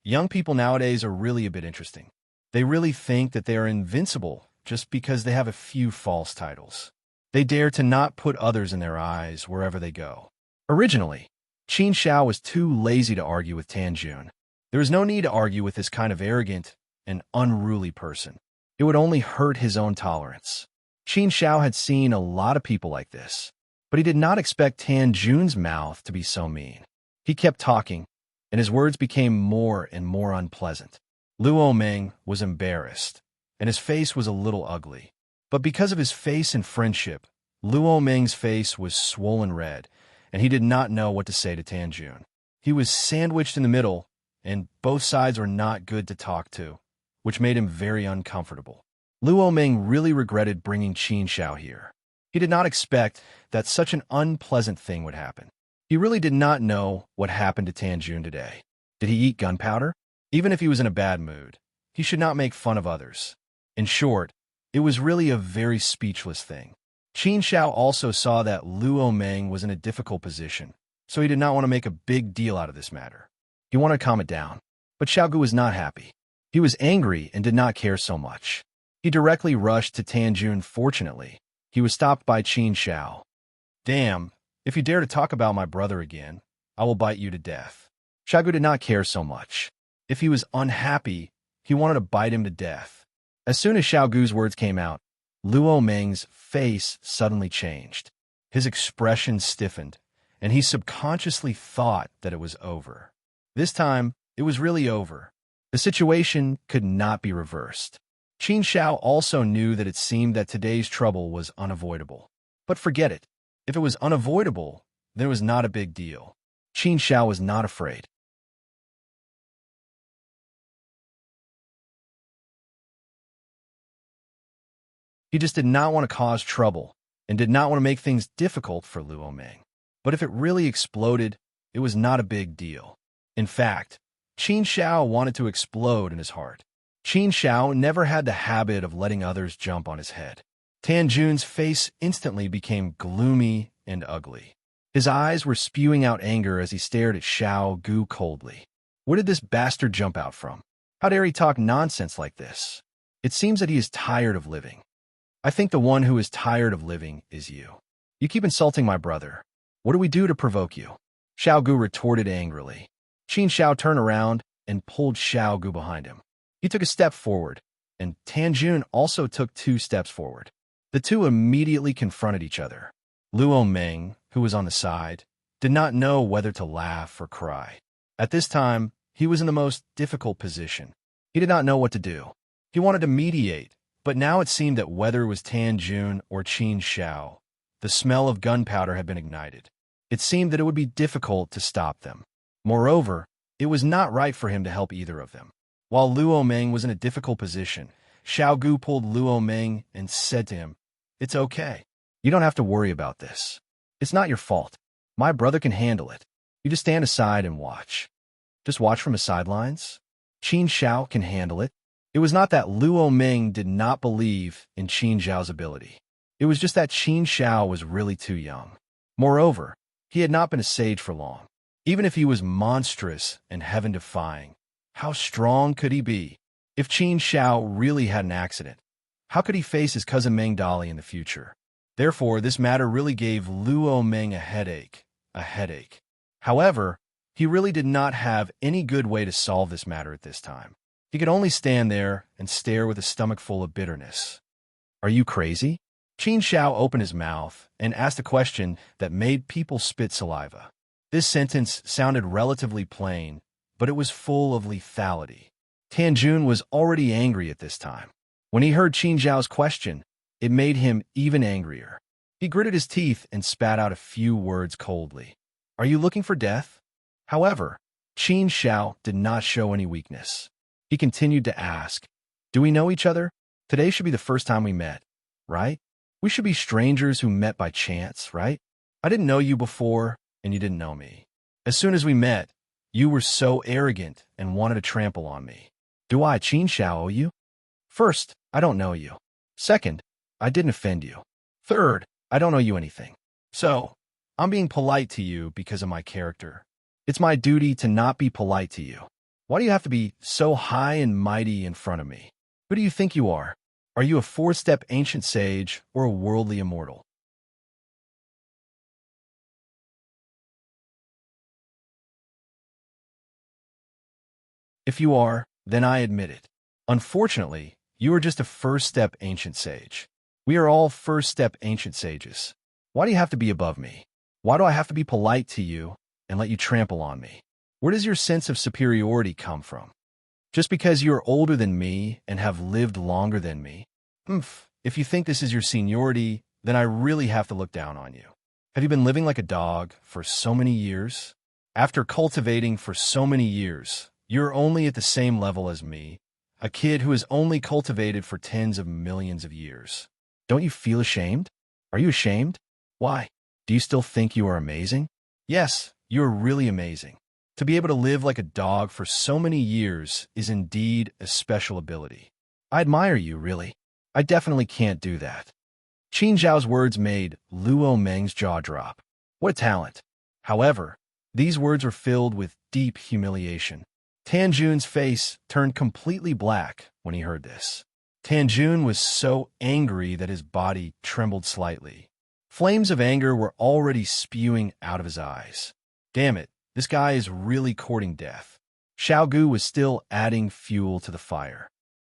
Young people nowadays are really a bit interesting. They really think that they are invincible just because they have a few false titles. They dare to not put others in their eyes wherever they go. Originally, Qin Xiao was too lazy to argue with Tan Jun. There was no need to argue with this kind of arrogant and unruly person. It would only hurt his own tolerance. Qin Xiao had seen a lot of people like this, but he did not expect Tan Jun's mouth to be so mean. He kept talking, and his words became more and more unpleasant. Luo Meng was embarrassed, and his face was a little ugly. But because of his face and friendship, Luo Meng's face was swollen red, and he did not know what to say to Tan Jun. He was sandwiched in the middle, and both sides were not good to talk to, which made him very uncomfortable. Luo Meng really regretted bringing Qin Xiao here. He did not expect that such an unpleasant thing would happen. He really did not know what happened to Tan Jun today. Did he eat gunpowder? Even if he was in a bad mood, he should not make fun of others. In short, it was really a very speechless thing. Qin Xiao also saw that Luo Meng was in a difficult position, so he did not want to make a big deal out of this matter. He wanted to calm it down, but Xiaogu was not happy. He was angry and did not care so much. He directly rushed to Tan Jun. Fortunately, he was stopped by Qin Xiao. Damn, if you dare to talk about my brother again, I will bite you to death. Xiaogu did not care so much. If he was unhappy, he wanted to bite him to death. As soon as Xiaogu's words came out, Luo Meng's face suddenly changed. His expression stiffened, and he subconsciously thought that it was over. This time, it was really over. The situation could not be reversed. Qin Xiao also knew that it seemed that today's trouble was unavoidable. But forget it. If it was unavoidable, then it was not a big deal. Qin Xiao was not afraid. He just did not want to cause trouble and did not want to make things difficult for Luo Meng. But if it really exploded, it was not a big deal. In fact, Qin Xiao wanted to explode in his heart. Qin Xiao never had the habit of letting others jump on his head. Tan Jun's face instantly became gloomy and ugly. His eyes were spewing out anger as he stared at Xiao Gu coldly. Where did this bastard jump out from? How dare he talk nonsense like this? It seems that he is tired of living. I think the one who is tired of living is you. You keep insulting my brother. What do we do to provoke you? Xiao Gu retorted angrily. Qin Xiao turned around and pulled Xiao Gu behind him. He took a step forward, and Tan Jun also took 2 steps forward. The two immediately confronted each other. Luo Meng, who was on the side, did not know whether to laugh or cry. At this time, he was in the most difficult position. He did not know what to do. He wanted to mediate, but now it seemed that whether it was Tan Jun or Qin Xiao, the smell of gunpowder had been ignited. It seemed that it would be difficult to stop them. Moreover, it was not right for him to help either of them. While Luo Meng was in a difficult position, Xiao Gu pulled Luo Meng and said to him, "It's okay. You don't have to worry about this. It's not your fault. My brother can handle it. You just stand aside and watch. Just watch from the sidelines. Qin Xiao can handle it." It was not that Luo Meng did not believe in Qin Xiao's ability. It was just that Qin Xiao was really too young. Moreover, he had not been a sage for long. Even if he was monstrous and heaven-defying, how strong could he be? If Qin Xiao really had an accident, how could he face his cousin Meng Dali in the future? Therefore, this matter really gave Luo Meng a headache. However, he really did not have any good way to solve this matter at this time. He could only stand there and stare with a stomach full of bitterness. Are you crazy? Qin Xiao opened his mouth and asked a question that made people spit saliva. This sentence sounded relatively plain, but it was full of lethality. Tan Jun was already angry at this time. When he heard Qin Xiao's question, it made him even angrier. He gritted his teeth and spat out a few words coldly. Are you looking for death? However, Qin Xiao did not show any weakness. He continued to ask, do we know each other? Today should be the first time we met, right? We should be strangers who met by chance, right? I didn't know you before, and you didn't know me. As soon as we met, you were so arrogant and wanted to trample on me. Do I, Qin Xiao, owe you? First, I don't know you. Second, I didn't offend you. Third, I don't owe you anything. So, I'm being polite to you because of my character. It's my duty to not be polite to you. Why do you have to be so high and mighty in front of me? Who do you think you are? Are you a 4-step ancient sage or a worldly immortal? If you are, then I admit it. Unfortunately, you are just a first-step ancient sage. We are all first-step ancient sages. Why do you have to be above me? Why do I have to be polite to you and let you trample on me? Where does your sense of superiority come from? Just because you are older than me and have lived longer than me? If you think this is your seniority, then I really have to look down on you. Have you been living like a dog for so many years? After cultivating for so many years, you're only at the same level as me, a kid who has only cultivated for tens of millions of years. Don't you feel ashamed? Are you ashamed? Why? Do you still think you are amazing? Yes, you are really amazing. To be able to live like a dog for so many years is indeed a special ability. I admire you, really. I definitely can't do that. Qin Zhao's words made Luo Meng's jaw drop. What a talent. However, these words were filled with deep humiliation. Tan Jun's face turned completely black when he heard this. Tan Jun was so angry that his body trembled slightly. Flames of anger were already spewing out of his eyes. Damn it, this guy is really courting death. Xiaogu was still adding fuel to the fire.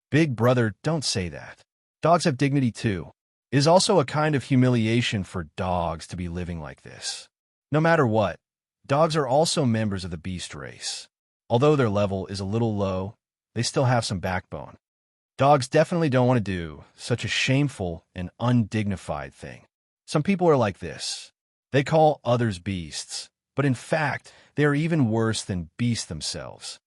Big brother, don't say that. Dogs have dignity too. It is also a kind of humiliation for dogs to be living like this. No matter what, dogs are also members of the beast race. Although their level is a little low, they still have some backbone. Dogs definitely don't want to do such a shameful and undignified thing. Some people are like this. They call others beasts, but in fact, they are even worse than beasts themselves.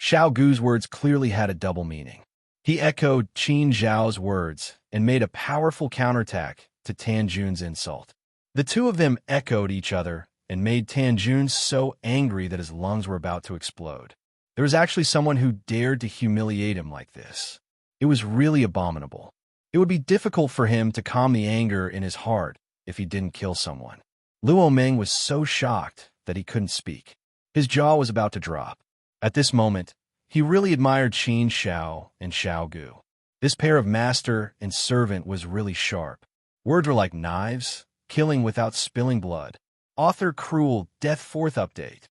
Xiao Gu's words clearly had a double meaning. He echoed Qin Zhao's words and made a powerful counterattack to Tan Jun's insult. The two of them echoed each other and made Tan Jun so angry that his lungs were about to explode. There was actually someone who dared to humiliate him like this. It was really abominable. It would be difficult for him to calm the anger in his heart if he didn't kill someone. Luo Meng was so shocked that he couldn't speak. His jaw was about to drop. At this moment, he really admired Qin Zhao and Xiao Gu. This pair of master and servant was really sharp. Words were like knives, killing without spilling blood. Author Cruel Death 4th Update.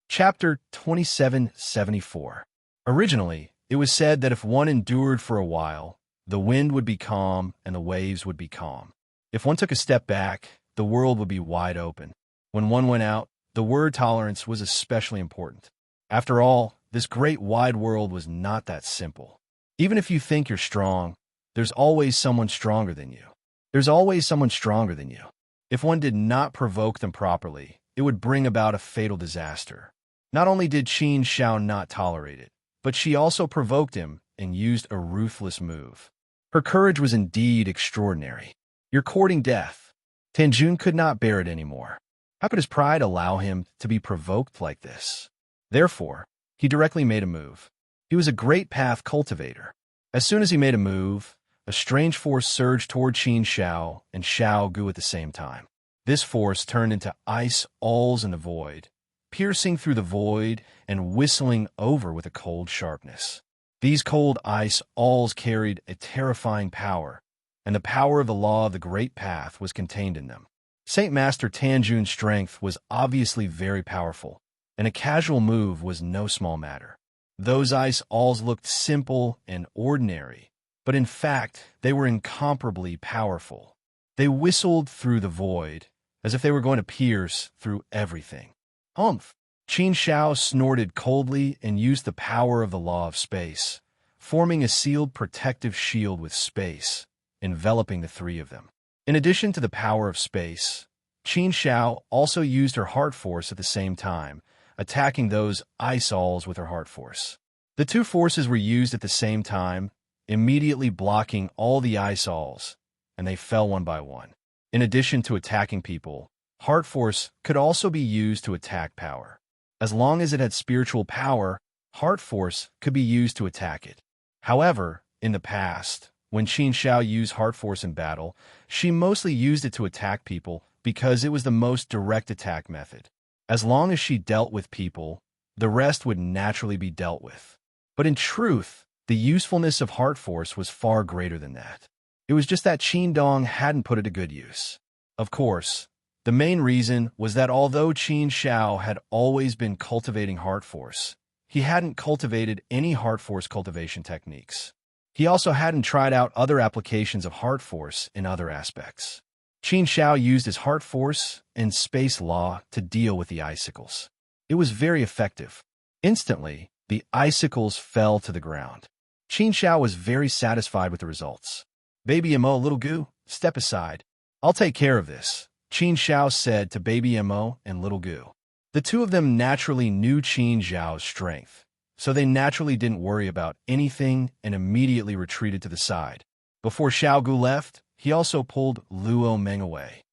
Chapter 2774. Originally, it was said that if one endured for a while, the wind would be calm and the waves would be calm. If one took a step back, the world would be wide open. When one went out, the word tolerance was especially important. After all, this great wide world was not that simple. Even if you think you're strong, there's always someone stronger than you. There's always someone stronger than you. If one did not provoke them properly, it would bring about a fatal disaster. Not only did Qin Zhao not tolerate it, but she also provoked him and used a ruthless move. Her courage was indeed extraordinary. You're courting death. Tan Jun could not bear it anymore. How could his pride allow him to be provoked like this? Therefore, he directly made a move. He was a great path cultivator. As soon as he made a move, a strange force surged toward Qin Zhao and Xiao Gu at the same time. This force turned into ice alls in the void, piercing through the void and whistling over with a cold sharpness. These cold ice alls carried a terrifying power, and the power of the law of the Great Path was contained in them. Saint Master Tan Jun's strength was obviously very powerful, and a casual move was no small matter. Those ice alls looked simple and ordinary, but in fact, they were incomparably powerful. They whistled through the void, as if they were going to pierce through everything. Humph! Qin Zhao snorted coldly and used the power of the law of space, forming a sealed protective shield with space, enveloping the three of them. In addition to the power of space, Qin Zhao also used her heart force at the same time, attacking those ice alls with her heart force. The two forces were used at the same time, immediately blocking all the ice alls, and they fell one by one. In addition to attacking people, heart force could also be used to attack power. As long as it had spiritual power, heart force could be used to attack it. However, in the past, when Qin Zhao used heart force in battle, she mostly used it to attack people because it was the most direct attack method. As long as she dealt with people, the rest would naturally be dealt with. But in truth, the usefulness of heart force was far greater than that. It was just that Qin Dong hadn't put it to good use. Of course, the main reason was that although Qin Shao had always been cultivating heart force, he hadn't cultivated any heart force cultivation techniques. He also hadn't tried out other applications of heart force in other aspects. Qin Shao used his heart force and space law to deal with the icicles. It was very effective. Instantly, the icicles fell to the ground. Qin Shao was very satisfied with the results. "Baby Mo, little goo, step aside. I'll take care of this," Qin Shao said to Baby Mo and Little Goo. The two of them naturally knew Qin Zhao's strength, so they naturally didn't worry about anything and immediately retreated to the side. Before Xiao Gu left, he also pulled Luo Meng away.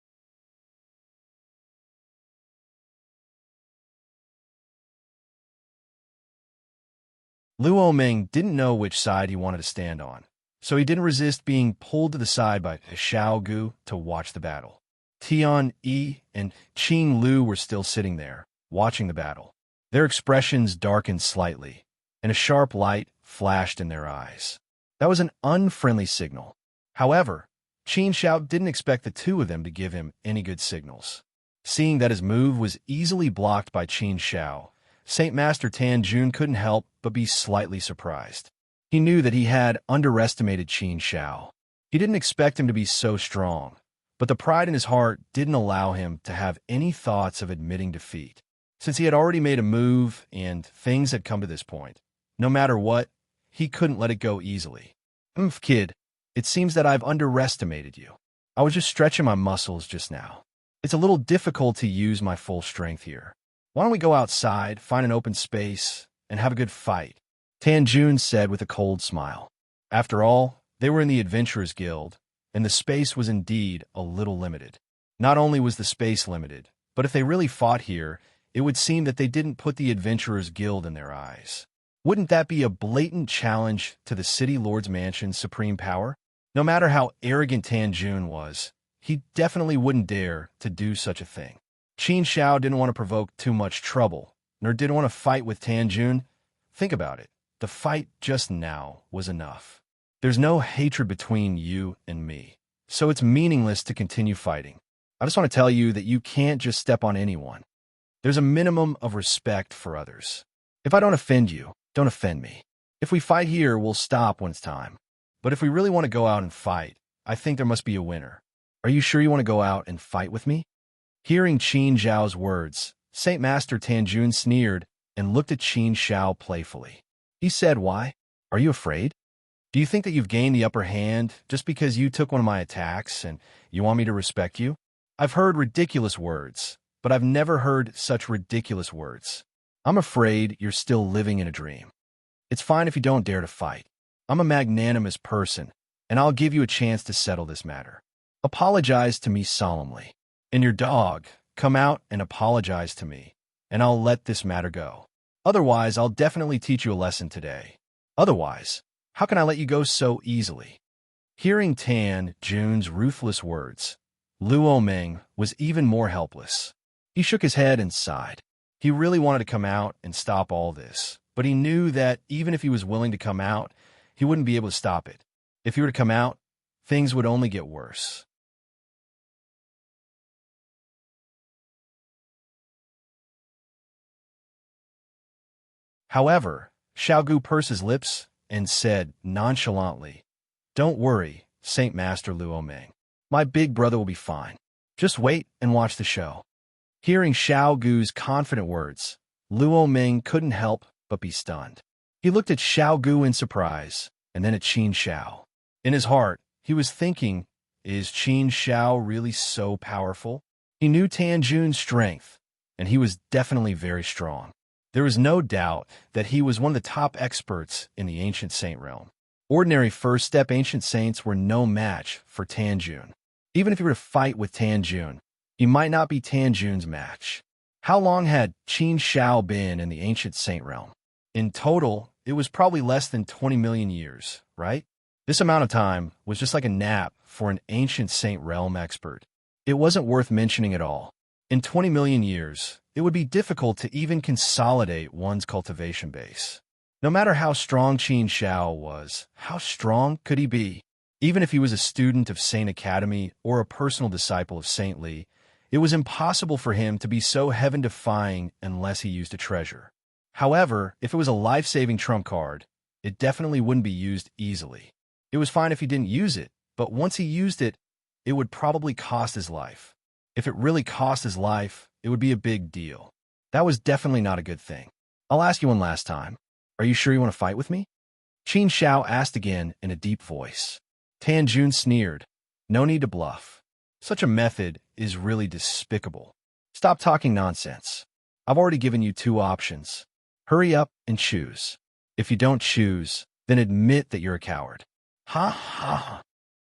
Luo Meng didn't know which side he wanted to stand on, so he didn't resist being pulled to the side by Xiao Gu to watch the battle. Tian Yi and Qing Lu were still sitting there, watching the battle. Their expressions darkened slightly, and a sharp light flashed in their eyes. That was an unfriendly signal. However, Qin Shao didn't expect the two of them to give him any good signals. Seeing that his move was easily blocked by Qin Shao, Saint Master Tan Jun couldn't help but be slightly surprised. He knew that he had underestimated Qin Shao. He didn't expect him to be so strong, but the pride in his heart didn't allow him to have any thoughts of admitting defeat. Since he had already made a move and things had come to this point, no matter what, he couldn't let it go easily. Kid, it seems that I've underestimated you. I was just stretching my muscles just now. It's a little difficult to use my full strength here. Why don't we go outside, find an open space, and have a good fight?" Tan Jun said with a cold smile. After all, they were in the Adventurers Guild, and the space was indeed a little limited. Not only was the space limited, but if they really fought here, it would seem that they didn't put the Adventurers Guild in their eyes. Wouldn't that be a blatant challenge to the City Lord's Mansion's supreme power? No matter how arrogant Tan Jun was, he definitely wouldn't dare to do such a thing. Qin Shao didn't want to provoke too much trouble, nor did want to fight with Tan Jun. Think about it. The fight just now was enough. There's no hatred between you and me, so it's meaningless to continue fighting. I just want to tell you that you can't just step on anyone. There's a minimum of respect for others. If I don't offend you, don't offend me. If we fight here, we'll stop when it's time. But if we really want to go out and fight, I think there must be a winner. Are you sure you want to go out and fight with me?" Hearing Qin Zhao's words, Saint Master Tan Jun sneered and looked at Qin Shao playfully. He said, "Why? Are you afraid? Do you think that you've gained the upper hand just because you took one of my attacks and you want me to respect you? I've heard ridiculous words, but I've never heard such ridiculous words. I'm afraid you're still living in a dream. It's fine if you don't dare to fight. I'm a magnanimous person, and I'll give you a chance to settle this matter. Apologize to me solemnly. And your dog, come out and apologize to me, and I'll let this matter go. Otherwise, I'll definitely teach you a lesson today. Otherwise, how can I let you go so easily?" Hearing Tan Jun's ruthless words, Luo Meng was even more helpless. He shook his head and sighed. He really wanted to come out and stop all this, but he knew that even if he was willing to come out, he wouldn't be able to stop it. If he were to come out, things would only get worse. However, Xiaogu pursed his lips and said nonchalantly, "Don't worry, Saint Master Luo Meng. My big brother will be fine. Just wait and watch the show." Hearing Xiaogu's confident words, Luo Meng couldn't help but be stunned. He looked at Xiaogu in surprise, and then at Qin Shao. In his heart, he was thinking, is Qin Shao really so powerful? He knew Tan Jun's strength, and he was definitely very strong. There was no doubt that he was one of the top experts in the Ancient Saint realm. Ordinary first-step Ancient Saints were no match for Tan Jun. Even if he were to fight with Tan Jun, he might not be Tan Jun's match. How long had Qin Shao been in the Ancient Saint realm? In total, it was probably less than 20 million years, right? This amount of time was just like a nap for an Ancient Saint realm expert. It wasn't worth mentioning at all. In 20 million years, it would be difficult to even consolidate one's cultivation base. No matter how strong Qin Shao was, how strong could he be? Even if he was a student of Saint Academy or a personal disciple of Saint Li, it was impossible for him to be so heaven-defying unless he used a treasure. However, if it was a life-saving trump card, it definitely wouldn't be used easily. It was fine if he didn't use it, but once he used it, it would probably cost his life. If it really cost his life, it would be a big deal. That was definitely not a good thing. I'll ask you one last time. Are you sure you want to fight with me? Qin Shao asked again in a deep voice. Tan Jun sneered. No need to bluff. Such a method is really despicable. Stop talking nonsense. I've already given you two options. Hurry up and choose. If you don't choose, then admit that you're a coward. Ha ha.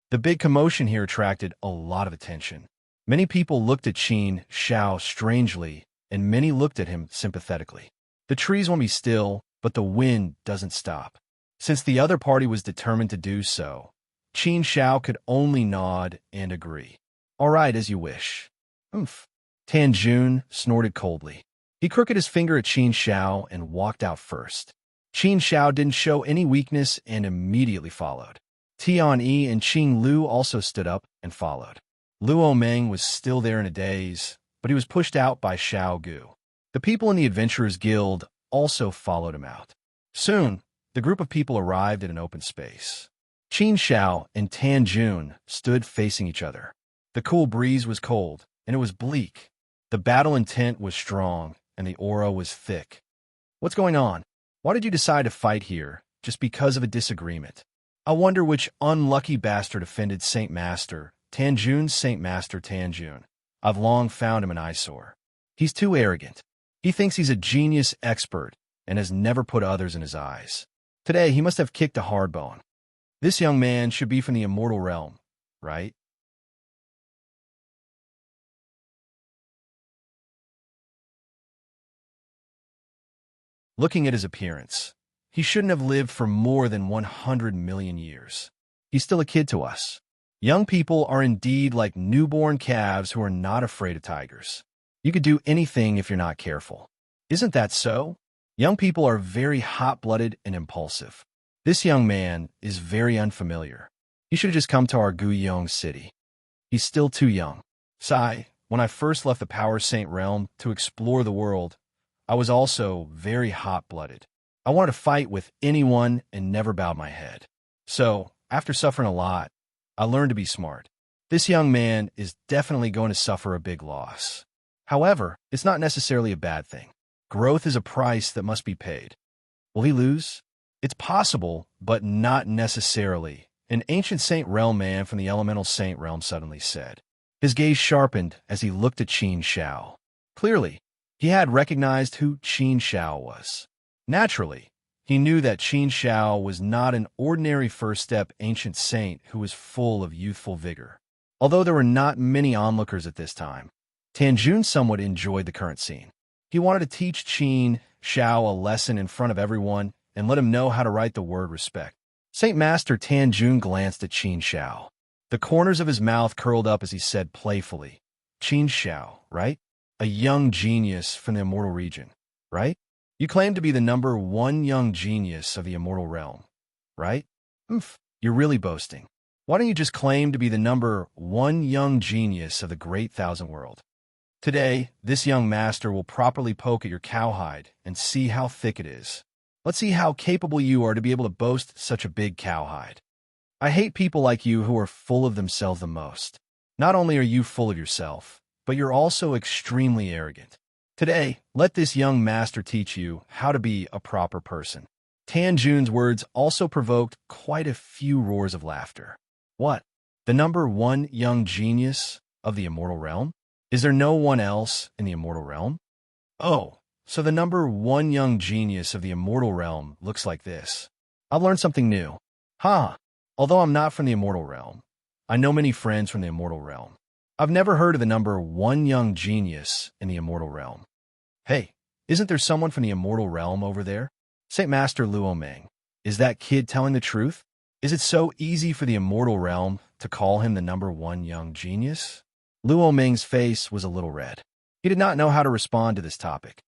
The big commotion here attracted a lot of attention. Many people looked at Qin Shao strangely, and many looked at him sympathetically. The trees won't be still, but the wind doesn't stop. Since the other party was determined to do so, Qin Shao could only nod and agree. All right, as you wish. Oomph. Tan Jun snorted coldly. He crooked his finger at Qin Shao and walked out first. Qin Shao didn't show any weakness and immediately followed. Tian Yi and Qing Lu also stood up and followed. Luo Meng was still there in a daze, but he was pushed out by Xiao Gu. The people in the Adventurers Guild also followed him out. Soon, the group of people arrived at an open space. Qin Shao and Tan Jun stood facing each other. The cool breeze was cold, and it was bleak. The battle intent was strong, and the aura was thick. What's going on? Why did you decide to fight here, just because of a disagreement? I wonder which unlucky bastard offended Saint Master Tanjun's Saint Master Tanjun. I've long found him an eyesore. He's too arrogant. He thinks he's a genius expert and has never put others in his eyes. Today, he must have kicked a hard bone. This young man should be from the immortal realm, right? Looking at his appearance, he shouldn't have lived for more than 100 million years. He's still a kid to us. Young people are indeed like newborn calves who are not afraid of tigers. You could do anything if you're not careful. Isn't that so? Young people are very hot-blooded and impulsive. This young man is very unfamiliar. He should have just come to our Guyong city. He's still too young. Sai, when I first left the Power Saint realm to explore the world, I was also very hot-blooded. I wanted to fight with anyone and never bowed my head. So, after suffering a lot, I learned to be smart. This young man is definitely going to suffer a big loss. However, it's not necessarily a bad thing. Growth is a price that must be paid. Will he lose? It's possible, but not necessarily, an ancient Saint Realm man from the Elemental Saint Realm suddenly said. His gaze sharpened as he looked at Qin Shao. Clearly, he had recognized who Qin Shao was. Naturally, he knew that Qin Shao was not an ordinary first-step ancient saint who was full of youthful vigor. Although there were not many onlookers at this time, Tanjun somewhat enjoyed the current scene. He wanted to teach Qin Shao a lesson in front of everyone and let him know how to write the word respect. Saint Master Tanjun glanced at Qin Shao. The corners of his mouth curled up as he said playfully, Qin Shao, right? A young genius from the immortal region, right? You claim to be the #1 young genius of the immortal realm, right? You're really boasting. Why don't you just claim to be the #1 young genius of the great thousand world? Today, this young master will properly poke at your cowhide and see how thick it is. Let's see how capable you are to be able to boast such a big cowhide. I hate people like you who are full of themselves the most. Not only are you full of yourself, but you're also extremely arrogant. Today, let this young master teach you how to be a proper person. Tanjun's words also provoked quite a few roars of laughter. What? The #1 young genius of the immortal realm? Is there no one else in the immortal realm? Oh, so the #1 young genius of the immortal realm looks like this. I've learned something new. Although I'm not from the immortal realm, I know many friends from the immortal realm. I've never heard of the #1 young genius in the immortal realm. Hey, isn't there someone from the immortal realm over there? Saint Master Luo Meng, is that kid telling the truth? Is it so easy for the immortal realm to call him the #1 young genius? Luo Meng's face was a little red. He did not know how to respond to this topic.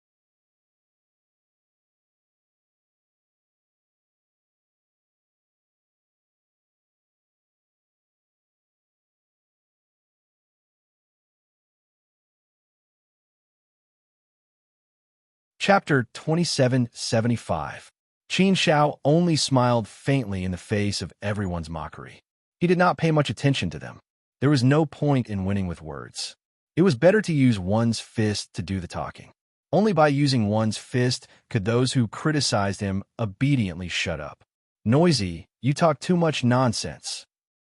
Chapter 2775. Qin Shao only smiled faintly in the face of everyone's mockery. He did not pay much attention to them. There was no point in winning with words. It was better to use one's fist to do the talking. Only by using one's fist could those who criticized him obediently shut up. Noisy, you talk too much nonsense.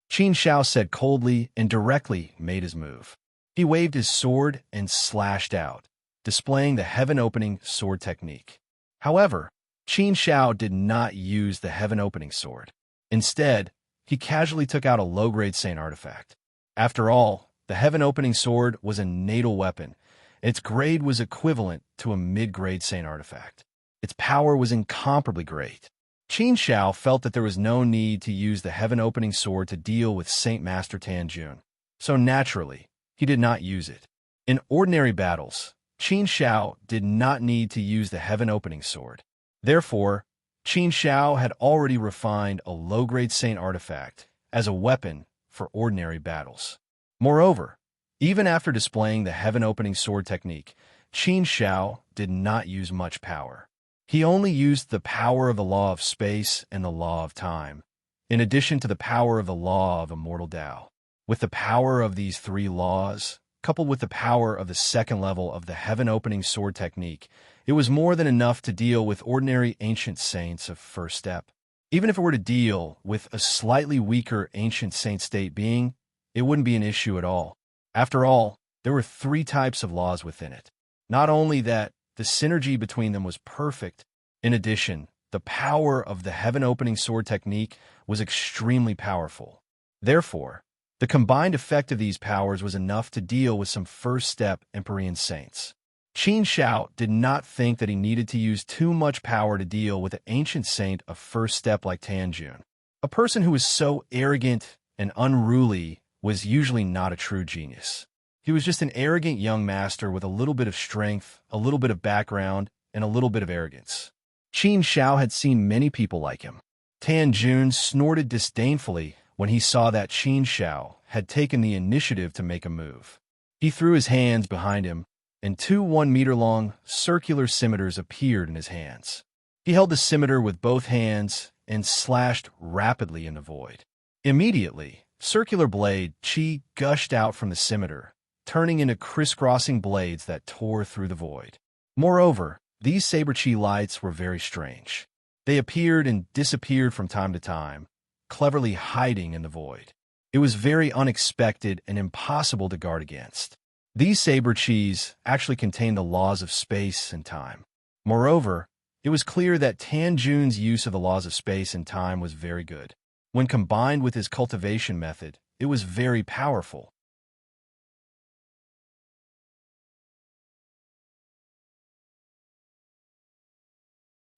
Qin Shao said coldly and directly made his move. He waved his sword and slashed out, displaying the heaven-opening sword technique. However, Qin Shao did not use the heaven-opening sword. Instead, he casually took out a low-grade saint artifact. After all, the heaven-opening sword was a natal weapon. Its grade was equivalent to a mid-grade saint artifact. Its power was incomparably great. Qin Shao felt that there was no need to use the heaven-opening sword to deal with Saint Master Tanjun, so naturally, he did not use it. In ordinary battles, Qin Shao did not need to use the heaven-opening sword. Therefore, Qin Shao had already refined a low-grade saint artifact as a weapon for ordinary battles. Moreover, even after displaying the heaven-opening sword technique, Qin Shao did not use much power. He only used the power of the law of space and the law of time, in addition to the power of the law of immortal Tao. With the power of these three laws, coupled with the power of the second level of the heaven-opening sword technique, it was more than enough to deal with ordinary ancient saints of first step. Even if it were to deal with a slightly weaker ancient saint state being, it wouldn't be an issue at all. After all, there were three types of laws within it. Not only that, the synergy between them was perfect. In addition, the power of the heaven-opening sword technique was extremely powerful. Therefore, the combined effect of these powers was enough to deal with some first-step Empyrean saints. Qin Shao did not think that he needed to use too much power to deal with an ancient saint of first step like Tanjun. A person who was so arrogant and unruly was usually not a true genius. He was just an arrogant young master with a little bit of strength, a little bit of background, and a little bit of arrogance. Qin Shao had seen many people like him. Tanjun snorted disdainfully when he saw that Qin Shao had taken the initiative to make a move. He threw his hands behind him, and two 1-meter-long circular scimitars appeared in his hands. He held the scimitar with both hands and slashed rapidly in the void. Immediately, circular blade qi gushed out from the scimitar, turning into crisscrossing blades that tore through the void. Moreover, these saber qi lights were very strange. They appeared and disappeared from time to time, cleverly hiding in the void. It was very unexpected and impossible to guard against. These saber qis actually contained the laws of space and time. Moreover, it was clear that Tanjun's use of the laws of space and time was very good. When combined with his cultivation method, it was very powerful.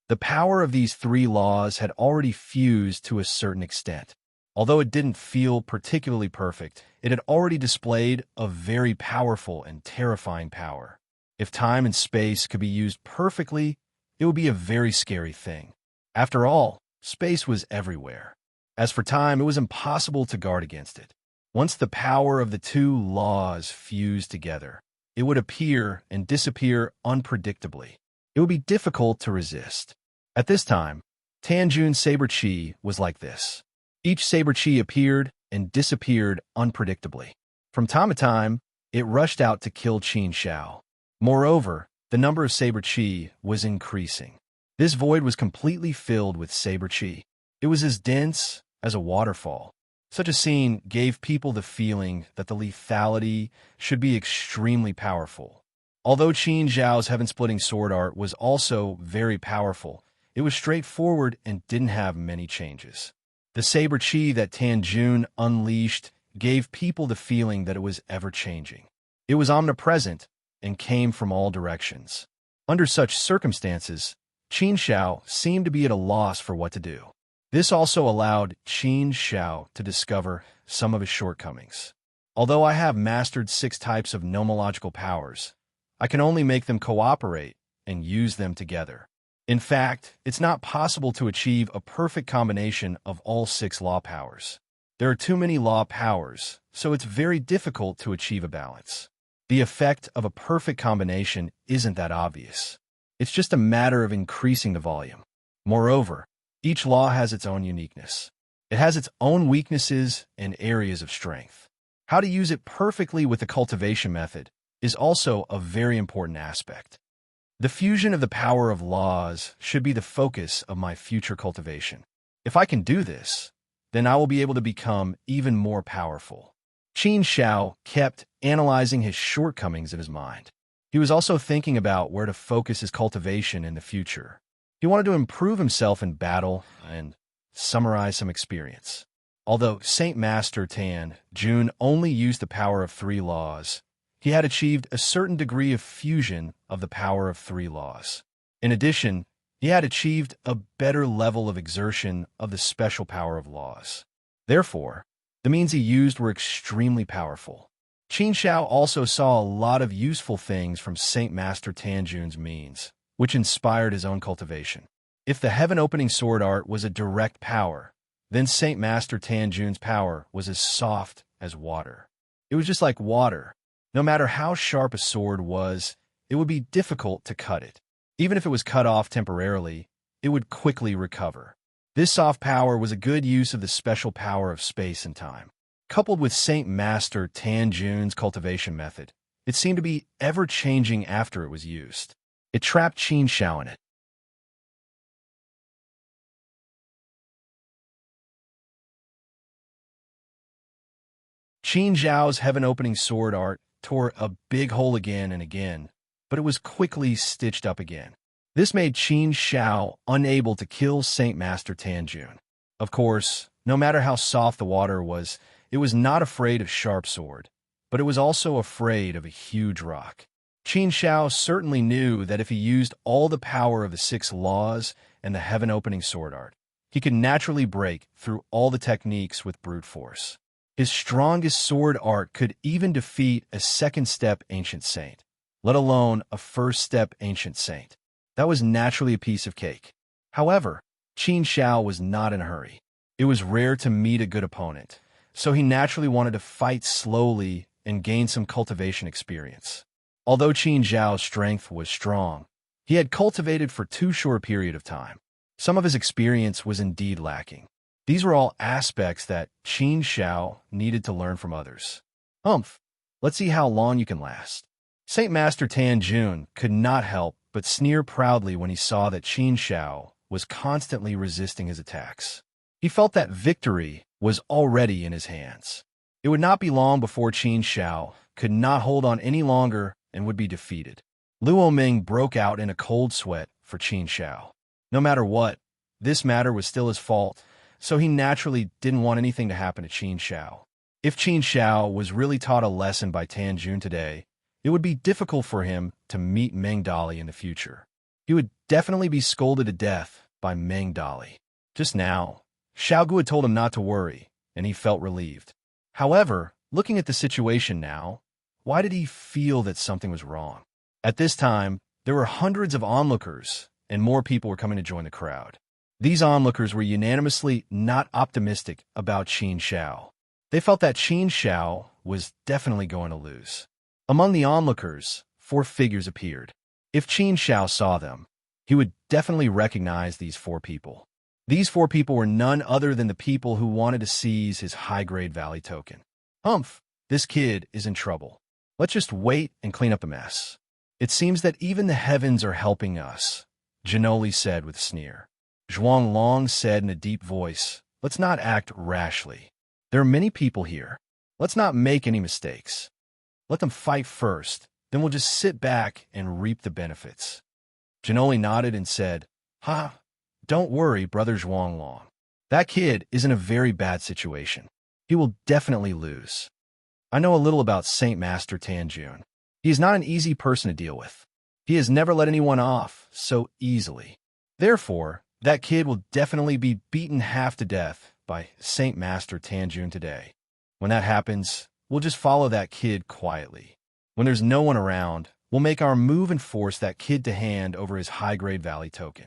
The power of these three laws had already fused to a certain extent. Although it didn't feel particularly perfect, it had already displayed a very powerful and terrifying power. If time and space could be used perfectly, it would be a very scary thing. After all, space was everywhere. As for time, it was impossible to guard against it. Once the power of the two laws fused together, it would appear and disappear unpredictably. It would be difficult to resist. At this time, Tanjun's saber qi was like this. Each saber qi appeared and disappeared unpredictably. From time to time, it rushed out to kill Qin Shao. Moreover, the number of saber qi was increasing. This void was completely filled with saber qi. It was as dense as a waterfall. Such a scene gave people the feeling that the lethality should be extremely powerful. Although Qin Zhao's heaven-splitting sword art was also very powerful, it was straightforward and didn't have many changes. The saber qi that Tanjun unleashed gave people the feeling that it was ever-changing. It was omnipresent and came from all directions. Under such circumstances, Qin Shao seemed to be at a loss for what to do. This also allowed Qin Shao to discover some of his shortcomings. Although I have mastered 6 types of nomological powers, I can only make them cooperate and use them together. In fact, it's not possible to achieve a perfect combination of all 6 law powers. There are too many law powers, so it's very difficult to achieve a balance. The effect of a perfect combination isn't that obvious. It's just a matter of increasing the volume. Moreover, each law has its own uniqueness. It has its own weaknesses and areas of strength. How to use it perfectly with the cultivation method is also a very important aspect. The fusion of the power of laws should be the focus of my future cultivation. If I can do this, then I will be able to become even more powerful. Qin Xiao kept analyzing his shortcomings in his mind. He was also thinking about where to focus his cultivation in the future. He wanted to improve himself in battle and summarize some experience. Although Saint Master Tan Jun only used the power of 3 laws, he had achieved a certain degree of fusion of the power of 3 laws. In addition, he had achieved a better level of exertion of the special power of laws. Therefore, the means he used were extremely powerful. Qin Xiao also saw a lot of useful things from Saint Master Tanjun's means, which inspired his own cultivation. If the heaven-opening sword art was a direct power, then Saint Master Tanjun's power was as soft as water. It was just like water. No matter how sharp a sword was, it would be difficult to cut it. Even if it was cut off temporarily, it would quickly recover. This soft power was a good use of the special power of space and time. Coupled with Saint Master Tanjun's cultivation method, it seemed to be ever-changing after it was used. It trapped Qin Xiao in it. Qin Xiao's heaven-opening sword art tore a big hole again and again, but it was quickly stitched up again. This made Qin Xiao unable to kill Saint Master Tanjun. Of course, no matter how soft the water was, it was not afraid of sharp sword, but it was also afraid of a huge rock. Qin Xiao certainly knew that if he used all the power of the 6 laws and the heaven-opening sword art, he could naturally break through all the techniques with brute force. His strongest sword art could even defeat a 2nd-step ancient saint, let alone a 1st-step ancient saint. That was naturally a piece of cake. However, Qin Xiao was not in a hurry. It was rare to meet a good opponent, so he naturally wanted to fight slowly and gain some cultivation experience. Although Qin Xiao's strength was strong, he had cultivated for too short a period of time. Some of his experience was indeed lacking. These were all aspects that Qin Xiao needed to learn from others. Let's see how long you can last. Saint Master Tanjun could not help but sneer proudly when he saw that Qin Xiao was constantly resisting his attacks. He felt that victory was already in his hands. It would not be long before Qin Xiao could not hold on any longer and would be defeated. Luo Ming broke out in a cold sweat for Qin Xiao. No matter what, this matter was still his fault, so he naturally didn't want anything to happen to Qin Xiao. If Qin Xiao was really taught a lesson by Tanjun today, it would be difficult for him to meet Meng Dali in the future. He would definitely be scolded to death by Meng Dali. Just now, Xiaogu had told him not to worry, and he felt relieved. However, looking at the situation now, why did he feel that something was wrong? At this time, there were hundreds of onlookers, and more people were coming to join the crowd. These onlookers were unanimously not optimistic about Qin Xiao. They felt that Qin Xiao was definitely going to lose. Among the onlookers, 4 figures appeared. If Qin Xiao saw them, he would definitely recognize these 4 people. These 4 people were none other than the people who wanted to seize his high-grade valley token. This kid is in trouble. Let's just wait and clean up the mess. It seems that even the heavens are helping us, Janoli said with a sneer. Zhuang Long said in a deep voice, let's not act rashly. There are many people here. Let's not make any mistakes. Let them fight first, then we'll just sit back and reap the benefits. Janoli nodded and said, don't worry, brother Zhuang Long. That kid is in a very bad situation. He will definitely lose. I know a little about Saint Master Tanjun. He is not an easy person to deal with. He has never let anyone off so easily. Therefore, that kid will definitely be beaten half to death by Saint Master Tanjun today. When that happens, we'll just follow that kid quietly. When there's no one around, we'll make our move and force that kid to hand over his high-grade valley token.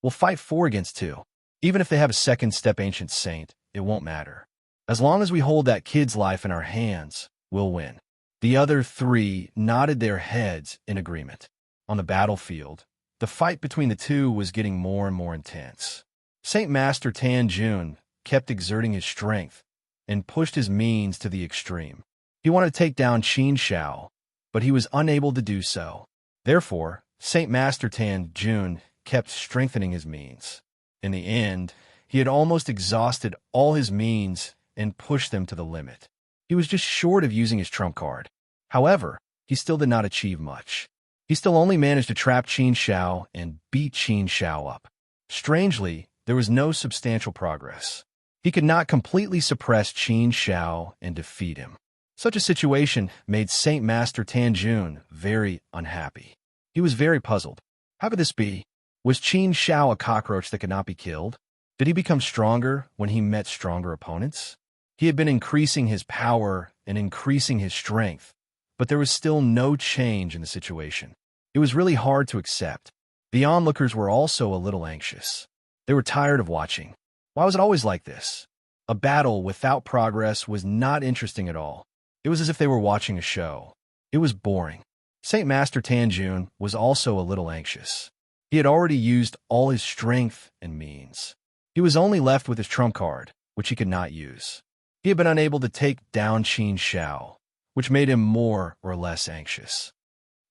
We'll fight 4 against 2. Even if they have a 2nd-step ancient saint, it won't matter. As long as we hold that kid's life in our hands, we'll win. The other three nodded their heads in agreement. On the battlefield, the fight between the two was getting more and more intense. Saint Master Tan Jun kept exerting his strength and pushed his means to the extreme. He wanted to take down Qin Shao, but he was unable to do so. Therefore, Saint Master Tan Jun kept strengthening his means. In the end, he had almost exhausted all his means and pushed them to the limit. He was just short of using his trump card. However, he still did not achieve much. He still only managed to trap Qin Shao and beat Qin Shao up. Strangely, there was no substantial progress. He could not completely suppress Qin Shao and defeat him. Such a situation made Saint Master Tan Jun very unhappy. He was very puzzled. How could this be? Was Qin Shao a cockroach that could not be killed? Did he become stronger when he met stronger opponents? He had been increasing his power and increasing his strength, but there was still no change in the situation. It was really hard to accept. The onlookers were also a little anxious. They were tired of watching. Why was it always like this? A battle without progress was not interesting at all. It was as if they were watching a show. It was boring. Saint Master Tan Jun was also a little anxious. He had already used all his strength and means. He was only left with his trump card, which he could not use. He had been unable to take down Qin Shao, which made him more or less anxious.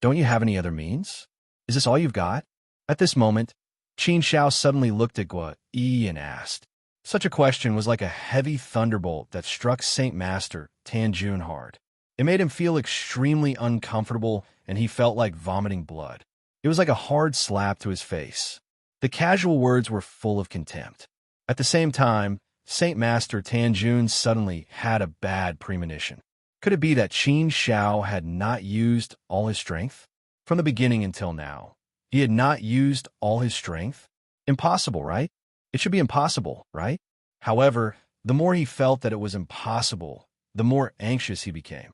Don't you have any other means? Is this all you've got? At this moment, Qin Shao suddenly looked at Gua Yi and asked. Such a question was like a heavy thunderbolt that struck Saint Master Tan Jun hard. It made him feel extremely uncomfortable, and he felt like vomiting blood. It was like a hard slap to his face. The casual words were full of contempt. At the same time, Saint Master Tan Jun suddenly had a bad premonition. Could it be that Qin Shao had not used all his strength? From the beginning until now, he had not used all his strength? Impossible, right? It should be impossible, right? However, the more he felt that it was impossible, the more anxious he became.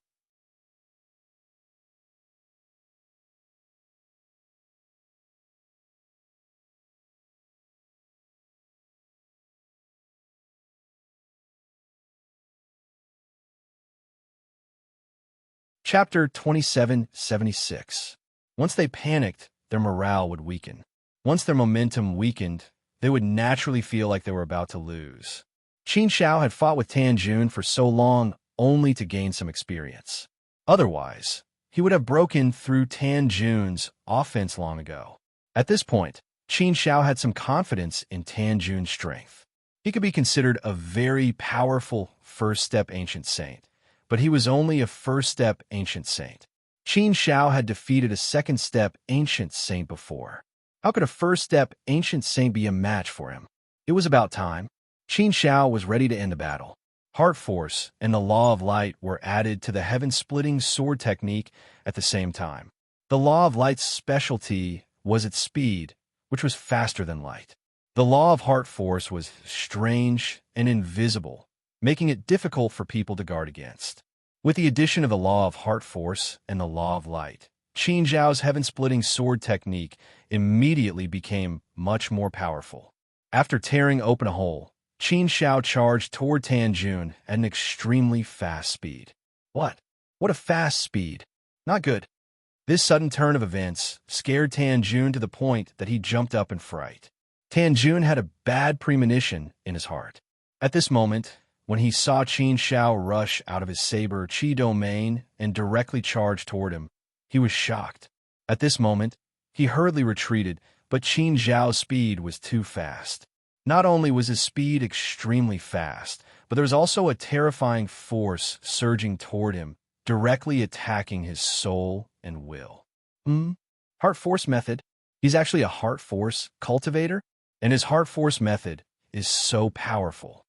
Chapter 2776. Once they panicked, their morale would weaken. Once their momentum weakened, they would naturally feel like they were about to lose. Qin Shao had fought with Tan Jun for so long only to gain some experience. Otherwise, he would have broken through Tan Jun's offense long ago. At this point, Qin Shao had some confidence in Tan Jun's strength. He could be considered a very powerful first-step ancient saint, but he was only a first-step ancient saint. Qin Shao had defeated a second-step ancient saint before. How could a first-step ancient saint be a match for him? It was about time. Qin Shao was ready to end the battle. Heart Force and the Law of Light were added to the heaven-splitting sword technique at the same time. The Law of Light's specialty was its speed, which was faster than light. The Law of Heart Force was strange and invisible, making it difficult for people to guard against. With the addition of the Law of Heart Force and the Law of Light, Qin Zhao's heaven-splitting sword technique immediately became much more powerful. After tearing open a hole, Qin Shao charged toward Tan Jun at an extremely fast speed. What? What a fast speed. Not good. This sudden turn of events scared Tan Jun to the point that he jumped up in fright. Tan Jun had a bad premonition in his heart. At this moment, when he saw Qin Shao rush out of his saber Qi domain and directly charge toward him, he was shocked. At this moment, he hurriedly retreated, but Qin Zhao's speed was too fast. Not only was his speed extremely fast, but there was also a terrifying force surging toward him, directly attacking his soul and will. Heart Force method? He's actually a Heart Force cultivator, and his Heart Force method is so powerful.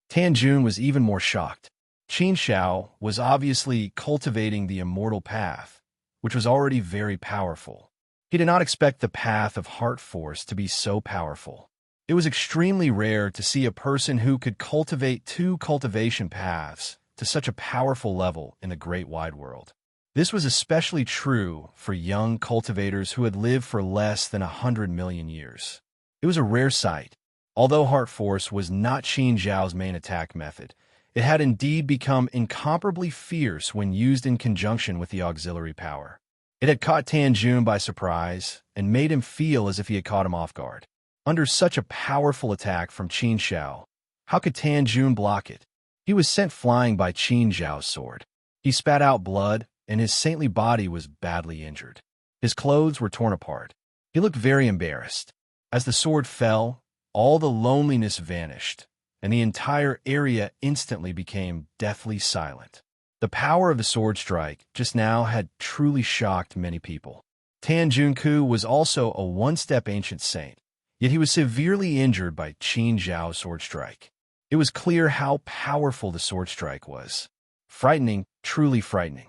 Tan Jun was even more shocked. Qin Shao was obviously cultivating the immortal path, which was already very powerful. He did not expect the path of Heart Force to be so powerful. It was extremely rare to see a person who could cultivate two cultivation paths to such a powerful level in the great wide world. This was especially true for young cultivators who had lived for less than 100 million years. It was a rare sight. Although Heart Force was not Qin Zhao's main attack method, It had indeed become incomparably fierce when used in conjunction with the auxiliary power. It had caught Tanjun by surprise and made him feel as if he had caught him off guard. Under such a powerful attack from Qin Xiao, how could Tanjun block it? He was sent flying by Qin Xiao's sword. He spat out blood, and his saintly body was badly injured. His clothes were torn apart. He looked very embarrassed. As the sword fell, all the loneliness vanished, and the entire area instantly became deathly silent. The power of the sword strike just now had truly shocked many people. Tan Junku was also a one-step ancient saint, yet he was severely injured by Qin Zhao's sword strike. It was clear how powerful the sword strike was. Frightening, truly frightening.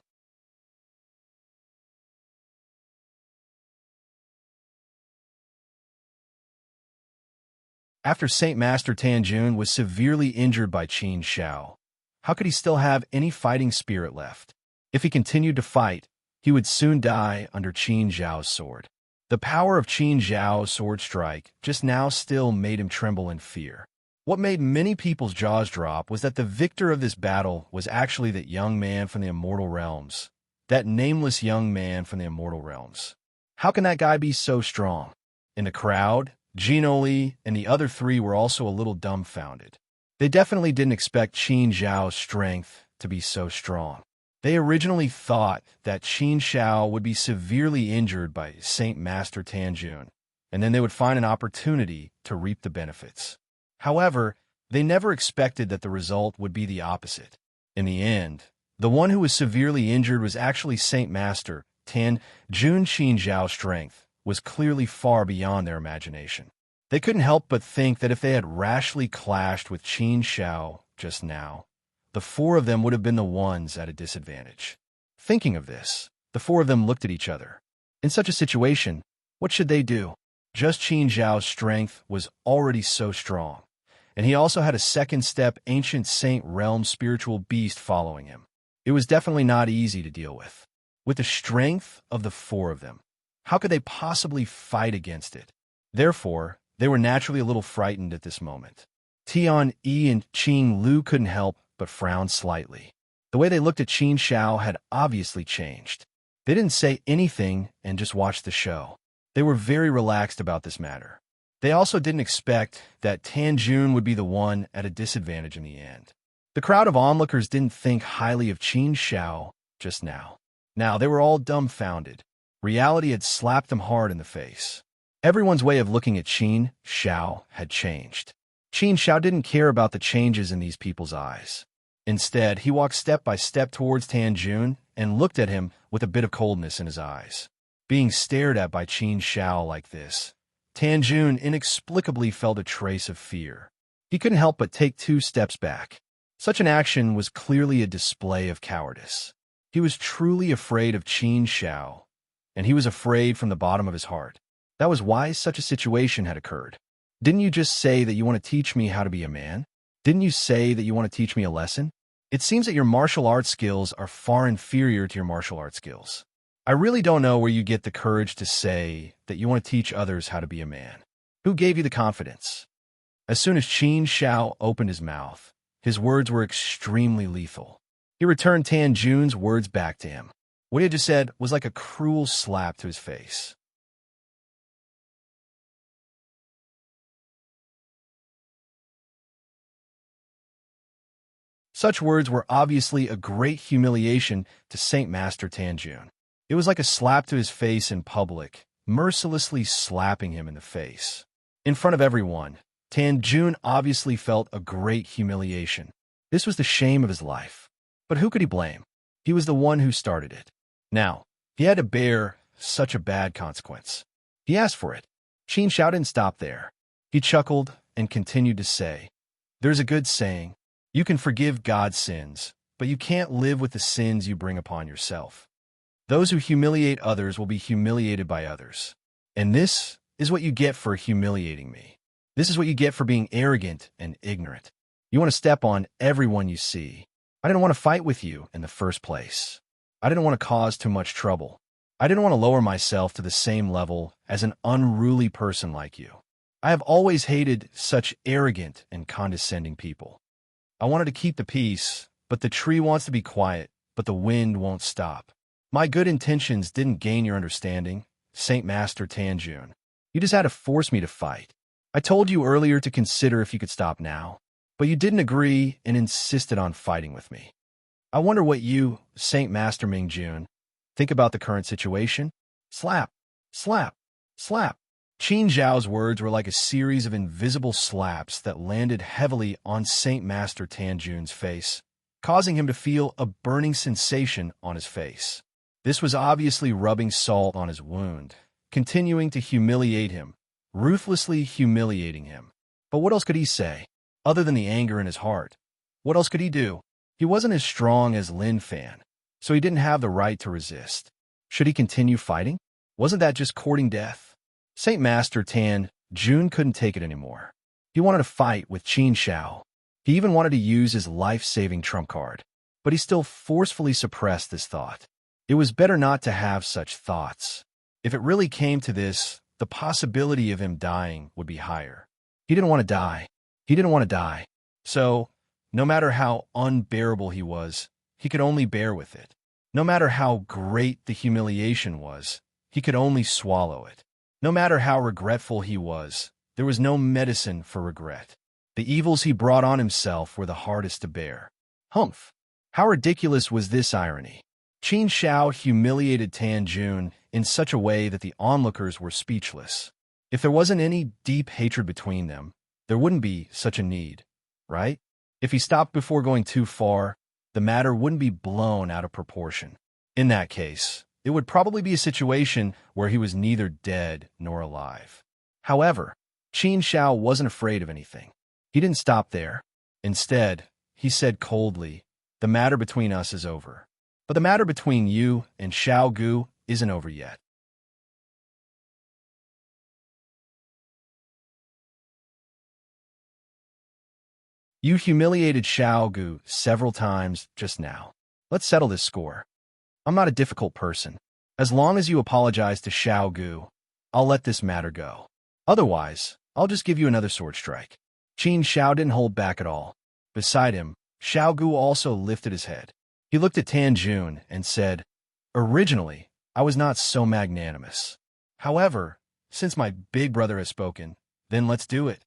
After Saint Master Tanjun was severely injured by Qin Xiao, how could he still have any fighting spirit left? If he continued to fight, he would soon die under Qin Zhao's sword. The power of Qin Zhao's sword strike just now still made him tremble in fear. What made many people's jaws drop was that the victor of this battle was actually that young man from the immortal realms. That nameless young man from the immortal realms. How can that guy be so strong? In the crowd, Gino Li and the other three were also a little dumbfounded. They definitely didn't expect Qin Zhao's strength to be so strong. They originally thought that Qin Xiao would be severely injured by Saint Master Tanjun, and then they would find an opportunity to reap the benefits. However, they never expected that the result would be the opposite. In the end, the one who was severely injured was actually Saint Master Tanjun. Qin Zhao's strength was clearly far beyond their imagination. They couldn't help but think that if they had rashly clashed with Qin Xiao just now, the four of them would have been the ones at a disadvantage. Thinking of this, the four of them looked at each other. In such a situation, what should they do? Just Qin Zhao's strength was already so strong, and he also had a second-step ancient saint realm spiritual beast following him. It was definitely not easy to deal with. With the strength of the four of them, how could they possibly fight against it? Therefore, they were naturally a little frightened at this moment. Tian Yi and Qing Lu couldn't help but frown slightly. The way they looked at Qin Xiao had obviously changed. They didn't say anything and just watched the show. They were very relaxed about this matter. They also didn't expect that Tanjun would be the one at a disadvantage in the end. The crowd of onlookers didn't think highly of Qin Xiao just now. Now they were all dumbfounded. Reality had slapped them hard in the face. Everyone's way of looking at Qin Xiao had changed. Qin Xiao didn't care about the changes in these people's eyes. Instead, he walked step by step towards Tanjun and looked at him with a bit of coldness in his eyes. Being stared at by Qin Xiao like this, Tanjun inexplicably felt a trace of fear. He couldn't help but take 2 steps back. Such an action was clearly a display of cowardice. He was truly afraid of Qin Xiao, and he was afraid from the bottom of his heart. That was why such a situation had occurred. Didn't you just say that you want to teach me how to be a man? Didn't you say that you want to teach me a lesson? It seems that your martial arts skills are far inferior to your martial arts skills. I really don't know where you get the courage to say that you want to teach others how to be a man. Who gave you the confidence? As soon as Qin Xiao opened his mouth, his words were extremely lethal. He returned Tanjun's words back to him. What he had just said was like a cruel slap to his face. Such words were obviously a great humiliation to Saint Master Tanjun. It was like a slap to his face in public, mercilessly slapping him in the face. In front of everyone, Tanjun obviously felt a great humiliation. This was the shame of his life. But who could he blame? He was the one who started it. Now, he had to bear such a bad consequence. He asked for it. Qin Xiao didn't stop there. He chuckled and continued to say, "There's a good saying, you can forgive God's sins, but you can't live with the sins you bring upon yourself. Those who humiliate others will be humiliated by others. And this is what you get for humiliating me. This is what you get for being arrogant and ignorant. You want to step on everyone you see. I didn't want to fight with you in the first place. I didn't want to cause too much trouble. I didn't want to lower myself to the same level as an unruly person like you. I have always hated such arrogant and condescending people. I wanted to keep the peace, but the tree wants to be quiet, but the wind won't stop. My good intentions didn't gain your understanding, Saint Master Tanjun. You just had to force me to fight. I told you earlier to consider if you could stop now, but you didn't agree and insisted on fighting with me. I wonder what you, Saint Master Mingjun, think about the current situation? Slap, slap, slap. Qin Zhao's words were like a series of invisible slaps that landed heavily on Saint Master Tanjun's face, causing him to feel a burning sensation on his face. This was obviously rubbing salt on his wound, continuing to humiliate him, ruthlessly humiliating him. But what else could he say, other than the anger in his heart? What else could he do? He wasn't as strong as Lin Fan, so he didn't have the right to resist. Should he continue fighting? Wasn't that just courting death? Saint Master Tan Jun couldn't take it anymore. He wanted to fight with Qin Zhao. He even wanted to use his life-saving trump card, but he still forcefully suppressed this thought. It was better not to have such thoughts. If it really came to this, the possibility of him dying would be higher. He didn't want to die. He didn't want to die. So, no matter how unbearable he was, he could only bear with it. No matter how great the humiliation was, he could only swallow it. No matter how regretful he was, there was no medicine for regret. The evils he brought on himself were the hardest to bear. Humph! How ridiculous was this irony? Qin Zhao humiliated Tan Jun in such a way that the onlookers were speechless. If there wasn't any deep hatred between them, there wouldn't be such a need, right? If he stopped before going too far, the matter wouldn't be blown out of proportion. In that case, it would probably be a situation where he was neither dead nor alive. However, Qin Zhao wasn't afraid of anything. He didn't stop there. Instead, he said coldly, "The matter between us is over. But the matter between you and Xiao Gu isn't over yet." You humiliated Xiao Gu several times just now. Let's settle this score. I'm not a difficult person. As long as you apologize to Xiao Gu, I'll let this matter go. Otherwise, I'll just give you another sword strike. Qin Zhao didn't hold back at all. Beside him, Xiao Gu also lifted his head. He looked at Tan Jun and said, "Originally, I was not so magnanimous. However, since my big brother has spoken, then let's do it."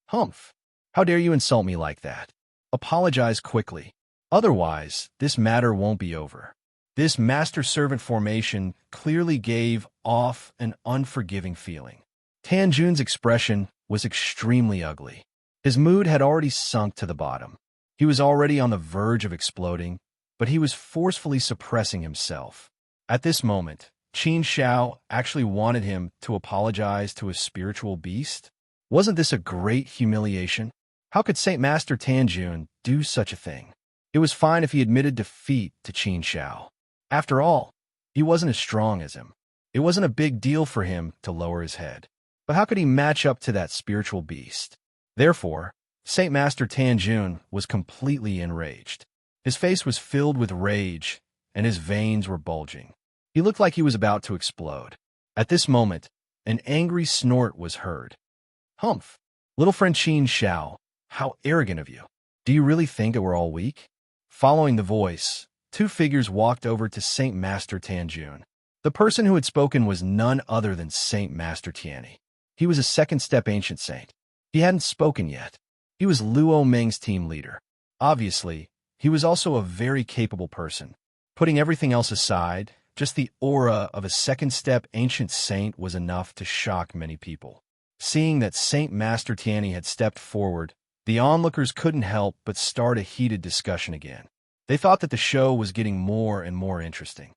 Humph! How dare you insult me like that? Apologize quickly. Otherwise, this matter won't be over. This master-servant formation clearly gave off an unforgiving feeling. Tan Jun's expression was extremely ugly. His mood had already sunk to the bottom. He was already on the verge of exploding, but he was forcefully suppressing himself. At this moment, Qin Zhao actually wanted him to apologize to his spiritual beast. Wasn't this a great humiliation? How could Saint Master Tanjun do such a thing? It was fine if he admitted defeat to Qin Zhao. After all, he wasn't as strong as him. It wasn't a big deal for him to lower his head. But how could he match up to that spiritual beast? Therefore, Saint Master Tanjun was completely enraged. His face was filled with rage, and his veins were bulging. He looked like he was about to explode. At this moment, an angry snort was heard. Humph! Little friend Qin Zhao, how arrogant of you. Do you really think that we're all weak? Following the voice, two figures walked over to Saint Master Tanjun. The person who had spoken was none other than Saint Master Tianyi. He was a second-step ancient saint. He hadn't spoken yet. He was Luo Meng's team leader. Obviously, he was also a very capable person. Putting everything else aside, just the aura of a second-step ancient saint was enough to shock many people. Seeing that Saint Master Tianyi had stepped forward, the onlookers couldn't help but start a heated discussion again. They thought that the show was getting more and more interesting.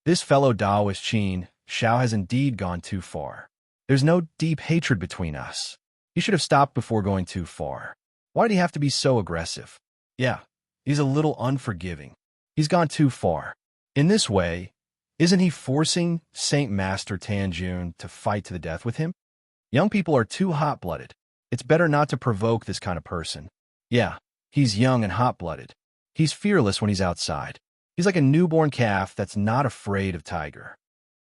This fellow Taoist Qin Zhao has indeed gone too far. There's no deep hatred between us. He should have stopped before going too far. Why did he have to be so aggressive? Yeah, he's a little unforgiving. He's gone too far. In this way, isn't he forcing Saint Master Tanjun to fight to the death with him? Young people are too hot-blooded. It's better not to provoke this kind of person. Yeah, he's young and hot-blooded. He's fearless when he's outside. He's like a newborn calf that's not afraid of tiger.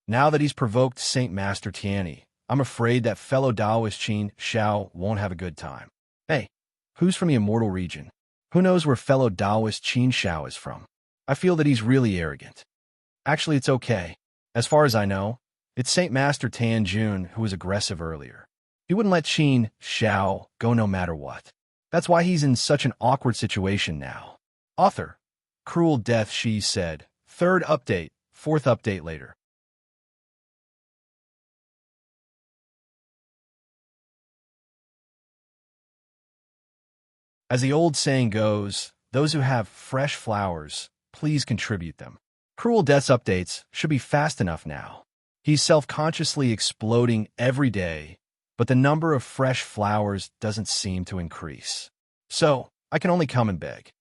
Now that he's provoked Saint Master Tianyi, I'm afraid that fellow Taoist Qin Zhao won't have a good time. Hey, who's from the immortal region? Who knows where fellow Taoist Qin Shao is from? I feel that he's really arrogant. Actually, it's okay. As far as I know, it's Saint Master Tan Jun who was aggressive earlier. He wouldn't let Qin Shao go no matter what. That's why he's in such an awkward situation now. Author. Cruel death, she said. Third update, fourth update later. As the old saying goes, those who have fresh flowers, please contribute them. Cruel Death's updates should be fast enough now. He's self-consciously exploding every day, but the number of fresh flowers doesn't seem to increase. So, I can only come and beg.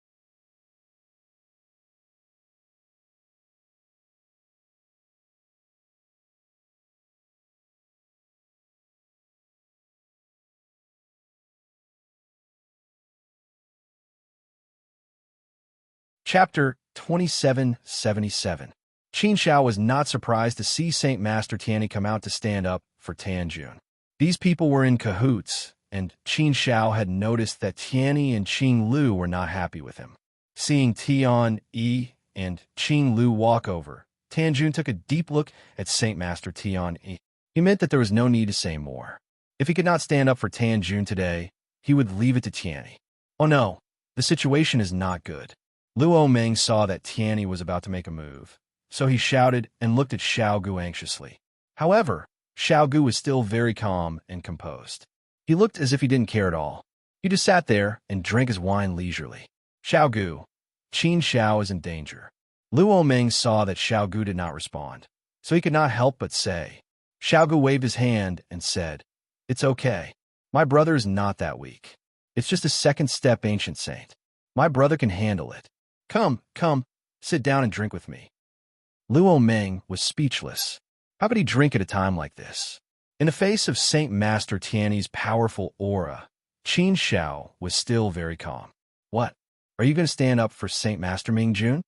Chapter 2777. Qin Shao was not surprised to see Saint Master Tianyi come out to stand up for Tan Jun. These people were in cahoots, and Qin Shao had noticed that Tianyi and Qing Lu were not happy with him. Seeing Tian Yi and Qing Lu walk over, Tan Jun took a deep look at Saint Master Tian Yi. He meant that there was no need to say more. If he could not stand up for Tan Jun today, he would leave it to Tianyi. Oh no, the situation is not good. Luo Meng saw that Tianyi was about to make a move, so he shouted and looked at Xiao Gu anxiously. However, Xiao Gu was still very calm and composed. He looked as if he didn't care at all. He just sat there and drank his wine leisurely. Xiao Gu, Qin Shao is in danger. Luo Meng saw that Xiao Gu did not respond, so he could not help but say. Xiao Gu waved his hand and said, "It's okay. My brother is not that weak. It's just a second step ancient saint. My brother can handle it. Come, sit down and drink with me." Luo Meng was speechless. How could he drink at a time like this? In the face of Saint Master Tianyi's powerful aura, Qin Shao was still very calm. What? Are you going to stand up for Saint Master Ming Jun?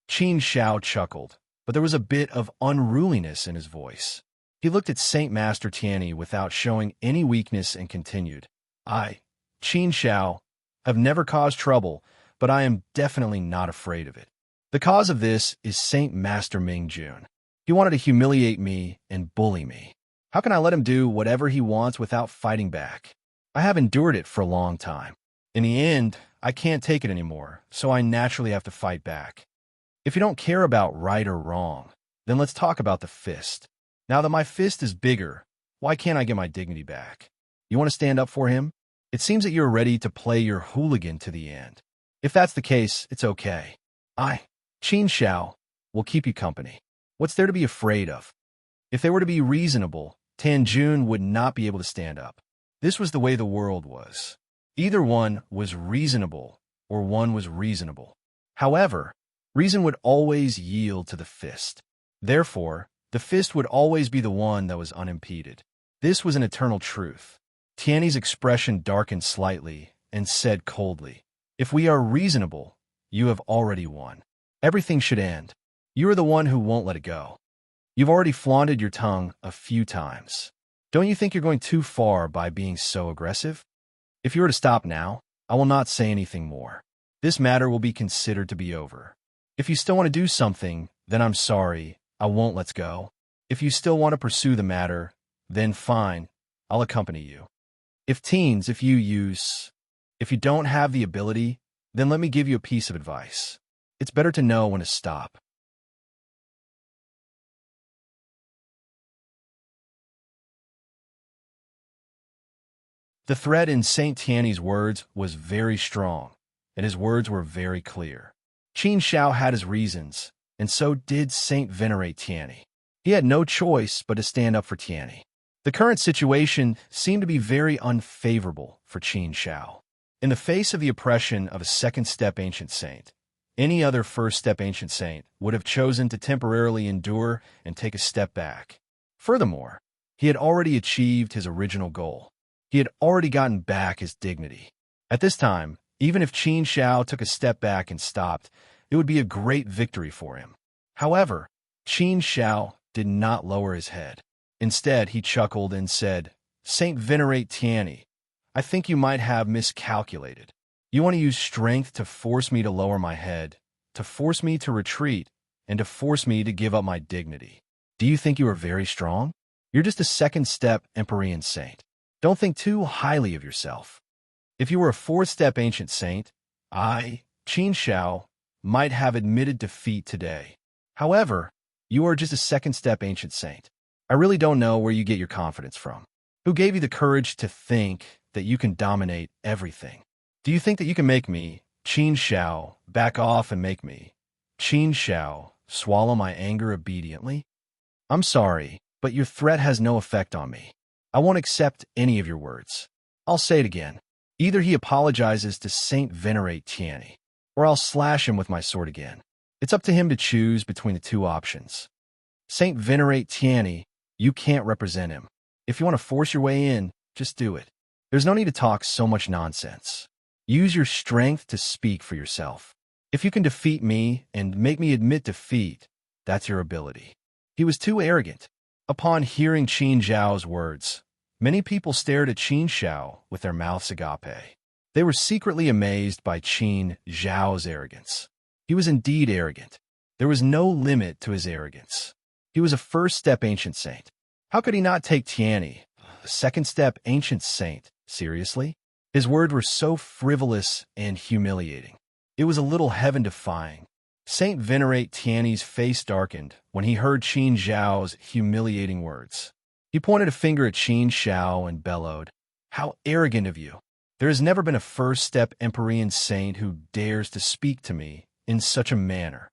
Qin Shao chuckled, but there was a bit of unruliness in his voice. He looked at Saint Master Tianyi without showing any weakness and continued, I, Qin Shao, have never caused trouble, but I am definitely not afraid of it. The cause of this is Saint Master Ming Jun. He wanted to humiliate me and bully me. How can I let him do whatever he wants without fighting back? I have endured it for a long time. In the end, I can't take it anymore, so I naturally have to fight back. If you don't care about right or wrong, then let's talk about the fist. Now that my fist is bigger, why can't I get my dignity back? You want to stand up for him? It seems that you're ready to play your hooligan to the end. If that's the case, it's okay. I, Qin Shao, will keep you company. What's there to be afraid of? If they were to be reasonable, Tan Jun would not be able to stand up. This was the way the world was. Either one was reasonable, or one was reasonable. However, reason would always yield to the fist. Therefore, the fist would always be the one that was unimpeded. This was an eternal truth. Tianyi's expression darkened slightly and said coldly, If we are reasonable, you have already won. Everything should end. You are the one who won't let it go. You've already flaunted your tongue a few times. Don't you think you're going too far by being so aggressive? If you were to stop now, I will not say anything more. This matter will be considered to be over. If you still want to do something, then I'm sorry, I won't let go. If you still want to pursue the matter, then fine, I'll accompany you. If you don't have the ability, then let me give you a piece of advice. It's better to know when to stop. The thread in Saint Tianyi's words was very strong, and his words were very clear. Qin Shao had his reasons, and so did Saint Venerate Tianyi. He had no choice but to stand up for Tianyi. The current situation seemed to be very unfavorable for Qin Shao. In the face of the oppression of a second-step ancient saint, any other first-step ancient saint would have chosen to temporarily endure and take a step back. Furthermore, he had already achieved his original goal. He had already gotten back his dignity. At this time, even if Qin Shao took a step back and stopped, it would be a great victory for him. However, Qin Shao did not lower his head. Instead, he chuckled and said, Saint Venerate Tianyi, I think you might have miscalculated. You want to use strength to force me to lower my head, to force me to retreat, and to force me to give up my dignity. Do you think you are very strong? You're just a second-step Empyrean saint. Don't think too highly of yourself. If you were a fourth-step ancient saint, I, Qin Shao, might have admitted defeat today. However, you are just a second-step ancient saint. I really don't know where you get your confidence from. Who gave you the courage to think that you can dominate everything? Do you think that you can make me, Qin Shao, back off and make me, Qin Shao, swallow my anger obediently? I'm sorry, but your threat has no effect on me. I won't accept any of your words. I'll say it again. Either he apologizes to Saint Venerate Tianni, or I'll slash him with my sword again. It's up to him to choose between the two options. Saint Venerate Tianni, you can't represent him. If you want to force your way in, just do it. There's no need to talk so much nonsense. Use your strength to speak for yourself. If you can defeat me and make me admit defeat, that's your ability. He was too arrogant. Upon hearing Qin Zhao's words, many people stared at Qin Shao with their mouths agape. They were secretly amazed by Qin Zhao's arrogance. He was indeed arrogant. There was no limit to his arrogance. He was a first-step ancient saint. How could he not take Tianni, a second-step ancient saint, seriously? His words were so frivolous and humiliating. It was a little heaven-defying. Saint Venerate Tianni's face darkened when he heard Qin Zhao's humiliating words. He pointed a finger at Qin Shao and bellowed, "How arrogant of you! There has never been a first-step Empyrean saint who dares to speak to me in such a manner.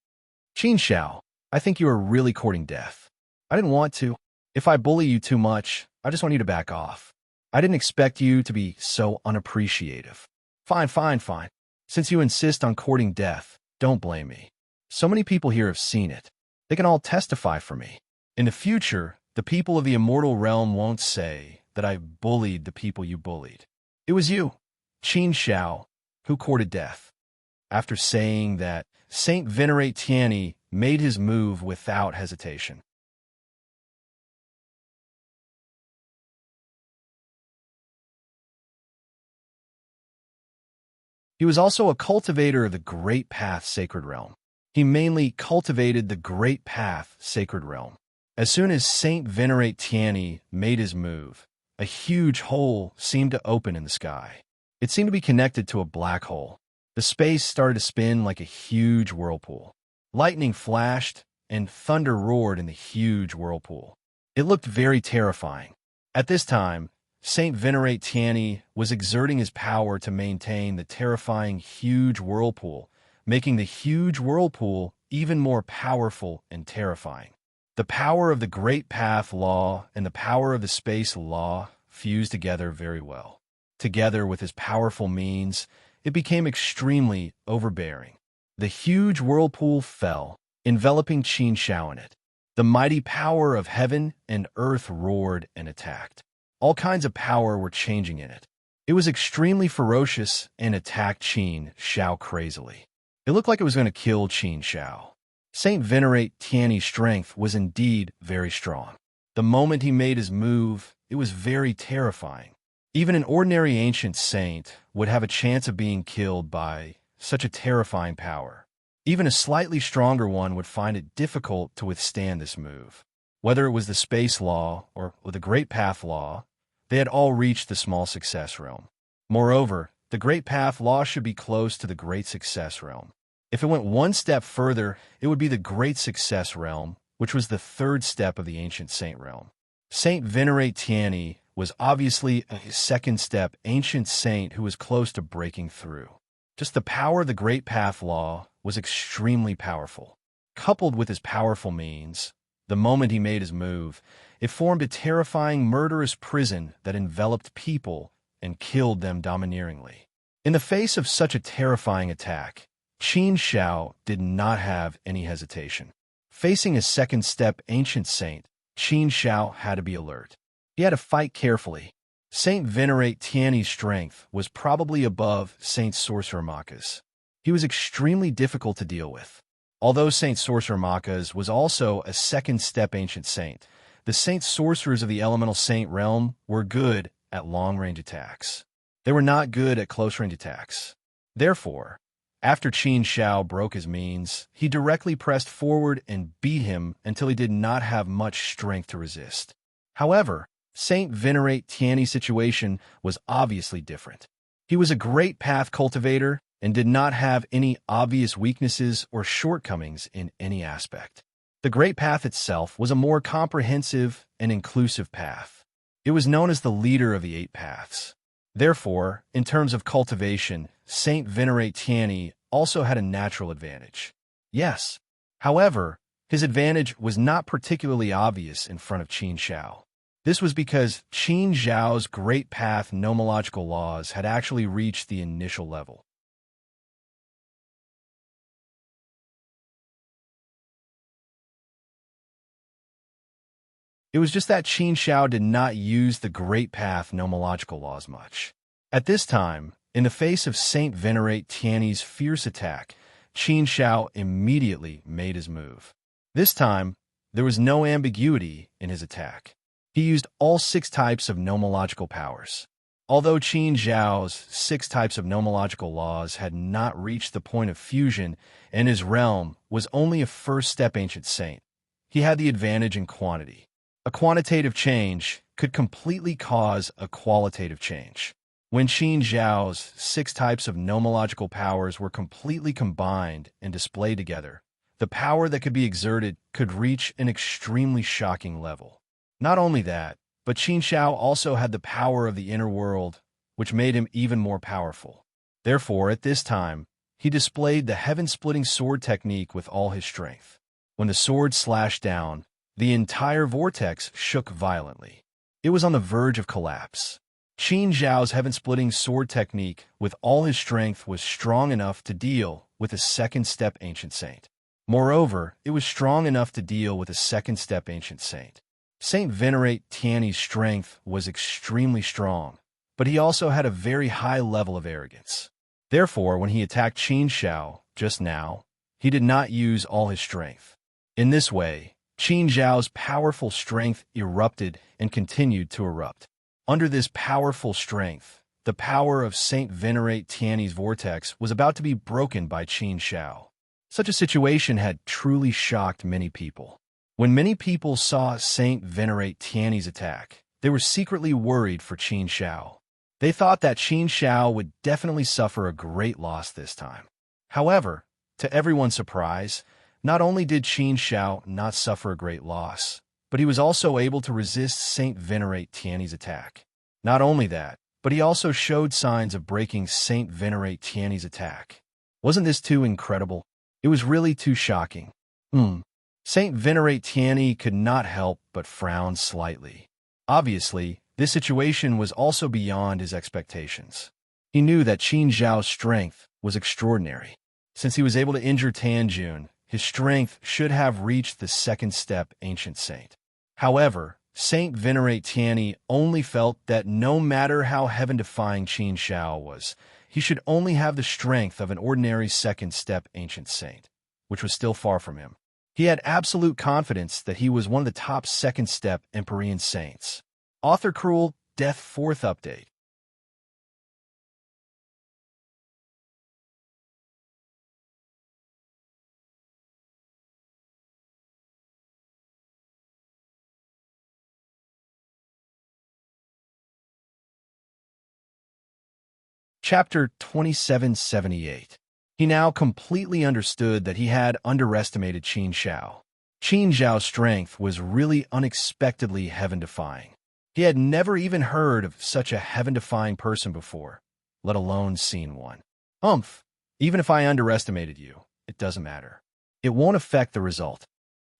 Qin Shao, I think you are really courting death. I didn't want to. If I bully you too much, I just want you to back off. I didn't expect you to be so unappreciative. Fine. Since you insist on courting death, don't blame me. So many people here have seen it. They can all testify for me. In the future, the people of the immortal realm won't say that I bullied the people you bullied. It was you, Qin Shao, who courted death." After saying that, Saint Venerate Tianni made his move without hesitation. He was also a cultivator of the Great Path Sacred Realm. He mainly cultivated the Great Path Sacred Realm. As soon as Saint Venerate Tianni made his move, a huge hole seemed to open in the sky. It seemed to be connected to a black hole. The space started to spin like a huge whirlpool. Lightning flashed, and thunder roared in the huge whirlpool. It looked very terrifying. At this time, Saint Venerate Tianni was exerting his power to maintain the terrifying huge whirlpool, making the huge whirlpool even more powerful and terrifying. The power of the Great Path Law and the power of the Space Law fused together very well. Together with his powerful means, it became extremely overbearing. The huge whirlpool fell, enveloping Qin Shao in it. The mighty power of heaven and earth roared and attacked. All kinds of power were changing in it. It was extremely ferocious and attacked Qin Shao crazily. It looked like it was going to kill Qin Shao. Saint Venerate Tianni's strength was indeed very strong. The moment he made his move, it was very terrifying. Even an ordinary ancient saint would have a chance of being killed by such a terrifying power. Even a slightly stronger one would find it difficult to withstand this move. Whether it was the Space Law or the Great Path Law, they had all reached the Small Success Realm. Moreover, the Great Path Law should be close to the Great Success Realm. If it went one step further, it would be the Great Success Realm, which was the third step of the Ancient Saint Realm. Saint Venerate Tianni was obviously a second-step ancient saint who was close to breaking through. Just the power of the Great Path Law was extremely powerful. Coupled with his powerful means, the moment he made his move, it formed a terrifying, murderous prison that enveloped people and killed them domineeringly. In the face of such a terrifying attack, Qin Shao did not have any hesitation. Facing a second-step ancient saint, Qin Shao had to be alert. He had to fight carefully. Saint Venerate Tianni's strength was probably above Saint Sorcerer Maka's. He was extremely difficult to deal with. Although Saint Sorcerer Maka's was also a second-step ancient saint, the Saint Sorcerers of the Elemental Saint realm were good at long-range attacks. They were not good at close-range attacks. Therefore, after Qin Shao broke his means, he directly pressed forward and beat him until he did not have much strength to resist. However, Saint Venerate Tiany's situation was obviously different. He was a great path cultivator and did not have any obvious weaknesses or shortcomings in any aspect. The Great Path itself was a more comprehensive and inclusive path. It was known as the leader of the 8 paths. Therefore, in terms of cultivation, Saint Venerate Tiany also had a natural advantage. Yes. However, his advantage was not particularly obvious in front of Qin Shao. This was because Qin Zhao's Great Path nomological laws had actually reached the initial level. It was just that Qin Shao did not use the Great Path nomological laws much. At this time, in the face of Saint Venerate Tiany's fierce attack, Qin Shao immediately made his move. This time, there was no ambiguity in his attack. He used all 6 types of nomological powers. Although Qin Zhao's 6 types of nomological laws had not reached the point of fusion and his realm was only a first-step ancient saint, he had the advantage in quantity. A quantitative change could completely cause a qualitative change. When Qin Zhao's 6 types of nomological powers were completely combined and displayed together, the power that could be exerted could reach an extremely shocking level. Not only that, but Qin Shao also had the power of the inner world, which made him even more powerful. Therefore, at this time, he displayed the heaven-splitting sword technique with all his strength. When the sword slashed down, the entire vortex shook violently. It was on the verge of collapse. Qin Zhao's heaven-splitting sword technique with all his strength was strong enough to deal with a second-step ancient saint. Moreover, it was strong enough to deal with a second-step ancient saint. Saint Venerate Tiany's strength was extremely strong, but he also had a very high level of arrogance. Therefore, when he attacked Qin Shao just now, he did not use all his strength. In this way, Qin Zhao's powerful strength erupted and continued to erupt. Under this powerful strength, the power of Saint Venerate Tiany's vortex was about to be broken by Qin Shao. Such a situation had truly shocked many people. When many people saw Saint Venerate Tiany's attack, they were secretly worried for Qin Shao. They thought that Qin Shao would definitely suffer a great loss this time. However, to everyone's surprise, not only did Qin Shao not suffer a great loss, but he was also able to resist Saint Venerate Tiany's attack. Not only that, but he also showed signs of breaking Saint Venerate Tiany's attack. Wasn't this too incredible? It was really too shocking. Saint Venerate Tiany could not help but frown slightly. Obviously, this situation was also beyond his expectations. He knew that Qin Zhao's strength was extraordinary. Since he was able to injure Tanjun, his strength should have reached the second-step ancient saint. However, Saint Venerate Tiany only felt that no matter how heaven-defying Qin Shao was, he should only have the strength of an ordinary second-step ancient saint, which was still far from him. He had absolute confidence that he was one of the top second-step Empyrean saints. Author Cruel Death 4th Update. Chapter 2778. He now completely understood that he had underestimated Qin Shao. Qin Zhao's strength was really unexpectedly heaven-defying. He had never even heard of such a heaven-defying person before, let alone seen one. Even if I underestimated you, it doesn't matter. It won't affect the result.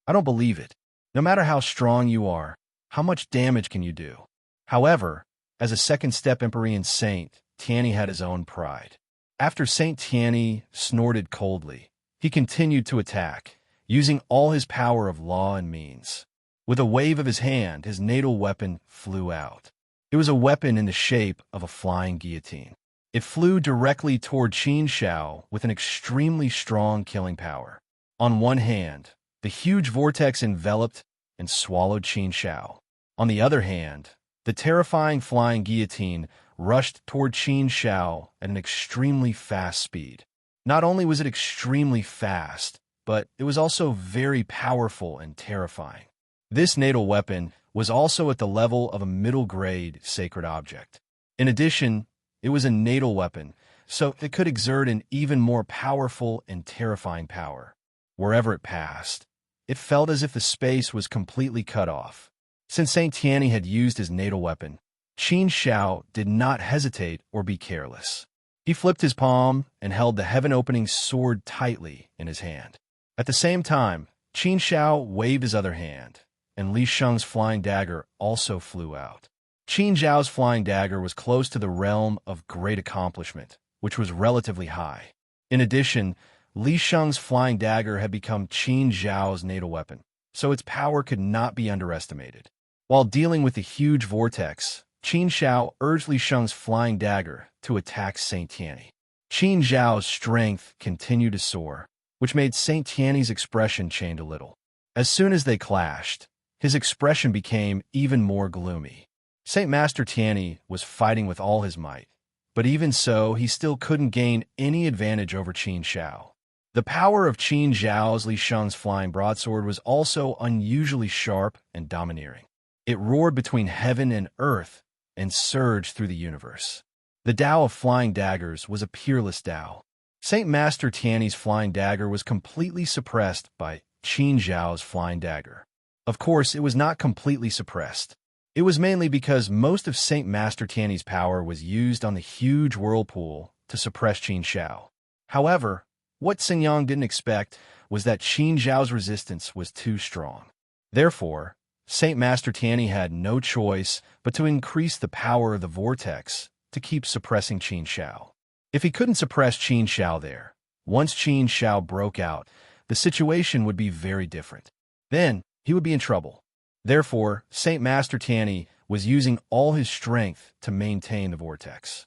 I don't believe it. No matter how strong you are, how much damage can you do? However, as a second-step Empyrean saint, Tiany had his own pride. After Saint Tiany snorted coldly, he continued to attack, using all his power of law and means. With a wave of his hand, his natal weapon flew out. It was a weapon in the shape of a flying guillotine. It flew directly toward Qin Shao with an extremely strong killing power. On one hand, the huge vortex enveloped and swallowed Qin Shao. On the other hand, the terrifying flying guillotine rushed toward Qin Shao at an extremely fast speed. Not only was it extremely fast, but it was also very powerful and terrifying. This natal weapon was also at the level of a middle-grade sacred object. In addition, it was a natal weapon, so it could exert an even more powerful and terrifying power. Wherever it passed, it felt as if the space was completely cut off. Since Saint Tianyi had used his natal weapon, Qin Shao did not hesitate or be careless. He flipped his palm and held the heaven-opening sword tightly in his hand. At the same time, Qin Shao waved his other hand, and Li Sheng's flying dagger also flew out. Qin Zhao's flying dagger was close to the realm of great accomplishment, which was relatively high. In addition, Li Sheng's flying dagger had become Qin Zhao's natal weapon, so its power could not be underestimated. While dealing with the huge vortex, Qin Shao urged Li Sheng's flying dagger to attack Saint Tianyi. Qin Zhao's strength continued to soar, which made Saint Tianyi's expression change a little. As soon as they clashed, his expression became even more gloomy. Saint Master Tianyi was fighting with all his might, but even so, he still couldn't gain any advantage over Qin Shao. The power of Qin Zhao's Li Sheng's flying broadsword was also unusually sharp and domineering. It roared between heaven and earth and surged through the universe. The Tao of flying daggers was a peerless Tao. Saint Master Tianyi's flying dagger was completely suppressed by Qin Zhao's flying dagger. Of course, it was not completely suppressed. It was mainly because most of Saint Master Tianyi's power was used on the huge whirlpool to suppress Qin Shao. However, what Xingyang didn't expect was that Qin Zhao's resistance was too strong. Therefore, Saint Master Tianyi had no choice but to increase the power of the vortex to keep suppressing Qin Shao. If he couldn't suppress Qin Shao there, once Qin Shao broke out, the situation would be very different. Then, he would be in trouble. Therefore, Saint Master Tianyi was using all his strength to maintain the vortex.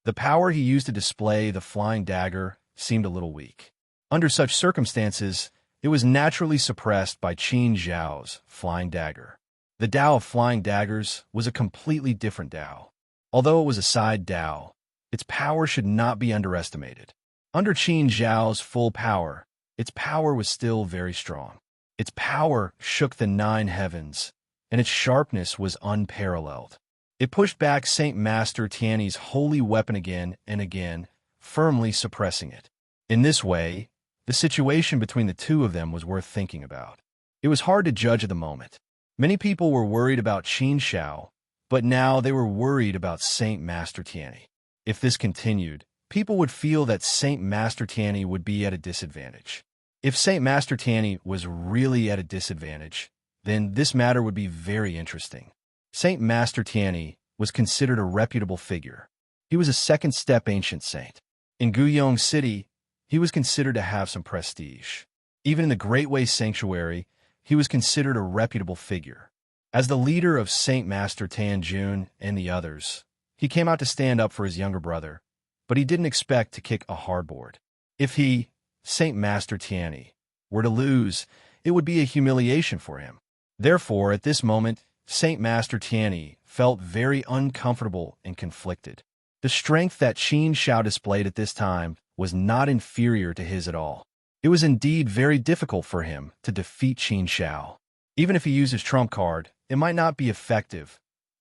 The power he used to display the flying dagger seemed a little weak. Under such circumstances, it was naturally suppressed by Qin Zhao's flying dagger. The Tao of flying daggers was a completely different Tao. Although it was a side Tao, its power should not be underestimated. Under Qin Zhao's full power, its power was still very strong. Its power shook the 9 heavens, and its sharpness was unparalleled. It pushed back Saint Master Tianyi's holy weapon again and again, firmly suppressing it. In this way, the situation between the two of them was worth thinking about. It was hard to judge at the moment. Many people were worried about Qin Shao, but now they were worried about Saint Master Tianyi. If this continued, people would feel that Saint Master Tianyi would be at a disadvantage. If Saint Master Tianyi was really at a disadvantage, then this matter would be very interesting. Saint Master Tianyi was considered a reputable figure. He was a second-step ancient saint. In Guyong City, he was considered to have some prestige. Even in the Great Way Sanctuary, he was considered a reputable figure. As the leader of Saint Master Tianjun and the others, he came out to stand up for his younger brother, but he didn't expect to kick a hardboard. If he, Saint Master Tianyi, were to lose, it would be a humiliation for him. Therefore, at this moment, Saint Master Tianyi felt very uncomfortable and conflicted. The strength that Qin Shao displayed at this time was not inferior to his at all. It was indeed very difficult for him to defeat Qin Shao. Even if he used his trump card, it might not be effective,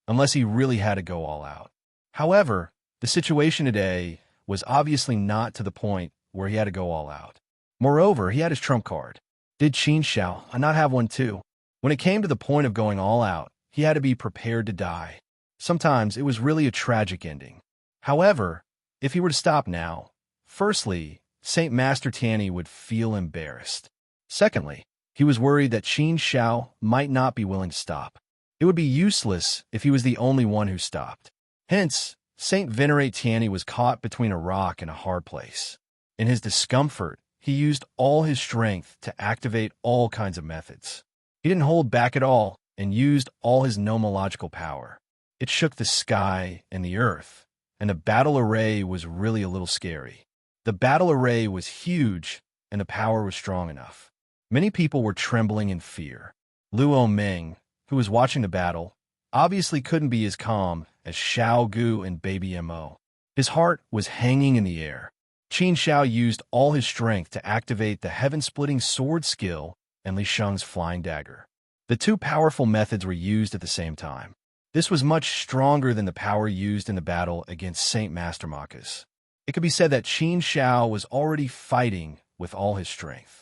unless he really had to go all out. However, the situation today was obviously not to the point where he had to go all out. Moreover, he had his trump card. Did Qin Shao not have one too? When it came to the point of going all out, he had to be prepared to die. Sometimes it was really a tragic ending. However, if he were to stop now, firstly, Saint Master Tianyi would feel embarrassed. Secondly, he was worried that Qin Shao might not be willing to stop. It would be useless if he was the only one who stopped. Hence, Saint Venerate Tianyi was caught between a rock and a hard place. In his discomfort, he used all his strength to activate all kinds of methods. He didn't hold back at all and used all his nomological power. It shook the sky and the earth, and the battle array was really a little scary. The battle array was huge, and the power was strong enough. Many people were trembling in fear. Luo Ming, who was watching the battle, obviously couldn't be as calm as Xiao Gu and Baby Mo. His heart was hanging in the air. Qin Xiao used all his strength to activate the heaven-splitting sword skill and Li Sheng's flying dagger. The two powerful methods were used at the same time. This was much stronger than the power used in the battle against Saint Master Marcus. It could be said that Qin Xiao was already fighting with all his strength.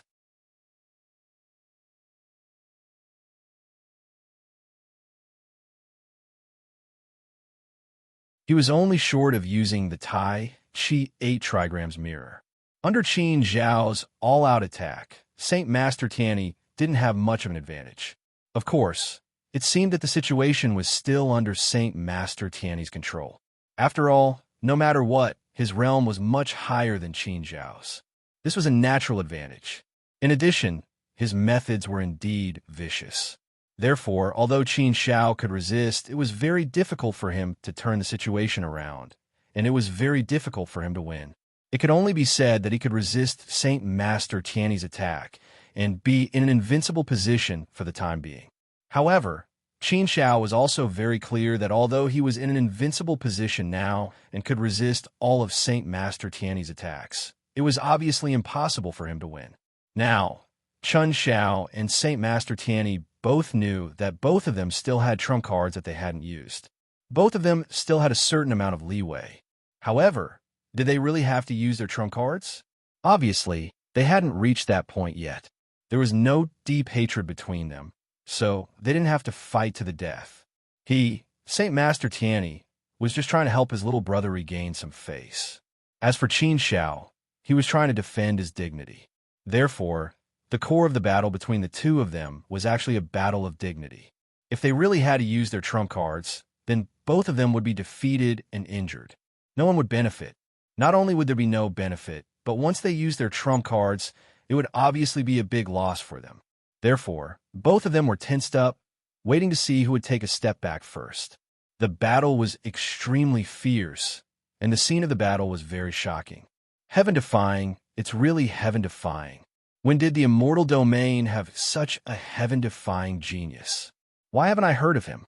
He was only short of using the Tai Chi 8 trigrams mirror. Under Qin Xiao's all-out attack, Saint Master Tianyi didn't have much of an advantage. Of course, it seemed that the situation was still under Saint Master Tianyi's control. After all, no matter what, his realm was much higher than Qin Xiao's. This was a natural advantage. In addition, his methods were indeed vicious. Therefore, although Qin Xiao could resist, it was very difficult for him to turn the situation around, and it was very difficult for him to win. It could only be said that he could resist Saint Master Tianyi's attack and be in an invincible position for the time being. However, Qin Xiao was also very clear that although he was in an invincible position now and could resist all of Saint Master Tianyi's attacks, it was obviously impossible for him to win. Now, Chun Xiao and Saint Master Tianyi both knew that both of them still had trump cards that they hadn't used. Both of them still had a certain amount of leeway. However, did they really have to use their trump cards? Obviously, they hadn't reached that point yet. There was no deep hatred between them, so they didn't have to fight to the death. Saint Master Tianyi, was just trying to help his little brother regain some face. As for Qin Xiao, he was trying to defend his dignity. Therefore, the core of the battle between the two of them was actually a battle of dignity. If they really had to use their trump cards, then both of them would be defeated and injured. No one would benefit. Not only would there be no benefit, but once they used their trump cards, it would obviously be a big loss for them. Therefore, both of them were tensed up, waiting to see who would take a step back first. The battle was extremely fierce, and the scene of the battle was very shocking. Heaven-defying, it's really heaven-defying. When did the immortal domain have such a heaven-defying genius? Why haven't I heard of him?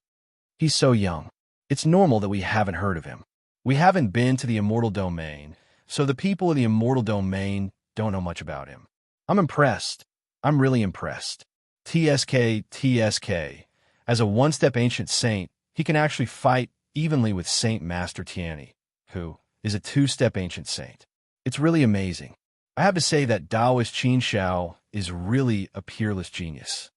He's so young. It's normal that we haven't heard of him. We haven't been to the immortal domain, so the people of the immortal domain don't know much about him. I'm impressed. I'm really impressed. TSK. As a one-step ancient saint, he can actually fight evenly with Saint Master Tianyi, who is a two-step ancient saint. It's really amazing. I have to say that Taoist Qin Xiao is really a peerless genius.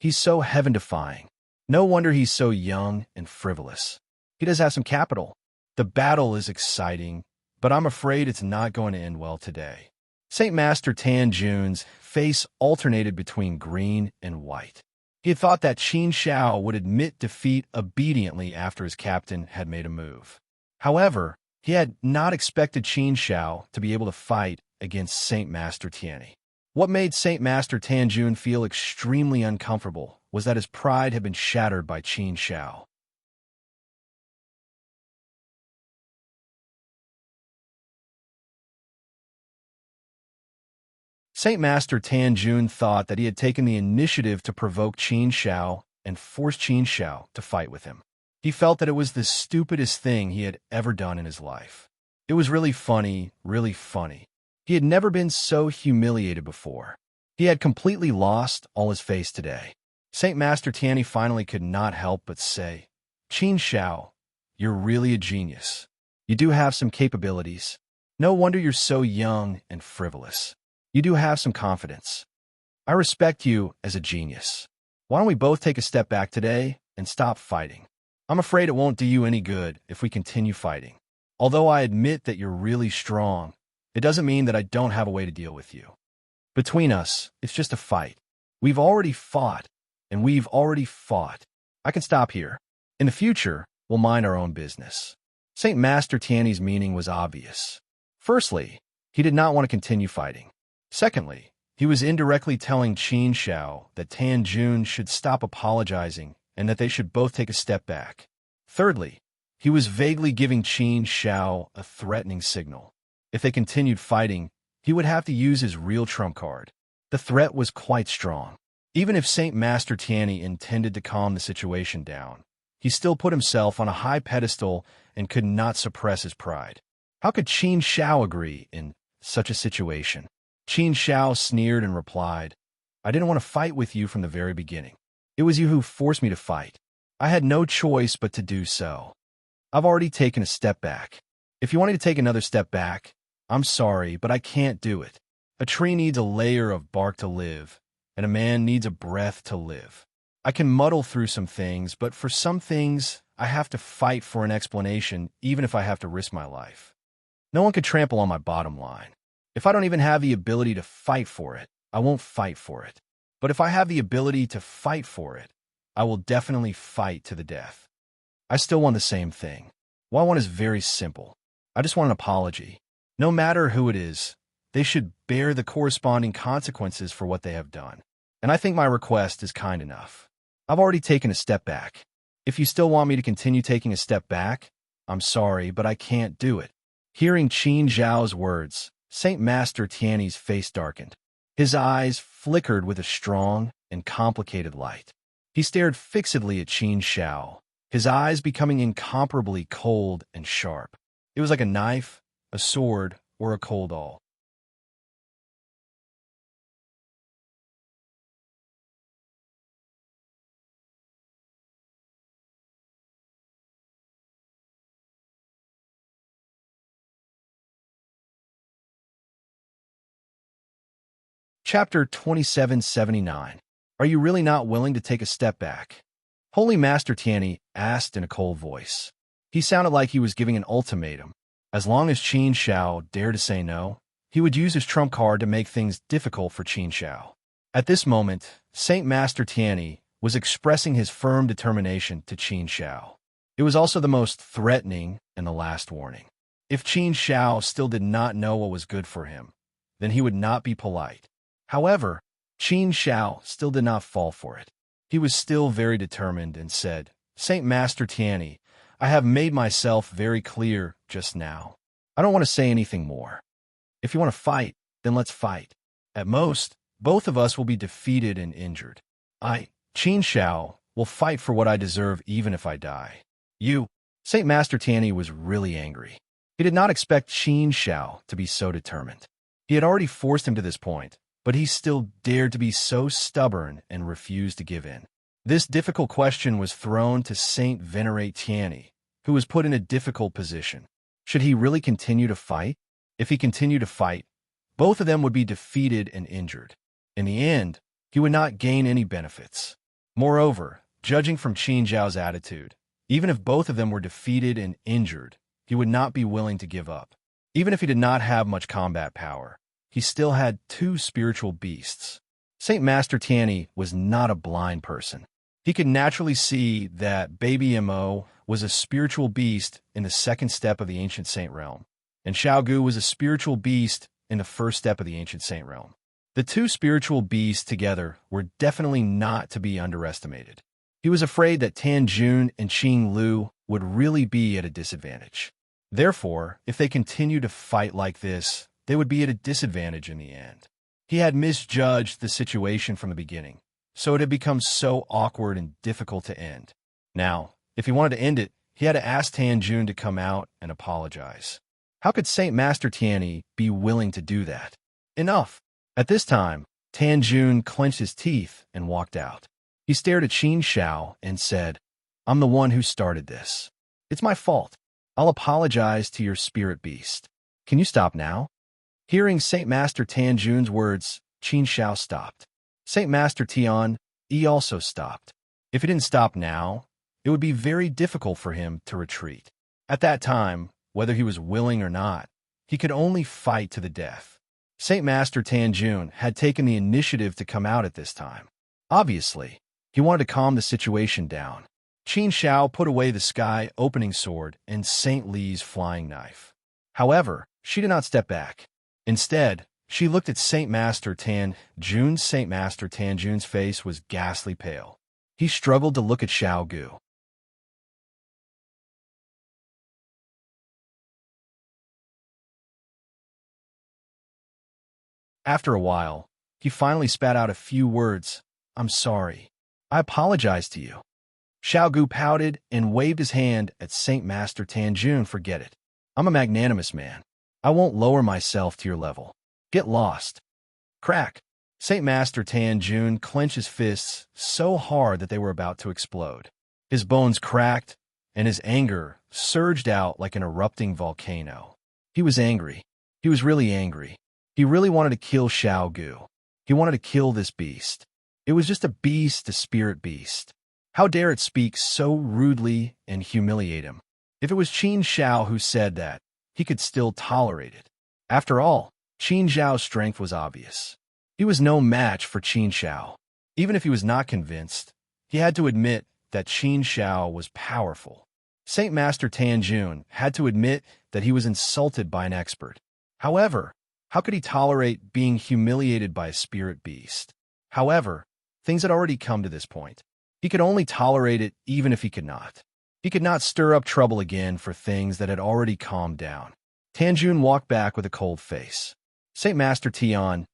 He's so heaven-defying. No wonder he's so young and frivolous. He does have some capital. The battle is exciting, but I'm afraid it's not going to end well today. Saint Master Tan Jun's face alternated between green and white. He had thought that Qin Xiao would admit defeat obediently after his captain had made a move. However, he had not expected Qin Xiao to be able to fight against Saint Master Tianyi. What made Saint Master Tan Jun feel extremely uncomfortable was that his pride had been shattered by Qin Xiao. Saint Master Tan Jun thought that he had taken the initiative to provoke Qin Xiao and force Qin Xiao to fight with him. He felt that it was the stupidest thing he had ever done in his life. It was really funny, really funny. He had never been so humiliated before. He had completely lost all his face today. Saint Master Tianyi finally could not help but say, "Qin Xiao, you're really a genius. You do have some capabilities. No wonder you're so young and frivolous. You do have some confidence. I respect you as a genius. Why don't we both take a step back today and stop fighting? I'm afraid it won't do you any good if we continue fighting. Although I admit that you're really strong, it doesn't mean that I don't have a way to deal with you. Between us, it's just a fight. We've already fought, and we've already fought. I can stop here. In the future, we'll mind our own business." Saint Master Tianyi's meaning was obvious. Firstly, he did not want to continue fighting. Secondly, he was indirectly telling Qin Xiao that Tan Jun should stop apologizing and that they should both take a step back. Thirdly, he was vaguely giving Qin Xiao a threatening signal. If they continued fighting, he would have to use his real trump card. The threat was quite strong. Even if Saint Master Tianyi intended to calm the situation down, he still put himself on a high pedestal and could not suppress his pride. How could Qin Shao agree in such a situation? Qin Shao sneered and replied, I didn't want to fight with you from the very beginning. It was you who forced me to fight. I had no choice but to do so. I've already taken a step back. If you want me to take another step back, I'm sorry, but I can't do it. A tree needs a layer of bark to live, and a man needs a breath to live. I can muddle through some things, but for some things, I have to fight for an explanation, even if I have to risk my life. No one could trample on my bottom line. If I don't even have the ability to fight for it, I won't fight for it. But if I have the ability to fight for it, I will definitely fight to the death. I still want the same thing. What I want is very simple. I just want an apology. No matter who it is, they should bear the corresponding consequences for what they have done. And I think my request is kind enough. I've already taken a step back. If you still want me to continue taking a step back, I'm sorry, but I can't do it. Hearing Qin Zhao's words, Saint Master Tianyi's face darkened. His eyes flickered with a strong and complicated light. He stared fixedly at Qin Shao, his eyes becoming incomparably cold and sharp. It was like a knife, a sword, or a cold awl. Chapter 2779. Are you really not willing to take a step back? Holy Master Tianyi asked in a cold voice. He sounded like he was giving an ultimatum. As long as Qin Shao dared to say no, he would use his trump card to make things difficult for Qin Shao. At this moment, Saint Master Tianyi was expressing his firm determination to Qin Shao. It was also the most threatening and the last warning. If Qin Shao still did not know what was good for him, then he would not be polite. However, Qin Shao still did not fall for it. He was still very determined and said, Saint Master Tianyi, I have made myself very clear just now. I don't want to say anything more. If you want to fight, then let's fight. At most, both of us will be defeated and injured. Qin Shao, will fight for what I deserve even if I die. Saint Master Tianyi was really angry. He did not expect Qin Shao to be so determined. He had already forced him to this point, but he still dared to be so stubborn and refused to give in. This difficult question was thrown to Saint Venerate Tianyi, who was put in a difficult position. Should he really continue to fight? If he continued to fight, both of them would be defeated and injured. In the end, he would not gain any benefits. Moreover, judging from Qin Zhao's attitude, even if both of them were defeated and injured, he would not be willing to give up. Even if he did not have much combat power, he still had two spiritual beasts. Saint Master Tianyi was not a blind person. He could naturally see that Baby Mo was a spiritual beast in the second step of the Ancient Saint Realm, and Xiaogu was a spiritual beast in the first step of the Ancient Saint Realm. The two spiritual beasts together were definitely not to be underestimated. He was afraid that Tan Jun and Qing Lu would really be at a disadvantage. Therefore, if they continued to fight like this, they would be at a disadvantage in the end. He had misjudged the situation from the beginning, so it had become so awkward and difficult to end. Now, if he wanted to end it, he had to ask Tan Jun to come out and apologize. How could Saint Master Tianyi be willing to do that? Enough! At this time, Tan Jun clenched his teeth and walked out. He stared at Qin Shao and said, I'm the one who started this. It's my fault. I'll apologize to your spirit beast. Can you stop now? Hearing Saint Master Tan Jun's words, Qin Shao stopped. Saint Master Tian, he also stopped. If he didn't stop now, it would be very difficult for him to retreat. At that time, whether he was willing or not, he could only fight to the death. Saint Master Tan Jun had taken the initiative to come out at this time. Obviously, he wanted to calm the situation down. Qin Shao put away the sky opening sword and Saint Li's flying knife. However, she did not step back. Instead, she looked at Saint Master Tan Jun. Saint Master Tan Jun's face was ghastly pale. He struggled to look at Xiaogu. After a while, He finally spat out a few words. I'm sorry. I apologize to you. Xiaogu pouted and waved his hand at Saint Master Tanjun. Forget it. I'm a magnanimous man. I won't lower myself to your level. Get lost. Crack. Saint Master Tanjun clenched his fists so hard that they were about to explode. His bones cracked, and his anger surged out like an erupting volcano. He was angry. He was really angry. He really wanted to kill Xiaogu. He wanted to kill this beast. It was just a beast, a spirit beast. How dare it speak so rudely and humiliate him? If it was Qin Xiao who said that, he could still tolerate it. After all, Qin Xiao's strength was obvious. He was no match for Qin Xiao. Even if he was not convinced, he had to admit that Qin Xiao was powerful. Saint Master Tanjun had to admit that he was insulted by an expert. However, how could he tolerate being humiliated by a spirit beast? However, things had already come to this point. He could only tolerate it even if he could not. He could not stir up trouble again for things that had already calmed down. Tanjun walked back with a cold face. Saint Master Tian,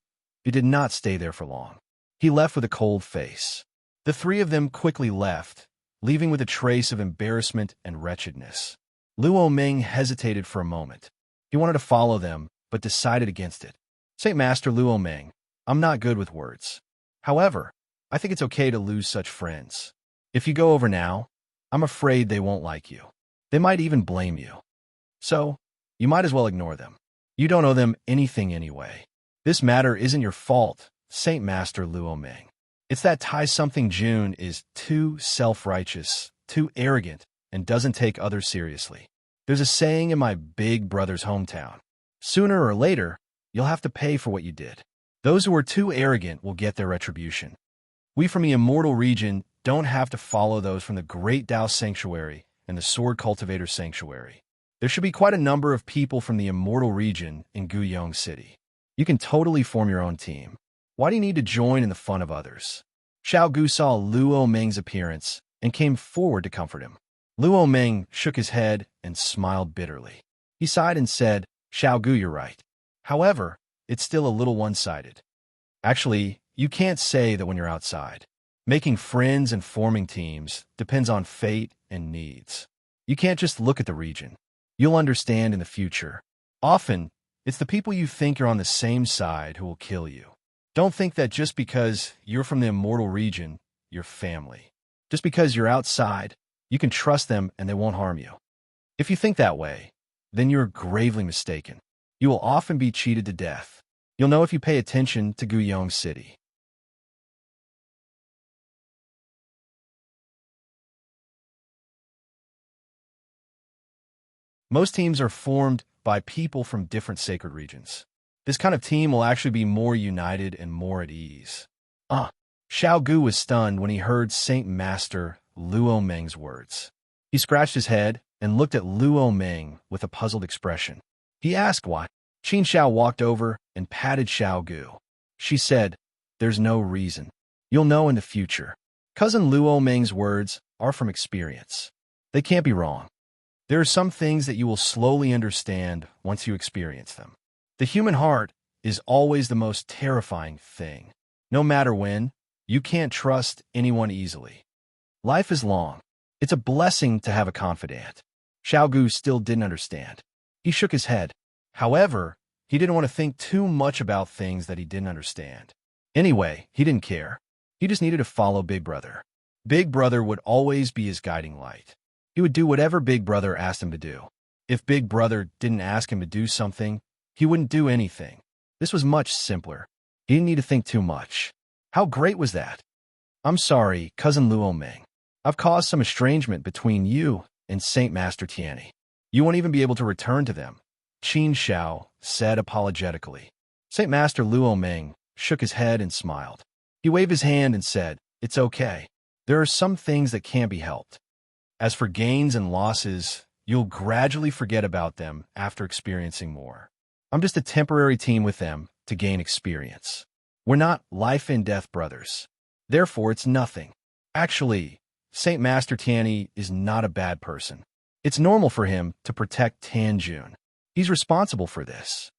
he did not stay there for long. He left with a cold face. The three of them quickly left, leaving with a trace of embarrassment and wretchedness. Luo Ming hesitated for a moment. He wanted to follow them, but decided against it. Saint Master Luo Ming, I'm not good with words. However, I think it's okay to lose such friends. If you go over now, I'm afraid they won't like you. They might even blame you. So, you might as well ignore them. You don't owe them anything anyway. This matter isn't your fault, Saint Master Luo Ming. It's that Tai something Jun is too self-righteous, too arrogant, and doesn't take others seriously. There's a saying in my big brother's hometown. Sooner or later, you'll have to pay for what you did. Those who are too arrogant will get their retribution. We from the Immortal region don't have to follow those from the Great Dao Sanctuary and the Sword Cultivator Sanctuary. There should be quite a number of people from the Immortal region in Guyong City. You can totally form your own team. Why do you need to join in the fun of others? Xiaogu saw Luo Ming's appearance and came forward to comfort him. Luo Ming shook his head and smiled bitterly. He sighed and said, Xiaogu, you're right. However, it's still a little one-sided. Actually, you can't say that when you're outside. Making friends and forming teams depends on fate and needs. You can't just look at the region. You'll understand in the future. Often, it's the people you think you're on the same side who will kill you. Don't think that just because you're from the Immortal region, you're family. Just because you're outside, you can trust them and they won't harm you. If you think that way, then you're gravely mistaken. You will often be cheated to death. You'll know if you pay attention to Guyong City. Most teams are formed by people from different sacred regions. This kind of team will actually be more united and more at ease. Xiaogu was stunned when he heard Saint Master Luo Ming's words. He scratched his head and looked at Luo Ming with a puzzled expression. He asked why. Qin Xiao walked over and patted Xiaogu. She said, There's no reason. You'll know in the future. Cousin Luo Ming's words are from experience. They can't be wrong. There are some things that you will slowly understand once you experience them. The human heart is always the most terrifying thing. No matter when, you can't trust anyone easily. Life is long. It's a blessing to have a confidant. Xiaogu still didn't understand. He shook his head. However, he didn't want to think too much about things that he didn't understand. Anyway, he didn't care. He just needed to follow Big Brother. Big Brother would always be his guiding light. He would do whatever Big Brother asked him to do. If Big Brother didn't ask him to do something, he wouldn't do anything. This was much simpler. He didn't need to think too much. How great was that? I'm sorry, Cousin Luo Ming. I've caused some estrangement between you and Saint Master Tianyi. You won't even be able to return to them, Qin Xiao said apologetically. Saint Master Luo Ming shook his head and smiled. He waved his hand and said, It's okay. There are some things that can't be helped. As for gains and losses, you'll gradually forget about them after experiencing more. I'm just a temporary team with them to gain experience. We're not life and death brothers. Therefore, it's nothing. Actually, Saint Master Tianyi is not a bad person. It's normal for him to protect Tanjun. He's responsible for this.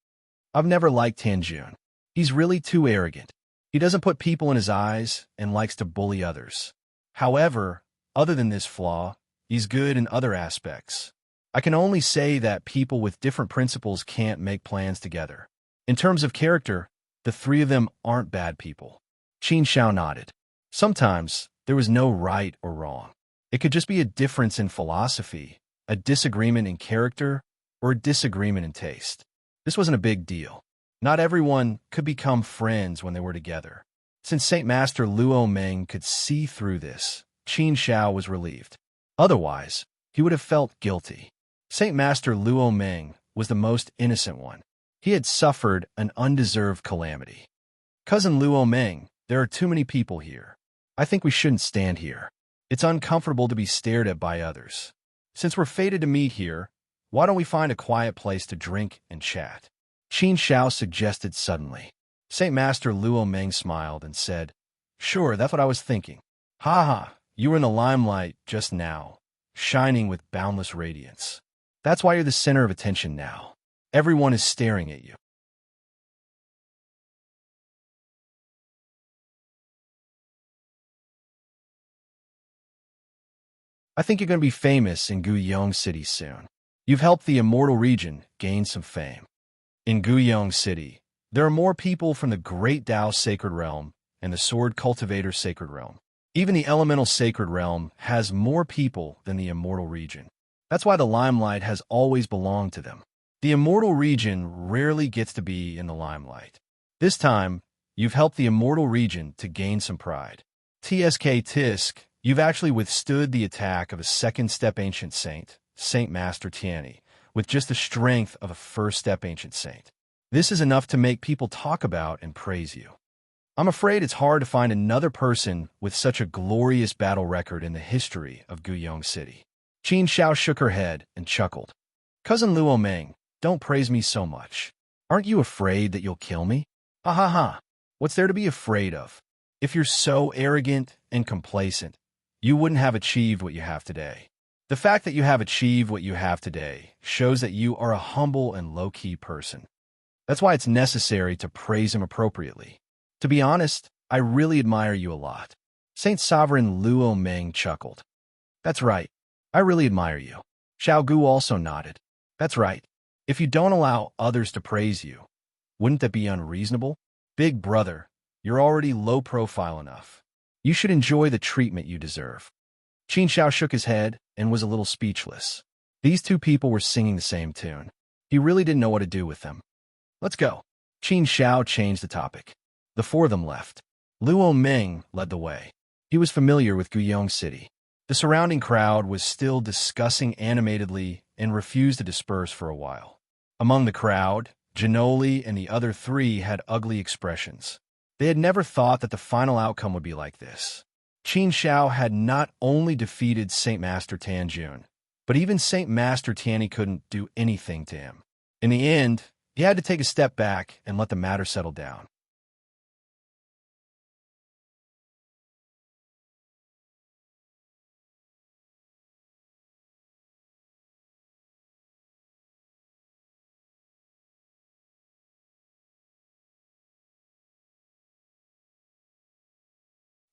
I've never liked Tanjun. He's really too arrogant. He doesn't put people in his eyes and likes to bully others. However, other than this flaw, he's good in other aspects. I can only say that people with different principles can't make plans together. In terms of character, the three of them aren't bad people. Qin Xiao nodded. Sometimes, there was no right or wrong. It could just be a difference in philosophy, a disagreement in character, or a disagreement in taste. This wasn't a big deal. Not everyone could become friends when they were together. Since Saint Master Luo Meng could see through this, Qin Xiao was relieved. Otherwise, he would have felt guilty. Saint Master Luo Meng was the most innocent one. He had suffered an undeserved calamity. Cousin Luo Meng, there are too many people here. I think we shouldn't stand here. It's uncomfortable to be stared at by others. Since we're fated to meet here, why don't we find a quiet place to drink and chat? Qin Xiao suggested suddenly. Saint Master Luo Meng smiled and said, "Sure, that's what I was thinking. Ha ha, you were in the limelight just now, shining with boundless radiance. That's why you're the center of attention now. Everyone is staring at you." I think you're going to be famous in Guyong City soon. You've helped the immortal region gain some fame. In Guyong City, there are more people from the Great Tao Sacred Realm and the Sword Cultivator Sacred Realm. Even the Elemental Sacred Realm has more people than the immortal region. That's why the limelight has always belonged to them. The immortal region rarely gets to be in the limelight. This time, you've helped the immortal region to gain some pride. TSK Tisk, you've actually withstood the attack of a second-step ancient saint, Saint Master Tianyi, with just the strength of a first-step ancient saint. This is enough to make people talk about and praise you. I'm afraid it's hard to find another person with such a glorious battle record in the history of Guyong City. Qin Xiao shook her head and chuckled. Cousin Luo Meng, don't praise me so much. Aren't you afraid that you'll kill me? Ha ha ha. What's there to be afraid of? If you're so arrogant and complacent, you wouldn't have achieved what you have today. The fact that you have achieved what you have today shows that you are a humble and low-key person. That's why it's necessary to praise him appropriately. To be honest, I really admire you a lot. Saint Sovereign Luo Meng chuckled. That's right. I really admire you. Xiao Gu also nodded. That's right. If you don't allow others to praise you, wouldn't that be unreasonable? Big brother, you're already low profile enough. You should enjoy the treatment you deserve. Qin Xiao shook his head and was a little speechless. These two people were singing the same tune. He really didn't know what to do with them. Let's go. Qin Xiao changed the topic. The four of them left. Luo Meng led the way. He was familiar with Guyong City. The surrounding crowd was still discussing animatedly and refused to disperse for a while. Among the crowd, Janoli and the other three had ugly expressions. They had never thought that the final outcome would be like this. Qin Xiao had not only defeated Saint Master Tanjun, but even Saint Master Tianyi couldn't do anything to him. In the end, he had to take a step back and let the matter settle down.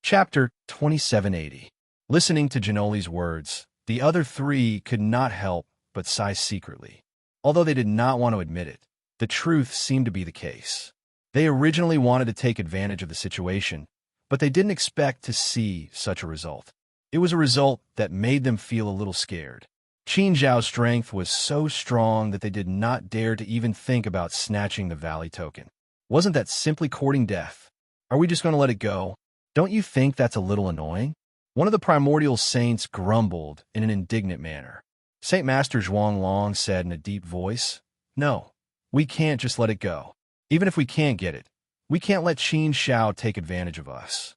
Chapter 2780. Listening to Janoli's words, the other three could not help but sigh secretly. Although they did not want to admit it, the truth seemed to be the case. They originally wanted to take advantage of the situation, but they didn't expect to see such a result. It was a result that made them feel a little scared. Qin Zhao's strength was so strong that they did not dare to even think about snatching the valley token. Wasn't that simply courting death? Are we just going to let it go? Don't you think that's a little annoying? One of the primordial saints grumbled in an indignant manner. Saint Master Zhuang Long said in a deep voice, "No, we can't just let it go. Even if we can't get it, we can't let Qin Xiao take advantage of us.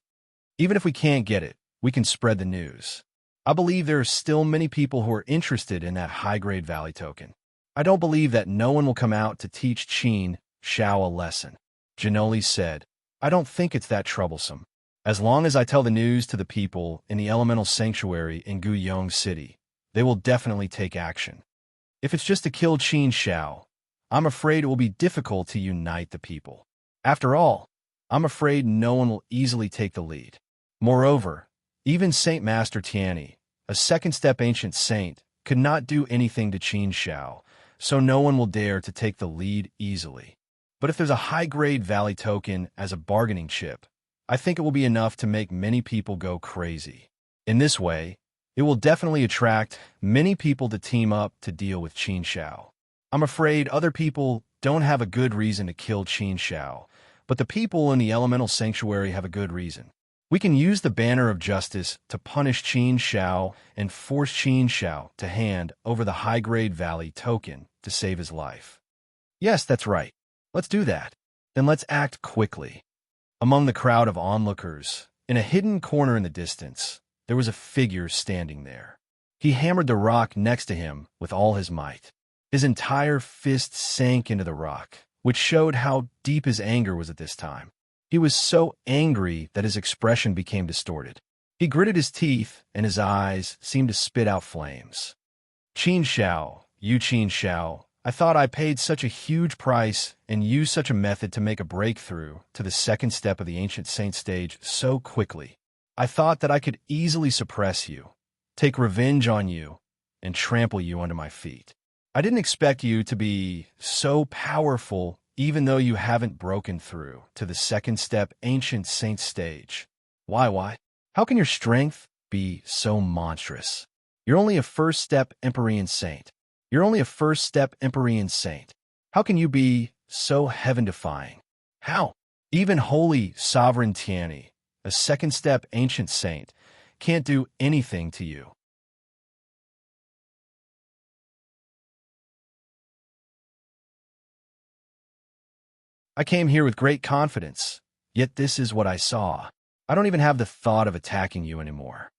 Even if we can't get it, we can spread the news. I believe there are still many people who are interested in that high-grade valley token. I don't believe that no one will come out to teach Qin Xiao a lesson." Janoli said, "I don't think it's that troublesome. As long as I tell the news to the people in the elemental sanctuary in Guyong City, they will definitely take action. If it's just to kill Qin Xiao, I'm afraid it will be difficult to unite the people. After all, I'm afraid no one will easily take the lead. Moreover, even Saint Master Tianyi, a second-step ancient saint, could not do anything to Qin Shao, so no one will dare to take the lead easily. But if there's a high-grade Valley token as a bargaining chip, I think it will be enough to make many people go crazy. In this way, it will definitely attract many people to team up to deal with Qin Shao. I'm afraid other people don't have a good reason to kill Qin Shao, but the people in the elemental sanctuary have a good reason. We can use the banner of justice to punish Qin Shao and force Qin Shao to hand over the high-grade Valley token to save his life. Yes, that's right. Let's do that. Then let's act quickly. Among the crowd of onlookers, in a hidden corner in the distance, there was a figure standing there. He hammered the rock next to him with all his might. His entire fist sank into the rock, which showed how deep his anger was at this time. He was so angry that his expression became distorted. He gritted his teeth, and his eyes seemed to spit out flames. Qin Shao, you Qin Shao, I thought I paid such a huge price and used such a method to make a breakthrough to the second step of the Ancient Saint stage so quickly. I thought that I could easily suppress you, take revenge on you, and trample you under my feet. I didn't expect you to be so powerful even though you haven't broken through to the second step Ancient Saint stage. Why? How can your strength be so monstrous? You're only a first step Empyrean Saint. You're only a first step Empyrean Saint. How can you be so heaven-defying? How? Even holy sovereign Tianyi, a second step Ancient Saint, can't do anything to you. I came here with great confidence, yet this is what I saw. I don't even have the thought of attacking you anymore.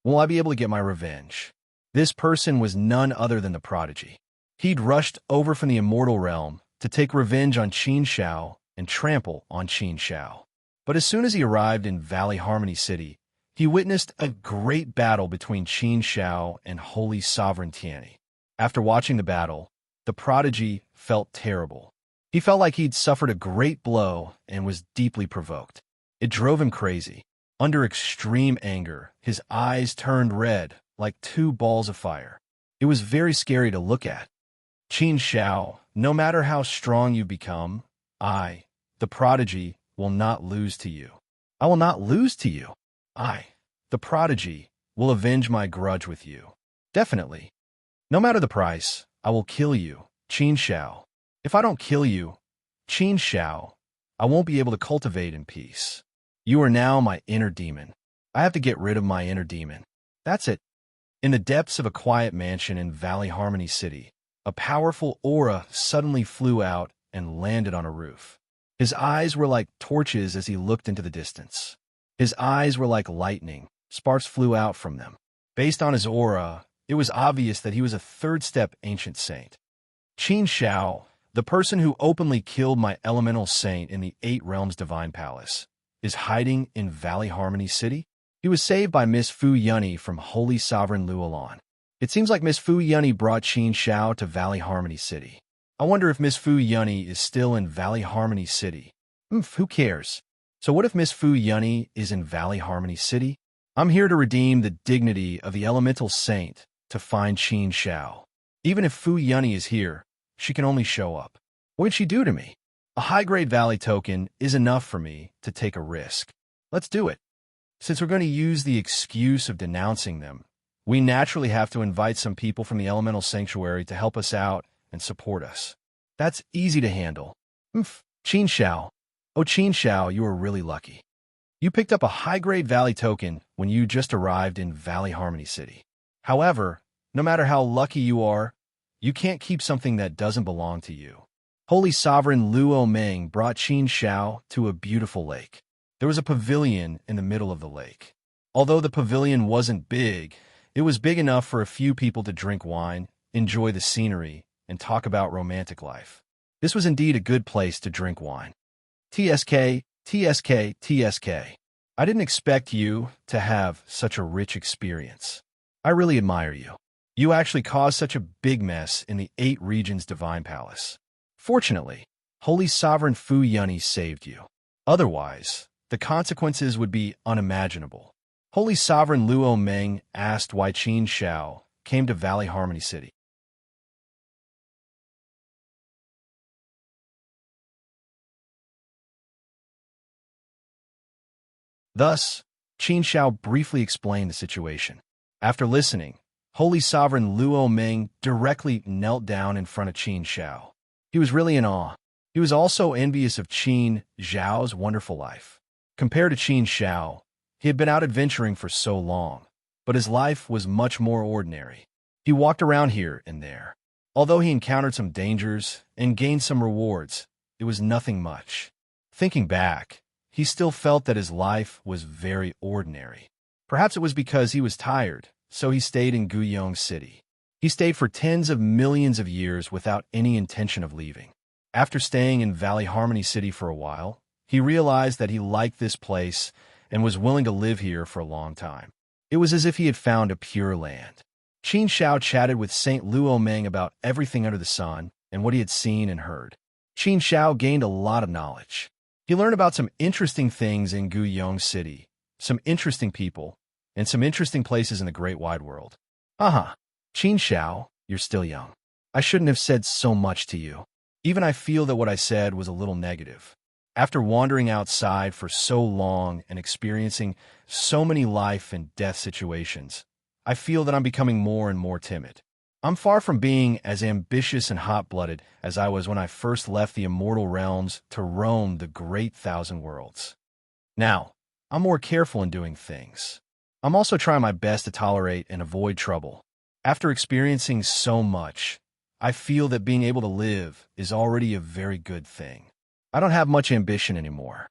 Will I be able to get my revenge? This person was none other than the prodigy. He'd rushed over from the immortal realm to take revenge on Qin Shao and trample on Qin Shao. But as soon as he arrived in Valley Harmony City, he witnessed a great battle between Qin Shao and Holy Sovereign Tianyi. After watching the battle, the prodigy felt terrible. He felt like he'd suffered a great blow and was deeply provoked. It drove him crazy. Under extreme anger, his eyes turned red like two balls of fire. It was very scary to look at. Qin Shao, no matter how strong you become, I, the prodigy, will not lose to you. I will not lose to you. I, the prodigy, will avenge my grudge with you. Definitely. No matter the price, I will kill you, Qin Shao. If I don't kill you, Qin Shao, I won't be able to cultivate in peace. You are now my inner demon. I have to get rid of my inner demon. That's it. In the depths of a quiet mansion in Valley Harmony City, a powerful aura suddenly flew out and landed on a roof. His eyes were like torches as he looked into the distance. His eyes were like lightning. Sparks flew out from them. Based on his aura, it was obvious that he was a third-step ancient saint. Qin Shao, the person who openly killed my elemental saint in the Eight Realms Divine Palace, is hiding in Valley Harmony City? He was saved by Miss Fu Yunyi from Holy Sovereign Luolan. It seems like Miss Fu Yunyi brought Qin Shao to Valley Harmony City. I wonder if Miss Fu Yunyi is still in Valley Harmony City. Who cares? So what if Miss Fu Yunyi is in Valley Harmony City? I'm here to redeem the dignity of the elemental saint to find Qin Shao. Even if Fu Yunyi is here, she can only show up. What did she do to me? A high-grade Valley token is enough for me to take a risk. Let's do it. Since we're going to use the excuse of denouncing them, we naturally have to invite some people from the Elemental Sanctuary to help us out and support us. That's easy to handle. Qin Shao. Oh, Qin Shao, you are really lucky. You picked up a high-grade Valley token when you just arrived in Valley Harmony City. However, no matter how lucky you are, you can't keep something that doesn't belong to you. Holy Sovereign Luo Meng brought Qin Shao to a beautiful lake. There was a pavilion in the middle of the lake. Although the pavilion wasn't big, it was big enough for a few people to drink wine, enjoy the scenery, and talk about romantic life. This was indeed a good place to drink wine. TSK, TSK, TSK. I didn't expect you to have such a rich experience. I really admire you. You actually caused such a big mess in the 8 Regions Divine Palace. Fortunately, Holy Sovereign Fu Yunyi saved you. Otherwise, the consequences would be unimaginable. Holy Sovereign Luo Meng asked why Qin Shao came to Valley Harmony City. Thus, Qin Shao briefly explained the situation. After listening, Holy Sovereign Luo Meng directly knelt down in front of Qin Shao. He was really in awe. He was also envious of Qin Zhao's wonderful life. Compared to Qin Shao, he had been out adventuring for so long, but his life was much more ordinary. He walked around here and there. Although he encountered some dangers and gained some rewards, it was nothing much. Thinking back, he still felt that his life was very ordinary. Perhaps it was because he was tired, so he stayed in Guiyang City. He stayed for tens of millions of years without any intention of leaving. After staying in Valley Harmony City for a while, he realized that he liked this place and was willing to live here for a long time. It was as if he had found a pure land. Qin Shao chatted with Saint Luo Meng about everything under the sun and what he had seen and heard. Qin Shao gained a lot of knowledge. He learned about some interesting things in Guiyang City, some interesting people, and some interesting places in the great wide world. Qin Shao, you're still young. I shouldn't have said so much to you. Even I feel that what I said was a little negative. After wandering outside for so long and experiencing so many life and death situations, I feel that I'm becoming more and more timid. I'm far from being as ambitious and hot-blooded as I was when I first left the immortal realms to roam the great thousand worlds. Now, I'm more careful in doing things. I'm also trying my best to tolerate and avoid trouble. After experiencing so much, I feel that being able to live is already a very good thing. I don't have much ambition anymore.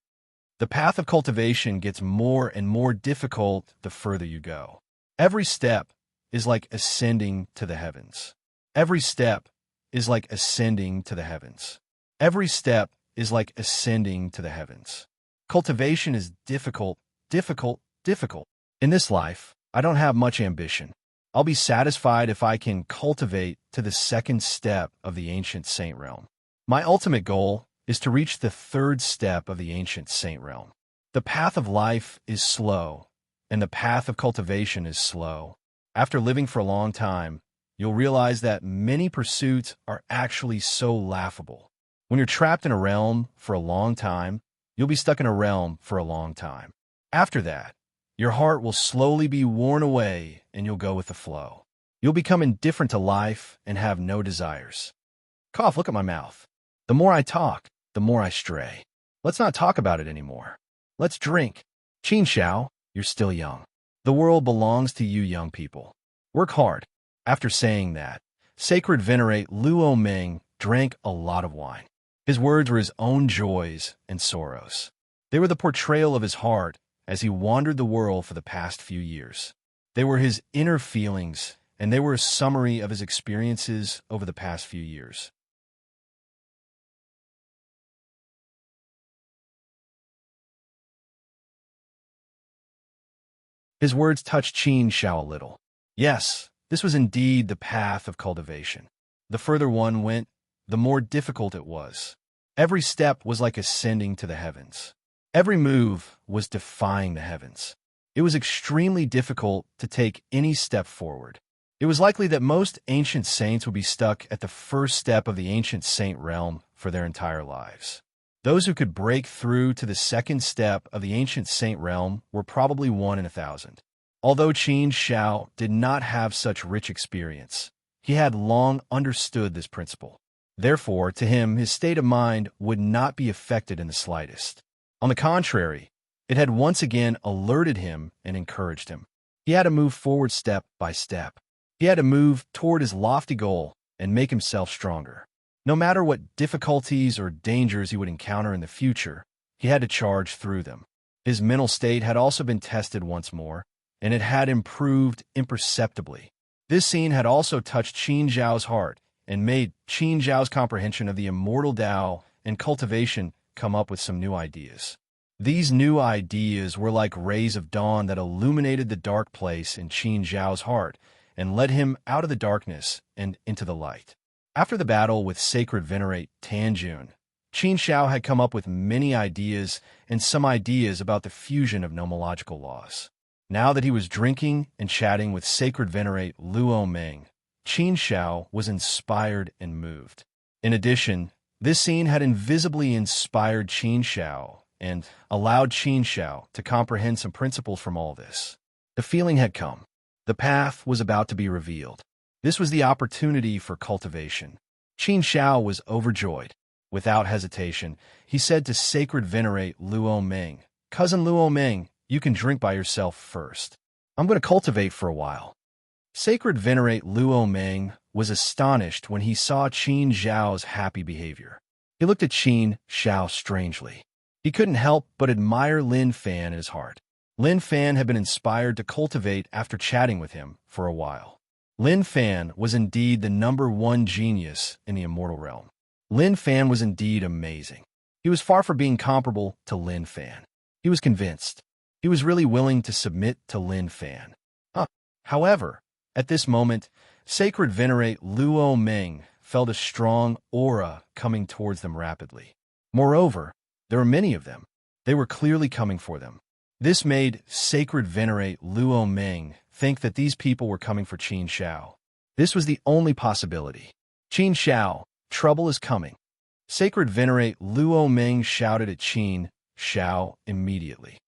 The path of cultivation gets more and more difficult the further you go. Every step is like ascending to the heavens. Every step is like ascending to the heavens. Every step is like ascending to the heavens. Cultivation is difficult, difficult, difficult. In this life, I don't have much ambition. I'll be satisfied if I can cultivate to the second step of the ancient saint realm. My ultimate goal is to reach the third step of the ancient saint realm. The path of life is slow, and the path of cultivation is slow. After living for a long time, you'll realize that many pursuits are actually so laughable. When you're trapped in a realm for a long time, you'll be stuck in a realm for a long time. After that, your heart will slowly be worn away and you'll go with the flow. You'll become indifferent to life and have no desires. Cough, look at my mouth. The more I talk, the more I stray. Let's not talk about it anymore. Let's drink. Qin Shao, you're still young. The world belongs to you young people. Work hard. After saying that, Sacred Venerate Luo Meng drank a lot of wine. His words were his own joys and sorrows. They were the portrayal of his heart as he wandered the world for the past few years. They were his inner feelings, and they were a summary of his experiences over the past few years. His words touched Qin Shao a little. Yes, this was indeed the path of cultivation. The further one went, the more difficult it was. Every step was like ascending to the heavens. Every move was defying the heavens. It was extremely difficult to take any step forward. It was likely that most ancient saints would be stuck at the first step of the ancient saint realm for their entire lives. Those who could break through to the second step of the ancient saint realm were probably 1 in 1,000. Although Qin Shao did not have such rich experience, he had long understood this principle. Therefore, to him, his state of mind would not be affected in the slightest. On the contrary, it had once again alerted him and encouraged him. He had to move forward step by step. He had to move toward his lofty goal and make himself stronger. No matter what difficulties or dangers he would encounter in the future, he had to charge through them. His mental state had also been tested once more, and it had improved imperceptibly. This scene had also touched Qin Zhao's heart and made Qin Zhao's comprehension of the immortal Tao and cultivation come up with some new ideas. These new ideas were like rays of dawn that illuminated the dark place in Qin Zhao's heart and led him out of the darkness and into the light. After the battle with Sacred Venerate Tanjun, Qin Shao had come up with many ideas and some ideas about the fusion of nomological laws. Now that he was drinking and chatting with sacred venerate Luo Meng, Qin Shao was inspired and moved. In addition, this scene had invisibly inspired Qin Shao and allowed Qin Shao to comprehend some principles from all this. The feeling had come. The path was about to be revealed. This was the opportunity for cultivation. Qin Shao was overjoyed. Without hesitation, he said to sacred venerate Luo Meng, "Cousin Luo Meng, you can drink by yourself first. I'm going to cultivate for a while." Sacred venerate Luo Meng was astonished when he saw Qin Xiao's happy behavior. He looked at Qin Xiao strangely. He couldn't help but admire Lin Fan in his heart. Lin Fan had been inspired to cultivate after chatting with him for a while. Lin Fan was indeed the #1 genius in the immortal realm. Lin Fan was indeed amazing. He was far from being comparable to Lin Fan. He was convinced. He was really willing to submit to Lin Fan. However, at this moment, sacred venerate Luo Meng felt a strong aura coming towards them rapidly. Moreover, there were many of them. They were clearly coming for them. This made sacred venerate Luo Meng think that these people were coming for Qin Shao. This was the only possibility. "Qin Shao, trouble is coming." Sacred venerate Luo Meng shouted at Qin Shao immediately.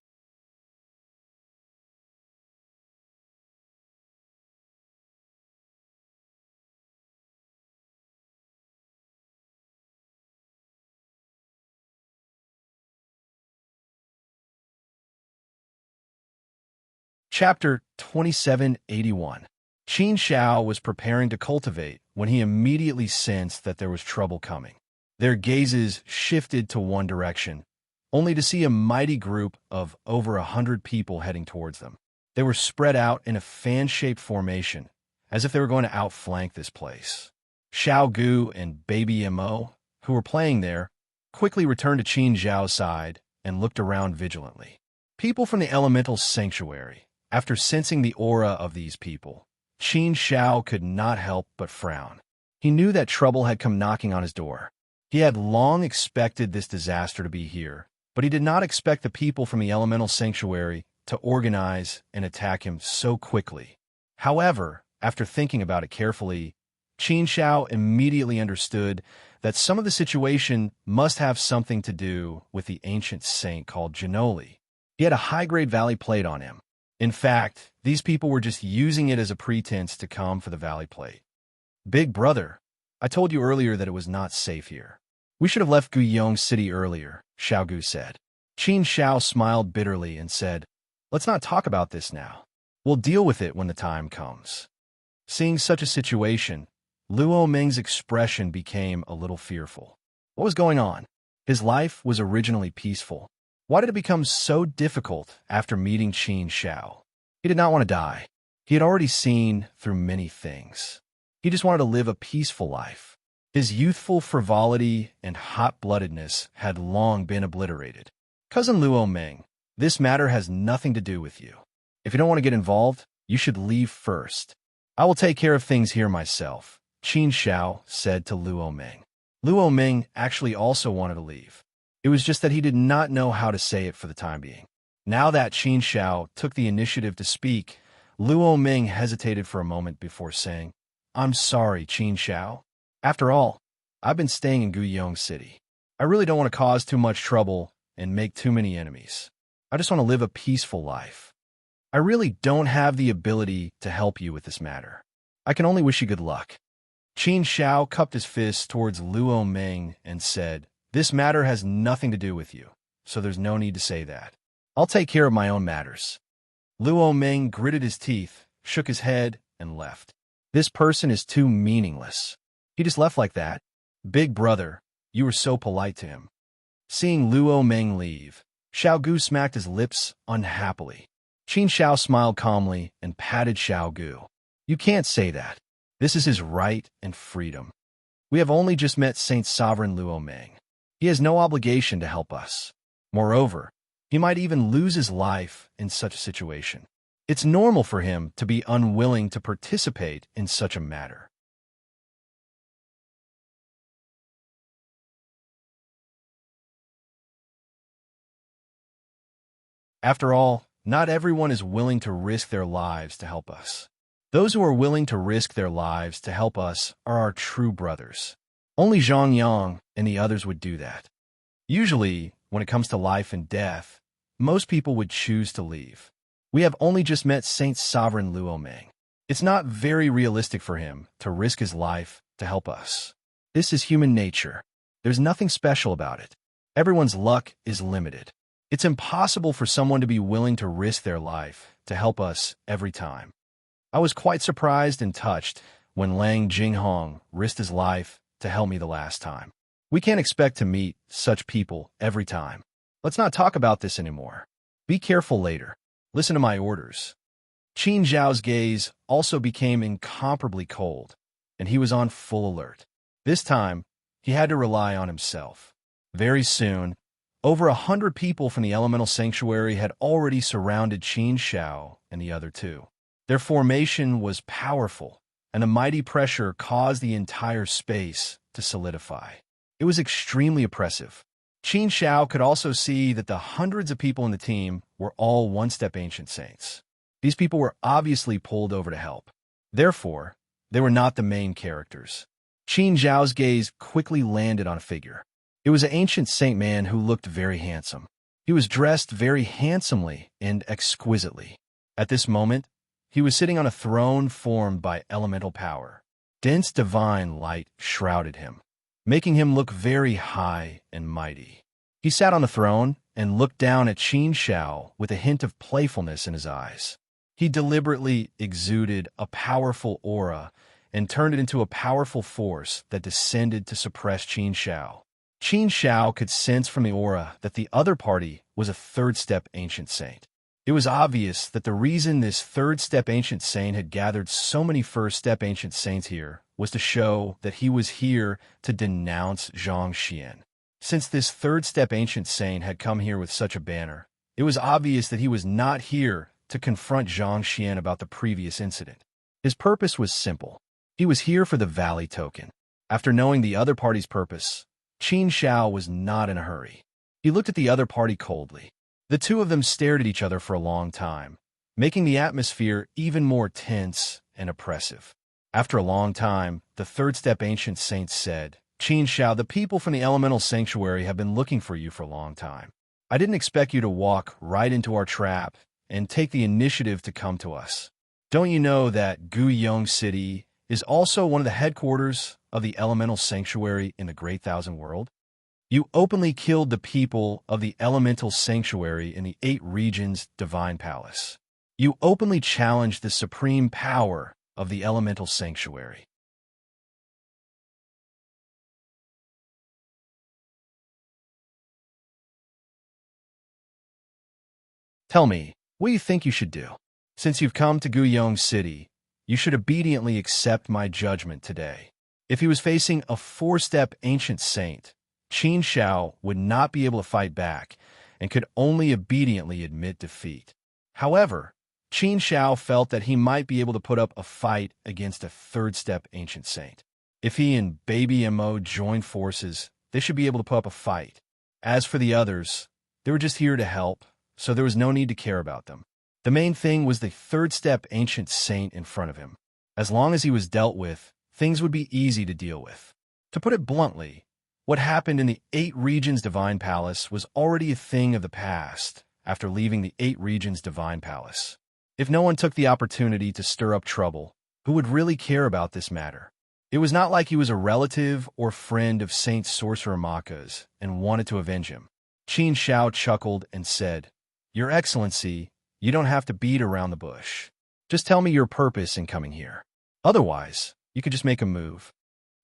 Chapter 2781. Qin Shao was preparing to cultivate when he immediately sensed that there was trouble coming. Their gazes shifted to one direction, only to see a mighty group of over 100 people heading towards them. They were spread out in a fan-shaped formation, as if they were going to outflank this place. Xiao Gu and Baby Mo, who were playing there, quickly returned to Qin Zhao's side and looked around vigilantly. People from the elemental sanctuary. After sensing the aura of these people, Qin Shao could not help but frown. He knew that trouble had come knocking on his door. He had long expected this disaster to be here, but he did not expect the people from the elemental sanctuary to organize and attack him so quickly. However, after thinking about it carefully, Qin Shao immediately understood that some of the situation must have something to do with the ancient saint called Janoli. He had a high-grade valley plate on him. In fact, these people were just using it as a pretense to come for the valley plate. "Big brother, I told you earlier that it was not safe here. We should have left Guyong City earlier," Xiao Gu said. Qin Shao smiled bitterly and said, "Let's not talk about this now. We'll deal with it when the time comes." Seeing such a situation, Luo Meng's expression became a little fearful. What was going on? His life was originally peaceful. Why did it become so difficult after meeting Qin Shao? He did not want to die. He had already seen through many things. He just wanted to live a peaceful life. His youthful frivolity and hot-bloodedness had long been obliterated. "Cousin Luo Meng, this matter has nothing to do with you. If you don't want to get involved, you should leave first. I will take care of things here myself," Qin Shao said to Luo Meng. Luo Meng actually also wanted to leave. It was just that he did not know how to say it for the time being. Now that Qin Shao took the initiative to speak, Luo Meng hesitated for a moment before saying, "I'm sorry, Qin Shao. After all, I've been staying in Guyong City. I really don't want to cause too much trouble and make too many enemies. I just want to live a peaceful life. I really don't have the ability to help you with this matter. I can only wish you good luck." Qin Shao cupped his fist towards Luo Meng and said, "This matter has nothing to do with you, so there's no need to say that. I'll take care of my own matters." Luo Meng gritted his teeth, shook his head, and left. This person is too meaningless. He just left like that. "Big brother, you were so polite to him." Seeing Luo Meng leave, Xiao Gu smacked his lips unhappily. Qin Shao smiled calmly and patted Xiao Gu. "You can't say that. This is his right and freedom. We have only just met Saint Sovereign Luo Meng. He has no obligation to help us. Moreover, he might even lose his life in such a situation. It's normal for him to be unwilling to participate in such a matter." After all, not everyone is willing to risk their lives to help us. Those who are willing to risk their lives to help us are our true brothers. Only Zhang Yang and the others would do that. Usually, when it comes to life and death, most people would choose to leave. We have only just met Saint Sovereign Luo Meng. It's not very realistic for him to risk his life to help us. This is human nature. There's nothing special about it. Everyone's luck is limited. It's impossible for someone to be willing to risk their life to help us every time. I was quite surprised and touched when Lang Jinghong risked his life to help me the last time. We can't expect to meet such people every time. Let's not talk about this anymore. Be careful later. Listen to my orders. Qin Zhao's gaze also became incomparably cold, and he was on full alert. This time, he had to rely on himself. Very soon, over 100 people from the elemental sanctuary had already surrounded Qin Zhao and the other two. Their formation was powerful, and a mighty pressure caused the entire space to solidify. It was extremely oppressive. Qin Zhao could also see that the hundreds of people in the team were all one-step ancient saints. These people were obviously pulled over to help. Therefore, they were not the main characters. Qin Zhao's gaze quickly landed on a figure. It was an ancient saint man who looked very handsome. He was dressed very handsomely and exquisitely. At this moment, he was sitting on a throne formed by elemental power. Dense divine light shrouded him, making him look very high and mighty. He sat on the throne and looked down at Qin Zhao with a hint of playfulness in his eyes. He deliberately exuded a powerful aura and turned it into a powerful force that descended to suppress Qin Zhao. Qin Zhao could sense from the aura that the other party was a third-step ancient saint. It was obvious that the reason this third-step ancient saint had gathered so many first-step ancient saints here was to show that he was here to denounce Zhang Xian. Since this third-step ancient saint had come here with such a banner, it was obvious that he was not here to confront Zhang Xian about the previous incident. His purpose was simple. He was here for the Valley token. After knowing the other party's purpose, Qin Zhao was not in a hurry. He looked at the other party coldly. The two of them stared at each other for a long time, making the atmosphere even more tense and oppressive. After a long time, the third-step ancient saint said, Qin Zhao, the people from the elemental sanctuary have been looking for you for a long time. I didn't expect you to walk right into our trap and take the initiative to come to us. Don't you know that Guyong City is also one of the headquarters of the elemental sanctuary in the Great Thousand World? You openly killed the people of the elemental sanctuary in the 8 regions' divine palace. You openly challenged the supreme power of the elemental sanctuary. Tell me, what do you think you should do? Since you've come to Guyong City, you should obediently accept my judgment today. If he was facing a 4-step ancient saint, Qin Zhao would not be able to fight back and could only obediently admit defeat. However, Qin Zhao felt that he might be able to put up a fight against a 3rd-step ancient saint. If he and Baby Mo joined forces, they should be able to put up a fight. As for the others, they were just here to help, so there was no need to care about them. The main thing was the 3rd-step ancient saint in front of him. As long as he was dealt with, things would be easy to deal with. To put it bluntly, what happened in the 8 regions divine palace was already a thing of the past after leaving the 8 regions divine palace. If no one took the opportunity to stir up trouble, who would really care about this matter? It was not like he was a relative or friend of Saint Sorcerer Maka's and wanted to avenge him. Qin Zhao chuckled and said, Your Excellency, you don't have to beat around the bush. Just tell me your purpose in coming here. Otherwise, you could just make a move.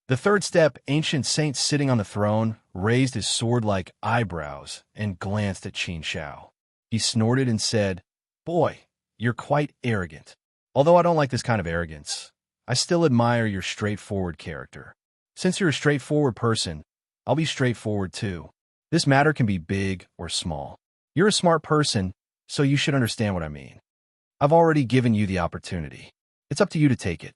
The 3rd-step ancient saint sitting on the throne raised his sword-like eyebrows and glanced at Qin Zhao. He snorted and said, Boy, you're quite arrogant. Although I don't like this kind of arrogance, I still admire your straightforward character. Since you're a straightforward person, I'll be straightforward too. This matter can be big or small. You're a smart person, so you should understand what I mean. I've already given you the opportunity. It's up to you to take it.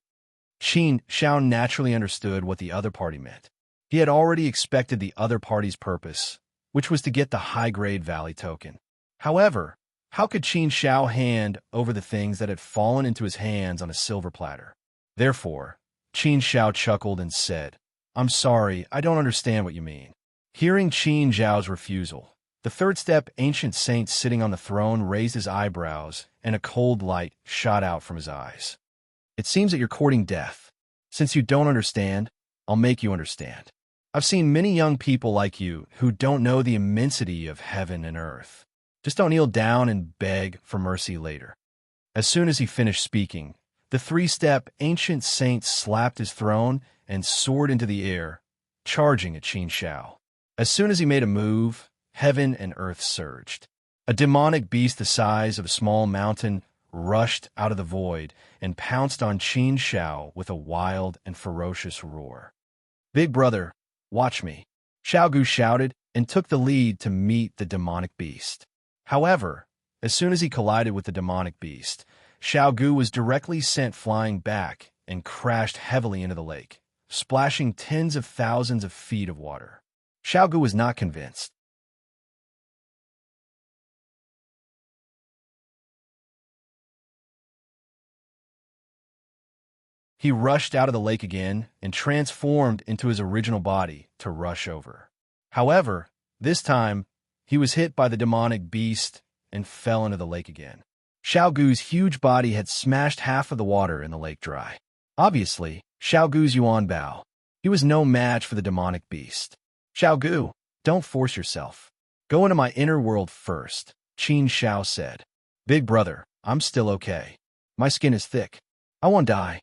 Qin Zhao naturally understood what the other party meant. He had already expected the other party's purpose, which was to get the high-grade Valley token. However, How could Qin Shao hand over the things that had fallen into his hands on a silver platter? Therefore, Qin Shao chuckled and said, I'm sorry, I don't understand what you mean. Hearing Qin Zhao's refusal, the third step ancient saint sitting on the throne raised his eyebrows, and a cold light shot out from his eyes. It seems that you're courting death. Since you don't understand, I'll make you understand. I've seen many young people like you who don't know the immensity of heaven and earth. Just don't kneel down and beg for mercy later. As soon as he finished speaking, the three-step ancient saint slapped his throne and soared into the air, charging at Qin Shao. As soon as he made a move, heaven and earth surged. A demonic beast the size of a small mountain rushed out of the void and pounced on Qin Shao with a wild and ferocious roar. Big brother, watch me, Xiao Gu shouted and took the lead to meet the demonic beast. However, as soon as he collided with the demonic beast, Xiao Gu was directly sent flying back and crashed heavily into the lake, splashing tens of thousands of feet of water. Xiao Gu was not convinced. He rushed out of the lake again and transformed into his original body to rush over. However, this time, he was hit by the demonic beast and fell into the lake again. Xiao Gu's huge body had smashed half of the water in the lake dry. Obviously, Xiao Gu's Yuan Bao. He was no match for the demonic beast. Xiao Gu, don't force yourself. Go into my inner world first, Qin Shao said. Big brother, I'm still okay. My skin is thick. I won't die.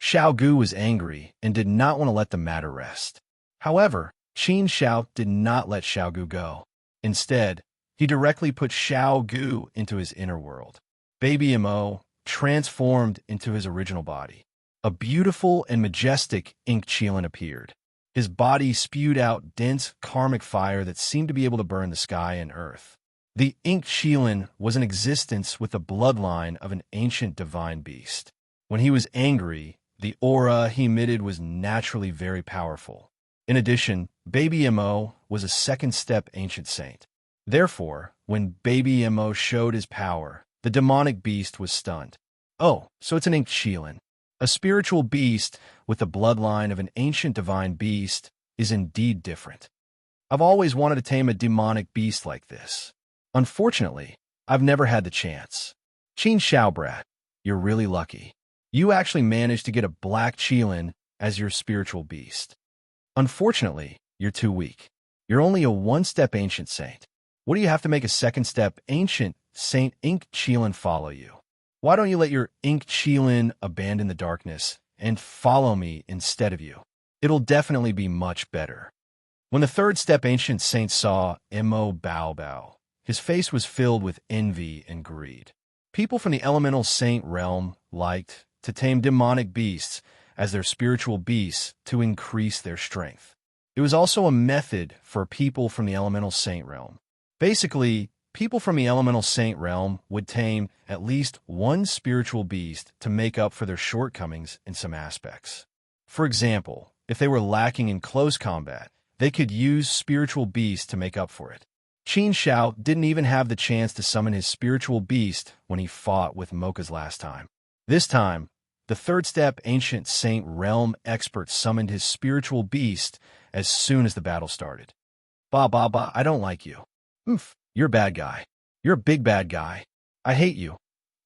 Xiao Gu was angry and did not want to let the matter rest. However, Qin Shao did not let Xiao Gu go. Instead, he directly put Xiao Gu into his inner world. Baby Mo transformed into his original body. A beautiful and majestic ink Qilin appeared. His body spewed out dense karmic fire that seemed to be able to burn the sky and earth. The ink Qilin was in existence with the bloodline of an ancient divine beast. When he was angry, the aura he emitted was naturally very powerful. In addition, Baby Mo was a second-step ancient saint. Therefore, when Baby Mo showed his power, the demonic beast was stunned. Oh, so it's an ink Qilin. A spiritual beast with the bloodline of an ancient divine beast is indeed different. I've always wanted to tame a demonic beast like this. Unfortunately, I've never had the chance. Qin Shao brat, you're really lucky. You actually managed to get a black Qilin as your spiritual beast. Unfortunately, you're too weak. You're only a one-step ancient saint. What do you have to make a second-step ancient saint ink Qilin follow you? Why don't you let your ink Qilin abandon the darkness and follow me instead of you? It'll definitely be much better. When the third-step ancient saint saw Mo Bao Bao, his face was filled with envy and greed. People from the elemental saint realm liked to tame demonic beasts as their spiritual beasts to increase their strength. It was also a method for people from the elemental saint realm. Basically, people from the elemental saint realm would tame at least one spiritual beast to make up for their shortcomings in some aspects. For example, if they were lacking in close combat, they could use spiritual beasts to make up for it. Qin Shao didn't even have the chance to summon his spiritual beast when he fought with Mocha's last time. This time, the third-step ancient saint realm expert summoned his spiritual beast as soon as the battle started. Ba, I don't like you. Oof, you're a bad guy. You're a big bad guy. I hate you,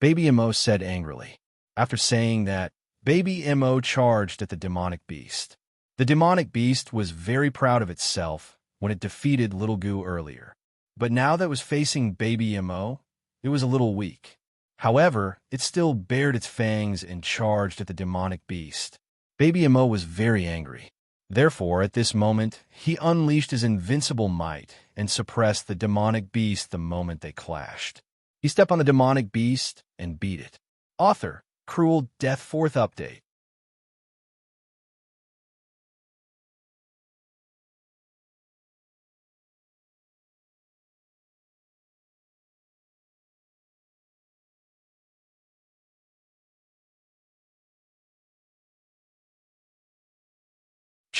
Baby Mo said angrily. After saying that, Baby Mo charged at the demonic beast. The demonic beast was very proud of itself when it defeated Little Gu earlier. But now that it was facing Baby Mo, it was a little weak. However, it still bared its fangs and charged at the demonic beast. Baby Mo was very angry. Therefore, at this moment, he unleashed his invincible might and suppressed the demonic beast the moment they clashed. He stepped on the demonic beast and beat it. Author, Cruel Death 4th Update.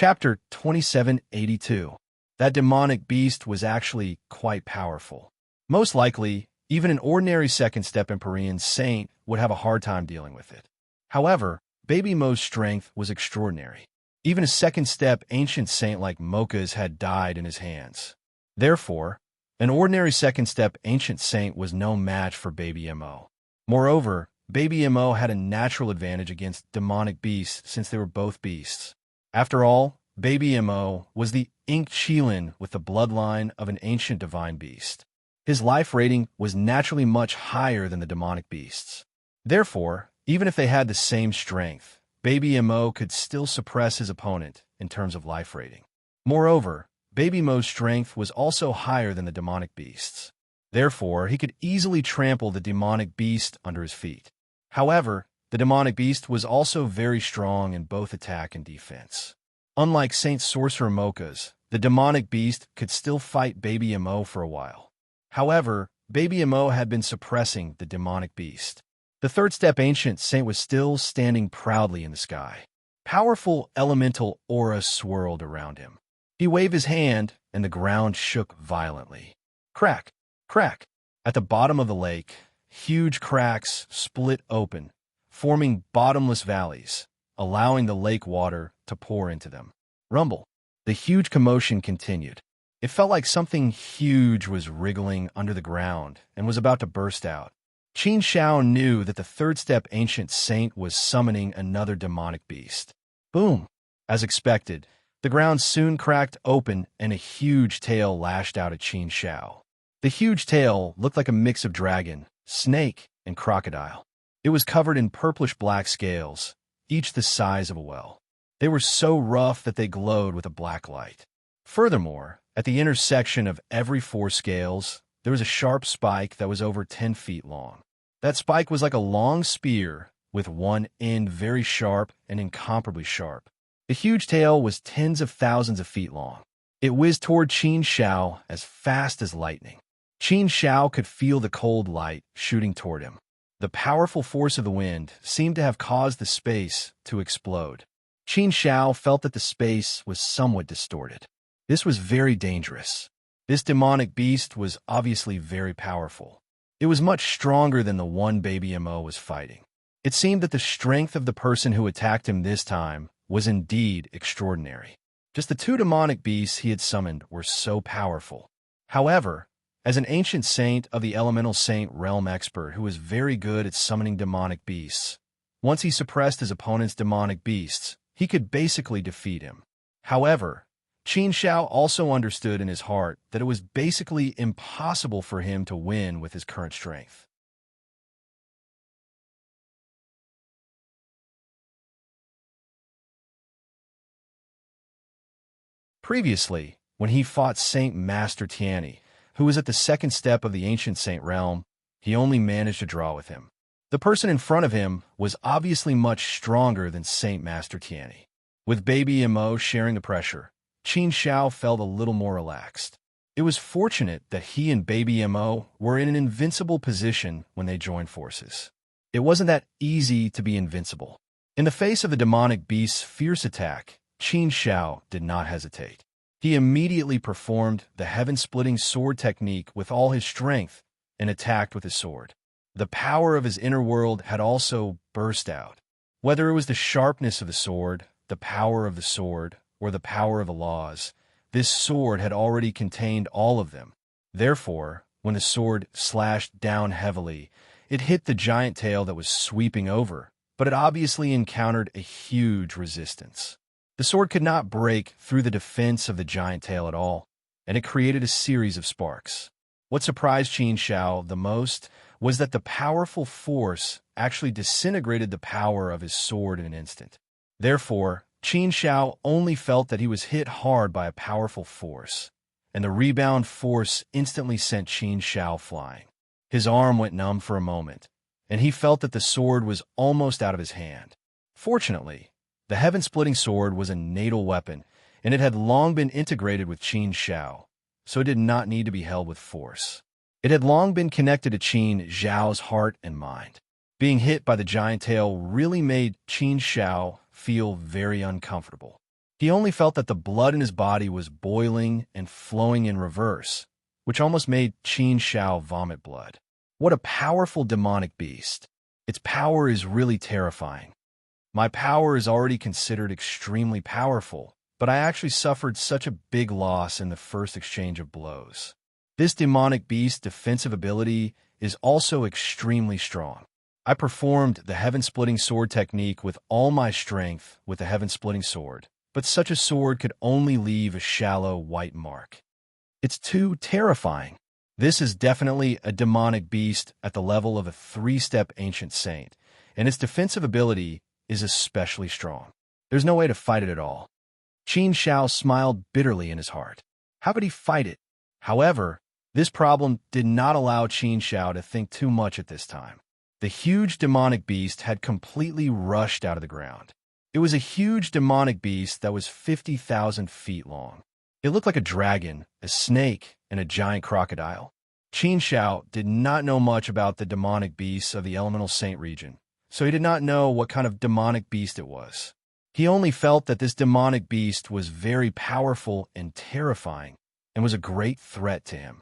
Chapter 2782. That demonic beast was actually quite powerful. Most likely, Even an ordinary second-step Empyrean saint would have a hard time dealing with it. However, Baby Mo's strength was extraordinary. Even a second-step ancient saint like Mocha's had died in his hands. Therefore, an ordinary second-step ancient saint was no match for Baby Mo. Moreover, Baby Mo had a natural advantage against demonic beasts since they were both beasts. After all, Baby Mo was the Ink Qilin with the bloodline of an ancient divine beast. His life rating was naturally much higher than the demonic beasts. Therefore, even if they had the same strength, Baby Mo could still suppress his opponent in terms of life rating. Moreover, Baby Mo's strength was also higher than the demonic beasts. Therefore, he could easily trample the demonic beast under his feet. However, the demonic beast was also very strong in both attack and defense. Unlike Saint Sorcerer Mocha's, the demonic beast could still fight Baby Mo for a while. However, Baby Mo had been suppressing the demonic beast. The third-step ancient saint was still standing proudly in the sky. Powerful elemental aura swirled around him. He waved his hand, and the ground shook violently. Crack! Crack! At the bottom of the lake, huge cracks split open, forming bottomless valleys, allowing the lake water to pour into them. Rumble! The huge commotion continued. It felt like something huge was wriggling under the ground and was about to burst out. Qin Shao knew that the third-step ancient saint was summoning another demonic beast. Boom! As expected, the ground soon cracked open and a huge tail lashed out at Qin Shao. The huge tail looked like a mix of dragon, snake, and crocodile. It was covered in purplish-black scales, each the size of a well. They were so rough that they glowed with a black light. Furthermore, at the intersection of every four scales, there was a sharp spike that was over 10 feet long. That spike was like a long spear, with one end very sharp and incomparably sharp. The huge tail was tens of thousands of feet long. It whizzed toward Qin Shao as fast as lightning. Qin Shao could feel the cold light shooting toward him. The powerful force of the wind seemed to have caused the space to explode. Qin Shao felt that the space was somewhat distorted. This was very dangerous. This demonic beast was obviously very powerful. It was much stronger than the one Baby Mo was fighting. It seemed that the strength of the person who attacked him this time was indeed extraordinary. Just the two demonic beasts he had summoned were so powerful. However, as an ancient saint of the elemental saint realm expert who was very good at summoning demonic beasts, once he suppressed his opponent's demonic beasts, he could basically defeat him. However, Qin Shao also understood in his heart that it was basically impossible for him to win with his current strength. Previously, when he fought Saint Master Tianyi, who was at the second step of the ancient saint realm, he only managed to draw with him. The person in front of him was obviously much stronger than Saint Master Tianyi. With Baby Mo sharing the pressure, Qin Shao felt a little more relaxed. It was fortunate that he and Baby Mo were in an invincible position when they joined forces. It wasn't that easy to be invincible. In the face of the demonic beast's fierce attack, Qin Shao did not hesitate. He immediately performed the heaven-splitting sword technique with all his strength and attacked with his sword. The power of his inner world had also burst out. Whether it was the sharpness of the sword, the power of the sword, or the power of the laws, this sword had already contained all of them. Therefore, when the sword slashed down heavily, it hit the giant tail that was sweeping over, but it obviously encountered a huge resistance. The sword could not break through the defense of the giant tail at all, and it created a series of sparks. What surprised Qin Shao the most was that the powerful force actually disintegrated the power of his sword in an instant. Therefore, Qin Shao only felt that he was hit hard by a powerful force, and the rebound force instantly sent Qin Shao flying. His arm went numb for a moment, and he felt that the sword was almost out of his hand. Fortunately, the heaven-splitting sword was a natal weapon, and it had long been integrated with Qin Shao, so it did not need to be held with force. It had long been connected to Qin Zhao's heart and mind. Being hit by the giant tail really made Qin Shao feel very uncomfortable. He only felt that the blood in his body was boiling and flowing in reverse, which almost made Qin Shao vomit blood. What a powerful demonic beast. Its power is really terrifying. My power is already considered extremely powerful, but I actually suffered such a big loss in the first exchange of blows. This demonic beast's defensive ability is also extremely strong. I performed the heaven-splitting sword technique with all my strength with the heaven-splitting sword, but such a sword could only leave a shallow white mark. It's too terrifying. This is definitely a demonic beast at the level of a 3-step ancient saint, and its defensive ability is especially strong. There's no way to fight it at all. Qin Shao smiled bitterly in his heart. How could he fight it? However, this problem did not allow Qin Shao to think too much at this time. The huge demonic beast had completely rushed out of the ground. It was a huge demonic beast that was 50,000 feet long. It looked like a dragon, a snake, and a giant crocodile. Qin Shao did not know much about the demonic beasts of the Elemental Saint region, so he did not know what kind of demonic beast it was. He only felt that this demonic beast was very powerful and terrifying, and was a great threat to him.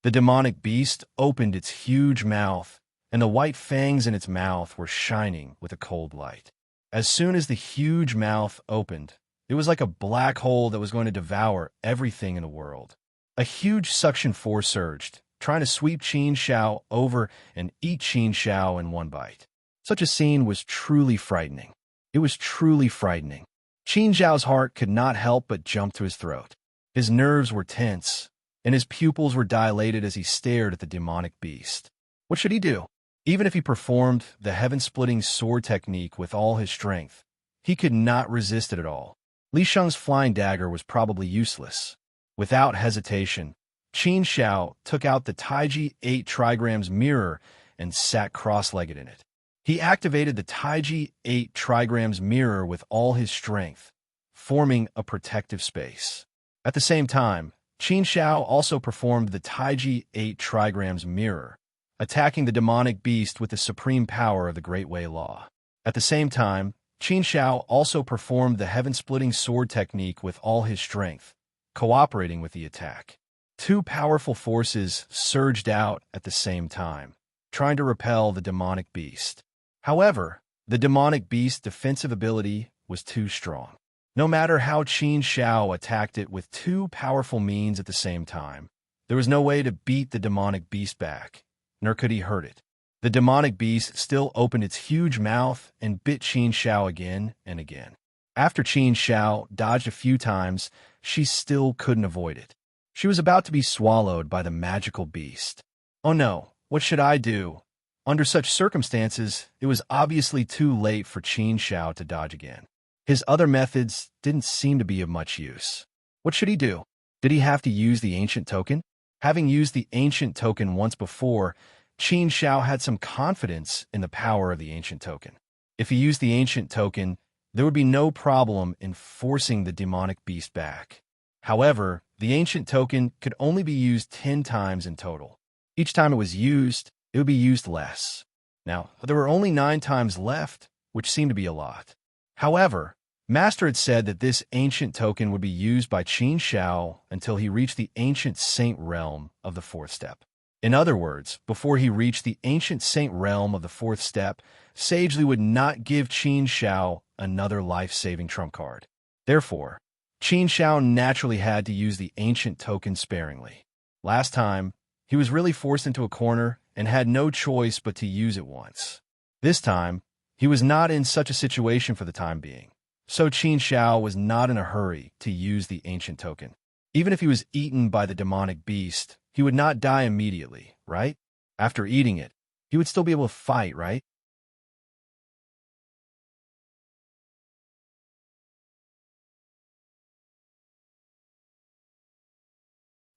The demonic beast opened its huge mouth, and the white fangs in its mouth were shining with a cold light. As soon as the huge mouth opened, it was like a black hole that was going to devour everything in the world. A huge suction force surged, trying to sweep Qin Shao over and eat Qin Shao in one bite. Such a scene was truly frightening. It was truly frightening. Qin Shao's heart could not help but jump to his throat. His nerves were tense, and his pupils were dilated as he stared at the demonic beast. What should he do? Even if he performed the heaven-splitting sword technique with all his strength, he could not resist it at all. Li Sheng's flying dagger was probably useless. Without hesitation, Qin Shao took out the Taiji 8 trigrams mirror and sat cross-legged in it. He activated the Taiji 8 trigrams mirror with all his strength, forming a protective space. At the same time, Qin Shao also performed the Taiji 8 trigrams mirror, attacking the demonic beast with the supreme power of the Great Way Law. At the same time, Qin Shao also performed the heaven-splitting sword technique with all his strength, cooperating with the attack. Two powerful forces surged out at the same time, trying to repel the demonic beast. However, the demonic beast's defensive ability was too strong. No matter how Qin Shao attacked it with two powerful means at the same time, there was no way to beat the demonic beast back, nor could he hurt it. The demonic beast still opened its huge mouth and bit Qin Shao again and again. After Qin Shao dodged a few times, she still couldn't avoid it. She was about to be swallowed by the magical beast. Oh no, what should I do? Under such circumstances, it was obviously too late for Qin Shao to dodge again. His other methods didn't seem to be of much use. What should he do? Did he have to use the ancient token? Having used the ancient token once before, Qin Shao had some confidence in the power of the ancient token. If he used the ancient token, there would be no problem in forcing the demonic beast back. However, the ancient token could only be used 10 times in total. Each time it was used, it would be used less. Now, there were only 9 times left, which seemed to be a lot. However, Master had said that this ancient token would be used by Qin Shao until he reached the ancient saint realm of the 4th step. In other words, before he reached the ancient saint realm of the 4th step, Sagely would not give Qin Shao another life-saving trump card. Therefore, Qin Shao naturally had to use the ancient token sparingly. Last time, he was really forced into a corner and had no choice but to use it once. This time, he was not in such a situation for the time being, so Qin Shao was not in a hurry to use the ancient token. Even if he was eaten by the demonic beast, he would not die immediately, right? After eating it, he would still be able to fight, right?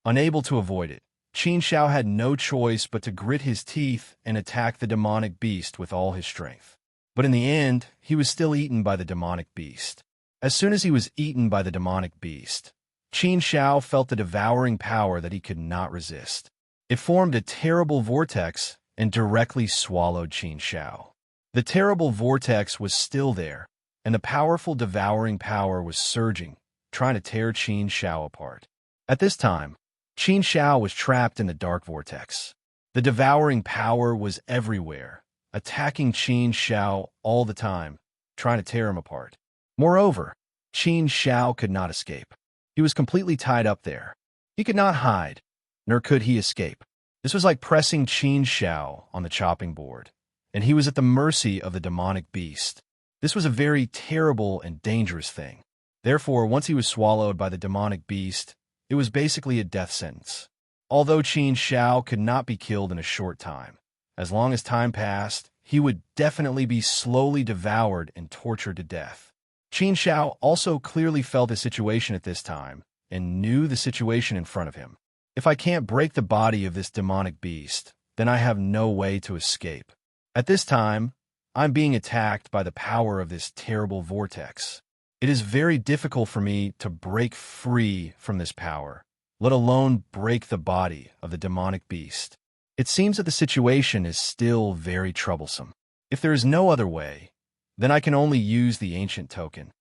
Unable to avoid it, Qin Shao had no choice but to grit his teeth and attack the demonic beast with all his strength. But in the end, he was still eaten by the demonic beast. As soon as he was eaten by the demonic beast, Qin Shao felt the devouring power that he could not resist. It formed a terrible vortex and directly swallowed Qin Shao. The terrible vortex was still there, and the powerful devouring power was surging, trying to tear Qin Shao apart. At this time, Qin Shao was trapped in the dark vortex. The devouring power was everywhere, attacking Qin Shao all the time, trying to tear him apart. Moreover, Qin Shao could not escape. He was completely tied up there. He could not hide, nor could he escape. This was like pressing Qin Shao on the chopping board, and he was at the mercy of the demonic beast. This was a very terrible and dangerous thing. Therefore, once he was swallowed by the demonic beast, it was basically a death sentence. Although Qin Shao could not be killed in a short time, as long as time passed, he would definitely be slowly devoured and tortured to death. Qin Shao also clearly felt the situation at this time and knew the situation in front of him. If I can't break the body of this demonic beast, then I have no way to escape. At this time, I'm being attacked by the power of this terrible vortex. It is very difficult for me to break free from this power, let alone break the body of the demonic beast. It seems that the situation is still very troublesome. If there is no other way, then I can only use the ancient token.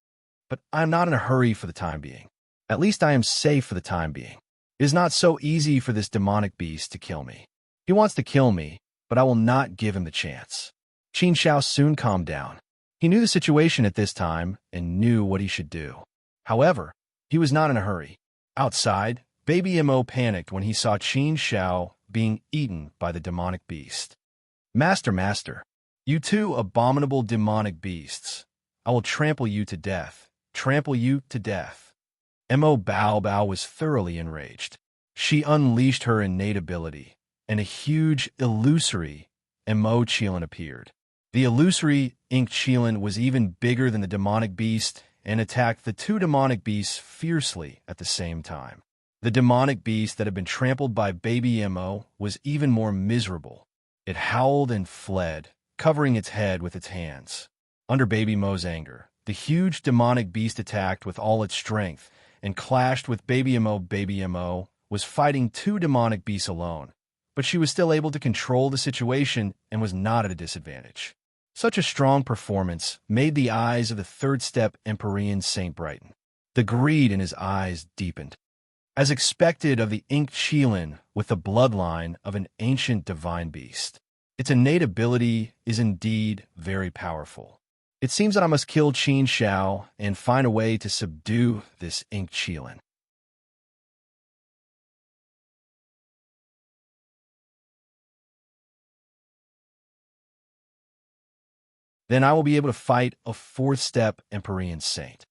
But I'm not in a hurry for the time being. At least I am safe for the time being. It is not so easy for this demonic beast to kill me. He wants to kill me, but I will not give him the chance. Qin Shao soon calmed down. He knew the situation at this time and knew what he should do. However, he was not in a hurry. Outside, Baby Mo panicked when he saw Qin Shao being eaten by the demonic beast. Master, you two abominable demonic beasts, I will trample you to death, trample you to death. Mo Bao was thoroughly enraged. She unleashed her innate ability, and a huge, illusory Mo Qilin appeared. The illusory Ink Qilin was even bigger than the demonic beast and attacked the two demonic beasts fiercely at the same time. The demonic beast that had been trampled by Baby Mo was even more miserable. It howled and fled, covering its head with its hands. Under Baby Mo's anger, the huge demonic beast attacked with all its strength and clashed with Baby Mo. Baby Mo was fighting two demonic beasts alone, but she was still able to control the situation and was not at a disadvantage. Such a strong performance made the eyes of the third-step Empyrean Saint brighten. The greed in his eyes deepened. As expected of the Ink Qilin with the bloodline of an ancient divine beast, its innate ability is indeed very powerful. It seems that I must kill Qin Shao and find a way to subdue this Ink Qilin. Then I will be able to fight a fourth-step Empyrean Saint.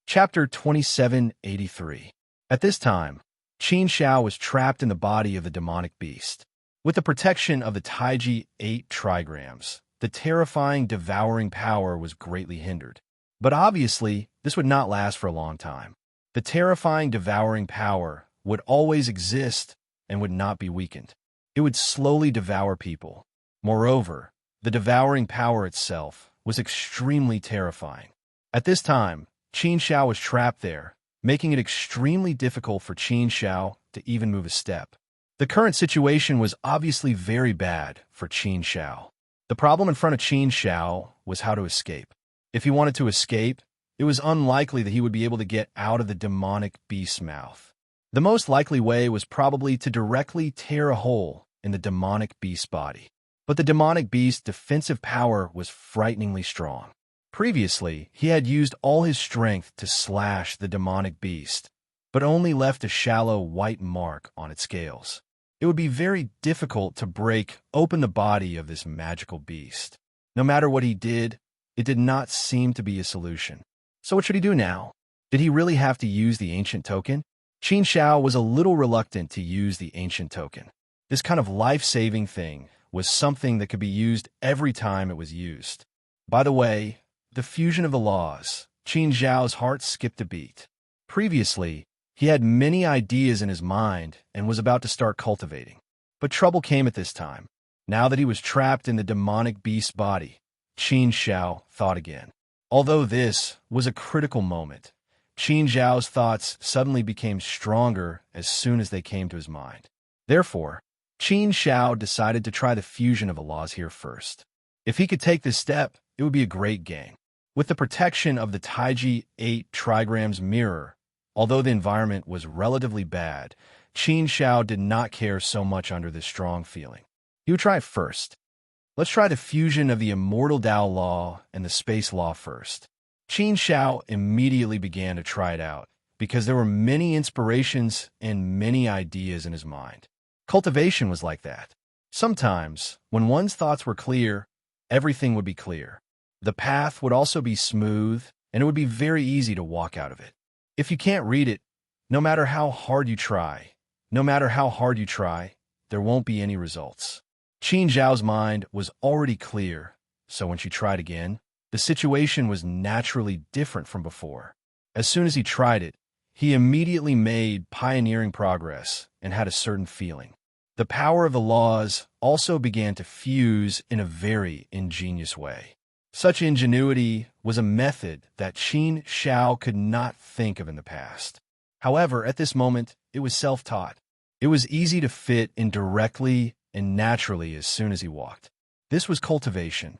Chapter 2783. At this time, Qin Shao was trapped in the body of the demonic beast. With the protection of the Taiji 8 trigrams, the terrifying devouring power was greatly hindered. But obviously, this would not last for a long time. The terrifying devouring power would always exist and would not be weakened. It would slowly devour people. Moreover, the devouring power itself was extremely terrifying. At this time, Qin Shao was trapped there, making it extremely difficult for Qin Shao to even move a step. The current situation was obviously very bad for Qin Shao. The problem in front of Qin Shao was how to escape. If he wanted to escape, it was unlikely that he would be able to get out of the demonic beast's mouth. The most likely way was probably to directly tear a hole in the demonic beast's body. But the demonic beast's defensive power was frighteningly strong. Previously, he had used all his strength to slash the demonic beast, but only left a shallow white mark on its scales. It would be very difficult to break open the body of this magical beast. No matter what he did, it did not seem to be a solution. So what should he do now? Did he really have to use the ancient token? Qin Shao was a little reluctant to use the ancient token. This kind of life-saving thing was something that could be used every time it was used. By the way, the fusion of the laws, Qin Zhao's heart skipped a beat. Previously, he had many ideas in his mind and was about to start cultivating. But trouble came at this time. Now that he was trapped in the demonic beast's body, Qin Xiao thought again. Although this was a critical moment, Qin Zhao's thoughts suddenly became stronger as soon as they came to his mind. Therefore, Qin Xiao decided to try the fusion of the laws here first. If he could take this step, it would be a great gain. With the protection of the Taiji 8 trigrams mirror, although the environment was relatively bad, Qin Xiao did not care so much under this strong feeling. He would try it first. Let's try the fusion of the immortal Tao law and the space law first. Qin Xiao immediately began to try it out, because there were many inspirations and many ideas in his mind. Cultivation was like that. Sometimes, when one's thoughts were clear, everything would be clear. The path would also be smooth, and it would be very easy to walk out of it. If you can't read it, no matter how hard you try, there won't be any results. Qin Zhao's mind was already clear, so when she tried again, the situation was naturally different from before. As soon as he tried it, he immediately made pioneering progress and had a certain feeling. The power of the laws also began to fuse in a very ingenious way. Such ingenuity was a method that Qin Xiao could not think of in the past. However, at this moment, it was self-taught. It was easy to fit in directly and naturally as soon as he walked. This was cultivation.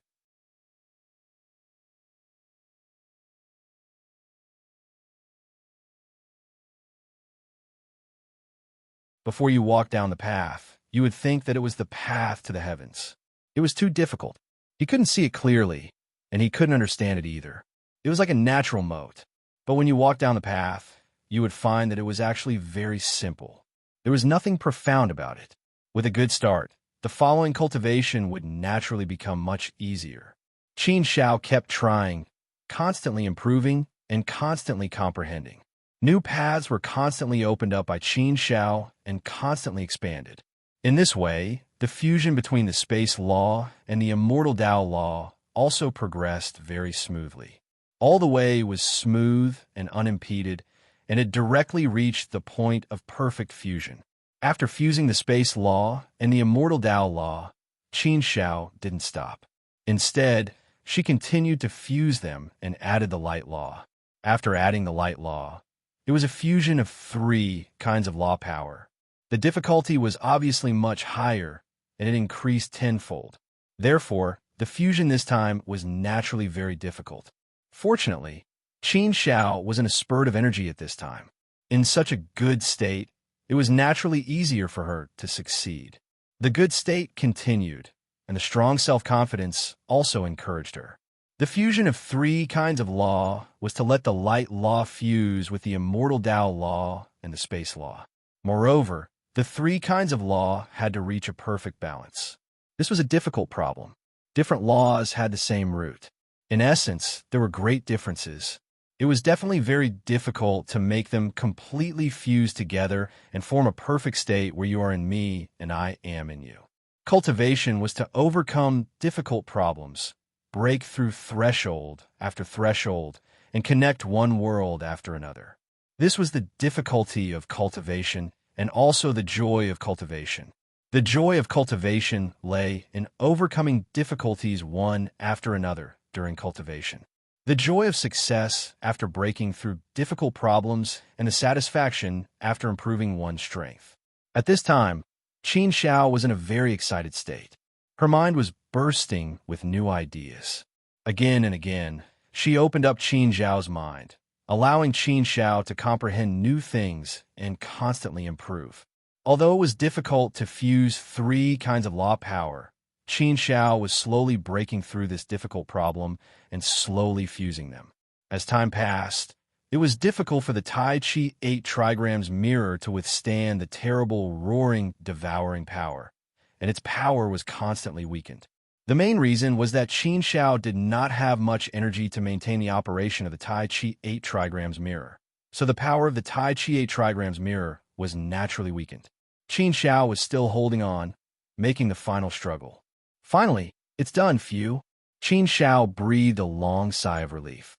Before you walked down the path, you would think that it was the path to the heavens. It was too difficult. He couldn't see it clearly, and he couldn't understand it either. It was like a natural moat. But when you walked down the path, you would find that it was actually very simple. There was nothing profound about it. With a good start, the following cultivation would naturally become much easier. Qin Xiao kept trying, constantly improving, and constantly comprehending. New paths were constantly opened up by Qin Xiao and constantly expanded. In this way, the fusion between the space law and the immortal Tao law also progressed very smoothly. All the way was smooth and unimpeded, and it directly reached the point of perfect fusion. After fusing the space law and the immortal Tao law, Qin Xiao didn't stop. Instead, she continued to fuse them and added the light law. After adding the light law, it was a fusion of 3 kinds of law power. The difficulty was obviously much higher, and it increased tenfold. Therefore, the fusion this time was naturally very difficult. Fortunately, Qin Xiao was in a spurt of energy at this time. In such a good state, it was naturally easier for her to succeed. The good state continued, and the strong self-confidence also encouraged her. The fusion of 3 kinds of law was to let the light law fuse with the immortal Tao law and the space law. Moreover, the 3 kinds of law had to reach a perfect balance. This was a difficult problem. Different laws had the same root. In essence, there were great differences. It was definitely very difficult to make them completely fuse together and form a perfect state where you are in me and I am in you. Cultivation was to overcome difficult problems, break through threshold after threshold, and connect one world after another. This was the difficulty of cultivation and also the joy of cultivation. The joy of cultivation lay in overcoming difficulties one after another during cultivation. The joy of success after breaking through difficult problems and the satisfaction after improving one's strength. At this time, Qin Xiao was in a very excited state. Her mind was bursting with new ideas. Again and again, she opened up Qin Xiao's mind, allowing Qin Xiao to comprehend new things and constantly improve. Although it was difficult to fuse 3 kinds of law power, Qin Xiao was slowly breaking through this difficult problem and slowly fusing them. As time passed, it was difficult for the Taiji 8 trigrams mirror to withstand the terrible, roaring, devouring power, and its power was constantly weakened. The main reason was that Qin Xiao did not have much energy to maintain the operation of the Taiji 8 trigrams mirror, so the power of the Taiji 8 trigrams mirror was naturally weakened. Qin Xiao was still holding on, making the final struggle. Finally, it's done, phew. Qin Xiao breathed a long sigh of relief.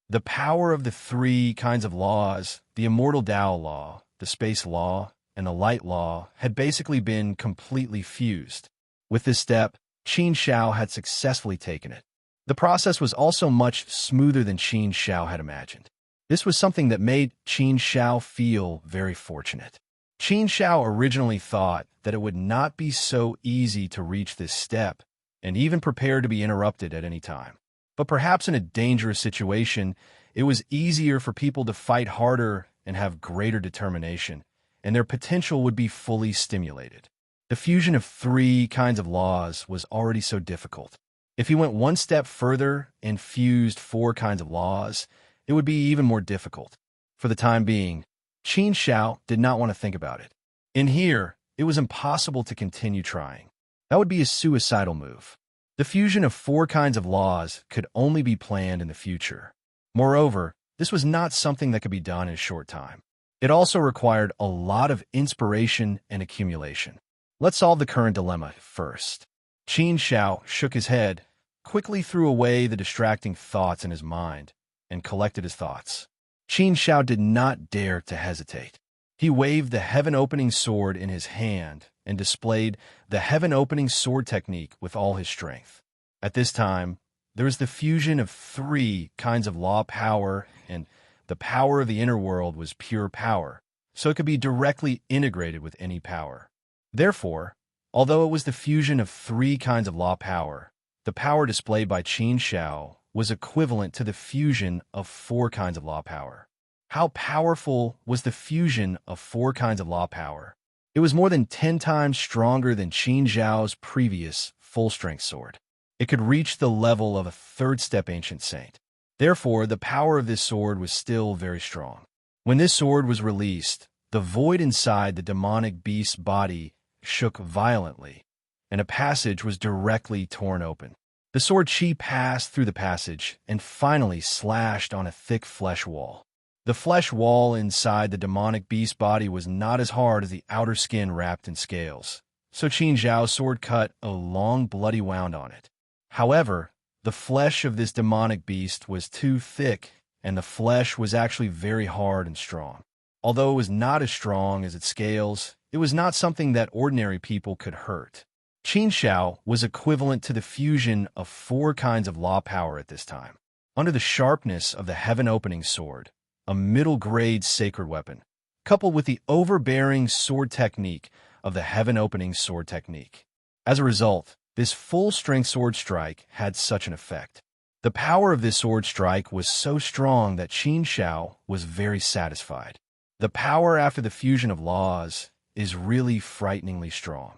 The power of the 3 kinds of laws, the immortal Tao law, the space law, and the light law had basically been completely fused. With this step, Qin Shao had successfully taken it. The process was also much smoother than Qin Shao had imagined. This was something that made Qin Shao feel very fortunate. Qin Shao originally thought that it would not be so easy to reach this step, and even prepared to be interrupted at any time. But perhaps in a dangerous situation, it was easier for people to fight harder and have greater determination, and their potential would be fully stimulated. The fusion of 3 kinds of laws was already so difficult. If he went one step further and fused 4 kinds of laws, it would be even more difficult. For the time being, Qin Shao did not want to think about it. In here, it was impossible to continue trying. That would be a suicidal move. The fusion of 4 kinds of laws could only be planned in the future. Moreover, this was not something that could be done in a short time. It also required a lot of inspiration and accumulation. Let's solve the current dilemma first. Qin Shao shook his head, quickly threw away the distracting thoughts in his mind, and collected his thoughts. Qin Shao did not dare to hesitate. He waved the heaven-opening sword in his hand and displayed the heaven-opening sword technique with all his strength. At this time, there was the fusion of 3 kinds of law power, and the power of the inner world was pure power, so it could be directly integrated with any power. Therefore, although it was the fusion of 3 kinds of law power, the power displayed by Qin Shao was equivalent to the fusion of 4 kinds of law power. How powerful was the fusion of 4 kinds of law power? It was more than 10 times stronger than Qin Zhao's previous full-strength sword. It could reach the level of a 3rd-step ancient saint. Therefore, the power of this sword was still very strong. When this sword was released, the void inside the demonic beast's body shook violently, and a passage was directly torn open. The sword chi passed through the passage and finally slashed on a thick flesh wall. The flesh wall inside the demonic beast body was not as hard as the outer skin wrapped in scales, so Qin Zhao's sword cut a long bloody wound on it. However, the flesh of this demonic beast was too thick, and the flesh was actually very hard and strong. Although it was not as strong as its scales, it was not something that ordinary people could hurt. Qin Shao was equivalent to the fusion of 4 kinds of law power at this time. Under the sharpness of the heaven-opening sword, a middle-grade sacred weapon, coupled with the overbearing sword technique of the heaven-opening sword technique. As a result, this full-strength sword strike had such an effect. The power of this sword strike was so strong that Qin Shao was very satisfied. The power after the fusion of laws is really frighteningly strong.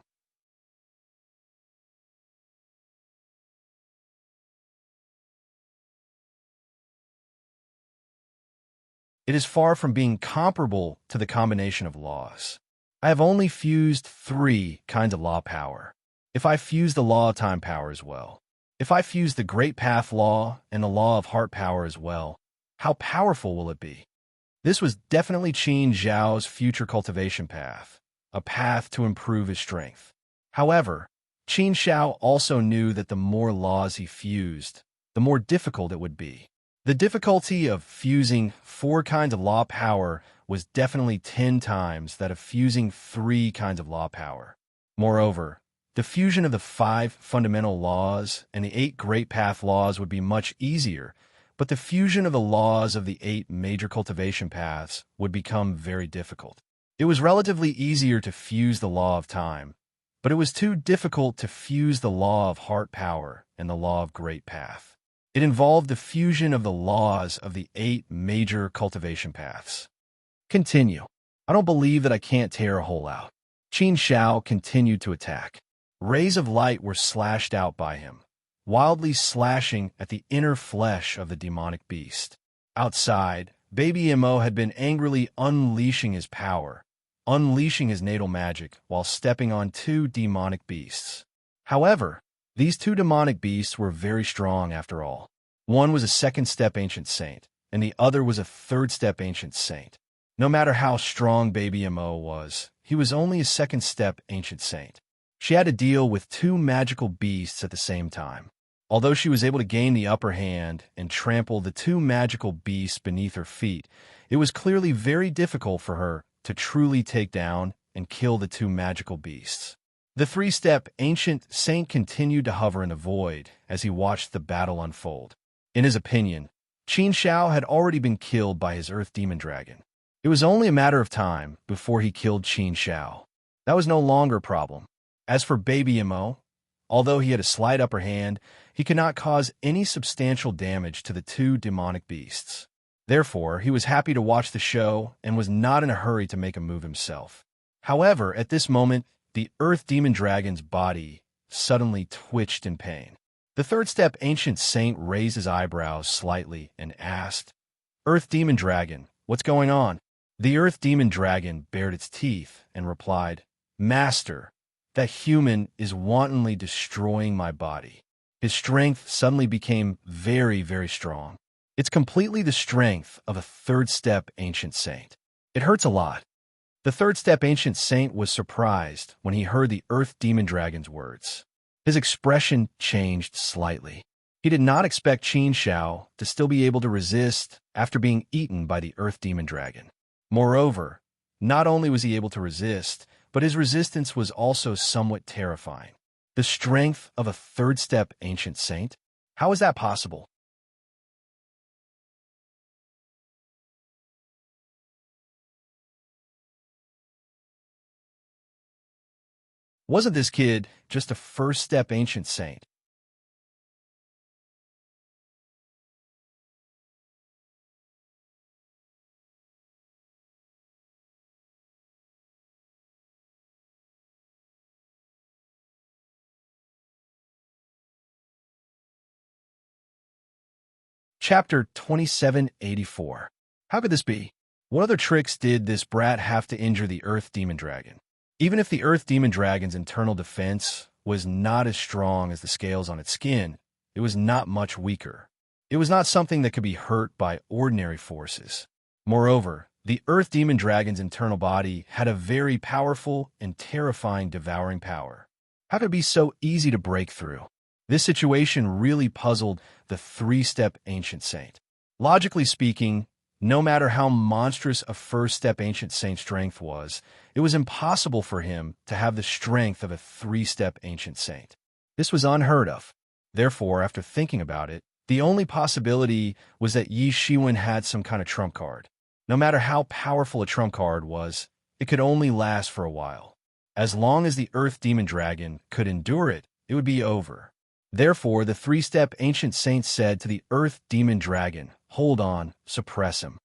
It is far from being comparable to the combination of laws. I have only fused 3 kinds of law power. If I fuse the law of time power as well, if I fuse the great path law and the law of heart power as well, how powerful will it be? This was definitely Qin Zhao's future cultivation path, a path to improve his strength. However, Qin Shao also knew that the more laws he fused, the more difficult it would be. The difficulty of fusing 4 kinds of law power was definitely 10 times that of fusing 3 kinds of law power. Moreover, the fusion of the 5 fundamental laws and the 8 great path laws would be much easier, but the fusion of the laws of the 8 major cultivation paths would become very difficult. It was relatively easier to fuse the law of time, but it was too difficult to fuse the law of heart power and the law of great path. It involved the fusion of the laws of the 8 major cultivation paths. Continue. I don't believe that I can't tear a hole out. Qin Shao continued to attack. Rays of light were slashed out by him, wildly slashing at the inner flesh of the demonic beast. Outside, Baby Mo had been angrily unleashing his power, unleashing his natal magic while stepping on 2 demonic beasts. However, these 2 demonic beasts were very strong after all. One was a 2nd-step ancient saint, and the other was a 3rd-step ancient saint. No matter how strong Baby Mo was, he was only a 2nd-step ancient saint. She had to deal with 2 magical beasts at the same time. Although she was able to gain the upper hand and trample the 2 magical beasts beneath her feet, it was clearly very difficult for her to truly take down and kill the two magical beasts. The three-step ancient saint continued to hover in the void as he watched the battle unfold. In his opinion, Qin Shao had already been killed by his earth demon dragon. It was only a matter of time before he killed Qin Shao. That was no longer a problem. As for Baby Imo, although he had a slight upper hand, he could not cause any substantial damage to the two demonic beasts. Therefore, he was happy to watch the show and was not in a hurry to make a move himself. However, at this moment, the Earth Demon Dragon's body suddenly twitched in pain. The third-step ancient saint raised his eyebrows slightly and asked, "Earth Demon Dragon, what's going on?" The Earth Demon Dragon bared its teeth and replied, "Master, that human is wantonly destroying my body." His strength suddenly became very, very strong. It's completely the strength of a third-step ancient saint. It hurts a lot. The third-step ancient saint was surprised when he heard the Earth Demon Dragon's words. His expression changed slightly. He did not expect Qin Shao to still be able to resist after being eaten by the Earth Demon Dragon. Moreover, not only was he able to resist, but his resistance was also somewhat terrifying. The strength of a third-step ancient saint? How is that possible? Wasn't this kid just a first-step ancient saint? Chapter 2784. How could this be? What other tricks did this brat have to injure the Earth Demon Dragon? Even if the Earth Demon Dragon's internal defense was not as strong as the scales on its skin, it was not much weaker. It was not something that could be hurt by ordinary forces. Moreover, the Earth Demon Dragon's internal body had a very powerful and terrifying devouring power. How could it be so easy to break through? This situation really puzzled the three-step ancient saint. Logically speaking, no matter how monstrous a first-step ancient saint's strength was impossible for him to have the strength of a three-step ancient saint. This was unheard of. Therefore, after thinking about it, the only possibility was that Yi Shiwen had some kind of trump card. No matter how powerful a trump card was, it could only last for a while. As long as the Earth Demon Dragon could endure it, it would be over. Therefore, the three-step ancient saint said to the Earth Demon Dragon, "Hold on, suppress him."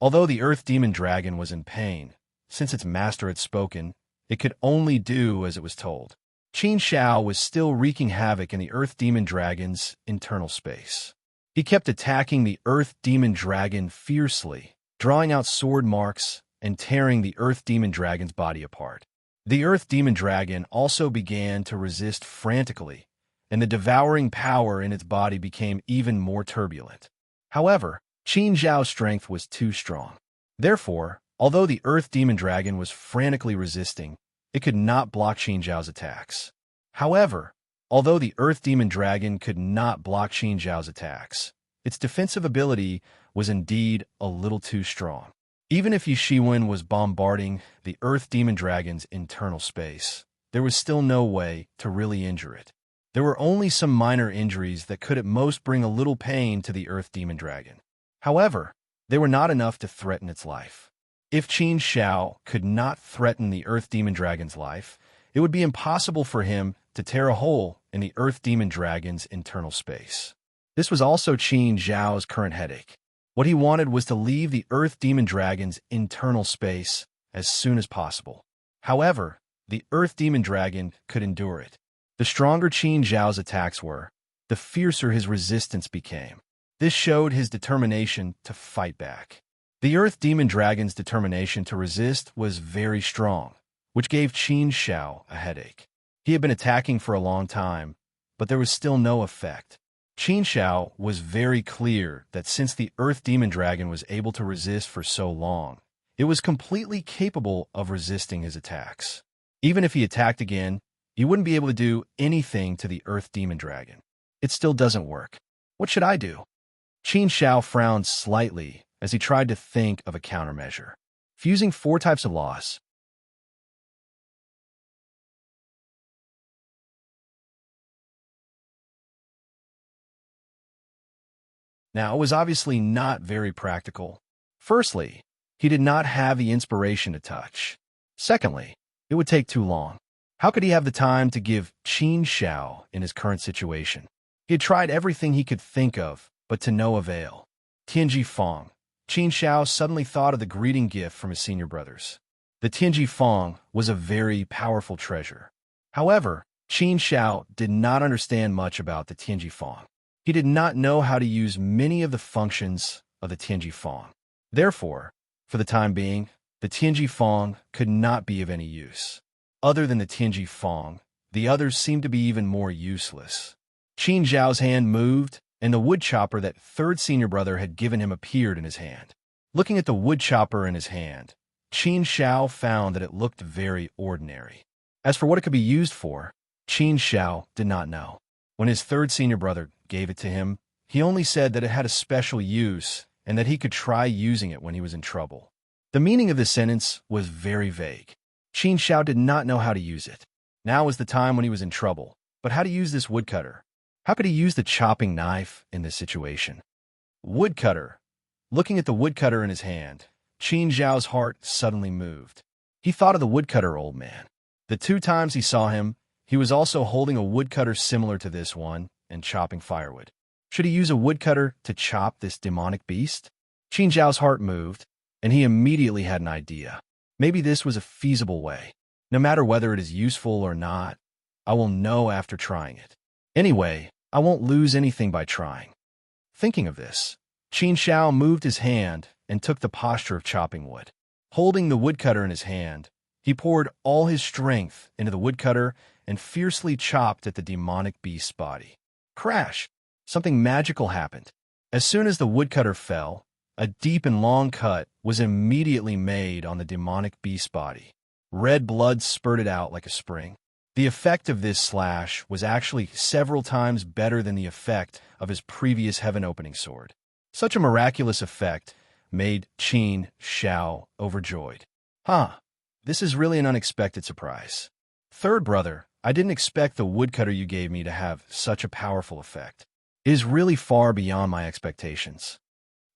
Although the Earth Demon Dragon was in pain, since its master had spoken, it could only do as it was told. Qin Shao was still wreaking havoc in the Earth Demon Dragon's internal space. He kept attacking the Earth Demon Dragon fiercely, drawing out sword marks and tearing the Earth Demon Dragon's body apart. The Earth Demon Dragon also began to resist frantically, and the devouring power in its body became even more turbulent. However, Qin Zhao's strength was too strong. Therefore, although the Earth Demon Dragon was frantically resisting, it could not block Qin Zhao's attacks. However, although the Earth Demon Dragon could not block Qin Zhao's attacks, its defensive ability was indeed a little too strong. Even if Yi Shiwen was bombarding the Earth Demon Dragon's internal space, there was still no way to really injure it. There were only some minor injuries that could at most bring a little pain to the Earth Demon Dragon. However, they were not enough to threaten its life. If Qin Shao could not threaten the Earth Demon Dragon's life, it would be impossible for him to tear a hole in the Earth Demon Dragon's internal space. This was also Qin Zhao's current headache. What he wanted was to leave the Earth Demon Dragon's internal space as soon as possible. However, the Earth Demon Dragon could endure it. The stronger Qin Zhao's attacks were, the fiercer his resistance became. This showed his determination to fight back. The Earth Demon Dragon's determination to resist was very strong, which gave Qin Shao a headache. He had been attacking for a long time, but there was still no effect. Qin Shao was very clear that since the Earth Demon Dragon was able to resist for so long, it was completely capable of resisting his attacks. Even if he attacked again, he wouldn't be able to do anything to the Earth Demon Dragon. It still doesn't work. What should I do? Qin Shao frowned slightly as he tried to think of a countermeasure. fusing 4 types of loss. Now, it was obviously not very practical. Firstly, he did not have the inspiration to touch. Secondly, it would take too long. How could he have the time to give Qin Xiao in his current situation? He had tried everything he could think of, but to no avail. Tianji Fong. Qin Xiao suddenly thought of the greeting gift from his senior brothers. The Tianji Fong was a very powerful treasure. However, Qin Xiao did not understand much about the Tianji Fong. He did not know how to use many of the functions of the Tianji Fong. Therefore, for the time being, the Tianji Fong could not be of any use. Other than the Tianji Fong, the others seemed to be even more useless. Qin Zhao's hand moved, and the wood chopper that third senior brother had given him appeared in his hand. Looking at the wood chopper in his hand, Qin Xiao found that it looked very ordinary. As for what it could be used for, Qin Xiao did not know. When his third senior brother gave it to him, he only said that it had a special use and that he could try using it when he was in trouble. The meaning of this sentence was very vague. Qin Xiao did not know how to use it. Now was the time when he was in trouble, but how to use this woodcutter? How could he use the chopping knife in this situation? Woodcutter. Looking at the woodcutter in his hand, Qin Zhao's heart suddenly moved. He thought of the woodcutter old man. The 2 times he saw him, he was also holding a woodcutter similar to this one and chopping firewood. Should he use a woodcutter to chop this demonic beast? Qin Zhao's heart moved, and he immediately had an idea. Maybe this was a feasible way. No matter whether it is useful or not, I will know after trying it. Anyway, I won't lose anything by trying. Thinking of this, Qin Xiao moved his hand and took the posture of chopping wood. Holding the woodcutter in his hand, he poured all his strength into the woodcutter and fiercely chopped at the demonic beast's body. Crash! Something magical happened. As soon as the woodcutter fell, a deep and long cut was immediately made on the demonic beast's body. Red blood spurted out like a spring. The effect of this slash was actually several times better than the effect of his previous heaven-opening sword. Such a miraculous effect made Qin Xiao overjoyed. This is really an unexpected surprise. Third brother, I didn't expect the woodcutter you gave me to have such a powerful effect. It is really far beyond my expectations.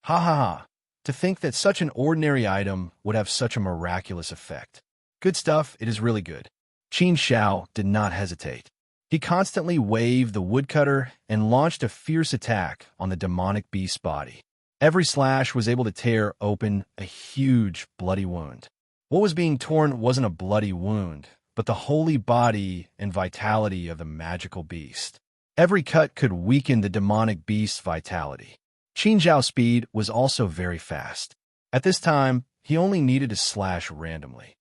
To think that such an ordinary item would have such a miraculous effect. Good stuff, it is really good. Qin Xiao did not hesitate. He constantly waved the woodcutter and launched a fierce attack on the demonic beast's body. Every slash was able to tear open a huge bloody wound. What was being torn wasn't a bloody wound, but the holy body and vitality of the magical beast. Every cut could weaken the demonic beast's vitality. Qin Zhao's speed was also very fast. At this time, he only needed to slash randomly.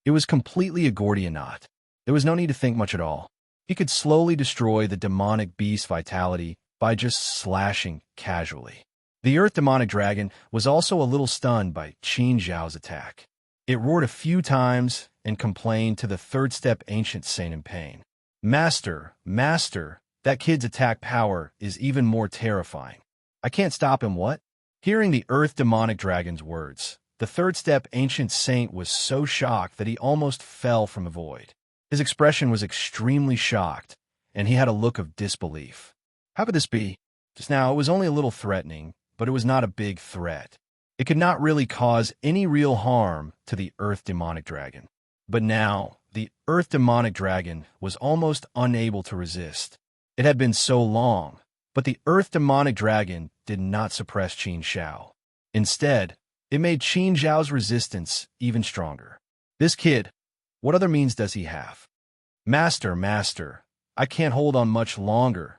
It was completely a Gordian knot. There was no need to think much at all. He could slowly destroy the demonic beast's vitality by just slashing casually. The Earth Demonic Dragon was also a little stunned by Qin Zhao's attack. It roared a few times and complained to the third step ancient saint in pain. Master, that kid's attack power is even more terrifying. I can't stop him, what? Hearing the Earth Demonic Dragon's words, the third step ancient saint was so shocked that he almost fell from the void. His expression was extremely shocked, and he had a look of disbelief. How could this be? Just now, it was only a little threatening, but it was not a big threat. It could not really cause any real harm to the Earth Demonic Dragon. But now, the Earth Demonic Dragon was almost unable to resist. It had been so long, but the Earth Demonic Dragon did not suppress Qin Xiao. Instead, it made Qin Zhao's resistance even stronger. This kid, what other means does he have? Master, I can't hold on much longer.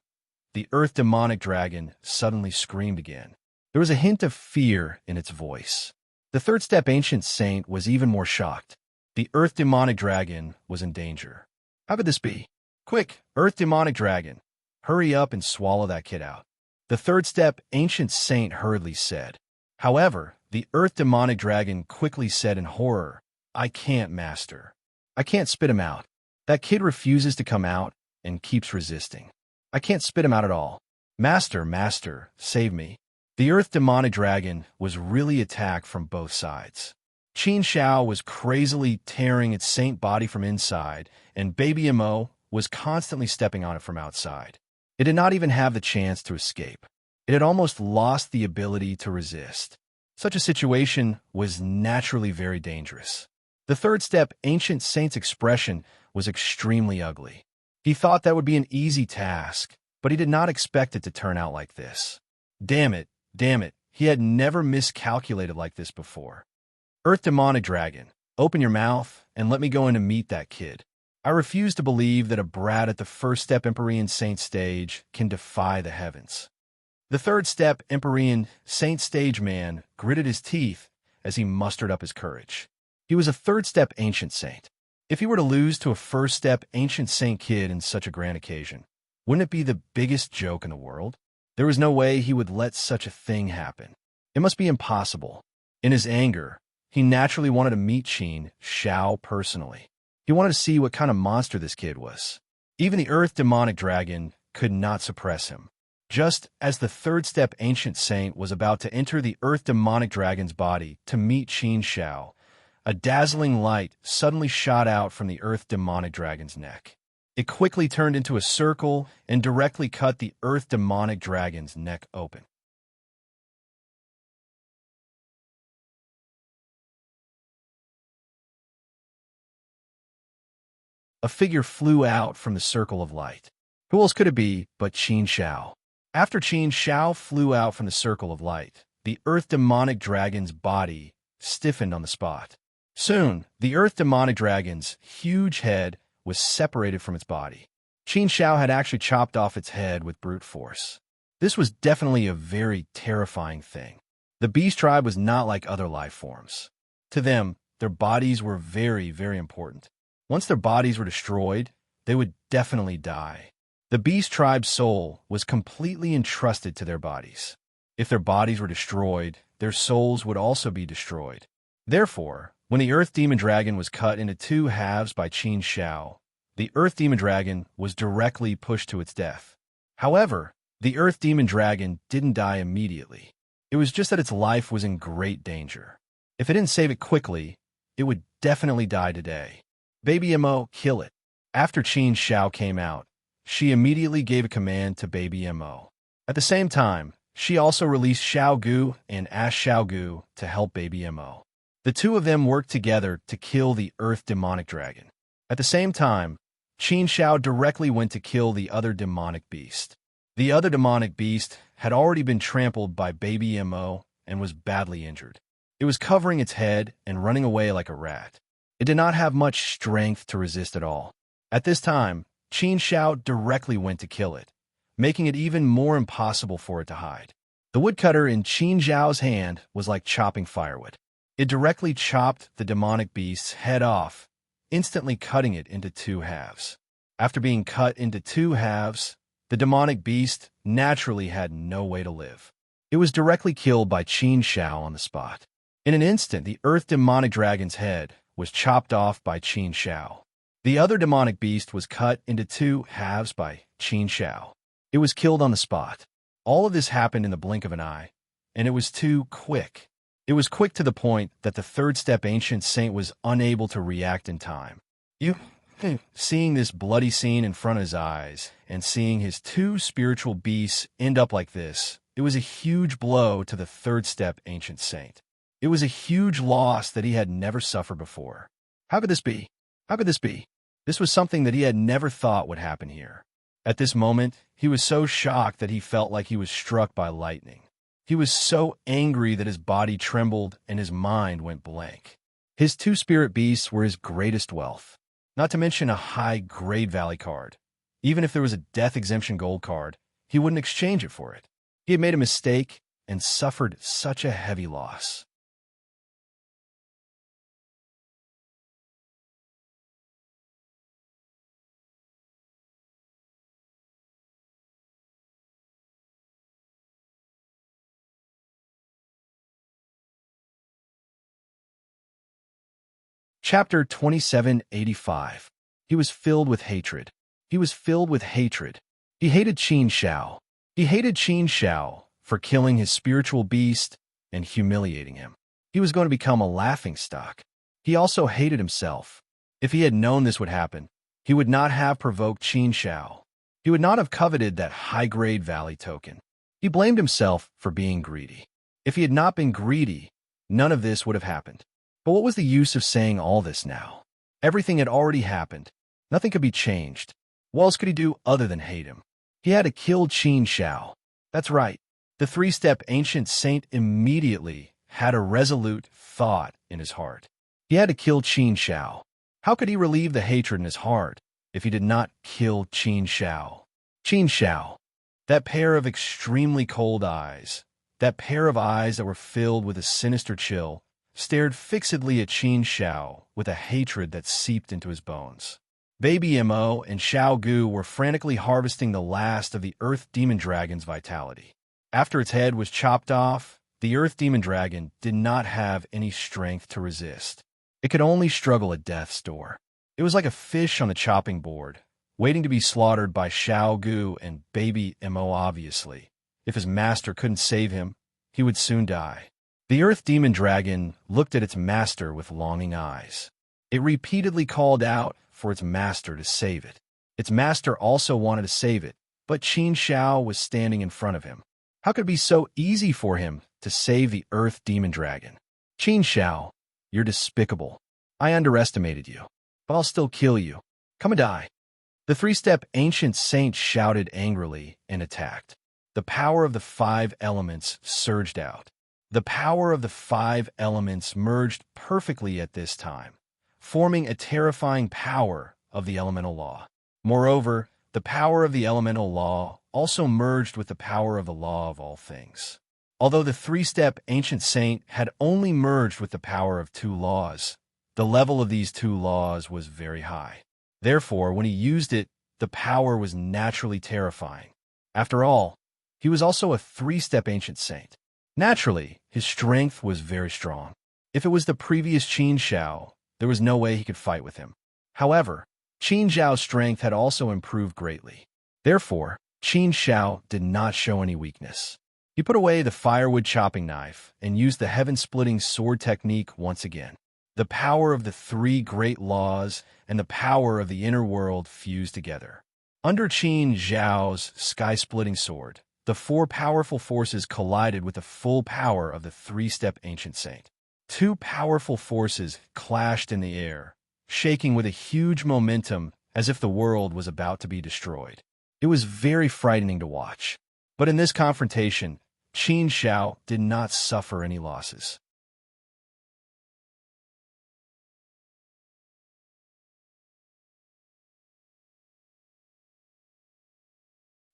The Earth Demonic Dragon suddenly screamed again. There was a hint of fear in its voice. The third step ancient saint was even more shocked. The Earth Demonic Dragon was in danger. How could this be? Quick, Earth Demonic Dragon, hurry up and swallow that kid out. The third step ancient saint hurriedly said. However, the Earth Demonic Dragon quickly said in horror, I can't, Master. I can't spit him out. That kid refuses to come out, and keeps resisting. I can't spit him out at all. Master, master, save me. The earth demonic dragon was really attacked from both sides. Qin Xiao was crazily tearing its saint body from inside, and Baby Mo was constantly stepping on it from outside. It did not even have the chance to escape. It had almost lost the ability to resist. Such a situation was naturally very dangerous. The third step, Ancient Saint's expression was extremely ugly. He thought that would be an easy task, but he did not expect it to turn out like this. Damn it, he had never miscalculated like this before. Earth Demonic Dragon, open your mouth and let me go in to meet that kid. I refuse to believe that a brat at the first step Empyrean Saint stage can defy the heavens. The third step Empyrean Saint stage man gritted his teeth as he mustered up his courage. He was a third step Ancient Saint. If he were to lose to a first step Ancient Saint kid in such a grand occasion, wouldn't it be the biggest joke in the world? There was no way he would let such a thing happen. It must be impossible. In his anger, he naturally wanted to meet Qin Xiao personally. He wanted to see what kind of monster this kid was. Even the Earth Demonic Dragon could not suppress him. Just as the third step Ancient Saint was about to enter the Earth Demonic Dragon's body to meet Qin Xiao, a dazzling light suddenly shot out from the Earth Demonic Dragon's neck. It quickly turned into a circle and directly cut the Earth Demonic Dragon's neck open. A figure flew out from the circle of light. Who else could it be but Qin Xiao? After Qin Xiao flew out from the circle of light, the Earth Demonic Dragon's body stiffened on the spot. Soon, the Earth Demonic Dragon's huge head was separated from its body. Qin Xiao had actually chopped off its head with brute force. This was definitely a very terrifying thing. The beast tribe was not like other life forms. To them, their bodies were very, very important. Once their bodies were destroyed, they would definitely die. The beast tribe's soul was completely entrusted to their bodies. If their bodies were destroyed, their souls would also be destroyed. Therefore, when the Earth Demon Dragon was cut into two halves by Qin Xiao, the Earth Demon Dragon was directly pushed to its death. However, the Earth Demon Dragon didn't die immediately. It was just that its life was in great danger. If it didn't save it quickly, it would definitely die today. Baby Mo, kill it. After Qin Xiao came out, she immediately gave a command to Baby Mo. At the same time, she also released Xiao Gu and asked Xiao Gu to help Baby Mo. The two of them worked together to kill the Earth Demonic Dragon. At the same time, Qin Xiao directly went to kill the other demonic beast. The other demonic beast had already been trampled by Baby Mo and was badly injured. It was covering its head and running away like a rat. It did not have much strength to resist at all. At this time, Qin Xiao directly went to kill it, making it even more impossible for it to hide. The woodcutter in Qin Xiao's hand was like chopping firewood. It directly chopped the demonic beast's head off, instantly cutting it into two halves. After being cut into two halves, the demonic beast naturally had no way to live. It was directly killed by Qin Xiao on the spot. In an instant, the Earth Demonic Dragon's head was chopped off by Qin Xiao. The other demonic beast was cut into two halves by Qin Xiao. It was killed on the spot. All of this happened in the blink of an eye, and it was too quick. It was quick to the point that the third step Ancient Saint was unable to react in time. Seeing this bloody scene in front of his eyes, and seeing his two spiritual beasts end up like this, it was a huge blow to the third step Ancient Saint. It was a huge loss that he had never suffered before. How could this be? How could this be? This was something that he had never thought would happen here. At this moment, he was so shocked that he felt like he was struck by lightning. He was so angry that his body trembled and his mind went blank. His two spirit beasts were his greatest wealth, not to mention a high grade Valley card. Even if there was a death exemption gold card, he wouldn't exchange it for it. He had made a mistake and suffered such a heavy loss. Chapter 2785. He was filled with hatred. He was filled with hatred. He hated Qin Shao. He hated Qin Shao for killing his spiritual beast and humiliating him. He was going to become a laughingstock. He also hated himself. If he had known this would happen, he would not have provoked Qin Shao. He would not have coveted that high-grade valley token. He blamed himself for being greedy. If he had not been greedy, none of this would have happened. But what was the use of saying all this now? Everything had already happened. Nothing could be changed. What else could he do other than hate him? He had to kill Qin Shao. That's right. The three-step ancient saint immediately had a resolute thought in his heart. He had to kill Qin Shao. How could he relieve the hatred in his heart if he did not kill Qin Shao? Qin Shao, that pair of extremely cold eyes, that pair of eyes that were filled with a sinister chill, stared fixedly at Qin Shao with a hatred that seeped into his bones. Baby Mo and Xiao Gu were frantically harvesting the last of the Earth Demon Dragon's vitality. After its head was chopped off, the Earth Demon Dragon did not have any strength to resist. It could only struggle at death's door. It was like a fish on a chopping board, waiting to be slaughtered by Xiao Gu and Baby Mo obviously. If his master couldn't save him, he would soon die. The Earth Demon Dragon looked at its master with longing eyes. It repeatedly called out for its master to save it. Its master also wanted to save it, but Qin Shao was standing in front of him. How could it be so easy for him to save the Earth Demon Dragon? Qin Shao, you're despicable. I underestimated you, but I'll still kill you. Come and die. The three-step ancient saint shouted angrily and attacked. The power of the five elements surged out. The power of the five elements merged perfectly at this time, forming a terrifying power of the elemental law. Moreover, the power of the elemental law also merged with the power of the law of all things. Although the three-step ancient saint had only merged with the power of two laws, the level of these two laws was very high. Therefore, when he used it, the power was naturally terrifying. After all, he was also a three-step ancient saint. Naturally, his strength was very strong. If it was the previous Qin Shao, there was no way he could fight with him. However, Qin Shao's strength had also improved greatly. Therefore, Qin Shao did not show any weakness. He put away the firewood chopping knife and used the heaven-splitting sword technique once again. The power of the three great laws and the power of the inner world fused together. Under Qin Zhao's sky-splitting sword, the four powerful forces collided with the full power of the three-step ancient saint. Two powerful forces clashed in the air, shaking with a huge momentum as if the world was about to be destroyed. It was very frightening to watch. But in this confrontation, Qin Shao did not suffer any losses.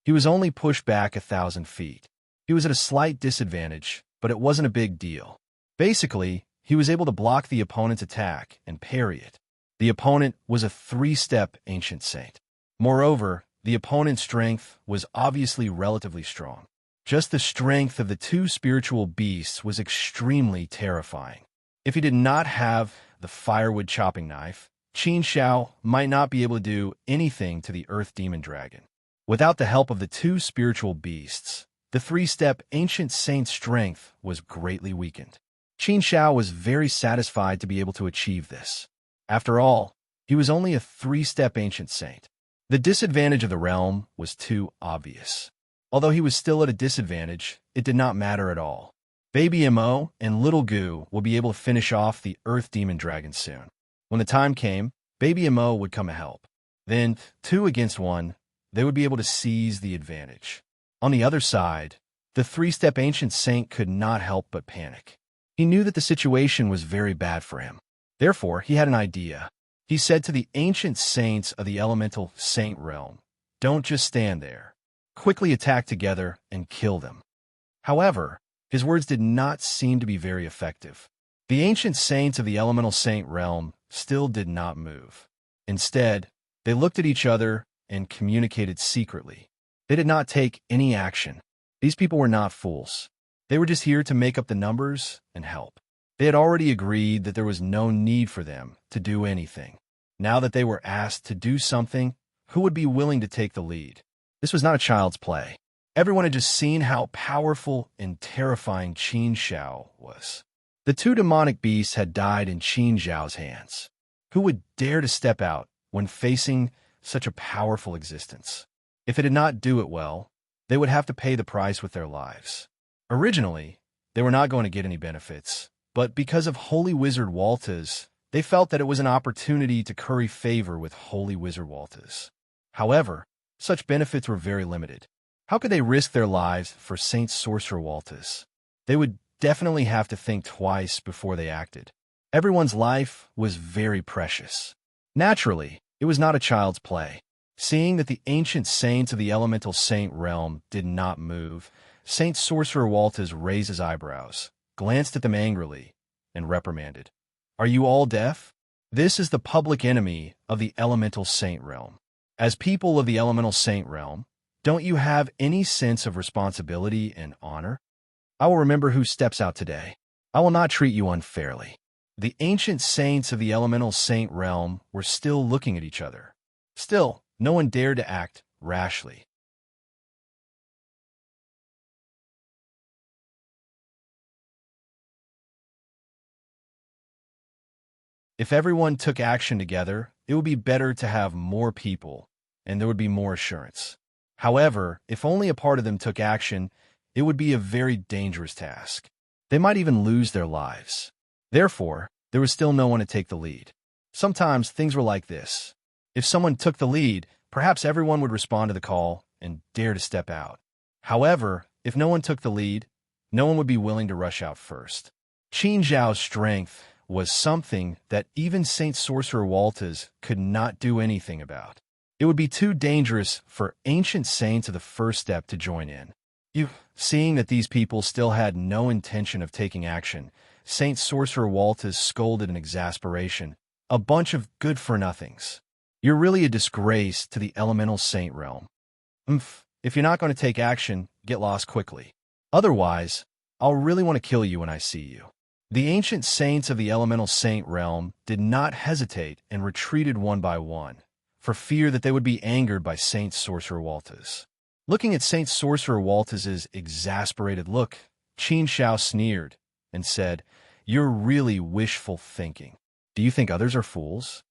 He was only pushed back 1,000 feet. He was at a slight disadvantage, but it wasn't a big deal. Basically, he was able to block the opponent's attack and parry it. The opponent was a three-step ancient saint. Moreover, the opponent's strength was obviously relatively strong. Just the strength of the two spiritual beasts was extremely terrifying. If he did not have the firewood chopping knife, Qin Shao might not be able to do anything to the Earth Demon Dragon. Without the help of the two spiritual beasts, the three-step ancient saint's strength was greatly weakened. Qin Shao was very satisfied to be able to achieve this. After all, he was only a three-step ancient saint. The disadvantage of the realm was too obvious. Although he was still at a disadvantage, it did not matter at all. Baby Mo and Little Gu will be able to finish off the Earth Demon Dragon soon. When the time came, Baby Mo would come to help. Then, 2 against 1, they would be able to seize the advantage. On the other side, the three-step ancient saint could not help but panic. He knew that the situation was very bad for him. Therefore, he had an idea. He said to the ancient saints of the elemental saint realm, "Don't just stand there. Quickly attack together and kill them." However, his words did not seem to be very effective. The ancient saints of the elemental saint realm still did not move. Instead, they looked at each other and communicated secretly. They did not take any action. These people were not fools. They were just here to make up the numbers and help. They had already agreed that there was no need for them to do anything. Now that they were asked to do something, who would be willing to take the lead? This was not a child's play. Everyone had just seen how powerful and terrifying Qin Xiao was. The two demonic beasts had died in Qin Xiao's hands. Who would dare to step out when facing such a powerful existence? If it did not do it well, they would have to pay the price with their lives. Originally, they were not going to get any benefits, but because of Holy Wizard Waltez, they felt that it was an opportunity to curry favor with Holy Wizard Waltez. However, such benefits were very limited. How could they risk their lives for Saint Sorcerer Waltez? They would definitely have to think twice before they acted. Everyone's life was very precious. Naturally, it was not a child's play. Seeing that the ancient saints of the elemental saint realm did not move, Saint Sorcerer Waltez raised his eyebrows, glanced at them angrily, and reprimanded. Are you all deaf? This is the public enemy of the elemental saint realm. As people of the elemental saint realm, don't you have any sense of responsibility and honor? I will remember who steps out today. I will not treat you unfairly. The ancient saints of the elemental saint realm were still looking at each other. Still, no one dared to act rashly. If everyone took action together, it would be better to have more people, and there would be more assurance. However, if only a part of them took action, it would be a very dangerous task. They might even lose their lives. Therefore, there was still no one to take the lead. Sometimes things were like this. If someone took the lead, perhaps everyone would respond to the call and dare to step out. However, if no one took the lead, no one would be willing to rush out first. Qin Zhao's strength was something that even Saint Sorcerer Waltez could not do anything about. It would be too dangerous for ancient saints of the first step to join in. Seeing that these people still had no intention of taking action, Saint Sorcerer Waltez scolded in exasperation. A bunch of good-for-nothings. You're really a disgrace to the elemental saint realm. If you're not going to take action, get lost quickly. Otherwise, I'll really want to kill you when I see you. The ancient saints of the elemental saint realm did not hesitate and retreated one by one, for fear that they would be angered by Saint Sorcerer Waltez. Looking at Saint Sorcerer Waltez's exasperated look, Qin Xiao sneered and said, "You're really wishful thinking. Do you think others are fools?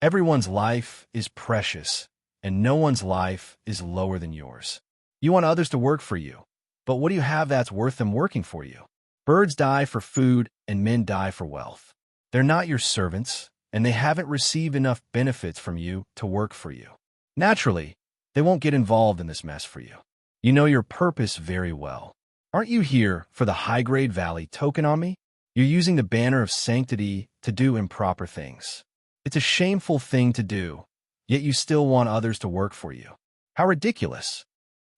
Everyone's life is precious, and no one's life is lower than yours. You want others to work for you, but what do you have that's worth them working for you? Birds die for food, and men die for wealth. They're not your servants, and they haven't received enough benefits from you to work for you. Naturally, they won't get involved in this mess for you. You know your purpose very well. Aren't you here for the high-grade valley token on me? You're using the banner of sanctity to do improper things. It's a shameful thing to do, yet you still want others to work for you. How ridiculous.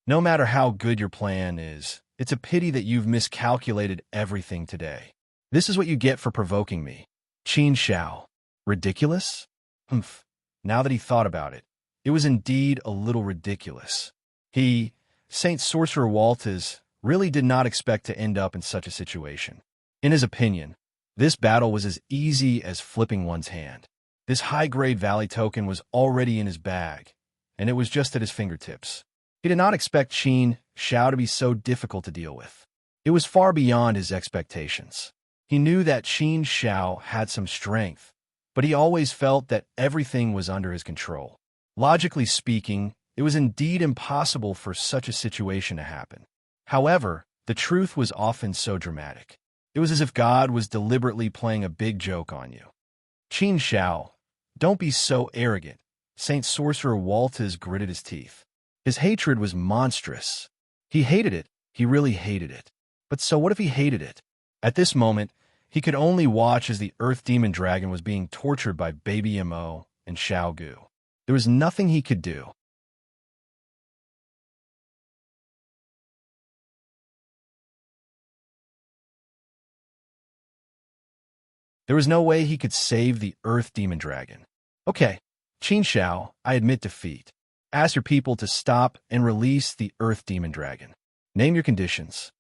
No matter how good your plan is, it's a pity that you've miscalculated everything today. This is what you get for provoking me. Qin Xiao. Ridiculous? Now that he thought about it, it was indeed a little ridiculous. He, Saint Sorcerer Waltez, really did not expect to end up in such a situation. In his opinion, this battle was as easy as flipping one's hand. This high-grade valley token was already in his bag, and it was just at his fingertips. He did not expect Qin Xiao to be so difficult to deal with. It was far beyond his expectations. He knew that Qin Xiao had some strength, but he always felt that everything was under his control. Logically speaking, it was indeed impossible for such a situation to happen. However, the truth was often so dramatic. It was as if God was deliberately playing a big joke on you. Qin Xiao, don't be so arrogant. Saint Sorcerer Waltez gritted his teeth. His hatred was monstrous. He hated it. He really hated it. But so what if he hated it? At this moment, he could only watch as the Earth Demon Dragon was being tortured by Baby Mo and Xiao Gu. There was nothing he could do. There was no way he could save the Earth Demon Dragon. Okay, Qin Xiao, I admit defeat. Ask your people to stop and release the Earth Demon Dragon. Name your conditions.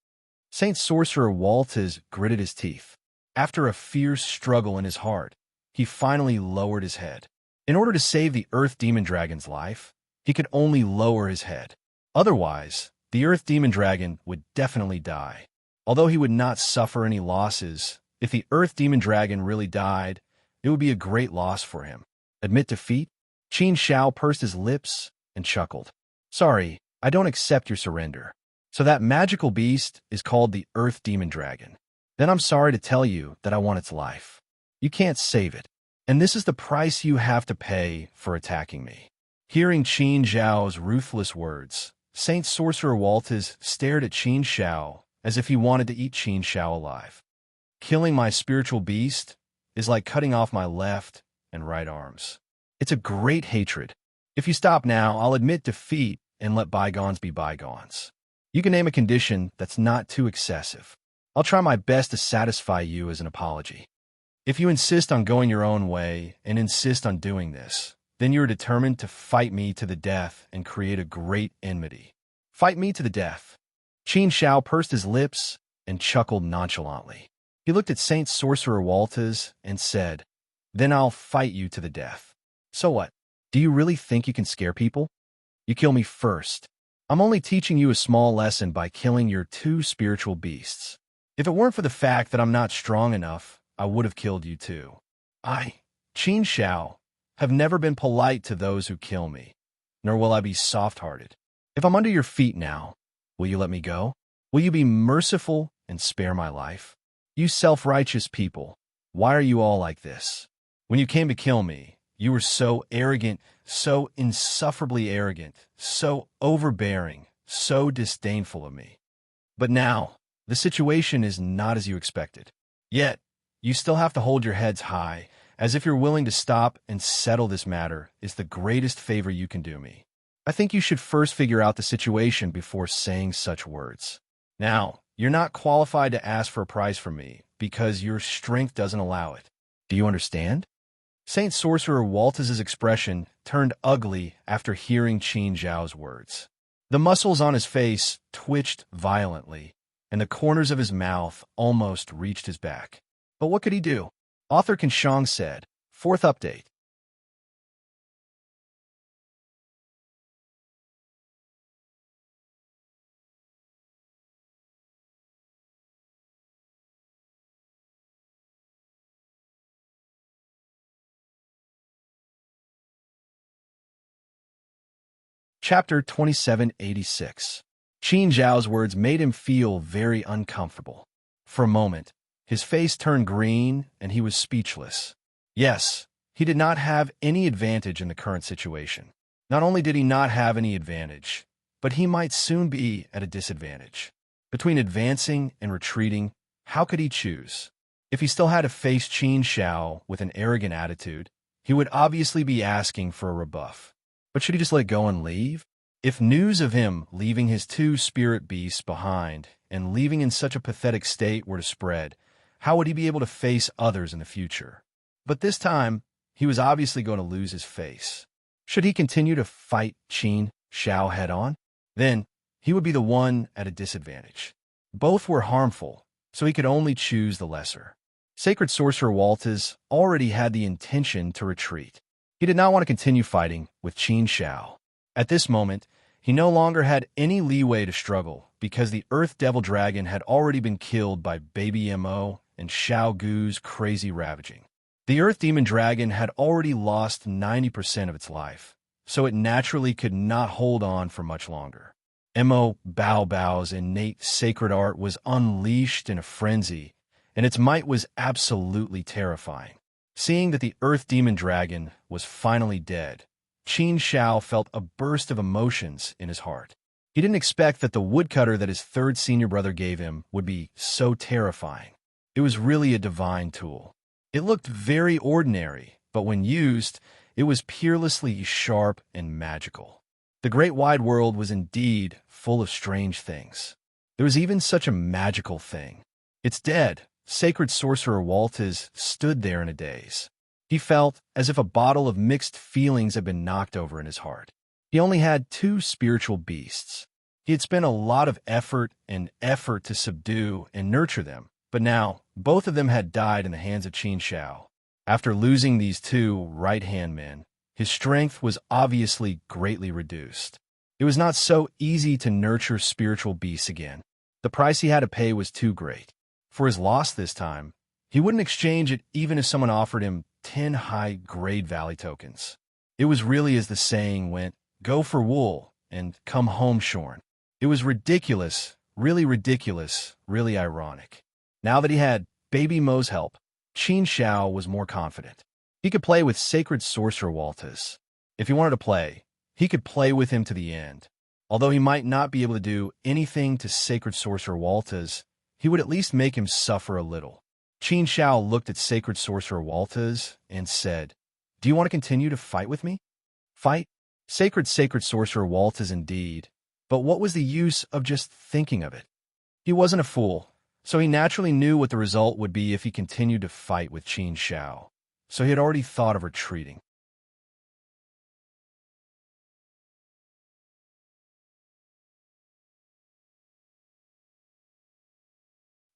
Saint Sorcerer Waltez gritted his teeth. After a fierce struggle in his heart, he finally lowered his head. In order to save the Earth Demon Dragon's life, he could only lower his head. Otherwise, the Earth Demon Dragon would definitely die. Although he would not suffer any losses, if the Earth Demon Dragon really died, it would be a great loss for him. Admit defeat? Qin Shao pursed his lips and chuckled. Sorry, I don't accept your surrender. So that magical beast is called the Earth Demon Dragon. Then I'm sorry to tell you that I want its life. You can't save it. And this is the price you have to pay for attacking me. Hearing Qin Zhao's ruthless words, Saint Sorcerer Waltz stared at Qin Shao as if he wanted to eat Qin Shao alive. Killing my spiritual beast is like cutting off my left and right arms. It's a great hatred. If you stop now, I'll admit defeat and let bygones be bygones. You can name a condition that's not too excessive. I'll try my best to satisfy you as an apology. If you insist on going your own way and insist on doing this, then you are determined to fight me to the death and create a great enmity. Fight me to the death. Qin Shao pursed his lips and chuckled nonchalantly. He looked at Saint Sorcerer Waltz and said, Then I'll fight you to the death. So what? Do you really think you can scare people? You kill me first. I'm only teaching you a small lesson by killing your two spiritual beasts. If it weren't for the fact that I'm not strong enough, I would have killed you too. I, Qin Shao, have never been polite to those who kill me, nor will I be soft-hearted. If I'm under your feet now, will you let me go? Will you be merciful and spare my life? You self-righteous people, why are you all like this? When you came to kill me, you were so arrogant, so insufferably arrogant, so overbearing, so disdainful of me. But now, the situation is not as you expected. Yet, you still have to hold your heads high, as if you're willing to stop and settle this matter is the greatest favor you can do me. I think you should first figure out the situation before saying such words. Now, you're not qualified to ask for a prize from me, because your strength doesn't allow it. Do you understand? Saint Sorcerer Waltz's expression turned ugly after hearing Qin Zhao's words. The muscles on his face twitched violently, and the corners of his mouth almost reached his back. But what could he do? Author Kanshong said, 4th update. Chapter 2786. Qin Zhao's words made him feel very uncomfortable. For a moment, his face turned green and he was speechless. Yes, he did not have any advantage in the current situation. Not only did he not have any advantage, but he might soon be at a disadvantage. Between advancing and retreating, how could he choose? If he still had to face Qin Shao with an arrogant attitude, he would obviously be asking for a rebuff. But should he just let go and leave? If news of him leaving his two spirit beasts behind and leaving in such a pathetic state were to spread, how would he be able to face others in the future? But this time, he was obviously going to lose his face. Should he continue to fight Qin Shao head-on? Then, he would be the one at a disadvantage. Both were harmful, so he could only choose the lesser. Sacred Sorcerer Waltz already had the intention to retreat. He did not want to continue fighting with Qin Shao. At this moment, he no longer had any leeway to struggle because the Earth Devil Dragon had already been killed by Baby Mo and Xiao Gu's crazy ravaging. The Earth Demon Dragon had already lost 90% of its life, so it naturally could not hold on for much longer. Mo Bao Bao's innate sacred art was unleashed in a frenzy, and its might was absolutely terrifying. Seeing that the Earth Demon Dragon was finally dead, Qin Shao felt a burst of emotions in his heart. He didn't expect that the woodcutter that his third senior brother gave him would be so terrifying. It was really a divine tool. It looked very ordinary, but when used, it was peerlessly sharp and magical. The great wide world was indeed full of strange things. There was even such a magical thing. It's dead. Sacred Sorcerer Waltz stood there in a daze. He felt as if a bottle of mixed feelings had been knocked over in his heart. He only had two spiritual beasts. He had spent a lot of effort to subdue and nurture them, but now both of them had died in the hands of Qin Shao. After losing these two right-hand men, his strength was obviously greatly reduced. It was not so easy to nurture spiritual beasts again. The price he had to pay was too great. For his loss this time, he wouldn't exchange it even if someone offered him 10 high-grade valley tokens. It was really, as the saying went, go for wool and come home shorn. It was ridiculous, really ironic. Now that he had Baby Mo's help, Qin Xiao was more confident. He could play with Sacred Sorcerer Waltaz. If he wanted to play, he could play with him to the end. Although he might not be able to do anything to Sacred Sorcerer Waltaz, he would at least make him suffer a little. Qin Xiao looked at Sacred Sorcerer Waltaz and said, "Do you want to continue to fight with me?" Fight? Sacred Sorcerer Waltaz indeed. But what was the use of just thinking of it? He wasn't a fool, so he naturally knew what the result would be if he continued to fight with Qin Xiao. So he had already thought of retreating.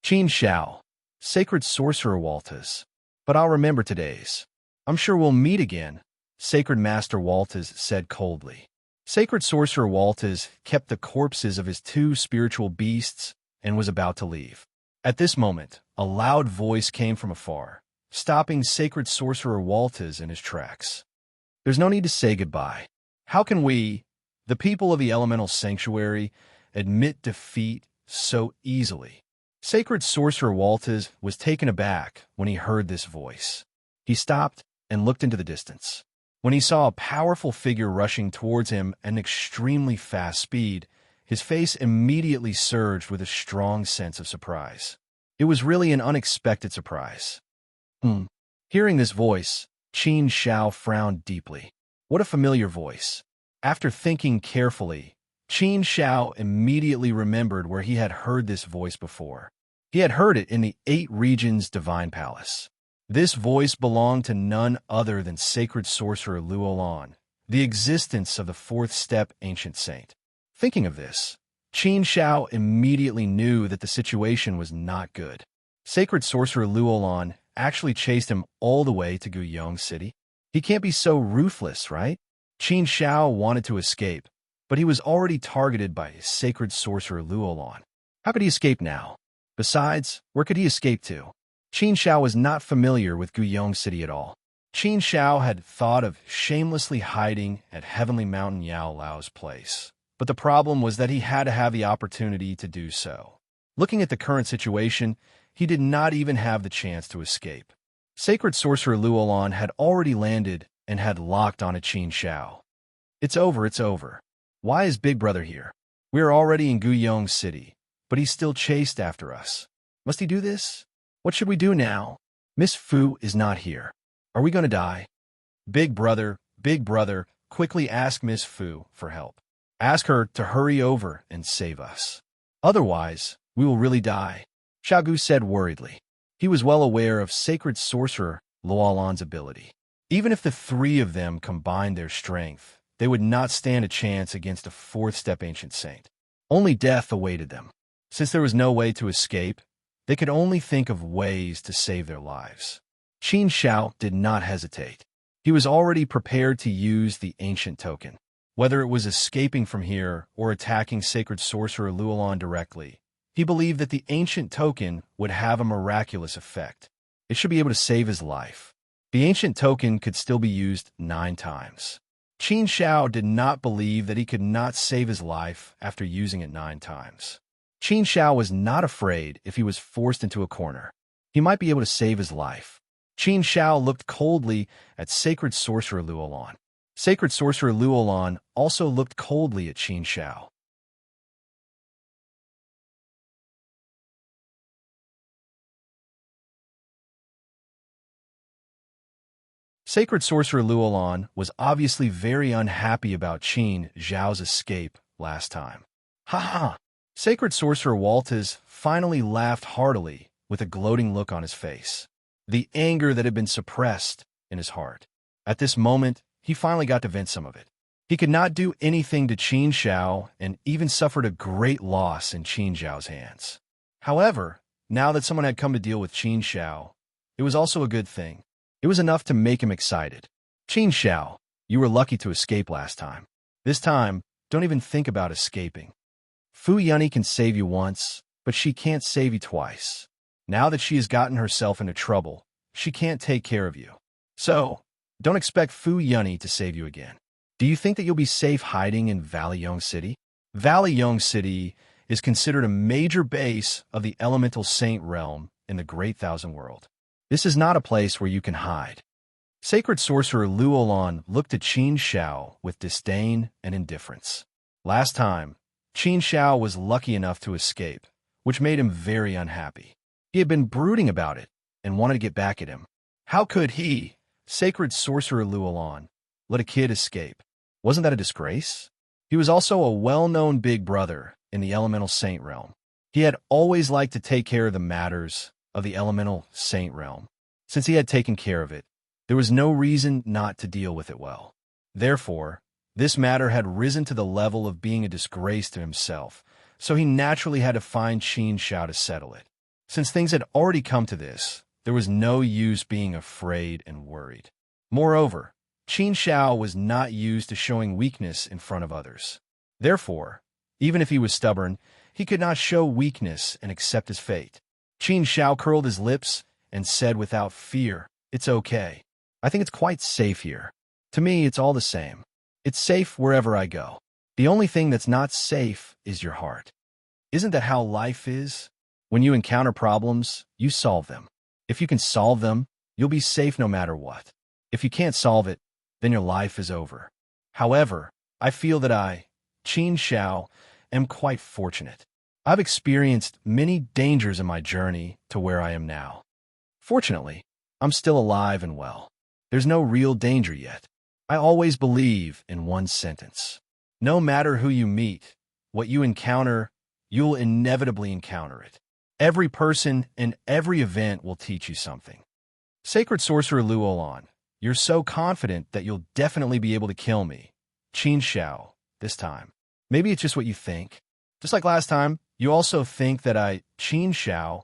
Qin Xiao, Sacred Sorcerer Waltaz. But I'll remember today's. I'm sure we'll meet again, Sacred Master Waltaz said coldly. Sacred Sorcerer Waltaz kept the corpses of his 2 spiritual beasts and was about to leave. At this moment, a loud voice came from afar, stopping Sacred Sorcerer Waltaz in his tracks. There's no need to say goodbye. How can we, the people of the Elemental Sanctuary, admit defeat so easily? Sacred Sorcerer Waltaz was taken aback when he heard this voice. He stopped and looked into the distance. When he saw a powerful figure rushing towards him at an extremely fast speed, his face immediately surged with a strong sense of surprise. It was really an unexpected surprise. Hearing this voice, Qin Xiao frowned deeply. What a familiar voice. After thinking carefully, Qin Xiao immediately remembered where he had heard this voice before. He had heard it in the 8 Regions Divine Palace. This voice belonged to none other than Sacred Sorcerer Luolan, the existence of the 4th Step Ancient Saint. Thinking of this, Qin Xiao immediately knew that the situation was not good. Sacred Sorcerer Luolan actually chased him all the way to Guiyang City. He can't be so ruthless, right? Qin Xiao wanted to escape, but he was already targeted by Sacred Sorcerer Luolan. How could he escape now? Besides, where could he escape to? Qin Xiao was not familiar with Guiyang City at all. Qin Xiao had thought of shamelessly hiding at Heavenly Mountain Yao Lao's place. But the problem was that he had to have the opportunity to do so. Looking at the current situation, he did not even have the chance to escape. Sacred Sorcerer Luolan had already landed and had locked on a Qin Xiao. It's over. Why is Big Brother here? We are already in Guiyang City, but he still chased after us. Must he do this? What should we do now? Miss Fu is not here. Are we going to die? Big Brother, quickly ask Miss Fu for help. Ask her to hurry over and save us. Otherwise, we will really die, Xiaogu said worriedly. He was well aware of Sacred Sorcerer Luolan's ability. Even if the 3 of them combined their strength, they would not stand a chance against a 4th Step Ancient Saint. Only death awaited them. Since there was no way to escape, they could only think of ways to save their lives. Qin Xiao did not hesitate. He was already prepared to use the ancient token. Whether it was escaping from here or attacking Sacred Sorcerer Luolan directly, he believed that the ancient token would have a miraculous effect. It should be able to save his life. The ancient token could still be used 9 times. Qin Xiao did not believe that he could not save his life after using it 9 times. Qin Xiao was not afraid if he was forced into a corner. He might be able to save his life. Qin Xiao looked coldly at Sacred Sorcerer Luolan. Sacred Sorcerer Luolan also looked coldly at Qin Xiao. Sacred Sorcerer Luolan was obviously very unhappy about Qin Xiao's escape last time. Ha ha! Sacred Sorcerer Waltaz finally laughed heartily with a gloating look on his face. The anger that had been suppressed in his heart. At this moment, he finally got to vent some of it. He could not do anything to Qin Xiao and even suffered a great loss in Qin Xiao's hands. However, now that someone had come to deal with Qin Xiao, it was also a good thing. It was enough to make him excited. Qin Xiao, You were lucky to escape last time. This time, don't even think about escaping. Fu Yunny can save you once, but she can't save you twice. Now that she has gotten herself into trouble, she can't take care of you. So, don't expect Fu Yunny to save you again. Do you think that you'll be safe hiding in Valley Yong City? Valley Yong City is considered a major base of the elemental saint realm in the Great Thousand World. This is not a place where you can hide. Sacred sorcerer Luolan looked at Qin Shao with disdain and indifference. Last time, Qin Shao was lucky enough to escape, which made him very unhappy. He had been brooding about it and wanted to get back at him. How could he, Sacred sorcerer Luolan, let a kid escape? Wasn't that a disgrace? He was also a well-known big brother in the elemental saint realm. He had always liked to take care of the matters of the elemental saint realm. Since he had taken care of it, there was no reason not to deal with it well. Therefore, this matter had risen to the level of being a disgrace to himself, so he naturally had to find Qin Shao to settle it. Since things had already come to this, there was no use being afraid and worried. Moreover, Qin Shao was not used to showing weakness in front of others. Therefore, even if he was stubborn, he could not show weakness and accept his fate. Qin Shao curled his lips and said without fear, "It's okay. I think it's quite safe here. To me, it's all the same. It's safe wherever I go. The only thing that's not safe is your heart. Isn't that how life is? When you encounter problems, you solve them. If you can solve them, you'll be safe no matter what. If you can't solve it, then your life is over. However, I feel that I, Qin Shao, am quite fortunate. I've experienced many dangers in my journey to where I am now. Fortunately, I'm still alive and well. There's no real danger yet. I always believe in one sentence. No matter who you meet, what you encounter, you'll inevitably encounter it. Every person and every event will teach you something." Sacred sorcerer Luolan, you're so confident that you'll definitely be able to kill me, Qin Shao, this time. Maybe it's just what you think. Just like last time, you also think that I, Qin Shao,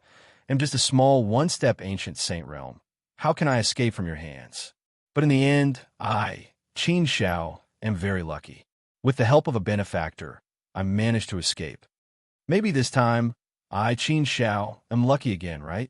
am just a small one-step ancient saint realm. How can I escape from your hands? But in the end, I, Qin Shao, am very lucky. With the help of a benefactor, I managed to escape. Maybe this time, I, Qin Shao, am lucky again, right?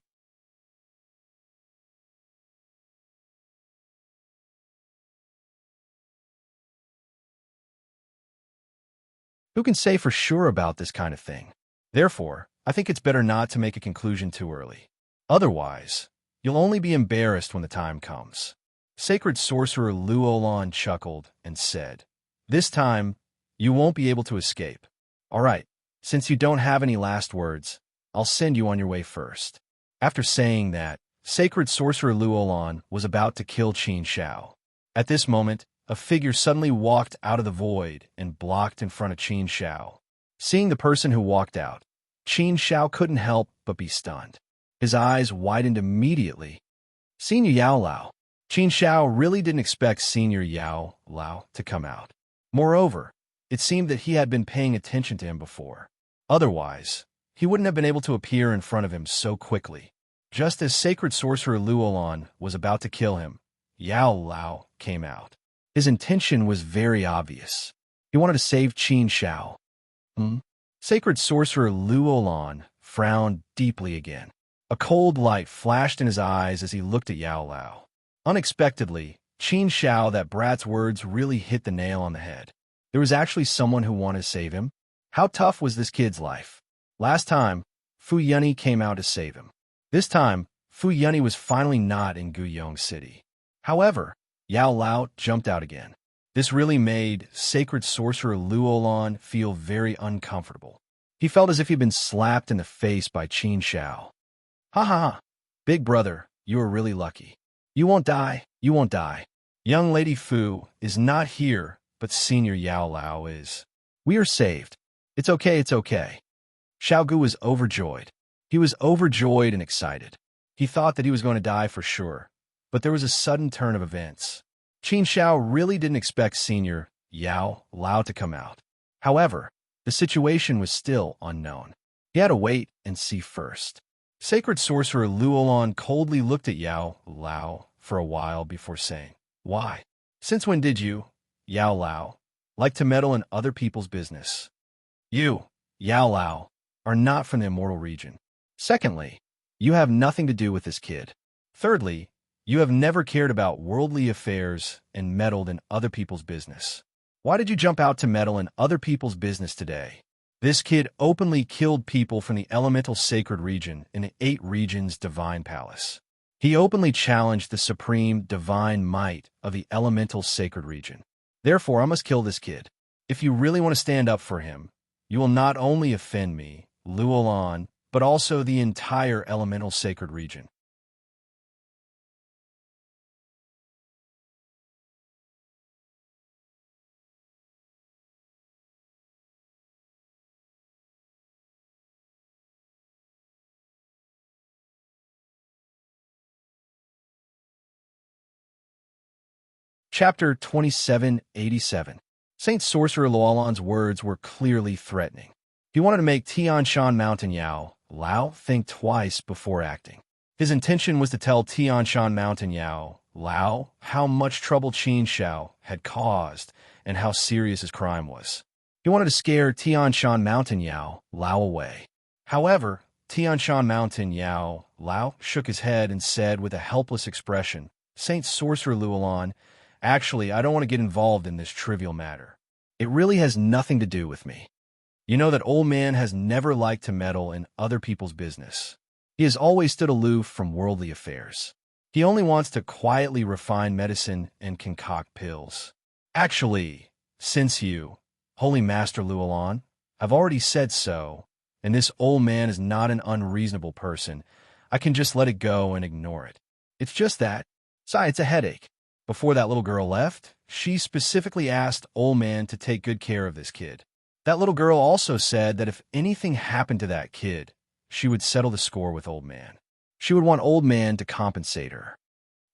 Who can say for sure about this kind of thing? Therefore, I think it's better not to make a conclusion too early. Otherwise, you'll only be embarrassed when the time comes. Sacred sorcerer Luolan chuckled and said, "This time, you won't be able to escape. All right, since you don't have any last words, I'll send you on your way first." After saying that, Sacred sorcerer Luolan was about to kill Qin Shao. At this moment, a figure suddenly walked out of the void and blocked in front of Qin Shao. Seeing the person who walked out, Qin Shao couldn't help but be stunned. His eyes widened immediately. Senior Yao Lao. Qin Shao really didn't expect Senior Yao Lao to come out. Moreover, it seemed that he had been paying attention to him before. Otherwise, he wouldn't have been able to appear in front of him so quickly. Just as Sacred sorcerer Luolan was about to kill him, Yao Lao came out. His intention was very obvious. He wanted to save Qin Shao. Sacred sorcerer Luolan frowned deeply again. A cold light flashed in his eyes as he looked at Yao Lao. Unexpectedly, Qin Shao, that brat's words really hit the nail on the head. There was actually someone who wanted to save him. How tough was this kid's life? Last time, Fu Yunny came out to save him. This time, Fu Yunny was finally not in Guyong City. However, Yao Lao jumped out again. This really made Sacred sorcerer Luolan feel very uncomfortable. He felt as if he'd been slapped in the face by Qin Shao. "Ha ha ha! Big brother, you are really lucky. You won't die, you won't die. Young Lady Fu is not here, but Senior Yao Lao is. We are saved. It's okay, it's okay." Xiaogu was overjoyed. He was overjoyed and excited. He thought that he was going to die for sure, but there was a sudden turn of events. Qin Shao really didn't expect Senior Yao Lao to come out. However, the situation was still unknown. He had to wait and see first. Sacred sorcerer Luolan coldly looked at Yao Lao for a while before saying, "Why? Since when did you, Yao Lao, like to meddle in other people's business? You, Yao Lao, are not from the immortal region. Secondly, you have nothing to do with this kid. Thirdly, you have never cared about worldly affairs and meddled in other people's business. Why did you jump out to meddle in other people's business today? This kid openly killed people from the elemental sacred region in the 8 regions divine palace. He openly challenged the supreme divine might of the elemental sacred region. Therefore, I must kill this kid. If you really want to stand up for him, you will not only offend me, Luolan, but also the entire elemental sacred region. Chapter 2787. Saint Sorcerer Luolan's words were clearly threatening. He wanted to make Tian Shan Mountain Yao Lao think twice before acting. His intention was to tell Tian Shan Mountain Yao Lao how much trouble Qin Shao had caused and how serious his crime was. He wanted to scare Tian Shan Mountain Yao Lao away. However, Tian Shan Mountain Yao Lao shook his head and said with a helpless expression, Saint Sorcerer Luolan, actually, I don't want to get involved in this trivial matter. It really has nothing to do with me. You know that old man has never liked to meddle in other people's business. He has always stood aloof from worldly affairs. He only wants to quietly refine medicine and concoct pills. Actually, since you, Holy Master Luolan, have already said so, and this old man is not an unreasonable person, I can just let it go and ignore it. It's just that. Besides, it's a headache. Before that little girl left, she specifically asked old man to take good care of this kid. That little girl also said that if anything happened to that kid, she would settle the score with old man. She would want old man to compensate her.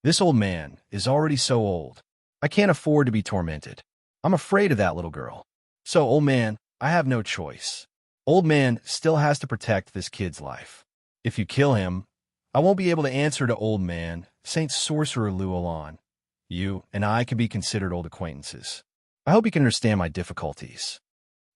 This old man is already so old. I can't afford to be tormented. I'm afraid of that little girl. So, old man, I have no choice. Old man still has to protect this kid's life. If you kill him, I won't be able to answer to old man, Saint Sorcerer Luolan. You and I can be considered old acquaintances. I hope you can understand my difficulties.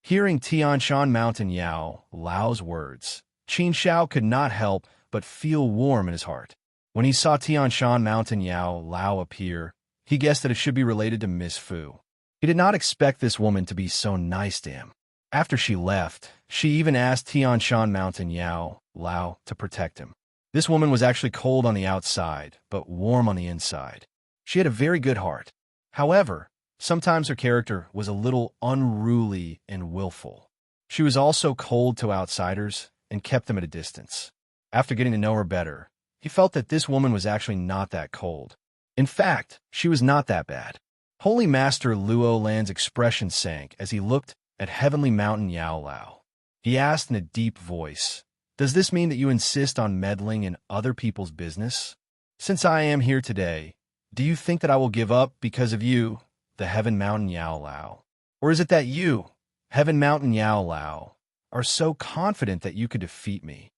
Hearing Tian Shan Mountain Yao Lao's words, Qin Shao could not help but feel warm in his heart. When he saw Tian Shan Mountain Yao Lao appear, he guessed that it should be related to Miss Fu. He did not expect this woman to be so nice to him. After she left, she even asked Tian Shan Mountain Yao Lao to protect him. This woman was actually cold on the outside, but warm on the inside. She had a very good heart. However, sometimes her character was a little unruly and willful. She was also cold to outsiders and kept them at a distance. After getting to know her better, he felt that this woman was actually not that cold. In fact, she was not that bad. Holy Master Luo Lan's expression sank as he looked at Heavenly Mountain Yao Lao. He asked in a deep voice, Does this mean that you insist on meddling in other people's business? Since I am here today, do you think that I will give up because of you, the Heaven Mountain Yao Lao? Or is it that you, Heaven Mountain Yao Lao, are so confident that you could defeat me?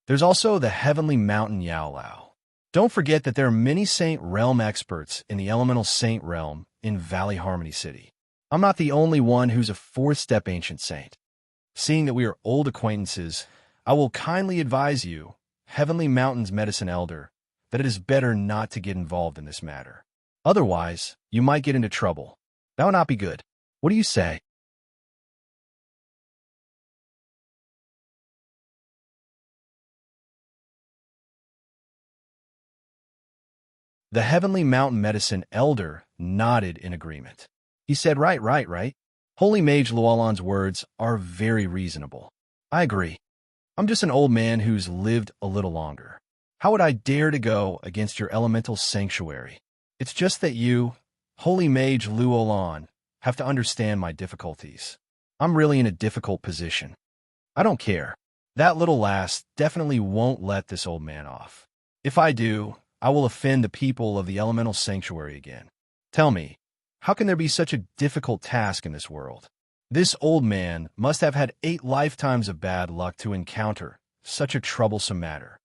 There's also the Heavenly Mountain Yao Lao. Don't forget that there are many Saint Realm experts in the Elemental Saint Realm in Valley Harmony City. I'm not the only one who's a 4th-step ancient saint. Seeing that we are old acquaintances, I will kindly advise you, Heavenly Mountain's Medicine Elder, that it is better not to get involved in this matter. Otherwise, you might get into trouble. That would not be good. What do you say? The Heavenly Mountain Medicine Elder nodded in agreement. He said, Right. Holy Mage Luolan's words are very reasonable. I agree. I'm just an old man who's lived a little longer. How would I dare to go against your elemental sanctuary? It's just that you, Holy Mage Luolan, have to understand my difficulties. I'm really in a difficult position. I don't care. That little lass definitely won't let this old man off. If I do, I will offend the people of the elemental sanctuary again. Tell me, how can there be such a difficult task in this world? This old man must have had 8 lifetimes of bad luck to encounter such a troublesome matter.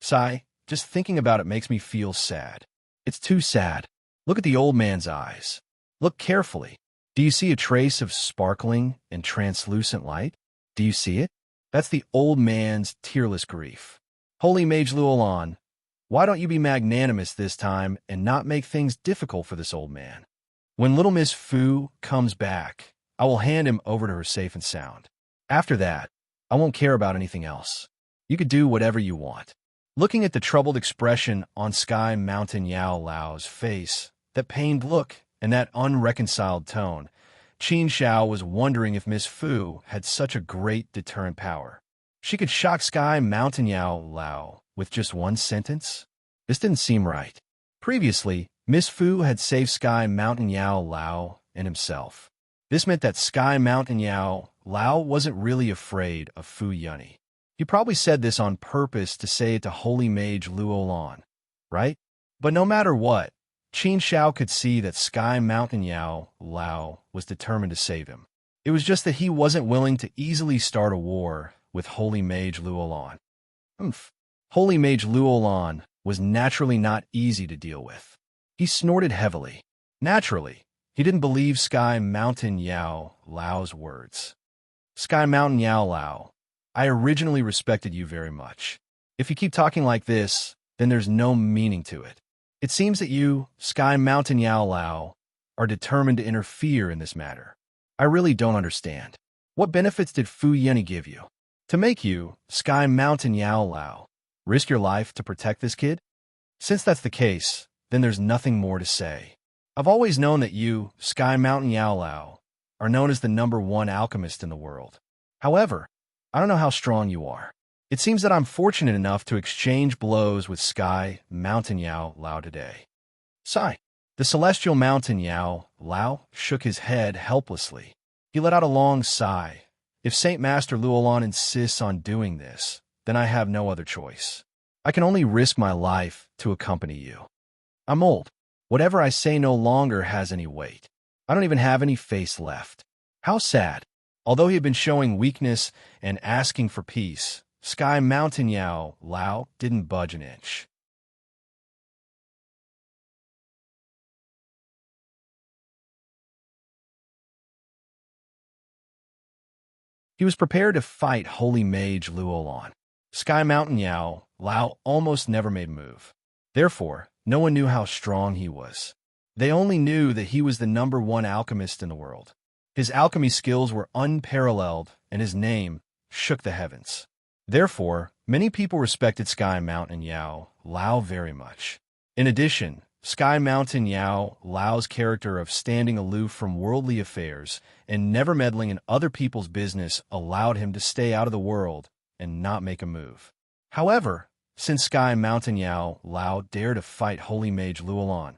Sigh, just thinking about it makes me feel sad. It's too sad. Look at the old man's eyes. Look carefully. Do you see a trace of sparkling and translucent light? Do you see it? That's the old man's tearless grief. Holy Mage Luolan, why don't you be magnanimous this time and not make things difficult for this old man? When little Miss Fu comes back, I will hand him over to her safe and sound. After that, I won't care about anything else. You could do whatever you want. Looking at the troubled expression on Sky Mountain Yao Lao's face, that pained look and that unreconciled tone, Qin Xiao was wondering if Miss Fu had such a great deterrent power. She could shock Sky Mountain Yao Lao with just one sentence? This didn't seem right. Previously, Miss Fu had saved Sky Mountain Yao Lao and himself. This meant that Sky Mountain Yao Lao wasn't really afraid of Fu Yunny. He probably said this on purpose to say it to Holy Mage Luolan, right? But no matter what, Qin Xiao could see that Sky Mountain Yao Lao was determined to save him. It was just that he wasn't willing to easily start a war with Holy Mage Luolan. Holy Mage Luolan was naturally not easy to deal with. He snorted heavily. Naturally, he didn't believe Sky Mountain Yao Lao's words. Sky Mountain Yao Lao, I originally respected you very much. If you keep talking like this, then there's no meaning to it. It seems that you, Sky Mountain Yao Lao, are determined to interfere in this matter. I really don't understand. What benefits did Fu Yunny give you? To make you, Sky Mountain Yao Lao, risk your life to protect this kid? Since that's the case, then there's nothing more to say. I've always known that you, Sky Mountain Yao Lao, are known as the #1 alchemist in the world. However, I don't know how strong you are. It seems that I'm fortunate enough to exchange blows with Sky Mountain Yao Lao today. Sigh. The celestial Mountain Yao Lao shook his head helplessly. He let out a long sigh. If Saint Master Luolan insists on doing this, then I have no other choice. I can only risk my life to accompany you. I'm old. Whatever I say no longer has any weight. I don't even have any face left. How sad. Although he had been showing weakness and asking for peace, Sky Mountain Yao Lao didn't budge an inch. He was prepared to fight Holy Mage Luolan. Sky Mountain Yao Lao almost never made a move. Therefore, no one knew how strong he was. They only knew that he was the #1 alchemist in the world. His alchemy skills were unparalleled, and his name shook the heavens. Therefore, many people respected Sky Mountain Yao Lao very much. In addition, Sky Mountain Yao Lao's character of standing aloof from worldly affairs and never meddling in other people's business allowed him to stay out of the world and not make a move. However, since Sky Mountain Yao Lao dared to fight Holy Mage Luolan,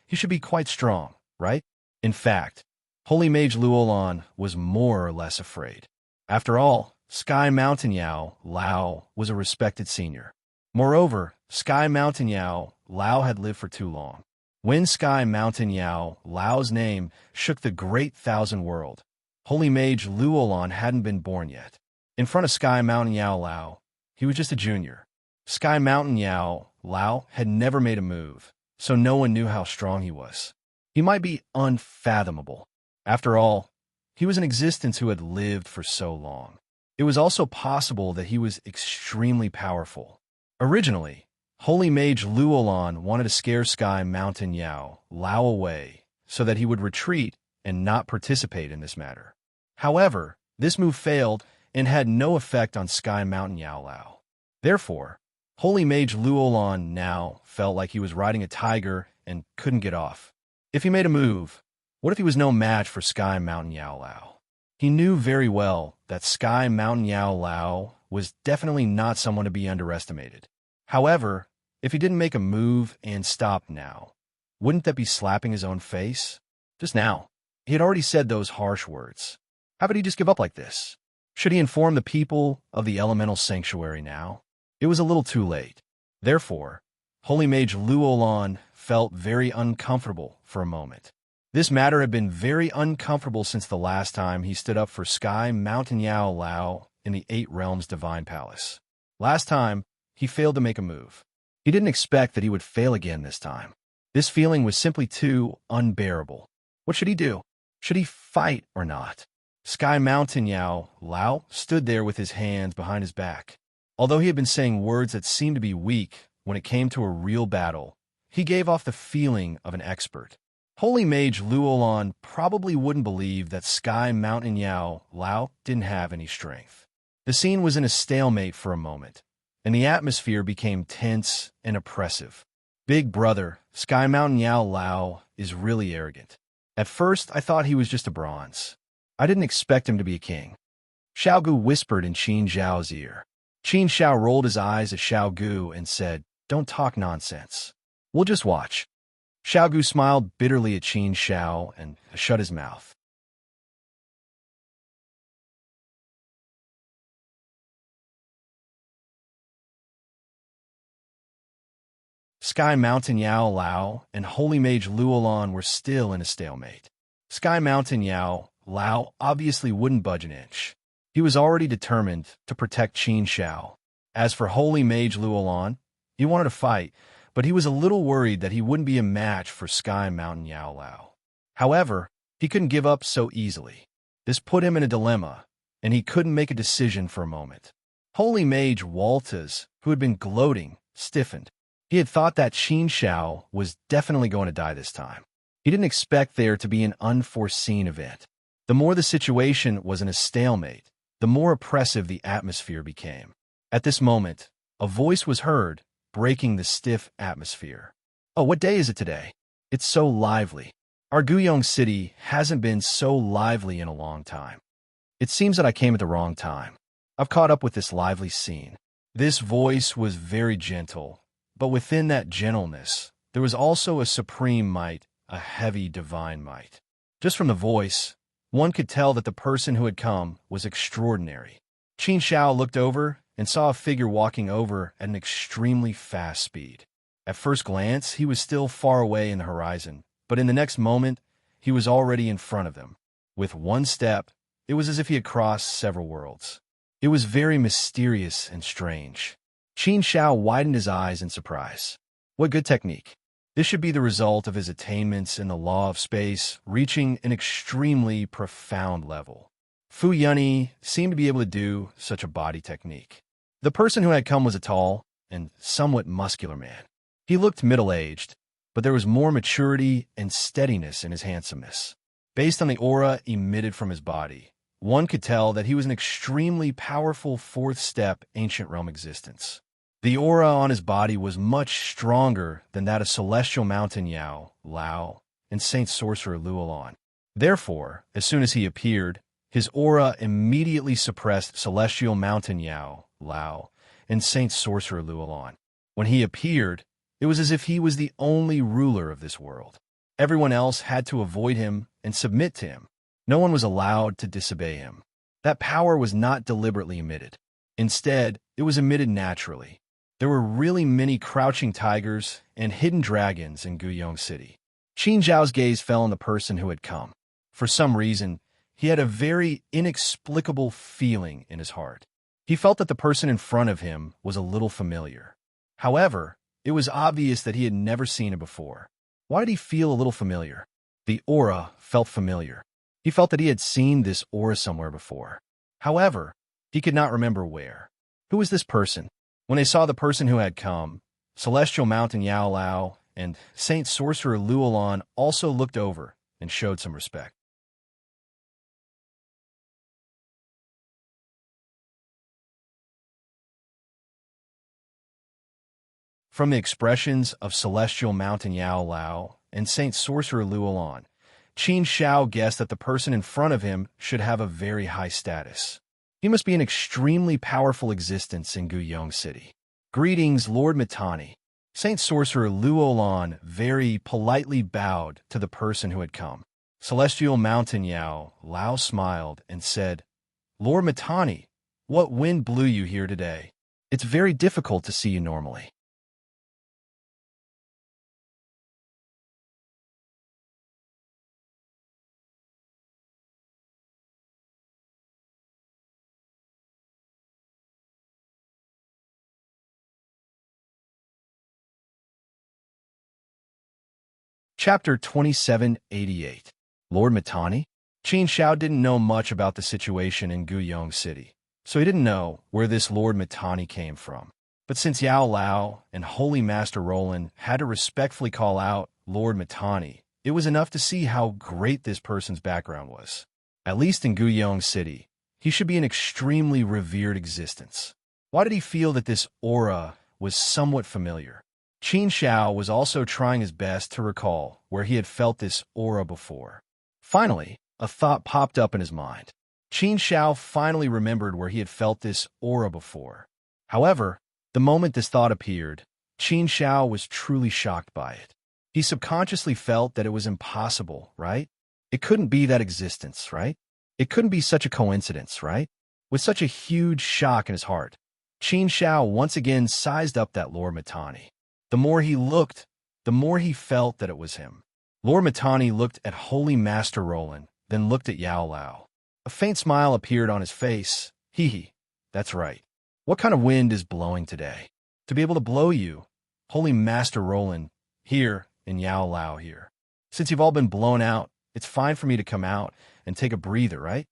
he should be quite strong, right? In fact, Holy Mage Luolan was more or less afraid. After all, Sky Mountain Yao Lao was a respected senior. Moreover, Sky Mountain Yao Lao had lived for too long. When Sky Mountain Yao Lao's name shook the great thousand world, Holy Mage Luolan hadn't been born yet. In front of Sky Mountain Yao Lao, he was just a junior. Sky Mountain Yao Lao had never made a move, so no one knew how strong he was. He might be unfathomable. After all, he was an existence who had lived for so long. It was also possible that he was extremely powerful. Originally, Holy Mage Luolan wanted to scare Sky Mountain Yao Lao away so that he would retreat and not participate in this matter. However, this move failed and had no effect on Sky Mountain Yao Lao. Therefore, Holy Mage Luolan now felt like he was riding a tiger and couldn't get off. If he made a move, what if he was no match for Sky Mountain Yao Lao? He knew very well that Sky Mountain Yao Lao was definitely not someone to be underestimated. However, if he didn't make a move and stopped now, wouldn't that be slapping his own face? Just now, he had already said those harsh words. How could he just give up like this? Should he inform the people of the elemental sanctuary now? It was a little too late. Therefore, Holy Mage Luolan felt very uncomfortable for a moment. This matter had been very uncomfortable since the last time he stood up for Sky Mountain Yao Lao in the Eight Realms Divine Palace. Last time, he failed to make a move. He didn't expect that he would fail again this time. This feeling was simply too unbearable. What should he do? Should he fight or not? Sky Mountain Yao Lao stood there with his hands behind his back. Although he had been saying words that seemed to be weak, when it came to a real battle, he gave off the feeling of an expert. Holy Mage Luolan probably wouldn't believe that Sky Mountain Yao Lao didn't have any strength. The scene was in a stalemate for a moment, and the atmosphere became tense and oppressive. Big brother, Sky Mountain Yao Lao, is really arrogant. At first, I thought he was just a bronze. I didn't expect him to be a king. Xiao Gu whispered in Qin Zhao's ear. Qin Zhao rolled his eyes at Xiao Gu and said, "Don't talk nonsense. We'll just watch." Xiao Gu smiled bitterly at Qin Zhao and shut his mouth. Sky Mountain Yao Lao and Holy Mage Luolan were still in a stalemate. Sky Mountain Yao Lao obviously wouldn't budge an inch. He was already determined to protect Qin Zhao. As for Holy Mage Luolan, he wanted to fight, but he was a little worried that he wouldn't be a match for Sky Mountain Yao Lao. However, he couldn't give up so easily. This put him in a dilemma, and he couldn't make a decision for a moment. Holy Mage Walters, who had been gloating, stiffened. He had thought that Qin Zhao was definitely going to die this time. He didn't expect there to be an unforeseen event. The more the situation was in a stalemate, the more oppressive the atmosphere became. At this moment, a voice was heard, breaking the stiff atmosphere. "Oh, what day is it today? It's so lively. Our Guyong city hasn't been so lively in a long time. It seems that I came at the wrong time. I've caught up with this lively scene." This voice was very gentle, but within that gentleness, there was also a supreme might, a heavy divine might. Just from the voice, one could tell that the person who had come was extraordinary. Qin Zhao looked over and saw a figure walking over at an extremely fast speed. At first glance, he was still far away in the horizon, but in the next moment, he was already in front of them. With one step, it was as if he had crossed several worlds. It was very mysterious and strange. Qin Zhao widened his eyes in surprise. What good technique! This should be the result of his attainments in the law of space, reaching an extremely profound level. Fu Yunyi seemed to be able to do such a body technique. The person who had come was a tall and somewhat muscular man. He looked middle-aged, but there was more maturity and steadiness in his handsomeness. Based on the aura emitted from his body, one could tell that he was an extremely powerful fourth-step ancient realm existence. The aura on his body was much stronger than that of Celestial Mountain Yao Lao and Saint Sorcerer Luolan. Therefore, as soon as he appeared, his aura immediately suppressed Celestial Mountain Yao Lao and Saint Sorcerer Luolan. When he appeared, it was as if he was the only ruler of this world. Everyone else had to avoid him and submit to him. No one was allowed to disobey him. That power was not deliberately emitted. Instead, it was emitted naturally. There were really many crouching tigers and hidden dragons in Guyong City. Qin Zhao's gaze fell on the person who had come. For some reason, he had a very inexplicable feeling in his heart. He felt that the person in front of him was a little familiar. However, it was obvious that he had never seen it before. Why did he feel a little familiar? The aura felt familiar. He felt that he had seen this aura somewhere before. However, he could not remember where. Who was this person? When they saw the person who had come, Celestial Mountain Yao Lao and Saint Sorcerer Luolan also looked over and showed some respect. From the expressions of Celestial Mountain Yao Lao and Saint Sorcerer Luolan, Qin Zhao guessed that the person in front of him should have a very high status. He must be an extremely powerful existence in Guyong City. Greetings, Lord Mittani. Saint Sorcerer Luolan very politely bowed to the person who had come. Celestial Mountain Yao Lao smiled and said, "Lord Mittani, what wind blew you here today? It's very difficult to see you normally." Chapter 2788. Lord Mittani? Qin Shao didn't know much about the situation in Guyong City, so he didn't know where this Lord Mittani came from. But since Yao Lao and Holy Master Roland had to respectfully call out Lord Mittani, it was enough to see how great this person's background was. At least in Guyong City, he should be an extremely revered existence. Why did he feel that this aura was somewhat familiar? Qin Shao was also trying his best to recall where he had felt this aura before. Finally, a thought popped up in his mind. Qin Shao finally remembered where he had felt this aura before. However, the moment this thought appeared, Qin Shao was truly shocked by it. He subconsciously felt that it was impossible, right? It couldn't be that existence, right? It couldn't be such a coincidence, right? With such a huge shock in his heart, Qin Shao once again sized up that Lord Mittani. The more he looked, the more he felt that it was him. Lord Mittani looked at Holy Master Roland, then looked at Yao Lao. A faint smile appeared on his face. Hee, that's right. What kind of wind is blowing today? To be able to blow you, Holy Master Roland, here, and Yao Lao here. Since you've all been blown out, it's fine for me to come out and take a breather, right?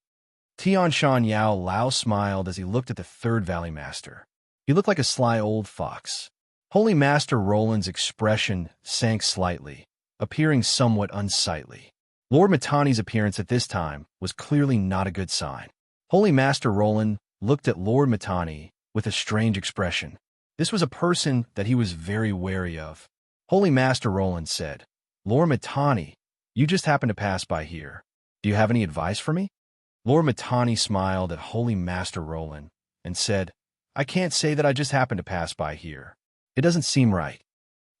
Tianshan Yao Lao smiled as he looked at the Third Valley Master. He looked like a sly old fox. Holy Master Roland's expression sank slightly, appearing somewhat unsightly. Lord Mittani's appearance at this time was clearly not a good sign. Holy Master Roland looked at Lord Mittani with a strange expression. This was a person that he was very wary of. Holy Master Roland said, Lord Mittani, you just happened to pass by here. Do you have any advice for me? Lord Mittani smiled at Holy Master Roland and said, I can't say that I just happened to pass by here. It doesn't seem right.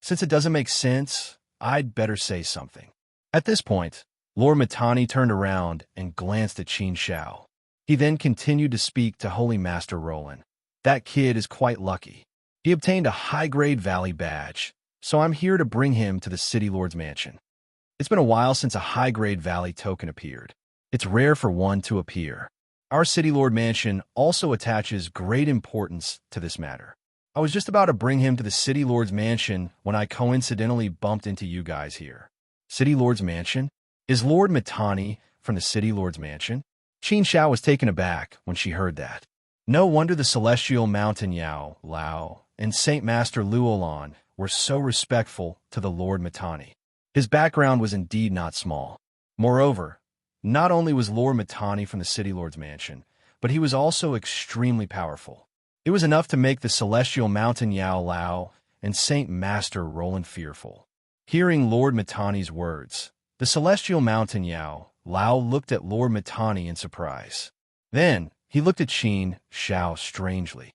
Since it doesn't make sense, I'd better say something. At this point, Lord Mittani turned around and glanced at Qin Shao. He then continued to speak to Holy Master Roland. That kid is quite lucky. He obtained a high-grade valley badge, so I'm here to bring him to the City Lord's mansion. It's been a while since a high-grade valley token appeared. It's rare for one to appear. Our City Lord mansion also attaches great importance to this matter. I was just about to bring him to the City Lord's mansion when I coincidentally bumped into you guys here. City Lord's mansion? Is Lord Mittani from the City Lord's mansion? Qin Shao was taken aback when she heard that. No wonder the Celestial Mountain Yao Lao and Saint Master Luolan were so respectful to the Lord Mittani. His background was indeed not small. Moreover, not only was Lord Mittani from the City Lord's mansion, but he was also extremely powerful. It was enough to make the Celestial Mountain Yao Lao and Saint Master Roland fearful. Hearing Lord Mittani's words, the Celestial Mountain Yao Lao looked at Lord Mittani in surprise. Then, he looked at Qin Shao strangely.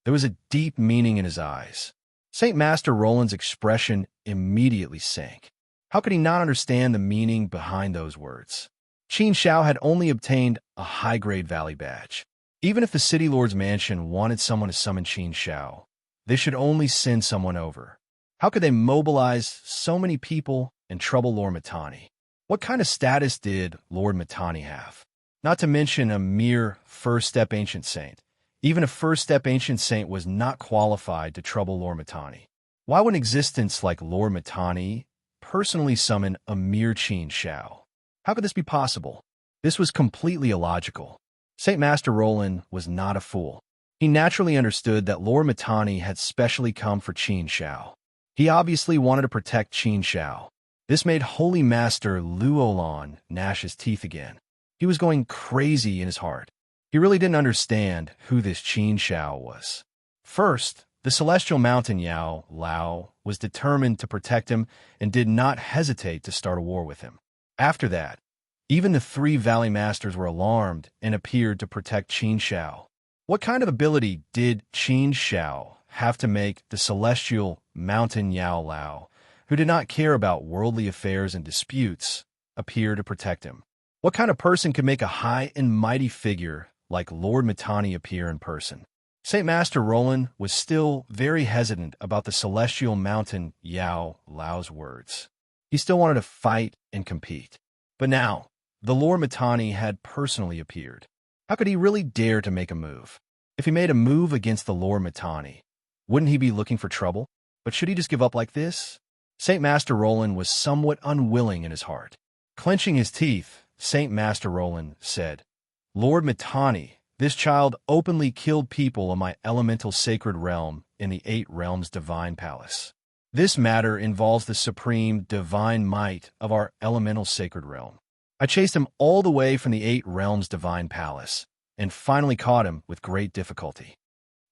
There was a deep meaning in his eyes. Saint Master Roland's expression immediately sank. How could he not understand the meaning behind those words? Qin Shao had only obtained a high-grade valley badge. Even if the City Lord's mansion wanted someone to summon Qin Shao, they should only send someone over. How could they mobilize so many people and trouble Lord Mittani? What kind of status did Lord Mittani have? Not to mention a mere first-step ancient saint. Even a first-step ancient saint was not qualified to trouble Lord Mittani. Why would an existence like Lord Mittani personally summon a mere Qin Shao? How could this be possible? This was completely illogical. Saint Master Roland was not a fool. He naturally understood that Lord Mittani had specially come for Qin Shao. He obviously wanted to protect Qin Shao. This made Holy Master Luolan gnash his teeth again. He was going crazy in his heart. He really didn't understand who this Qin Shao was. First, the Celestial Mountain Yao Lao was determined to protect him and did not hesitate to start a war with him. After that, even the three Valley Masters were alarmed and appeared to protect Qin Shao. What kind of ability did Qin Shao have to make the Celestial Mountain Yao Lao, who did not care about worldly affairs and disputes, appear to protect him? What kind of person could make a high and mighty figure like Lord Mittani appear in person? Saint Master Roland was still very hesitant about the Celestial Mountain Yao Lao's words. He still wanted to fight and compete. But now, the Lord Mittani had personally appeared. How could he really dare to make a move? If he made a move against the Lord Mitanni, wouldn't he be looking for trouble? But should he just give up like this? Saint Master Roland was somewhat unwilling in his heart. Clenching his teeth, Saint Master Roland said, Lord Mitanni, this child openly killed people in my elemental sacred realm in the 8 Realms Divine Palace. This matter involves the supreme divine might of our elemental sacred realm. I chased him all the way from the 8 Realms Divine Palace, and finally caught him with great difficulty.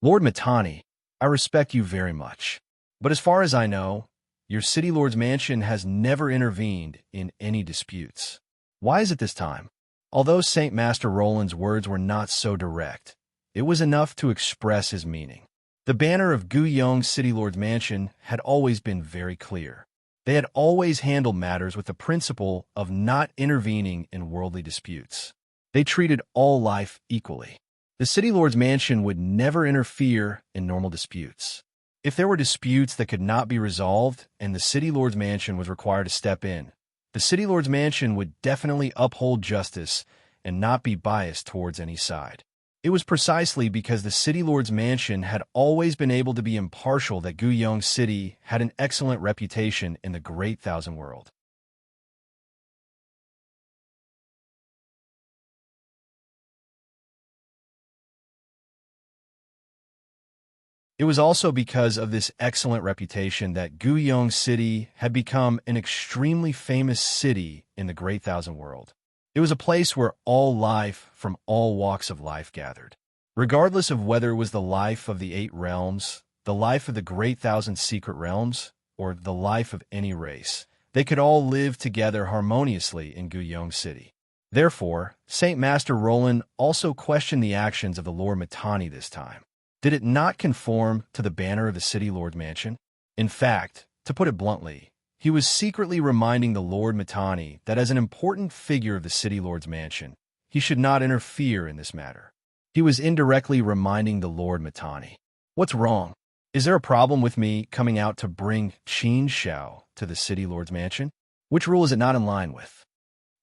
Lord Mitanni, I respect you very much. But as far as I know, your City Lord's mansion has never intervened in any disputes. Why is it this time? Although Saint Master Roland's words were not so direct, it was enough to express his meaning. The banner of Guyong's City Lord's mansion had always been very clear. They had always handled matters with the principle of not intervening in worldly disputes. They treated all life equally. The City Lord's mansion would never interfere in normal disputes. If there were disputes that could not be resolved and the City Lord's mansion was required to step in, the City Lord's mansion would definitely uphold justice and not be biased towards any side. It was precisely because the City Lord's mansion had always been able to be impartial that Guyong City had an excellent reputation in the Great Thousand World. It was also because of this excellent reputation that Guyong City had become an extremely famous city in the Great Thousand World. It was a place where all life from all walks of life gathered. Regardless of whether it was the life of the 8 realms, the life of the Great Thousand Secret Realms, or the life of any race, they could all live together harmoniously in Guyong City. Therefore, Saint Master Roland also questioned the actions of the Lord Mitanni this time. Did it not conform to the banner of the City Lord's mansion? In fact, to put it bluntly, he was secretly reminding the Lord Mitanni that as an important figure of the City Lord's mansion, he should not interfere in this matter. He was indirectly reminding the Lord Mitanni. What's wrong? Is there a problem with me coming out to bring Qin Shao to the City Lord's mansion? Which rule is it not in line with?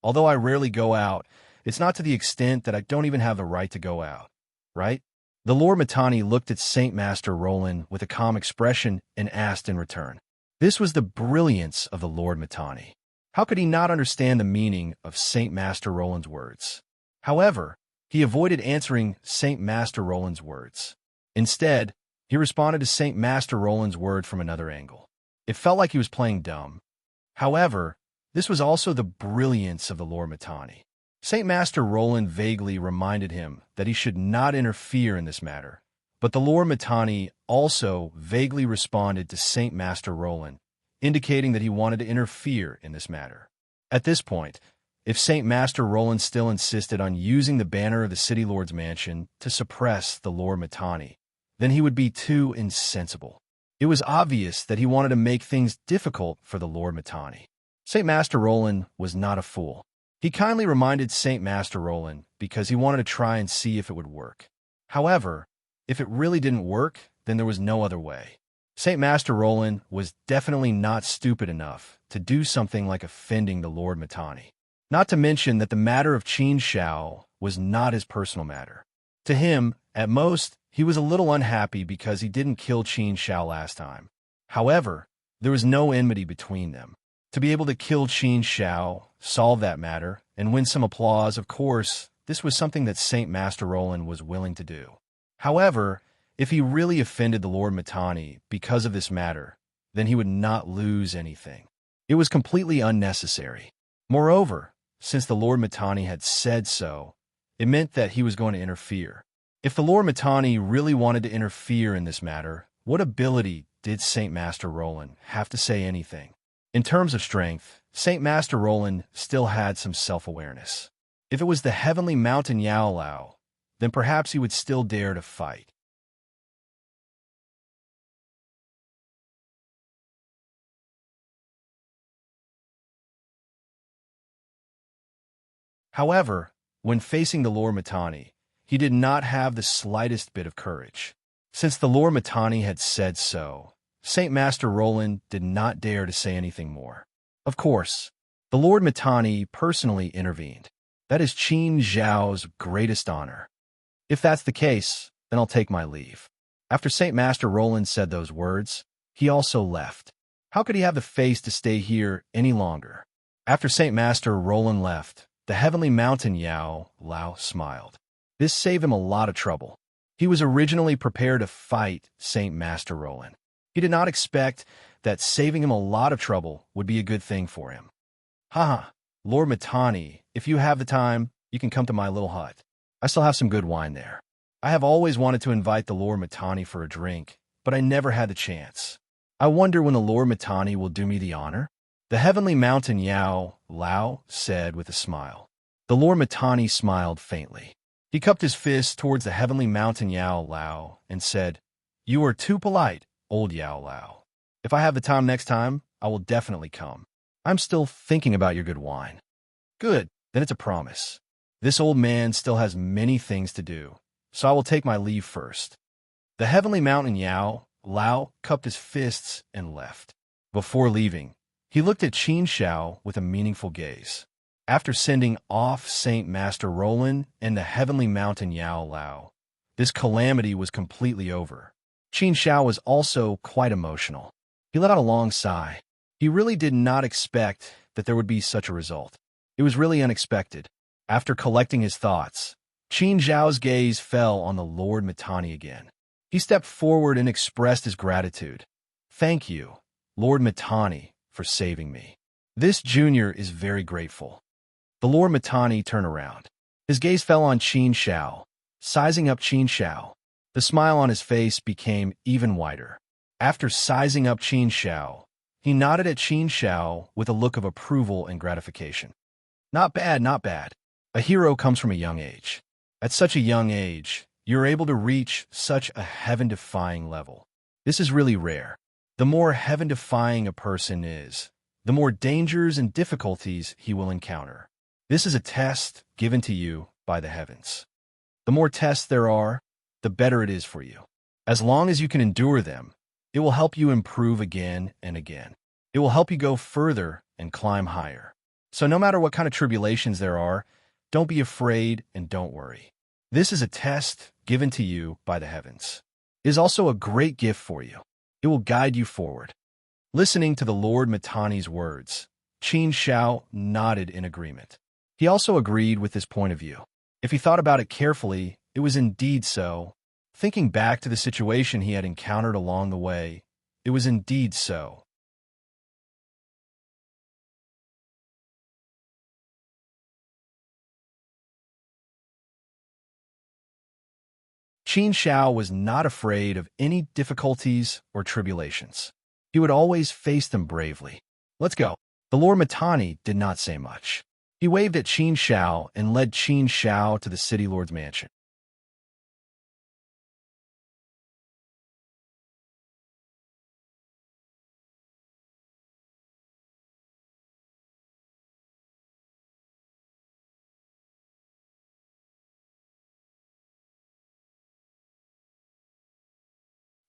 Although I rarely go out, it's not to the extent that I don't even have the right to go out, right? The Lord Mitanni looked at Saint Master Roland with a calm expression and asked in return. This was the brilliance of the Lord Mitanni. How could he not understand the meaning of Saint Master Roland's words? However, he avoided answering Saint Master Roland's words. Instead, he responded to Saint Master Roland's word from another angle. It felt like he was playing dumb. However, this was also the brilliance of the Lord Mitanni. Saint Master Roland vaguely reminded him that he should not interfere in this matter, but the Lord Mitanni also vaguely responded to Saint Master Roland, indicating that he wanted to interfere in this matter. At this point, if Saint Master Roland still insisted on using the banner of the City Lord's mansion to suppress the Lord Mitanni, then he would be too insensible. It was obvious that he wanted to make things difficult for the Lord Mitanni. Saint Master Roland was not a fool. He kindly reminded Saint Master Roland because he wanted to try and see if it would work. However, if it really didn't work, then there was no other way. Saint Master Roland was definitely not stupid enough to do something like offending the Lord Mitanni. Not to mention that the matter of Qin Shao was not his personal matter. To him, at most, he was a little unhappy because he didn't kill Qin Shao last time. However, there was no enmity between them. To be able to kill Qin Shao, solve that matter, and win some applause, of course, this was something that Saint Master Roland was willing to do. However, if he really offended the Lord Mitanni because of this matter, then he would not lose anything. It was completely unnecessary. Moreover, since the Lord Mitanni had said so, it meant that he was going to interfere. If the Lord Mitanni really wanted to interfere in this matter, what ability did Saint Master Roland have to say anything? In terms of strength, Saint Master Roland still had some self-awareness. If it was the heavenly mountain Yao Lao, then perhaps he would still dare to fight. However, when facing the Lord Mitanni, he did not have the slightest bit of courage. Since the Lord Mitanni had said so, Saint Master Roland did not dare to say anything more. Of course, the Lord Mitanni personally intervened. That is Qin Zhao's greatest honor. If that's the case, then I'll take my leave. After Saint Master Roland said those words, he also left. How could he have the face to stay here any longer? After Saint Master Roland left, the heavenly mountain Yao Lao smiled. This saved him a lot of trouble. He was originally prepared to fight Saint Master Roland. He did not expect that saving him a lot of trouble would be a good thing for him. Haha, Lord Mittani, if you have the time, you can come to my little hut. I still have some good wine there. I have always wanted to invite the Lord Mittani for a drink, but I never had the chance. I wonder when the Lord Mittani will do me the honor? The heavenly mountain Yao Lao said with a smile. The Lord Mittani smiled faintly. He cupped his fist towards the heavenly mountain Yao Lao and said, "You are too polite, old Yao Lao. If I have the time next time, I will definitely come. I'm still thinking about your good wine." Good, then it's a promise. This old man still has many things to do, so I will take my leave first. The heavenly mountain Yao Lao cupped his fists and left. Before leaving, he looked at Qin Shao with a meaningful gaze. After sending off Saint Master Roland and the heavenly mountain Yao Lao, this calamity was completely over. Qin Shao was also quite emotional. He let out a long sigh. He really did not expect that there would be such a result. It was really unexpected. After collecting his thoughts, Qin Zhao's gaze fell on the Lord Mittani again. He stepped forward and expressed his gratitude. "Thank you, Lord Mittani, for saving me. This junior is very grateful." The Lord Mittani turned around. His gaze fell on Qin Shao. Sizing up Qin Shao, the smile on his face became even wider. After sizing up Qin Shao, he nodded at Qin Shao with a look of approval and gratification. "Not bad, not bad. A hero comes from a young age. At such a young age, you're able to reach such a heaven-defying level. This is really rare. The more heaven-defying a person is, the more dangers and difficulties he will encounter. This is a test given to you by the heavens. The more tests there are, the better it is for you. As long as you can endure them, it will help you improve again and again. It will help you go further and climb higher. So no matter what kind of tribulations there are, don't be afraid and don't worry. This is a test given to you by the heavens. It is also a great gift for you. It will guide you forward." Listening to the Lord Mittani's words, Qin Shao nodded in agreement. He also agreed with this point of view. If he thought about it carefully, it was indeed so. Thinking back to the situation he had encountered along the way, it was indeed so. Qin Shao was not afraid of any difficulties or tribulations. He would always face them bravely. "Let's go." The Lord Mittani did not say much. He waved at Qin Shao and led Qin Shao to the city lord's mansion.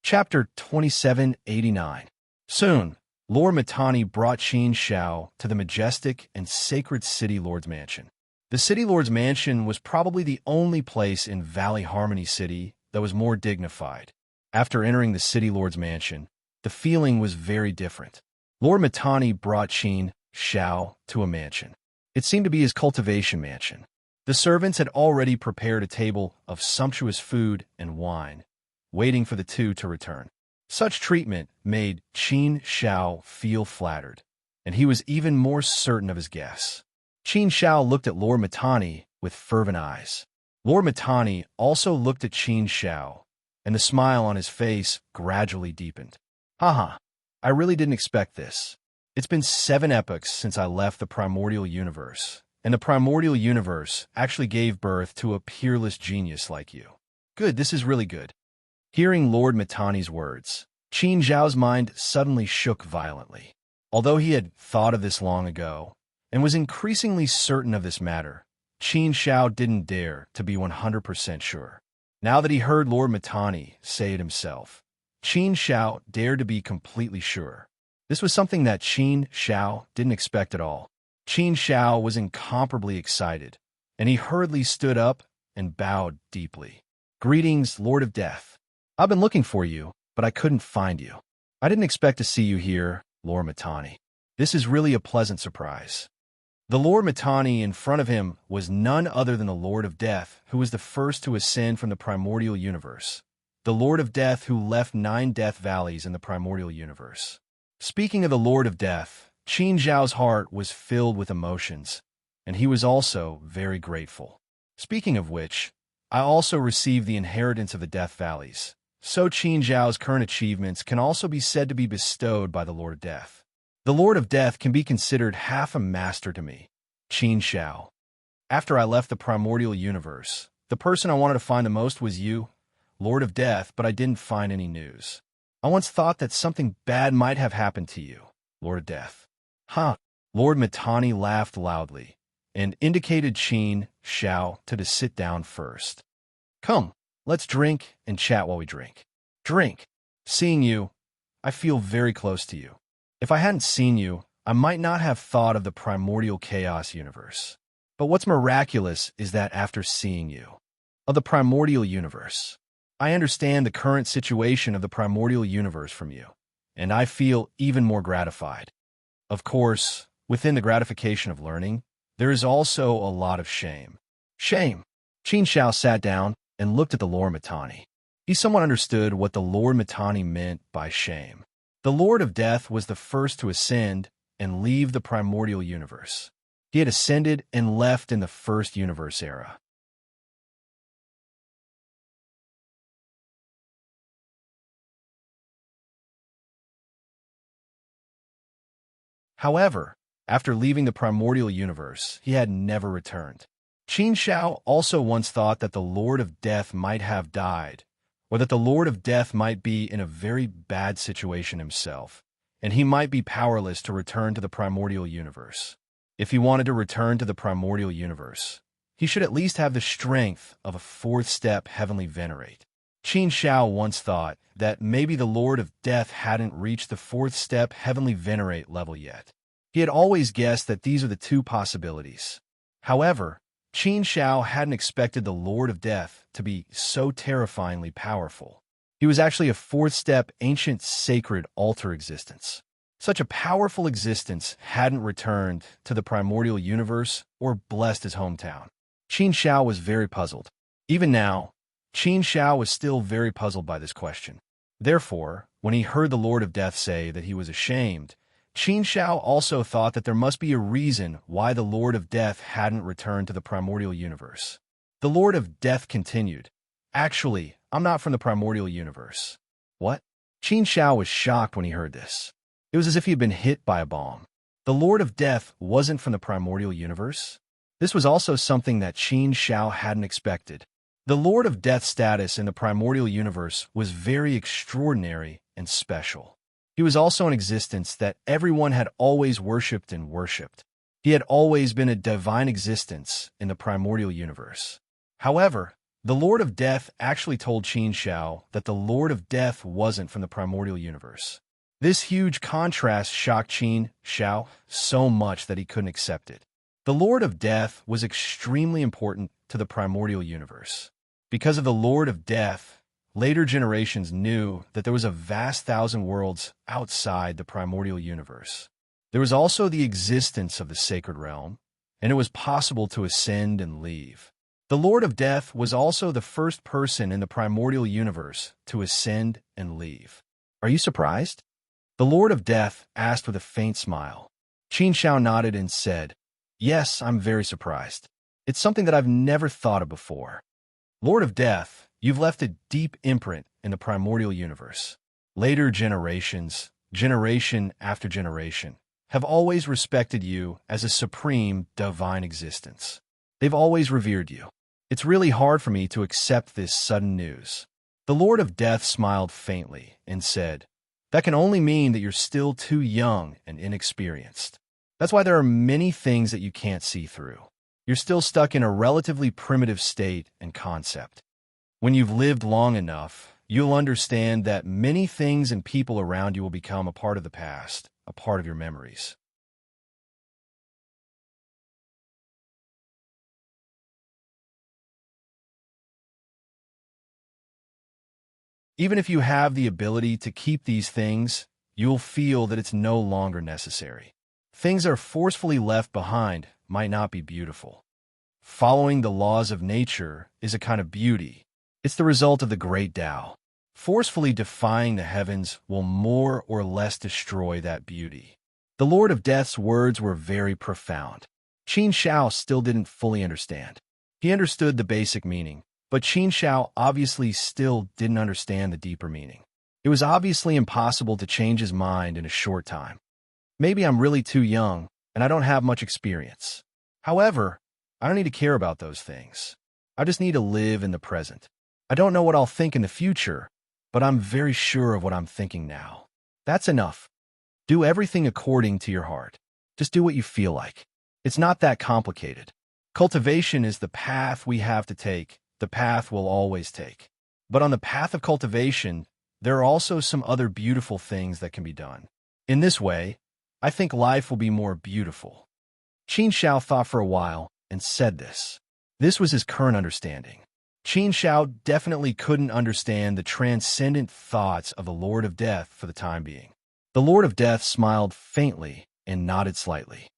Chapter 2789. Soon, Lord Mittani brought Qin Shao to the majestic and sacred City Lord's Mansion. The City Lord's Mansion was probably the only place in Valley Harmony City that was more dignified. After entering the City Lord's Mansion, the feeling was very different. Lord Mittani brought Qin Shao to a mansion. It seemed to be his cultivation mansion. The servants had already prepared a table of sumptuous food and wine, waiting for the two to return. Such treatment made Qin Shao feel flattered, and he was even more certain of his guess. Qin Shao looked at Lord Mittani with fervent eyes. Lord Mittani also looked at Qin Shao, and the smile on his face gradually deepened. "Haha, I really didn't expect this. It's been 7 epochs since I left the primordial universe, and the primordial universe actually gave birth to a peerless genius like you. Good, this is really good." Hearing Lord Mittani's words, Qin Zhao's mind suddenly shook violently. Although he had thought of this long ago and was increasingly certain of this matter, Qin Shao didn't dare to be 100% sure. Now that he heard Lord Mittani say it himself, Qin Shao dared to be completely sure. This was something that Qin Shao didn't expect at all. Qin Shao was incomparably excited, and he hurriedly stood up and bowed deeply. "Greetings, Lord of Death. I've been looking for you, but I couldn't find you. I didn't expect to see you here, Lord Mittani. This is really a pleasant surprise." The Lord Mittani in front of him was none other than the Lord of Death, who was the first to ascend from the primordial universe. The Lord of Death who left 9 death valleys in the primordial universe. Speaking of the Lord of Death, Qin Zhao's heart was filled with emotions, and he was also very grateful. Speaking of which, I also received the inheritance of the Death Valleys, so Qin Zhao's current achievements can also be said to be bestowed by the Lord of Death. The Lord of Death can be considered half a master to me, Qin Zhao. After I left the primordial universe, the person I wanted to find the most was you, Lord of Death, but I didn't find any news. I once thought that something bad might have happened to you, Lord of Death. Huh? Lord Mittani laughed loudly and indicated Qin Zhao to sit down first. "Come, let's drink and chat while we drink." "Drink. Seeing you, I feel very close to you. If I hadn't seen you, I might not have thought of the primordial chaos universe. But what's miraculous is that after seeing you, of the primordial universe, I understand the current situation of the primordial universe from you, and I feel even more gratified. Of course, within the gratification of learning, there is also a lot of shame." "Shame?" Qin Zhao sat down and looked at the Lord Mittani. He somewhat understood what the Lord Mittani meant by shame. The Lord of Death was the first to ascend and leave the primordial universe. He had ascended and left in the first universe era. However, after leaving the primordial universe, he had never returned. Qin Zhao also once thought that the Lord of Death might have died, or that the Lord of Death might be in a very bad situation himself, and he might be powerless to return to the primordial universe. If he wanted to return to the primordial universe, he should at least have the strength of a 4th-step heavenly venerate. Qin Zhao once thought that maybe the Lord of Death hadn't reached the 4th-step heavenly venerate level yet. He had always guessed that these are the 2 possibilities. However, Qin Zhao hadn't expected the Lord of Death to be so terrifyingly powerful. He was actually a 4th-step ancient sacred altar existence. Such a powerful existence hadn't returned to the primordial universe or blessed his hometown. Qin Zhao was very puzzled. Even now, Qin Zhao was still very puzzled by this question. Therefore, when he heard the Lord of Death say that he was ashamed, Qin Zhao also thought that there must be a reason why the Lord of Death hadn't returned to the primordial universe. The Lord of Death continued, "Actually, I'm not from the primordial universe." "What?" Qin Zhao was shocked when he heard this. It was as if he had been hit by a bomb. The Lord of Death wasn't from the primordial universe? This was also something that Qin Zhao hadn't expected. The Lord of Death's status in the primordial universe was very extraordinary and special. He was also an existence that everyone had always worshipped and worshipped. He had always been a divine existence in the primordial universe. However, the Lord of Death actually told Qin Zhao that the Lord of Death wasn't from the primordial universe. This huge contrast shocked Qin Zhao so much that he couldn't accept it. The Lord of Death was extremely important to the primordial universe. Because of the Lord of Death, later generations knew that there was a vast 1,000 worlds outside the primordial universe. There was also the existence of the sacred realm, and it was possible to ascend and leave. The Lord of Death was also the first person in the primordial universe to ascend and leave. "Are you surprised?" The Lord of Death asked with a faint smile. Qin Zhao nodded and said, "Yes, I'm very surprised. It's something that I've never thought of before. Lord of Death, you've left a deep imprint in the primordial universe. Later generations, generation after generation, have always respected you as a supreme divine existence. They've always revered you. It's really hard for me to accept this sudden news." The Lord of Death smiled faintly and said, "That can only mean that you're still too young and inexperienced. That's why there are many things that you can't see through. You're still stuck in a relatively primitive state and concept. When you've lived long enough, you'll understand that many things and people around you will become a part of the past, a part of your memories. Even if you have the ability to keep these things, you'll feel that it's no longer necessary. Things that are forcefully left behind might not be beautiful. Following the laws of nature is a kind of beauty. It's the result of the great Tao. Forcefully defying the heavens will more or less destroy that beauty. The Lord of Death's words were very profound. Qin Shao still didn't fully understand. He understood the basic meaning, but Qin Shao obviously still didn't understand the deeper meaning. It was obviously impossible to change his mind in a short time. Maybe I'm really too young, and I don't have much experience. However, I don't need to care about those things. I just need to live in the present. I don't know what I'll think in the future, but I'm very sure of what I'm thinking now. That's enough. Do everything according to your heart. Just do what you feel like. It's not that complicated. Cultivation is the path we have to take, the path we'll always take. But on the path of cultivation, there are also some other beautiful things that can be done. In this way, I think life will be more beautiful. Qin Shao thought for a while and said this. This was his current understanding. Qin Shao definitely couldn't understand the transcendent thoughts of the Lord of Death for the time being. The Lord of Death smiled faintly and nodded slightly.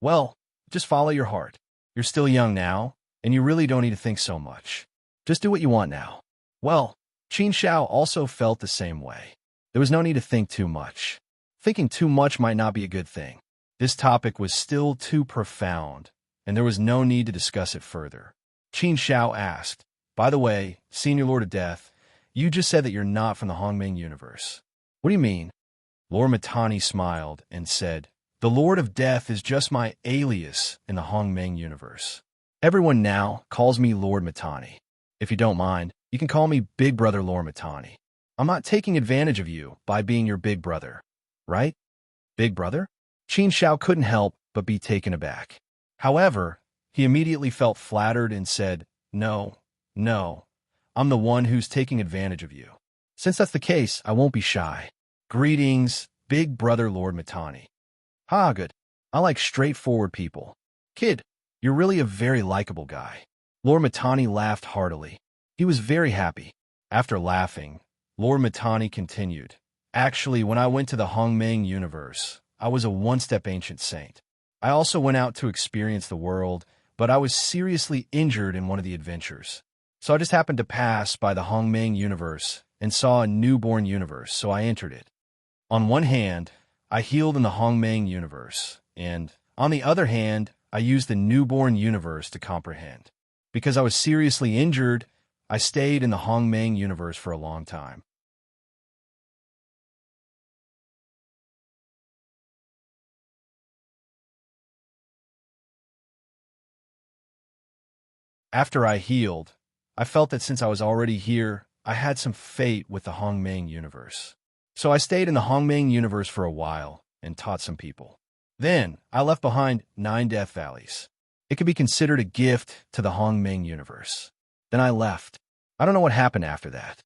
Well, just follow your heart. You're still young now, and you really don't need to think so much. Just do what you want now. Well, Qin Shao also felt the same way. There was no need to think too much. Thinking too much might not be a good thing. This topic was still too profound, and there was no need to discuss it further. Qin Shao asked, by the way, Senior Lord of Death, you just said that you're not from the Hongmeng universe. What do you mean? Lord Mittani smiled and said, the Lord of Death is just my alias in the Hongmeng universe. Everyone now calls me Lord Mittani. If you don't mind, you can call me Big Brother Lord Mittani. I'm not taking advantage of you by being your big brother, right? Big brother? Qin Shao couldn't help but be taken aback. However, he immediately felt flattered and said, No, I'm the one who's taking advantage of you. Since that's the case, I won't be shy. Greetings, Big Brother Lord Mittani. Ha, good. I like straightforward people. Kid, you're really a very likable guy. Lord Mittani laughed heartily. He was very happy. After laughing, Lord Mittani continued, actually, when I went to the Hongmeng universe, I was a one-step ancient saint. I also went out to experience the world, but I was seriously injured in one of the adventures. So I just happened to pass by the Hongmeng universe and saw a newborn universe, so I entered it. On one hand, I healed in the Hongmeng universe, and on the other hand, I used the newborn universe to comprehend. Because I was seriously injured, I stayed in the Hongmeng universe for a long time. After I healed, I felt that since I was already here, I had some fate with the Hongmeng universe. So I stayed in the Hongmeng universe for a while and taught some people. Then, I left behind 9 Death Valleys. It could be considered a gift to the Hongmeng universe. Then I left. I don't know what happened after that.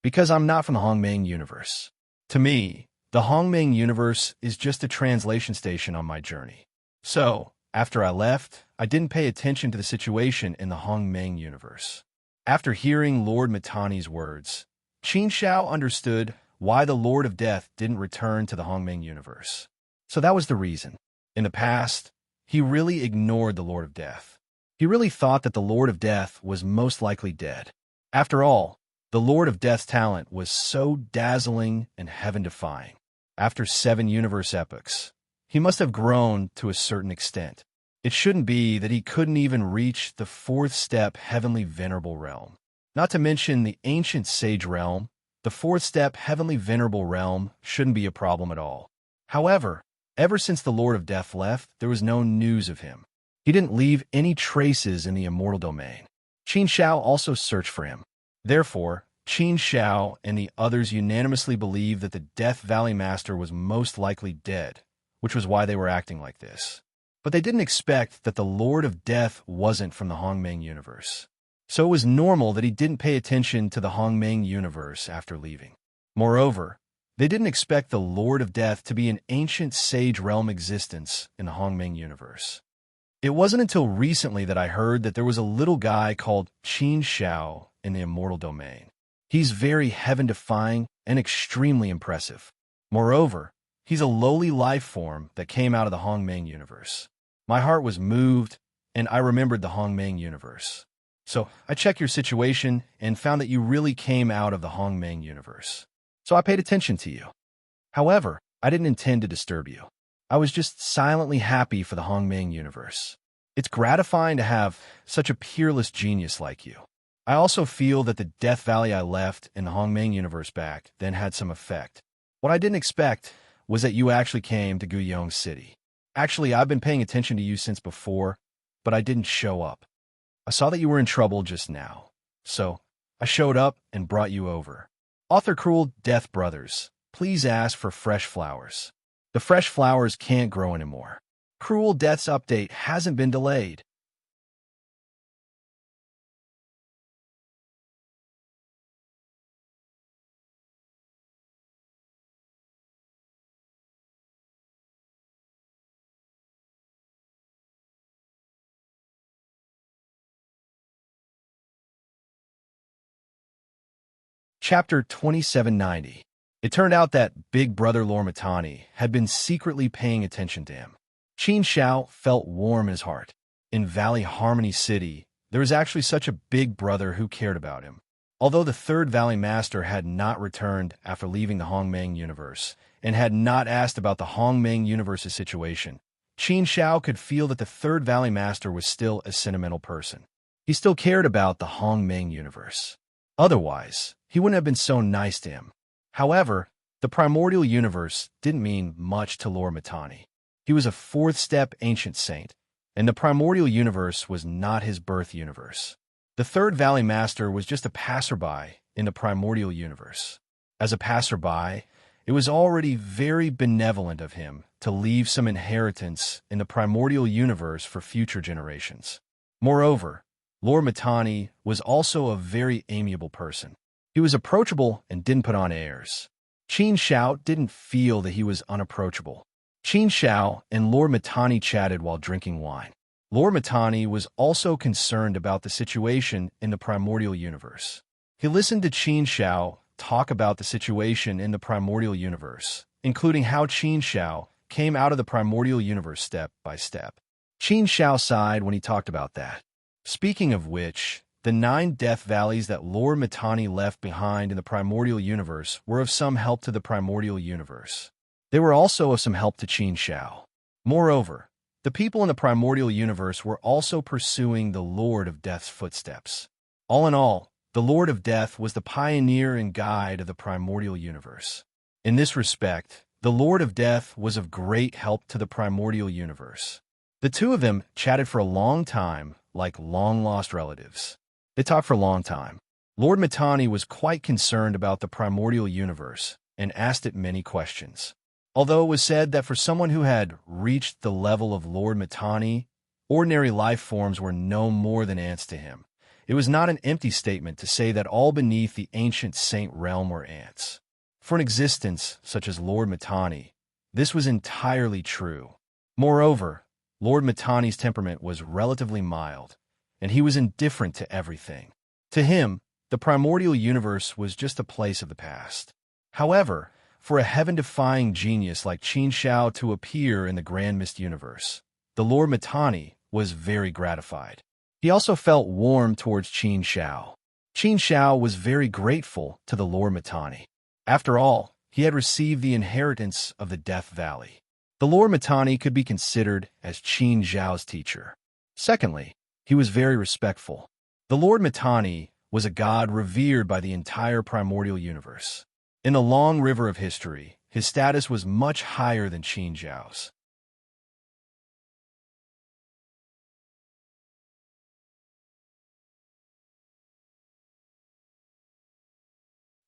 Because I'm not from the Hongmeng universe. To me, the Hongmeng universe is just a translation station on my journey. So, after I left, I didn't pay attention to the situation in the Hongmeng universe. After hearing Lord Mittani's words, Qin Shao understood why the Lord of Death didn't return to the Hongmeng universe. So that was the reason. In the past, he really ignored the Lord of Death. He really thought that the Lord of Death was most likely dead. After all, the Lord of Death's talent was so dazzling and heaven-defying. After 7 universe epochs, he must have grown to a certain extent. It shouldn't be that he couldn't even reach the 4th step Heavenly Venerable Realm. Not to mention the Ancient Sage Realm, the 4th step Heavenly Venerable Realm shouldn't be a problem at all. However, ever since the Lord of Death left, there was no news of him. He didn't leave any traces in the immortal domain. Qin Shao also searched for him. Therefore, Qin Shao and the others unanimously believed that the Death Valley Master was most likely dead, which was why they were acting like this. But they didn't expect that the Lord of Death wasn't from the Hongmeng universe. So it was normal that he didn't pay attention to the Hongmeng universe after leaving. Moreover, they didn't expect the Lord of Death to be an ancient sage realm existence in the Hongmeng universe. It wasn't until recently that I heard that there was a little guy called Qin Shao in the immortal domain. He's very heaven-defying and extremely impressive. Moreover, he's a lowly life form that came out of the Hongmeng universe. My heart was moved, and I remembered the Hongmeng universe. So I checked your situation and found that you really came out of the Hongmeng universe. So I paid attention to you. However, I didn't intend to disturb you. I was just silently happy for the Hongmeng universe. It's gratifying to have such a peerless genius like you. I also feel that the Death Valley I left in the Hongmeng universe back then had some effect. What I didn't expect was that you actually came to Guyong City. Actually, I've been paying attention to you since before, but I didn't show up. I saw that you were in trouble just now, so I showed up and brought you over. Author Cruel Death Brothers, please ask for fresh flowers. The fresh flowers can't grow anymore. Cruel Death's update hasn't been delayed. Chapter 2790. It turned out that Big Brother Lormatani had been secretly paying attention to him. Qin Xiao felt warm in his heart. In Valley Harmony City, there was actually such a big brother who cared about him. Although the Third Valley Master had not returned after leaving the Hongmeng universe, and had not asked about the Hongmeng universe's situation, Qin Xiao could feel that the Third Valley Master was still a sentimental person. He still cared about the Hongmeng universe. Otherwise, he wouldn't have been so nice to him. However, the primordial universe didn't mean much to Lord Matani. He was a fourth-step ancient saint, and the primordial universe was not his birth universe. The Third Valley Master was just a passerby in the primordial universe. As a passerby, it was already very benevolent of him to leave some inheritance in the primordial universe for future generations. Moreover, Lord Matani was also a very amiable person. He was approachable and didn't put on airs. Qin Xiao didn't feel that he was unapproachable. Qin Xiao and Lord Matani chatted while drinking wine. Lord Matani was also concerned about the situation in the primordial universe. He listened to Qin Xiao talk about the situation in the primordial universe, including how Qin Xiao came out of the primordial universe step by step. Qin Xiao sighed when he talked about that. Speaking of which, the 9 Death Valleys that Lord Matani left behind in the primordial universe were of some help to the primordial universe. They were also of some help to Qin Xiao. Moreover, the people in the primordial universe were also pursuing the Lord of Death's footsteps. All in all, the Lord of Death was the pioneer and guide of the primordial universe. In this respect, the Lord of Death was of great help to the primordial universe. The two of them chatted for a long time, like long-lost relatives. They talked for a long time. Lord Matani was quite concerned about the primordial universe and asked it many questions. Although it was said that for someone who had reached the level of Lord Matani, ordinary life forms were no more than ants to him, it was not an empty statement to say that all beneath the ancient saint realm were ants. For an existence such as Lord Matani, this was entirely true. Moreover, Lord Matani's temperament was relatively mild, and he was indifferent to everything. To him, the primordial universe was just a place of the past. However, for a heaven-defying genius like Qin Xiao to appear in the Grand Mist universe, the Lord Matani was very gratified. He also felt warm towards Qin Xiao. Qin Xiao was very grateful to the Lord Matani. After all, he had received the inheritance of the Death Valley. The Lord Matani could be considered as Qin Xiao's teacher. Secondly, he was very respectful. The Lord Matani was a god revered by the entire primordial universe. In the long river of history, his status was much higher than Qin Xiao's.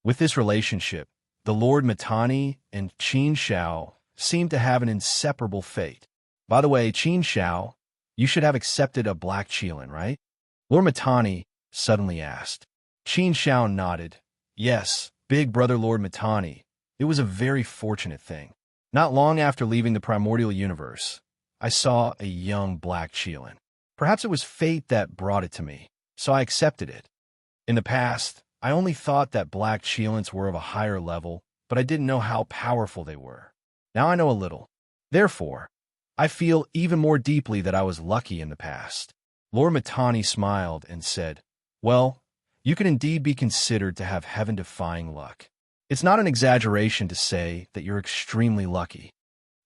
With this relationship, the Lord Matani and Qin Xiao seemed to have an inseparable fate. By the way, Qin Xiao, you should have accepted a black Qilin, right? Lord Matani suddenly asked. Qin Xiao nodded. Yes, big brother Lord Matani. It was a very fortunate thing. Not long after leaving the primordial universe, I saw a young black Qilin. Perhaps it was fate that brought it to me, so I accepted it. In the past, I only thought that black cheelants were of a higher level, but I didn't know how powerful they were. Now I know a little. Therefore, I feel even more deeply that I was lucky in the past." Lord Mittani smiled and said, "Well, you can indeed be considered to have heaven-defying luck. It's not an exaggeration to say that you're extremely lucky.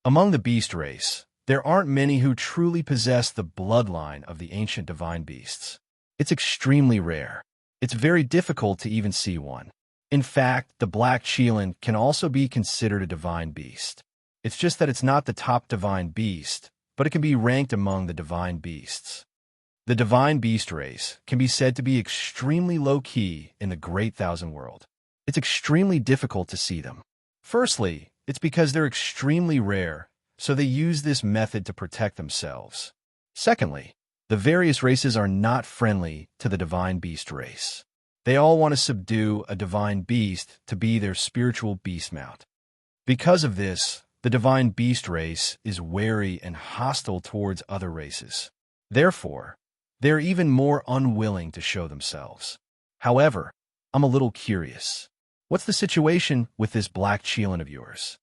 Among the beast race, there aren't many who truly possess the bloodline of the ancient divine beasts. It's extremely rare. It's very difficult to even see one. In fact, the black cheelant can also be considered a divine beast. It's just that it's not the top divine beast, but it can be ranked among the divine beasts. The divine beast race can be said to be extremely low-key in the Great Thousand World. It's extremely difficult to see them. Firstly, it's because they're extremely rare, so they use this method to protect themselves. Secondly, the various races are not friendly to the divine beast race. They all want to subdue a divine beast to be their spiritual beast mount. Because of this, the divine beast race is wary and hostile towards other races. Therefore, they're even more unwilling to show themselves. However, I'm a little curious. What's the situation with this black cheelant of yours?"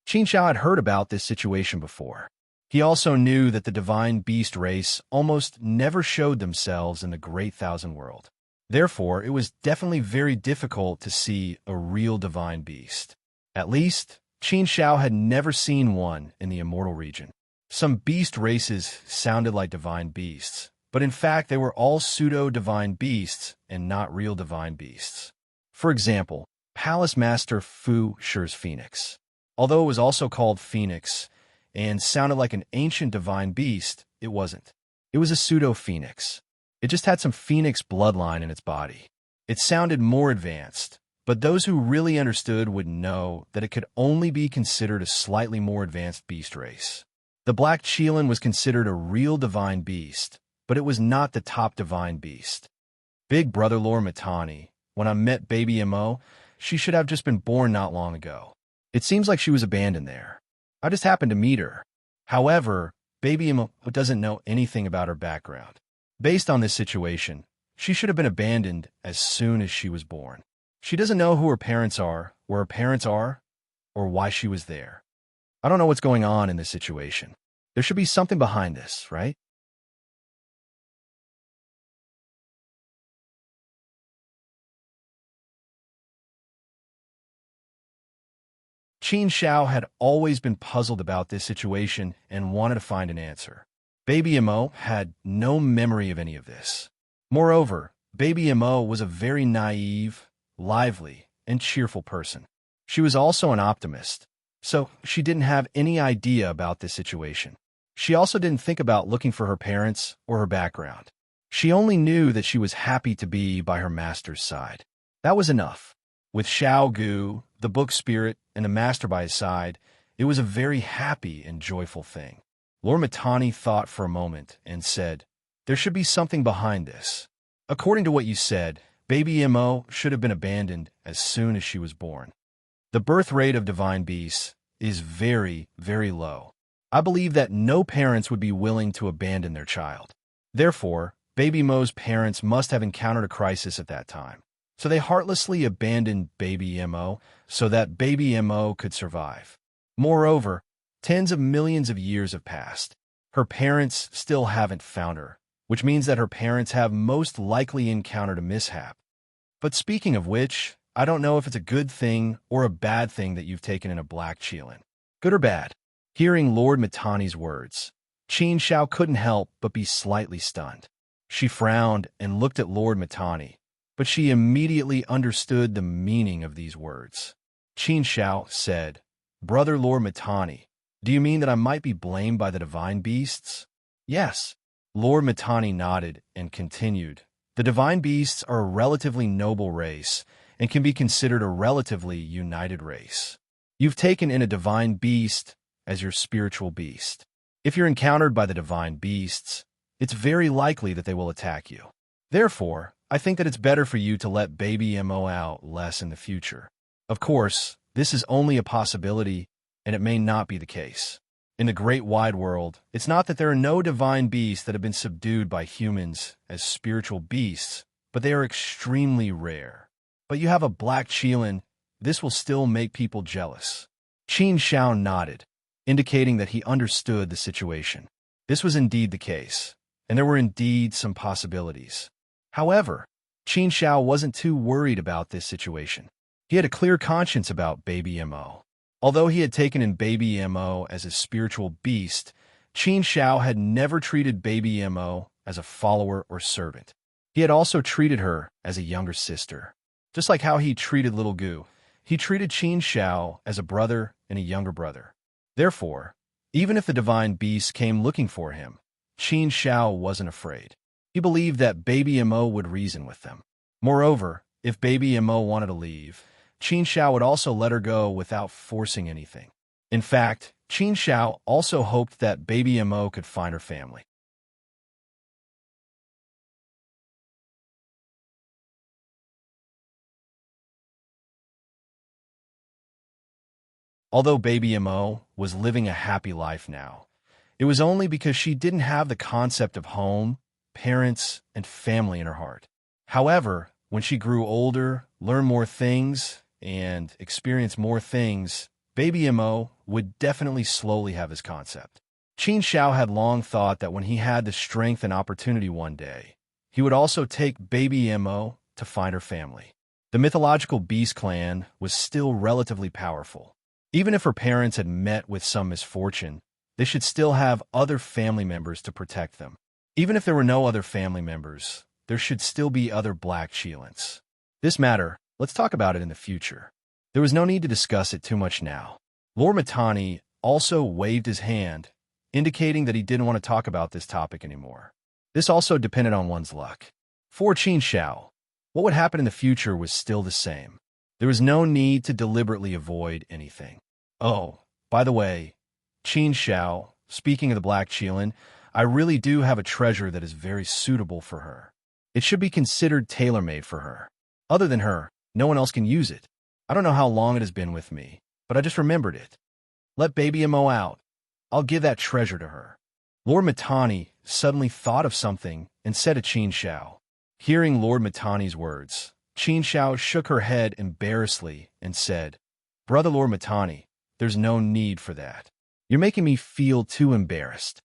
Qin Xiao had heard about this situation before. He also knew that the divine beast race almost never showed themselves in the Great Thousand World. Therefore, it was definitely very difficult to see a real divine beast. At least, Qin Xiao had never seen one in the immortal region. Some beast races sounded like divine beasts, but in fact they were all pseudo-divine beasts and not real divine beasts. For example, Palace Master Fu Shi's Phoenix. Although it was also called Phoenix and sounded like an ancient divine beast, it wasn't. It was a pseudo-phoenix. It just had some phoenix bloodline in its body. It sounded more advanced, but those who really understood would know that it could only be considered a slightly more advanced beast race. The black cheelant was considered a real divine beast, but it was not the top divine beast. Big brother Lord Mittani, when I met baby Mo, she should have just been born not long ago. It seems like she was abandoned there. I just happened to meet her. However, baby Mo doesn't know anything about her background. Based on this situation, she should have been abandoned as soon as she was born. She doesn't know who her parents are, where her parents are, or why she was there. I don't know what's going on in this situation. There should be something behind this, right? Qin Xiao had always been puzzled about this situation and wanted to find an answer. Baby Mo had no memory of any of this. Moreover, Baby Mo was a very naive, lively, and cheerful person. She was also an optimist, so she didn't have any idea about this situation. She also didn't think about looking for her parents or her background. She only knew that she was happy to be by her master's side. That was enough. With Xiao Gu, the book spirit, and the master by his side, it was a very happy and joyful thing. Lord Mittani thought for a moment and said, "There should be something behind this. According to what you said, baby Mo should have been abandoned as soon as she was born. The birth rate of divine beasts is very, very low. I believe that no parents would be willing to abandon their child. Therefore, baby Mo's parents must have encountered a crisis at that time. So they heartlessly abandoned baby Mo so that baby Mo could survive. Moreover, tens of millions of years have passed. Her parents still haven't found her, which means that her parents have most likely encountered a mishap. But speaking of which, I don't know if it's a good thing or a bad thing that you've taken in a black cheelant. Good or bad?" Hearing Lord Mittani's words, Qin Xiao couldn't help but be slightly stunned. She frowned and looked at Lord Mittani, but she immediately understood the meaning of these words. Qin Xiao said, "Brother Lord Mittani, do you mean that I might be blamed by the divine beasts?" "Yes." Lord Mittani nodded and continued, "The divine beasts are a relatively noble race and can be considered a relatively united race. You've taken in a divine beast as your spiritual beast. If you're encountered by the divine beasts, it's very likely that they will attack you. Therefore, I think that it's better for you to let baby Mo out less in the future. Of course, this is only a possibility, and it may not be the case. In the great wide world, it's not that there are no divine beasts that have been subdued by humans as spiritual beasts, but they are extremely rare. but you have a black Qilin. This will still make people jealous. Qin Shao nodded, indicating that he understood the situation. This was indeed the case, and there were indeed some possibilities. However, Qin Shao wasn't too worried about this situation. He had a clear conscience about Baby Mo. Although he had taken in Baby Mo as a spiritual beast, Qin Shao had never treated Baby Mo as a follower or servant. He had also treated her as a younger sister. Just like how he treated Little Gu, he treated Qin Shao as a brother and a younger brother. Therefore, even if the divine beast came looking for him, Qin Shao wasn't afraid. He believed that Baby Mo would reason with them. Moreover, if Baby Mo wanted to leave, Qin Shao would also let her go without forcing anything. In fact, Qin Shao also hoped that Baby Mo could find her family. Although Baby Mo was living a happy life now, it was only because she didn't have the concept of home, parents, and family in her heart. However, when she grew older, learned more things, and experienced more things, Baby Mo would definitely slowly have his concept. Qin Shao had long thought that when he had the strength and opportunity one day, he would also take Baby Mo to find her family. The mythological beast clan was still relatively powerful. Even if her parents had met with some misfortune, they should still have other family members to protect them. Even if there were no other family members, there should still be other black Qilins. This matter, let's talk about it in the future. There was no need to discuss it too much now. Lord Mittani also waved his hand, indicating that he didn't want to talk about this topic anymore. This also depended on one's luck. For Qin Shao, what would happen in the future was still the same. There was no need to deliberately avoid anything. Oh, by the way, Qin Shao, speaking of the black Qilin, I really do have a treasure that is very suitable for her. It should be considered tailor-made for her. Other than her, no one else can use it. I don't know how long it has been with me, but I just remembered it. Let Baby Mo out. I'll give that treasure to her. Lord Mittani suddenly thought of something and said to Qin Shao. Hearing Lord Mittani's words, Qin Shao shook her head embarrassedly and said, Brother Lord Mittani, there's no need for that. You're making me feel too embarrassed.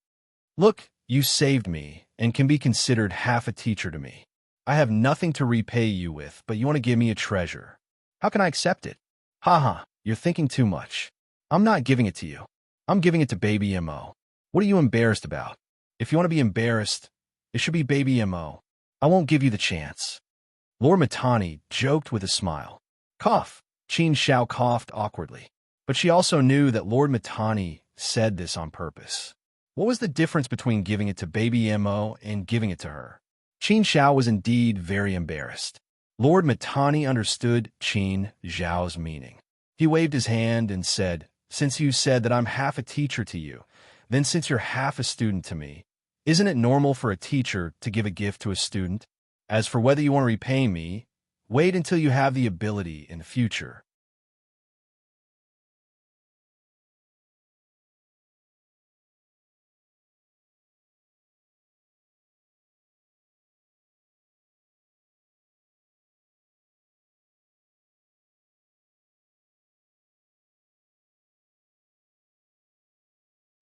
Look, you saved me and can be considered half a teacher to me. I have nothing to repay you with, but you want to give me a treasure. How can I accept it? Haha, you're thinking too much. I'm not giving it to you. I'm giving it to Baby Mo. What are you embarrassed about? If you want to be embarrassed, it should be Baby Mo. I won't give you the chance. Lord Mittani joked with a smile. Cough. Qin Shao coughed awkwardly. But she also knew that Lord Mittani said this on purpose. What was the difference between giving it to Baby Mo and giving it to her? Qin Shao was indeed very embarrassed. Lord Mittani understood Qin Zhao's meaning. He waved his hand and said, Since you said that I'm half a teacher to you, then since you're half a student to me, isn't it normal for a teacher to give a gift to a student? As for whether you want to repay me, wait until you have the ability in the future.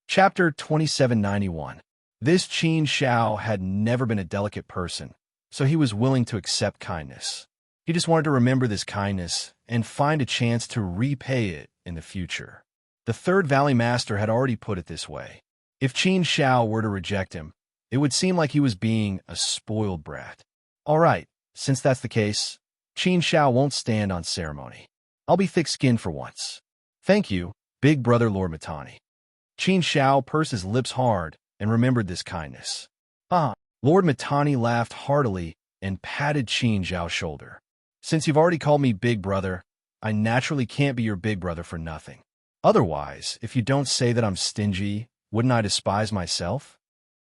Chapter 2791. This Qin Shao had never been a delicate person, so he was willing to accept kindness. He just wanted to remember this kindness and find a chance to repay it in the future. The Third Valley Master had already put it this way. If Qin Shao were to reject him, it would seem like he was being a spoiled brat. All right, since that's the case, Qin Shao won't stand on ceremony. I'll be thick-skinned for once. Thank you, big brother Lord Mittani. Qin Shao pursed his lips hard and remembered this kindness. Lord Mittani laughed heartily and patted Qin Zhao's shoulder. Since you've already called me big brother, I naturally can't be your big brother for nothing. Otherwise, if you don't say that I'm stingy, wouldn't I despise myself?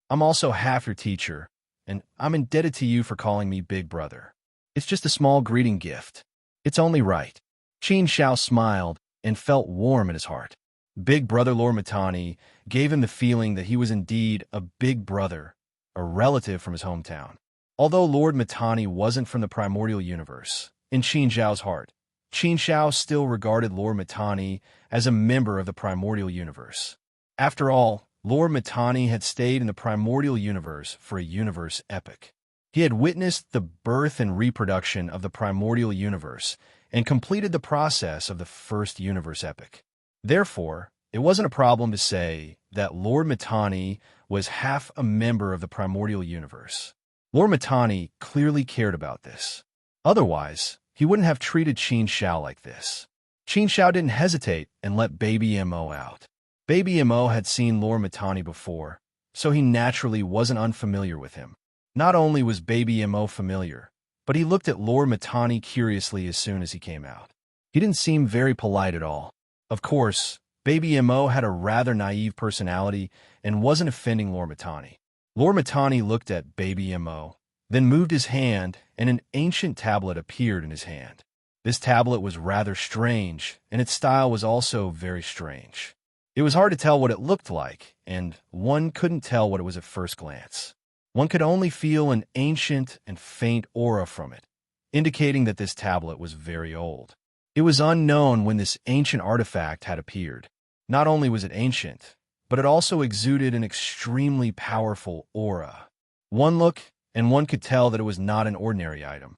I'm also half your teacher, and I'm indebted to you for calling me big brother. It's just a small greeting gift. It's only right. Qin Shao smiled and felt warm in his heart. Big brother Lord Mittani gave him the feeling that he was indeed a big brother, a relative from his hometown. Although Lord Mittani wasn't from the primordial universe, In Qin Zhao's heart, Qin Zhao still regarded Lord Mittani as a member of the primordial universe. After all, Lord Mittani had stayed in the primordial universe for a universe epoch. He had witnessed the birth and reproduction of the primordial universe and completed the process of the first universe epoch. Therefore, it wasn't a problem to say that Lord Mittani was half a member of the primordial universe. Lord Mittani clearly cared about this. Otherwise, he wouldn't have treated Qin Zhao like this. Qin Zhao didn't hesitate and let Baby Mo out. Baby Mo had seen Lord Mittani before, so he naturally wasn't unfamiliar with him. Not only was Baby Mo familiar, but he looked at Lord Mittani curiously as soon as he came out. He didn't seem very polite at all. Of course, Baby Mo had a rather naive personality and wasn't offending Lord Mittani. Lord Mittani looked at Baby Mo, then moved his hand, and an ancient tablet appeared in his hand. This tablet was rather strange, and its style was also very strange. It was hard to tell what it looked like, and one couldn't tell what it was at first glance. One could only feel an ancient and faint aura from it, indicating that this tablet was very old. It was unknown when this ancient artifact had appeared. Not only was it ancient, but it also exuded an extremely powerful aura. One look, and one could tell that it was not an ordinary item.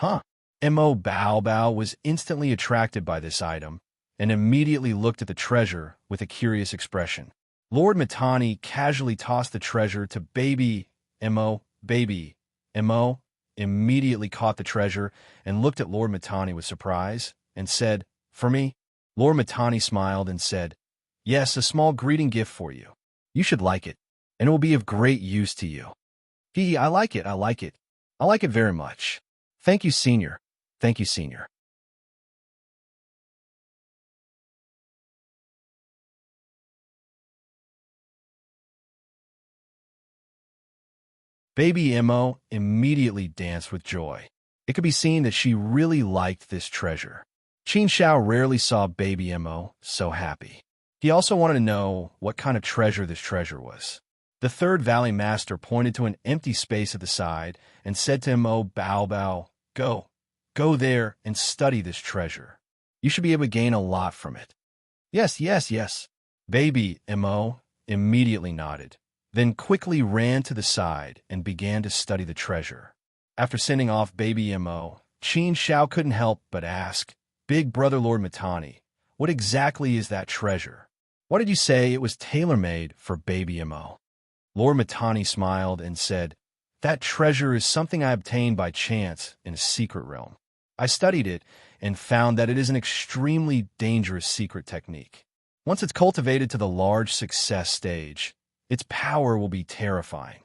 Mo Bao Bao was instantly attracted by this item and immediately looked at the treasure with a curious expression. Lord Mittani casually tossed the treasure to Baby Mo. Baby Mo immediately caught the treasure and looked at Lord Mittani with surprise and said, "For me?" Lord Mittani smiled and said, "Yes, a small greeting gift for you. You should like it, and it will be of great use to you." I like it. I like it. I like it very much. Thank you, Senior. Thank you, Senior. Baby Mo immediately danced with joy. It could be seen that she really liked this treasure. Qin Zhao rarely saw Baby Mo so happy. He also wanted to know what kind of treasure this treasure was. The third Valley Master pointed to an empty space at the side and said to Mo Bao Bao, Go there and study this treasure. You should be able to gain a lot from it." Yes. Baby Mo immediately nodded, then quickly ran to the side and began to study the treasure. After sending off Baby Mo, Qin Zhao couldn't help but ask, "Big brother Lord Mittani, what exactly is that treasure? Why did you say it was tailor-made for Baby Mo?" Lord Mittani smiled and said, "That treasure is something I obtained by chance in a secret realm. I studied it and found that it is an extremely dangerous secret technique. Once it's cultivated to the large success stage, its power will be terrifying.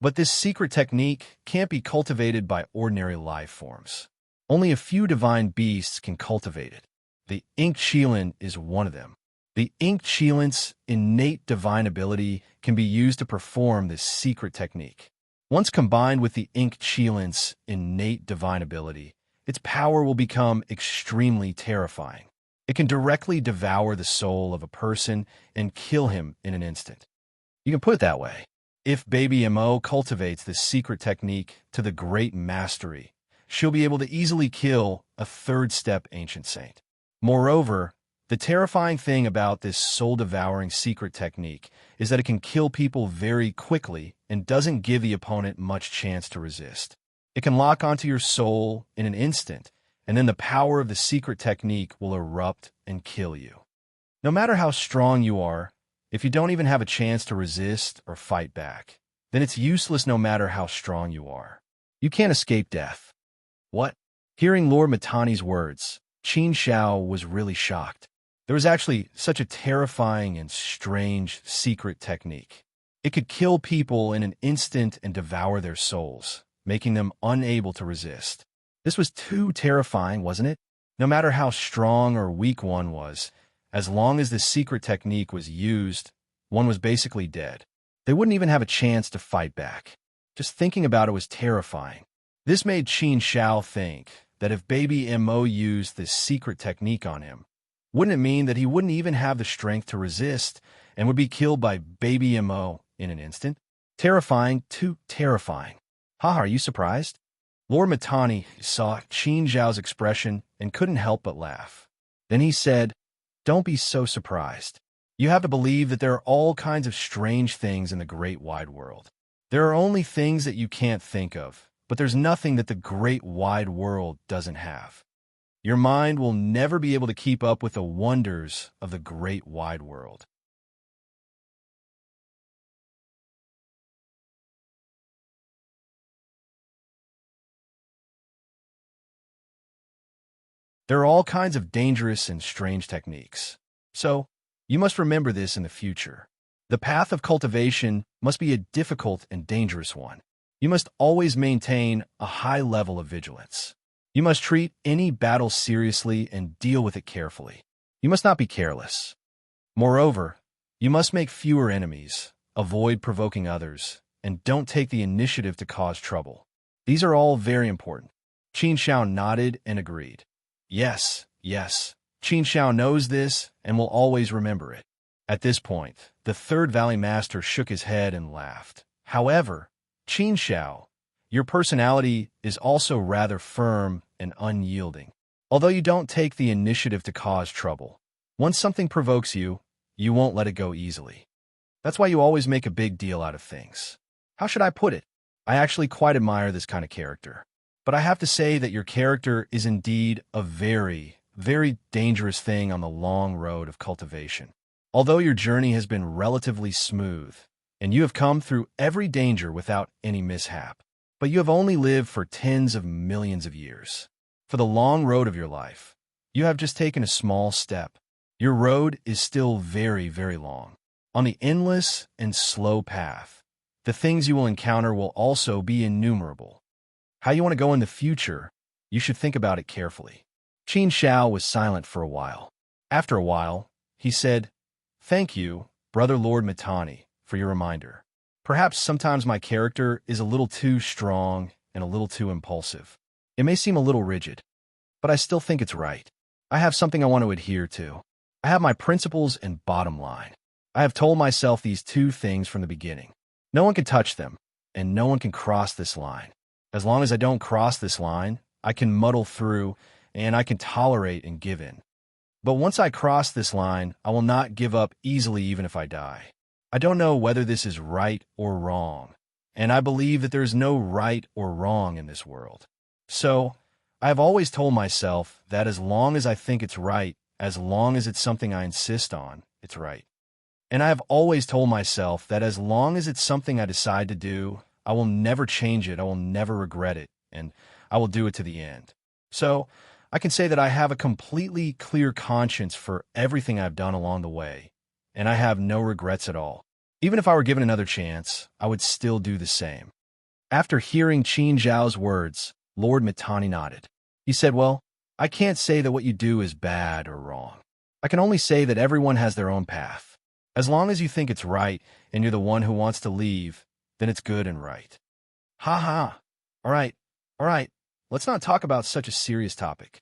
But this secret technique can't be cultivated by ordinary life forms. Only a few divine beasts can cultivate it. The ink Qilin is one of them. The ink Qilin's innate divine ability can be used to perform this secret technique. Once combined with the ink Qilin's innate divine ability, its power will become extremely terrifying. It can directly devour the soul of a person and kill him in an instant. You can put it that way. If Baby Mo cultivates this secret technique to the great mastery, she'll be able to easily kill a third-step ancient saint. Moreover, the terrifying thing about this soul-devouring secret technique is that it can kill people very quickly and doesn't give the opponent much chance to resist. It can lock onto your soul in an instant, and then the power of the secret technique will erupt and kill you. No matter how strong you are, if you don't even have a chance to resist or fight back, then it's useless no matter how strong you are. You can't escape death." What? Hearing Lord Mittani's words, Qin Zhao was really shocked. There was actually such a terrifying and strange secret technique. It could kill people in an instant and devour their souls, making them unable to resist. This was too terrifying, wasn't it? No matter how strong or weak one was, as long as this secret technique was used, one was basically dead. They wouldn't even have a chance to fight back. Just thinking about it was terrifying. This made Qin Zhao think that if Baby Mo used this secret technique on him, wouldn't it mean that he wouldn't even have the strength to resist and would be killed by Baby Mo in an instant? Terrifying, too terrifying. Are you surprised? Lord Mittani saw Qin Zhao's expression and couldn't help but laugh. Then he said, "Don't be so surprised. You have to believe that there are all kinds of strange things in the great wide world. There are only things that you can't think of, but there's nothing that the great wide world doesn't have. Your mind will never be able to keep up with the wonders of the great wide world." There are all kinds of dangerous and strange techniques. So, you must remember this in the future. The path of cultivation must be a difficult and dangerous one. You must always maintain a high level of vigilance. You must treat any battle seriously and deal with it carefully. You must not be careless. Moreover, you must make fewer enemies, avoid provoking others, and don't take the initiative to cause trouble. These are all very important. Qin Shao nodded and agreed. Yes, yes. Qin Shao knows this and will always remember it. At this point, the Third Valley Master shook his head and laughed. However, Qin Shao, your personality is also rather firm and unyielding. Although you don't take the initiative to cause trouble, once something provokes you, you won't let it go easily. That's why you always make a big deal out of things. How should I put it? I actually quite admire this kind of character. But I have to say that your character is indeed a very, very dangerous thing on the long road of cultivation. Although your journey has been relatively smooth, and you have come through every danger without any mishap, but you have only lived for tens of millions of years. For the long road of your life, you have just taken a small step. Your road is still very, very long. On the endless and slow path, the things you will encounter will also be innumerable. How you want to go in the future, you should think about it carefully. Qin Shao was silent for a while. After a while, he said, "Thank you, Brother Lord Mittani, for your reminder. Perhaps sometimes my character is a little too strong and a little too impulsive. It may seem a little rigid, but I still think it's right. I have something I want to adhere to. I have my principles and bottom line. I have told myself these two things from the beginning. No one can touch them, and no one can cross this line. As long as I don't cross this line, I can muddle through, and I can tolerate and give in. But once I cross this line, I will not give up easily even if I die. I don't know whether this is right or wrong, and I believe that there is no right or wrong in this world. So, I have always told myself that as long as I think it's right, as long as it's something I insist on, it's right. And I have always told myself that as long as it's something I decide to do, I will never change it, I will never regret it, and I will do it to the end. So, I can say that I have a completely clear conscience for everything I've done along the way, and I have no regrets at all. Even if I were given another chance, I would still do the same." After hearing Qin Zhao's words, Lord Mittani nodded. He said, "Well, I can't say that what you do is bad or wrong. I can only say that everyone has their own path. As long as you think it's right and you're the one who wants to leave, then it's good and right." Ha ha. All right. Let's not talk about such a serious topic.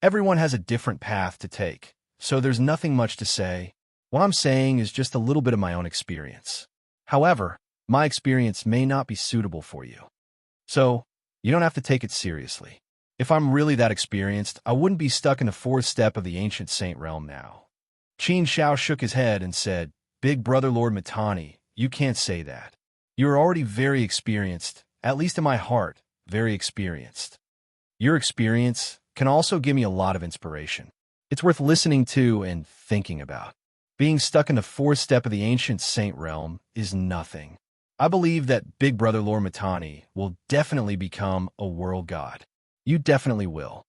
Everyone has a different path to take, so there's nothing much to say. What I'm saying is just a little bit of my own experience. However, my experience may not be suitable for you. So, you don't have to take it seriously. If I'm really that experienced, I wouldn't be stuck in the fourth step of the ancient saint realm now. Qin Shao shook his head and said, "Big brother Lord Mittani, you can't say that. You are already very experienced, at least in my heart, very experienced. Your experience can also give me a lot of inspiration. It's worth listening to and thinking about. Being stuck in the fourth step of the ancient saint realm is nothing. I believe that Big Brother Lord Mittani will definitely become a world god. You definitely will."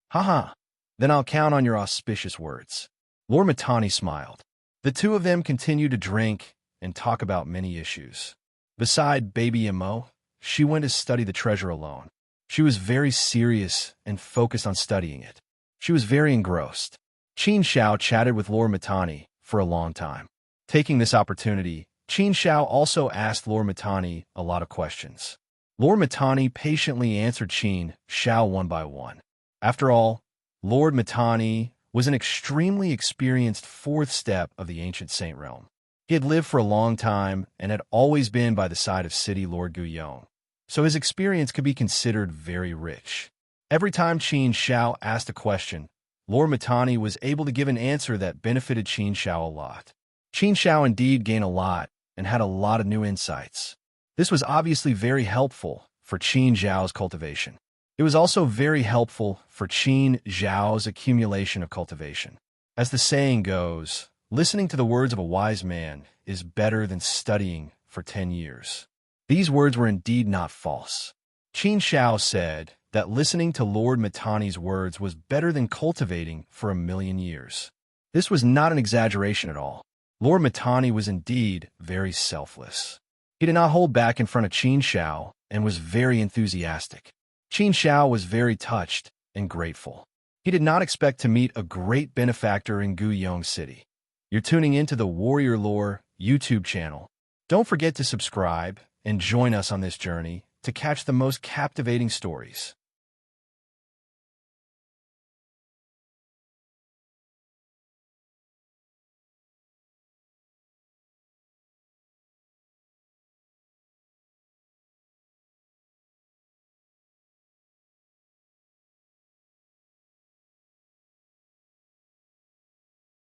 Haha. Then I'll count on your auspicious words. Lord Mittani smiled. The two of them continued to drink and talk about many issues. Beside baby Imo, she went to study the treasure alone. She was very serious and focused on studying it. She was very engrossed. Qin Shao chatted with Lord Mittani for a long time. Taking this opportunity, Qin Shao also asked Lord Mittani a lot of questions. Lord Mittani patiently answered Qin Shao one by one. After all, Lord Mittani was an extremely experienced fourth step of the ancient saint realm. He had lived for a long time and had always been by the side of city Lord Guiyong, so his experience could be considered very rich. Every time Qin Shao asked a question, Lord Mittani was able to give an answer that benefited Qin Shao a lot. Qin Shao indeed gained a lot and had a lot of new insights. This was obviously very helpful for Qin Zhao's cultivation. It was also very helpful for Qin Zhao's accumulation of cultivation. As the saying goes, listening to the words of a wise man is better than studying for 10 years. These words were indeed not false. Qin Shao said that listening to Lord Mittani's words was better than cultivating for 1,000,000 years. This was not an exaggeration at all. Lord Mittani was indeed very selfless. He did not hold back in front of Qin Shao and was very enthusiastic. Qin Shao was very touched and grateful. He did not expect to meet a great benefactor in Guiyong City. You're tuning into the Warrior Lore YouTube channel. Don't forget to subscribe and join us on this journey to catch the most captivating stories.